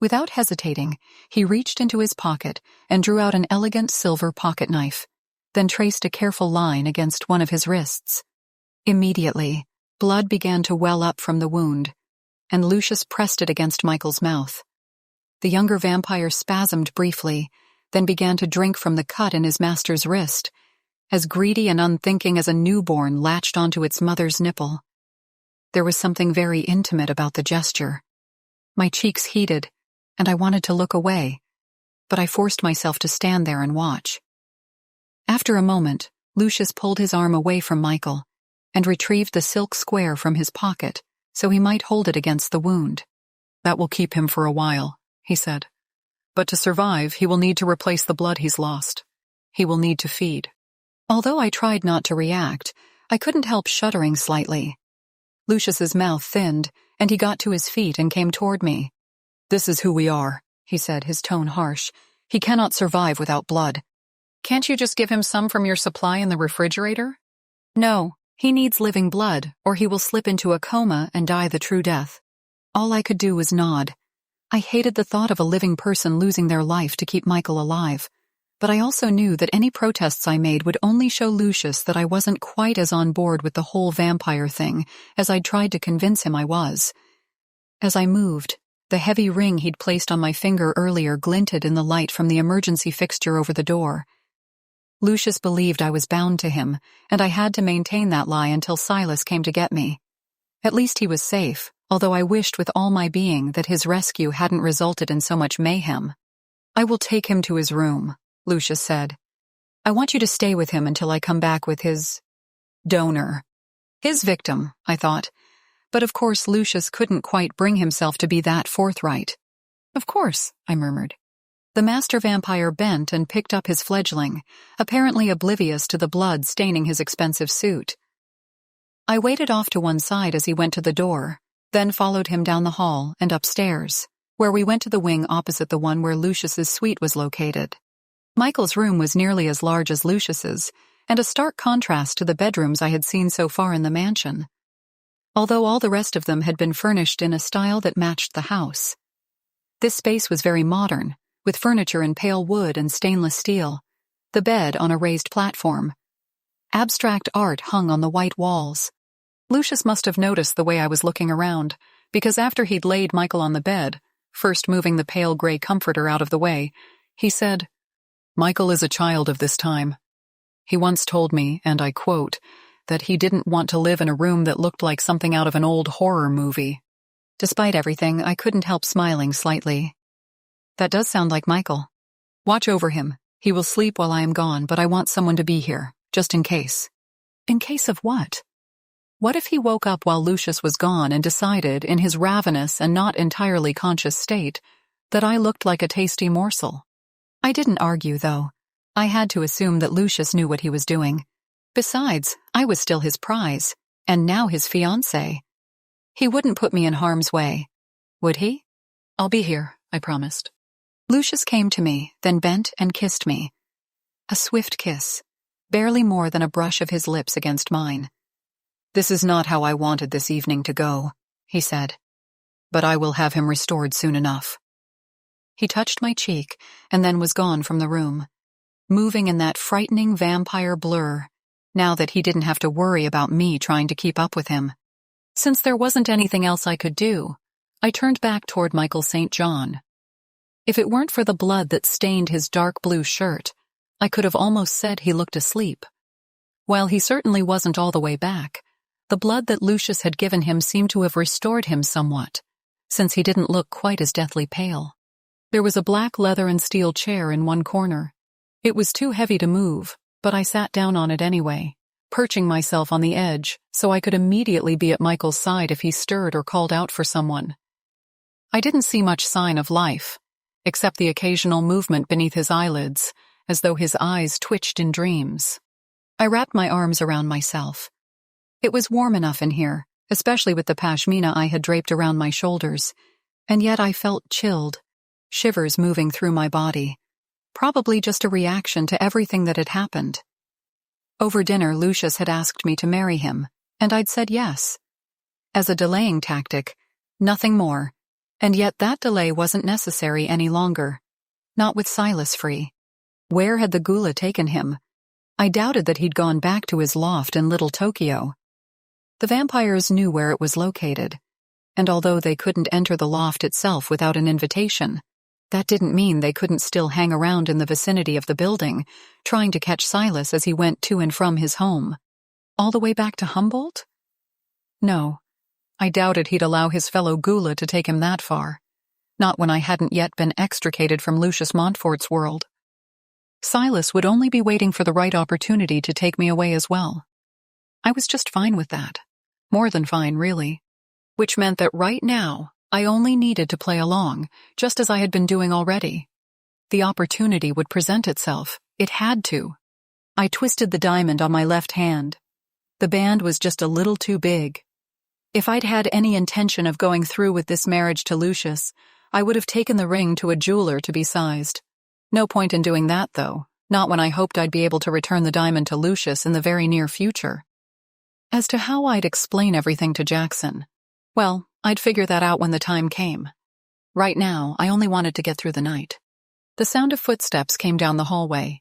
Without hesitating, he reached into his pocket and drew out an elegant silver pocket knife, then traced a careful line against one of his wrists. Immediately, blood began to well up from the wound, and Lucius pressed it against Michael's mouth. The younger vampire spasmed briefly, then began to drink from the cut in his master's wrist, as greedy and unthinking as a newborn latched onto its mother's nipple. There was something very intimate about the gesture. My cheeks heated, and I wanted to look away, but I forced myself to stand there and watch. After a moment, Lucius pulled his arm away from Michael and retrieved the silk square from his pocket so he might hold it against the wound. "That will keep him for a while," he said. "But to survive, he will need to replace the blood he's lost. He will need to feed." Although I tried not to react, I couldn't help shuddering slightly. Lucius's mouth thinned, and he got to his feet and came toward me. "This is who we are," he said, his tone harsh. "He cannot survive without blood. Can't you just give him some from your supply in the refrigerator?" "No, he needs living blood, or he will slip into a coma and die the true death." All I could do was nod. I hated the thought of a living person losing their life to keep Michael alive, but I also knew that any protests I made would only show Lucius that I wasn't quite as on board with the whole vampire thing as I'd tried to convince him I was. As I moved, the heavy ring he'd placed on my finger earlier glinted in the light from the emergency fixture over the door. Lucius believed I was bound to him, and I had to maintain that lie until Silas came to get me. At least he was safe, although I wished with all my being that his rescue hadn't resulted in so much mayhem. "I will take him to his room," Lucius said. "I want you to stay with him until I come back with his donor." His victim, I thought. But of course Lucius couldn't quite bring himself to be that forthright. "Of course," I murmured. The master vampire bent and picked up his fledgling, apparently oblivious to the blood staining his expensive suit. I waited off to one side as he went to the door, then followed him down the hall and upstairs, where we went to the wing opposite the one where Lucius's suite was located. Michael's room was nearly as large as Lucius's, and a stark contrast to the bedrooms I had seen so far in the mansion, although all the rest of them had been furnished in a style that matched the house. This space was very modern, with furniture in pale wood and stainless steel, the bed on a raised platform. Abstract art hung on the white walls. Lucius must have noticed the way I was looking around, because after he'd laid Michael on the bed, first moving the pale gray comforter out of the way, he said, "Michael is a child of this time. He once told me, and I quote, that he didn't want to live in a room that looked like something out of an old horror movie." Despite everything, I couldn't help smiling slightly. That does sound like Michael. Watch over him. He will sleep while I am gone, but I want someone to be here, just in case. In case of what? What if he woke up while Lucius was gone and decided, in his ravenous and not entirely conscious state, that I looked like a tasty morsel? I didn't argue, though. I had to assume that Lucius knew what he was doing. Besides, I was still his prize, and now his fiancée. He wouldn't put me in harm's way, would he? "I'll be here," I promised. Lucius came to me, then bent and kissed me. A swift kiss, barely more than a brush of his lips against mine. "This is not how I wanted this evening to go," he said, "but I will have him restored soon enough." He touched my cheek and then was gone from the room, moving in that frightening vampire blur, now that he didn't have to worry about me trying to keep up with him. Since there wasn't anything else I could do, I turned back toward Michael St. John. If it weren't for the blood that stained his dark blue shirt, I could have almost said he looked asleep. While he certainly wasn't all the way back, the blood that Lucius had given him seemed to have restored him somewhat, since he didn't look quite as deathly pale. There was a black leather and steel chair in one corner. It was too heavy to move, but I sat down on it anyway, perching myself on the edge so I could immediately be at Michael's side if he stirred or called out for someone. I didn't see much sign of life, except the occasional movement beneath his eyelids, as though his eyes twitched in dreams. I wrapped my arms around myself. It was warm enough in here, especially with the pashmina I had draped around my shoulders, and yet I felt chilled, shivers moving through my body, probably just a reaction to everything that had happened. Over dinner, Lucius had asked me to marry him, and I'd said yes. As a delaying tactic, nothing more, and yet that delay wasn't necessary any longer. Not with Silas free. Where had the ghoula taken him? I doubted that he'd gone back to his loft in Little Tokyo. The vampires knew where it was located, and although they couldn't enter the loft itself without an invitation, that didn't mean they couldn't still hang around in the vicinity of the building, trying to catch Silas as he went to and from his home. All the way back to Humboldt? No, I doubted he'd allow his fellow ghoula to take him that far, not when I hadn't yet been extricated from Lucius Montfort's world. Silas would only be waiting for the right opportunity to take me away as well. I was just fine with that. More than fine, really. Which meant that right now, I only needed to play along, just as I had been doing already. The opportunity would present itself. It had to. I twisted the diamond on my left hand. The band was just a little too big. If I'd had any intention of going through with this marriage to Lucius, I would have taken the ring to a jeweler to be sized. No point in doing that, though, not when I hoped I'd be able to return the diamond to Lucius in the very near future. As to how I'd explain everything to Jackson, well, I'd figure that out when the time came. Right now, I only wanted to get through the night. The sound of footsteps came down the hallway.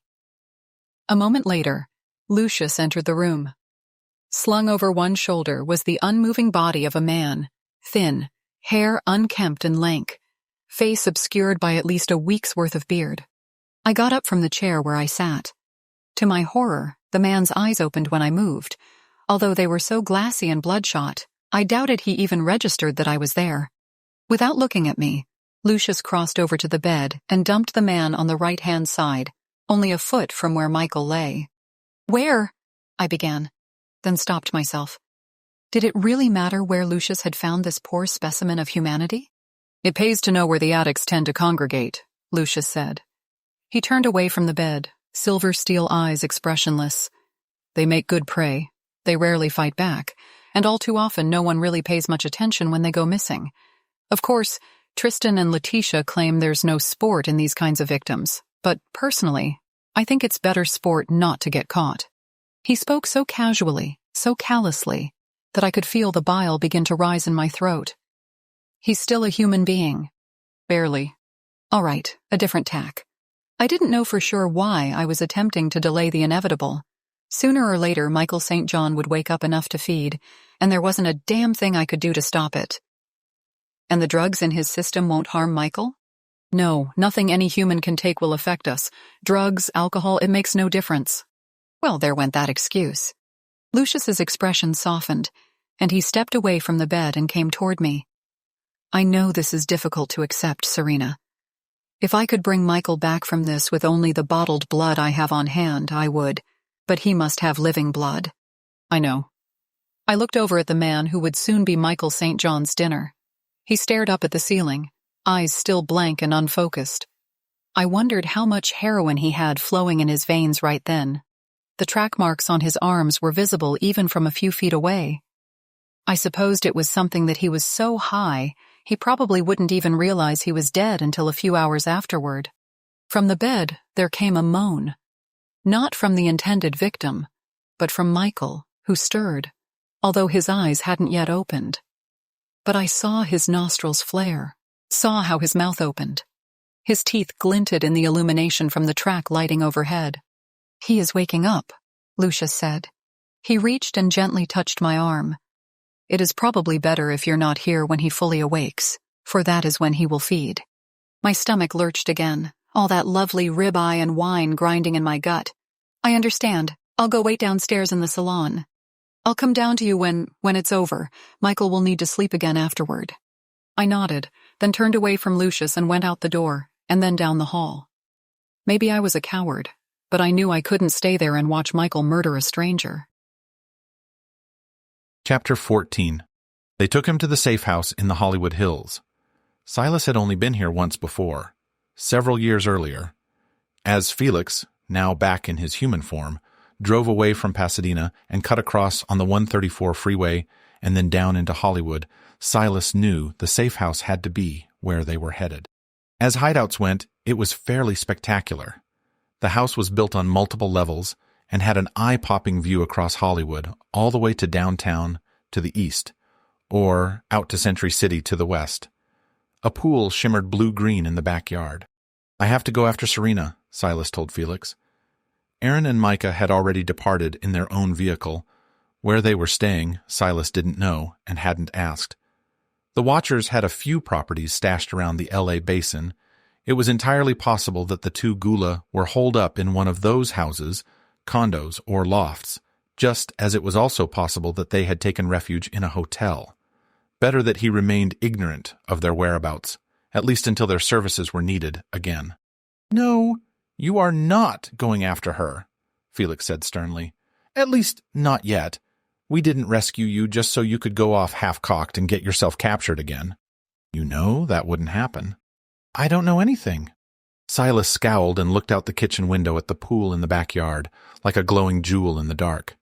A moment later, Lucius entered the room. Slung over one shoulder was the unmoving body of a man, thin, hair unkempt and lank, face obscured by at least a week's worth of beard. I got up from the chair where I sat. To my horror, the man's eyes opened when I moved. Although they were so glassy and bloodshot, I doubted he even registered that I was there. Without looking at me, Lucius crossed over to the bed and dumped the man on the right-hand side, only a foot from where Michael lay. "Where?" I began, then stopped myself. Did it really matter where Lucius had found this poor specimen of humanity? "It pays to know where the addicts tend to congregate," Lucius said. He turned away from the bed, silver steel eyes expressionless. "They make good prey. They rarely fight back, and all too often no one really pays much attention when they go missing. Of course, Tristan and Letitia claim there's no sport in these kinds of victims, but personally, I think it's better sport not to get caught." He spoke so casually, so callously, that I could feel the bile begin to rise in my throat. He's still a human being. barely. All right, a different tack. I didn't know for sure why I was attempting to delay the inevitable. Sooner or later, Michael St. John would wake up enough to feed, and there wasn't a damn thing I could do to stop it. And the drugs in his system won't harm Michael? No, nothing any human can take will affect us. Drugs, alcohol, it makes no difference. Well, there went that excuse. Lucius's expression softened, and he stepped away from the bed and came toward me. I know this is difficult to accept, Serena. If I could bring Michael back from this with only the bottled blood I have on hand, I would, but he must have living blood. I know. I looked over at the man who would soon be Michael St. John's dinner. He stared up at the ceiling, eyes still blank and unfocused. I wondered how much heroin he had flowing in his veins right then. The track marks on his arms were visible even from a few feet away. I supposed it was something that he was so high, he probably wouldn't even realize he was dead until a few hours afterward. From the bed, there came a moan. Not from the intended victim, but from Michael, who stirred, although his eyes hadn't yet opened. But I saw his nostrils flare, saw how his mouth opened. His teeth glinted in the illumination from the track lighting overhead. "He is waking up," Lucius said. He reached and gently touched my arm. "It is probably better if you're not here when he fully awakes, for that is when he will feed." My stomach lurched again, all that lovely ribeye and wine grinding in my gut. "I understand. I'll go wait downstairs in the salon. I'll come down to you when it's over. Michael will need to sleep again afterward." I nodded, then turned away from Lucius and went out the door, and then down the hall. Maybe I was a coward, but I knew I couldn't stay there and watch Michael murder a stranger. Chapter 14. They took him to the safe house in the Hollywood Hills. Silas had only been here once before, several years earlier. As Felix, now back in his human form, drove away from Pasadena and cut across on the 134 freeway and then down into Hollywood, Silas knew the safe house had to be where they were headed. As hideouts went, it was fairly spectacular. The house was built on multiple levels and had an eye-popping view across Hollywood all the way to downtown to the east, or out to Century City to the west. A pool shimmered blue-green in the backyard. "I have to go after Serena," Silas told Felix. Aaron and Micah had already departed in their own vehicle. Where they were staying, Silas didn't know and hadn't asked. The Watchers had a few properties stashed around the L.A. basin. It was entirely possible that the two Gula were holed up in one of those houses, condos or lofts, just as it was also possible that they had taken refuge in a hotel. Better that he remained ignorant of their whereabouts, at least until their services were needed again. "No, you are not going after her," Felix said sternly. "At least, not yet. We didn't rescue you just so you could go off half-cocked and get yourself captured again. You know that wouldn't happen." "I don't know anything." Silas scowled and looked out the kitchen window at the pool in the backyard, like a glowing jewel in the dark.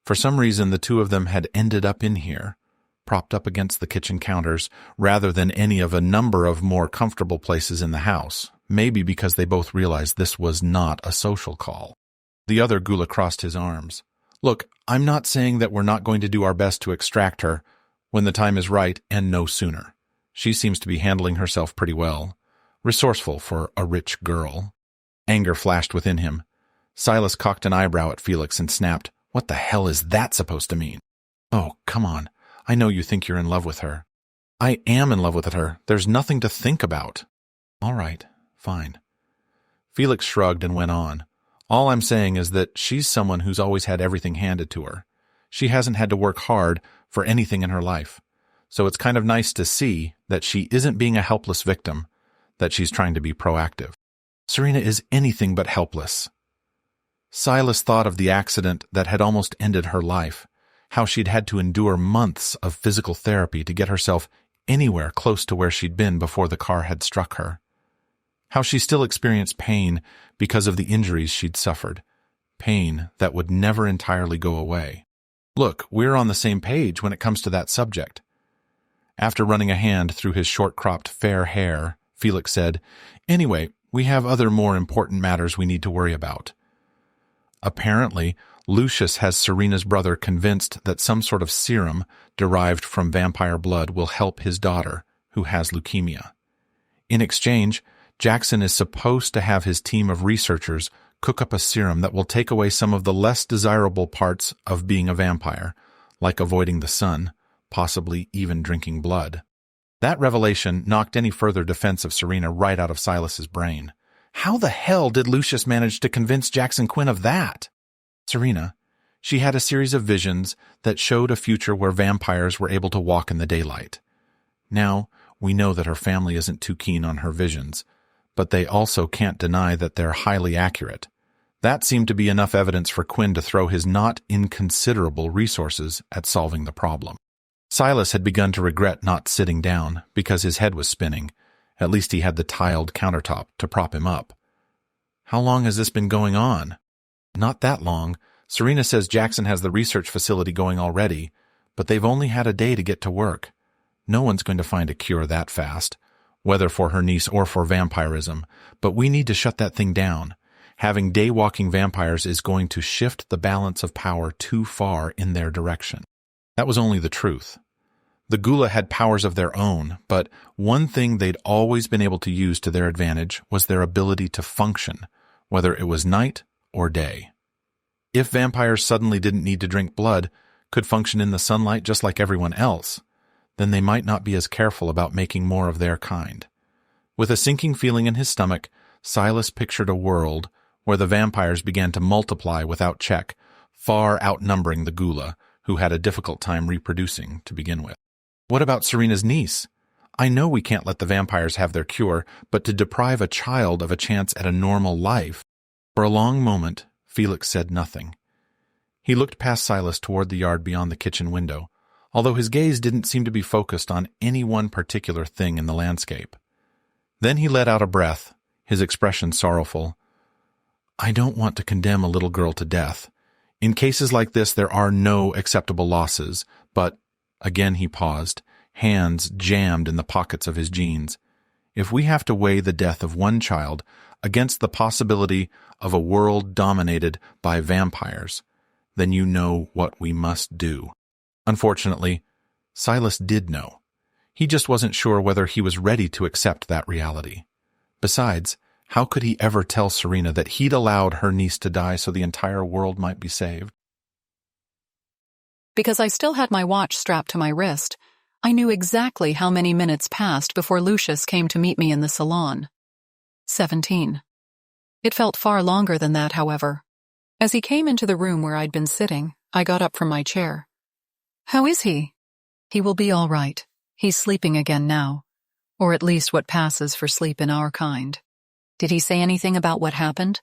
For some reason, the two of them had ended up in here, propped up against the kitchen counters, rather than any of a number of more comfortable places in the house, maybe because they both realized this was not a social call. The other Gula crossed his arms. "Look, I'm not saying that we're not going to do our best to extract her when the time is right and no sooner. She seems to be handling herself pretty well. Resourceful for a rich girl." Anger flashed within him. Silas cocked an eyebrow at Felix and snapped, "What the hell is that supposed to mean?" "Oh, come on. I know you think you're in love with her." "I am in love with her. There's nothing to think about." "All right, fine." Felix shrugged and went on. "All I'm saying is that she's someone who's always had everything handed to her. She hasn't had to work hard for anything in her life. So it's kind of nice to see that she isn't being a helpless victim, that she's trying to be proactive. Serena is anything but helpless." Silas thought of the accident that had almost ended her life, how she'd had to endure months of physical therapy to get herself anywhere close to where she'd been before the car had struck her. How she still experienced pain because of the injuries she'd suffered, pain that would never entirely go away. "Look, we're on the same page when it comes to that subject." After running a hand through his short-cropped fair hair, Felix said, "Anyway, we have other more important matters we need to worry about." Apparently, Lucius has Serena's brother convinced that some sort of serum derived from vampire blood will help his daughter, who has leukemia. In exchange, Jackson is supposed to have his team of researchers cook up a serum that will take away some of the less desirable parts of being a vampire, like avoiding the sun, possibly even drinking blood. That revelation knocked any further defense of Serena right out of Silas's brain. How the hell did Lucius manage to convince Jackson Quinn of that? Serena, she had a series of visions that showed a future where vampires were able to walk in the daylight. Now, we know that her family isn't too keen on her visions, but they also can't deny that they're highly accurate. That seemed to be enough evidence for Quinn to throw his not inconsiderable resources at solving the problem. Silas had begun to regret not sitting down because his head was spinning. At least he had the tiled countertop to prop him up. How long has this been going on? Not that long. Serena says Jackson has the research facility going already, but they've only had a day to get to work. No one's going to find a cure that fast, whether for her niece or for vampirism, but we need to shut that thing down. Having day-walking vampires is going to shift the balance of power too far in their direction. That was only the truth. The Gula had powers of their own, but one thing they'd always been able to use to their advantage was their ability to function, whether it was night or day. If vampires suddenly didn't need to drink blood, could function in the sunlight just like everyone else, then they might not be as careful about making more of their kind. With a sinking feeling in his stomach, Silas pictured a world where the vampires began to multiply without check, far outnumbering the Gula, who had a difficult time reproducing to begin with. What about Serena's niece? I know we can't let the vampires have their cure, but to deprive a child of a chance at a normal life. For a long moment, Felix said nothing. He looked past Silas toward the yard beyond the kitchen window, although his gaze didn't seem to be focused on any one particular thing in the landscape. Then he let out a breath, his expression sorrowful. I don't want to condemn a little girl to death. In cases like this, there are no acceptable losses, but, again he paused, hands jammed in the pockets of his jeans. If we have to weigh the death of one child against the possibility of a world dominated by vampires, then you know what we must do. Unfortunately, Silas did know. He just wasn't sure whether he was ready to accept that reality. Besides, how could he ever tell Serena that he'd allowed her niece to die so the entire world might be saved? Because I still had my watch strapped to my wrist, I knew exactly how many minutes passed before Lucius came to meet me in the salon. 17. It felt far longer than that, however. As he came into the room where I'd been sitting, I got up from my chair. How is he? He will be all right. He's sleeping again now. Or at least what passes for sleep in our kind. Did he say anything about what happened?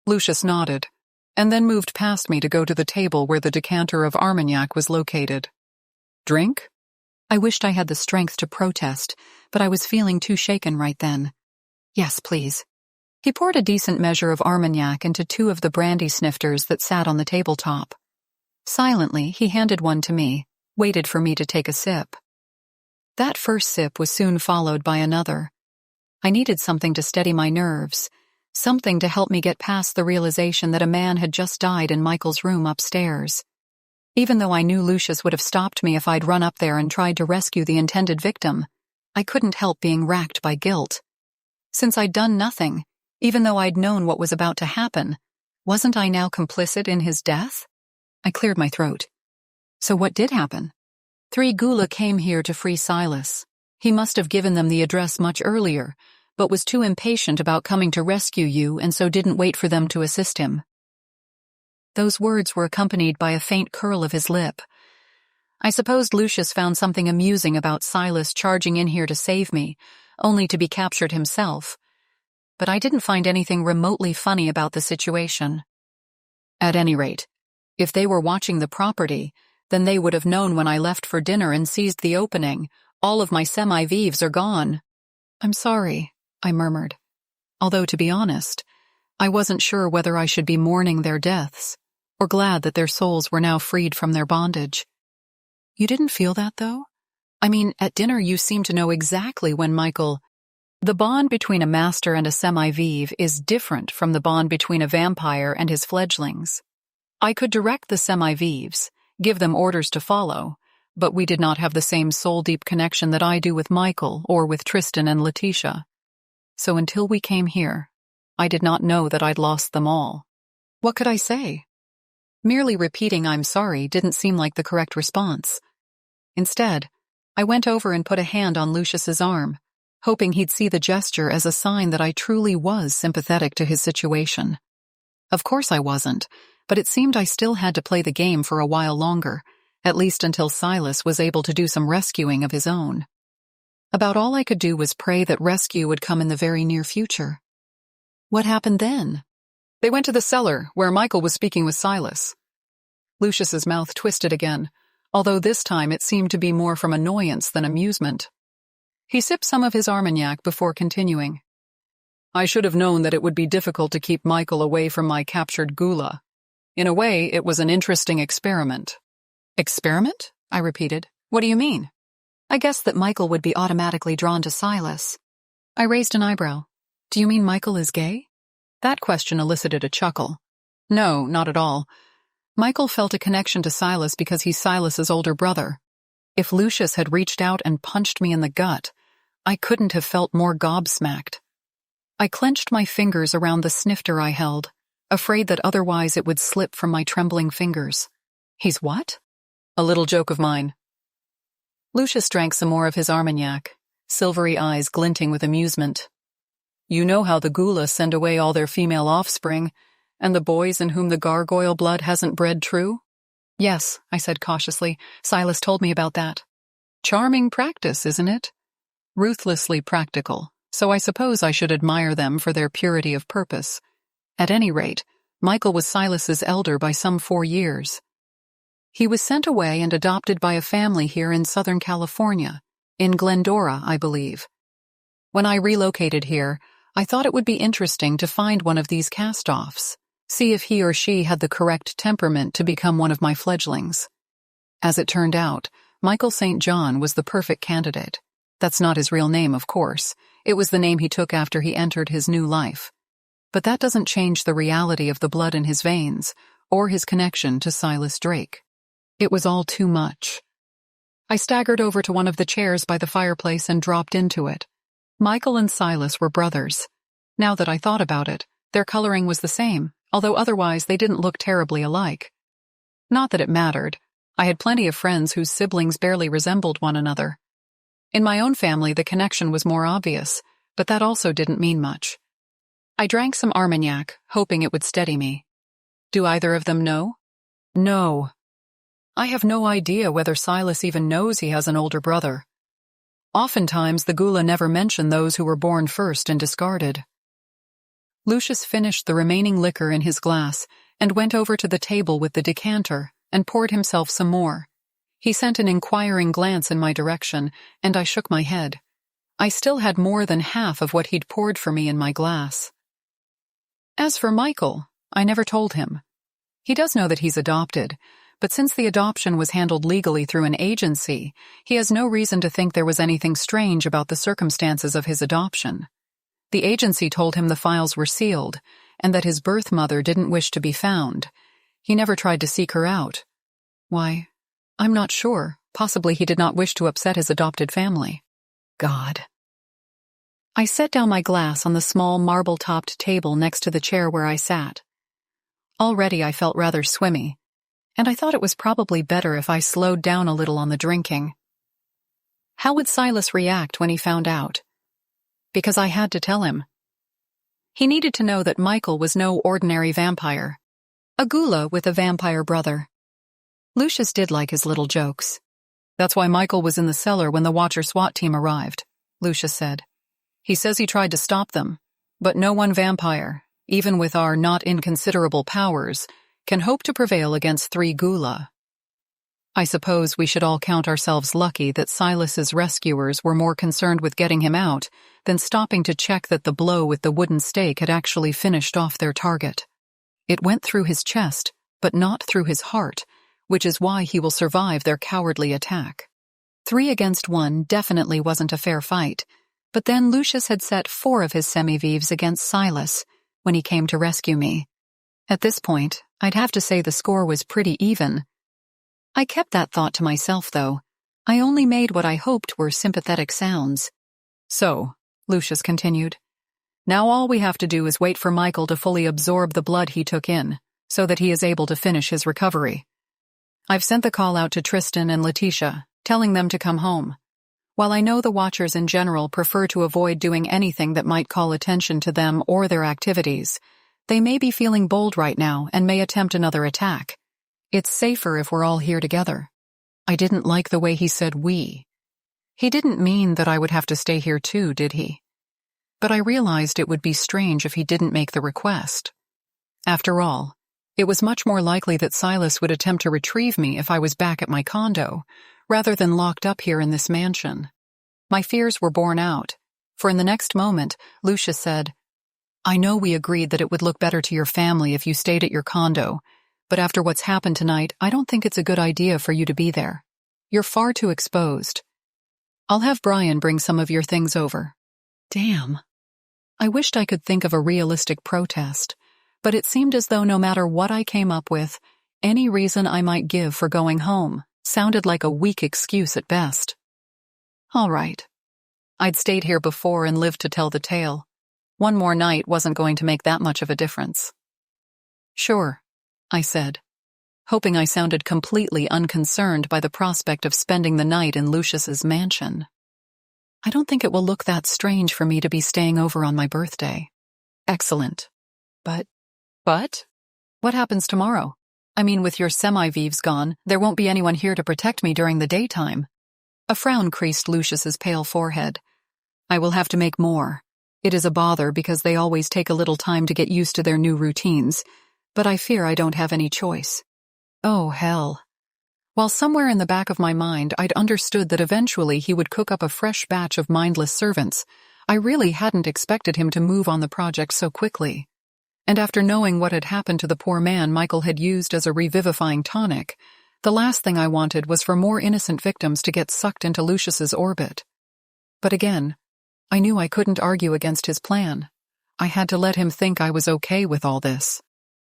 Lucius nodded, and then moved past me to go to the table where the decanter of Armagnac was located. Drink? I wished I had the strength to protest, but I was feeling too shaken right then. Yes, please. He poured a decent measure of Armagnac into 2 of the brandy snifters that sat on the tabletop. Silently, he handed one to me, waited for me to take a sip. That first sip was soon followed by another. I needed something to steady my nerves, something to help me get past the realization that a man had just died in Michael's room upstairs. Even though I knew Lucius would have stopped me if I'd run up there and tried to rescue the intended victim, I couldn't help being racked by guilt. Since I'd done nothing, even though I'd known what was about to happen, wasn't I now complicit in his death? I cleared my throat. So what did happen? 3 Gula came here to free Silas. He must have given them the address much earlier, but was too impatient about coming to rescue you and so didn't wait for them to assist him. Those words were accompanied by a faint curl of his lip. I supposed Lucius found something amusing about Silas charging in here to save me, only to be captured himself. But I didn't find anything remotely funny about the situation. At any rate, if they were watching the property, then they would have known when I left for dinner and seized the opening. All of my semi-vives are gone. I'm sorry, I murmured. Although, to be honest, I wasn't sure whether I should be mourning their deaths, or glad that their souls were now freed from their bondage. You didn't feel that, though? I mean, at dinner you seemed to know exactly when Michael... The bond between a master and a semi-vive is different from the bond between a vampire and his fledglings. I could direct the semi-vives, give them orders to follow, but we did not have the same soul-deep connection that I do with Michael or with Tristan and Letitia. So until we came here, I did not know that I'd lost them all. What could I say? Merely repeating I'm sorry didn't seem like the correct response. Instead, I went over and put a hand on Lucius's arm, hoping he'd see the gesture as a sign that I truly was sympathetic to his situation. Of course I wasn't, but it seemed I still had to play the game for a while longer, at least until Silas was able to do some rescuing of his own. About all I could do was pray that rescue would come in the very near future. What happened then? They went to the cellar, where Michael was speaking with Silas. Lucius's mouth twisted again, although this time it seemed to be more from annoyance than amusement. He sipped some of his Armagnac before continuing. I should have known that it would be difficult to keep Michael away from my captured gula. In a way, it was an interesting experiment. Experiment? I repeated. What do you mean? I guessed that Michael would be automatically drawn to Silas. I raised an eyebrow. Do you mean Michael is gay? That question elicited a chuckle. No, not at all. Michael felt a connection to Silas because he's Silas's older brother. If Lucius had reached out and punched me in the gut, I couldn't have felt more gobsmacked. I clenched my fingers around the snifter I held, afraid that otherwise it would slip from my trembling fingers. He's what? A little joke of mine. Lucius drank some more of his Armagnac, silvery eyes glinting with amusement. You know how the gula send away all their female offspring, and the boys in whom the gargoyle blood hasn't bred true? Yes, I said cautiously. Silas told me about that. Charming practice, isn't it? Ruthlessly practical, so I suppose I should admire them for their purity of purpose. At any rate, Michael was Silas's elder by some 4 years. He was sent away and adopted by a family here in Southern California, in Glendora, I believe. When I relocated here, I thought it would be interesting to find one of these cast-offs, see if he or she had the correct temperament to become one of my fledglings. As it turned out, Michael St. John was the perfect candidate. That's not his real name, of course. It was the name he took after he entered his new life. But that doesn't change the reality of the blood in his veins, or his connection to Silas Drake. It was all too much. I staggered over to one of the chairs by the fireplace and dropped into it. Michael and Silas were brothers. Now that I thought about it, their coloring was the same, although otherwise they didn't look terribly alike. Not that it mattered. I had plenty of friends whose siblings barely resembled one another. In my own family, the connection was more obvious, but that also didn't mean much. I drank some Armagnac, hoping it would steady me. Do either of them know? No. I have no idea whether Silas even knows he has an older brother. Oftentimes, the gula never mention those who were born first and discarded. Lucius finished the remaining liquor in his glass and went over to the table with the decanter and poured himself some more. He sent an inquiring glance in my direction, and I shook my head. I still had more than half of what he'd poured for me in my glass. As for Michael, I never told him. He does know that he's adopted, but since the adoption was handled legally through an agency, he has no reason to think there was anything strange about the circumstances of his adoption. The agency told him the files were sealed, and that his birth mother didn't wish to be found. He never tried to seek her out. Why, I'm not sure. Possibly he did not wish to upset his adopted family. God. I set down my glass on the small marble-topped table next to the chair where I sat. Already I felt rather swimmy, and I thought it was probably better if I slowed down a little on the drinking. How would Silas react when he found out? Because I had to tell him. He needed to know that Michael was no ordinary vampire. A gula with a vampire brother. Lucius did like his little jokes. That's why Michael was in the cellar when the Watcher SWAT team arrived, Lucius said. He says he tried to stop them, but no one vampire, even with our not inconsiderable powers, can hope to prevail against 3 gula. I suppose we should all count ourselves lucky that Silas's rescuers were more concerned with getting him out than stopping to check that the blow with the wooden stake had actually finished off their target. It went through his chest, but not through his heart, which is why he will survive their cowardly attack. 3 against 1 definitely wasn't a fair fight, but then Lucius had set 4 of his semi-vives against Silas when he came to rescue me. At this point, I'd have to say the score was pretty even. I kept that thought to myself, though. I only made what I hoped were sympathetic sounds. So, Lucius continued, Now all we have to do is wait for Michael to fully absorb the blood he took in, so that he is able to finish his recovery. I've sent the call out to Tristan and Letitia, telling them to come home. While I know the Watchers in general prefer to avoid doing anything that might call attention to them or their activities, they may be feeling bold right now and may attempt another attack. It's safer if we're all here together. I didn't like the way he said we. He didn't mean that I would have to stay here too, did he? But I realized it would be strange if he didn't make the request. After all, it was much more likely that Silas would attempt to retrieve me if I was back at my condo, rather than locked up here in this mansion. My fears were borne out, for in the next moment, Lucius said, "I know we agreed that it would look better to your family if you stayed at your condo, but after what's happened tonight, I don't think it's a good idea for you to be there. You're far too exposed. I'll have Brian bring some of your things over." Damn. I wished I could think of a realistic protest, but it seemed as though no matter what I came up with, any reason I might give for going home sounded like a weak excuse at best. All right. I'd stayed here before and lived to tell the tale. One more night wasn't going to make that much of a difference. Sure, I said, hoping I sounded completely unconcerned by the prospect of spending the night in Lucius's mansion. I don't think it will look that strange for me to be staying over on my birthday. Excellent. But? What happens tomorrow? I mean, with your semi-vieves gone, there won't be anyone here to protect me during the daytime. A frown creased Lucius's pale forehead. I will have to make more. It is a bother because they always take a little time to get used to their new routines, but I fear I don't have any choice. Oh, hell. While somewhere in the back of my mind I'd understood that eventually he would cook up a fresh batch of mindless servants, I really hadn't expected him to move on the project so quickly. And after knowing what had happened to the poor man Michael had used as a revivifying tonic, the last thing I wanted was for more innocent victims to get sucked into Lucius's orbit. But again, I knew I couldn't argue against his plan. I had to let him think I was okay with all this.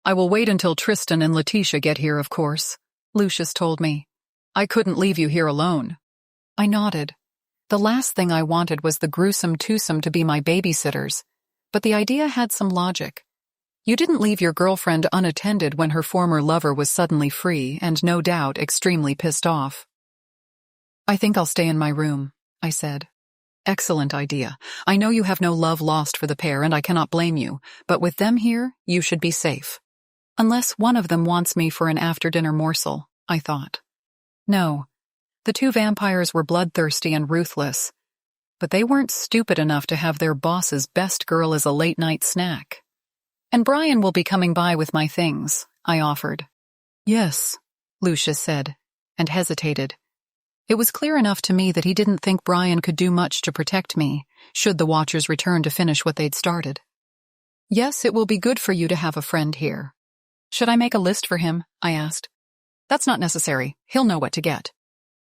I will wait until Tristan and Letitia get here, of course, Lucius told me. I couldn't leave you here alone. I nodded. The last thing I wanted was the gruesome twosome to be my babysitters, but the idea had some logic. You didn't leave your girlfriend unattended when her former lover was suddenly free and no doubt extremely pissed off. I think I'll stay in my room, I said. Excellent idea. I know you have no love lost for the pair and I cannot blame you, but with them here, you should be safe. Unless one of them wants me for an after-dinner morsel, I thought. No, the two vampires were bloodthirsty and ruthless, but they weren't stupid enough to have their boss's best girl as a late-night snack. And Brian will be coming by with my things, I offered. Yes, Lucius said, and hesitated. It was clear enough to me that he didn't think Brian could do much to protect me, should the Watchers return to finish what they'd started. Yes, it will be good for you to have a friend here. Should I make a list for him? I asked. That's not necessary. He'll know what to get.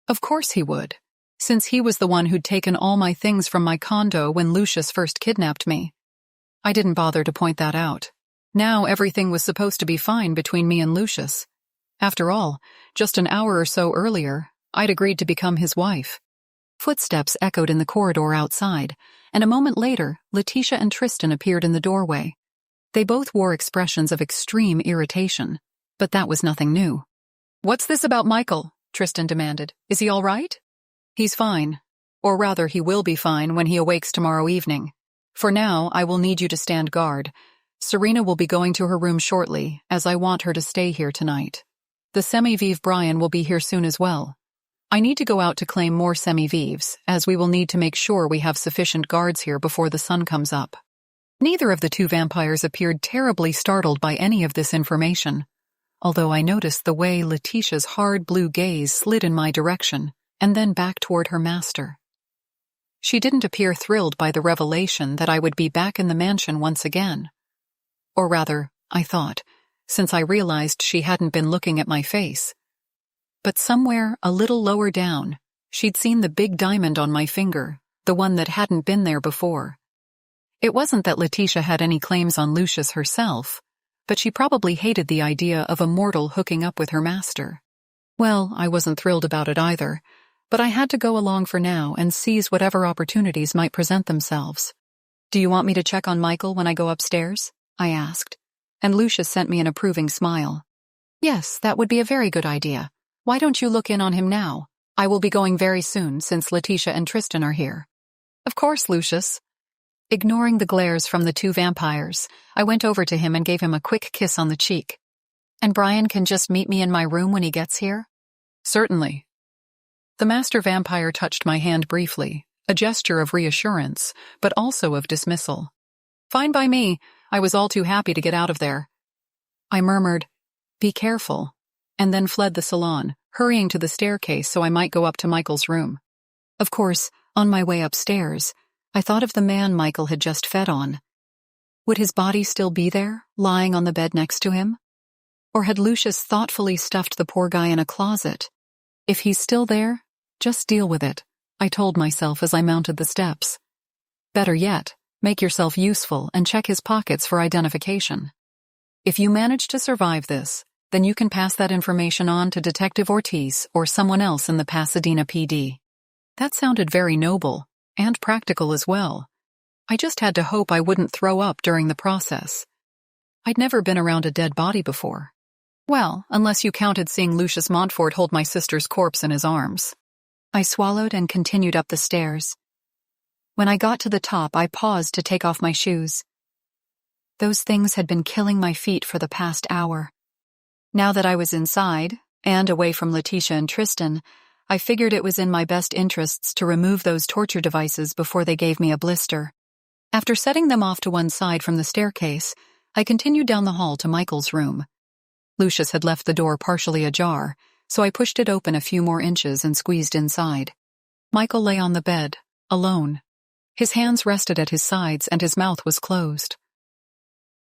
Of course he would, since he was the one who'd taken all my things from my condo when Lucius first kidnapped me. I didn't bother to point that out. Now everything was supposed to be fine between me and Lucius. After all, just an hour or so earlier, I'd agreed to become his wife. Footsteps echoed in the corridor outside, and a moment later, Letitia and Tristan appeared in the doorway. They both wore expressions of extreme irritation, but that was nothing new. "What's this about Michael?" Tristan demanded. "Is he all right?" "He's fine. Or rather, he will be fine when he awakes tomorrow evening. For now, I will need you to stand guard. Serena will be going to her room shortly, as I want her to stay here tonight. The semi-vive Brian will be here soon as well. I need to go out to claim more semi-vives, as we will need to make sure we have sufficient guards here before the sun comes up." Neither of the two vampires appeared terribly startled by any of this information, although I noticed the way Letitia's hard blue gaze slid in my direction and then back toward her master. She didn't appear thrilled by the revelation that I would be back in the mansion once again. Or rather, I thought, since I realized she hadn't been looking at my face. But somewhere a little lower down, she'd seen the big diamond on my finger, the one that hadn't been there before. It wasn't that Letitia had any claims on Lucius herself, but she probably hated the idea of a mortal hooking up with her master. Well, I wasn't thrilled about it either, but I had to go along for now and seize whatever opportunities might present themselves. "Do you want me to check on Michael when I go upstairs?" I asked, and Lucius sent me an approving smile. "Yes, that would be a very good idea. Why don't you look in on him now? I will be going very soon since Letitia and Tristan are here." "Of course, Lucius." Ignoring the glares from the two vampires, I went over to him and gave him a quick kiss on the cheek. "And Brian can just meet me in my room when he gets here?" "Certainly." The master vampire touched my hand briefly, a gesture of reassurance, but also of dismissal. "Fine by me. I was all too happy to get out of there." I murmured, "Be careful," and then fled the salon, hurrying to the staircase so I might go up to Michael's room. Of course, on my way upstairs, I thought of the man Michael had just fed on. Would his body still be there, lying on the bed next to him? Or had Lucius thoughtfully stuffed the poor guy in a closet? If he's still there, just deal with it, I told myself as I mounted the steps. Better yet, make yourself useful and check his pockets for identification. If you manage to survive this, then you can pass that information on to Detective Ortiz or someone else in the Pasadena PD. That sounded very noble, and practical as well. I just had to hope I wouldn't throw up during the process. I'd never been around a dead body before. Well, unless you counted seeing Lucius Montfort hold my sister's corpse in his arms. I swallowed and continued up the stairs. When I got to the top, I paused to take off my shoes. Those things had been killing my feet for the past hour. Now that I was inside, and away from Letitia and Tristan, I figured it was in my best interests to remove those torture devices before they gave me a blister. After setting them off to one side from the staircase, I continued down the hall to Michael's room. Lucius had left the door partially ajar, so I pushed it open a few more inches and squeezed inside. Michael lay on the bed, alone. His hands rested at his sides and his mouth was closed.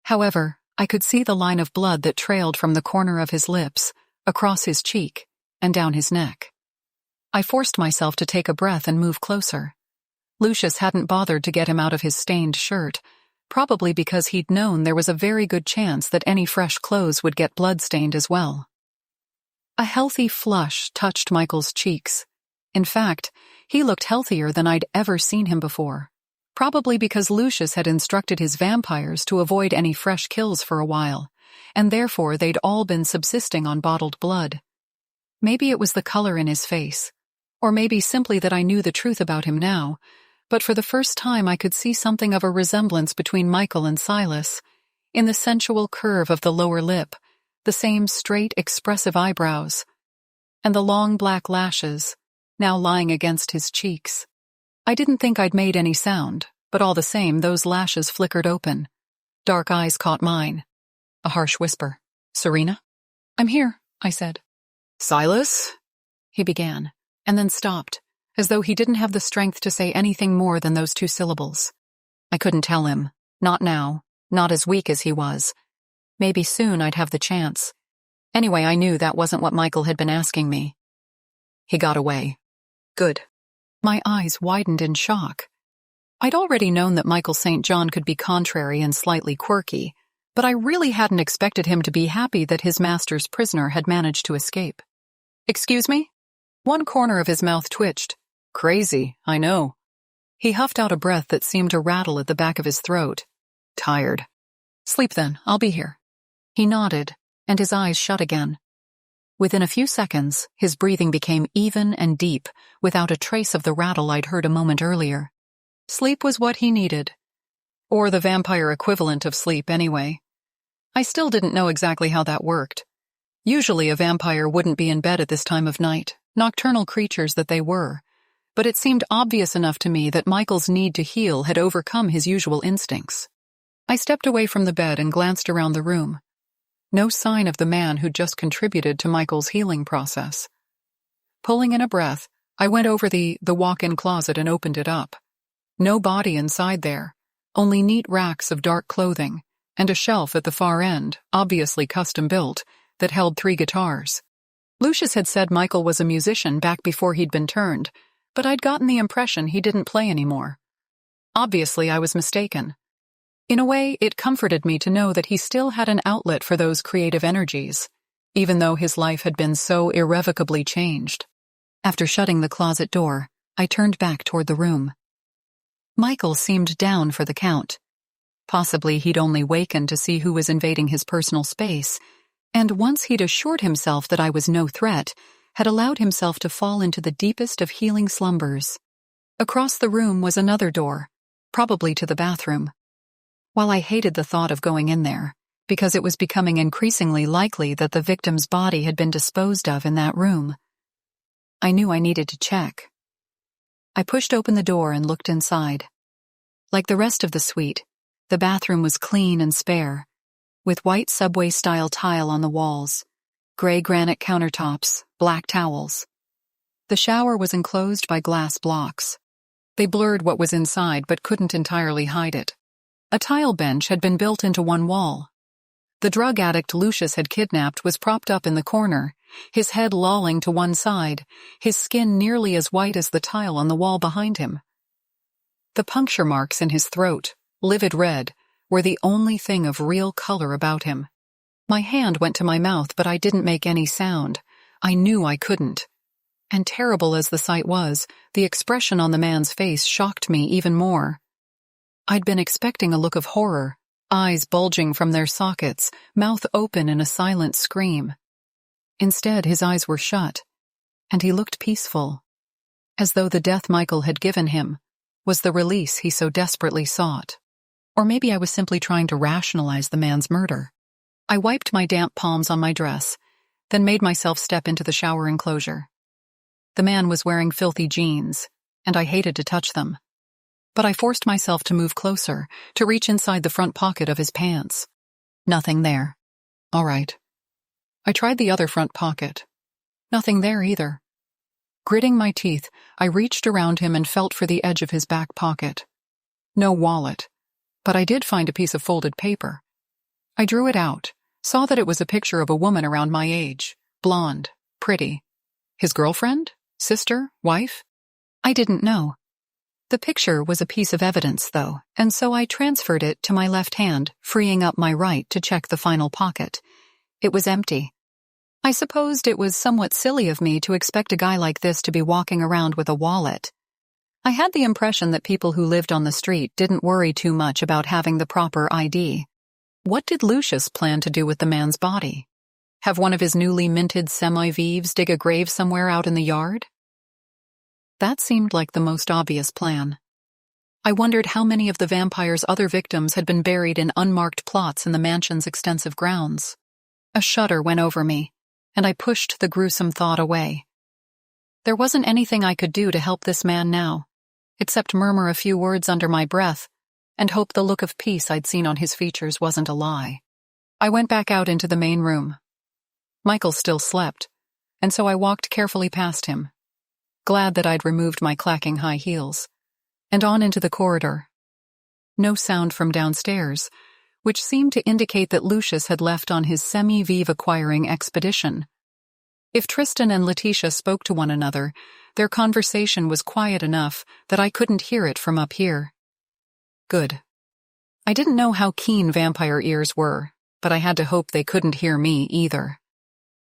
However, I could see the line of blood that trailed from the corner of his lips, across his cheek, and down his neck. I forced myself to take a breath and move closer. Lucius hadn't bothered to get him out of his stained shirt, probably because he'd known there was a very good chance that any fresh clothes would get blood-stained as well. A healthy flush touched Michael's cheeks. In fact, he looked healthier than I'd ever seen him before, probably because Lucius had instructed his vampires to avoid any fresh kills for a while, and therefore they'd all been subsisting on bottled blood. Maybe it was the color in his face, or maybe simply that I knew the truth about him now, but for the first time I could see something of a resemblance between Michael and Silas, in the sensual curve of the lower lip, the same straight, expressive eyebrows, and the long black lashes, now lying against his cheeks. I didn't think I'd made any sound, but all the same those lashes flickered open. Dark eyes caught mine. A harsh whisper. "Serena?" "I'm here," I said. "Silas?" he began, and then stopped, as though he didn't have the strength to say anything more than those two syllables. I couldn't tell him. Not now. Not as weak as he was. Maybe soon I'd have the chance. Anyway, I knew that wasn't what Michael had been asking me. He got away. Good. My eyes widened in shock. I'd already known that Michael St. John could be contrary and slightly quirky, but I really hadn't expected him to be happy that his master's prisoner had managed to escape. "Excuse me?" One corner of his mouth twitched. "Crazy, I know." He huffed out a breath that seemed to rattle at the back of his throat. "Tired." "Sleep then, I'll be here." He nodded, and his eyes shut again. Within a few seconds, his breathing became even and deep, without a trace of the rattle I'd heard a moment earlier. Sleep was what he needed. Or the vampire equivalent of sleep, anyway. I still didn't know exactly how that worked. Usually a vampire wouldn't be in bed at this time of night, nocturnal creatures that they were, but it seemed obvious enough to me that Michael's need to heal had overcome his usual instincts. I stepped away from the bed and glanced around the room. No sign of the man who'd just contributed to Michael's healing process. Pulling in a breath, I went over the walk-in closet and opened it up. No body inside there, only neat racks of dark clothing, and a shelf at the far end, obviously custom-built, that held 3 guitars. Lucius had said Michael was a musician back before he'd been turned, but I'd gotten the impression he didn't play anymore. Obviously, I was mistaken. In a way, it comforted me to know that he still had an outlet for those creative energies, even though his life had been so irrevocably changed. After shutting the closet door, I turned back toward the room. Michael seemed down for the count. Possibly he'd only wakened to see who was invading his personal space, and once he'd assured himself that I was no threat, had allowed himself to fall into the deepest of healing slumbers. Across the room was another door, probably to the bathroom. While I hated the thought of going in there, because it was becoming increasingly likely that the victim's body had been disposed of in that room, I knew I needed to check. I pushed open the door and looked inside. Like the rest of the suite, the bathroom was clean and spare, with white subway-style tile on the walls, gray granite countertops, black towels. The shower was enclosed by glass blocks. They blurred what was inside but couldn't entirely hide it. A tile bench had been built into one wall. The drug addict Lucius had kidnapped was propped up in the corner, his head lolling to one side, his skin nearly as white as the tile on the wall behind him. The puncture marks in his throat, livid red, were the only thing of real color about him. My hand went to my mouth, but I didn't make any sound. I knew I couldn't. And terrible as the sight was, the expression on the man's face shocked me even more. I'd been expecting a look of horror, eyes bulging from their sockets, mouth open in a silent scream. Instead, his eyes were shut, and he looked peaceful, as though the death Michael had given him was the release he so desperately sought. Or maybe I was simply trying to rationalize the man's murder. I wiped my damp palms on my dress, then made myself step into the shower enclosure. The man was wearing filthy jeans, and I hated to touch them. But I forced myself to move closer, to reach inside the front pocket of his pants. Nothing there. All right. I tried the other front pocket. Nothing there either. Gritting my teeth, I reached around him and felt for the edge of his back pocket. No wallet, but I did find a piece of folded paper. I drew it out, saw that it was a picture of a woman around my age, blonde, pretty. His girlfriend? Sister? Wife? I didn't know. The picture was a piece of evidence, though, and so I transferred it to my left hand, freeing up my right to check the final pocket. It was empty. I supposed it was somewhat silly of me to expect a guy like this to be walking around with a wallet. I had the impression that people who lived on the street didn't worry too much about having the proper ID. What did Lucius plan to do with the man's body? Have one of his newly minted semi-vives dig a grave somewhere out in the yard? That seemed like the most obvious plan. I wondered how many of the vampire's other victims had been buried in unmarked plots in the mansion's extensive grounds. A shudder went over me, and I pushed the gruesome thought away. There wasn't anything I could do to help this man now, except murmur a few words under my breath and hope the look of peace I'd seen on his features wasn't a lie. I went back out into the main room. Michael still slept, and so I walked carefully past him, glad that I'd removed my clacking high heels, and on into the corridor. No sound from downstairs, which seemed to indicate that Lucius had left on his semi-vive acquiring expedition. If Tristan and Letitia spoke to one another, their conversation was quiet enough that I couldn't hear it from up here. Good. I didn't know how keen vampire ears were, but I had to hope they couldn't hear me either.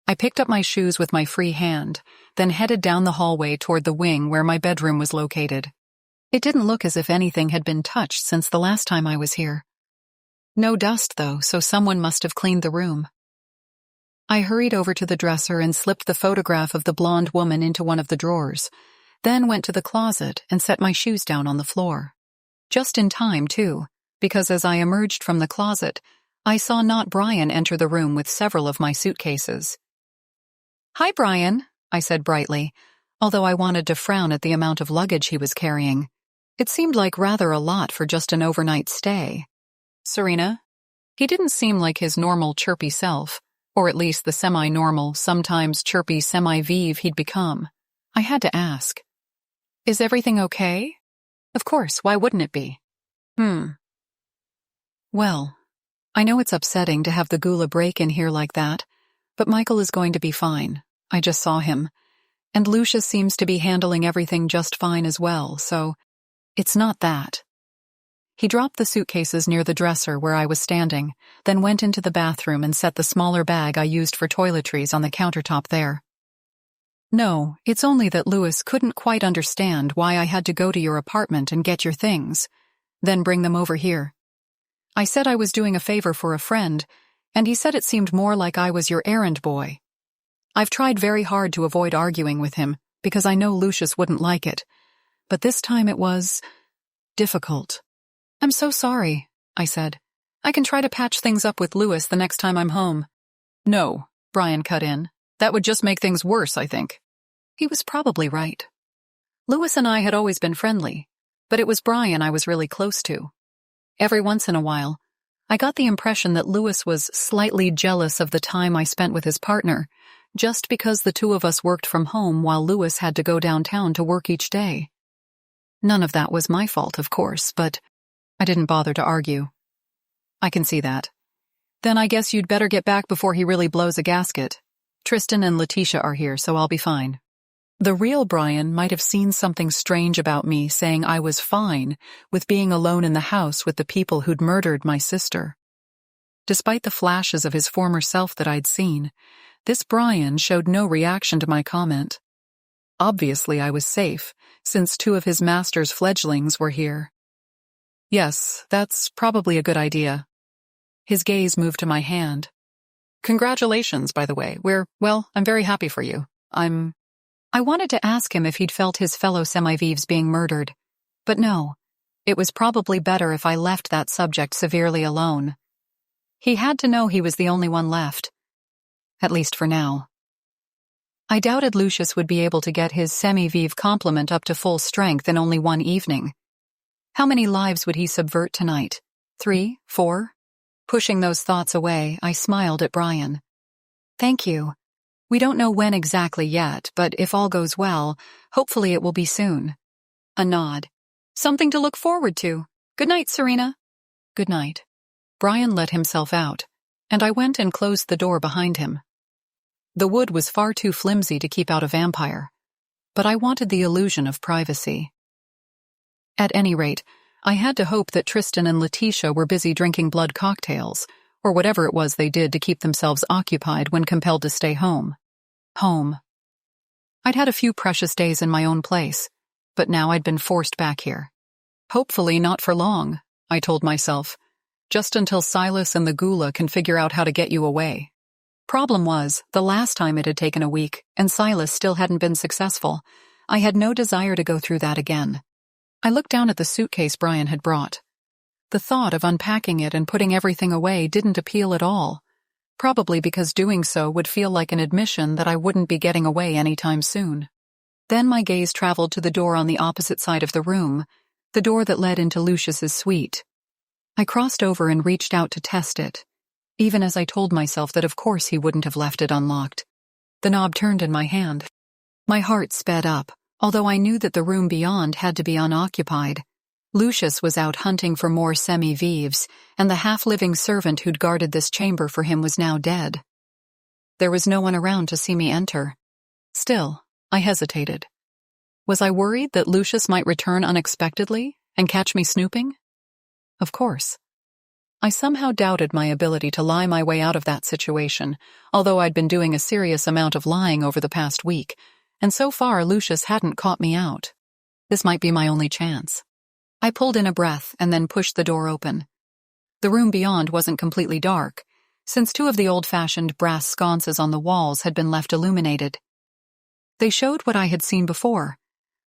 I picked up my shoes with my free hand, then headed down the hallway toward the wing where my bedroom was located. It didn't look as if anything had been touched since the last time I was here. No dust, though, so someone must have cleaned the room. I hurried over to the dresser and slipped the photograph of the blonde woman into one of the drawers, then went to the closet and set my shoes down on the floor. Just in time, too, because as I emerged from the closet, I saw not Brian enter the room with several of my suitcases. "Hi, Brian," I said brightly, although I wanted to frown at the amount of luggage he was carrying. It seemed like rather a lot for just an overnight stay. "Serena?" He didn't seem like his normal chirpy self, or at least the semi-normal, sometimes chirpy semi-vive he'd become. I had to ask. "Is everything okay?" "Of course, why wouldn't it be?" Well, I know it's upsetting to have the gula break in here like that, but Michael is going to be fine. I just saw him. And Lucius seems to be handling everything just fine as well, so it's not that. He dropped the suitcases near the dresser where I was standing, then went into the bathroom and set the smaller bag I used for toiletries on the countertop there. No, it's only that Louis couldn't quite understand why I had to go to your apartment and get your things, then bring them over here. I said I was doing a favor for a friend, and he said it seemed more like I was your errand boy. I've tried very hard to avoid arguing with him, because I know Lucius wouldn't like it, but this time it was difficult. I'm so sorry, I said. I can try to patch things up with Louis the next time I'm home. No, Brian cut in. That would just make things worse, I think. He was probably right. Louis and I had always been friendly, but it was Brian I was really close to. Every once in a while, I got the impression that Louis was slightly jealous of the time I spent with his partner, just because the two of us worked from home while Louis had to go downtown to work each day. None of that was my fault, of course, but I didn't bother to argue. I can see that. Then I guess you'd better get back before he really blows a gasket. Tristan and Letitia are here, so I'll be fine. The real Brian might have seen something strange about me saying I was fine with being alone in the house with the people who'd murdered my sister. Despite the flashes of his former self that I'd seen, this Brian showed no reaction to my comment. Obviously I was safe, since two of his master's fledglings were here. Yes, that's probably a good idea. His gaze moved to my hand. Congratulations, by the way. I'm very happy for you. I wanted to ask him if he'd felt his fellow semi-vivs being murdered, but no, it was probably better if I left that subject severely alone. He had to know he was the only one left, at least for now. I doubted Lucius would be able to get his semi-viv complement up to full strength in only one evening. How many lives would he subvert tonight? 3? 4? Pushing those thoughts away, I smiled at Brian. Thank you. We don't know when exactly yet, but if all goes well, hopefully it will be soon. A nod. Something to look forward to. Good night, Serena. Good night. Brian let himself out, and I went and closed the door behind him. The wood was far too flimsy to keep out a vampire, but I wanted the illusion of privacy. At any rate, I had to hope that Tristan and Letitia were busy drinking blood cocktails, or whatever it was they did to keep themselves occupied when compelled to stay home. Home. I'd had a few precious days in my own place, but now I'd been forced back here. Hopefully not for long, I told myself, just until Silas and the Gula can figure out how to get you away. Problem was, the last time it had taken a week, and Silas still hadn't been successful. I had no desire to go through that again. I looked down at the suitcase Brian had brought. The thought of unpacking it and putting everything away didn't appeal at all, probably because doing so would feel like an admission that I wouldn't be getting away anytime soon. Then my gaze traveled to the door on the opposite side of the room, the door that led into Lucius's suite. I crossed over and reached out to test it, even as I told myself that of course he wouldn't have left it unlocked. The knob turned in my hand. My heart sped up, although I knew that the room beyond had to be unoccupied. Lucius was out hunting for more semi-vivs, and the half-living servant who'd guarded this chamber for him was now dead. There was no one around to see me enter. Still, I hesitated. Was I worried that Lucius might return unexpectedly and catch me snooping? Of course. I somehow doubted my ability to lie my way out of that situation, although I'd been doing a serious amount of lying over the past week, and so far Lucius hadn't caught me out. This might be my only chance. I pulled in a breath and then pushed the door open. The room beyond wasn't completely dark, since two of the old-fashioned brass sconces on the walls had been left illuminated. They showed what I had seen before,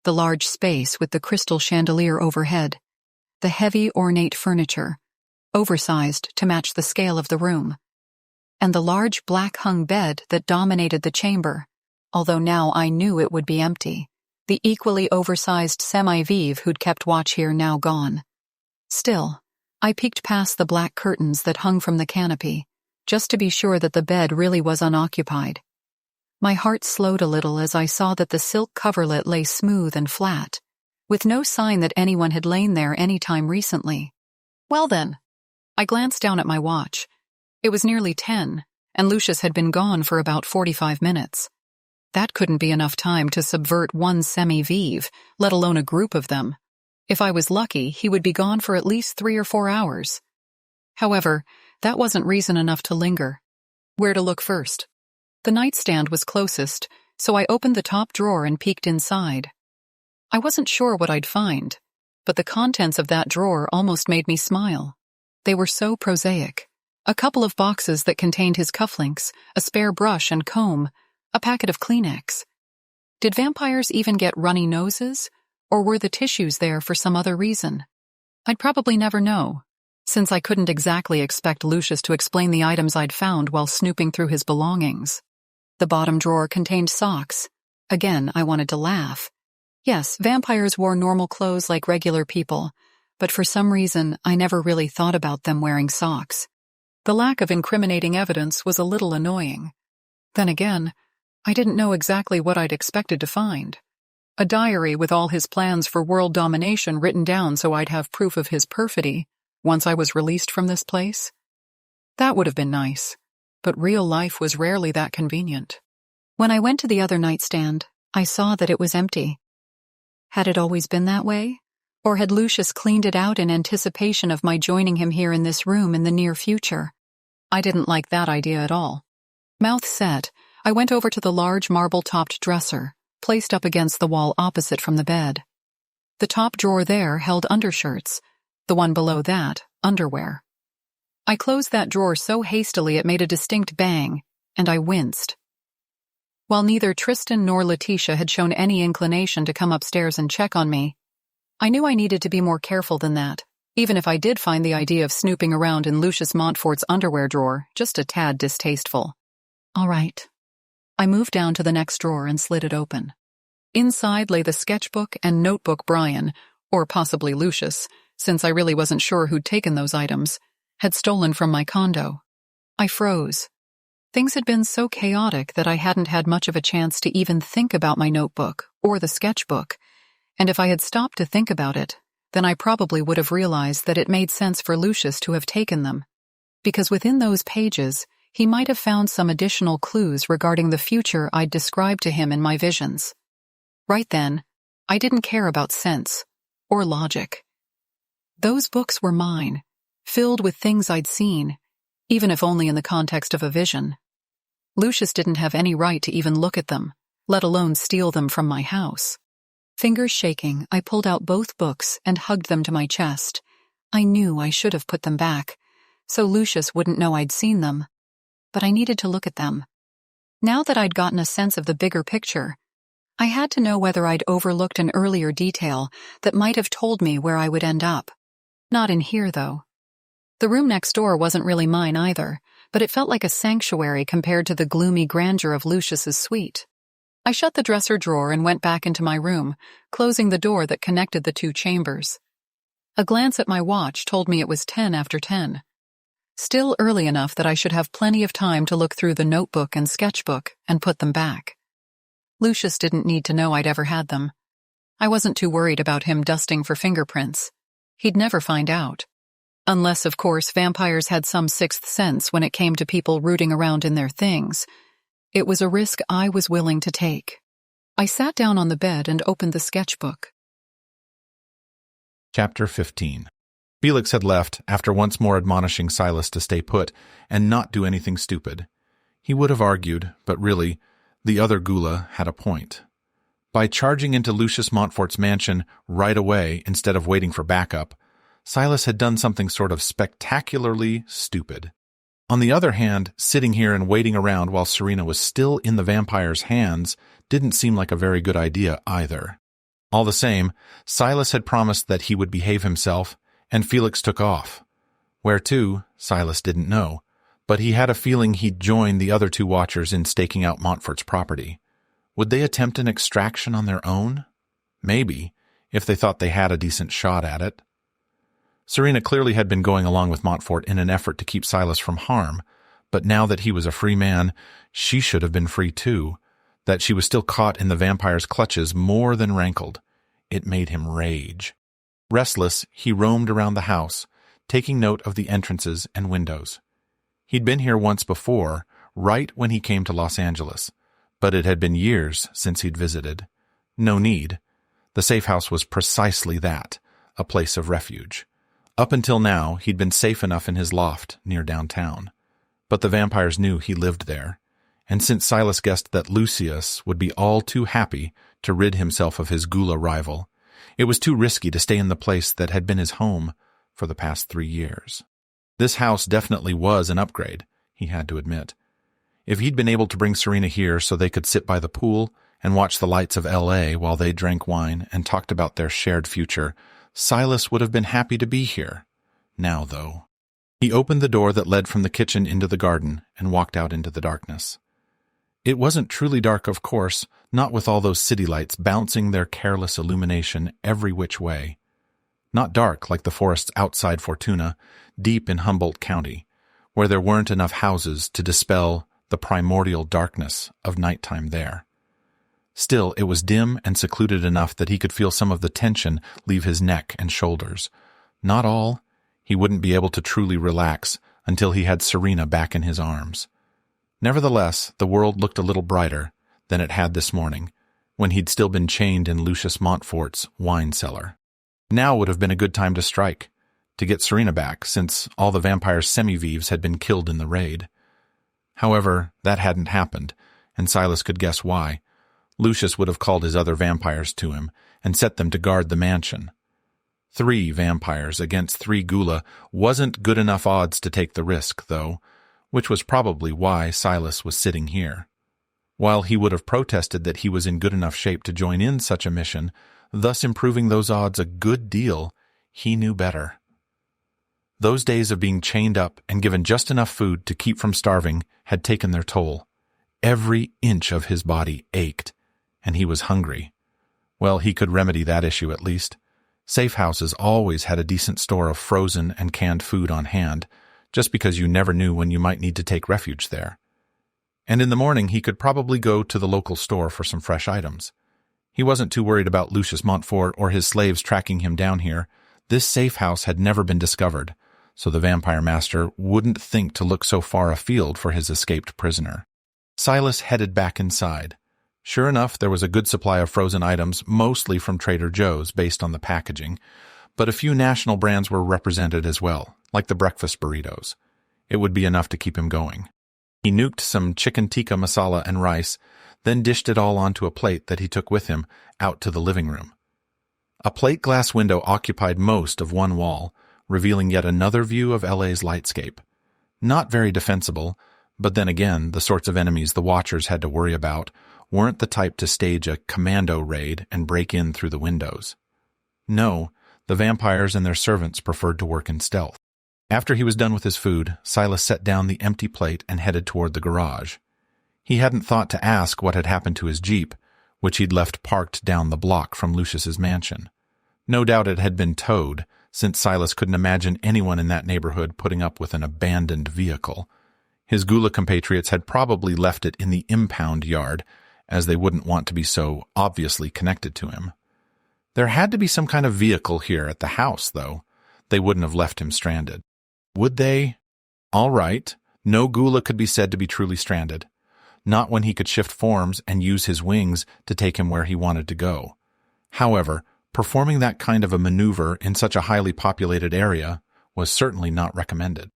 the large space with the crystal chandelier overhead, the heavy, ornate furniture, oversized to match the scale of the room, and the large black-hung bed that dominated the chamber, although now I knew it would be empty. The equally oversized semi-viv who'd kept watch here now gone. Still, I peeked past the black curtains that hung from the canopy, just to be sure that the bed really was unoccupied. My heart slowed a little as I saw that the silk coverlet lay smooth and flat, with no sign that anyone had lain there any time recently. Well then, I glanced down at my watch. It was nearly 10, and Lucius had been gone for about 45 minutes. That couldn't be enough time to subvert one semi-viv, let alone a group of them. If I was lucky, he would be gone for at least 3 or 4 hours. However, that wasn't reason enough to linger. Where to look first? The nightstand was closest, so I opened the top drawer and peeked inside. I wasn't sure what I'd find, but the contents of that drawer almost made me smile. They were so prosaic. A couple of boxes that contained his cufflinks, a spare brush and comb, a packet of Kleenex. Did vampires even get runny noses, or were the tissues there for some other reason? I'd probably never know, since I couldn't exactly expect Lucius to explain the items I'd found while snooping through his belongings. The bottom drawer contained socks. Again, I wanted to laugh. Yes, vampires wore normal clothes like regular people, but for some reason I never really thought about them wearing socks. The lack of incriminating evidence was a little annoying. Then again, I didn't know exactly what I'd expected to find. A diary with all his plans for world domination written down so I'd have proof of his perfidy once I was released from this place? That would have been nice, but real life was rarely that convenient. When I went to the other nightstand, I saw that it was empty. Had it always been that way? Or had Lucius cleaned it out in anticipation of my joining him here in this room in the near future? I didn't like that idea at all. Mouth set, I went over to the large marble-topped dresser, placed up against the wall opposite from the bed. The top drawer there held undershirts, the one below that, underwear. I closed that drawer so hastily it made a distinct bang, and I winced. While neither Tristan nor Letitia had shown any inclination to come upstairs and check on me, I knew I needed to be more careful than that, even if I did find the idea of snooping around in Lucius Montfort's underwear drawer just a tad distasteful. All right. I moved down to the next drawer and slid it open. Inside lay the sketchbook and notebook Brian, or possibly Lucius, since I really wasn't sure who'd taken those items, had stolen from my condo. I froze. Things had been so chaotic that I hadn't had much of a chance to even think about my notebook or the sketchbook, and if I had stopped to think about it, then I probably would have realized that it made sense for Lucius to have taken them, because within those pages, he might have found some additional clues regarding the future I'd described to him in my visions. Right then, I didn't care about sense or logic. Those books were mine, filled with things I'd seen, even if only in the context of a vision. Lucius didn't have any right to even look at them, let alone steal them from my house. Fingers shaking, I pulled out both books and hugged them to my chest. I knew I should have put them back, so Lucius wouldn't know I'd seen them. But I needed to look at them. Now that I'd gotten a sense of the bigger picture, I had to know whether I'd overlooked an earlier detail that might have told me where I would end up. Not in here, though. The room next door wasn't really mine either, but it felt like a sanctuary compared to the gloomy grandeur of Lucius's suite. I shut the dresser drawer and went back into my room, closing the door that connected the two chambers. A glance at my watch told me it was 10 after 10. Still early enough that I should have plenty of time to look through the notebook and sketchbook and put them back. Lucius didn't need to know I'd ever had them. I wasn't too worried about him dusting for fingerprints. He'd never find out. Unless, of course, vampires had some sixth sense when it came to people rooting around in their things. It was a risk I was willing to take. I sat down on the bed and opened the sketchbook. Chapter 15. Felix had left after once more admonishing Silas to stay put and not do anything stupid. He would have argued, but really, the other Gula had a point. By charging into Lucius Montfort's mansion right away instead of waiting for backup, Silas had done something sort of spectacularly stupid. On the other hand, sitting here and waiting around while Serena was still in the vampire's hands didn't seem like a very good idea either. All the same, Silas had promised that he would behave himself, and Felix took off. Where to, Silas didn't know, but he had a feeling he'd join the other two watchers in staking out Montfort's property. Would they attempt an extraction on their own? Maybe, if they thought they had a decent shot at it. Serena clearly had been going along with Montfort in an effort to keep Silas from harm, but now that he was a free man, she should have been free too. That she was still caught in the vampire's clutches more than rankled. It made him rage. Restless, he roamed around the house, taking note of the entrances and windows. He'd been here once before, right when he came to Los Angeles, but it had been years since he'd visited. No need. The safe house was precisely that, a place of refuge. Up until now, he'd been safe enough in his loft near downtown. But the vampires knew he lived there, and since Silas guessed that Lucius would be all too happy to rid himself of his ghoula rival, it was too risky to stay in the place that had been his home for the past 3 years. This house definitely was an upgrade, he had to admit. If he'd been able to bring Serena here so they could sit by the pool and watch the lights of L.A. while they drank wine and talked about their shared future, Silas would have been happy to be here. Now, though, he opened the door that led from the kitchen into the garden and walked out into the darkness. It wasn't truly dark, of course, not with all those city lights bouncing their careless illumination every which way. Not dark like the forests outside Fortuna, deep in Humboldt County, where there weren't enough houses to dispel the primordial darkness of nighttime there. Still, it was dim and secluded enough that he could feel some of the tension leave his neck and shoulders. Not all. He wouldn't be able to truly relax until he had Serena back in his arms. Nevertheless, the world looked a little brighter than it had this morning, when he'd still been chained in Lucius Montfort's wine cellar. Now would have been a good time to strike, to get Serena back, since all the vampire's semi-vives had been killed in the raid. However, that hadn't happened, and Silas could guess why. Lucius would have called his other vampires to him and set them to guard the mansion. 3 vampires against 3 ghoula wasn't good enough odds to take the risk, though, which was probably why Silas was sitting here. While he would have protested that he was in good enough shape to join in such a mission, thus improving those odds a good deal, he knew better. Those days of being chained up and given just enough food to keep from starving had taken their toll. Every inch of his body ached, and he was hungry. Well, he could remedy that issue at least. Safe houses always had a decent store of frozen and canned food on hand, just because you never knew when you might need to take refuge there. And in the morning he could probably go to the local store for some fresh items. He wasn't too worried about Lucius Montfort or his slaves tracking him down here. This safe house had never been discovered, so the vampire master wouldn't think to look so far afield for his escaped prisoner. Silas headed back inside. Sure enough, there was a good supply of frozen items, mostly from Trader Joe's based on the packaging, but a few national brands were represented as well, like the breakfast burritos. It would be enough to keep him going. He nuked some chicken tikka masala and rice, then dished it all onto a plate that he took with him out to the living room. A plate glass window occupied most of one wall, revealing yet another view of LA's lightscape. Not very defensible, but then again, the sorts of enemies the Watchers had to worry about weren't the type to stage a commando raid and break in through the windows. No, the vampires and their servants preferred to work in stealth. After he was done with his food, Silas set down the empty plate and headed toward the garage. He hadn't thought to ask what had happened to his Jeep, which he'd left parked down the block from Lucius's mansion. No doubt it had been towed, since Silas couldn't imagine anyone in that neighborhood putting up with an abandoned vehicle. His ghoula compatriots had probably left it in the impound yard, as they wouldn't want to be so obviously connected to him. There had to be some kind of vehicle here at the house, though. They wouldn't have left him stranded. Would they? All right, no ghoula could be said to be truly stranded. Not when he could shift forms and use his wings to take him where he wanted to go. However, performing that kind of a maneuver in such a highly populated area was certainly not recommended.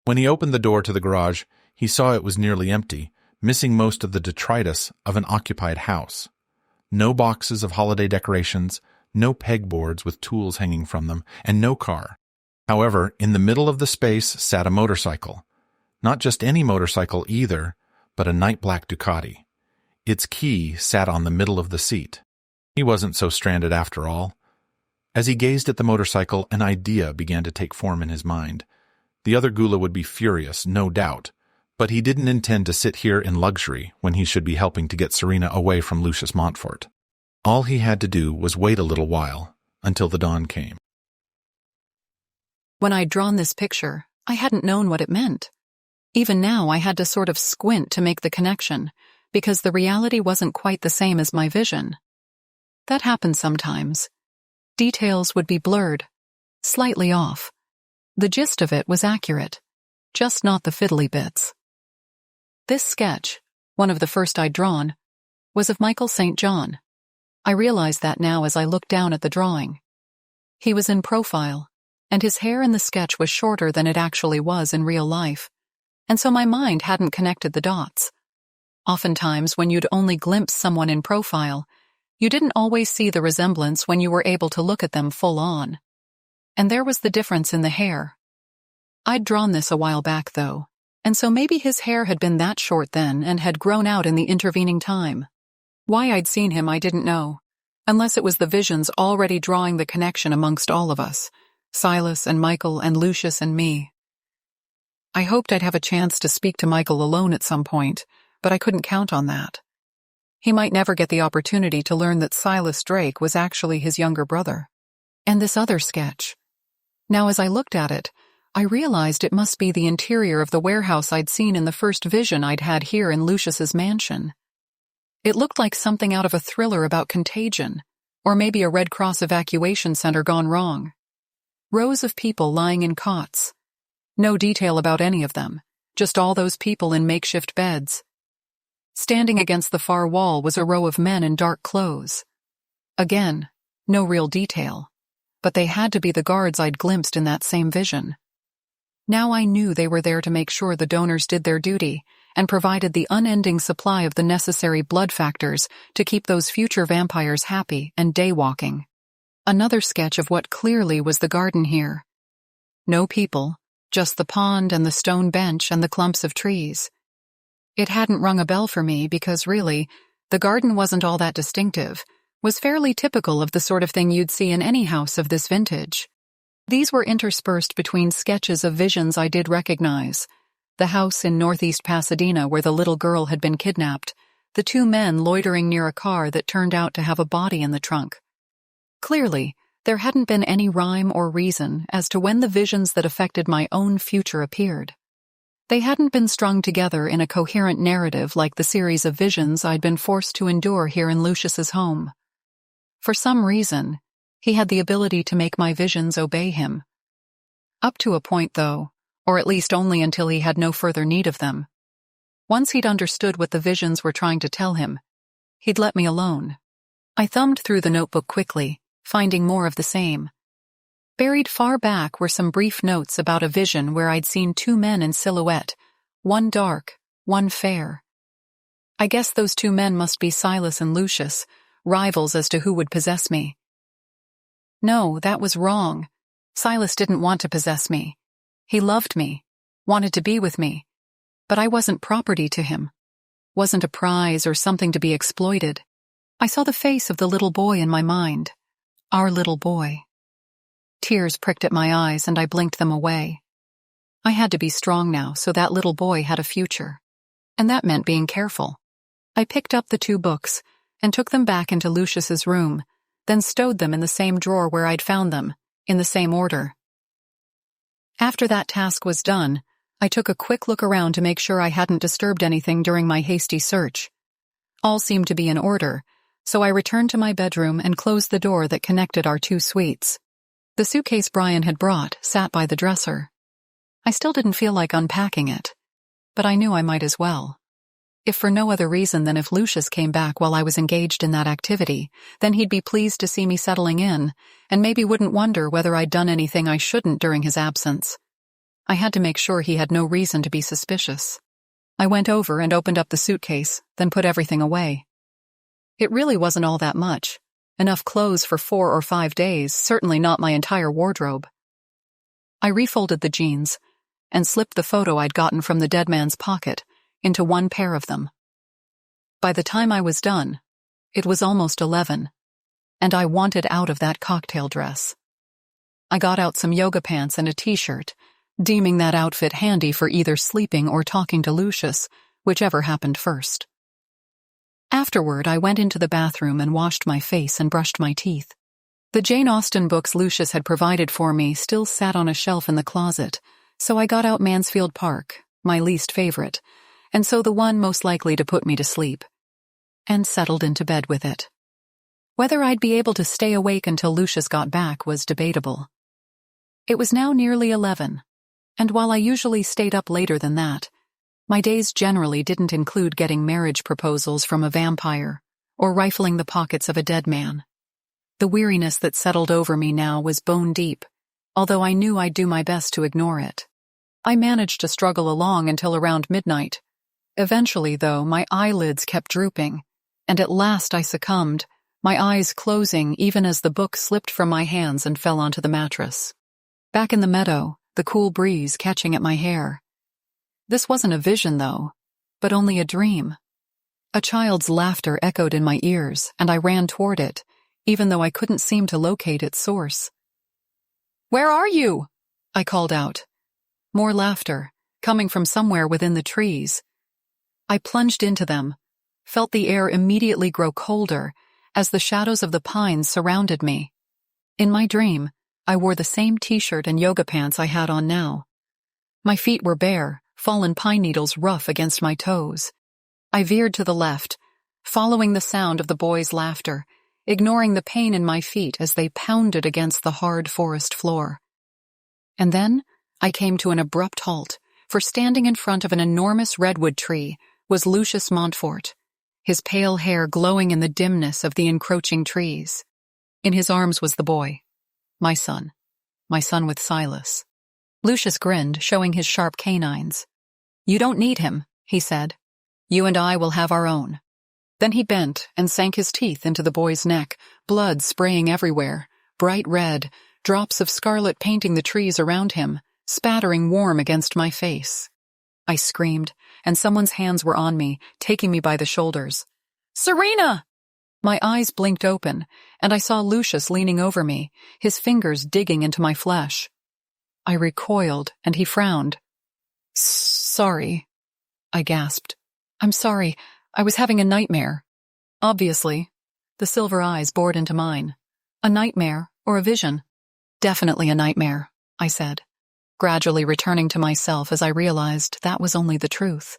When he opened the door to the garage, he saw it was nearly empty, missing most of the detritus of an occupied house. No boxes of holiday decorations, no pegboards with tools hanging from them, and no car. However, in the middle of the space sat a motorcycle. Not just any motorcycle either, but a night-black Ducati. Its key sat on the middle of the seat. He wasn't so stranded after all. As he gazed at the motorcycle, an idea began to take form in his mind. The other ghoula would be furious, no doubt, but he didn't intend to sit here in luxury when he should be helping to get Serena away from Lucius Montfort. All he had to do was wait a little while, until the dawn came. When I'd drawn this picture, I hadn't known what it meant. Even now, I had to sort of squint to make the connection, because the reality wasn't quite the same as my vision. That happened sometimes. Details would be blurred, slightly off. The gist of it was accurate, just not the fiddly bits. This sketch, one of the first I'd drawn, was of Michael St. John. I realized that now as I looked down at the drawing. He was in profile, and his hair in the sketch was shorter than it actually was in real life, and so my mind hadn't connected the dots. Oftentimes, when you'd only glimpse someone in profile, you didn't always see the resemblance when you were able to look at them full on. And there was the difference in the hair. I'd drawn this a while back, though, and so maybe his hair had been that short then and had grown out in the intervening time. Why I'd seen him I didn't know, unless it was the visions already drawing the connection amongst all of us, Silas and Michael and Lucius and me. I hoped I'd have a chance to speak to Michael alone at some point, but I couldn't count on that. He might never get the opportunity to learn that Silas Drake was actually his younger brother. And this other sketch. Now, as I looked at it, I realized it must be the interior of the warehouse I'd seen in the first vision I'd had here in Lucius's mansion. It looked like something out of a thriller about contagion, or maybe a Red Cross evacuation center gone wrong. Rows of people lying in cots. No detail about any of them, just all those people in makeshift beds. Standing against the far wall was a row of men in dark clothes. Again, no real detail, but they had to be the guards I'd glimpsed in that same vision. Now I knew they were there to make sure the donors did their duty and provided the unending supply of the necessary blood factors to keep those future vampires happy and day-walking. Another sketch of what clearly was the garden here. No people, just the pond and the stone bench and the clumps of trees. It hadn't rung a bell for me because, really, the garden wasn't all that distinctive, was fairly typical of the sort of thing you'd see in any house of this vintage. These were interspersed between sketches of visions I did recognize. The house in northeast Pasadena where the little girl had been kidnapped, the two men loitering near a car that turned out to have a body in the trunk. Clearly, there hadn't been any rhyme or reason as to when the visions that affected my own future appeared. They hadn't been strung together in a coherent narrative like the series of visions I'd been forced to endure here in Lucius's home. For some reason, he had the ability to make my visions obey him. Up to a point, though, or at least only until he had no further need of them. Once he'd understood what the visions were trying to tell him, he'd let me alone. I thumbed through the notebook quickly, finding more of the same. Buried far back were some brief notes about a vision where I'd seen two men in silhouette, one dark, one fair. I guess those two men must be Silas and Lucius, rivals as to who would possess me. No, that was wrong. Silas didn't want to possess me. He loved me, wanted to be with me, but I wasn't property to him, wasn't a prize or something to be exploited. I saw the face of the little boy in my mind, our little boy. Tears pricked at my eyes and I blinked them away. I had to be strong now so that little boy had a future, and that meant being careful. I picked up the two books and took them back into Lucius's room, then stowed them in the same drawer where I'd found them, in the same order. After that task was done, I took a quick look around to make sure I hadn't disturbed anything during my hasty search. All seemed to be in order, so I returned to my bedroom and closed the door that connected our two suites. The suitcase Brian had brought sat by the dresser. I still didn't feel like unpacking it, but I knew I might as well. If for no other reason than if Lucius came back while I was engaged in that activity, then he'd be pleased to see me settling in, and maybe wouldn't wonder whether I'd done anything I shouldn't during his absence. I had to make sure he had no reason to be suspicious. I went over and opened up the suitcase, then put everything away. It really wasn't all that much. Enough clothes for 4 or 5 days, certainly not my entire wardrobe. I refolded the jeans and slipped the photo I'd gotten from the dead man's pocket into one pair of them. By the time I was done, it was almost 11, and I wanted out of that cocktail dress. I got out some yoga pants and a t-shirt, deeming that outfit handy for either sleeping or talking to Lucius, whichever happened first. Afterward, I went into the bathroom and washed my face and brushed my teeth. The Jane Austen books Lucius had provided for me still sat on a shelf in the closet, so I got out Mansfield Park, my least favorite, and so the one most likely to put me to sleep, and settled into bed with it. Whether I'd be able to stay awake until Lucius got back was debatable. It was now nearly 11, and while I usually stayed up later than that, my days generally didn't include getting marriage proposals from a vampire or rifling the pockets of a dead man. The weariness that settled over me now was bone deep, although I knew I'd do my best to ignore it. I managed to struggle along until around midnight, Eventually, though, my eyelids kept drooping, and at last I succumbed, my eyes closing even as the book slipped from my hands and fell onto the mattress. Back in the meadow, the cool breeze catching at my hair. This wasn't a vision, though, but only a dream. A child's laughter echoed in my ears, and I ran toward it, even though I couldn't seem to locate its source. "Where are you?" I called out. More laughter, coming from somewhere within the trees. I plunged into them, felt the air immediately grow colder as the shadows of the pines surrounded me. In my dream, I wore the same t-shirt and yoga pants I had on now. My feet were bare, fallen pine needles rough against my toes. I veered to the left, following the sound of the boys' laughter, ignoring the pain in my feet as they pounded against the hard forest floor. And then I came to an abrupt halt, for standing in front of an enormous redwood tree was Lucius Montfort, his pale hair glowing in the dimness of the encroaching trees. In his arms was the boy, my son with Silas. Lucius grinned, showing his sharp canines. "You don't need him," he said. "You and I will have our own." Then he bent and sank his teeth into the boy's neck, blood spraying everywhere, bright red, drops of scarlet painting the trees around him, spattering warm against my face. I screamed, and someone's hands were on me, taking me by the shoulders. "Serena!" My eyes blinked open, and I saw Lucius leaning over me, his fingers digging into my flesh. I recoiled, and he frowned. "Sorry," I gasped. "I'm sorry. I was having a nightmare." Obviously. The silver eyes bored into mine. A nightmare or a vision? "Definitely a nightmare," I said, gradually returning to myself as I realized that was only the truth.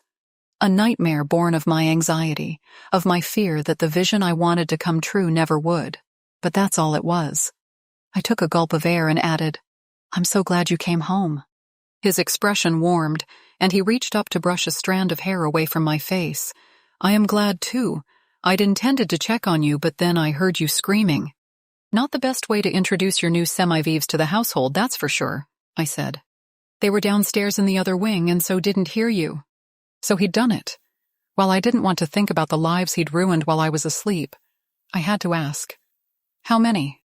A nightmare born of my anxiety, of my fear that the vision I wanted to come true never would. But that's all it was. I took a gulp of air and added, "I'm so glad you came home." His expression warmed, and he reached up to brush a strand of hair away from my face. "I am glad, too. I'd intended to check on you, but then I heard you screaming." "Not the best way to introduce your new semi-vieves to the household, that's for sure," I said. "They were downstairs in the other wing and so didn't hear you." So he'd done it. While I didn't want to think about the lives he'd ruined while I was asleep, I had to ask. "How many?"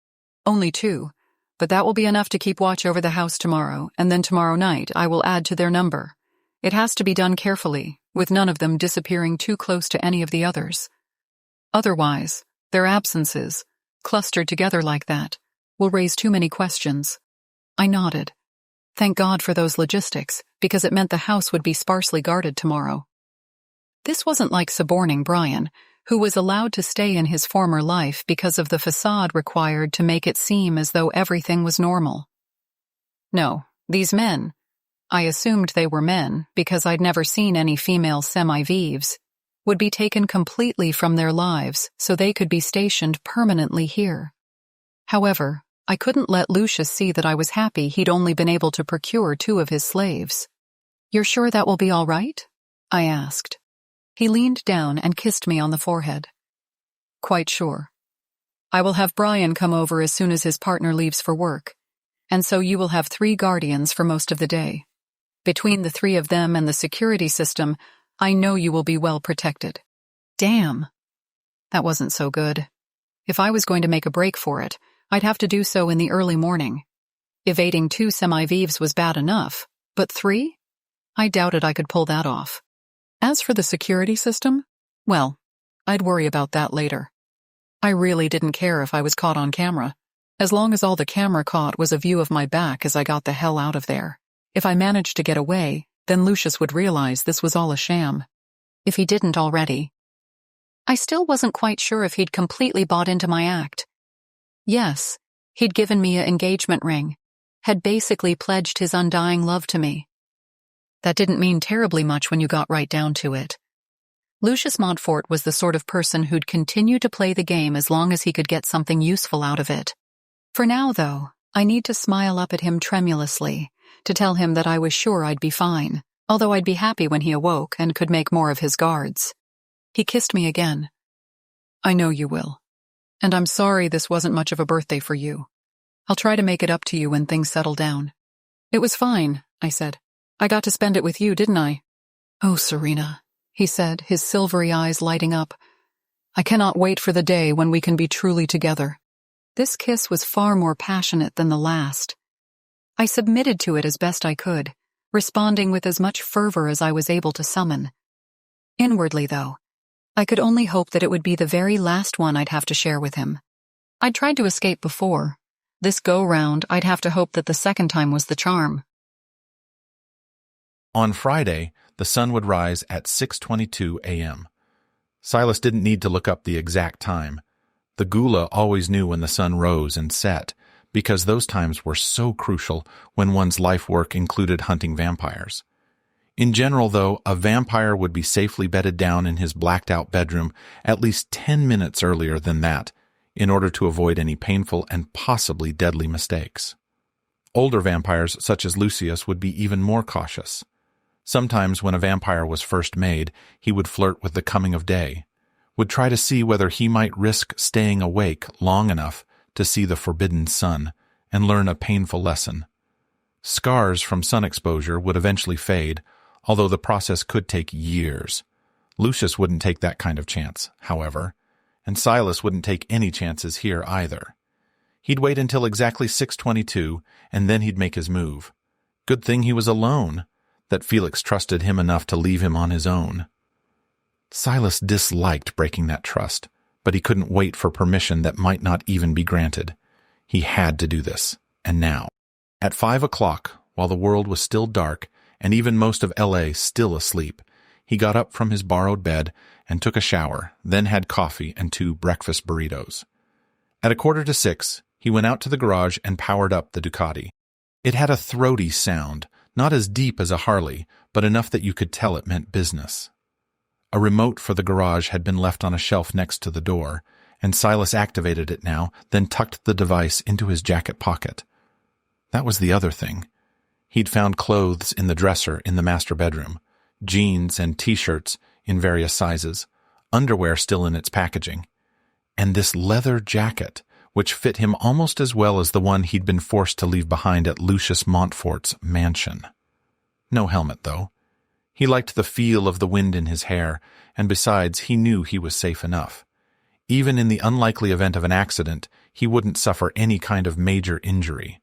"Only 2, but that will be enough to keep watch over the house tomorrow, and then tomorrow night I will add to their number. It has to be done carefully, with none of them disappearing too close to any of the others. Otherwise, their absences, clustered together like that, will raise too many questions." I nodded. Thank God for those logistics, because it meant the house would be sparsely guarded tomorrow. This wasn't like suborning Brian, who was allowed to stay in his former life because of the facade required to make it seem as though everything was normal. No, these men, I assumed they were men because I'd never seen any female semi-vieves, would be taken completely from their lives so they could be stationed permanently here. However, I couldn't let Lucius see that I was happy he'd only been able to procure 2 of his slaves. "You're sure that will be all right?" I asked. He leaned down and kissed me on the forehead. "Quite sure. I will have Brian come over as soon as his partner leaves for work, and so you will have 3 guardians for most of the day. Between the 3 of them and the security system, I know you will be well protected." Damn. That wasn't so good. If I was going to make a break for it, I'd have to do so in the early morning. Evading 2 semi-vieves was bad enough, but 3? I doubted I could pull that off. As for the security system, well, I'd worry about that later. I really didn't care if I was caught on camera, as long as all the camera caught was a view of my back as I got the hell out of there. If I managed to get away, then Lucius would realize this was all a sham. If he didn't already. I still wasn't quite sure if he'd completely bought into my act. Yes, he'd given me an engagement ring, had basically pledged his undying love to me. That didn't mean terribly much when you got right down to it. Lucius Montfort was the sort of person who'd continue to play the game as long as he could get something useful out of it. For now, though, I need to smile up at him tremulously, to tell him that I was sure I'd be fine, although I'd be happy when he awoke and could make more of his guards. He kissed me again. "I know you will. And I'm sorry this wasn't much of a birthday for you. I'll try to make it up to you when things settle down." "It was fine," I said. "I got to spend it with you, didn't I?" "Oh, Serena," he said, his silvery eyes lighting up. "I cannot wait for the day when we can be truly together." This kiss was far more passionate than the last. I submitted to it as best I could, responding with as much fervor as I was able to summon. Inwardly, though, I could only hope that it would be the very last one I'd have to share with him. I'd tried to escape before. This go-round, I'd have to hope that the second time was the charm. On Friday, the sun would rise at 6:22 a.m. Silas didn't need to look up the exact time. The Gula always knew when the sun rose and set, because those times were so crucial when one's life work included hunting vampires. In general, though, a vampire would be safely bedded down in his blacked-out bedroom at least 10 minutes earlier than that, in order to avoid any painful and possibly deadly mistakes. Older vampires, such as Lucius, would be even more cautious. Sometimes when a vampire was first made, he would flirt with the coming of day, would try to see whether he might risk staying awake long enough to see the forbidden sun and learn a painful lesson. Scars from sun exposure would eventually fade, although the process could take years. Lucius wouldn't take that kind of chance, however, and Silas wouldn't take any chances here either. He'd wait until exactly 6:22, and then he'd make his move. Good thing he was alone, that Felix trusted him enough to leave him on his own. Silas disliked breaking that trust, but he couldn't wait for permission that might not even be granted. He had to do this, and now. At 5 o'clock, while the world was still dark, and even most of L.A. still asleep, he got up from his borrowed bed and took a shower, then had coffee and 2 breakfast burritos. At 5:45, he went out to the garage and powered up the Ducati. It had a throaty sound, not as deep as a Harley, but enough that you could tell it meant business. A remote for the garage had been left on a shelf next to the door, and Silas activated it now, then tucked the device into his jacket pocket. That was the other thing. He'd found clothes in the dresser in the master bedroom, jeans and t-shirts in various sizes, underwear still in its packaging, and this leather jacket, which fit him almost as well as the one he'd been forced to leave behind at Lucius Montfort's mansion. No helmet, though. He liked the feel of the wind in his hair, and besides, he knew he was safe enough. Even in the unlikely event of an accident, he wouldn't suffer any kind of major injury.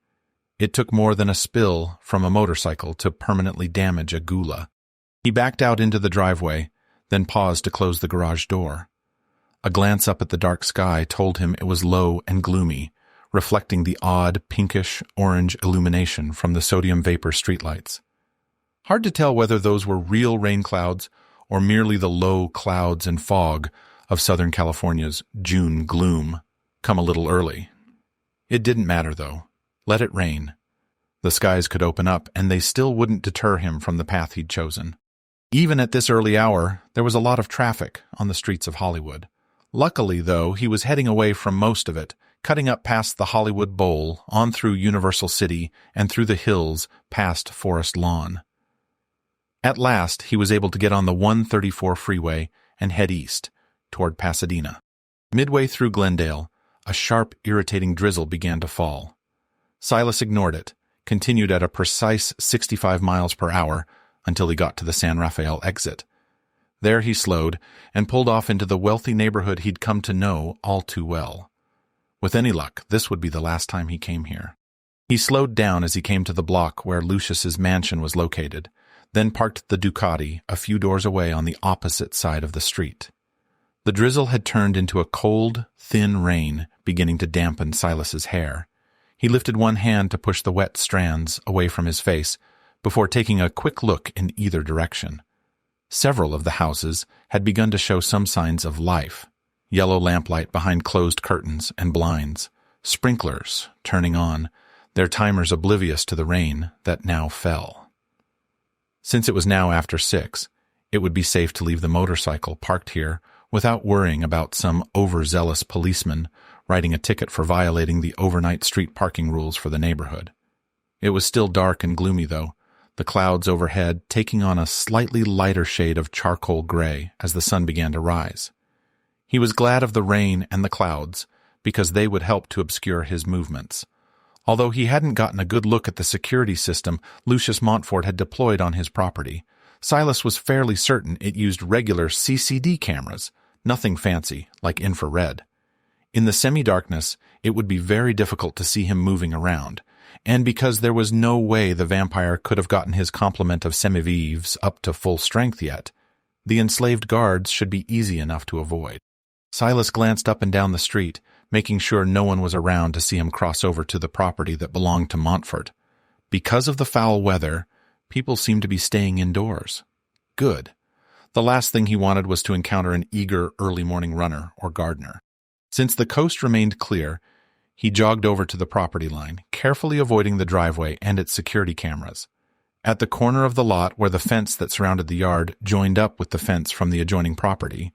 It took more than a spill from a motorcycle to permanently damage a Gula. He backed out into the driveway, then paused to close the garage door. A glance up at the dark sky told him it was low and gloomy, reflecting the odd pinkish-orange illumination from the sodium vapor streetlights. Hard to tell whether those were real rain clouds or merely the low clouds and fog of Southern California's June gloom, come a little early. It didn't matter, though. Let it rain. The skies could open up, and they still wouldn't deter him from the path he'd chosen. Even at this early hour, there was a lot of traffic on the streets of Hollywood. Luckily, though, he was heading away from most of it, cutting up past the Hollywood Bowl, on through Universal City, and through the hills past Forest Lawn. At last, he was able to get on the 134 freeway and head east, toward Pasadena. Midway through Glendale, a sharp, irritating drizzle began to fall. Silas ignored it, continued at a precise 65 miles per hour until he got to the San Rafael exit. There he slowed and pulled off into the wealthy neighborhood he'd come to know all too well. With any luck, this would be the last time he came here. He slowed down as he came to the block where Lucius's mansion was located, then parked the Ducati a few doors away on the opposite side of the street. The drizzle had turned into a cold, thin rain beginning to dampen Silas's hair. He lifted one hand to push the wet strands away from his face before taking a quick look in either direction. Several of the houses had begun to show some signs of life. Yellow lamplight behind closed curtains and blinds, sprinklers turning on, their timers oblivious to the rain that now fell. Since it was now after 6, it would be safe to leave the motorcycle parked here without worrying about some overzealous policeman writing a ticket for violating the overnight street parking rules for the neighborhood. It was still dark and gloomy, though, the clouds overhead taking on a slightly lighter shade of charcoal gray as the sun began to rise. He was glad of the rain and the clouds, because they would help to obscure his movements. Although he hadn't gotten a good look at the security system Lucius Montfort had deployed on his property, Silas was fairly certain it used regular CCD cameras, nothing fancy, like infrared. In the semi-darkness, it would be very difficult to see him moving around, and because there was no way the vampire could have gotten his complement of semi-vives up to full strength yet, the enslaved guards should be easy enough to avoid. Silas glanced up and down the street, making sure no one was around to see him cross over to the property that belonged to Montfort. Because of the foul weather, people seemed to be staying indoors. Good. The last thing he wanted was to encounter an eager early morning runner or gardener. Since the coast remained clear, he jogged over to the property line, carefully avoiding the driveway and its security cameras. At the corner of the lot where the fence that surrounded the yard joined up with the fence from the adjoining property,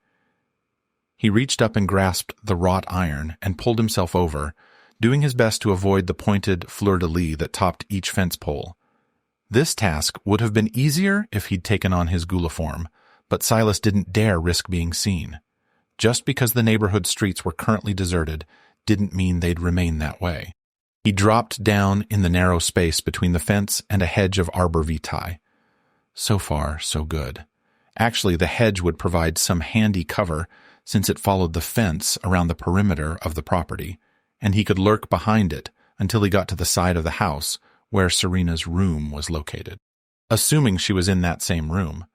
he reached up and grasped the wrought iron and pulled himself over, doing his best to avoid the pointed fleur-de-lis that topped each fence pole. This task would have been easier if he'd taken on his gouliform, but Silas didn't dare risk being seen. Just because the neighborhood streets were currently deserted didn't mean they'd remain that way. He dropped down in the narrow space between the fence and a hedge of arbor vitae. So far, so good. Actually, the hedge would provide some handy cover since it followed the fence around the perimeter of the property, and he could lurk behind it until he got to the side of the house where Serena's room was located. Assuming she was in that same room,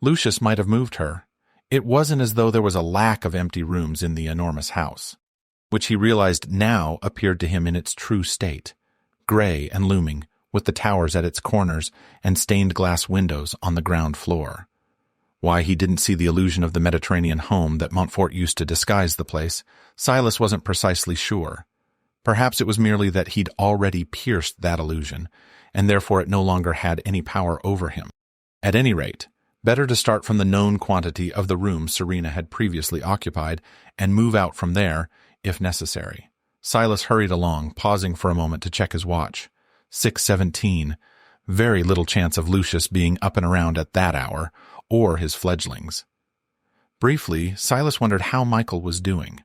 Lucius might have moved her. It wasn't as though there was a lack of empty rooms in the enormous house, which he realized now appeared to him in its true state, gray and looming, with the towers at its corners and stained glass windows on the ground floor. Why he didn't see the illusion of the Mediterranean home that Montfort used to disguise the place, Silas wasn't precisely sure. Perhaps it was merely that he'd already pierced that illusion, and therefore it no longer had any power over him. At any rate, better to start from the known quantity of the room Serena had previously occupied and move out from there, if necessary. Silas hurried along, pausing for a moment to check his watch. 6:17. Very little chance of Lucius being up and around at that hour, or his fledglings. Briefly, Silas wondered how Michael was doing.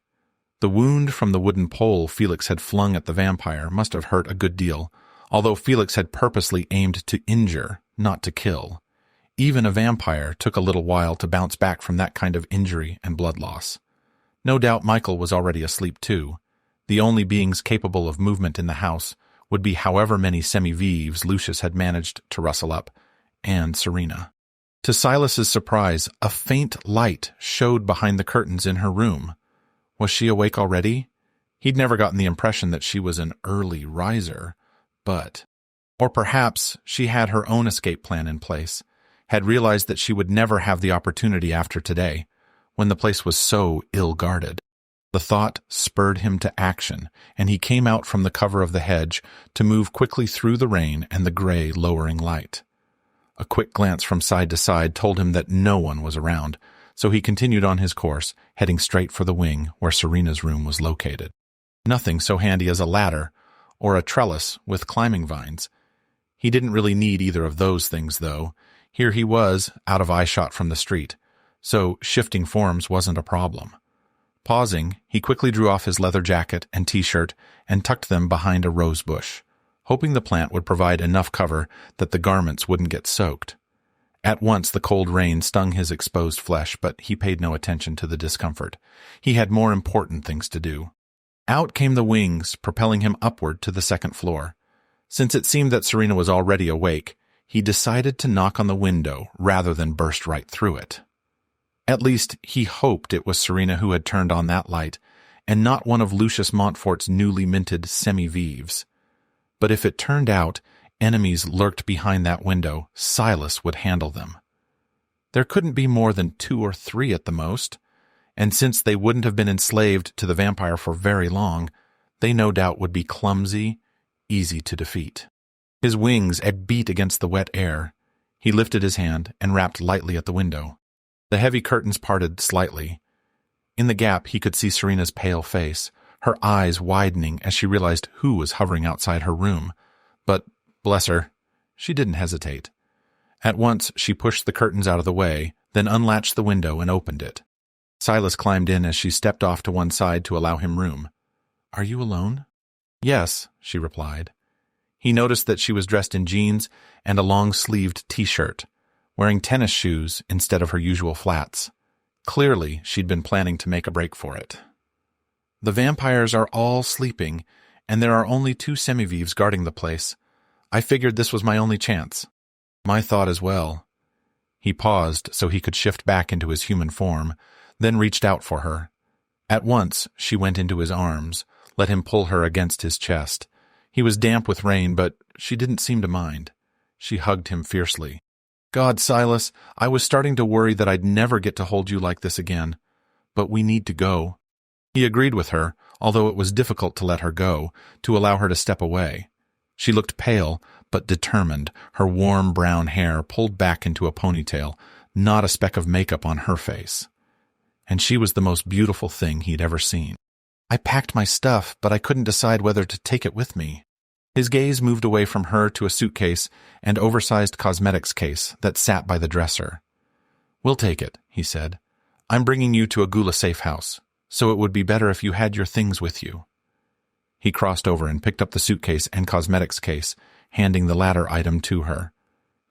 The wound from the wooden pole Felix had flung at the vampire must have hurt a good deal, although Felix had purposely aimed to injure, not to kill. Even a vampire took a little while to bounce back from that kind of injury and blood loss. No doubt Michael was already asleep too. The only beings capable of movement in the house would be however many semi-vives Lucius had managed to rustle up, and Serena. To Silas's surprise, a faint light showed behind the curtains in her room. Was she awake already? He'd never gotten the impression that she was an early riser, but... Or perhaps she had her own escape plan in place, had realized that she would never have the opportunity after today, when the place was so ill-guarded. The thought spurred him to action, and he came out from the cover of the hedge to move quickly through the rain and the gray lowering light. A quick glance from side to side told him that no one was around, so he continued on his course, heading straight for the wing where Serena's room was located. Nothing so handy as a ladder, or a trellis with climbing vines. He didn't really need either of those things, though. Here he was, out of eyeshot from the street, so shifting forms wasn't a problem. Pausing, he quickly drew off his leather jacket and t-shirt and tucked them behind a rose bush, hoping the plant would provide enough cover that the garments wouldn't get soaked. At once the cold rain stung his exposed flesh, but he paid no attention to the discomfort. He had more important things to do. Out came the wings, propelling him upward to the second floor. Since it seemed that Serena was already awake, he decided to knock on the window rather than burst right through it. At least he hoped it was Serena who had turned on that light, and not one of Lucius Montfort's newly minted semi-vives. But if it turned out enemies lurked behind that window, Silas would handle them. There couldn't be more than 2 or 3 at the most, and since they wouldn't have been enslaved to the vampire for very long, they no doubt would be clumsy, easy to defeat. His wings beat against the wet air. He lifted his hand and rapped lightly at the window. The heavy curtains parted slightly. In the gap he could see Serena's pale face, her eyes widening as she realized who was hovering outside her room. But, bless her, she didn't hesitate. At once she pushed the curtains out of the way, then unlatched the window and opened it. Silas climbed in as she stepped off to one side to allow him room. "Are you alone?" "Yes," she replied. He noticed that she was dressed in jeans and a long-sleeved t-shirt. wearing tennis shoes instead of her usual flats. Clearly, she'd been planning to make a break for it. The vampires are all sleeping, and there are only 2 semi-vieves guarding the place. I figured this was my only chance. My thought as well. He paused so he could shift back into his human form, then reached out for her. At once, she went into his arms, let him pull her against his chest. He was damp with rain, but she didn't seem to mind. She hugged him fiercely. God, Silas, I was starting to worry that I'd never get to hold you like this again. But we need to go. He agreed with her, although it was difficult to let her go, to allow her to step away. She looked pale, but determined, her warm brown hair pulled back into a ponytail, not a speck of makeup on her face. And she was the most beautiful thing he'd ever seen. I packed my stuff, but I couldn't decide whether to take it with me. His gaze moved away from her to a suitcase and oversized cosmetics case that sat by the dresser. We'll take it, he said. I'm bringing you to a Gula safe house, so it would be better if you had your things with you. He crossed over and picked up the suitcase and cosmetics case, handing the latter item to her.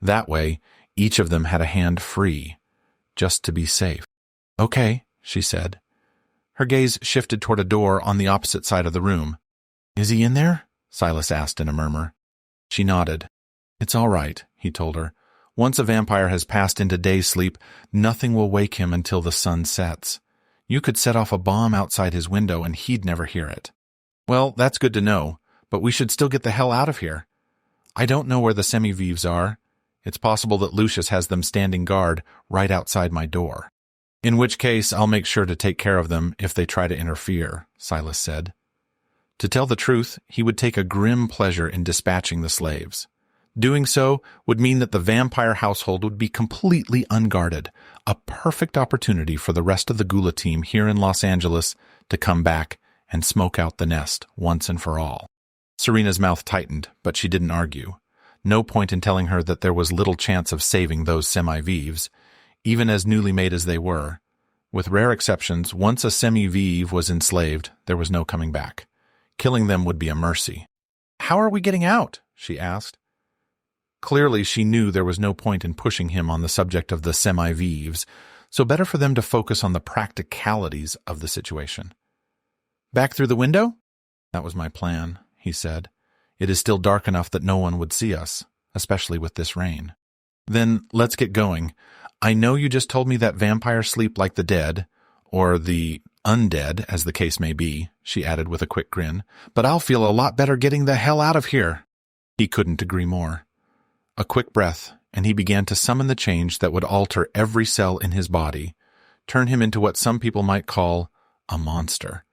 That way, each of them had a hand free, just to be safe. Okay, she said. Her gaze shifted toward a door on the opposite side of the room. Is he in there? Silas asked in a murmur. She nodded. It's all right, he told her. Once a vampire has passed into day sleep, nothing will wake him until the sun sets. You could set off a bomb outside his window and he'd never hear it. Well, that's good to know, but we should still get the hell out of here. I don't know where the semi-vieves are. It's possible that Lucius has them standing guard right outside my door. In which case, I'll make sure to take care of them if they try to interfere, Silas said. To tell the truth, he would take a grim pleasure in dispatching the slaves. Doing so would mean that the vampire household would be completely unguarded, a perfect opportunity for the rest of the Gula team here in Los Angeles to come back and smoke out the nest once and for all. Serena's mouth tightened, but she didn't argue. No point in telling her that there was little chance of saving those semi-vieves, even as newly made as they were. With rare exceptions, once a semi-vieve was enslaved, there was no coming back. Killing them would be a mercy. How are we getting out? She asked. Clearly, she knew there was no point in pushing him on the subject of the semi-vieves, so better for them to focus on the practicalities of the situation. Back through the window? That was my plan, he said. It is still dark enough that no one would see us, especially with this rain. Then let's get going. I know you just told me that vampires sleep like the dead, or the undead, as the case may be, she added with a quick grin, but I'll feel a lot better getting the hell out of here. He couldn't agree more. A quick breath, and he began to summon the change that would alter every cell in his body, turn him into what some people might call a monster.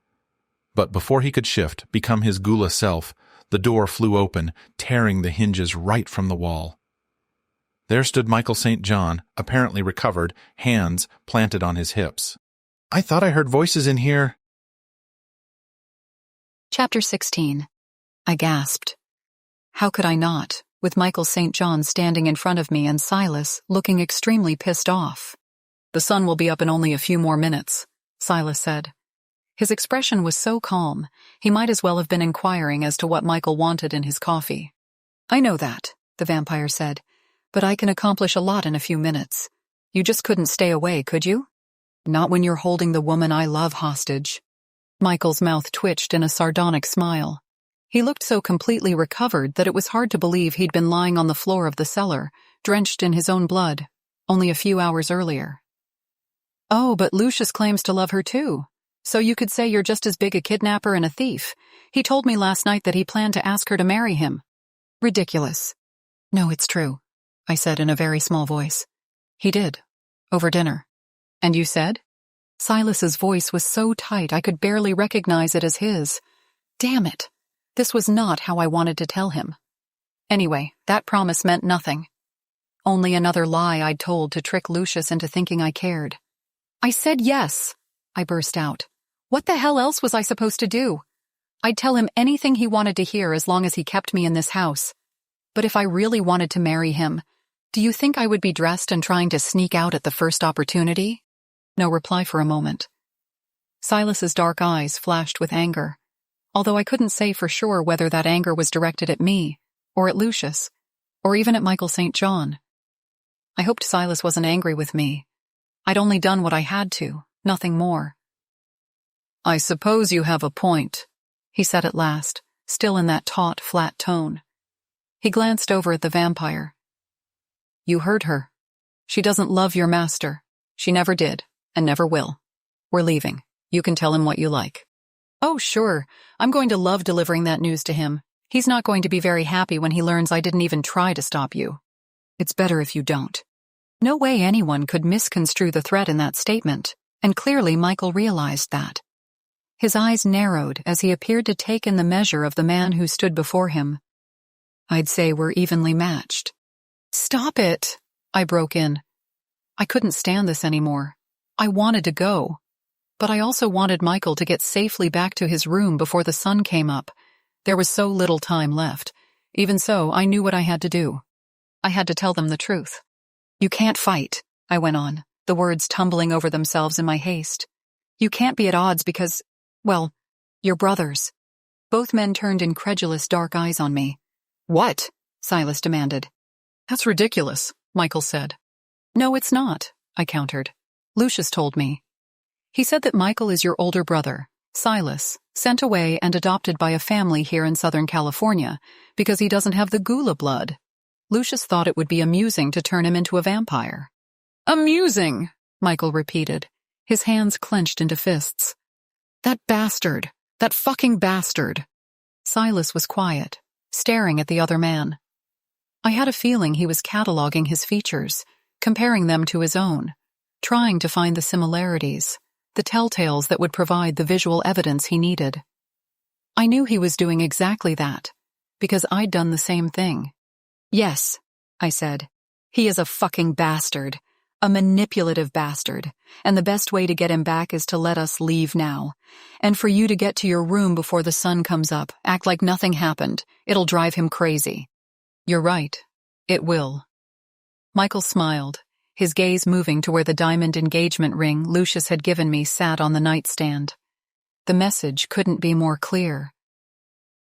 But before he could shift, become his Gula self, the door flew open, tearing the hinges right from the wall. There stood Michael St. John, apparently recovered, hands planted on his hips. I thought I heard voices in here. Chapter 16. I gasped. How could I not, with Michael St. John standing in front of me and Silas looking extremely pissed off? The sun will be up in only a few more minutes, Silas said. His expression was so calm, he might as well have been inquiring as to what Michael wanted in his coffee. I know that, the vampire said, but I can accomplish a lot in a few minutes. You just couldn't stay away, could you? Not when you're holding the woman I love hostage. Michael's mouth twitched in a sardonic smile. He looked so completely recovered that it was hard to believe he'd been lying on the floor of the cellar, drenched in his own blood, only a few hours earlier. Oh, but Lucius claims to love her too. So you could say you're just as big a kidnapper and a thief. He told me last night that he planned to ask her to marry him. Ridiculous. No, it's true, I said in a very small voice. He did. Over dinner. And you said? Silas's voice was so tight I could barely recognize it as his. Damn it. This was not how I wanted to tell him. Anyway, that promise meant nothing. Only another lie I'd told to trick Lucius into thinking I cared. I said yes, I burst out. What the hell else was I supposed to do? I'd tell him anything he wanted to hear as long as he kept me in this house. But if I really wanted to marry him, do you think I would be dressed and trying to sneak out at the first opportunity? No reply for a moment. Silas's dark eyes flashed with anger, although I couldn't say for sure whether that anger was directed at me, or at Lucius, or even at Michael St. John. I hoped Silas wasn't angry with me. I'd only done what I had to, nothing more. I suppose you have a point, he said at last, still in that taut, flat tone. He glanced over at the vampire. You heard her. She doesn't love your master. She never did, and never will. We're leaving. You can tell him what you like. Oh, sure. I'm going to love delivering that news to him. He's not going to be very happy when he learns I didn't even try to stop you. It's better if you don't. No way anyone could misconstrue the threat in that statement, and clearly Michael realized that. His eyes narrowed as he appeared to take in the measure of the man who stood before him. I'd say we're evenly matched. Stop it, I broke in. I couldn't stand this anymore. I wanted to go. But I also wanted Michael to get safely back to his room before the sun came up. There was so little time left. Even so, I knew what I had to do. I had to tell them the truth. You can't fight, I went on, the words tumbling over themselves in my haste. You can't be at odds because, well, you're brothers. Both men turned incredulous dark eyes on me. What? Silas demanded. That's ridiculous, Michael said. No, it's not, I countered. Lucius told me. He said that Michael is your older brother, Silas, sent away and adopted by a family here in Southern California because he doesn't have the gula blood. Lucius thought it would be amusing to turn him into a vampire. Amusing, Michael repeated, his hands clenched into fists. That bastard, that fucking bastard. Silas was quiet, staring at the other man. I had a feeling he was cataloging his features, comparing them to his own, trying to find the similarities, the telltales that would provide the visual evidence he needed. I knew he was doing exactly that, because I'd done the same thing. Yes, I said, he is a fucking bastard, a manipulative bastard, and the best way to get him back is to let us leave now. And for you to get to your room before the sun comes up, act like nothing happened. It'll drive him crazy. You're right. It will. Michael smiled, his gaze moving to where the diamond engagement ring Lucius had given me sat on the nightstand. The message couldn't be more clear.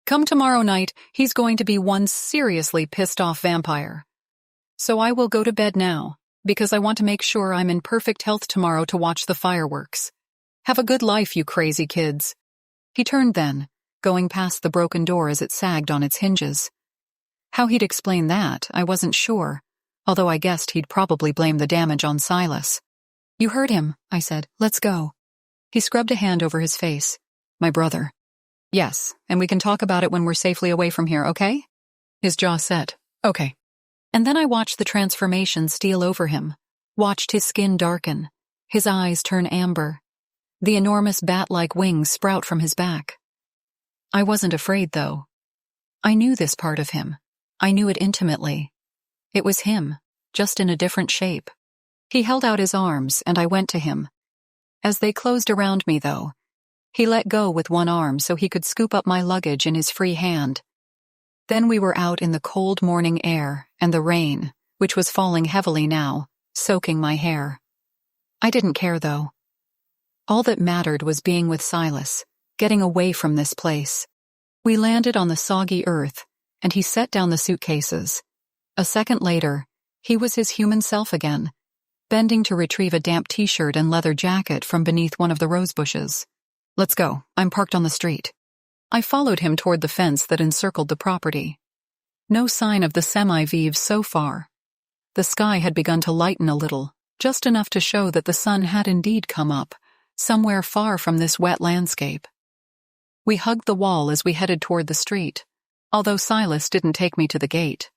Come tomorrow night, he's going to be one seriously pissed-off vampire. So I will go to bed now, because I want to make sure I'm in perfect health tomorrow to watch the fireworks. Have a good life, you crazy kids. He turned then, going past the broken door as it sagged on its hinges. How he'd explain that, I wasn't sure, although I guessed he'd probably blame the damage on Silas. You heard him, I said. Let's go. He scrubbed a hand over his face. My brother. Yes, and we can talk about it when we're safely away from here, okay? His jaw set. Okay. And then I watched the transformation steal over him, watched his skin darken, his eyes turn amber, the enormous bat-like wings sprout from his back. I wasn't afraid, though. I knew this part of him. I knew it intimately. It was him, just in a different shape. He held out his arms, and I went to him. As they closed around me, though, he let go with one arm so he could scoop up my luggage in his free hand. Then we were out in the cold morning air and the rain, which was falling heavily now, soaking my hair. I didn't care, though. All that mattered was being with Silas, getting away from this place. We landed on the soggy earth, and he set down the suitcases. A second later, he was his human self again, bending to retrieve a damp t-shirt and leather jacket from beneath one of the rose bushes. Let's go. I'm parked on the street. I followed him toward the fence that encircled the property. No sign of the semi-vives so far. The sky had begun to lighten a little, just enough to show that the sun had indeed come up, somewhere far from this wet landscape. We hugged the wall as we headed toward the street, although Silas didn't take me to the gate.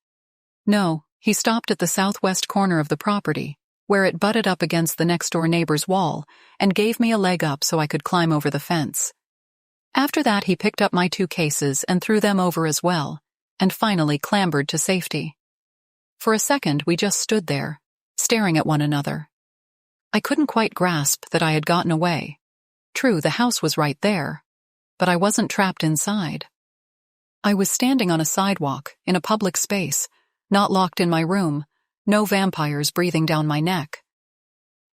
No, he stopped at the southwest corner of the property, where it butted up against the next-door neighbor's wall, and gave me a leg up so I could climb over the fence. After that, he picked up my 2 cases and threw them over as well, and finally clambered to safety. For a second, we just stood there, staring at one another. I couldn't quite grasp that I had gotten away. True, the house was right there, but I wasn't trapped inside. I was standing on a sidewalk, in a public space, not locked in my room, no vampires breathing down my neck.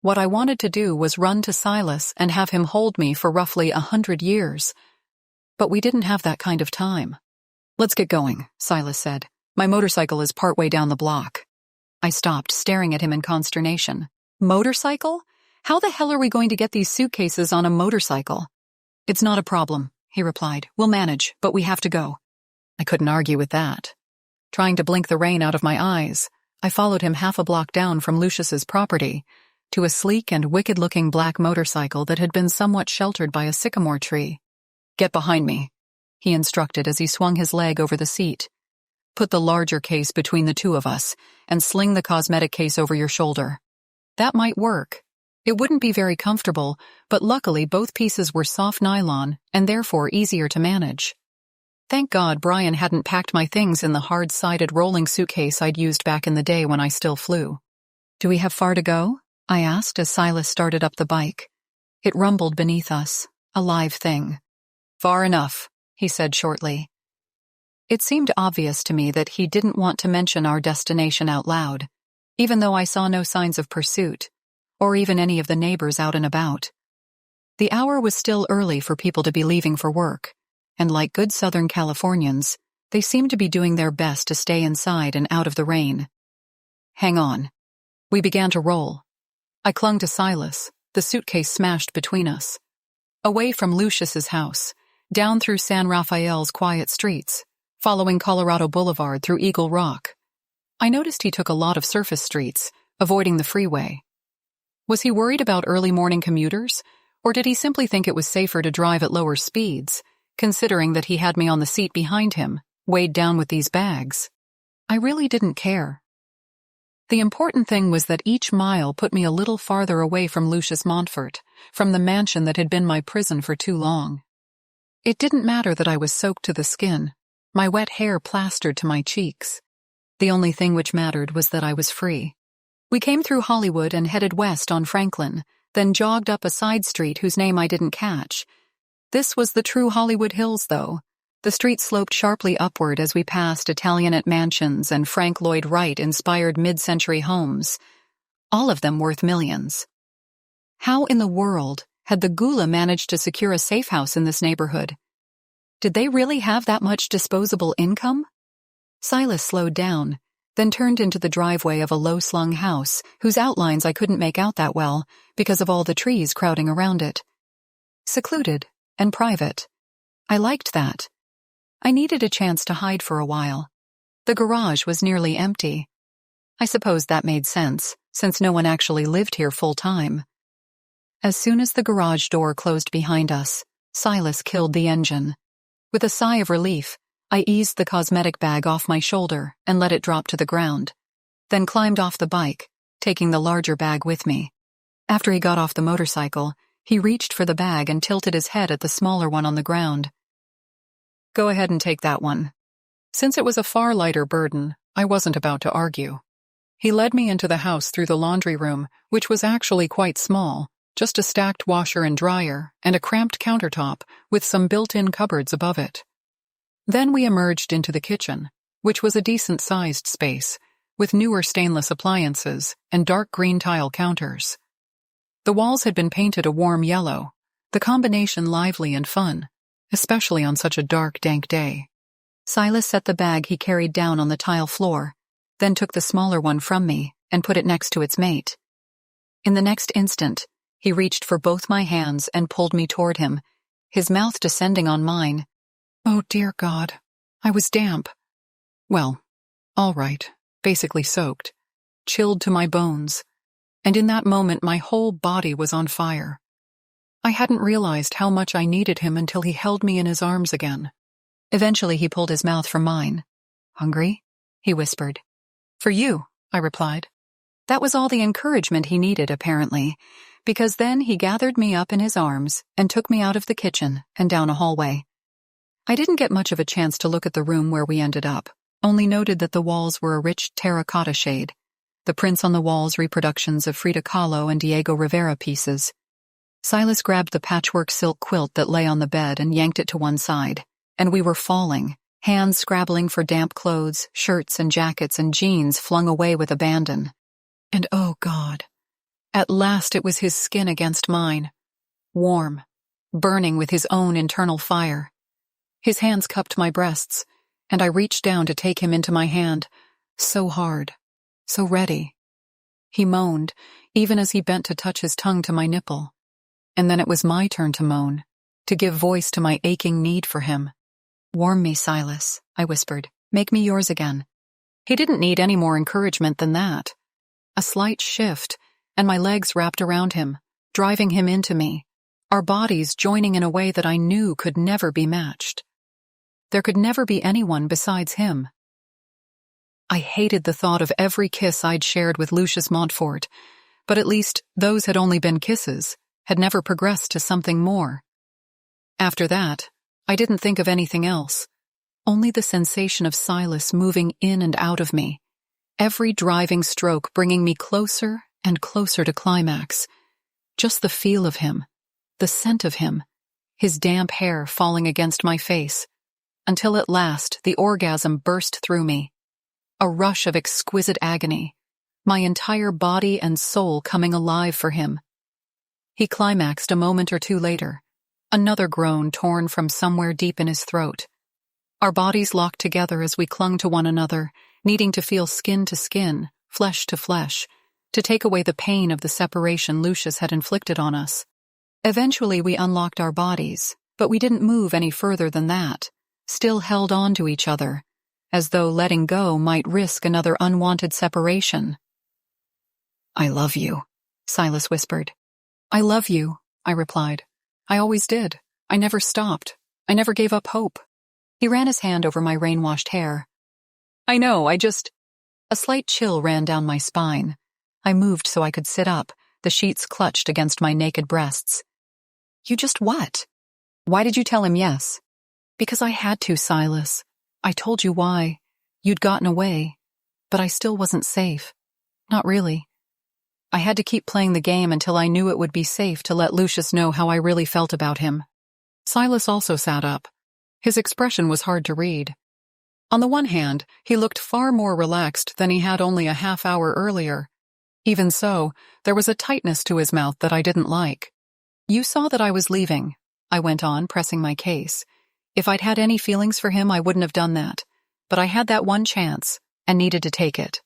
What I wanted to do was run to Silas and have him hold me for roughly 100 years. But we didn't have that kind of time. Let's get going, Silas said. My motorcycle is partway down the block. I stopped, staring at him in consternation. Motorcycle? How the hell are we going to get these suitcases on a motorcycle? It's not a problem, he replied. We'll manage, but we have to go. I couldn't argue with that. Trying to blink the rain out of my eyes, I followed him half a block down from Lucius's property to a sleek and wicked-looking black motorcycle that had been somewhat sheltered by a sycamore tree. Get behind me, he instructed as he swung his leg over the seat. Put the larger case between the two of us and sling the cosmetic case over your shoulder. That might work. It wouldn't be very comfortable, but luckily both pieces were soft nylon and therefore easier to manage. Thank God Brian hadn't packed my things in the hard-sided rolling suitcase I'd used back in the day when I still flew. Do we have far to go? I asked as Silas started up the bike. It rumbled beneath us, a live thing. Far enough, he said shortly. It seemed obvious to me that he didn't want to mention our destination out loud, even though I saw no signs of pursuit, or even any of the neighbors out and about. The hour was still early for people to be leaving for work, and like good Southern Californians, they seemed to be doing their best to stay inside and out of the rain. Hang on. We began to roll. I clung to Silas, the suitcase smashed between us. Away from Lucius's house, down through San Rafael's quiet streets, following Colorado Boulevard through Eagle Rock. I noticed he took a lot of surface streets, avoiding the freeway. Was he worried about early morning commuters, or did he simply think it was safer to drive at lower speeds, considering that he had me on the seat behind him, weighed down with these bags? I really didn't care. The important thing was that each mile put me a little farther away from Lucius Montfort, from the mansion that had been my prison for too long. It didn't matter that I was soaked to the skin, my wet hair plastered to my cheeks. The only thing which mattered was that I was free. We came through Hollywood and headed west on Franklin, then jogged up a side street whose name I didn't catch. This was the true Hollywood Hills, though. The street sloped sharply upward as we passed Italianate mansions and Frank Lloyd Wright-inspired mid-century homes, all of them worth millions. How in the world had the Gula managed to secure a safe house in this neighborhood? Did they really have that much disposable income? Silas slowed down, then turned into the driveway of a low-slung house whose outlines I couldn't make out that well because of all the trees crowding around it. Secluded and private. I liked that. I needed a chance to hide for a while. The garage was nearly empty. I suppose that made sense, since no one actually lived here full-time. As soon as the garage door closed behind us, Silas killed the engine. With a sigh of relief, I eased the cosmetic bag off my shoulder and let it drop to the ground, then climbed off the bike, taking the larger bag with me. After he got off the motorcycle, he reached for the bag and tilted his head at the smaller one on the ground. Go ahead and take that one. Since it was a far lighter burden, I wasn't about to argue. He led me into the house through the laundry room, which was actually quite small, just a stacked washer and dryer and a cramped countertop with some built-in cupboards above it. Then we emerged into the kitchen, which was a decent-sized space, with newer stainless appliances and dark green tile counters. The walls had been painted a warm yellow, the combination lively and fun, especially on such a dark, dank day. Silas set the bag he carried down on the tile floor, then took the smaller one from me and put it next to its mate. In the next instant, he reached for both my hands and pulled me toward him, his mouth descending on mine. Oh, dear God. I was damp. Well, all right, basically soaked, chilled to my bones, and in that moment my whole body was on fire. I hadn't realized how much I needed him until he held me in his arms again. Eventually he pulled his mouth from mine. Hungry? He whispered. For you, I replied. That was all the encouragement he needed, apparently, because then he gathered me up in his arms and took me out of the kitchen and down a hallway. I didn't get much of a chance to look at the room where we ended up, only noted that the walls were a rich terracotta shade, the prints on the walls reproductions of Frida Kahlo and Diego Rivera pieces. Silas grabbed the patchwork silk quilt that lay on the bed and yanked it to one side, and we were falling, hands scrabbling for damp clothes, shirts and jackets and jeans flung away with abandon. And oh God, at last it was his skin against mine, warm, burning with his own internal fire. His hands cupped my breasts, and I reached down to take him into my hand, so hard, so ready. He moaned, even as he bent to touch his tongue to my nipple. And then it was my turn to moan, to give voice to my aching need for him. "Warm me, Silas," I whispered. "Make me yours again." He didn't need any more encouragement than that. A slight shift, and my legs wrapped around him, driving him into me, our bodies joining in a way that I knew could never be matched. There could never be anyone besides him. I hated the thought of every kiss I'd shared with Lucius Montfort, but at least those had only been kisses, had never progressed to something more. After that, I didn't think of anything else, only the sensation of Silas moving in and out of me, every driving stroke bringing me closer and closer to climax. Just the feel of him, the scent of him, his damp hair falling against my face, until at last the orgasm burst through me. A rush of exquisite agony, my entire body and soul coming alive for him. He climaxed a moment or two later, another groan torn from somewhere deep in his throat. Our bodies locked together as we clung to one another, needing to feel skin to skin, flesh to flesh, to take away the pain of the separation Lucius had inflicted on us. Eventually we unlocked our bodies, but we didn't move any further than that, still held on to each other, as though letting go might risk another unwanted separation. "I love you," Silas whispered. "I love you," I replied. "I always did. I never stopped. I never gave up hope." He ran his hand over my rain-washed hair. "I know, A slight chill ran down my spine. I moved so I could sit up, the sheets clutched against my naked breasts. "You just what? Why did you tell him yes?" "Because I had to, Silas. I told you why. You'd gotten away, but I still wasn't safe. Not really. I had to keep playing the game until I knew it would be safe to let Lucius know how I really felt about him." Silas also sat up. His expression was hard to read. On the one hand, he looked far more relaxed than he had only a half hour earlier. Even so, there was a tightness to his mouth that I didn't like. "You saw that I was leaving," I went on, pressing my case. "If I'd had any feelings for him, I wouldn't have done that. But I had that one chance, and needed to take it."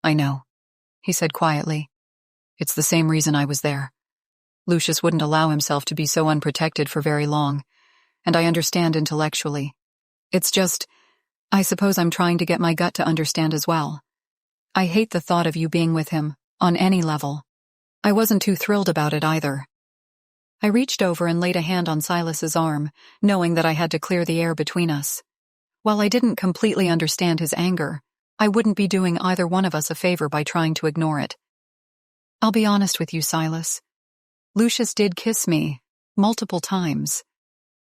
"I know," he said quietly. "It's the same reason I was there. Lucius wouldn't allow himself to be so unprotected for very long, and I understand intellectually. It's just, I suppose I'm trying to get my gut to understand as well. I hate the thought of you being with him, on any level. I wasn't too thrilled about it either." I reached over and laid a hand on Silas's arm, knowing that I had to clear the air between us. While I didn't completely understand his anger, I wouldn't be doing either one of us a favor by trying to ignore it. "I'll be honest with you, Silas. Lucius did kiss me, multiple times.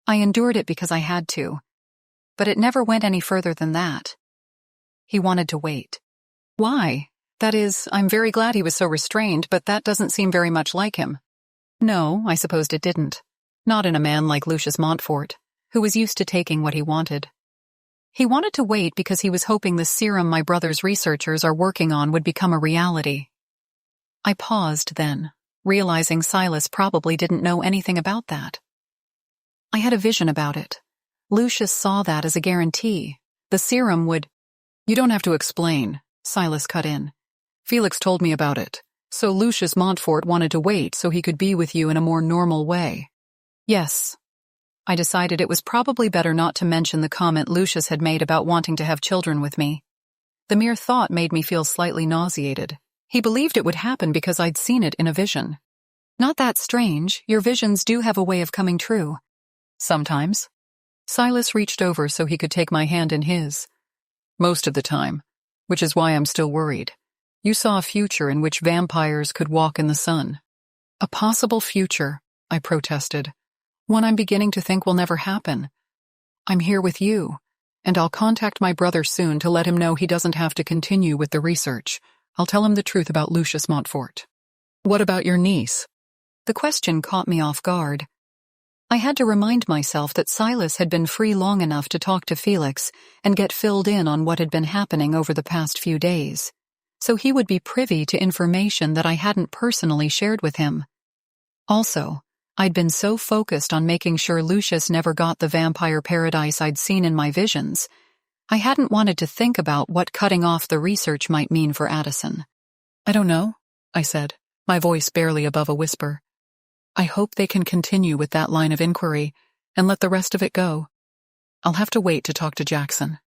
I endured it because I had to, but it never went any further than that. He wanted to wait." "Why? That is, I'm very glad he was so restrained, but that doesn't seem very much like him." "No, I supposed it didn't. Not in a man like Lucius Montfort, who was used to taking what he wanted. He wanted to wait because he was hoping the serum my brother's researchers are working on would become a reality." I paused then, realizing Silas probably didn't know anything about that. I had a vision about it. Lucius saw that as a guarantee. The serum would— "You don't have to explain," Silas cut in. "Felix told me about it. So Lucius Montfort wanted to wait so he could be with you in a more normal way." "Yes." I decided it was probably better not to mention the comment Lucius had made about wanting to have children with me. The mere thought made me feel slightly nauseated. He believed it would happen because I'd seen it in a vision. "Not that strange. Your visions do have a way of coming true." "Sometimes." Silas reached over so he could take my hand in his. "Most of the time, which is why I'm still worried. You saw a future in which vampires could walk in the sun." "A possible future," I protested. "One I'm beginning to think will never happen. I'm here with you, and I'll contact my brother soon to let him know he doesn't have to continue with the research. I'll tell him the truth about Lucius Montfort." "What about your niece?" The question caught me off guard. I had to remind myself that Silas had been free long enough to talk to Felix and get filled in on what had been happening over the past few days, so he would be privy to information that I hadn't personally shared with him. Also, I'd been so focused on making sure Lucius never got the vampire paradise I'd seen in my visions, I hadn't wanted to think about what cutting off the research might mean for Addison. I don't know, I said, my voice barely above a whisper. I hope they can continue with that line of inquiry and let the rest of it go. I'll have to wait to talk to Jackson.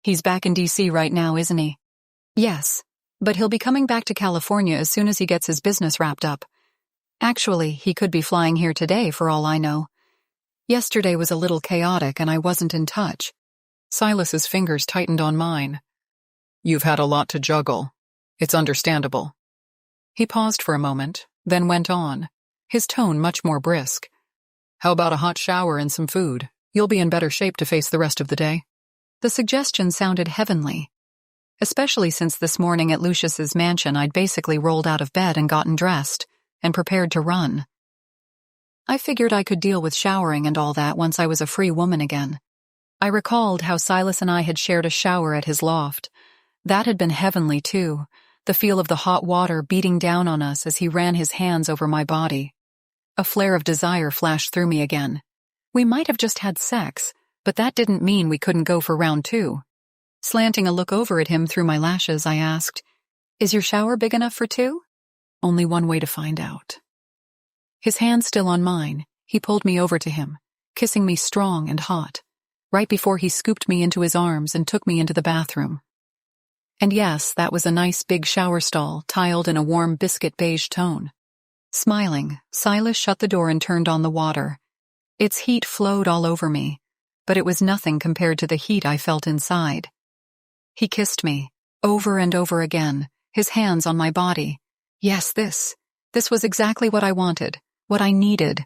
He's back in D.C. right now, isn't he? Yes, but he'll be coming back to California as soon as he gets his business wrapped up. Actually, he could be flying here today for all I know. Yesterday was a little chaotic and I wasn't in touch. Silas's fingers tightened on mine. You've had a lot to juggle. It's understandable. He paused for a moment, then went on, his tone much more brisk. How about a hot shower and some food? You'll be in better shape to face the rest of the day. The suggestion sounded heavenly, especially since this morning at Lucius's mansion I'd basically rolled out of bed and gotten dressed and prepared to run. I figured I could deal with showering and all that once I was a free woman again. I recalled how Silas and I had shared a shower at his loft. That had been heavenly too, the feel of the hot water beating down on us as he ran his hands over my body. A flare of desire flashed through me again. We might have just had sex, but that didn't mean we couldn't go for round two. Slanting a look over at him through my lashes, I asked, Is your shower big enough for two? Only one way to find out. His hand still on mine, he pulled me over to him, kissing me strong and hot, right before he scooped me into his arms and took me into the bathroom. And yes, that was a nice big shower stall, tiled in a warm biscuit beige tone. Smiling, Silas shut the door and turned on the water. Its heat flowed all over me, but it was nothing compared to the heat I felt inside. He kissed me, over and over again, his hands on my body. Yes, this was exactly what I wanted, what I needed.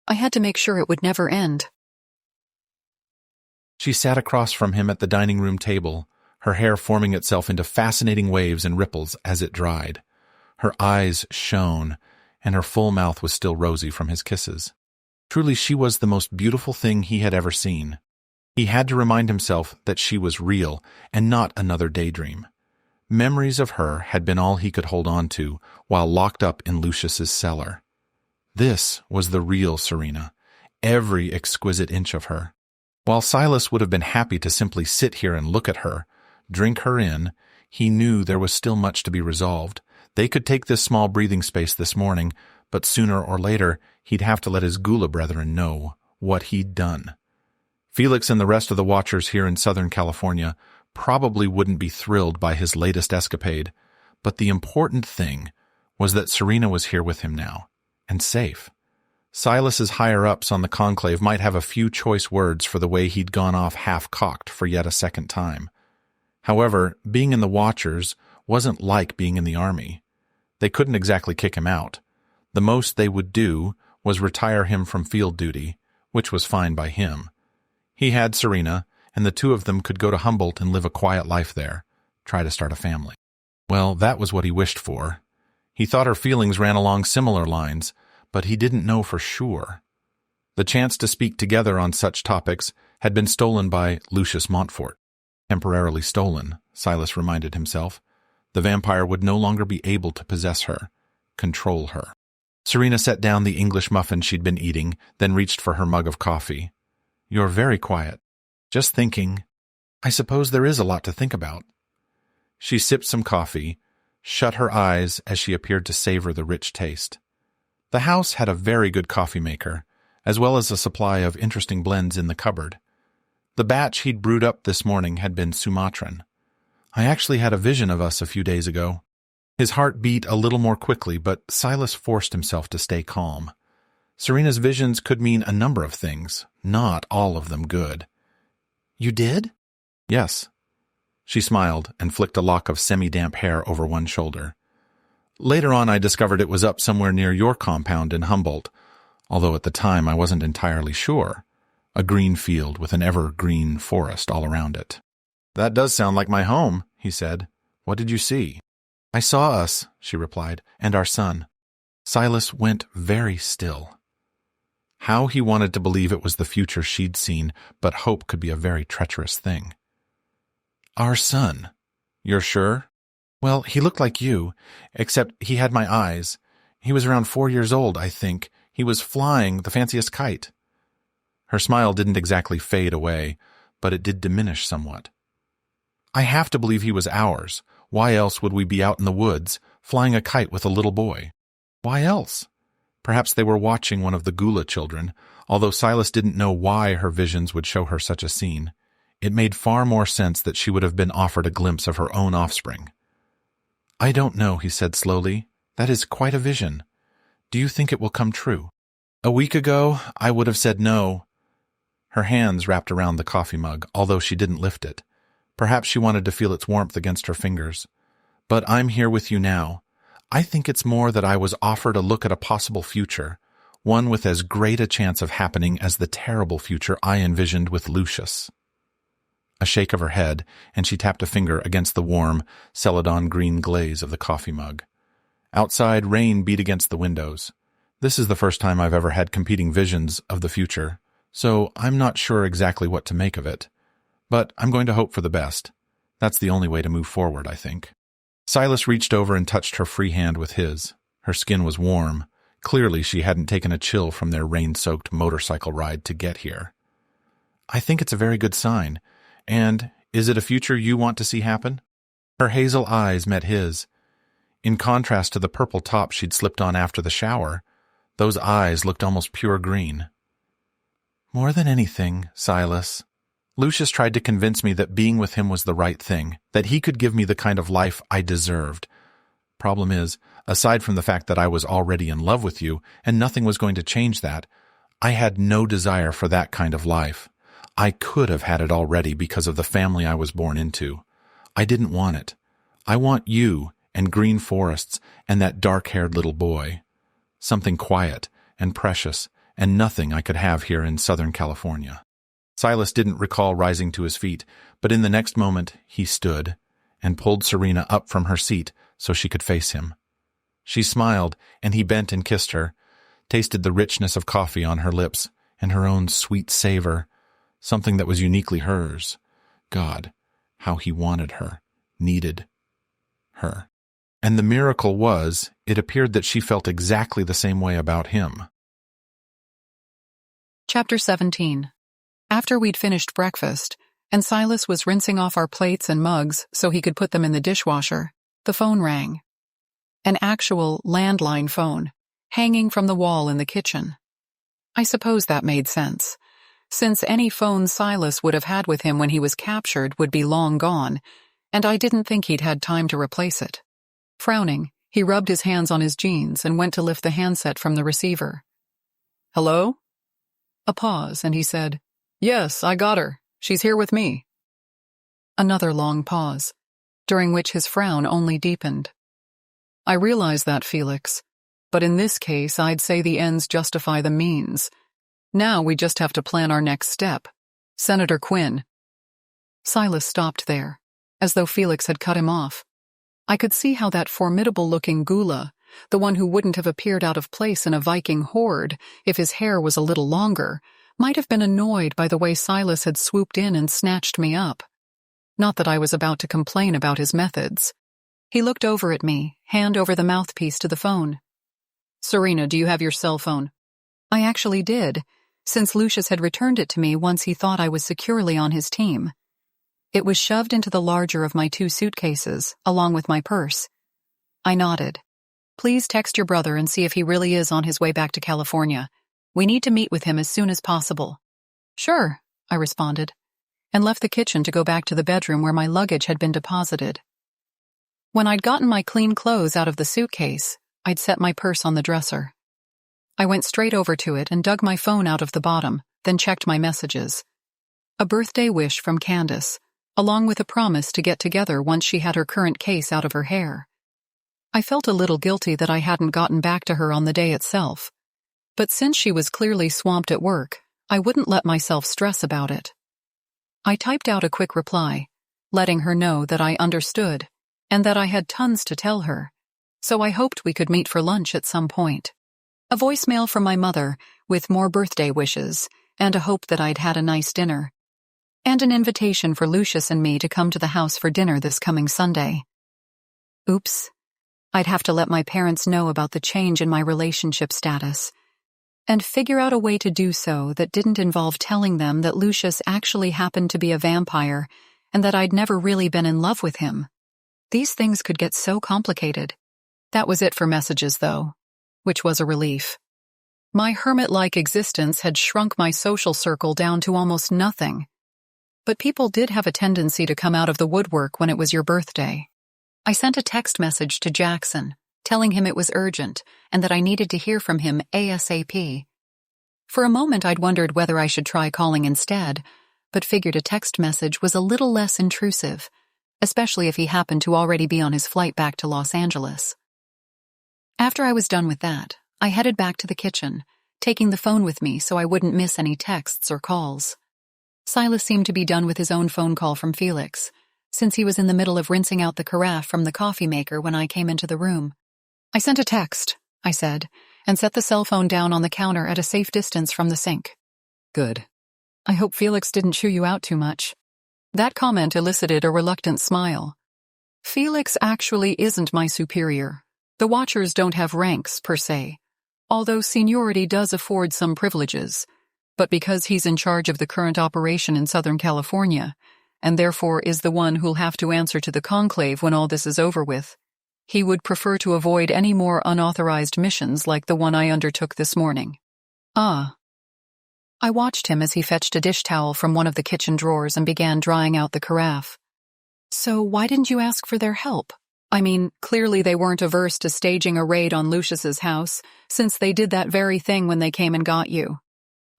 I had to make sure it would never end. She sat across from him at the dining room table, her hair forming itself into fascinating waves and ripples as it dried. Her eyes shone, and her full mouth was still rosy from his kisses. Truly, she was the most beautiful thing he had ever seen. He had to remind himself that she was real and not another daydream. Memories of her had been all he could hold on to while locked up in Lucius's cellar. This was the real Serena, every exquisite inch of her. While Silas would have been happy to simply sit here and look at her, drink her in, he knew there was still much to be resolved. They could take this small breathing space this morning, but sooner or later he'd have to let his Gula brethren know what he'd done. Felix and the rest of the watchers here in Southern California probably wouldn't be thrilled by his latest escapade, but the important thing was that Serena was here with him now, and safe. Silas's higher-ups on the conclave might have a few choice words for the way he'd gone off half-cocked for yet a second time. However, being in the Watchers wasn't like being in the Army. They couldn't exactly kick him out. The most they would do was retire him from field duty, which was fine by him. He had Serena, and the two of them could go to Humboldt and live a quiet life there, try to start a family. Well, that was what he wished for. He thought her feelings ran along similar lines, but he didn't know for sure. The chance to speak together on such topics had been stolen by Lucius Montfort. Temporarily stolen, Silas reminded himself. The vampire would no longer be able to possess her, control her. Serena set down the English muffin she'd been eating, then reached for her mug of coffee. You're very quiet. Just thinking. I suppose there is a lot to think about. She sipped some coffee, shut her eyes as she appeared to savor the rich taste. The house had a very good coffee maker, as well as a supply of interesting blends in the cupboard. The batch he'd brewed up this morning had been Sumatran. I actually had a vision of us a few days ago. His heart beat a little more quickly, but Silas forced himself to stay calm. Serena's visions could mean a number of things, not all of them good. You did? Yes. She smiled and flicked a lock of semi-damp hair over one shoulder. Later on, I discovered it was up somewhere near your compound in Humboldt, although at the time I wasn't entirely sure. A green field with an evergreen forest all around it. That does sound like my home, he said. What did you see? I saw us, she replied, and our son. Silas went very still. How he wanted to believe it was the future she'd seen, but hope could be a very treacherous thing. Our son. You're sure? Well, he looked like you, except he had my eyes. He was around 4 years old, I think. He was flying the fanciest kite. Her smile didn't exactly fade away, but it did diminish somewhat. I have to believe he was ours. Why else would we be out in the woods, flying a kite with a little boy? Why else? Perhaps they were watching one of the Gula children, although Silas didn't know why her visions would show her such a scene. It made far more sense that she would have been offered a glimpse of her own offspring. I don't know, he said slowly. That is quite a vision. Do you think it will come true? A week ago, I would have said no. Her hands wrapped around the coffee mug, although she didn't lift it. Perhaps she wanted to feel its warmth against her fingers. But I'm here with you now. I think it's more that I was offered a look at a possible future, one with as great a chance of happening as the terrible future I envisioned with Lucius. A shake of her head, and she tapped a finger against the warm, celadon green glaze of the coffee mug. Outside, rain beat against the windows. This is the first time I've ever had competing visions of the future, so I'm not sure exactly what to make of it. But I'm going to hope for the best. That's the only way to move forward, I think. Silas reached over and touched her free hand with his. Her skin was warm. Clearly, she hadn't taken a chill from their rain-soaked motorcycle ride to get here. I think it's a very good sign. And is it a future you want to see happen? Her hazel eyes met his. In contrast to the purple top she'd slipped on after the shower, those eyes looked almost pure green. More than anything, Silas. Lucius tried to convince me that being with him was the right thing, that he could give me the kind of life I deserved. Problem is, aside from the fact that I was already in love with you, and nothing was going to change that, I had no desire for that kind of life. I could have had it already because of the family I was born into. I didn't want it. I want you and green forests and that dark-haired little boy. Something quiet and precious and nothing I could have here in Southern California. Silas didn't recall rising to his feet, but in the next moment he stood and pulled Serena up from her seat so she could face him. She smiled, and he bent and kissed her, tasted the richness of coffee on her lips and her own sweet savor, something that was uniquely hers. God, how he wanted her, needed her. And the miracle was, it appeared that she felt exactly the same way about him. Chapter 17. After we'd finished breakfast, and Silas was rinsing off our plates and mugs so he could put them in the dishwasher, the phone rang. An actual landline phone, hanging from the wall in the kitchen. I suppose that made sense, since any phone Silas would have had with him when he was captured would be long gone, and I didn't think he'd had time to replace it. Frowning, he rubbed his hands on his jeans and went to lift the handset from the receiver. Hello? A pause, and he said, Yes, I got her. She's here with me. Another long pause, during which his frown only deepened. I realize that, Felix, but in this case I'd say the ends justify the means. Now we just have to plan our next step. Senator Quinn. Silas stopped there, as though Felix had cut him off. I could see how that formidable-looking Gula, the one who wouldn't have appeared out of place in a Viking horde if his hair was a little longer, might have been annoyed by the way Silas had swooped in and snatched me up. Not that I was about to complain about his methods. He looked over at me, hand over the mouthpiece to the phone. Serena, do you have your cell phone? I actually did, since Lucius had returned it to me once he thought I was securely on his team. It was shoved into the larger of my 2 suitcases, along with my purse. I nodded. Please text your brother and see if he really is on his way back to California. We need to meet with him as soon as possible. Sure, I responded, and left the kitchen to go back to the bedroom where my luggage had been deposited. When I'd gotten my clean clothes out of the suitcase, I'd set my purse on the dresser. I went straight over to it and dug my phone out of the bottom, then checked my messages. A birthday wish from Candace, along with a promise to get together once she had her current case out of her hair. I felt a little guilty that I hadn't gotten back to her on the day itself, but since she was clearly swamped at work, I wouldn't let myself stress about it. I typed out a quick reply, letting her know that I understood and that I had tons to tell her, so I hoped we could meet for lunch at some point. A voicemail from my mother with more birthday wishes and a hope that I'd had a nice dinner, and an invitation for Lucius and me to come to the house for dinner this coming Sunday. Oops. I'd have to let my parents know about the change in my relationship status, and figure out a way to do so that didn't involve telling them that Lucius actually happened to be a vampire and that I'd never really been in love with him. These things could get so complicated. That was it for messages, though, which was a relief. My hermit-like existence had shrunk my social circle down to almost nothing. But people did have a tendency to come out of the woodwork when it was your birthday. I sent a text message to Jackson, telling him it was urgent and that I needed to hear from him ASAP. For a moment I'd wondered whether I should try calling instead, but figured a text message was a little less intrusive, especially if he happened to already be on his flight back to Los Angeles. After I was done with that, I headed back to the kitchen, taking the phone with me so I wouldn't miss any texts or calls. Silas seemed to be done with his own phone call from Felix, since he was in the middle of rinsing out the carafe from the coffee maker when I came into the room. "I sent a text," I said, and set the cell phone down on the counter at a safe distance from the sink. "Good. I hope Felix didn't chew you out too much." That comment elicited a reluctant smile. Felix actually isn't my superior. The Watchers don't have ranks, per se, although seniority does afford some privileges. But because he's in charge of the current operation in Southern California, and therefore is the one who'll have to answer to the conclave when all this is over with, he would prefer to avoid any more unauthorized missions like the one I undertook this morning. Ah. I watched him as he fetched a dish towel from one of the kitchen drawers and began drying out the carafe. "So why didn't you ask for their help? I mean, clearly they weren't averse to staging a raid on Lucius's house, since they did that very thing when they came and got you.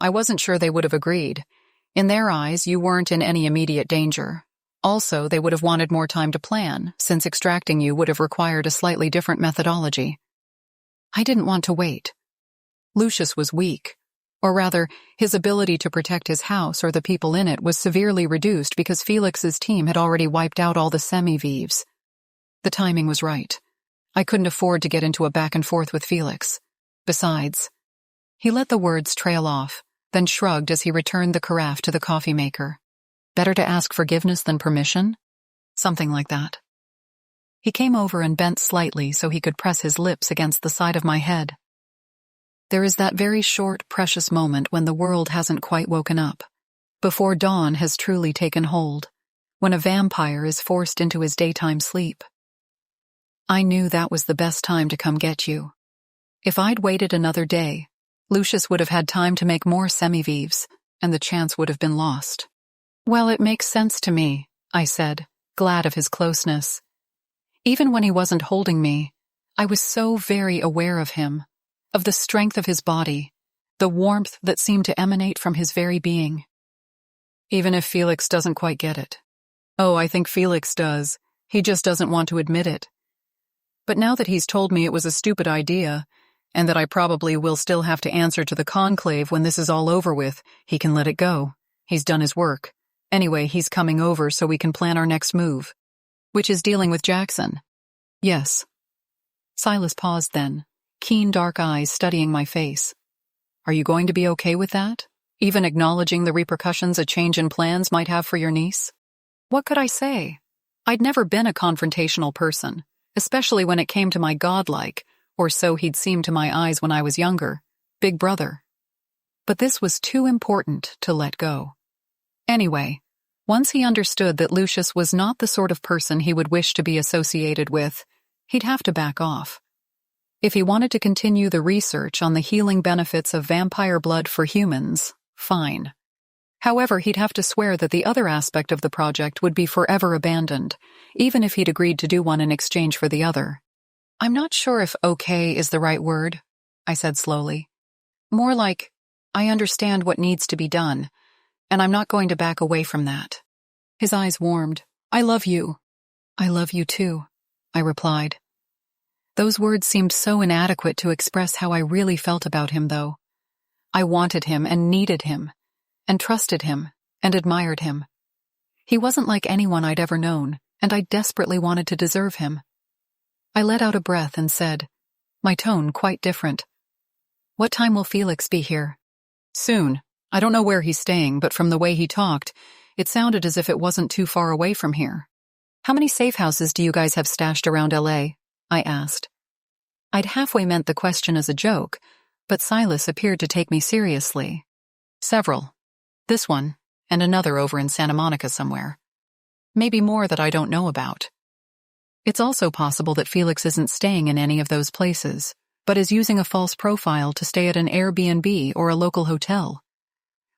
I wasn't sure they would have agreed. In their eyes, you weren't in any immediate danger. Also, they would have wanted more time to plan, since extracting you would have required a slightly different methodology. I didn't want to wait. Lucius was weak. Or rather, his ability to protect his house or the people in it was severely reduced because Felix's team had already wiped out all the semi-vives. The timing was right. I couldn't afford to get into a back and forth with Felix. Besides, he let the words trail off, then shrugged as he returned the carafe to the coffee maker. Better to ask forgiveness than permission? Something like that. He came over and bent slightly so he could press his lips against the side of my head. There is that very short, precious moment when the world hasn't quite woken up, before dawn has truly taken hold, when a vampire is forced into his daytime sleep. I knew that was the best time to come get you. If I'd waited another day, Lucius would have had time to make more semi-vives, and the chance would have been lost. "Well, it makes sense to me," I said, glad of his closeness. Even when he wasn't holding me, I was so very aware of him, of the strength of his body, the warmth that seemed to emanate from his very being. Even if Felix doesn't quite get it. Oh, I think Felix does. He just doesn't want to admit it. But now that he's told me it was a stupid idea, and that I probably will still have to answer to the conclave when this is all over with, he can let it go. He's done his work. Anyway, he's coming over so we can plan our next move. Which is dealing with Jackson. Yes. Silas paused then, keen dark eyes studying my face. Are you going to be okay with that? Even acknowledging the repercussions a change in plans might have for your niece? What could I say? I'd never been a confrontational person, especially when it came to my godlike, or so he'd seemed to my eyes when I was younger, big brother. But this was too important to let go. Anyway, once he understood that Lucius was not the sort of person he would wish to be associated with, he'd have to back off. If he wanted to continue the research on the healing benefits of vampire blood for humans, fine. However, he'd have to swear that the other aspect of the project would be forever abandoned, even if he'd agreed to do one in exchange for the other. I'm not sure if okay is the right word, I said slowly. More like, I understand what needs to be done, and I'm not going to back away from that. His eyes warmed. I love you. I love you too, I replied. Those words seemed so inadequate to express how I really felt about him, though. I wanted him and needed him, and trusted him, and admired him. He wasn't like anyone I'd ever known, and I desperately wanted to deserve him. I let out a breath and said, my tone quite different. What time will Felix be here? Soon. I don't know where he's staying, but from the way he talked, it sounded as if it wasn't too far away from here. How many safe houses do you guys have stashed around LA? I asked. I'd halfway meant the question as a joke, but Silas appeared to take me seriously. Several. This one, and another over in Santa Monica somewhere. maybe more that I don't know about. It's also possible that Felix isn't staying in any of those places, but is using a false profile to stay at an Airbnb or a local hotel.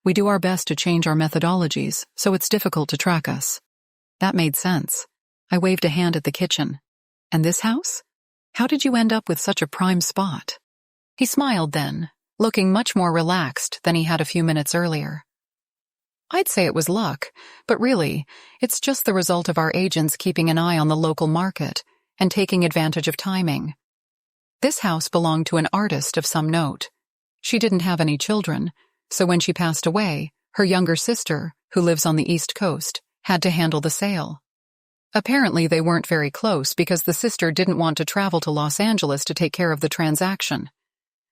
We do our best to change our methodologies, so it's difficult to track us. That made sense. I waved a hand at the kitchen. And this house? How did you end up with such a prime spot? He smiled then, looking much more relaxed than he had a few minutes earlier. I'd say it was luck, but really, it's just the result of our agents keeping an eye on the local market and taking advantage of timing. This house belonged to an artist of some note. She didn't have any children, so when she passed away, her younger sister, who lives on the East Coast, had to handle the sale. Apparently they weren't very close because the sister didn't want to travel to Los Angeles to take care of the transaction.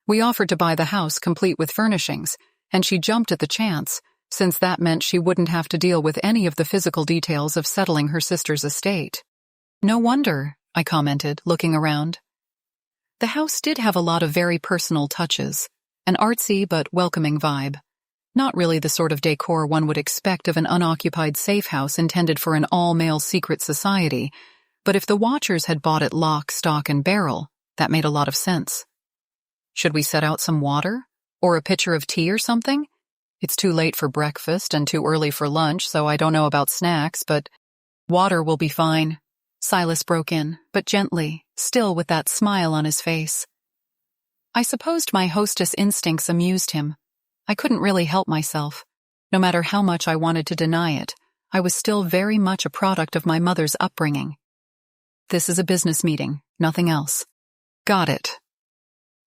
We offered to buy the house complete with furnishings, and she jumped at the chance, since that meant she wouldn't have to deal with any of the physical details of settling her sister's estate. No wonder, I commented, looking around. The house did have a lot of very personal touches, an artsy but welcoming vibe. Not really the sort of decor one would expect of an unoccupied safe house intended for an all-male secret society, but if the watchers had bought it lock, stock, and barrel, that made a lot of sense. Should we set out some water? Or a pitcher of tea or something? It's too late for breakfast and too early for lunch, so I don't know about snacks, but water will be fine. Silas broke in, but gently, still with that smile on his face. I supposed my hostess instincts amused him. I couldn't really help myself. No matter how much I wanted to deny it, I was still very much a product of my mother's upbringing. This is a business meeting, nothing else. Got it.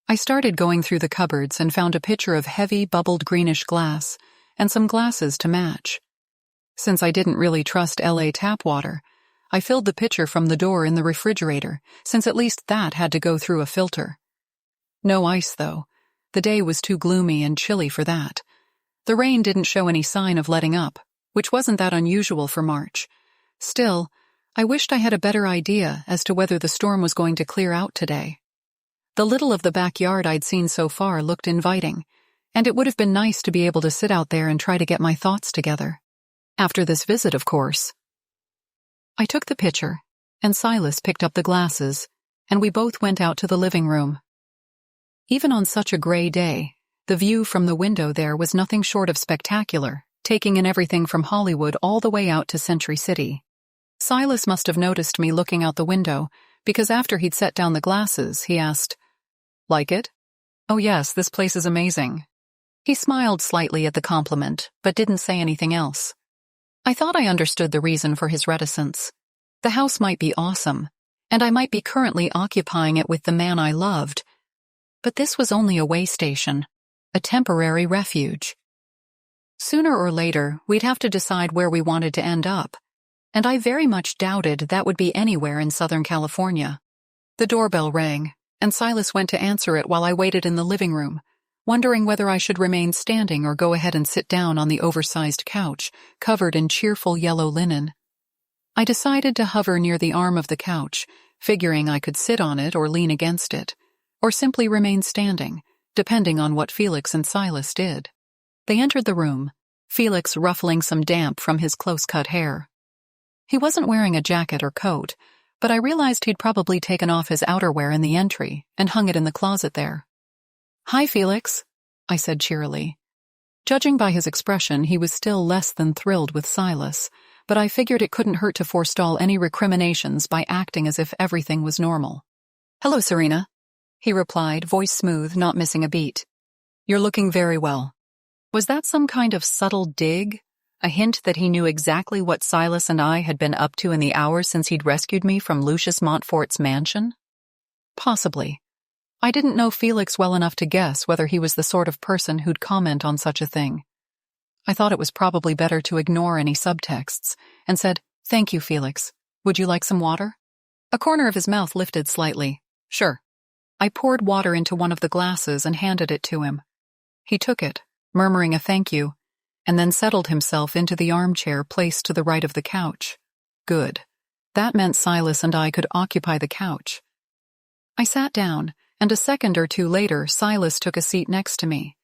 I started going through the cupboards and found a pitcher of heavy, bubbled greenish glass and some glasses to match. Since I didn't really trust LA tap water, I filled the pitcher from the door in the refrigerator, since at least that had to go through a filter. No ice, though. The day was too gloomy and chilly for that. The rain didn't show any sign of letting up, which wasn't that unusual for March. Still, I wished I had a better idea as to whether the storm was going to clear out today. The little of the backyard I'd seen so far looked inviting, and it would have been nice to be able to sit out there and try to get my thoughts together. After this visit, of course. I took the pitcher, and Silas picked up the glasses, and we both went out to the living room. Even on such a gray day, the view from the window there was nothing short of spectacular, taking in everything from Hollywood all the way out to Century City. Silas must have noticed me looking out the window, because after he'd set down the glasses, he asked, "Like it?" "Oh yes, this place is amazing." He smiled slightly at the compliment, but didn't say anything else. I thought I understood the reason for his reticence. The house might be awesome, and I might be currently occupying it with the man I loved, but this was only a way station, a temporary refuge. Sooner or later, we'd have to decide where we wanted to end up, and I very much doubted that would be anywhere in Southern California. The doorbell rang, and Silas went to answer it while I waited in the living room, wondering whether I should remain standing or go ahead and sit down on the oversized couch, covered in cheerful yellow linen. I decided to hover near the arm of the couch, figuring I could sit on it or lean against it, or simply remain standing, depending on what Felix and Silas did. They entered the room, Felix ruffling some damp from his close-cut hair. He wasn't wearing a jacket or coat, but I realized he'd probably taken off his outerwear in the entry and hung it in the closet there. "Hi, Felix," I said cheerily. Judging by his expression, he was still less than thrilled with Silas, but I figured it couldn't hurt to forestall any recriminations by acting as if everything was normal. "Hello, Serena," he replied, voice smooth, not missing a beat. "You're looking very well." Was that some kind of subtle dig? A hint that he knew exactly what Silas and I had been up to in the hours since he'd rescued me from Lucius Montfort's mansion? Possibly. I didn't know Felix well enough to guess whether he was the sort of person who'd comment on such a thing. I thought it was probably better to ignore any subtexts, and said, "Thank you, Felix. Would you like some water?" A corner of his mouth lifted slightly. "Sure." I poured water into one of the glasses and handed it to him. He took it, murmuring a thank you, and then settled himself into the armchair placed to the right of the couch. Good. That meant Silas and I could occupy the couch. I sat down, and a second or two later, Silas took a seat next to me.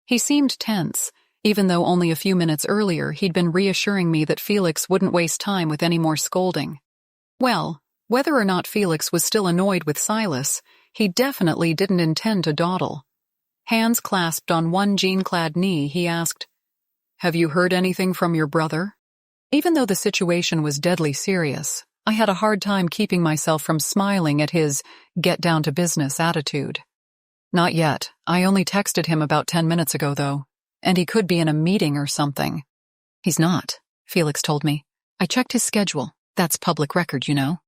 He seemed tense, even though only a few minutes earlier he'd been reassuring me that Felix wouldn't waste time with any more scolding. Well, whether or not Felix was still annoyed with Silas, he definitely didn't intend to dawdle. Hands clasped on one jean-clad knee, he asked, "Have you heard anything from your brother?" Even though the situation was deadly serious, I had a hard time keeping myself from smiling at his get-down-to-business attitude. "Not yet. I only texted him about 10 minutes ago, though, and he could be in a meeting or something." "He's not," Felix told me. "I checked his schedule. That's public record, you know."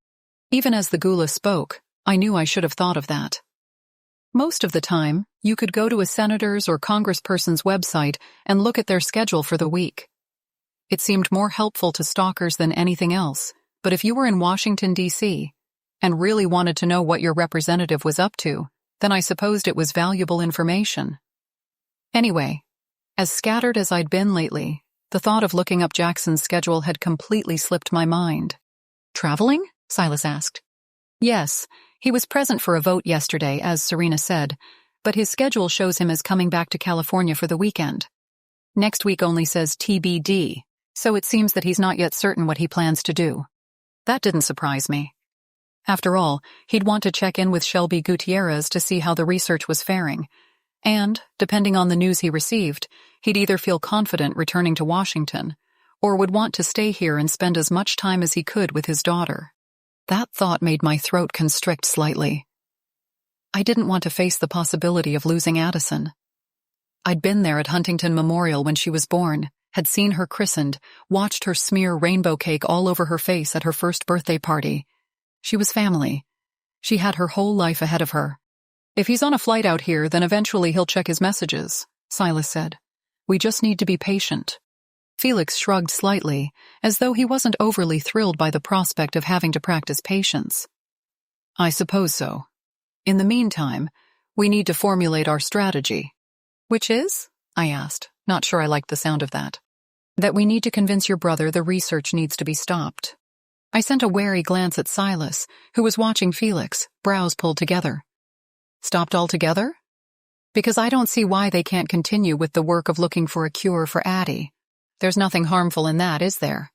Even as the Gula spoke, I knew I should have thought of that. Most of the time, you could go to a senator's or congressperson's website and look at their schedule for the week. It seemed more helpful to stalkers than anything else, but if you were in Washington, D.C., and really wanted to know what your representative was up to, then I supposed it was valuable information. Anyway, as scattered as I'd been lately, the thought of looking up Jackson's schedule had completely slipped my mind. "Traveling?" Silas asked. "Yes, he was present for a vote yesterday, as Serena said, but his schedule shows him as coming back to California for the weekend. Next week only says TBD, so it seems that he's not yet certain what he plans to do." That didn't surprise me. After all, he'd want to check in with Shelby Gutierrez to see how the research was faring, and, depending on the news he received, he'd either feel confident returning to Washington, or would want to stay here and spend as much time as he could with his daughter. That thought made my throat constrict slightly. I didn't want to face the possibility of losing Addison. I'd been there at Huntington Memorial when she was born, had seen her christened, watched her smear rainbow cake all over her face at her first birthday party. She was family. She had her whole life ahead of her. "If he's on a flight out here, then eventually he'll check his messages," Silas said. "We just need to be patient." Felix shrugged slightly, as though he wasn't overly thrilled by the prospect of having to practice patience. "I suppose so. In the meantime, we need to formulate our strategy." "Which is?" I asked, not sure I liked the sound of that. "That we need to convince your brother the research needs to be stopped." I sent a wary glance at Silas, who was watching Felix, brows pulled together. "Stopped altogether?" "Because I don't see why they can't continue with the work of looking for a cure for Addie. There's nothing harmful in that, is there?"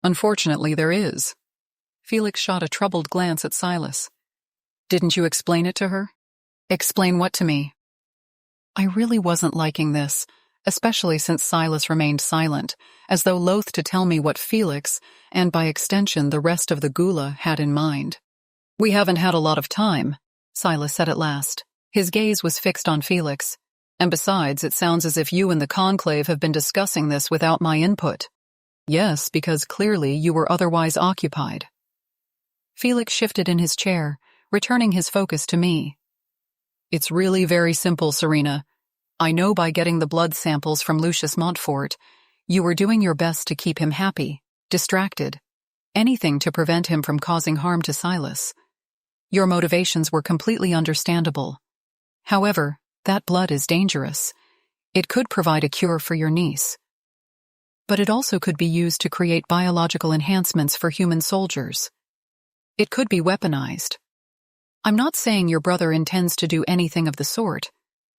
"Unfortunately, there is." Felix shot a troubled glance at Silas. "Didn't you explain it to her?" "Explain what to me?" I really wasn't liking this, especially since Silas remained silent, as though loath to tell me what Felix, and by extension the rest of the Gula, had in mind. "We haven't had a lot of time," Silas said at last. His gaze was fixed on Felix. "And besides, it sounds as if you and the conclave have been discussing this without my input." "Yes, because clearly you were otherwise occupied." Felix shifted in his chair, returning his focus to me. "It's really very simple, Serena. I know by getting the blood samples from Lucius Montfort, you were doing your best to keep him happy, distracted, anything to prevent him from causing harm to Silas. Your motivations were completely understandable. However, that blood is dangerous. It could provide a cure for your niece. But it also could be used to create biological enhancements for human soldiers. It could be weaponized. I'm not saying your brother intends to do anything of the sort,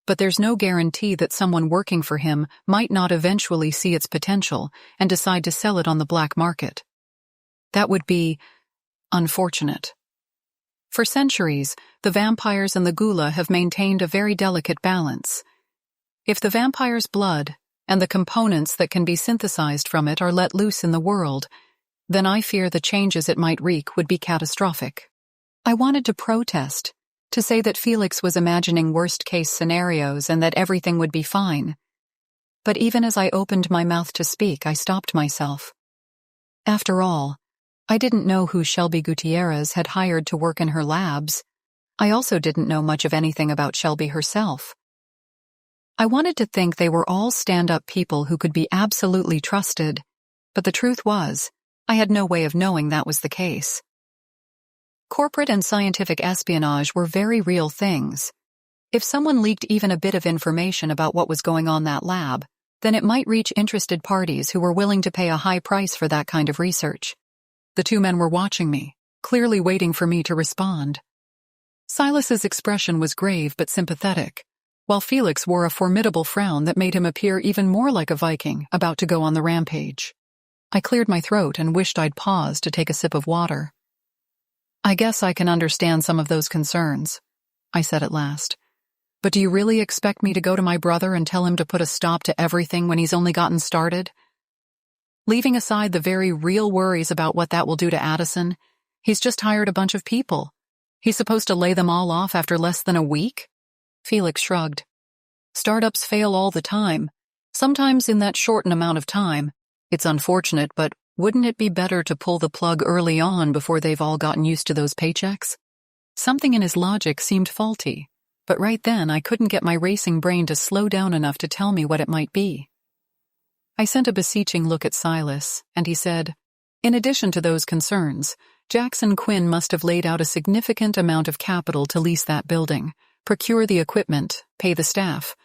but there's no guarantee that someone working for him might not eventually see its potential and decide to sell it on the black market. That would be unfortunate. For centuries, the vampires and the Gula have maintained a very delicate balance. If the vampire's blood and the components that can be synthesized from it are let loose in the world, then I fear the changes it might wreak would be catastrophic. I wanted to protest, to say that Felix was imagining worst-case scenarios and that everything would be fine. But even as I opened my mouth to speak, I stopped myself. After all, I didn't know who Shelby Gutierrez had hired to work in her labs. I also didn't know much of anything about Shelby herself. I wanted to think they were all stand-up people who could be absolutely trusted, but the truth was, I had no way of knowing that was the case. Corporate and scientific espionage were very real things. If someone leaked even a bit of information about what was going on in that lab, then it might reach interested parties who were willing to pay a high price for that kind of research. The two men were watching me, clearly waiting for me to respond. Silas's expression was grave but sympathetic, while Felix wore a formidable frown that made him appear even more like a Viking about to go on the rampage. I cleared my throat and wished I'd paused to take a sip of water. "I guess I can understand some of those concerns," I said at last. "But do you really expect me to go to my brother and tell him to put a stop to everything when he's only gotten started? Leaving aside the very real worries about what that will do to Addison, he's just hired a bunch of people. He's supposed to lay them all off after less than a week?" Felix shrugged. "Startups fail all the time, sometimes in that short an amount of time. It's unfortunate, but wouldn't it be better to pull the plug early on before they've all gotten used to those paychecks?" Something in his logic seemed faulty, but right then I couldn't get my racing brain to slow down enough to tell me what it might be. I sent a beseeching look at Silas, and he said, "In addition to those concerns, Jackson Quinn must have laid out a significant amount of capital to lease that building, procure the equipment, pay the staff.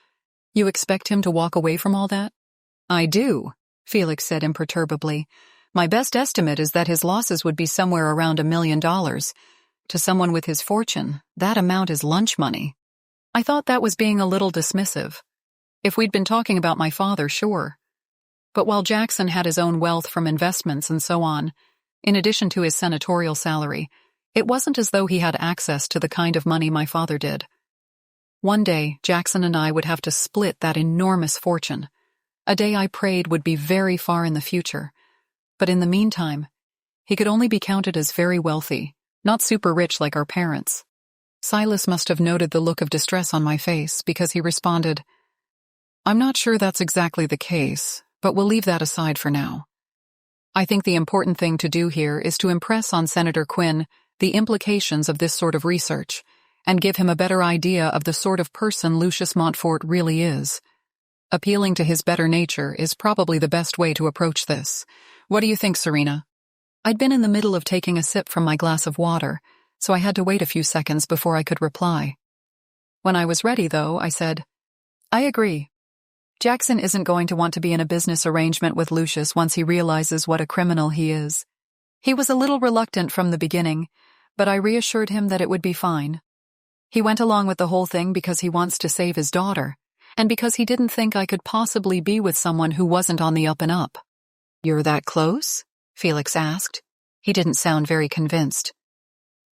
You expect him to walk away from all that?" "I do," Felix said imperturbably. "My best estimate is that his losses would be somewhere around $1 million. To someone with his fortune, that amount is lunch money." I thought that was being a little dismissive. If we'd been talking about my father, sure. But while Jackson had his own wealth from investments and so on, in addition to his senatorial salary, it wasn't as though he had access to the kind of money my father did. One day, Jackson and I would have to split that enormous fortune. A day I prayed would be very far in the future. But in the meantime, he could only be counted as very wealthy, not super rich like our parents. Silas must have noted the look of distress on my face because he responded, "I'm not sure that's exactly the case, but we'll leave that aside for now. I think the important thing to do here is to impress on Senator Quinn the implications of this sort of research and give him a better idea of the sort of person Lucius Montfort really is. Appealing to his better nature is probably the best way to approach this. What do you think, Serena?" I'd been in the middle of taking a sip from my glass of water, so I had to wait a few seconds before I could reply. When I was ready, though, I said, "I agree. Jackson isn't going to want to be in a business arrangement with Lucius once he realizes what a criminal he is. He was a little reluctant from the beginning, but I reassured him that it would be fine. He went along with the whole thing because he wants to save his daughter, and because he didn't think I could possibly be with someone who wasn't on the up and up." "You're that close?" Felix asked. He didn't sound very convinced.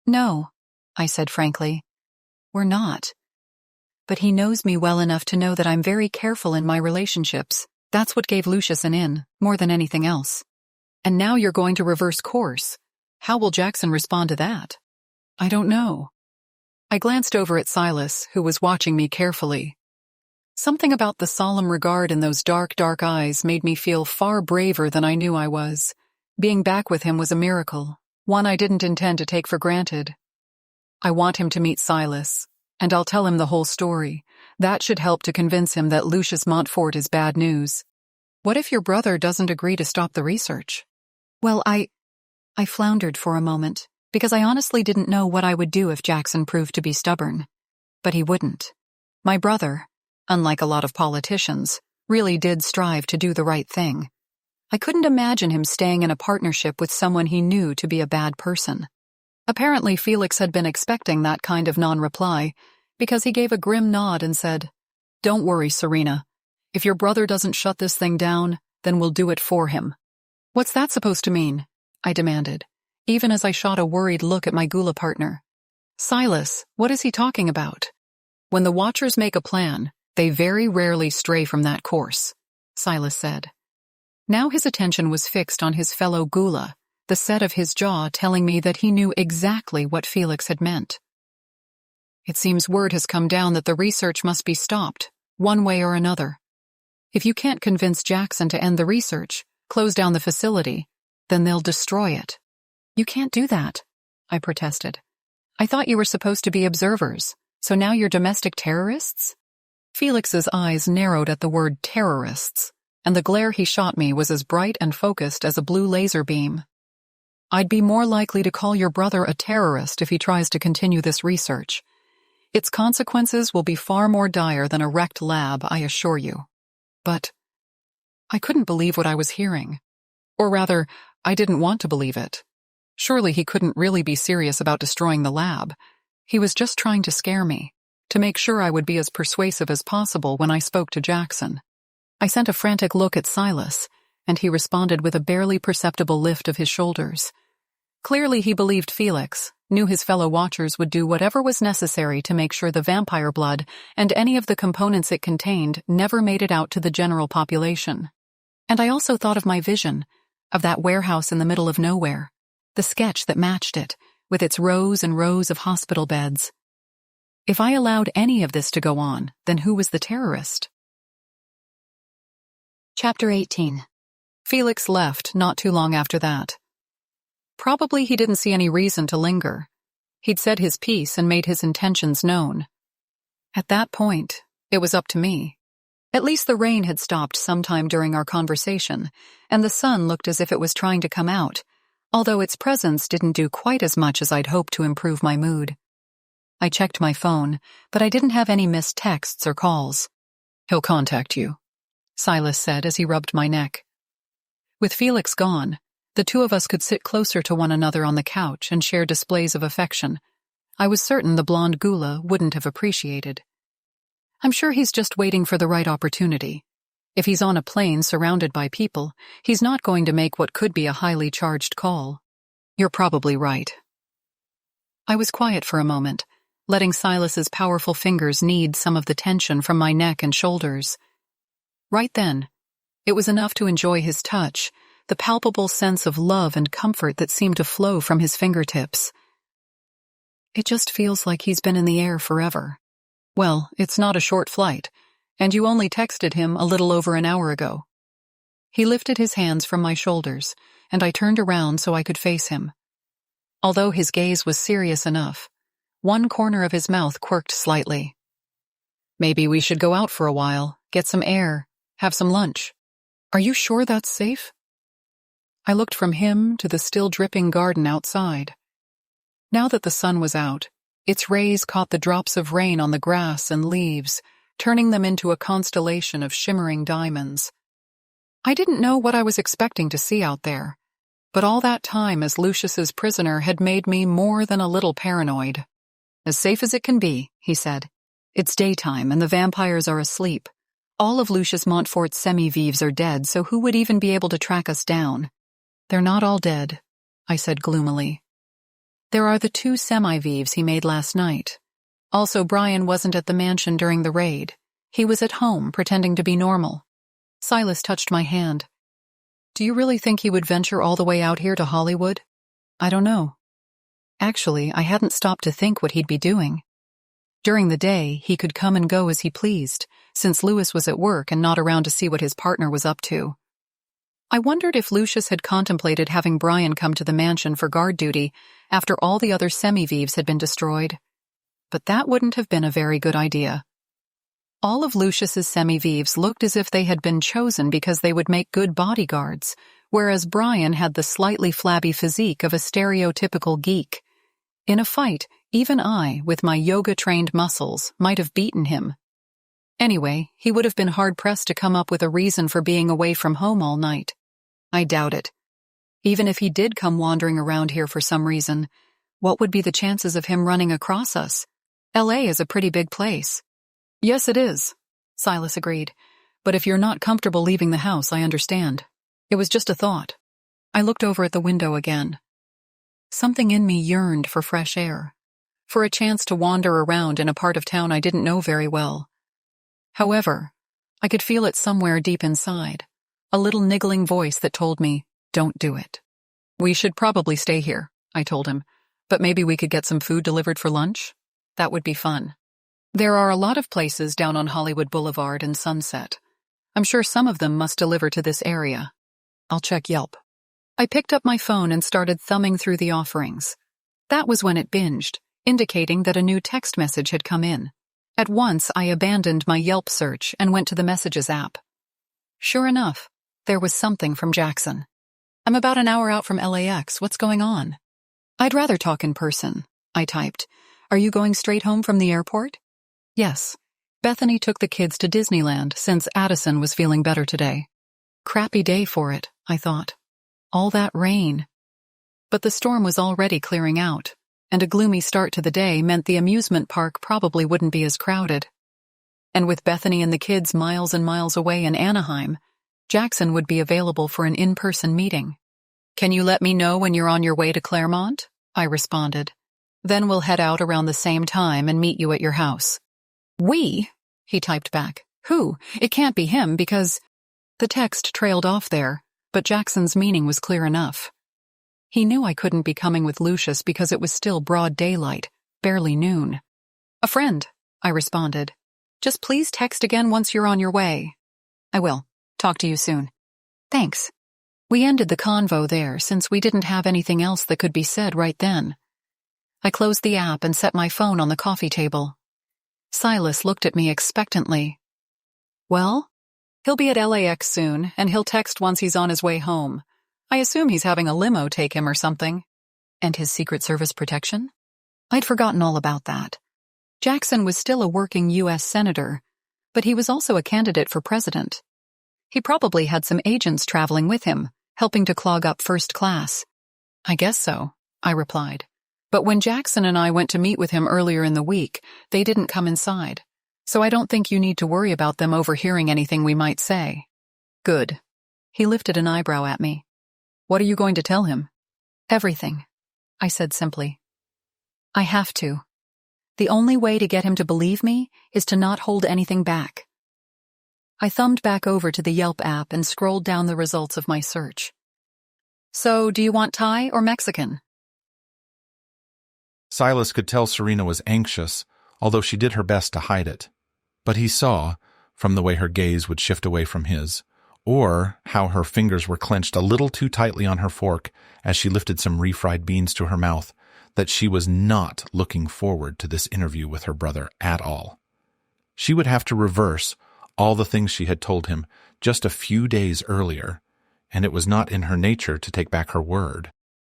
"No," I said frankly. "We're not. But he knows me well enough to know that I'm very careful in my relationships. That's what gave Lucius an in, more than anything else. And now you're going to reverse course. How will Jackson respond to that?" "I don't know." I glanced over at Silas, who was watching me carefully. Something about the solemn regard in those dark, dark eyes made me feel far braver than I knew I was. Being back with him was a miracle, one I didn't intend to take for granted. "I want him to meet Silas, and I'll tell him the whole story. That should help to convince him that Lucius Montfort is bad news." "What if your brother doesn't agree to stop the research?" "Well, I floundered for a moment, because I honestly didn't know what I would do if Jackson proved to be stubborn. But he wouldn't. My brother, unlike a lot of politicians, really did strive to do the right thing. I couldn't imagine him staying in a partnership with someone he knew to be a bad person. Apparently Felix had been expecting that kind of non-reply, because he gave a grim nod and said, "Don't worry, Serena. If your brother doesn't shut this thing down, then we'll do it for him." "What's that supposed to mean?" I demanded, even as I shot a worried look at my gula partner. "Silas, what is he talking about?" "When the Watchers make a plan, they very rarely stray from that course," Silas said. Now his attention was fixed on his fellow gula, the set of his jaw telling me that he knew exactly what Felix had meant. "It seems word has come down that the research must be stopped, one way or another. If you can't convince Jackson to end the research, close down the facility, then they'll destroy it." "You can't do that," I protested. "I thought you were supposed to be observers, so now you're domestic terrorists?" Felix's eyes narrowed at the word terrorists, and the glare he shot me was as bright and focused as a blue laser beam. "I'd be more likely to call your brother a terrorist if he tries to continue this research. Its consequences will be far more dire than a wrecked lab, I assure you." But I couldn't believe what I was hearing. Or rather, I didn't want to believe it. Surely he couldn't really be serious about destroying the lab. He was just trying to scare me. to make sure I would be as persuasive as possible when I spoke to Jackson. I sent a frantic look at Silas, and he responded with a barely perceptible lift of his shoulders. Clearly he believed Felix, knew his fellow watchers would do whatever was necessary to make sure the vampire blood and any of the components it contained never made it out to the general population. And I also thought of my vision, of that warehouse in the middle of nowhere, the sketch that matched it, with its rows and rows of hospital beds. If I allowed any of this to go on, then who was the terrorist? Chapter 18. Felix left not too long after that. Probably he didn't see any reason to linger. He'd said his piece and made his intentions known. At that point, it was up to me. At least the rain had stopped sometime during our conversation, and the sun looked as if it was trying to come out, although its presence didn't do quite as much as I'd hoped to improve my mood. I checked my phone, but I didn't have any missed texts or calls. "He'll contact you," Silas said as he rubbed my neck. With Felix gone, the two of us could sit closer to one another on the couch and share displays of affection. I was certain the blonde ghoula wouldn't have appreciated. I'm sure he's just waiting for the right opportunity. If he's on a plane surrounded by people, he's not going to make what could be a highly charged call. You're probably right. I was quiet for a moment, letting Silas's powerful fingers knead some of the tension from my neck and shoulders. Right then, it was enough to enjoy his touch, the palpable sense of love and comfort that seemed to flow from his fingertips. It just feels like he's been in the air forever. Well, it's not a short flight, and you only texted him a little over an hour ago. He lifted his hands from my shoulders, and I turned around so I could face him. Although his gaze was serious enough, one corner of his mouth quirked slightly. "Maybe we should go out for a while, get some air, have some lunch. Are you sure that's safe?" I looked from him to the still dripping garden outside. Now that the sun was out, its rays caught the drops of rain on the grass and leaves, turning them into a constellation of shimmering diamonds. I didn't know what I was expecting to see out there, but all that time as Lucius's prisoner had made me more than a little paranoid. "As safe as it can be," he said. "It's daytime and the vampires are asleep. All of Lucius Montfort's semi-vives are dead, so who would even be able to track us down?" "They're not all dead," I said gloomily. "There are the 2 semi-vives he made last night. Also, Brian wasn't at the mansion during the raid. He was at home, pretending to be normal." Silas touched my hand. "Do you really think he would venture all the way out here to Hollywood?" "I don't know. Actually, I hadn't stopped to think what he'd be doing. During the day, he could come and go as he pleased, since Louis was at work and not around to see what his partner was up to. I wondered if Lucius had contemplated having Brian come to the mansion for guard duty after all the other semi-vives had been destroyed. But that wouldn't have been a very good idea. All of Lucius's semi-vives looked as if they had been chosen because they would make good bodyguards, whereas Brian had the slightly flabby physique of a stereotypical geek. In a fight, even I, with my yoga-trained muscles, might have beaten him. Anyway, he would have been hard-pressed to come up with a reason for being away from home all night. I doubt it. Even if he did come wandering around here for some reason, what would be the chances of him running across us? LA is a pretty big place. "Yes, it is," Silas agreed. "But if you're not comfortable leaving the house, I understand. It was just a thought." I looked over at the window again. Something in me yearned for fresh air, for a chance to wander around in a part of town I didn't know very well. However, I could feel it somewhere deep inside, a little niggling voice that told me, "Don't do it." "We should probably stay here," I told him, "but maybe we could get some food delivered for lunch? That would be fun. There are a lot of places down on Hollywood Boulevard and Sunset. I'm sure some of them must deliver to this area. I'll check Yelp." I picked up my phone and started thumbing through the offerings. That was when it binged, indicating that a new text message had come in. At once, I abandoned my Yelp search and went to the Messages app. Sure enough, there was something from Jackson. "I'm about an hour out from LAX. What's going on?" "I'd rather talk in person," I typed. "Are you going straight home from the airport?" "Yes. Bethany took the kids to Disneyland since Addison was feeling better today." Crappy day for it, I thought. All that rain. But the storm was already clearing out. and a gloomy start to the day meant the amusement park probably wouldn't be as crowded. And with Bethany and the kids miles and miles away in Anaheim, Jackson would be available for an in-person meeting. "Can you let me know when you're on your way to Claremont?" I responded. "Then we'll head out around the same time and meet you at your house." "We?" he typed back. "Who? It can't be him because—" The text trailed off there, but Jackson's meaning was clear enough. He knew I couldn't be coming with Lucius because it was still broad daylight, barely noon. "A friend," I responded. "Just please text again once you're on your way." "I will. Talk to you soon." "Thanks." We ended the convo there since we didn't have anything else that could be said right then. I closed the app and set my phone on the coffee table. Silas looked at me expectantly. "Well?" "He'll be at LAX soon, and he'll text once he's on his way home. I assume he's having a limo take him or something." "And his Secret Service protection?" I'd forgotten all about that. Jackson was still a working U.S. senator, but he was also a candidate for president. He probably had some agents traveling with him, helping to clog up first class. "I guess so," I replied. "But when Jackson and I went to meet with him earlier in the week, they didn't come inside. So I don't think you need to worry about them overhearing anything we might say." "Good." He lifted an eyebrow at me. "What are you going to tell him?" "Everything," I said simply. "I have to. The only way to get him to believe me is to not hold anything back." I thumbed back over to the Yelp app and scrolled down the results of my search. "So, do you want Thai or Mexican?" Silas could tell Serena was anxious, although she did her best to hide it. But he saw, from the way her gaze would shift away from his, or how her fingers were clenched a little too tightly on her fork as she lifted some refried beans to her mouth, that she was not looking forward to this interview with her brother at all. She would have to reverse all the things she had told him just a few days earlier, and it was not in her nature to take back her word.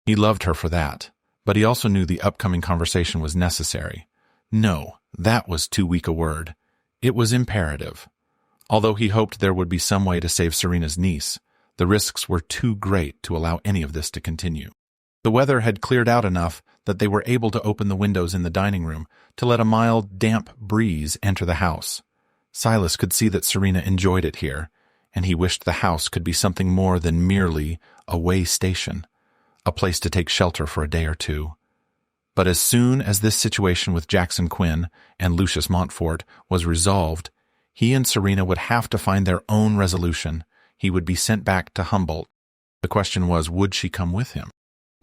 He loved her for that, but he also knew the upcoming conversation was necessary. No, that was too weak a word. It was imperative. Although he hoped there would be some way to save Serena's niece, the risks were too great to allow any of this to continue. The weather had cleared out enough that they were able to open the windows in the dining room to let a mild, damp breeze enter the house. Silas could see that Serena enjoyed it here, and he wished the house could be something more than merely a way station, a place to take shelter for a day or two. But as soon as this situation with Jackson Quinn and Lucius Montfort was resolved, he and Serena would have to find their own resolution. He would be sent back to Humboldt. The question was, would she come with him?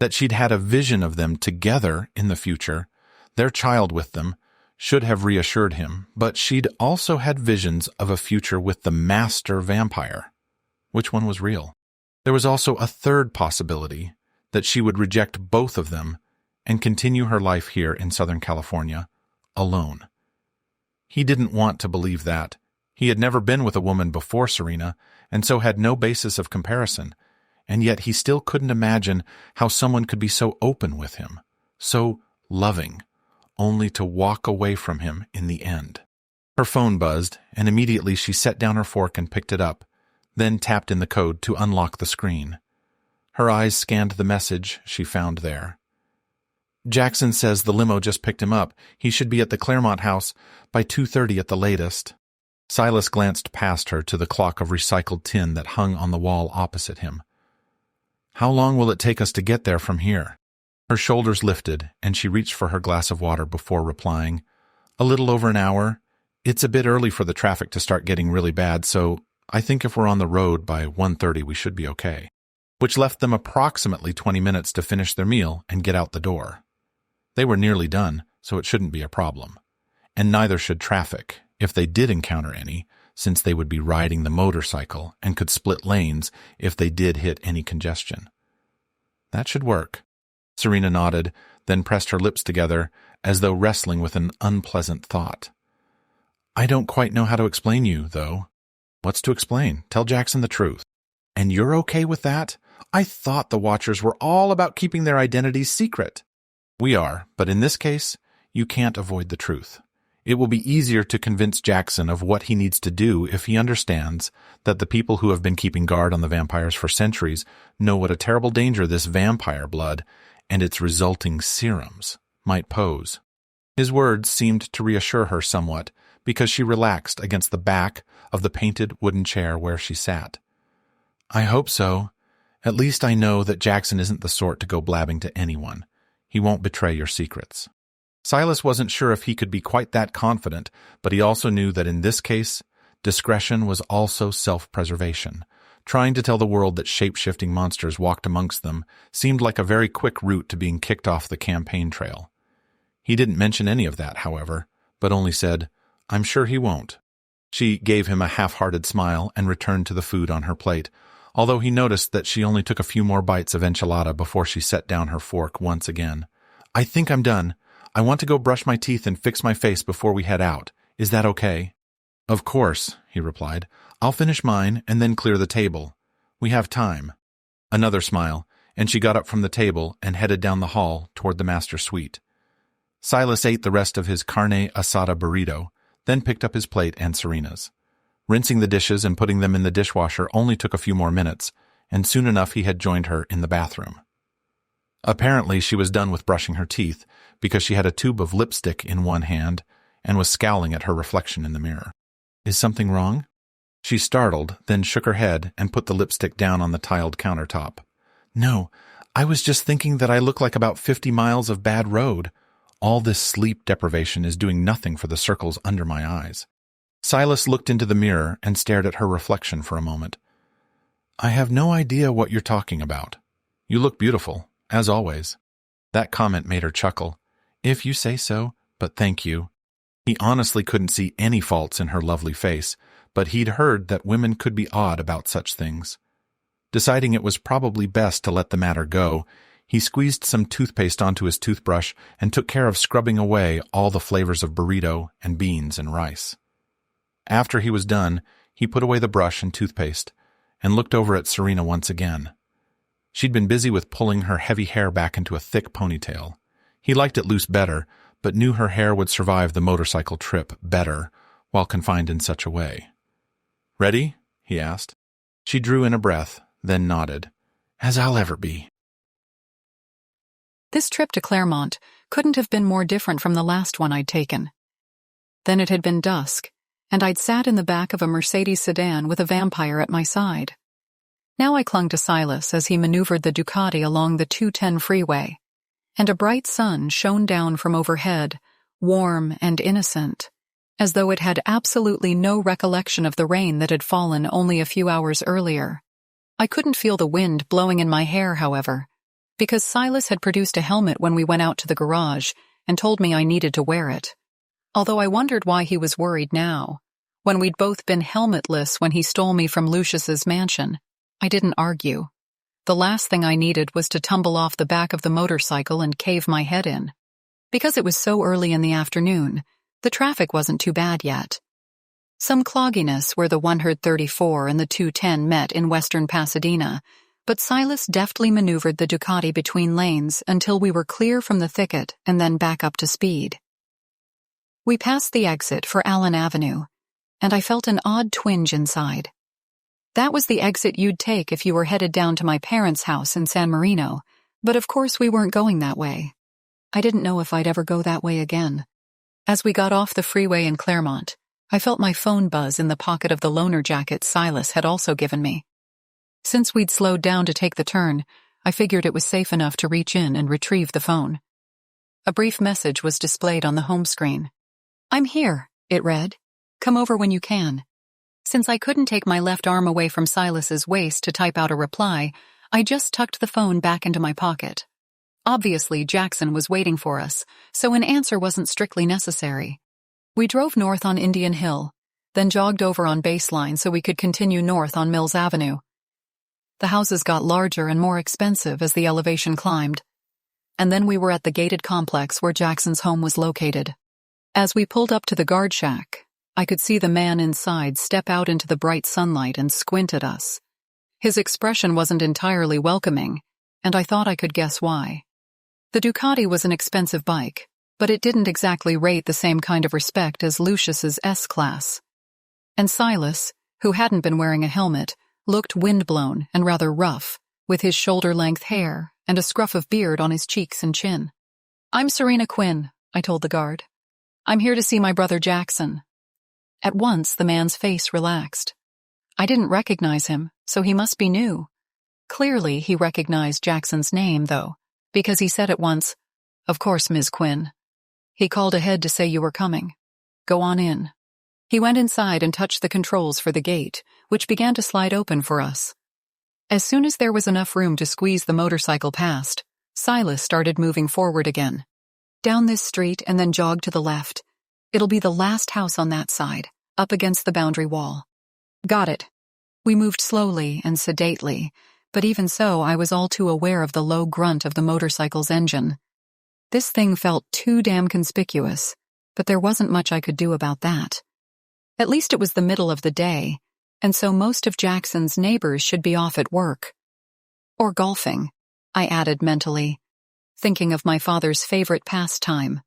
That she'd had a vision of them together in the future, their child with them, should have reassured him, but she'd also had visions of a future with the master vampire. Which one was real? There was also a third possibility, that she would reject both of them and continue her life here in Southern California, alone. He didn't want to believe that. He had never been with a woman before Serena, and so had no basis of comparison, and yet he still couldn't imagine how someone could be so open with him, so loving, only to walk away from him in the end. Her phone buzzed, and immediately she set down her fork and picked it up, then tapped in the code to unlock the screen. Her eyes scanned the message she found there. "Jackson says the limo just picked him up. He should be at the Claremont house by 2:30 at the latest." Silas glanced past her to the clock of recycled tin that hung on the wall opposite him. "How long will it take us to get there from here?" Her shoulders lifted, and she reached for her glass of water before replying, "A little over an hour. It's a bit early for the traffic to start getting really bad, so I think if we're on the road by 1:30 we should be okay." Which left them approximately 20 minutes to finish their meal and get out the door. They were nearly done, so it shouldn't be a problem. And neither should traffic, if they did encounter any, since they would be riding the motorcycle and could split lanes if they did hit any congestion. That should work. Serena nodded, then pressed her lips together, as though wrestling with an unpleasant thought. "I don't quite know how to explain you, though." "What's to explain? Tell Jackson the truth." "And you're okay with that? I thought the Watchers were all about keeping their identities secret." "We are, but in this case, you can't avoid the truth. It will be easier to convince Jackson of what he needs to do if he understands that the people who have been keeping guard on the vampires for centuries know what a terrible danger this vampire blood and its resulting serums might pose. His words seemed to reassure her somewhat, because she relaxed against the back of the painted wooden chair where she sat. I hope so. At least I know that Jackson isn't the sort to go blabbing to anyone. He won't betray your secrets. Silas wasn't sure if he could be quite that confident, but he also knew that in this case, discretion was also self-preservation. Trying to tell the world that shape-shifting monsters walked amongst them seemed like a very quick route to being kicked off the campaign trail. He didn't mention any of that, however, but only said, I'm sure he won't. She gave him a half-hearted smile and returned to the food on her plate, although he noticed that she only took a few more bites of enchilada before she set down her fork once again. I think I'm done. I want to go brush my teeth and fix my face before we head out. Is that okay? Of course, he replied. I'll finish mine and then clear the table. We have time. Another smile, and she got up from the table and headed down the hall toward the master suite. Silas ate the rest of his carne asada burrito, then picked up his plate and Serena's. Rinsing the dishes and putting them in the dishwasher only took a few more minutes, and soon enough he had joined her in the bathroom. Apparently she was done with brushing her teeth, because she had a tube of lipstick in one hand and was scowling at her reflection in the mirror. Is something wrong? She startled, then shook her head and put the lipstick down on the tiled countertop. No, I was just thinking that I look like about 50 miles of bad road. All this sleep deprivation is doing nothing for the circles under my eyes. Silas looked into the mirror and stared at her reflection for a moment. I have no idea what you're talking about. You look beautiful, as always. That comment made her chuckle. If you say so, but thank you. He honestly couldn't see any faults in her lovely face, but he'd heard that women could be odd about such things. Deciding it was probably best to let the matter go, he squeezed some toothpaste onto his toothbrush and took care of scrubbing away all the flavors of burrito and beans and rice. After he was done, he put away the brush and toothpaste and looked over at Serena once again. She'd been busy with pulling her heavy hair back into a thick ponytail. He liked it loose better, but knew her hair would survive the motorcycle trip better while confined in such a way. Ready? He asked. She drew in a breath, then nodded. As I'll ever be. This trip to Claremont couldn't have been more different from the last one I'd taken. Then it had been dusk, and I'd sat in the back of a Mercedes sedan with a vampire at my side. Now I clung to Silas as he maneuvered the Ducati along the 210 freeway, and a bright sun shone down from overhead, warm and innocent, as though it had absolutely no recollection of the rain that had fallen only a few hours earlier. I couldn't feel the wind blowing in my hair, however, because Silas had produced a helmet when we went out to the garage and told me I needed to wear it. Although I wondered why he was worried now, when we'd both been helmetless when he stole me from Lucius's mansion. I didn't argue. The last thing I needed was to tumble off the back of the motorcycle and cave my head in. Because it was so early in the afternoon, the traffic wasn't too bad yet. Some clogginess where the 134 and the 210 met in western Pasadena, but Silas deftly maneuvered the Ducati between lanes until we were clear from the thicket and then back up to speed. We passed the exit for Allen Avenue, and I felt an odd twinge inside. That was the exit you'd take if you were headed down to my parents' house in San Marino, but of course we weren't going that way. I didn't know if I'd ever go that way again. As we got off the freeway in Claremont, I felt my phone buzz in the pocket of the loaner jacket Silas had also given me. Since we'd slowed down to take the turn, I figured it was safe enough to reach in and retrieve the phone. A brief message was displayed on the home screen. I'm here, it read. Come over when you can. Since I couldn't take my left arm away from Silas's waist to type out a reply, I just tucked the phone back into my pocket. Obviously, Jackson was waiting for us, so an answer wasn't strictly necessary. We drove north on Indian Hill, then jogged over on Baseline so we could continue north on Mills Avenue. The houses got larger and more expensive as the elevation climbed, and then we were at the gated complex where Jackson's home was located. As we pulled up to the guard shack, I could see the man inside step out into the bright sunlight and squint at us. His expression wasn't entirely welcoming, and I thought I could guess why. The Ducati was an expensive bike, but it didn't exactly rate the same kind of respect as Lucius's S-Class. And Silas, who hadn't been wearing a helmet, looked windblown and rather rough, with his shoulder-length hair and a scruff of beard on his cheeks and chin. "I'm Serena Quinn," I told the guard. "I'm here to see my brother Jackson." At once, the man's face relaxed. I didn't recognize him, so he must be new. Clearly, he recognized Jackson's name, though, because he said at once, "Of course, Ms. Quinn." He called ahead to say you were coming. "Go on in." He went inside and touched the controls for the gate, which began to slide open for us. As soon as there was enough room to squeeze the motorcycle past, Silas started moving forward again. "Down this street and then jog to the left. It'll be the last house on that side, up against the boundary wall." "Got it." We moved slowly and sedately, but even so I was all too aware of the low grunt of the motorcycle's engine. This thing felt too damn conspicuous, but there wasn't much I could do about that. At least it was the middle of the day, and so most of Jackson's neighbors should be off at work. Or golfing, I added mentally, thinking of my father's favorite pastime.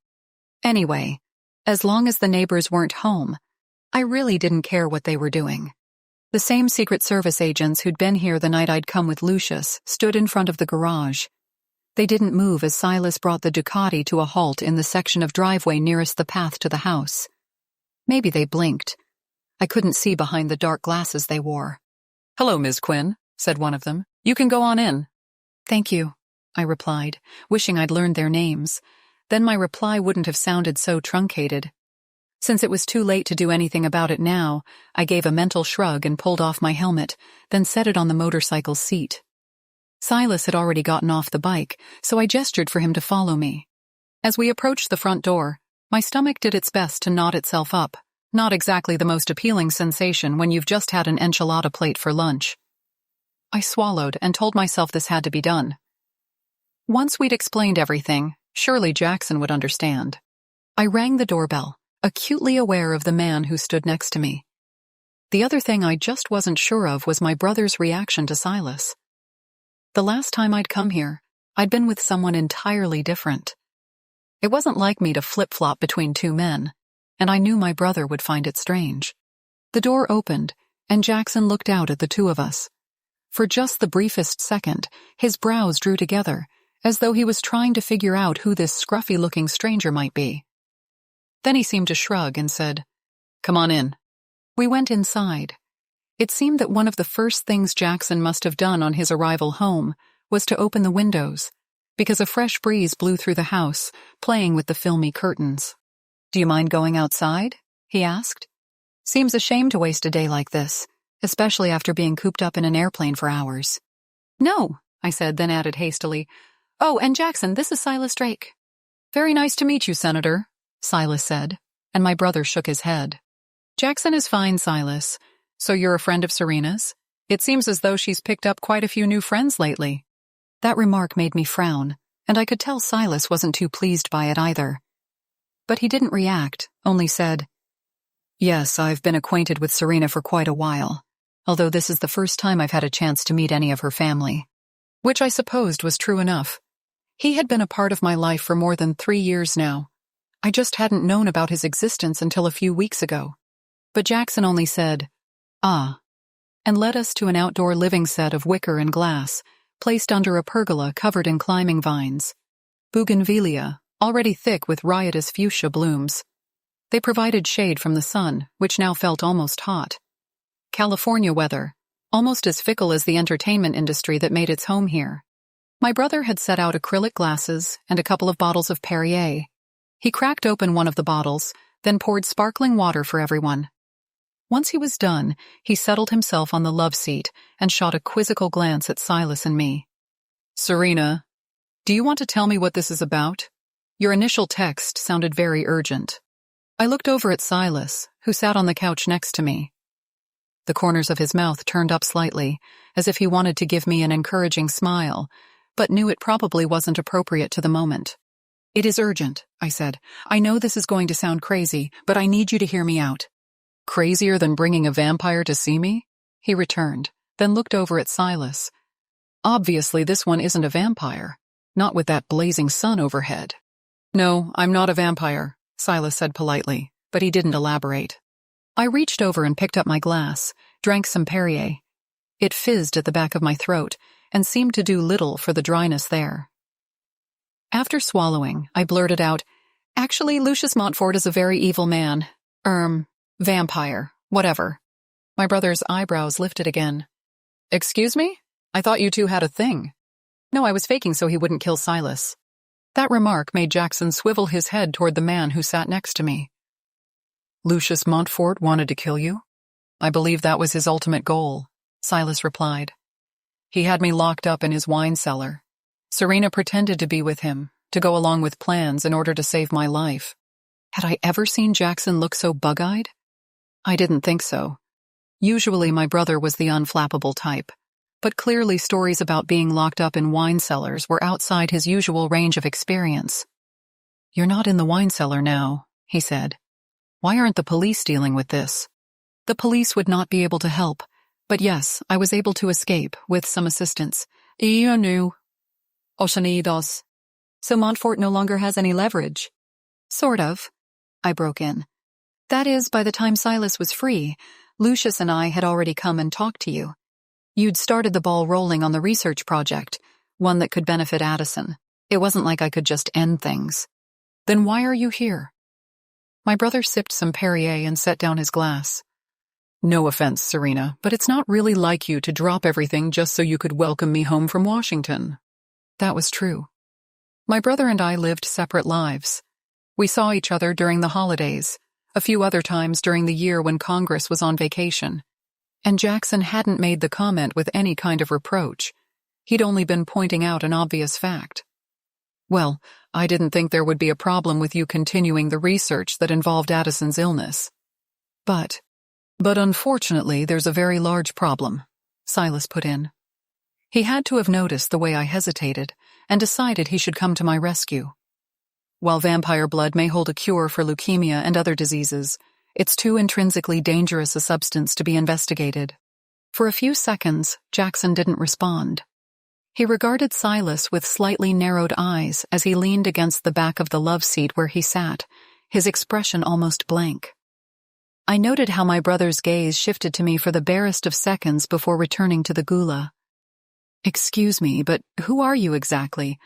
Anyway, as long as the neighbors weren't home, I really didn't care what they were doing. The same Secret Service agents who'd been here the night I'd come with Lucius stood in front of the garage. They didn't move as Silas brought the Ducati to a halt in the section of driveway nearest the path to the house. Maybe they blinked. I couldn't see behind the dark glasses they wore. "Hello, Ms. Quinn," said one of them. "You can go on in." "Thank you," I replied, wishing I'd learned their names. Then my reply wouldn't have sounded so truncated. Since it was too late to do anything about it now, I gave a mental shrug and pulled off my helmet, then set it on the motorcycle's seat. Silas had already gotten off the bike, so I gestured for him to follow me. As we approached the front door, my stomach did its best to knot itself up, not exactly the most appealing sensation when you've just had an enchilada plate for lunch. I swallowed and told myself this had to be done. Once we'd explained everything, surely Jackson would understand. I rang the doorbell, acutely aware of the man who stood next to me. The other thing I just wasn't sure of was my brother's reaction to Silas. The last time I'd come here, I'd been with someone entirely different. It wasn't like me to flip-flop between two men, and I knew my brother would find it strange. The door opened, and Jackson looked out at the two of us. For just the briefest second, his brows drew together, as though he was trying to figure out who this scruffy-looking stranger might be. Then he seemed to shrug and said, "Come on in." We went inside. It seemed that one of the first things Jackson must have done on his arrival home was to open the windows, because a fresh breeze blew through the house, playing with the filmy curtains. "Do you mind going outside?" he asked. "Seems a shame to waste a day like this, especially after being cooped up in an airplane for hours." "No," I said, then added hastily, "Oh, and Jackson, this is Silas Drake." "Very nice to meet you, Senator," Silas said, and my brother shook his head. "Jackson is fine, Silas. So you're a friend of Serena's? It seems as though she's picked up quite a few new friends lately." That remark made me frown, and I could tell Silas wasn't too pleased by it either. But he didn't react, only said, "Yes, I've been acquainted with Serena for quite a while, although this is the first time I've had a chance to meet any of her family." Which I supposed was true enough. He had been a part of my life for more than 3 years now. I just hadn't known about his existence until a few weeks ago. But Jackson only said, "Ah," and led us to an outdoor living set of wicker and glass, placed under a pergola covered in climbing vines. Bougainvillea, already thick with riotous fuchsia blooms. They provided shade from the sun, which now felt almost hot. California weather, almost as fickle as the entertainment industry that made its home here. My brother had set out acrylic glasses and a couple of bottles of Perrier. He cracked open one of the bottles, then poured sparkling water for everyone. Once he was done, he settled himself on the love seat and shot a quizzical glance at Silas and me. "Serena, do you want to tell me what this is about? Your initial text sounded very urgent." I looked over at Silas, who sat on the couch next to me. The corners of his mouth turned up slightly, as if he wanted to give me an encouraging smile, but knew it probably wasn't appropriate to the moment. "It is urgent," I said. "I know this is going to sound crazy, but I need you to hear me out." "Crazier than bringing a vampire to see me?" he returned, then looked over at Silas. "Obviously this one isn't a vampire, not with that blazing sun overhead." "No, I'm not a vampire," Silas said politely, but he didn't elaborate. I reached over and picked up my glass, drank some Perrier. It fizzed at the back of my throat and seemed to do little for the dryness there. After swallowing, I blurted out, "Actually, Lucius Montfort is a very evil man. Vampire, whatever." My brother's eyebrows lifted again. "Excuse me? I thought you two had a thing." "No, I was faking so he wouldn't kill Silas." That remark made Jackson swivel his head toward the man who sat next to me. "Lucius Montfort wanted to kill you?" "I believe that was his ultimate goal," Silas replied. "He had me locked up in his wine cellar. Serena pretended to be with him, to go along with plans in order to save my life." Had I ever seen Jackson look so bug-eyed? I didn't think so. Usually my brother was the unflappable type, but clearly stories about being locked up in wine cellars were outside his usual range of experience. "You're not in the wine cellar now," he said. "Why aren't the police dealing with this?" "The police would not be able to help, but yes, I was able to escape with some assistance." "You knew. Oceanidos. So Montfort no longer has any leverage?" "Sort of," I broke in. "That is, by the time Silas was free, Lucius and I had already come and talked to you. You'd started the ball rolling on the research project, one that could benefit Addison. It wasn't like I could just end things." "Then why are you here?" My brother sipped some Perrier and set down his glass. "No offense, Serena, but it's not really like you to drop everything just so you could welcome me home from Washington." That was true. My brother and I lived separate lives. We saw each other during the holidays, a few other times during the year when Congress was on vacation. And Jackson hadn't made the comment with any kind of reproach. He'd only been pointing out an obvious fact. "Well, I didn't think there would be a problem with you continuing the research that involved Addison's illness. But unfortunately, there's a very large problem," Silas put in. He had to have noticed the way I hesitated and decided he should come to my rescue. "While vampire blood may hold a cure for leukemia and other diseases, it's too intrinsically dangerous a substance to be investigated." For a few seconds, Jackson didn't respond. He regarded Silas with slightly narrowed eyes as he leaned against the back of the love seat where he sat, his expression almost blank. I noted how my brother's gaze shifted to me for the barest of seconds before returning to the gula. "Excuse me, but who are you exactly?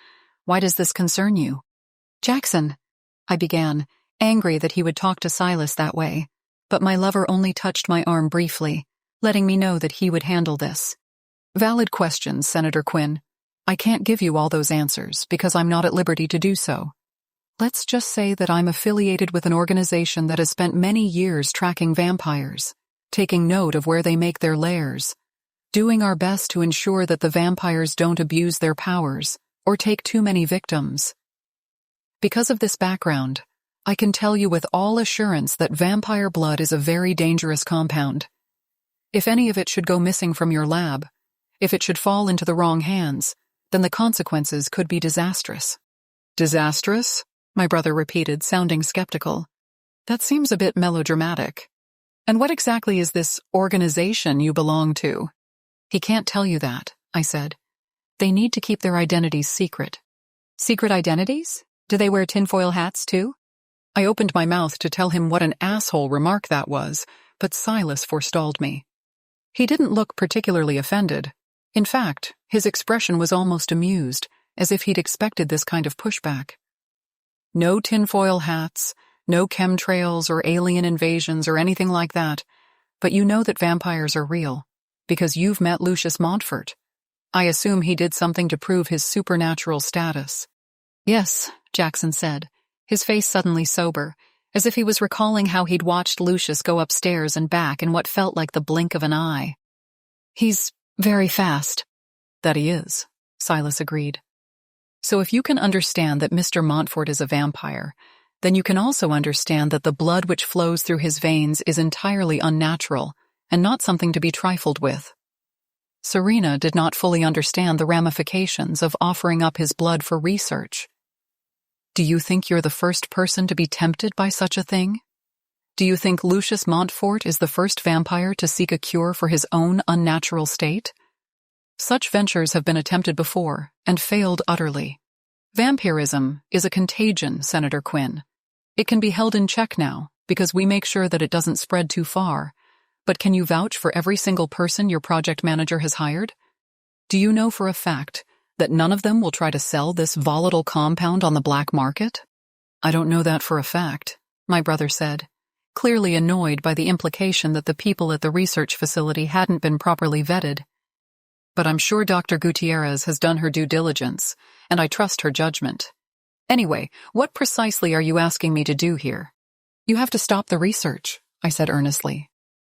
Why does this concern you?" "Jackson," I began, angry that he would talk to Silas that way, but my lover only touched my arm briefly, letting me know that he would handle this. "Valid questions, Senator Quinn. I can't give you all those answers because I'm not at liberty to do so. Let's just say that I'm affiliated with an organization that has spent many years tracking vampires, taking note of where they make their lairs, doing our best to ensure that the vampires don't abuse their powers or take too many victims. Because of this background, I can tell you with all assurance that vampire blood is a very dangerous compound. If any of it should go missing from your lab, if it should fall into the wrong hands, then the consequences could be disastrous." "Disastrous?" my brother repeated, sounding skeptical. "That seems a bit melodramatic. And what exactly is this organization you belong to?" "He can't tell you that," I said. "They need to keep their identities secret." "Secret identities? Do they wear tinfoil hats, too?" I opened my mouth to tell him what an asshole remark that was, but Silas forestalled me. He didn't look particularly offended. In fact, his expression was almost amused, as if he'd expected this kind of pushback. "No tinfoil hats, no chemtrails or alien invasions or anything like that, but you know that vampires are real, because you've met Lucius Montfort. I assume he did something to prove his supernatural status." "Yes," Jackson said, his face suddenly sober, as if he was recalling how he'd watched Lucius go upstairs and back in what felt like the blink of an eye. "He's very fast." "That he is," Silas agreed. "So if you can understand that Mr. Montfort is a vampire, then you can also understand that the blood which flows through his veins is entirely unnatural and not something to be trifled with." Serena did not fully understand the ramifications of offering up his blood for research. "Do you think you're the first person to be tempted by such a thing? Do you think Lucius Montfort is the first vampire to seek a cure for his own unnatural state? Such ventures have been attempted before and failed utterly. Vampirism is a contagion, Senator Quinn. It can be held in check now because we make sure that it doesn't spread too far. But can you vouch for every single person your project manager has hired? Do you know for a fact That none of them will try to sell this volatile compound on the black market? I don't know that for a fact, my brother said, clearly annoyed by the implication that the people at the research facility hadn't been properly vetted. But I'm sure Dr. Gutierrez has done her due diligence, and I trust her judgment. Anyway, what precisely are you asking me to do here? You have to stop the research, I said earnestly.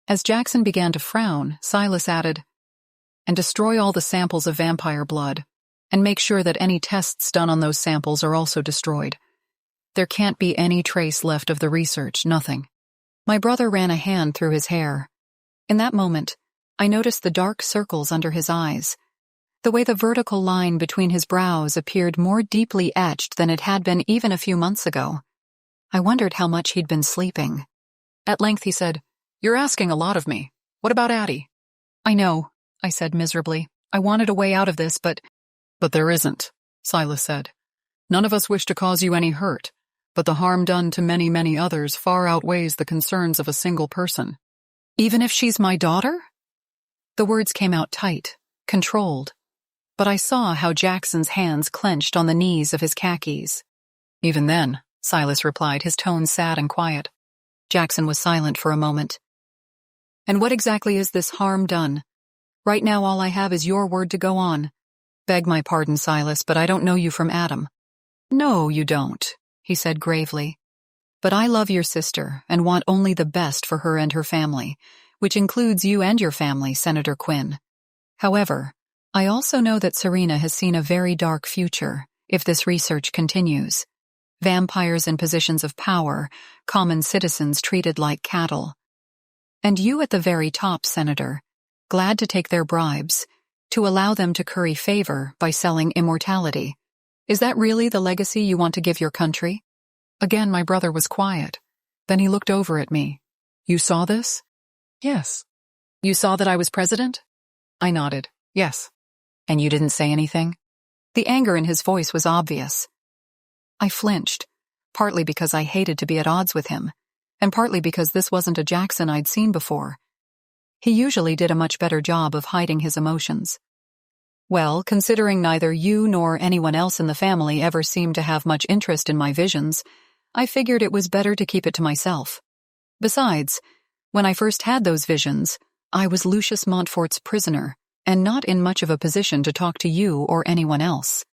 As Jackson began to frown, Silas added, and destroy all the samples of vampire blood, and make sure that any tests done on those samples are also destroyed. There can't be any trace left of the research, nothing. My brother ran a hand through his hair. In that moment, I noticed the dark circles under his eyes, the way the vertical line between his brows appeared more deeply etched than it had been even a few months ago. I wondered how much he'd been sleeping. At length he said, "You're asking a lot of me. What about Addie?" "I know," I said miserably. "I wanted a way out of this, but—" "But there isn't," Silas said. "None of us wish to cause you any hurt, but the harm done to many, many others far outweighs the concerns of a single person." "Even if she's my daughter?" The words came out tight, controlled, but I saw how Jackson's hands clenched on the knees of his khakis. "Even then," Silas replied, his tone sad and quiet. Jackson was silent for a moment. "And what exactly is this harm done? Right now all I have is your word to go on. Beg my pardon, Silas, but I don't know you from Adam." "No, you don't," he said gravely. "But I love your sister and want only the best for her and her family, which includes you and your family, Senator Quinn. However, I also know that Serena has seen a very dark future if this research continues. Vampires in positions of power, common citizens treated like cattle. And you at the very top, Senator, glad to take their bribes, to allow them to curry favor by selling immortality. Is that really the legacy you want to give your country?" Again, my brother was quiet. Then he looked over at me. "You saw this?" "Yes." "You saw that I was president?" I nodded. "Yes." "And you didn't say anything?" The anger in his voice was obvious. I flinched, partly because I hated to be at odds with him, and partly because this wasn't a Jackson I'd seen before. He usually did a much better job of hiding his emotions. "Well, considering neither you nor anyone else in the family ever seemed to have much interest in my visions, I figured it was better to keep it to myself. Besides, when I first had those visions, I was Lucius Montfort's prisoner, and not in much of a position to talk to you or anyone else."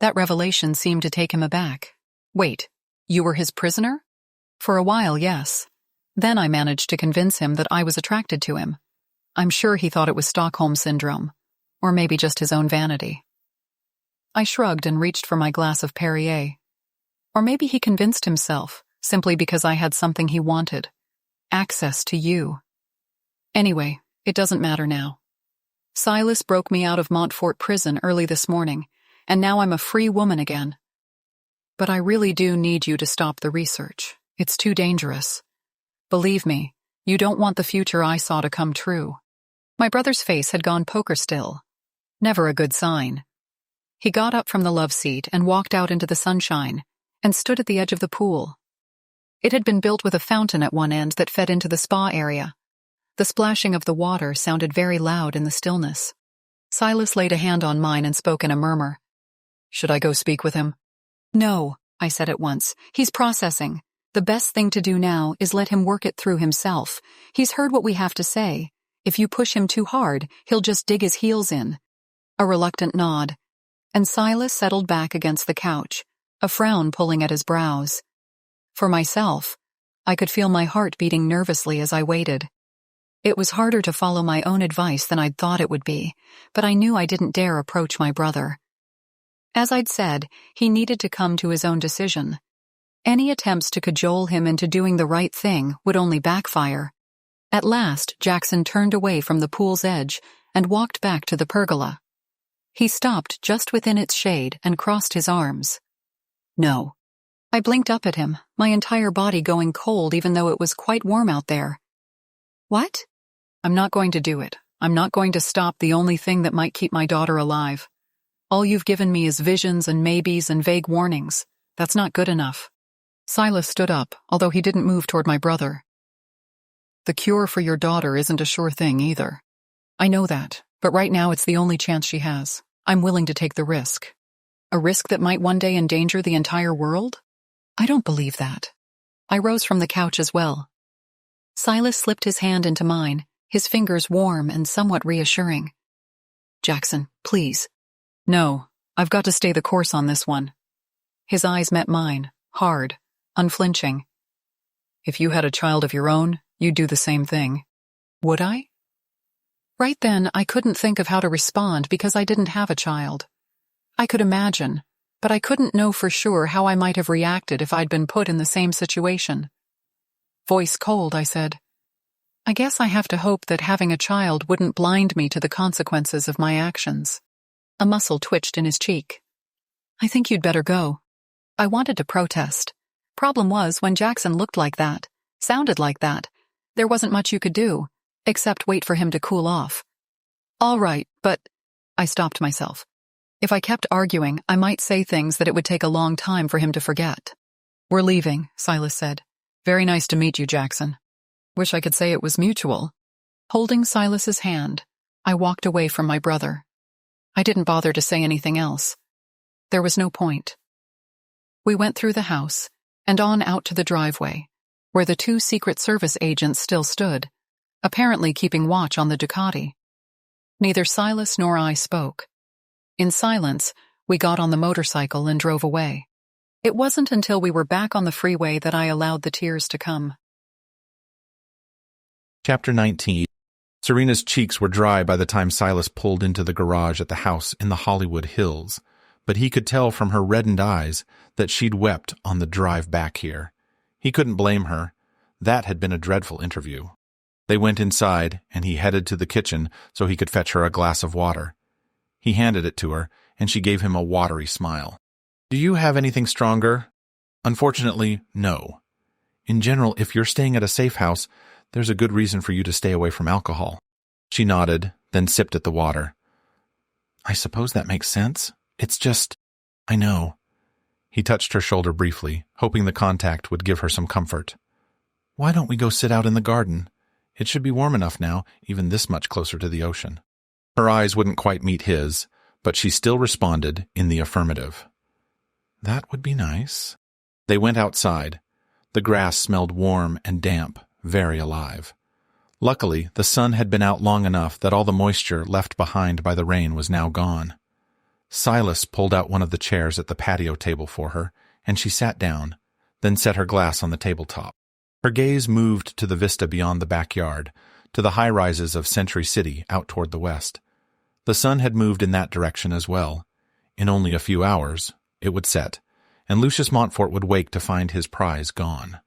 That revelation seemed to take him aback. "Wait, you were his prisoner?" "For a while, yes. Then I managed to convince him that I was attracted to him. I'm sure he thought it was Stockholm Syndrome, or maybe just his own vanity." I shrugged and reached for my glass of Perrier. Or maybe he convinced himself, simply because I had something he wanted. Access to you. Anyway, it doesn't matter now. Silas broke me out of Montfort prison early this morning, and now I'm a free woman again. But I really do need you to stop the research. It's too dangerous. Believe me, you don't want the future I saw to come true." My brother's face had gone poker still. Never a good sign. He got up from the love seat and walked out into the sunshine, and stood at the edge of the pool. It had been built with a fountain at one end that fed into the spa area. The splashing of the water sounded very loud in the stillness. Silas laid a hand on mine and spoke in a murmur. "Should I go speak with him?" "No," I said at once. "He's processing. The best thing to do now is let him work it through himself. He's heard what we have to say. If you push him too hard, he'll just dig his heels in." A reluctant nod, and Silas settled back against the couch, a frown pulling at his brows. For myself, I could feel my heart beating nervously as I waited. It was harder to follow my own advice than I'd thought it would be, but I knew I didn't dare approach my brother. As I'd said, he needed to come to his own decision. Any attempts to cajole him into doing the right thing would only backfire. At last, Jackson turned away from the pool's edge and walked back to the pergola. He stopped just within its shade and crossed his arms. "No." I blinked up at him, my entire body going cold even though it was quite warm out there. "What?" "I'm not going to do it. I'm not going to stop the only thing that might keep my daughter alive. All you've given me is visions and maybes and vague warnings. That's not good enough." Silas stood up, although he didn't move toward my brother. "The cure for your daughter isn't a sure thing either. I know that, but right now it's the only chance she has. I'm willing to take the risk. A risk that might one day endanger the entire world? I don't believe that. I rose from the couch as well. Silas slipped his hand into mine, his fingers warm and somewhat reassuring. Jackson, please. No, I've got to stay the course on this one. His eyes met mine, hard, unflinching. If you had a child of your own, you'd do the same thing. Would I? Right then, I couldn't think of how to respond because I didn't have a child. I could imagine, but I couldn't know for sure how I might have reacted if I'd been put in the same situation. Voice cold, I said, I guess I have to hope that having a child wouldn't blind me to the consequences of my actions. A muscle twitched in his cheek. I think you'd better go. I wanted to protest. Problem was, when Jackson looked like that, sounded like that, there wasn't much you could do, except wait for him to cool off. All right, but I stopped myself. If I kept arguing, I might say things that it would take a long time for him to forget. We're leaving, Silas said. Very nice to meet you, Jackson. Wish I could say it was mutual. Holding Silas's hand, I walked away from my brother. I didn't bother to say anything else. There was no point. We went through the house and on out to the driveway, where the 2 Secret Service agents still stood, apparently keeping watch on the Ducati. Neither Silas nor I spoke. In silence, we got on the motorcycle and drove away. It wasn't until we were back on the freeway that I allowed the tears to come. Chapter 19. Serena's cheeks were dry by the time Silas pulled into the garage at the house in the Hollywood Hills, but he could tell from her reddened eyes that she'd wept on the drive back here. He couldn't blame her. That had been a dreadful interview. They went inside, and he headed to the kitchen so he could fetch her a glass of water. He handed it to her, and she gave him a watery smile. Do you have anything stronger? Unfortunately, no. In general, if you're staying at a safe house, there's a good reason for you to stay away from alcohol. She nodded, then sipped at the water. I suppose that makes sense. It's just, I know. He touched her shoulder briefly, hoping the contact would give her some comfort. Why don't we go sit out in the garden? It should be warm enough now, even this much closer to the ocean. Her eyes wouldn't quite meet his, but she still responded in the affirmative. That would be nice. They went outside. The grass smelled warm and damp, very alive. Luckily, the sun had been out long enough that all the moisture left behind by the rain was now gone. Silas pulled out one of the chairs at the patio table for her, and she sat down, then set her glass on the tabletop. Her gaze moved to the vista beyond the backyard, to the high-rises of Century City out toward the west. The sun had moved in that direction as well. In only a few hours, it would set, and Lucius Montfort would wake to find his prize gone.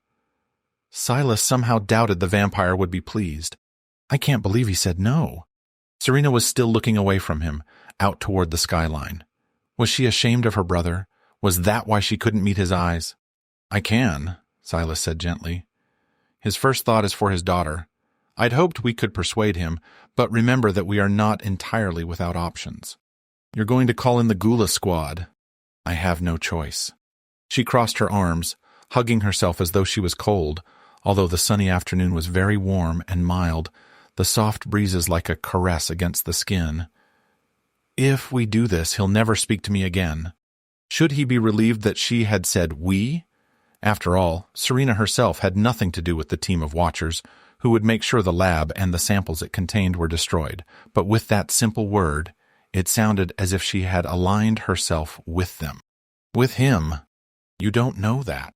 Silas somehow doubted the vampire would be pleased. I can't believe he said no. Serena was still looking away from him, out toward the skyline. Was she ashamed of her brother? Was that why she couldn't meet his eyes? I can, Silas said gently. His first thought is for his daughter. I'd hoped we could persuade him, but remember that we are not entirely without options. You're going to call in the Gula squad. I have no choice. She crossed her arms, hugging herself as though she was cold, although the sunny afternoon was very warm and mild, the soft breezes like a caress against the skin. If we do this, he'll never speak to me again. Should he be relieved that she had said we? After all, Serena herself had nothing to do with the team of watchers, who would make sure the lab and the samples it contained were destroyed. But with that simple word, it sounded as if she had aligned herself with them. With him? You don't know that.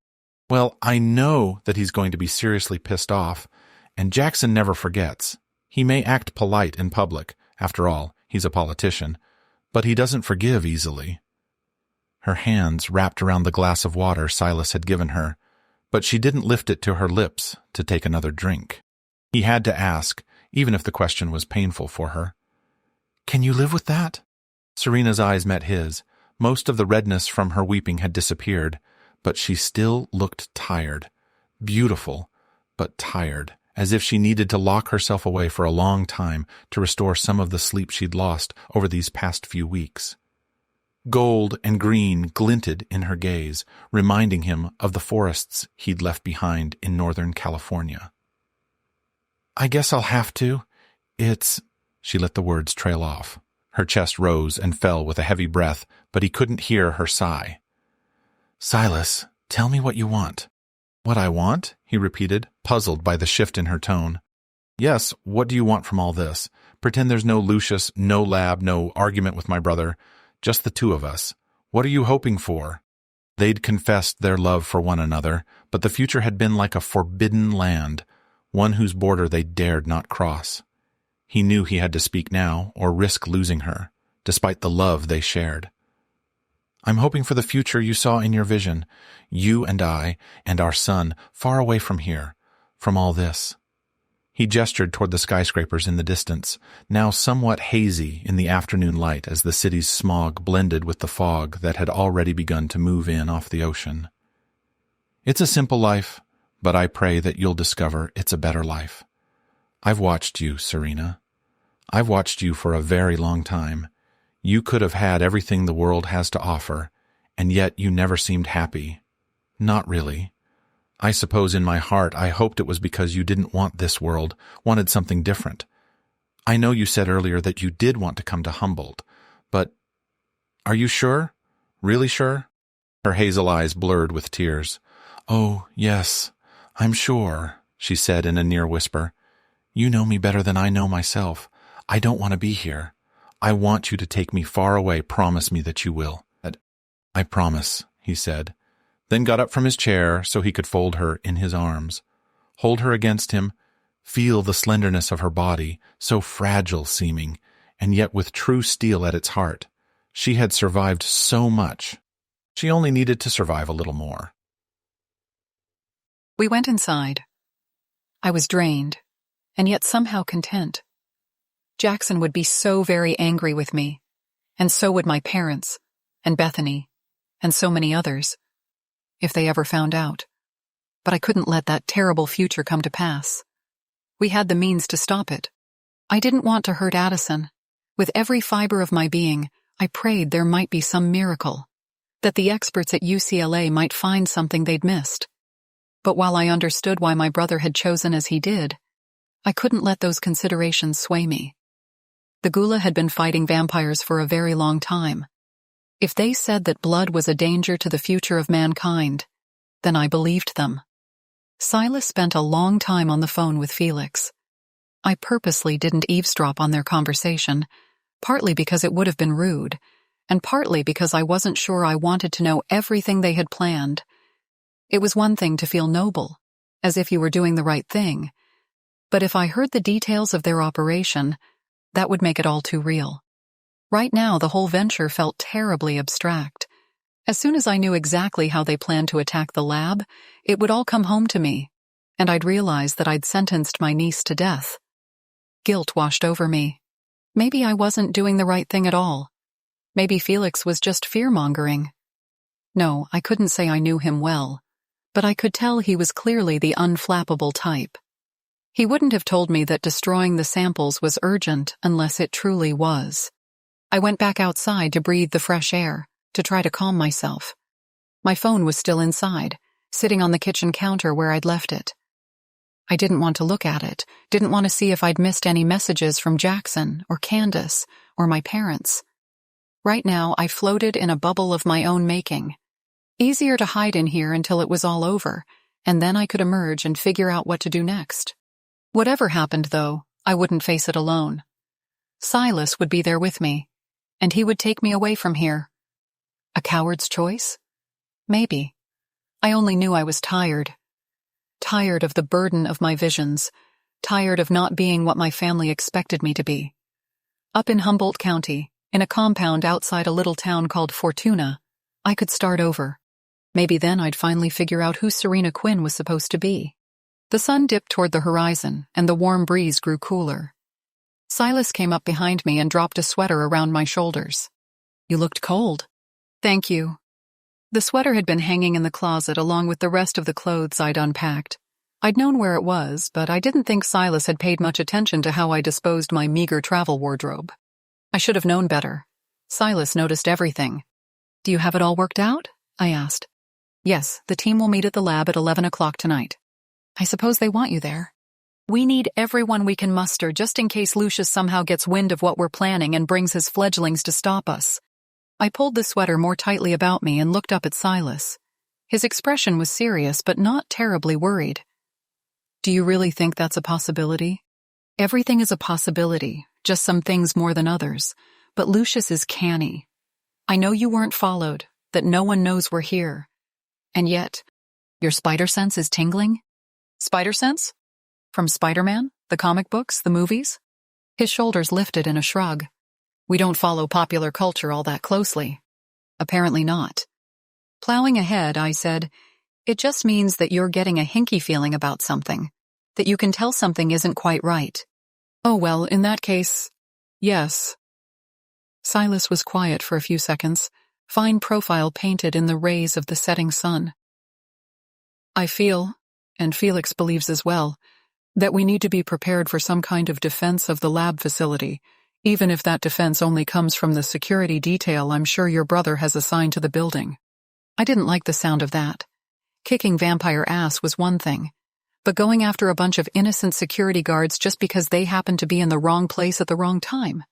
Well, I know that he's going to be seriously pissed off, and Jackson never forgets. He may act polite in public. After all, he's a politician. But he doesn't forgive easily. Her hands wrapped around the glass of water Silas had given her, but she didn't lift it to her lips to take another drink. He had to ask, even if the question was painful for her. Can you live with that? Serena's eyes met his. Most of the redness from her weeping had disappeared, but she still looked tired. Beautiful, but tired, as if she needed to lock herself away for a long time to restore some of the sleep she'd lost over these past few weeks. Gold and green glinted in her gaze, reminding him of the forests he'd left behind in Northern California. I guess I'll have to. She let the words trail off. Her chest rose and fell with a heavy breath, but he couldn't hear her sigh. "Silas, tell me what you want." "What I want?" he repeated, puzzled by the shift in her tone. "Yes, what do you want from all this? Pretend there's no Lucius, no lab, no argument with my brother. Just the two of us. What are you hoping for?" They'd confessed their love for one another, but the future had been like a forbidden land, one whose border they dared not cross. He knew he had to speak now, or risk losing her, despite the love they shared. "I'm hoping for the future you saw in your vision, you and I, and our son, far away from here, from all this." He gestured toward the skyscrapers in the distance, now somewhat hazy in the afternoon light as the city's smog blended with the fog that had already begun to move in off the ocean. "It's a simple life, but I pray that you'll discover it's a better life. I've watched you, Serena. I've watched you for a very long time. You could have had everything the world has to offer, and yet you never seemed happy. Not really. I suppose in my heart I hoped it was because you didn't want this world, wanted something different. I know you said earlier that you did want to come to Humboldt, but are you sure? Really sure?" Her hazel eyes blurred with tears. "Oh, yes, I'm sure," she said in a near whisper. "You know me better than I know myself. I don't want to be here. I want you to take me far away. Promise me that you will." "I promise," he said, then got up from his chair so he could fold her in his arms, hold her against him, feel the slenderness of her body, so fragile seeming, and yet with true steel at its heart. She had survived so much. She only needed to survive a little more. We went inside. I was drained, and yet somehow content. Jackson would be so very angry with me, and so would my parents, and Bethany, and so many others, if they ever found out. But I couldn't let that terrible future come to pass. We had the means to stop it. I didn't want to hurt Addison. With every fiber of my being, I prayed there might be some miracle, that the experts at UCLA might find something they'd missed. But while I understood why my brother had chosen as he did, I couldn't let those considerations sway me. The Gula had been fighting vampires for a very long time. If they said that blood was a danger to the future of mankind, then I believed them. Silas spent a long time on the phone with Felix. I purposely didn't eavesdrop on their conversation, partly because it would have been rude, and partly because I wasn't sure I wanted to know everything they had planned. It was one thing to feel noble, as if you were doing the right thing, but if I heard the details of their operation, that would make it all too real. Right now, the whole venture felt terribly abstract. As soon as I knew exactly how they planned to attack the lab, it would all come home to me, and I'd realize that I'd sentenced my niece to death. Guilt washed over me. Maybe I wasn't doing the right thing at all. Maybe Felix was just fear-mongering. No, I couldn't say I knew him well, but I could tell he was clearly the unflappable type. He wouldn't have told me that destroying the samples was urgent unless it truly was. I went back outside to breathe the fresh air, to try to calm myself. My phone was still inside, sitting on the kitchen counter where I'd left it. I didn't want to look at it, didn't want to see if I'd missed any messages from Jackson or Candace or my parents. Right now, I floated in a bubble of my own making. Easier to hide in here until it was all over, and then I could emerge and figure out what to do next. Whatever happened, though, I wouldn't face it alone. Silas would be there with me, and he would take me away from here. A coward's choice? Maybe. I only knew I was tired. Tired of the burden of my visions, tired of not being what my family expected me to be. Up in Humboldt County, in a compound outside a little town called Fortuna, I could start over. Maybe then I'd finally figure out who Serena Quinn was supposed to be. The sun dipped toward the horizon, and the warm breeze grew cooler. Silas came up behind me and dropped a sweater around my shoulders. "You looked cold." "Thank you." The sweater had been hanging in the closet along with the rest of the clothes I'd unpacked. I'd known where it was, but I didn't think Silas had paid much attention to how I disposed my meager travel wardrobe. I should have known better. Silas noticed everything. "Do you have it all worked out?" I asked. "Yes, the team will meet at the lab at 11 o'clock tonight." "I suppose they want you there." We need everyone we can muster just in case Lucius somehow gets wind of what we're planning and brings his fledglings to stop us. I pulled the sweater more tightly about me and looked up at Silas. His expression was serious but not terribly worried. Do you really think that's a possibility? Everything is a possibility, just some things more than others. But Lucius is canny. I know you weren't followed, that no one knows we're here. And yet, your spider sense is tingling? Spider sense? From Spider-Man, the comic books, the movies? His shoulders lifted in a shrug. We don't follow popular culture all that closely. Apparently not. Plowing ahead, I said, it just means that you're getting a hinky feeling about something, that you can tell something isn't quite right. Oh well, in that case, yes. Silas was quiet for a few seconds, fine profile painted in the rays of the setting sun. I feel, and Felix believes as well, that we need to be prepared for some kind of defense of the lab facility, even if that defense only comes from the security detail I'm sure your brother has assigned to the building. I didn't like the sound of that. Kicking vampire ass was one thing, but going after a bunch of innocent security guards just because they happened to be in the wrong place at the wrong time?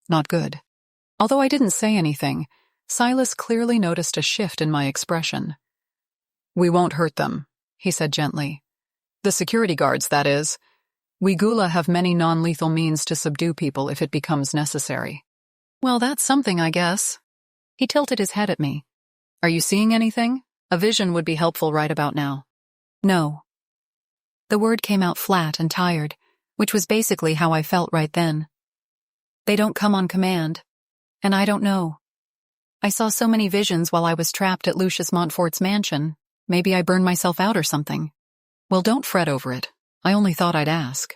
Not good. Although I didn't say anything, Silas clearly noticed a shift in my expression. We won't hurt them, he said gently. The security guards, that is. We Gula have many non-lethal means to subdue people if it becomes necessary. Well, that's something, I guess. He tilted his head at me. Are you seeing anything? A vision would be helpful right about now. No. The word came out flat and tired, which was basically how I felt right then. They don't come on command, and I don't know. I saw so many visions while I was trapped at Lucius Montfort's mansion. Maybe I burned myself out or something. Well, don't fret over it. I only thought I'd ask.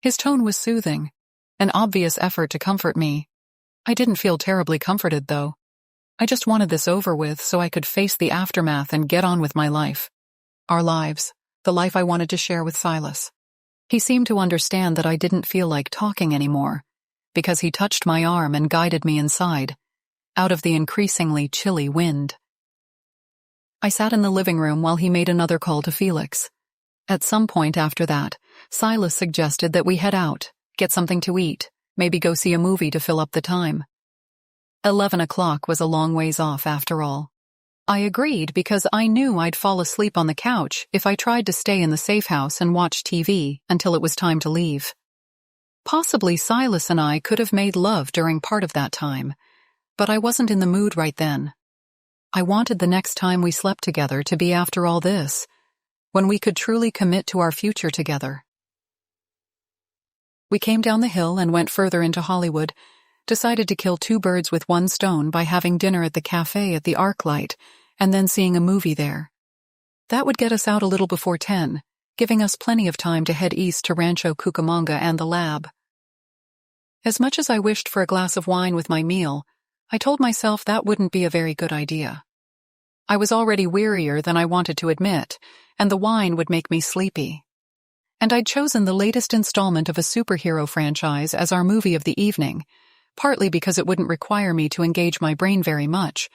His tone was soothing, an obvious effort to comfort me. I didn't feel terribly comforted, though. I just wanted this over with so I could face the aftermath and get on with my life. Our lives, the life I wanted to share with Silas. He seemed to understand that I didn't feel like talking anymore, because he touched my arm and guided me inside, out of the increasingly chilly wind. I sat in the living room while he made another call to Felix. At some point after that, Silas suggested that we head out, get something to eat, maybe go see a movie to fill up the time. 11 o'clock was a long ways off after all. I agreed because I knew I'd fall asleep on the couch if I tried to stay in the safe house and watch TV until it was time to leave. Possibly Silas and I could have made love during part of that time, but I wasn't in the mood right then. I wanted the next time we slept together to be after all this, when we could truly commit to our future together. We came down the hill and went further into Hollywood, decided to kill two birds with one stone by having dinner at the cafe at the ArcLight and then seeing a movie there. That would get us out a little before 10, giving us plenty of time to head east to Rancho Cucamonga and the lab. As much as I wished for a glass of wine with my meal, I told myself that wouldn't be a very good idea. I was already wearier than I wanted to admit, and the wine would make me sleepy. And I'd chosen the latest installment of a superhero franchise as our movie of the evening, partly because it wouldn't require me to engage my brain very much,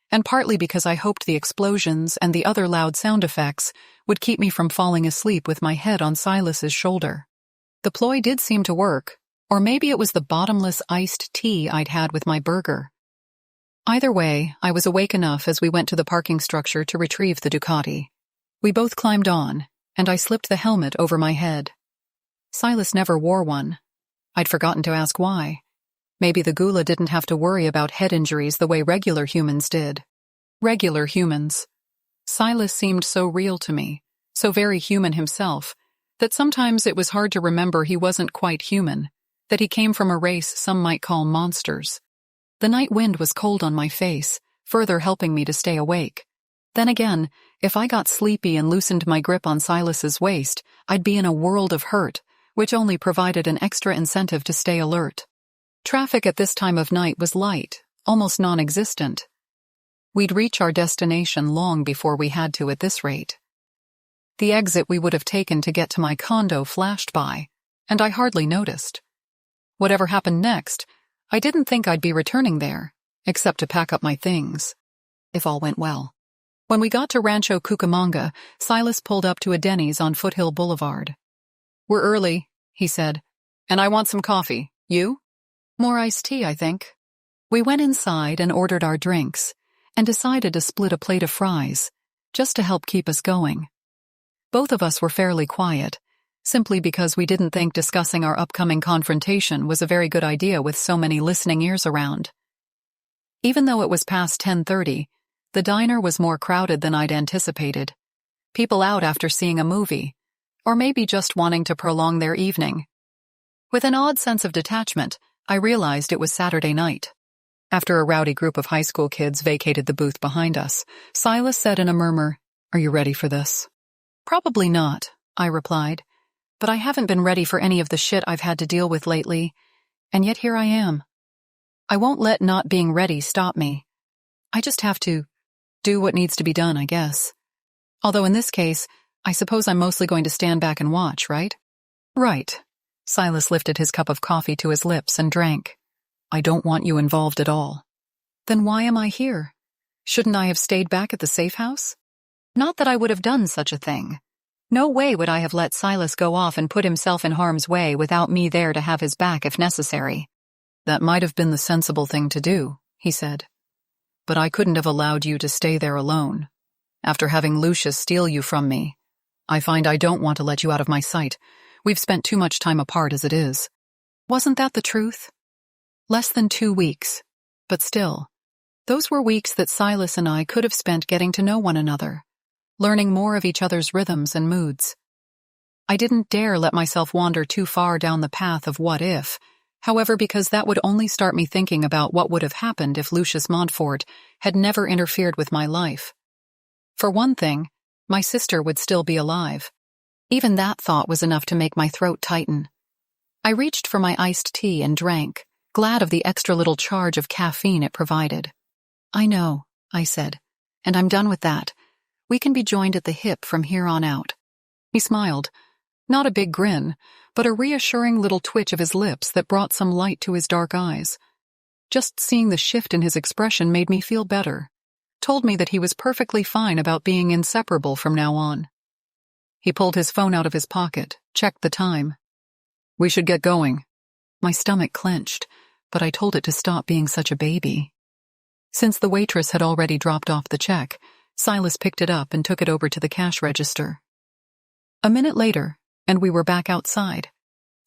and partly because I hoped the explosions and the other loud sound effects would keep me from falling asleep with my head on Silas's shoulder. The ploy did seem to work, or maybe it was the bottomless iced tea I'd had with my burger. Either way, I was awake enough as we went to the parking structure to retrieve the Ducati. We both climbed on, and I slipped the helmet over my head. Silas never wore one. I'd forgotten to ask why. Maybe the Gula didn't have to worry about head injuries the way regular humans did. Regular humans. Silas seemed so real to me, so very human himself, that sometimes it was hard to remember he wasn't quite human, that he came from a race some might call monsters. The night wind was cold on my face, further helping me to stay awake. Then again, if I got sleepy and loosened my grip on Silas's waist, I'd be in a world of hurt, which only provided an extra incentive to stay alert. Traffic at this time of night was light, almost non-existent. We'd reach our destination long before we had to at this rate. The exit we would have taken to get to my condo flashed by, and I hardly noticed. Whatever happened next, I didn't think I'd be returning there, except to pack up my things, if all went well. When we got to Rancho Cucamonga, Silas pulled up to a Denny's on Foothill Boulevard. "We're early," he said, "and I want some coffee. You?" "More iced tea, I think." We went inside and ordered our drinks, and decided to split a plate of fries, just to help keep us going. Both of us were fairly quiet, simply because we didn't think discussing our upcoming confrontation was a very good idea with so many listening ears around. Even though it was past 10:30, the diner was more crowded than I'd anticipated. People out after seeing a movie, or maybe just wanting to prolong their evening. With an odd sense of detachment, I realized it was Saturday night. After a rowdy group of high school kids vacated the booth behind us, Silas said in a murmur, "Are you ready for this?" "Probably not," I replied, "but I haven't been ready for any of the shit I've had to deal with lately, and yet here I am. I won't let not being ready stop me. I just have to do what needs to be done, I guess. Although in this case, I suppose I'm mostly going to stand back and watch, right?" "Right." Silas lifted his cup of coffee to his lips and drank. "I don't want you involved at all." "Then why am I here? Shouldn't I have stayed back at the safe house?" "Not that I would have done such a thing. No way would I have let Silas go off and put himself in harm's way without me there to have his back if necessary." "That might have been the sensible thing to do," he said. "But I couldn't have allowed you to stay there alone. After having Lucius steal you from me, I find I don't want to let you out of my sight. We've spent too much time apart as it is." Wasn't that the truth? Less than 2 weeks, but still, those were weeks that Silas and I could have spent getting to know one another, learning more of each other's rhythms and moods. I didn't dare let myself wander too far down the path of what if, however, because that would only start me thinking about what would have happened if Lucius Montfort had never interfered with my life. For one thing, my sister would still be alive. Even that thought was enough to make my throat tighten. I reached for my iced tea and drank, glad of the extra little charge of caffeine it provided. "I know," I said, "and I'm done with that. We can be joined at the hip from here on out." He smiled. Not a big grin, but a reassuring little twitch of his lips that brought some light to his dark eyes. Just seeing the shift in his expression made me feel better, told me that he was perfectly fine about being inseparable from now on. He pulled his phone out of his pocket, checked the time. "We should get going." My stomach clenched, but I told it to stop being such a baby. Since the waitress had already dropped off the check, Silas picked it up and took it over to the cash register. A minute later, and we were back outside,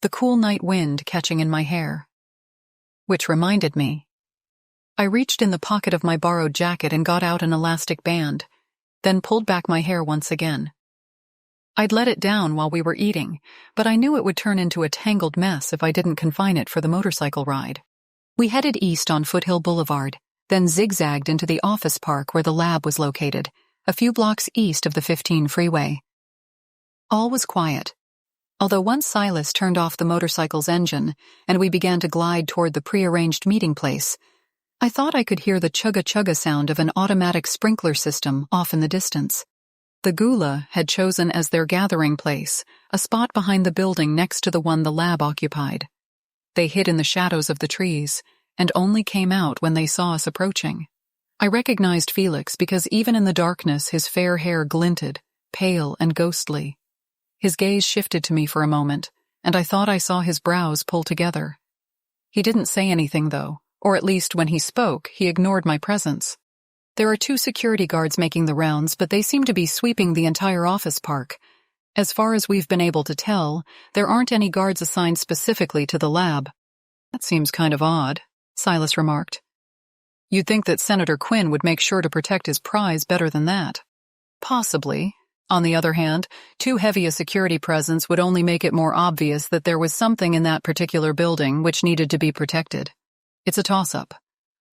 the cool night wind catching in my hair. Which reminded me. I reached in the pocket of my borrowed jacket and got out an elastic band, then pulled back my hair once again. I'd let it down while we were eating, but I knew it would turn into a tangled mess if I didn't confine it for the motorcycle ride. We headed east on Foothill Boulevard, then zigzagged into the office park where the lab was located, a few blocks east of the 15 freeway. All was quiet, although once Silas turned off the motorcycle's engine and we began to glide toward the prearranged meeting place, I thought I could hear the chugga-chugga sound of an automatic sprinkler system off in the distance. The Gula had chosen as their gathering place a spot behind the building next to the one the lab occupied. They hid in the shadows of the trees and only came out when they saw us approaching. I recognized Felix because even in the darkness his fair hair glinted, pale and ghostly. His gaze shifted to me for a moment, and I thought I saw his brows pull together. He didn't say anything, though, or at least when he spoke, he ignored my presence. There are 2 security guards making the rounds, but they seem to be sweeping the entire office park. As far as we've been able to tell, there aren't any guards assigned specifically to the lab. "That seems kind of odd," Silas remarked. "You'd think that Senator Quinn would make sure to protect his prize better than that." "Possibly. On the other hand, too heavy a security presence would only make it more obvious that there was something in that particular building which needed to be protected. It's a toss-up.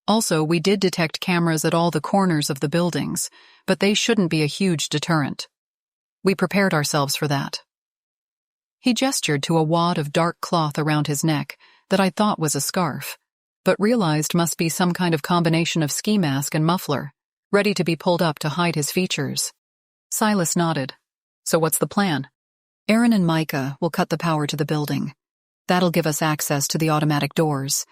Also, we did detect cameras at all the corners of the buildings, but they shouldn't be a huge deterrent. We prepared ourselves for that." He gestured to a wad of dark cloth around his neck that I thought was a scarf, but realized must be some kind of combination of ski mask and muffler, ready to be pulled up to hide his features. Silas nodded. "So what's the plan?" "Aaron and Micah will cut the power to the building. That'll give us access to the automatic doors.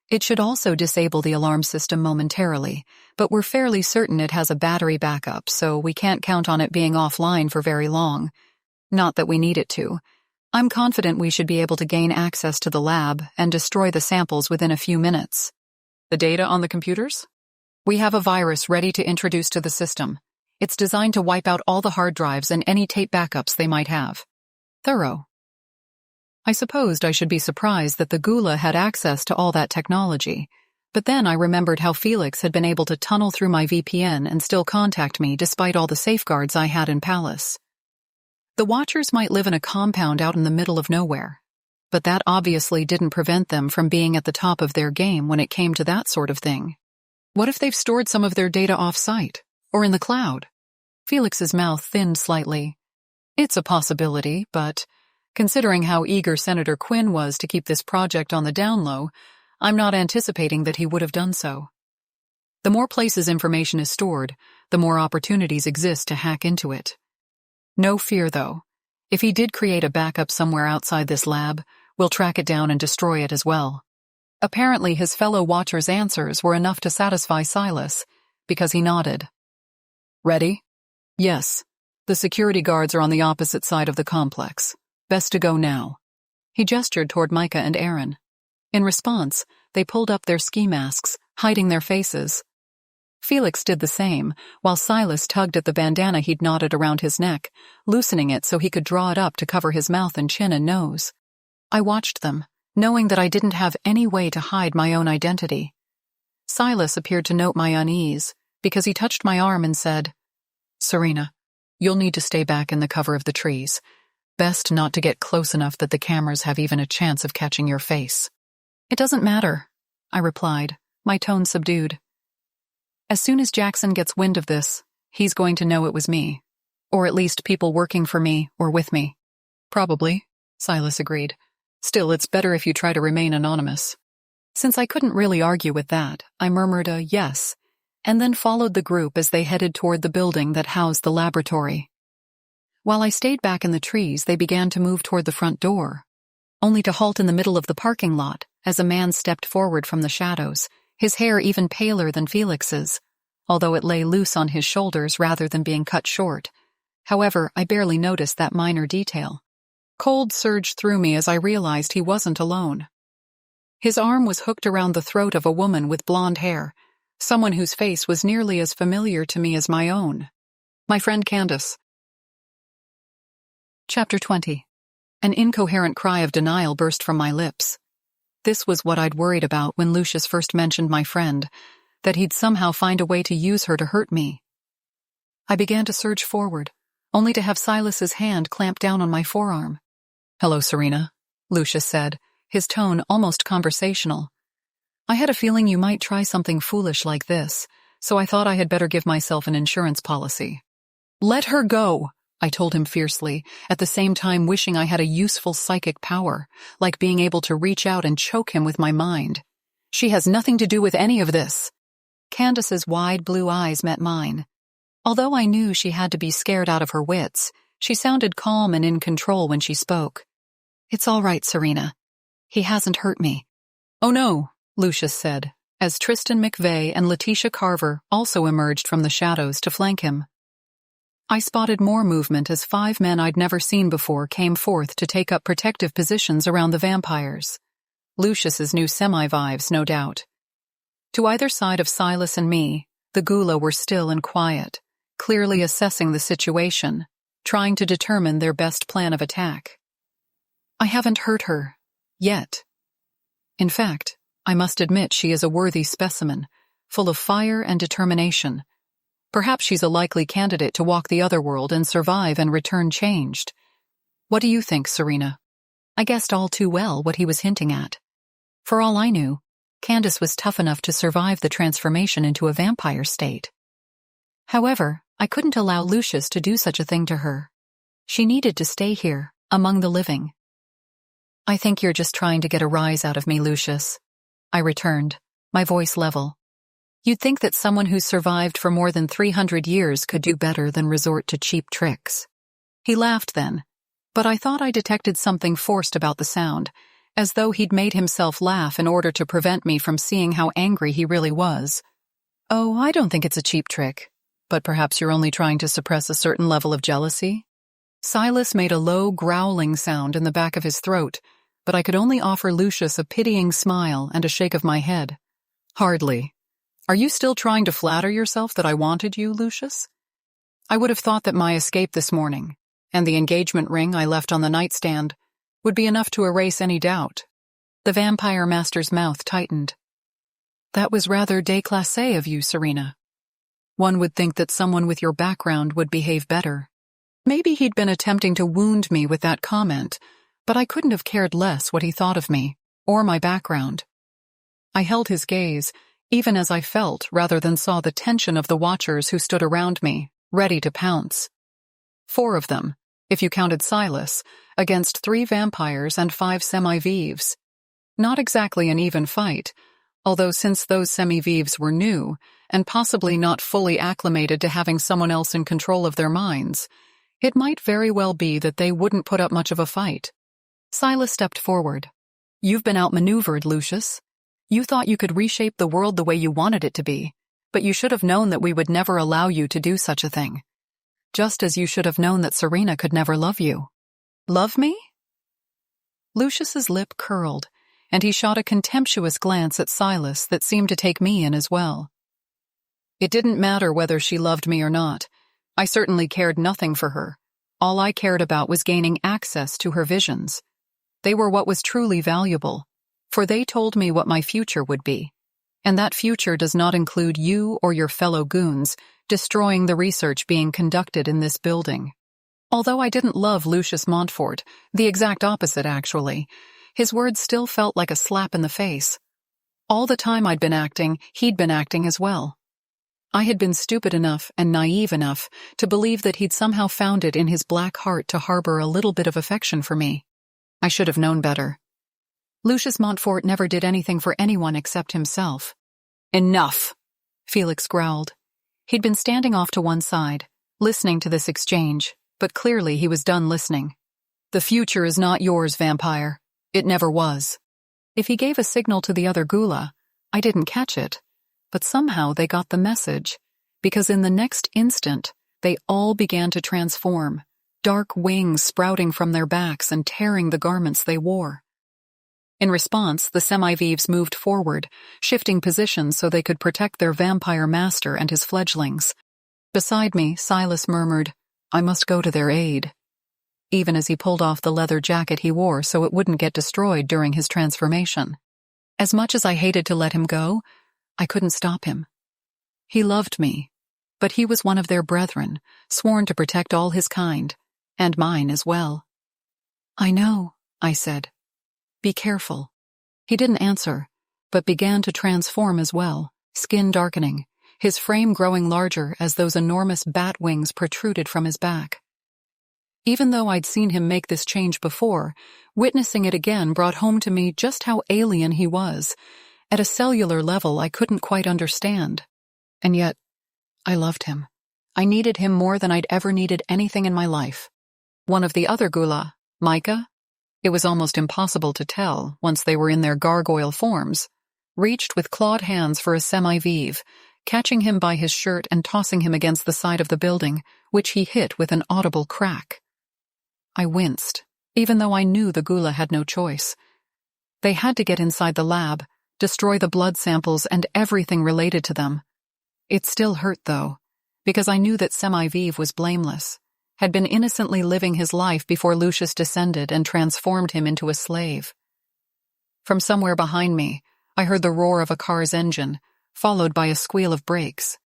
It should also disable the alarm system momentarily, but we're fairly certain it has a battery backup, so we can't count on it being offline for very long. Not that we need it to. I'm confident we should be able to gain access to the lab and destroy the samples within a few minutes. The data on the computers? We have a virus ready to introduce to the system. It's designed to wipe out all the hard drives and any tape backups they might have. Thorough. I supposed I should be surprised that the Gula had access to all that technology, but then I remembered how Felix had been able to tunnel through my VPN and still contact me despite all the safeguards I had in Palace. The Watchers might live in a compound out in the middle of nowhere, but that obviously didn't prevent them from being at the top of their game when it came to that sort of thing. What if they've stored some of their data off-site, or in the cloud? Felix's mouth thinned slightly. It's a possibility, but considering how eager Senator Quinn was to keep this project on the down low, I'm not anticipating that he would have done so. The more places information is stored, the more opportunities exist to hack into it. No fear, though. If he did create a backup somewhere outside this lab, we'll track it down and destroy it as well. Apparently, his fellow Watchers' answers were enough to satisfy Silas, because he nodded. Ready? Yes. The security guards are on the opposite side of the complex. Best to go now. He gestured toward Micah and Aaron. In response, they pulled up their ski masks, hiding their faces. Felix did the same, while Silas tugged at the bandana he'd knotted around his neck, loosening it so he could draw it up to cover his mouth and chin and nose. I watched them, knowing that I didn't have any way to hide my own identity. Silas appeared to note my unease, because he touched my arm and said, "Serena, you'll need to stay back in the cover of the trees. Best not to get close enough that the cameras have even a chance of catching your face." "It doesn't matter," I replied, my tone subdued. "As soon as Jackson gets wind of this, he's going to know it was me. Or at least people working for me or with me." "Probably," Silas agreed. "Still, it's better if you try to remain anonymous." Since I couldn't really argue with that, I murmured a yes, and then followed the group as they headed toward the building that housed the laboratory. While I stayed back in the trees, they began to move toward the front door, only to halt in the middle of the parking lot as a man stepped forward from the shadows, his hair even paler than Felix's, although it lay loose on his shoulders rather than being cut short. However, I barely noticed that minor detail. Cold surged through me as I realized he wasn't alone. His arm was hooked around the throat of a woman with blonde hair, someone whose face was nearly as familiar to me as my own. My friend Candace. Chapter 20. An incoherent cry of denial burst from my lips. This was what I'd worried about when Lucius first mentioned my friend, that he'd somehow find a way to use her to hurt me. I began to surge forward, only to have Silas's hand clamp down on my forearm. "Hello, Serena," Lucius said, his tone almost conversational. "I had a feeling you might try something foolish like this, so I thought I had better give myself an insurance policy." "Let her go," I told him fiercely, at the same time wishing I had a useful psychic power, like being able to reach out and choke him with my mind. "She has nothing to do with any of this." Candace's wide blue eyes met mine. Although I knew she had to be scared out of her wits, she sounded calm and in control when she spoke. "It's all right, Serena. He hasn't hurt me." "Oh no," Lucius said, as Tristan McVeigh and Letitia Carver also emerged from the shadows to flank him. I spotted more movement as 5 men I'd never seen before came forth to take up protective positions around the vampires. Lucius's new semi-vives, no doubt. To either side of Silas and me, the Gula were still and quiet, clearly assessing the situation, trying to determine their best plan of attack. I haven't hurt her, yet. In fact, I must admit she is a worthy specimen, full of fire and determination. Perhaps she's a likely candidate to walk the other world and survive and return changed. What do you think, Serena? I guessed all too well what he was hinting at. For all I knew, Candace was tough enough to survive the transformation into a vampire state. However, I couldn't allow Lucius to do such a thing to her. She needed to stay here, among the living. "I think you're just trying to get a rise out of me, Lucius," I returned, my voice level. "You'd think that someone who's survived for more than 300 years could do better than resort to cheap tricks." He laughed then, but I thought I detected something forced about the sound, as though he'd made himself laugh in order to prevent me from seeing how angry he really was. "Oh, I don't think it's a cheap trick, but perhaps you're only trying to suppress a certain level of jealousy?" Silas made a low, growling sound in the back of his throat, but I could only offer Lucius a pitying smile and a shake of my head. Hardly. Are you still trying to flatter yourself that I wanted you, Lucius? I would have thought that my escape this morning, and the engagement ring I left on the nightstand, would be enough to erase any doubt. The vampire master's mouth tightened. That was rather déclassé of you, Serena. One would think that someone with your background would behave better. Maybe he'd been attempting to wound me with that comment, but I couldn't have cared less what he thought of me, or my background. I held his gaze, even as I felt rather than saw the tension of the watchers who stood around me, ready to pounce. 4 of them, if you counted Silas, against 3 vampires and 5 semi-vives. Not exactly an even fight, although since those semi-vives were new, and possibly not fully acclimated to having someone else in control of their minds, it might very well be that they wouldn't put up much of a fight. Silas stepped forward. You've been outmaneuvered, Lucius. You thought you could reshape the world the way you wanted it to be, but you should have known that we would never allow you to do such a thing. Just as you should have known that Serena could never love you. Love me? Lucius's lip curled, and he shot a contemptuous glance at Silas that seemed to take me in as well. It didn't matter whether she loved me or not. I certainly cared nothing for her. All I cared about was gaining access to her visions. They were what was truly valuable, for they told me what my future would be. And that future does not include you or your fellow goons destroying the research being conducted in this building. Although I didn't love Lucius Montfort, the exact opposite actually, his words still felt like a slap in the face. All the time I'd been acting, he'd been acting as well. I had been stupid enough and naive enough to believe that he'd somehow found it in his black heart to harbor a little bit of affection for me. I should have known better. Lucius Montfort never did anything for anyone except himself. Enough, Felix growled. He'd been standing off to one side, listening to this exchange, but clearly he was done listening. The future is not yours, vampire. It never was. If he gave a signal to the other ghoula, I didn't catch it, but somehow they got the message, because in the next instant, they all began to transform, dark wings sprouting from their backs and tearing the garments they wore. In response, the semi-vives moved forward, shifting positions so they could protect their vampire master and his fledglings. Beside me, Silas murmured, I must go to their aid, even as he pulled off the leather jacket he wore so it wouldn't get destroyed during his transformation. As much as I hated to let him go, I couldn't stop him. He loved me, but he was one of their brethren, sworn to protect all his kind, and mine as well. I know, I said. Be careful. He didn't answer, but began to transform as well, skin darkening, his frame growing larger as those enormous bat wings protruded from his back. Even though I'd seen him make this change before, witnessing it again brought home to me just how alien he was. At a cellular level, I couldn't quite understand. And yet, I loved him. I needed him more than I'd ever needed anything in my life. One of the other ghoula, Micah, it was almost impossible to tell once they were in their gargoyle forms, reached with clawed hands for a semi-vive, catching him by his shirt and tossing him against the side of the building, which he hit with an audible crack. I winced, even though I knew the ghoula had no choice. They had to get inside the lab, destroy the blood samples and everything related to them. It still hurt, though, because I knew that Semi-Vive was blameless, had been innocently living his life before Lucius descended and transformed him into a slave. From somewhere behind me, I heard the roar of a car's engine, followed by a squeal of brakes.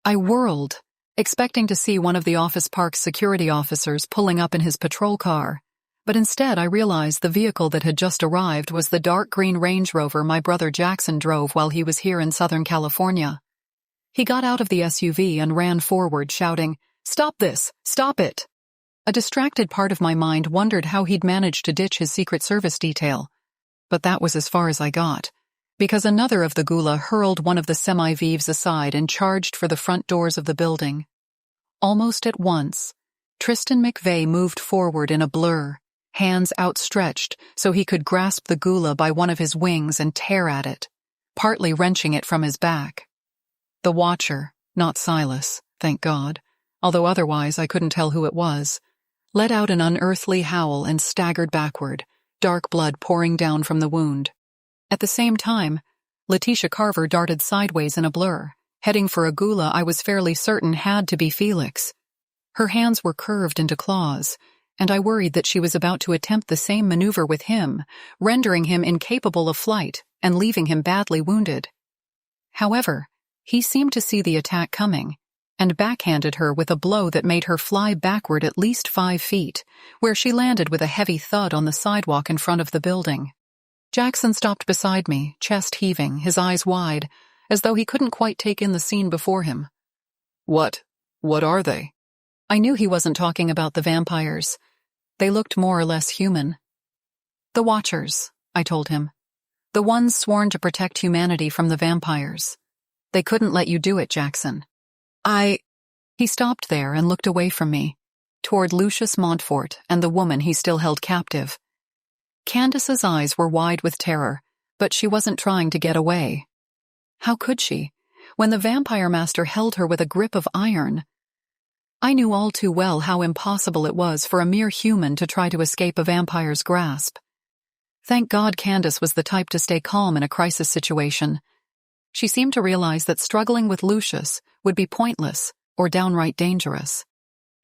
I whirled, expecting to see one of the office park's security officers pulling up in his patrol car, but instead I realized the vehicle that had just arrived was the dark green Range Rover my brother Jackson drove while he was here in Southern California. He got out of the SUV and ran forward, shouting, "Stop this! Stop it!" A distracted part of my mind wondered how he'd managed to ditch his Secret Service detail, but that was as far as I got, because another of the ghoula hurled one of the semi-vives aside and charged for the front doors of the building. Almost at once, Tristan McVeigh moved forward in a blur, hands outstretched so he could grasp the ghoula by one of his wings and tear at it, partly wrenching it from his back. The watcher, not Silas, thank God, although otherwise I couldn't tell who it was, let out an unearthly howl and staggered backward, dark blood pouring down from the wound. At the same time, Letitia Carver darted sideways in a blur, heading for a gula I was fairly certain had to be Felix. Her hands were curved into claws, and I worried that she was about to attempt the same maneuver with him, rendering him incapable of flight and leaving him badly wounded. However, he seemed to see the attack coming, and backhanded her with a blow that made her fly backward at least 5 feet, where she landed with a heavy thud on the sidewalk in front of the building. Jackson stopped beside me, chest heaving, his eyes wide, as though he couldn't quite take in the scene before him. What are they? I knew he wasn't talking about the vampires. They looked more or less human. The Watchers, I told him. The ones sworn to protect humanity from the vampires. They couldn't let you do it, Jackson. He stopped there and looked away from me, toward Lucius Montfort and the woman he still held captive. Candace's eyes were wide with terror, but she wasn't trying to get away. How could she, when the vampire master held her with a grip of iron? I knew all too well how impossible it was for a mere human to try to escape a vampire's grasp. Thank God Candace was the type to stay calm in a crisis situation. She seemed to realize that struggling with Lucius would be pointless or downright dangerous.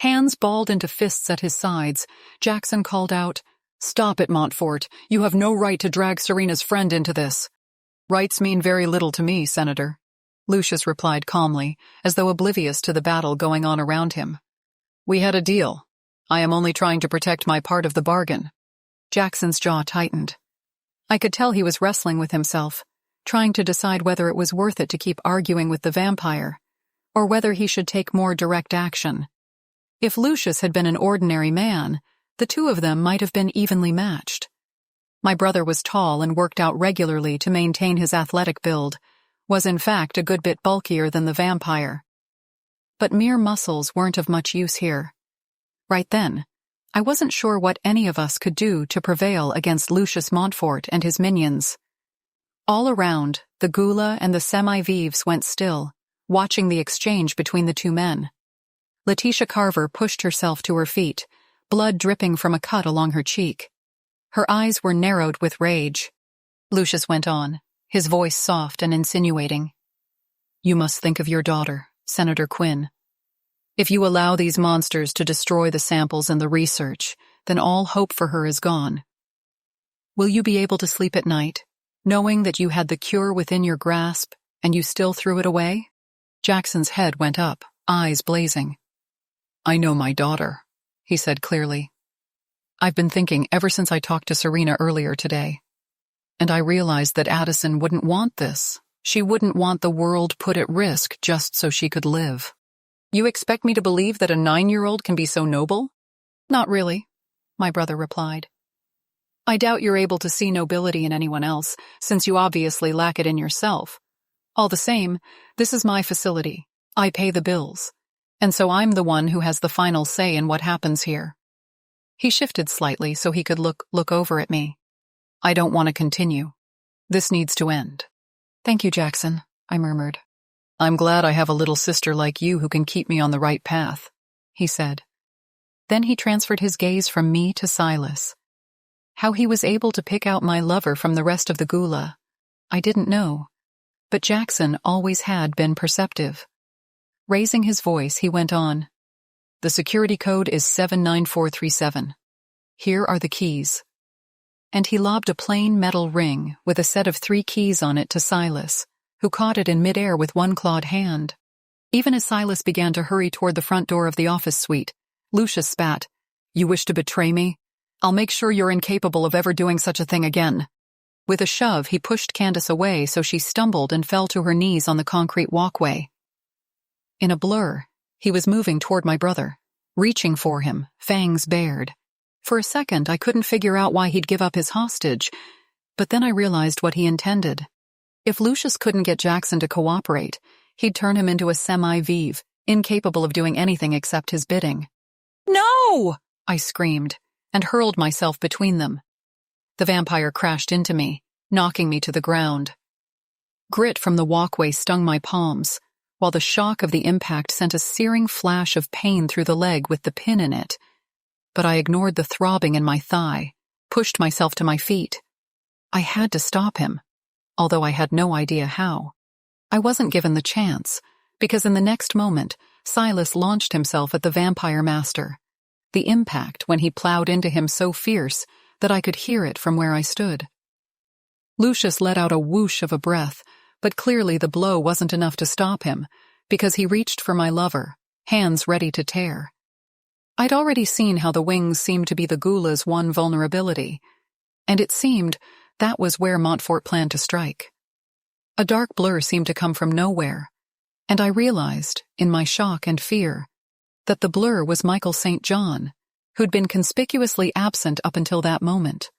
Hands balled into fists at his sides, Jackson called out, "Stop it, Montfort. You have no right to drag Serena's friend into this." "Rights mean very little to me, Senator," Lucius replied calmly, as though oblivious to the battle going on around him. "We had a deal. I am only trying to protect my part of the bargain." Jackson's jaw tightened. I could tell he was wrestling with himself, trying to decide whether it was worth it to keep arguing with the vampire, or whether he should take more direct action. If Lucius had been an ordinary man, the two of them might have been evenly matched. My brother was tall and worked out regularly to maintain his athletic build, was in fact a good bit bulkier than the vampire. But mere muscles weren't of much use here. Right then, I wasn't sure what any of us could do to prevail against Lucius Montfort and his minions. All around, the gula and the semi-vives went still, watching the exchange between the two men. Letitia Carver pushed herself to her feet, blood dripping from a cut along her cheek. Her eyes were narrowed with rage. Lucius went on, his voice soft and insinuating. "You must think of your daughter, Senator Quinn. If you allow these monsters to destroy the samples and the research, then all hope for her is gone. Will you be able to sleep at night, knowing that you had the cure within your grasp and you still threw it away?" Jackson's head went up, eyes blazing. "I know my daughter," he said clearly. "I've been thinking ever since I talked to Serena earlier today. And I realized that Addison wouldn't want this. She wouldn't want the world put at risk just so she could live." "You expect me to believe that a 9-year-old can be so noble?" "Not really," my brother replied. "I doubt you're able to see nobility in anyone else, since you obviously lack it in yourself. All the same, this is my facility. I pay the bills. And so I'm the one who has the final say in what happens here." He shifted slightly so he could look over at me. "I don't want to continue. This needs to end." "Thank you, Jackson," I murmured. "I'm glad I have a little sister like you who can keep me on the right path," he said. Then he transferred his gaze from me to Silas. How he was able to pick out my lover from the rest of the gula, I didn't know, but Jackson always had been perceptive. Raising his voice, he went on, "The security code is 79437. Here are the keys." And he lobbed a plain metal ring with a set of 3 keys on it to Silas, who caught it in midair with one clawed hand. Even as Silas began to hurry toward the front door of the office suite, Lucius spat, "You wish to betray me? I'll make sure you're incapable of ever doing such a thing again." With a shove, he pushed Candace away so she stumbled and fell to her knees on the concrete walkway. In a blur, he was moving toward my brother, reaching for him, fangs bared. For a second, I couldn't figure out why he'd give up his hostage, but then I realized what he intended. If Lucius couldn't get Jackson to cooperate, he'd turn him into a semi-vive, incapable of doing anything except his bidding. "No!" I screamed, and hurled myself between them. The vampire crashed into me, knocking me to the ground. Grit from the walkway stung my palms, while the shock of the impact sent a searing flash of pain through the leg with the pin in it. but I ignored the throbbing in my thigh, pushed myself to my feet. I had to stop him, although I had no idea how. I wasn't given the chance, because in the next moment, Silas launched himself at the vampire master. The impact when he plowed into him so fierce that I could hear it from where I stood. Lucius let out a whoosh of a breath, but clearly the blow wasn't enough to stop him, because he reached for my lover, hands ready to tear. I'd already seen how the wings seemed to be the ghoulas' one vulnerability, and it seemed that was where Montfort planned to strike. A dark blur seemed to come from nowhere, and I realized, in my shock and fear, that the blur was Michael St. John, who'd been conspicuously absent up until that moment.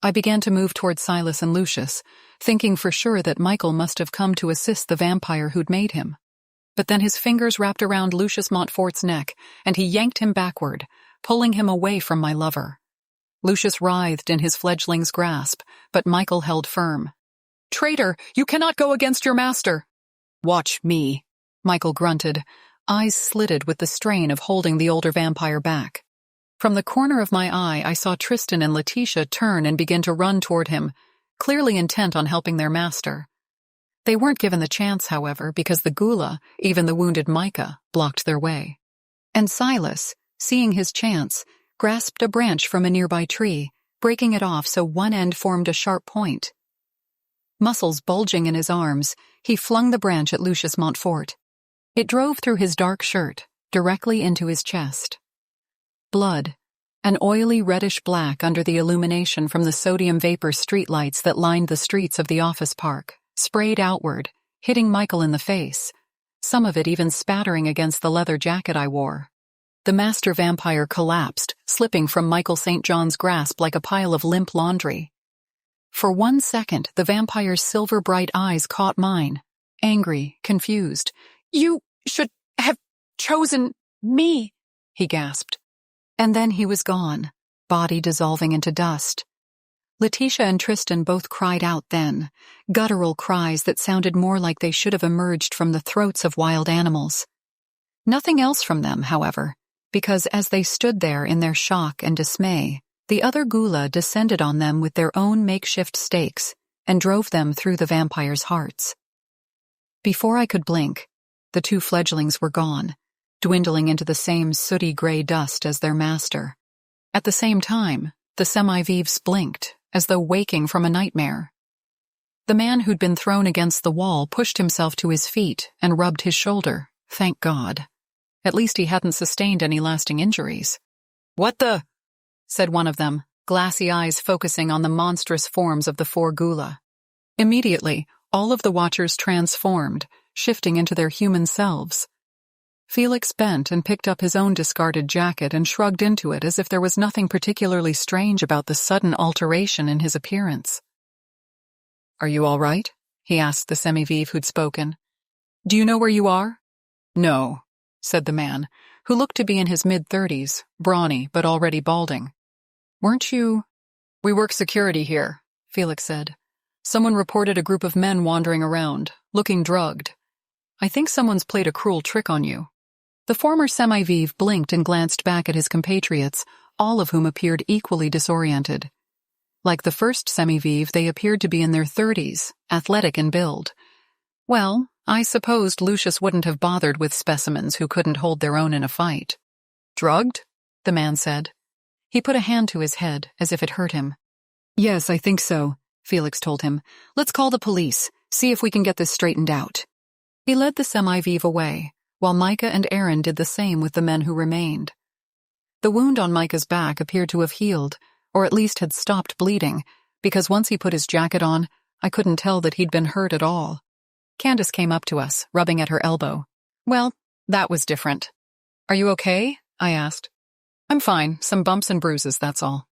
I began to move toward Silas and Lucius, thinking for sure that Michael must have come to assist the vampire who'd made him. But then his fingers wrapped around Lucius Montfort's neck, and he yanked him backward, pulling him away from my lover. Lucius writhed in his fledgling's grasp, but Michael held firm. "Traitor, you cannot go against your master." "Watch me," Michael grunted, eyes slitted with the strain of holding the older vampire back. From the corner of my eye, I saw Tristan and Letitia turn and begin to run toward him, clearly intent on helping their master. They weren't given the chance, however, because the ghula, even the wounded Micah, blocked their way. And Silas, seeing his chance, grasped a branch from a nearby tree, breaking it off so one end formed a sharp point. Muscles bulging in his arms, he flung the branch at Lucius Montfort. It drove through his dark shirt, directly into his chest. Blood, an oily reddish black under the illumination from the sodium vapor streetlights that lined the streets of the office park, sprayed outward, hitting Michael in the face, some of it even spattering against the leather jacket I wore. The master vampire collapsed, slipping from Michael St. John's grasp like a pile of limp laundry. For 1 second, the vampire's silver-bright eyes caught mine, angry, confused. "You should have chosen me," he gasped. And then he was gone, body dissolving into dust. Letitia and Tristan both cried out then, guttural cries that sounded more like they should have emerged from the throats of wild animals. Nothing else from them, however, because as they stood there in their shock and dismay, the other ghula descended on them with their own makeshift stakes and drove them through the vampire's hearts. Before I could blink, the 2 fledglings were gone, dwindling into the same sooty gray dust as their master. At the same time, the semi-vivs blinked, as though waking from a nightmare. The man who'd been thrown against the wall pushed himself to his feet and rubbed his shoulder, thank God. At least he hadn't sustained any lasting injuries. "What the?" said one of them, glassy eyes focusing on the monstrous forms of the 4 ghula. Immediately, all of the watchers transformed, shifting into their human selves. Felix bent and picked up his own discarded jacket and shrugged into it as if there was nothing particularly strange about the sudden alteration in his appearance. "Are you all right?" he asked the semi-vive who'd spoken. "Do you know where you are?" "No," said the man, who looked to be in his mid-30s, brawny but already balding. "Weren't you—" "We work security here," Felix said. "Someone reported a group of men wandering around, looking drugged. I think someone's played a cruel trick on you." The former semi-vive blinked and glanced back at his compatriots, all of whom appeared equally disoriented. Like the first semi-vive, they appeared to be in their 30s, athletic in build. Well, I supposed Lucius wouldn't have bothered with specimens who couldn't hold their own in a fight. "Drugged?" the man said. He put a hand to his head, as if it hurt him. "Yes, I think so," Felix told him. "Let's call the police, see if we can get this straightened out." He led the semi-vive away, while Micah and Aaron did the same with the men who remained. The wound on Micah's back appeared to have healed, or at least had stopped bleeding, because once he put his jacket on, I couldn't tell that he'd been hurt at all. Candace came up to us, rubbing at her elbow. "Well, that was different." "Are you okay?" I asked. "I'm fine, some bumps and bruises, that's all."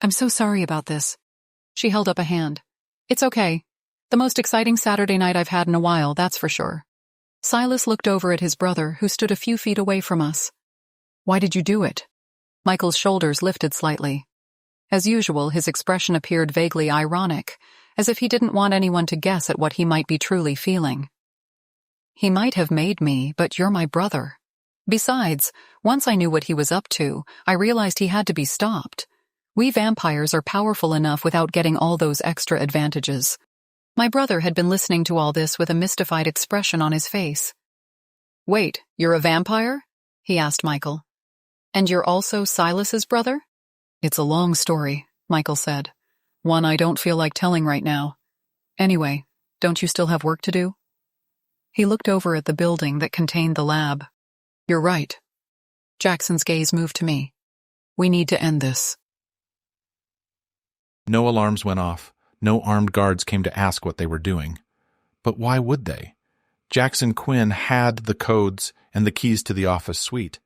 "I'm so sorry about this." She held up a hand. "It's okay. The most exciting Saturday night I've had in a while, that's for sure." Silas looked over at his brother, who stood a few feet away from us. "Why did you do it?" Michael's shoulders lifted slightly. As usual, his expression appeared vaguely ironic, as if he didn't want anyone to guess at what he might be truly feeling. "He might have made me, but you're my brother." Besides, once I knew what he was up to, I realized he had to be stopped. We vampires are powerful enough without getting all those extra advantages. My brother had been listening to all this with a mystified expression on his face. "Wait, you're a vampire?" he asked Michael. "And you're also Silas's brother?" "It's a long story," Michael said. "One I don't feel like telling right now. Anyway, don't you still have work to do?" He looked over at the building that contained the lab. "You're right." Jackson's gaze moved to me. "We need to end this." No alarms went off. No armed guards came to ask what they were doing. But why would they? Jackson Quinn had the codes and the keys to the office suite.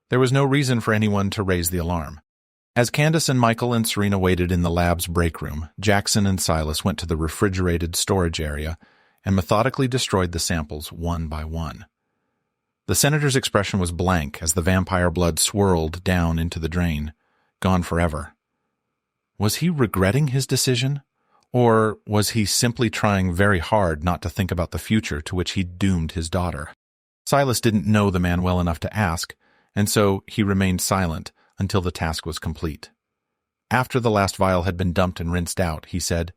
There was no reason for anyone to raise the alarm. As Candace and Michael and Serena waited in the lab's break room, Jackson and Silas went to the refrigerated storage area and methodically destroyed the samples one by one. The senator's expression was blank as the vampire blood swirled down into the drain, gone forever. Was he regretting his decision? Or was he simply trying very hard not to think about the future to which he doomed his daughter? Silas didn't know the man well enough to ask, and so he remained silent until the task was complete. After the last vial had been dumped and rinsed out, he said,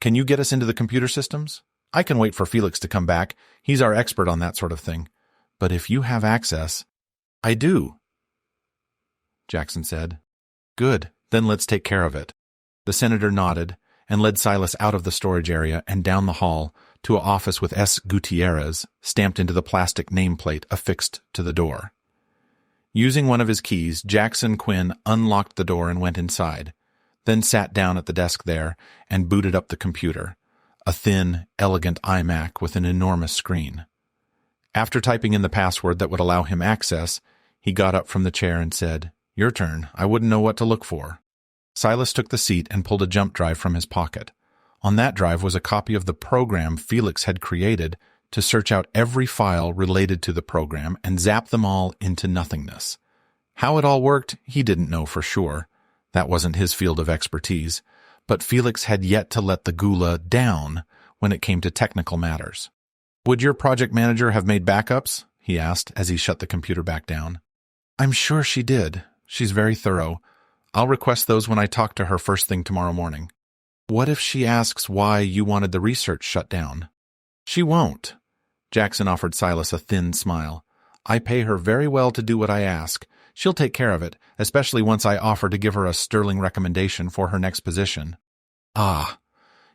"Can you get us into the computer systems? I can wait for Felix to come back. He's our expert on that sort of thing. But if you have access—" "I do," Jackson said. "Good, then let's take care of it." The senator nodded and led Silas out of the storage area and down the hall to an office with S. Gutierrez stamped into the plastic nameplate affixed to the door. Using one of his keys, Jackson Quinn unlocked the door and went inside, then sat down at the desk there and booted up the computer, a thin, elegant iMac with an enormous screen. After typing in the password that would allow him access, he got up from the chair and said, "Your turn. I wouldn't know what to look for." Silas took the seat and pulled a jump drive from his pocket. On that drive was a copy of the program Felix had created to search out every file related to the program and zap them all into nothingness. How it all worked, he didn't know for sure. That wasn't his field of expertise. But Felix had yet to let the Gula down when it came to technical matters. "Would your project manager have made backups?" he asked as he shut the computer back down. "I'm sure she did. She's very thorough. I'll request those when I talk to her first thing tomorrow morning." "What if she asks why you wanted the research shut down?" "She won't." Jackson offered Silas a thin smile. "I pay her very well to do what I ask. She'll take care of it, especially once I offer to give her a sterling recommendation for her next position." Ah,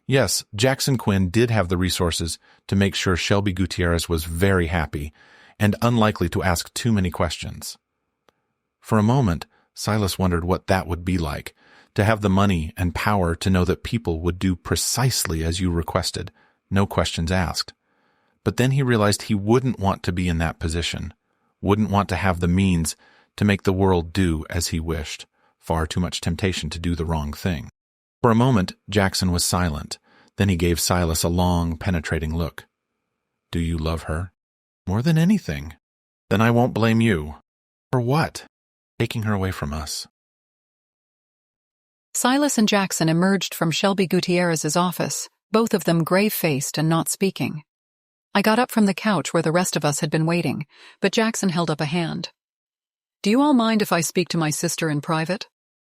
yes, Jackson Quinn did have the resources to make sure Shelby Gutierrez was very happy and unlikely to ask too many questions. For a moment, Silas wondered what that would be like, to have the money and power to know that people would do precisely as you requested, no questions asked. But then he realized he wouldn't want to be in that position, wouldn't want to have the means to make the world do as he wished. Far too much temptation to do the wrong thing. For a moment, Jackson was silent. Then he gave Silas a long, penetrating look. "Do you love her?" "More than anything." "Then I won't blame you." "For what?" "Taking her away from us." Silas and Jackson emerged from Shelby Gutierrez's office, both of them grave-faced and not speaking. I got up from the couch where the rest of us had been waiting, but Jackson held up a hand. "Do you all mind if I speak to my sister in private?"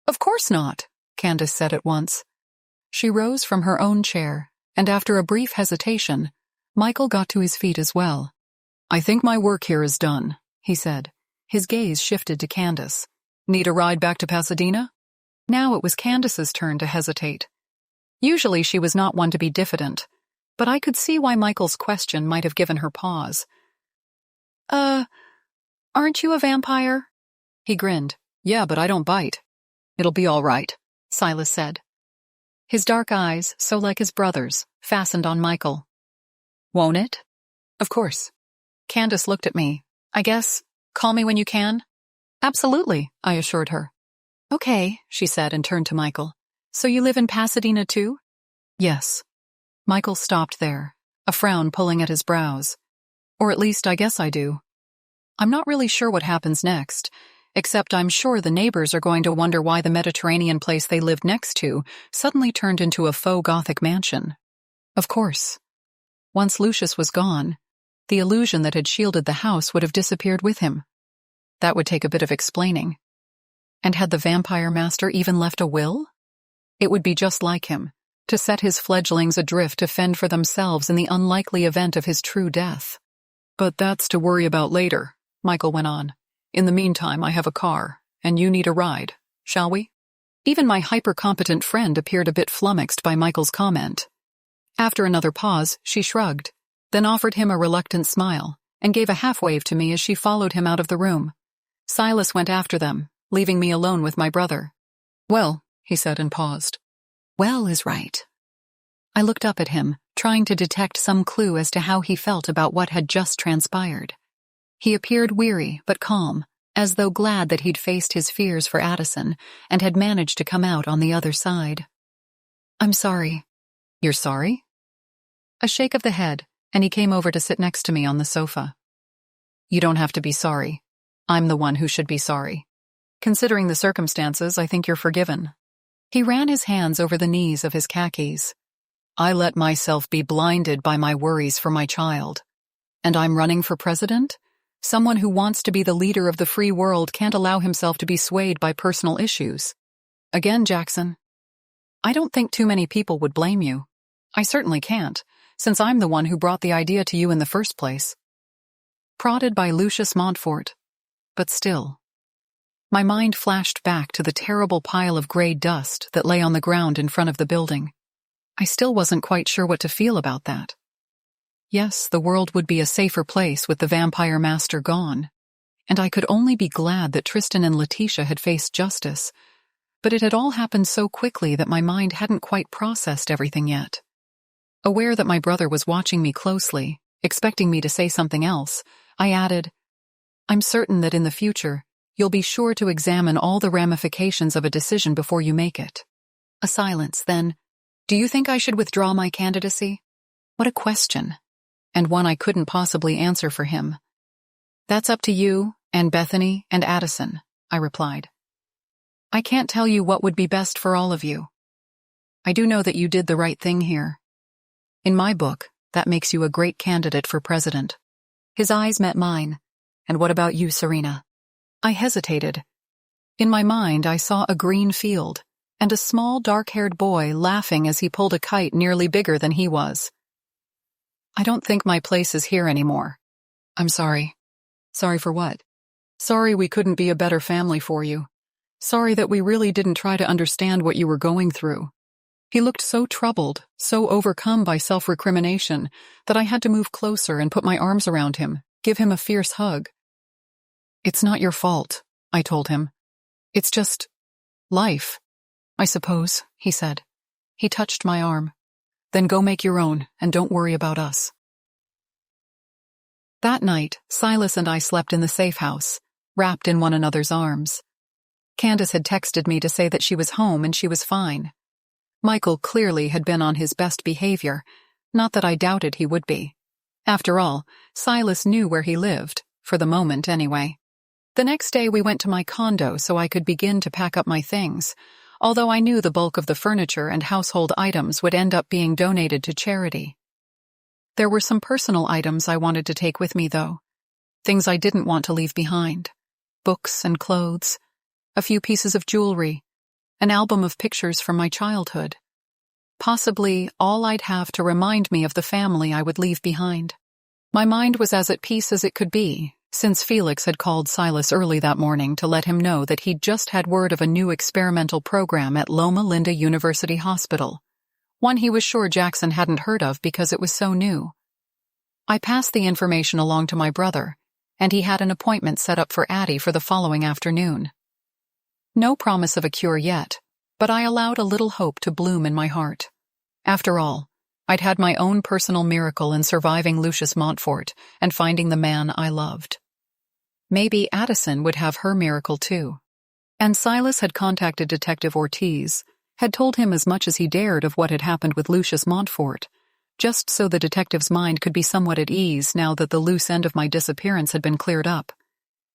"Of course not," Candace said at once. She rose from her own chair, and after a brief hesitation, Michael got to his feet as well. "I think my work here is done," he said. His gaze shifted to Candace. "Need a ride back to Pasadena?" Now it was Candace's turn to hesitate. Usually she was not one to be diffident, but I could see why Michael's question might have given her pause. Aren't you a vampire?" He grinned. "Yeah, but I don't bite." "It'll be all right," Silas said. His dark eyes, so like his brother's, fastened on Michael. "Won't it?" "Of course." Candace looked at me. "I guess, call me when you can?" "Absolutely," I assured her. "Okay," she said and turned to Michael. "So you live in Pasadena too?" "Yes." Michael stopped there, a frown pulling at his brows. "Or at least I guess I do. I'm not really sure what happens next, except I'm sure the neighbors are going to wonder why the Mediterranean place they lived next to suddenly turned into a faux Gothic mansion. Of course. Once Lucius was gone, the illusion that had shielded the house would have disappeared with him. That would take a bit of explaining. And had the vampire master even left a will? It would be just like him, to set his fledglings adrift to fend for themselves in the unlikely event of his true death. But that's to worry about later, Michael went on. In the meantime, I have a car, and you need a ride, shall we? Even my hyper-competent friend appeared a bit flummoxed by Michael's comment. After another pause, she shrugged, then offered him a reluctant smile, and gave a half-wave to me as she followed him out of the room. Silas went after them, leaving me alone with my brother. Well, he said and paused. Well is right. I looked up at him, trying to detect some clue as to how he felt about what had just transpired. He appeared weary but calm, as though glad that he'd faced his fears for Addison and had managed to come out on the other side. I'm sorry. You're sorry? A shake of the head, and he came over to sit next to me on the sofa. You don't have to be sorry. I'm the one who should be sorry. Considering the circumstances, I think you're forgiven. He ran his hands over the knees of his khakis. I let myself be blinded by my worries for my child. And I'm running for president? Someone who wants to be the leader of the free world can't allow himself to be swayed by personal issues. Again, Jackson, I don't think too many people would blame you. I certainly can't, since I'm the one who brought the idea to you in the first place. Prodded by Lucius Montfort. But still. My mind flashed back to the terrible pile of gray dust that lay on the ground in front of the building. I still wasn't quite sure what to feel about that. Yes, the world would be a safer place with the vampire master gone, and I could only be glad that Tristan and Letitia had faced justice, but it had all happened so quickly that my mind hadn't quite processed everything yet. Aware that my brother was watching me closely, expecting me to say something else, I added, I'm certain that in the future, you'll be sure to examine all the ramifications of a decision before you make it. A silence, then. Do you think I should withdraw my candidacy? What a question, and one I couldn't possibly answer for him. That's up to you, and Bethany, and Addison, I replied. I can't tell you what would be best for all of you. I do know that you did the right thing here. In my book, that makes you a great candidate for president. His eyes met mine. And what about you, Serena? I hesitated. In my mind, I saw a green field, and a small, dark-haired boy laughing as he pulled a kite nearly bigger than he was. I don't think my place is here anymore. I'm sorry. Sorry for what? Sorry we couldn't be a better family for you. Sorry that we really didn't try to understand what you were going through. He looked so troubled, so overcome by self-recrimination, that I had to move closer and put my arms around him, give him a fierce hug. It's not your fault, I told him. It's just life, I suppose, he said. He touched my arm. Then go make your own, and don't worry about us. That night, Silas and I slept in the safe house, wrapped in one another's arms. Candace had texted me to say that she was home and she was fine. Michael clearly had been on his best behavior, not that I doubted he would be. After all, Silas knew where he lived, for the moment anyway. The next day we went to my condo so I could begin to pack up my things, although I knew the bulk of the furniture and household items would end up being donated to charity. There were some personal items I wanted to take with me, though. Things I didn't want to leave behind. Books and clothes, a few pieces of jewelry, an album of pictures from my childhood. Possibly all I'd have to remind me of the family I would leave behind. My mind was as at peace as it could be, since Felix had called Silas early that morning to let him know that he'd just had word of a new experimental program at Loma Linda University Hospital, one he was sure Jackson hadn't heard of because it was so new. I passed the information along to my brother, and he had an appointment set up for Addie for the following afternoon. No promise of a cure yet, but I allowed a little hope to bloom in my heart. After all, I'd had my own personal miracle in surviving Lucius Montfort and finding the man I loved. Maybe Addison would have her miracle too. And Silas had contacted Detective Ortiz, had told him as much as he dared of what had happened with Lucius Montfort, just so the detective's mind could be somewhat at ease now that the loose end of my disappearance had been cleared up.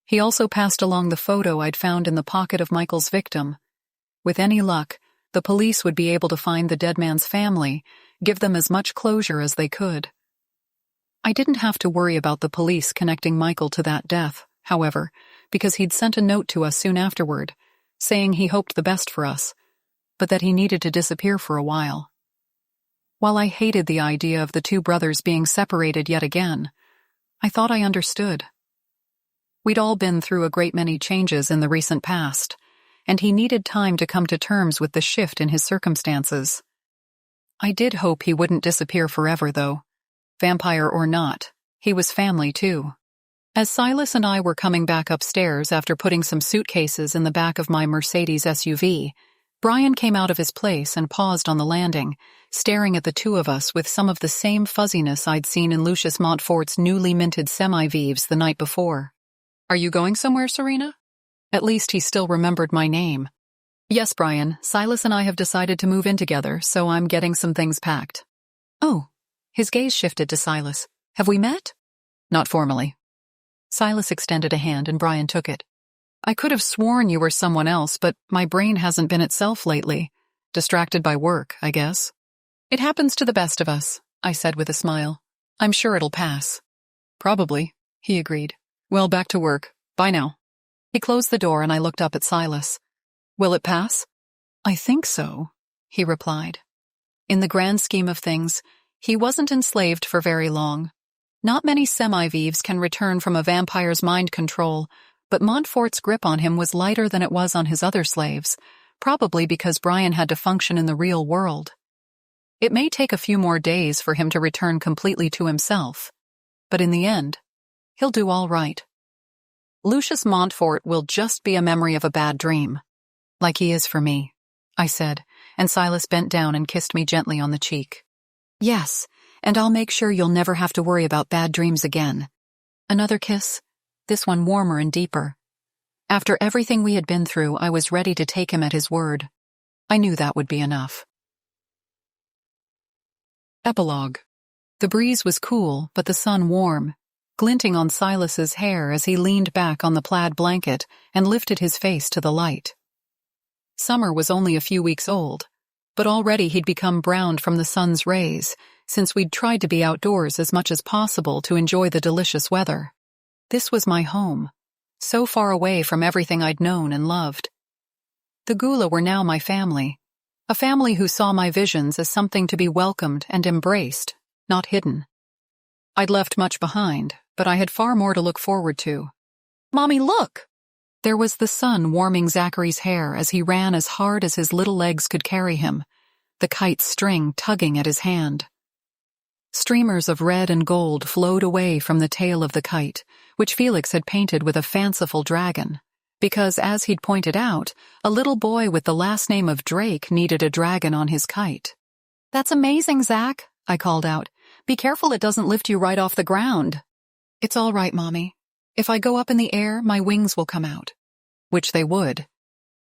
He also passed along the photo I'd found in the pocket of Michael's victim. With any luck, the police would be able to find the dead man's family, give them as much closure as they could. I didn't have to worry about the police connecting Michael to that death, however, because he'd sent a note to us soon afterward, saying he hoped the best for us, but that he needed to disappear for a while. While I hated the idea of the two brothers being separated yet again, I thought I understood. We'd all been through a great many changes in the recent past, and he needed time to come to terms with the shift in his circumstances. I did hope he wouldn't disappear forever, though. Vampire or not, he was family too. As Silas and I were coming back upstairs after putting some suitcases in the back of my Mercedes SUV, Brian came out of his place and paused on the landing, staring at the two of us with some of the same fuzziness I'd seen in Lucius Montfort's newly minted semi-vives the night before. "Are you going somewhere, Serena?" At least he still remembered my name. "Yes, Brian, Silas and I have decided to move in together, so I'm getting some things packed." "Oh." His gaze shifted to Silas. "Have we met?" "Not formally." Silas extended a hand and Brian took it. "I could have sworn you were someone else, but my brain hasn't been itself lately. Distracted by work, I guess." "It happens to the best of us," I said with a smile. "I'm sure it'll pass." "Probably," he agreed. "Well, back to work. Bye now." He closed the door and I looked up at Silas. "Will it pass?" "I think so," he replied. In the grand scheme of things, he wasn't enslaved for very long. Not many semi-vives can return from a vampire's mind control, but Montfort's grip on him was lighter than it was on his other slaves, probably because Brian had to function in the real world. It may take a few more days for him to return completely to himself, but in the end, he'll do all right. Lucius Montfort will just be a memory of a bad dream, like he is for me, I said, and Silas bent down and kissed me gently on the cheek. "Yes, and I'll make sure you'll never have to worry about bad dreams again." Another kiss, this one warmer and deeper. After everything we had been through, I was ready to take him at his word. I knew that would be enough. Epilogue. The breeze was cool, but the sun warm, glinting on Silas's hair as he leaned back on the plaid blanket and lifted his face to the light. Summer was only a few weeks old, but already he'd become browned from the sun's rays, since we'd tried to be outdoors as much as possible to enjoy the delicious weather. This was my home, so far away from everything I'd known and loved. The Gula were now my family, a family who saw my visions as something to be welcomed and embraced, not hidden. I'd left much behind, but I had far more to look forward to. "Mommy, look!" There was the sun warming Zachary's hair as he ran as hard as his little legs could carry him, the kite's string tugging at his hand. Streamers of red and gold flowed away from the tail of the kite, which Felix had painted with a fanciful dragon, because, as he'd pointed out, a little boy with the last name of Drake needed a dragon on his kite. "That's amazing, Zach," I called out. "Be careful it doesn't lift you right off the ground." "It's all right, Mommy. If I go up in the air, my wings will come out." Which they would.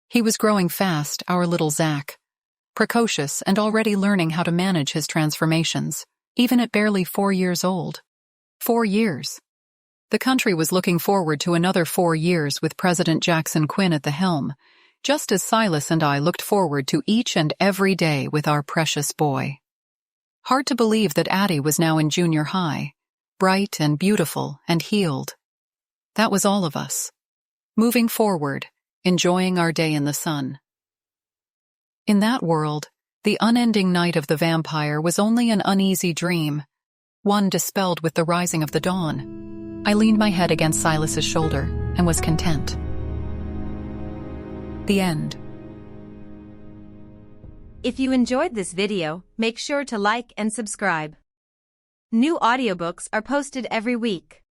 He was growing fast, our little Zach, precocious and already learning how to manage his transformations, even at barely 4 years old. 4 years. The country was looking forward to another 4 years with President Jackson Quinn at the helm, just as Silas and I looked forward to each and every day with our precious boy. Hard to believe that Addie was now in junior high, bright and beautiful and healed. That was all of us. Moving forward, enjoying our day in the sun. In that world, the unending night of the vampire was only an uneasy dream, one dispelled with the rising of the dawn. I leaned my head against Silas's shoulder and was content. The end. If you enjoyed this video, make sure to like and subscribe. New audiobooks are posted every week.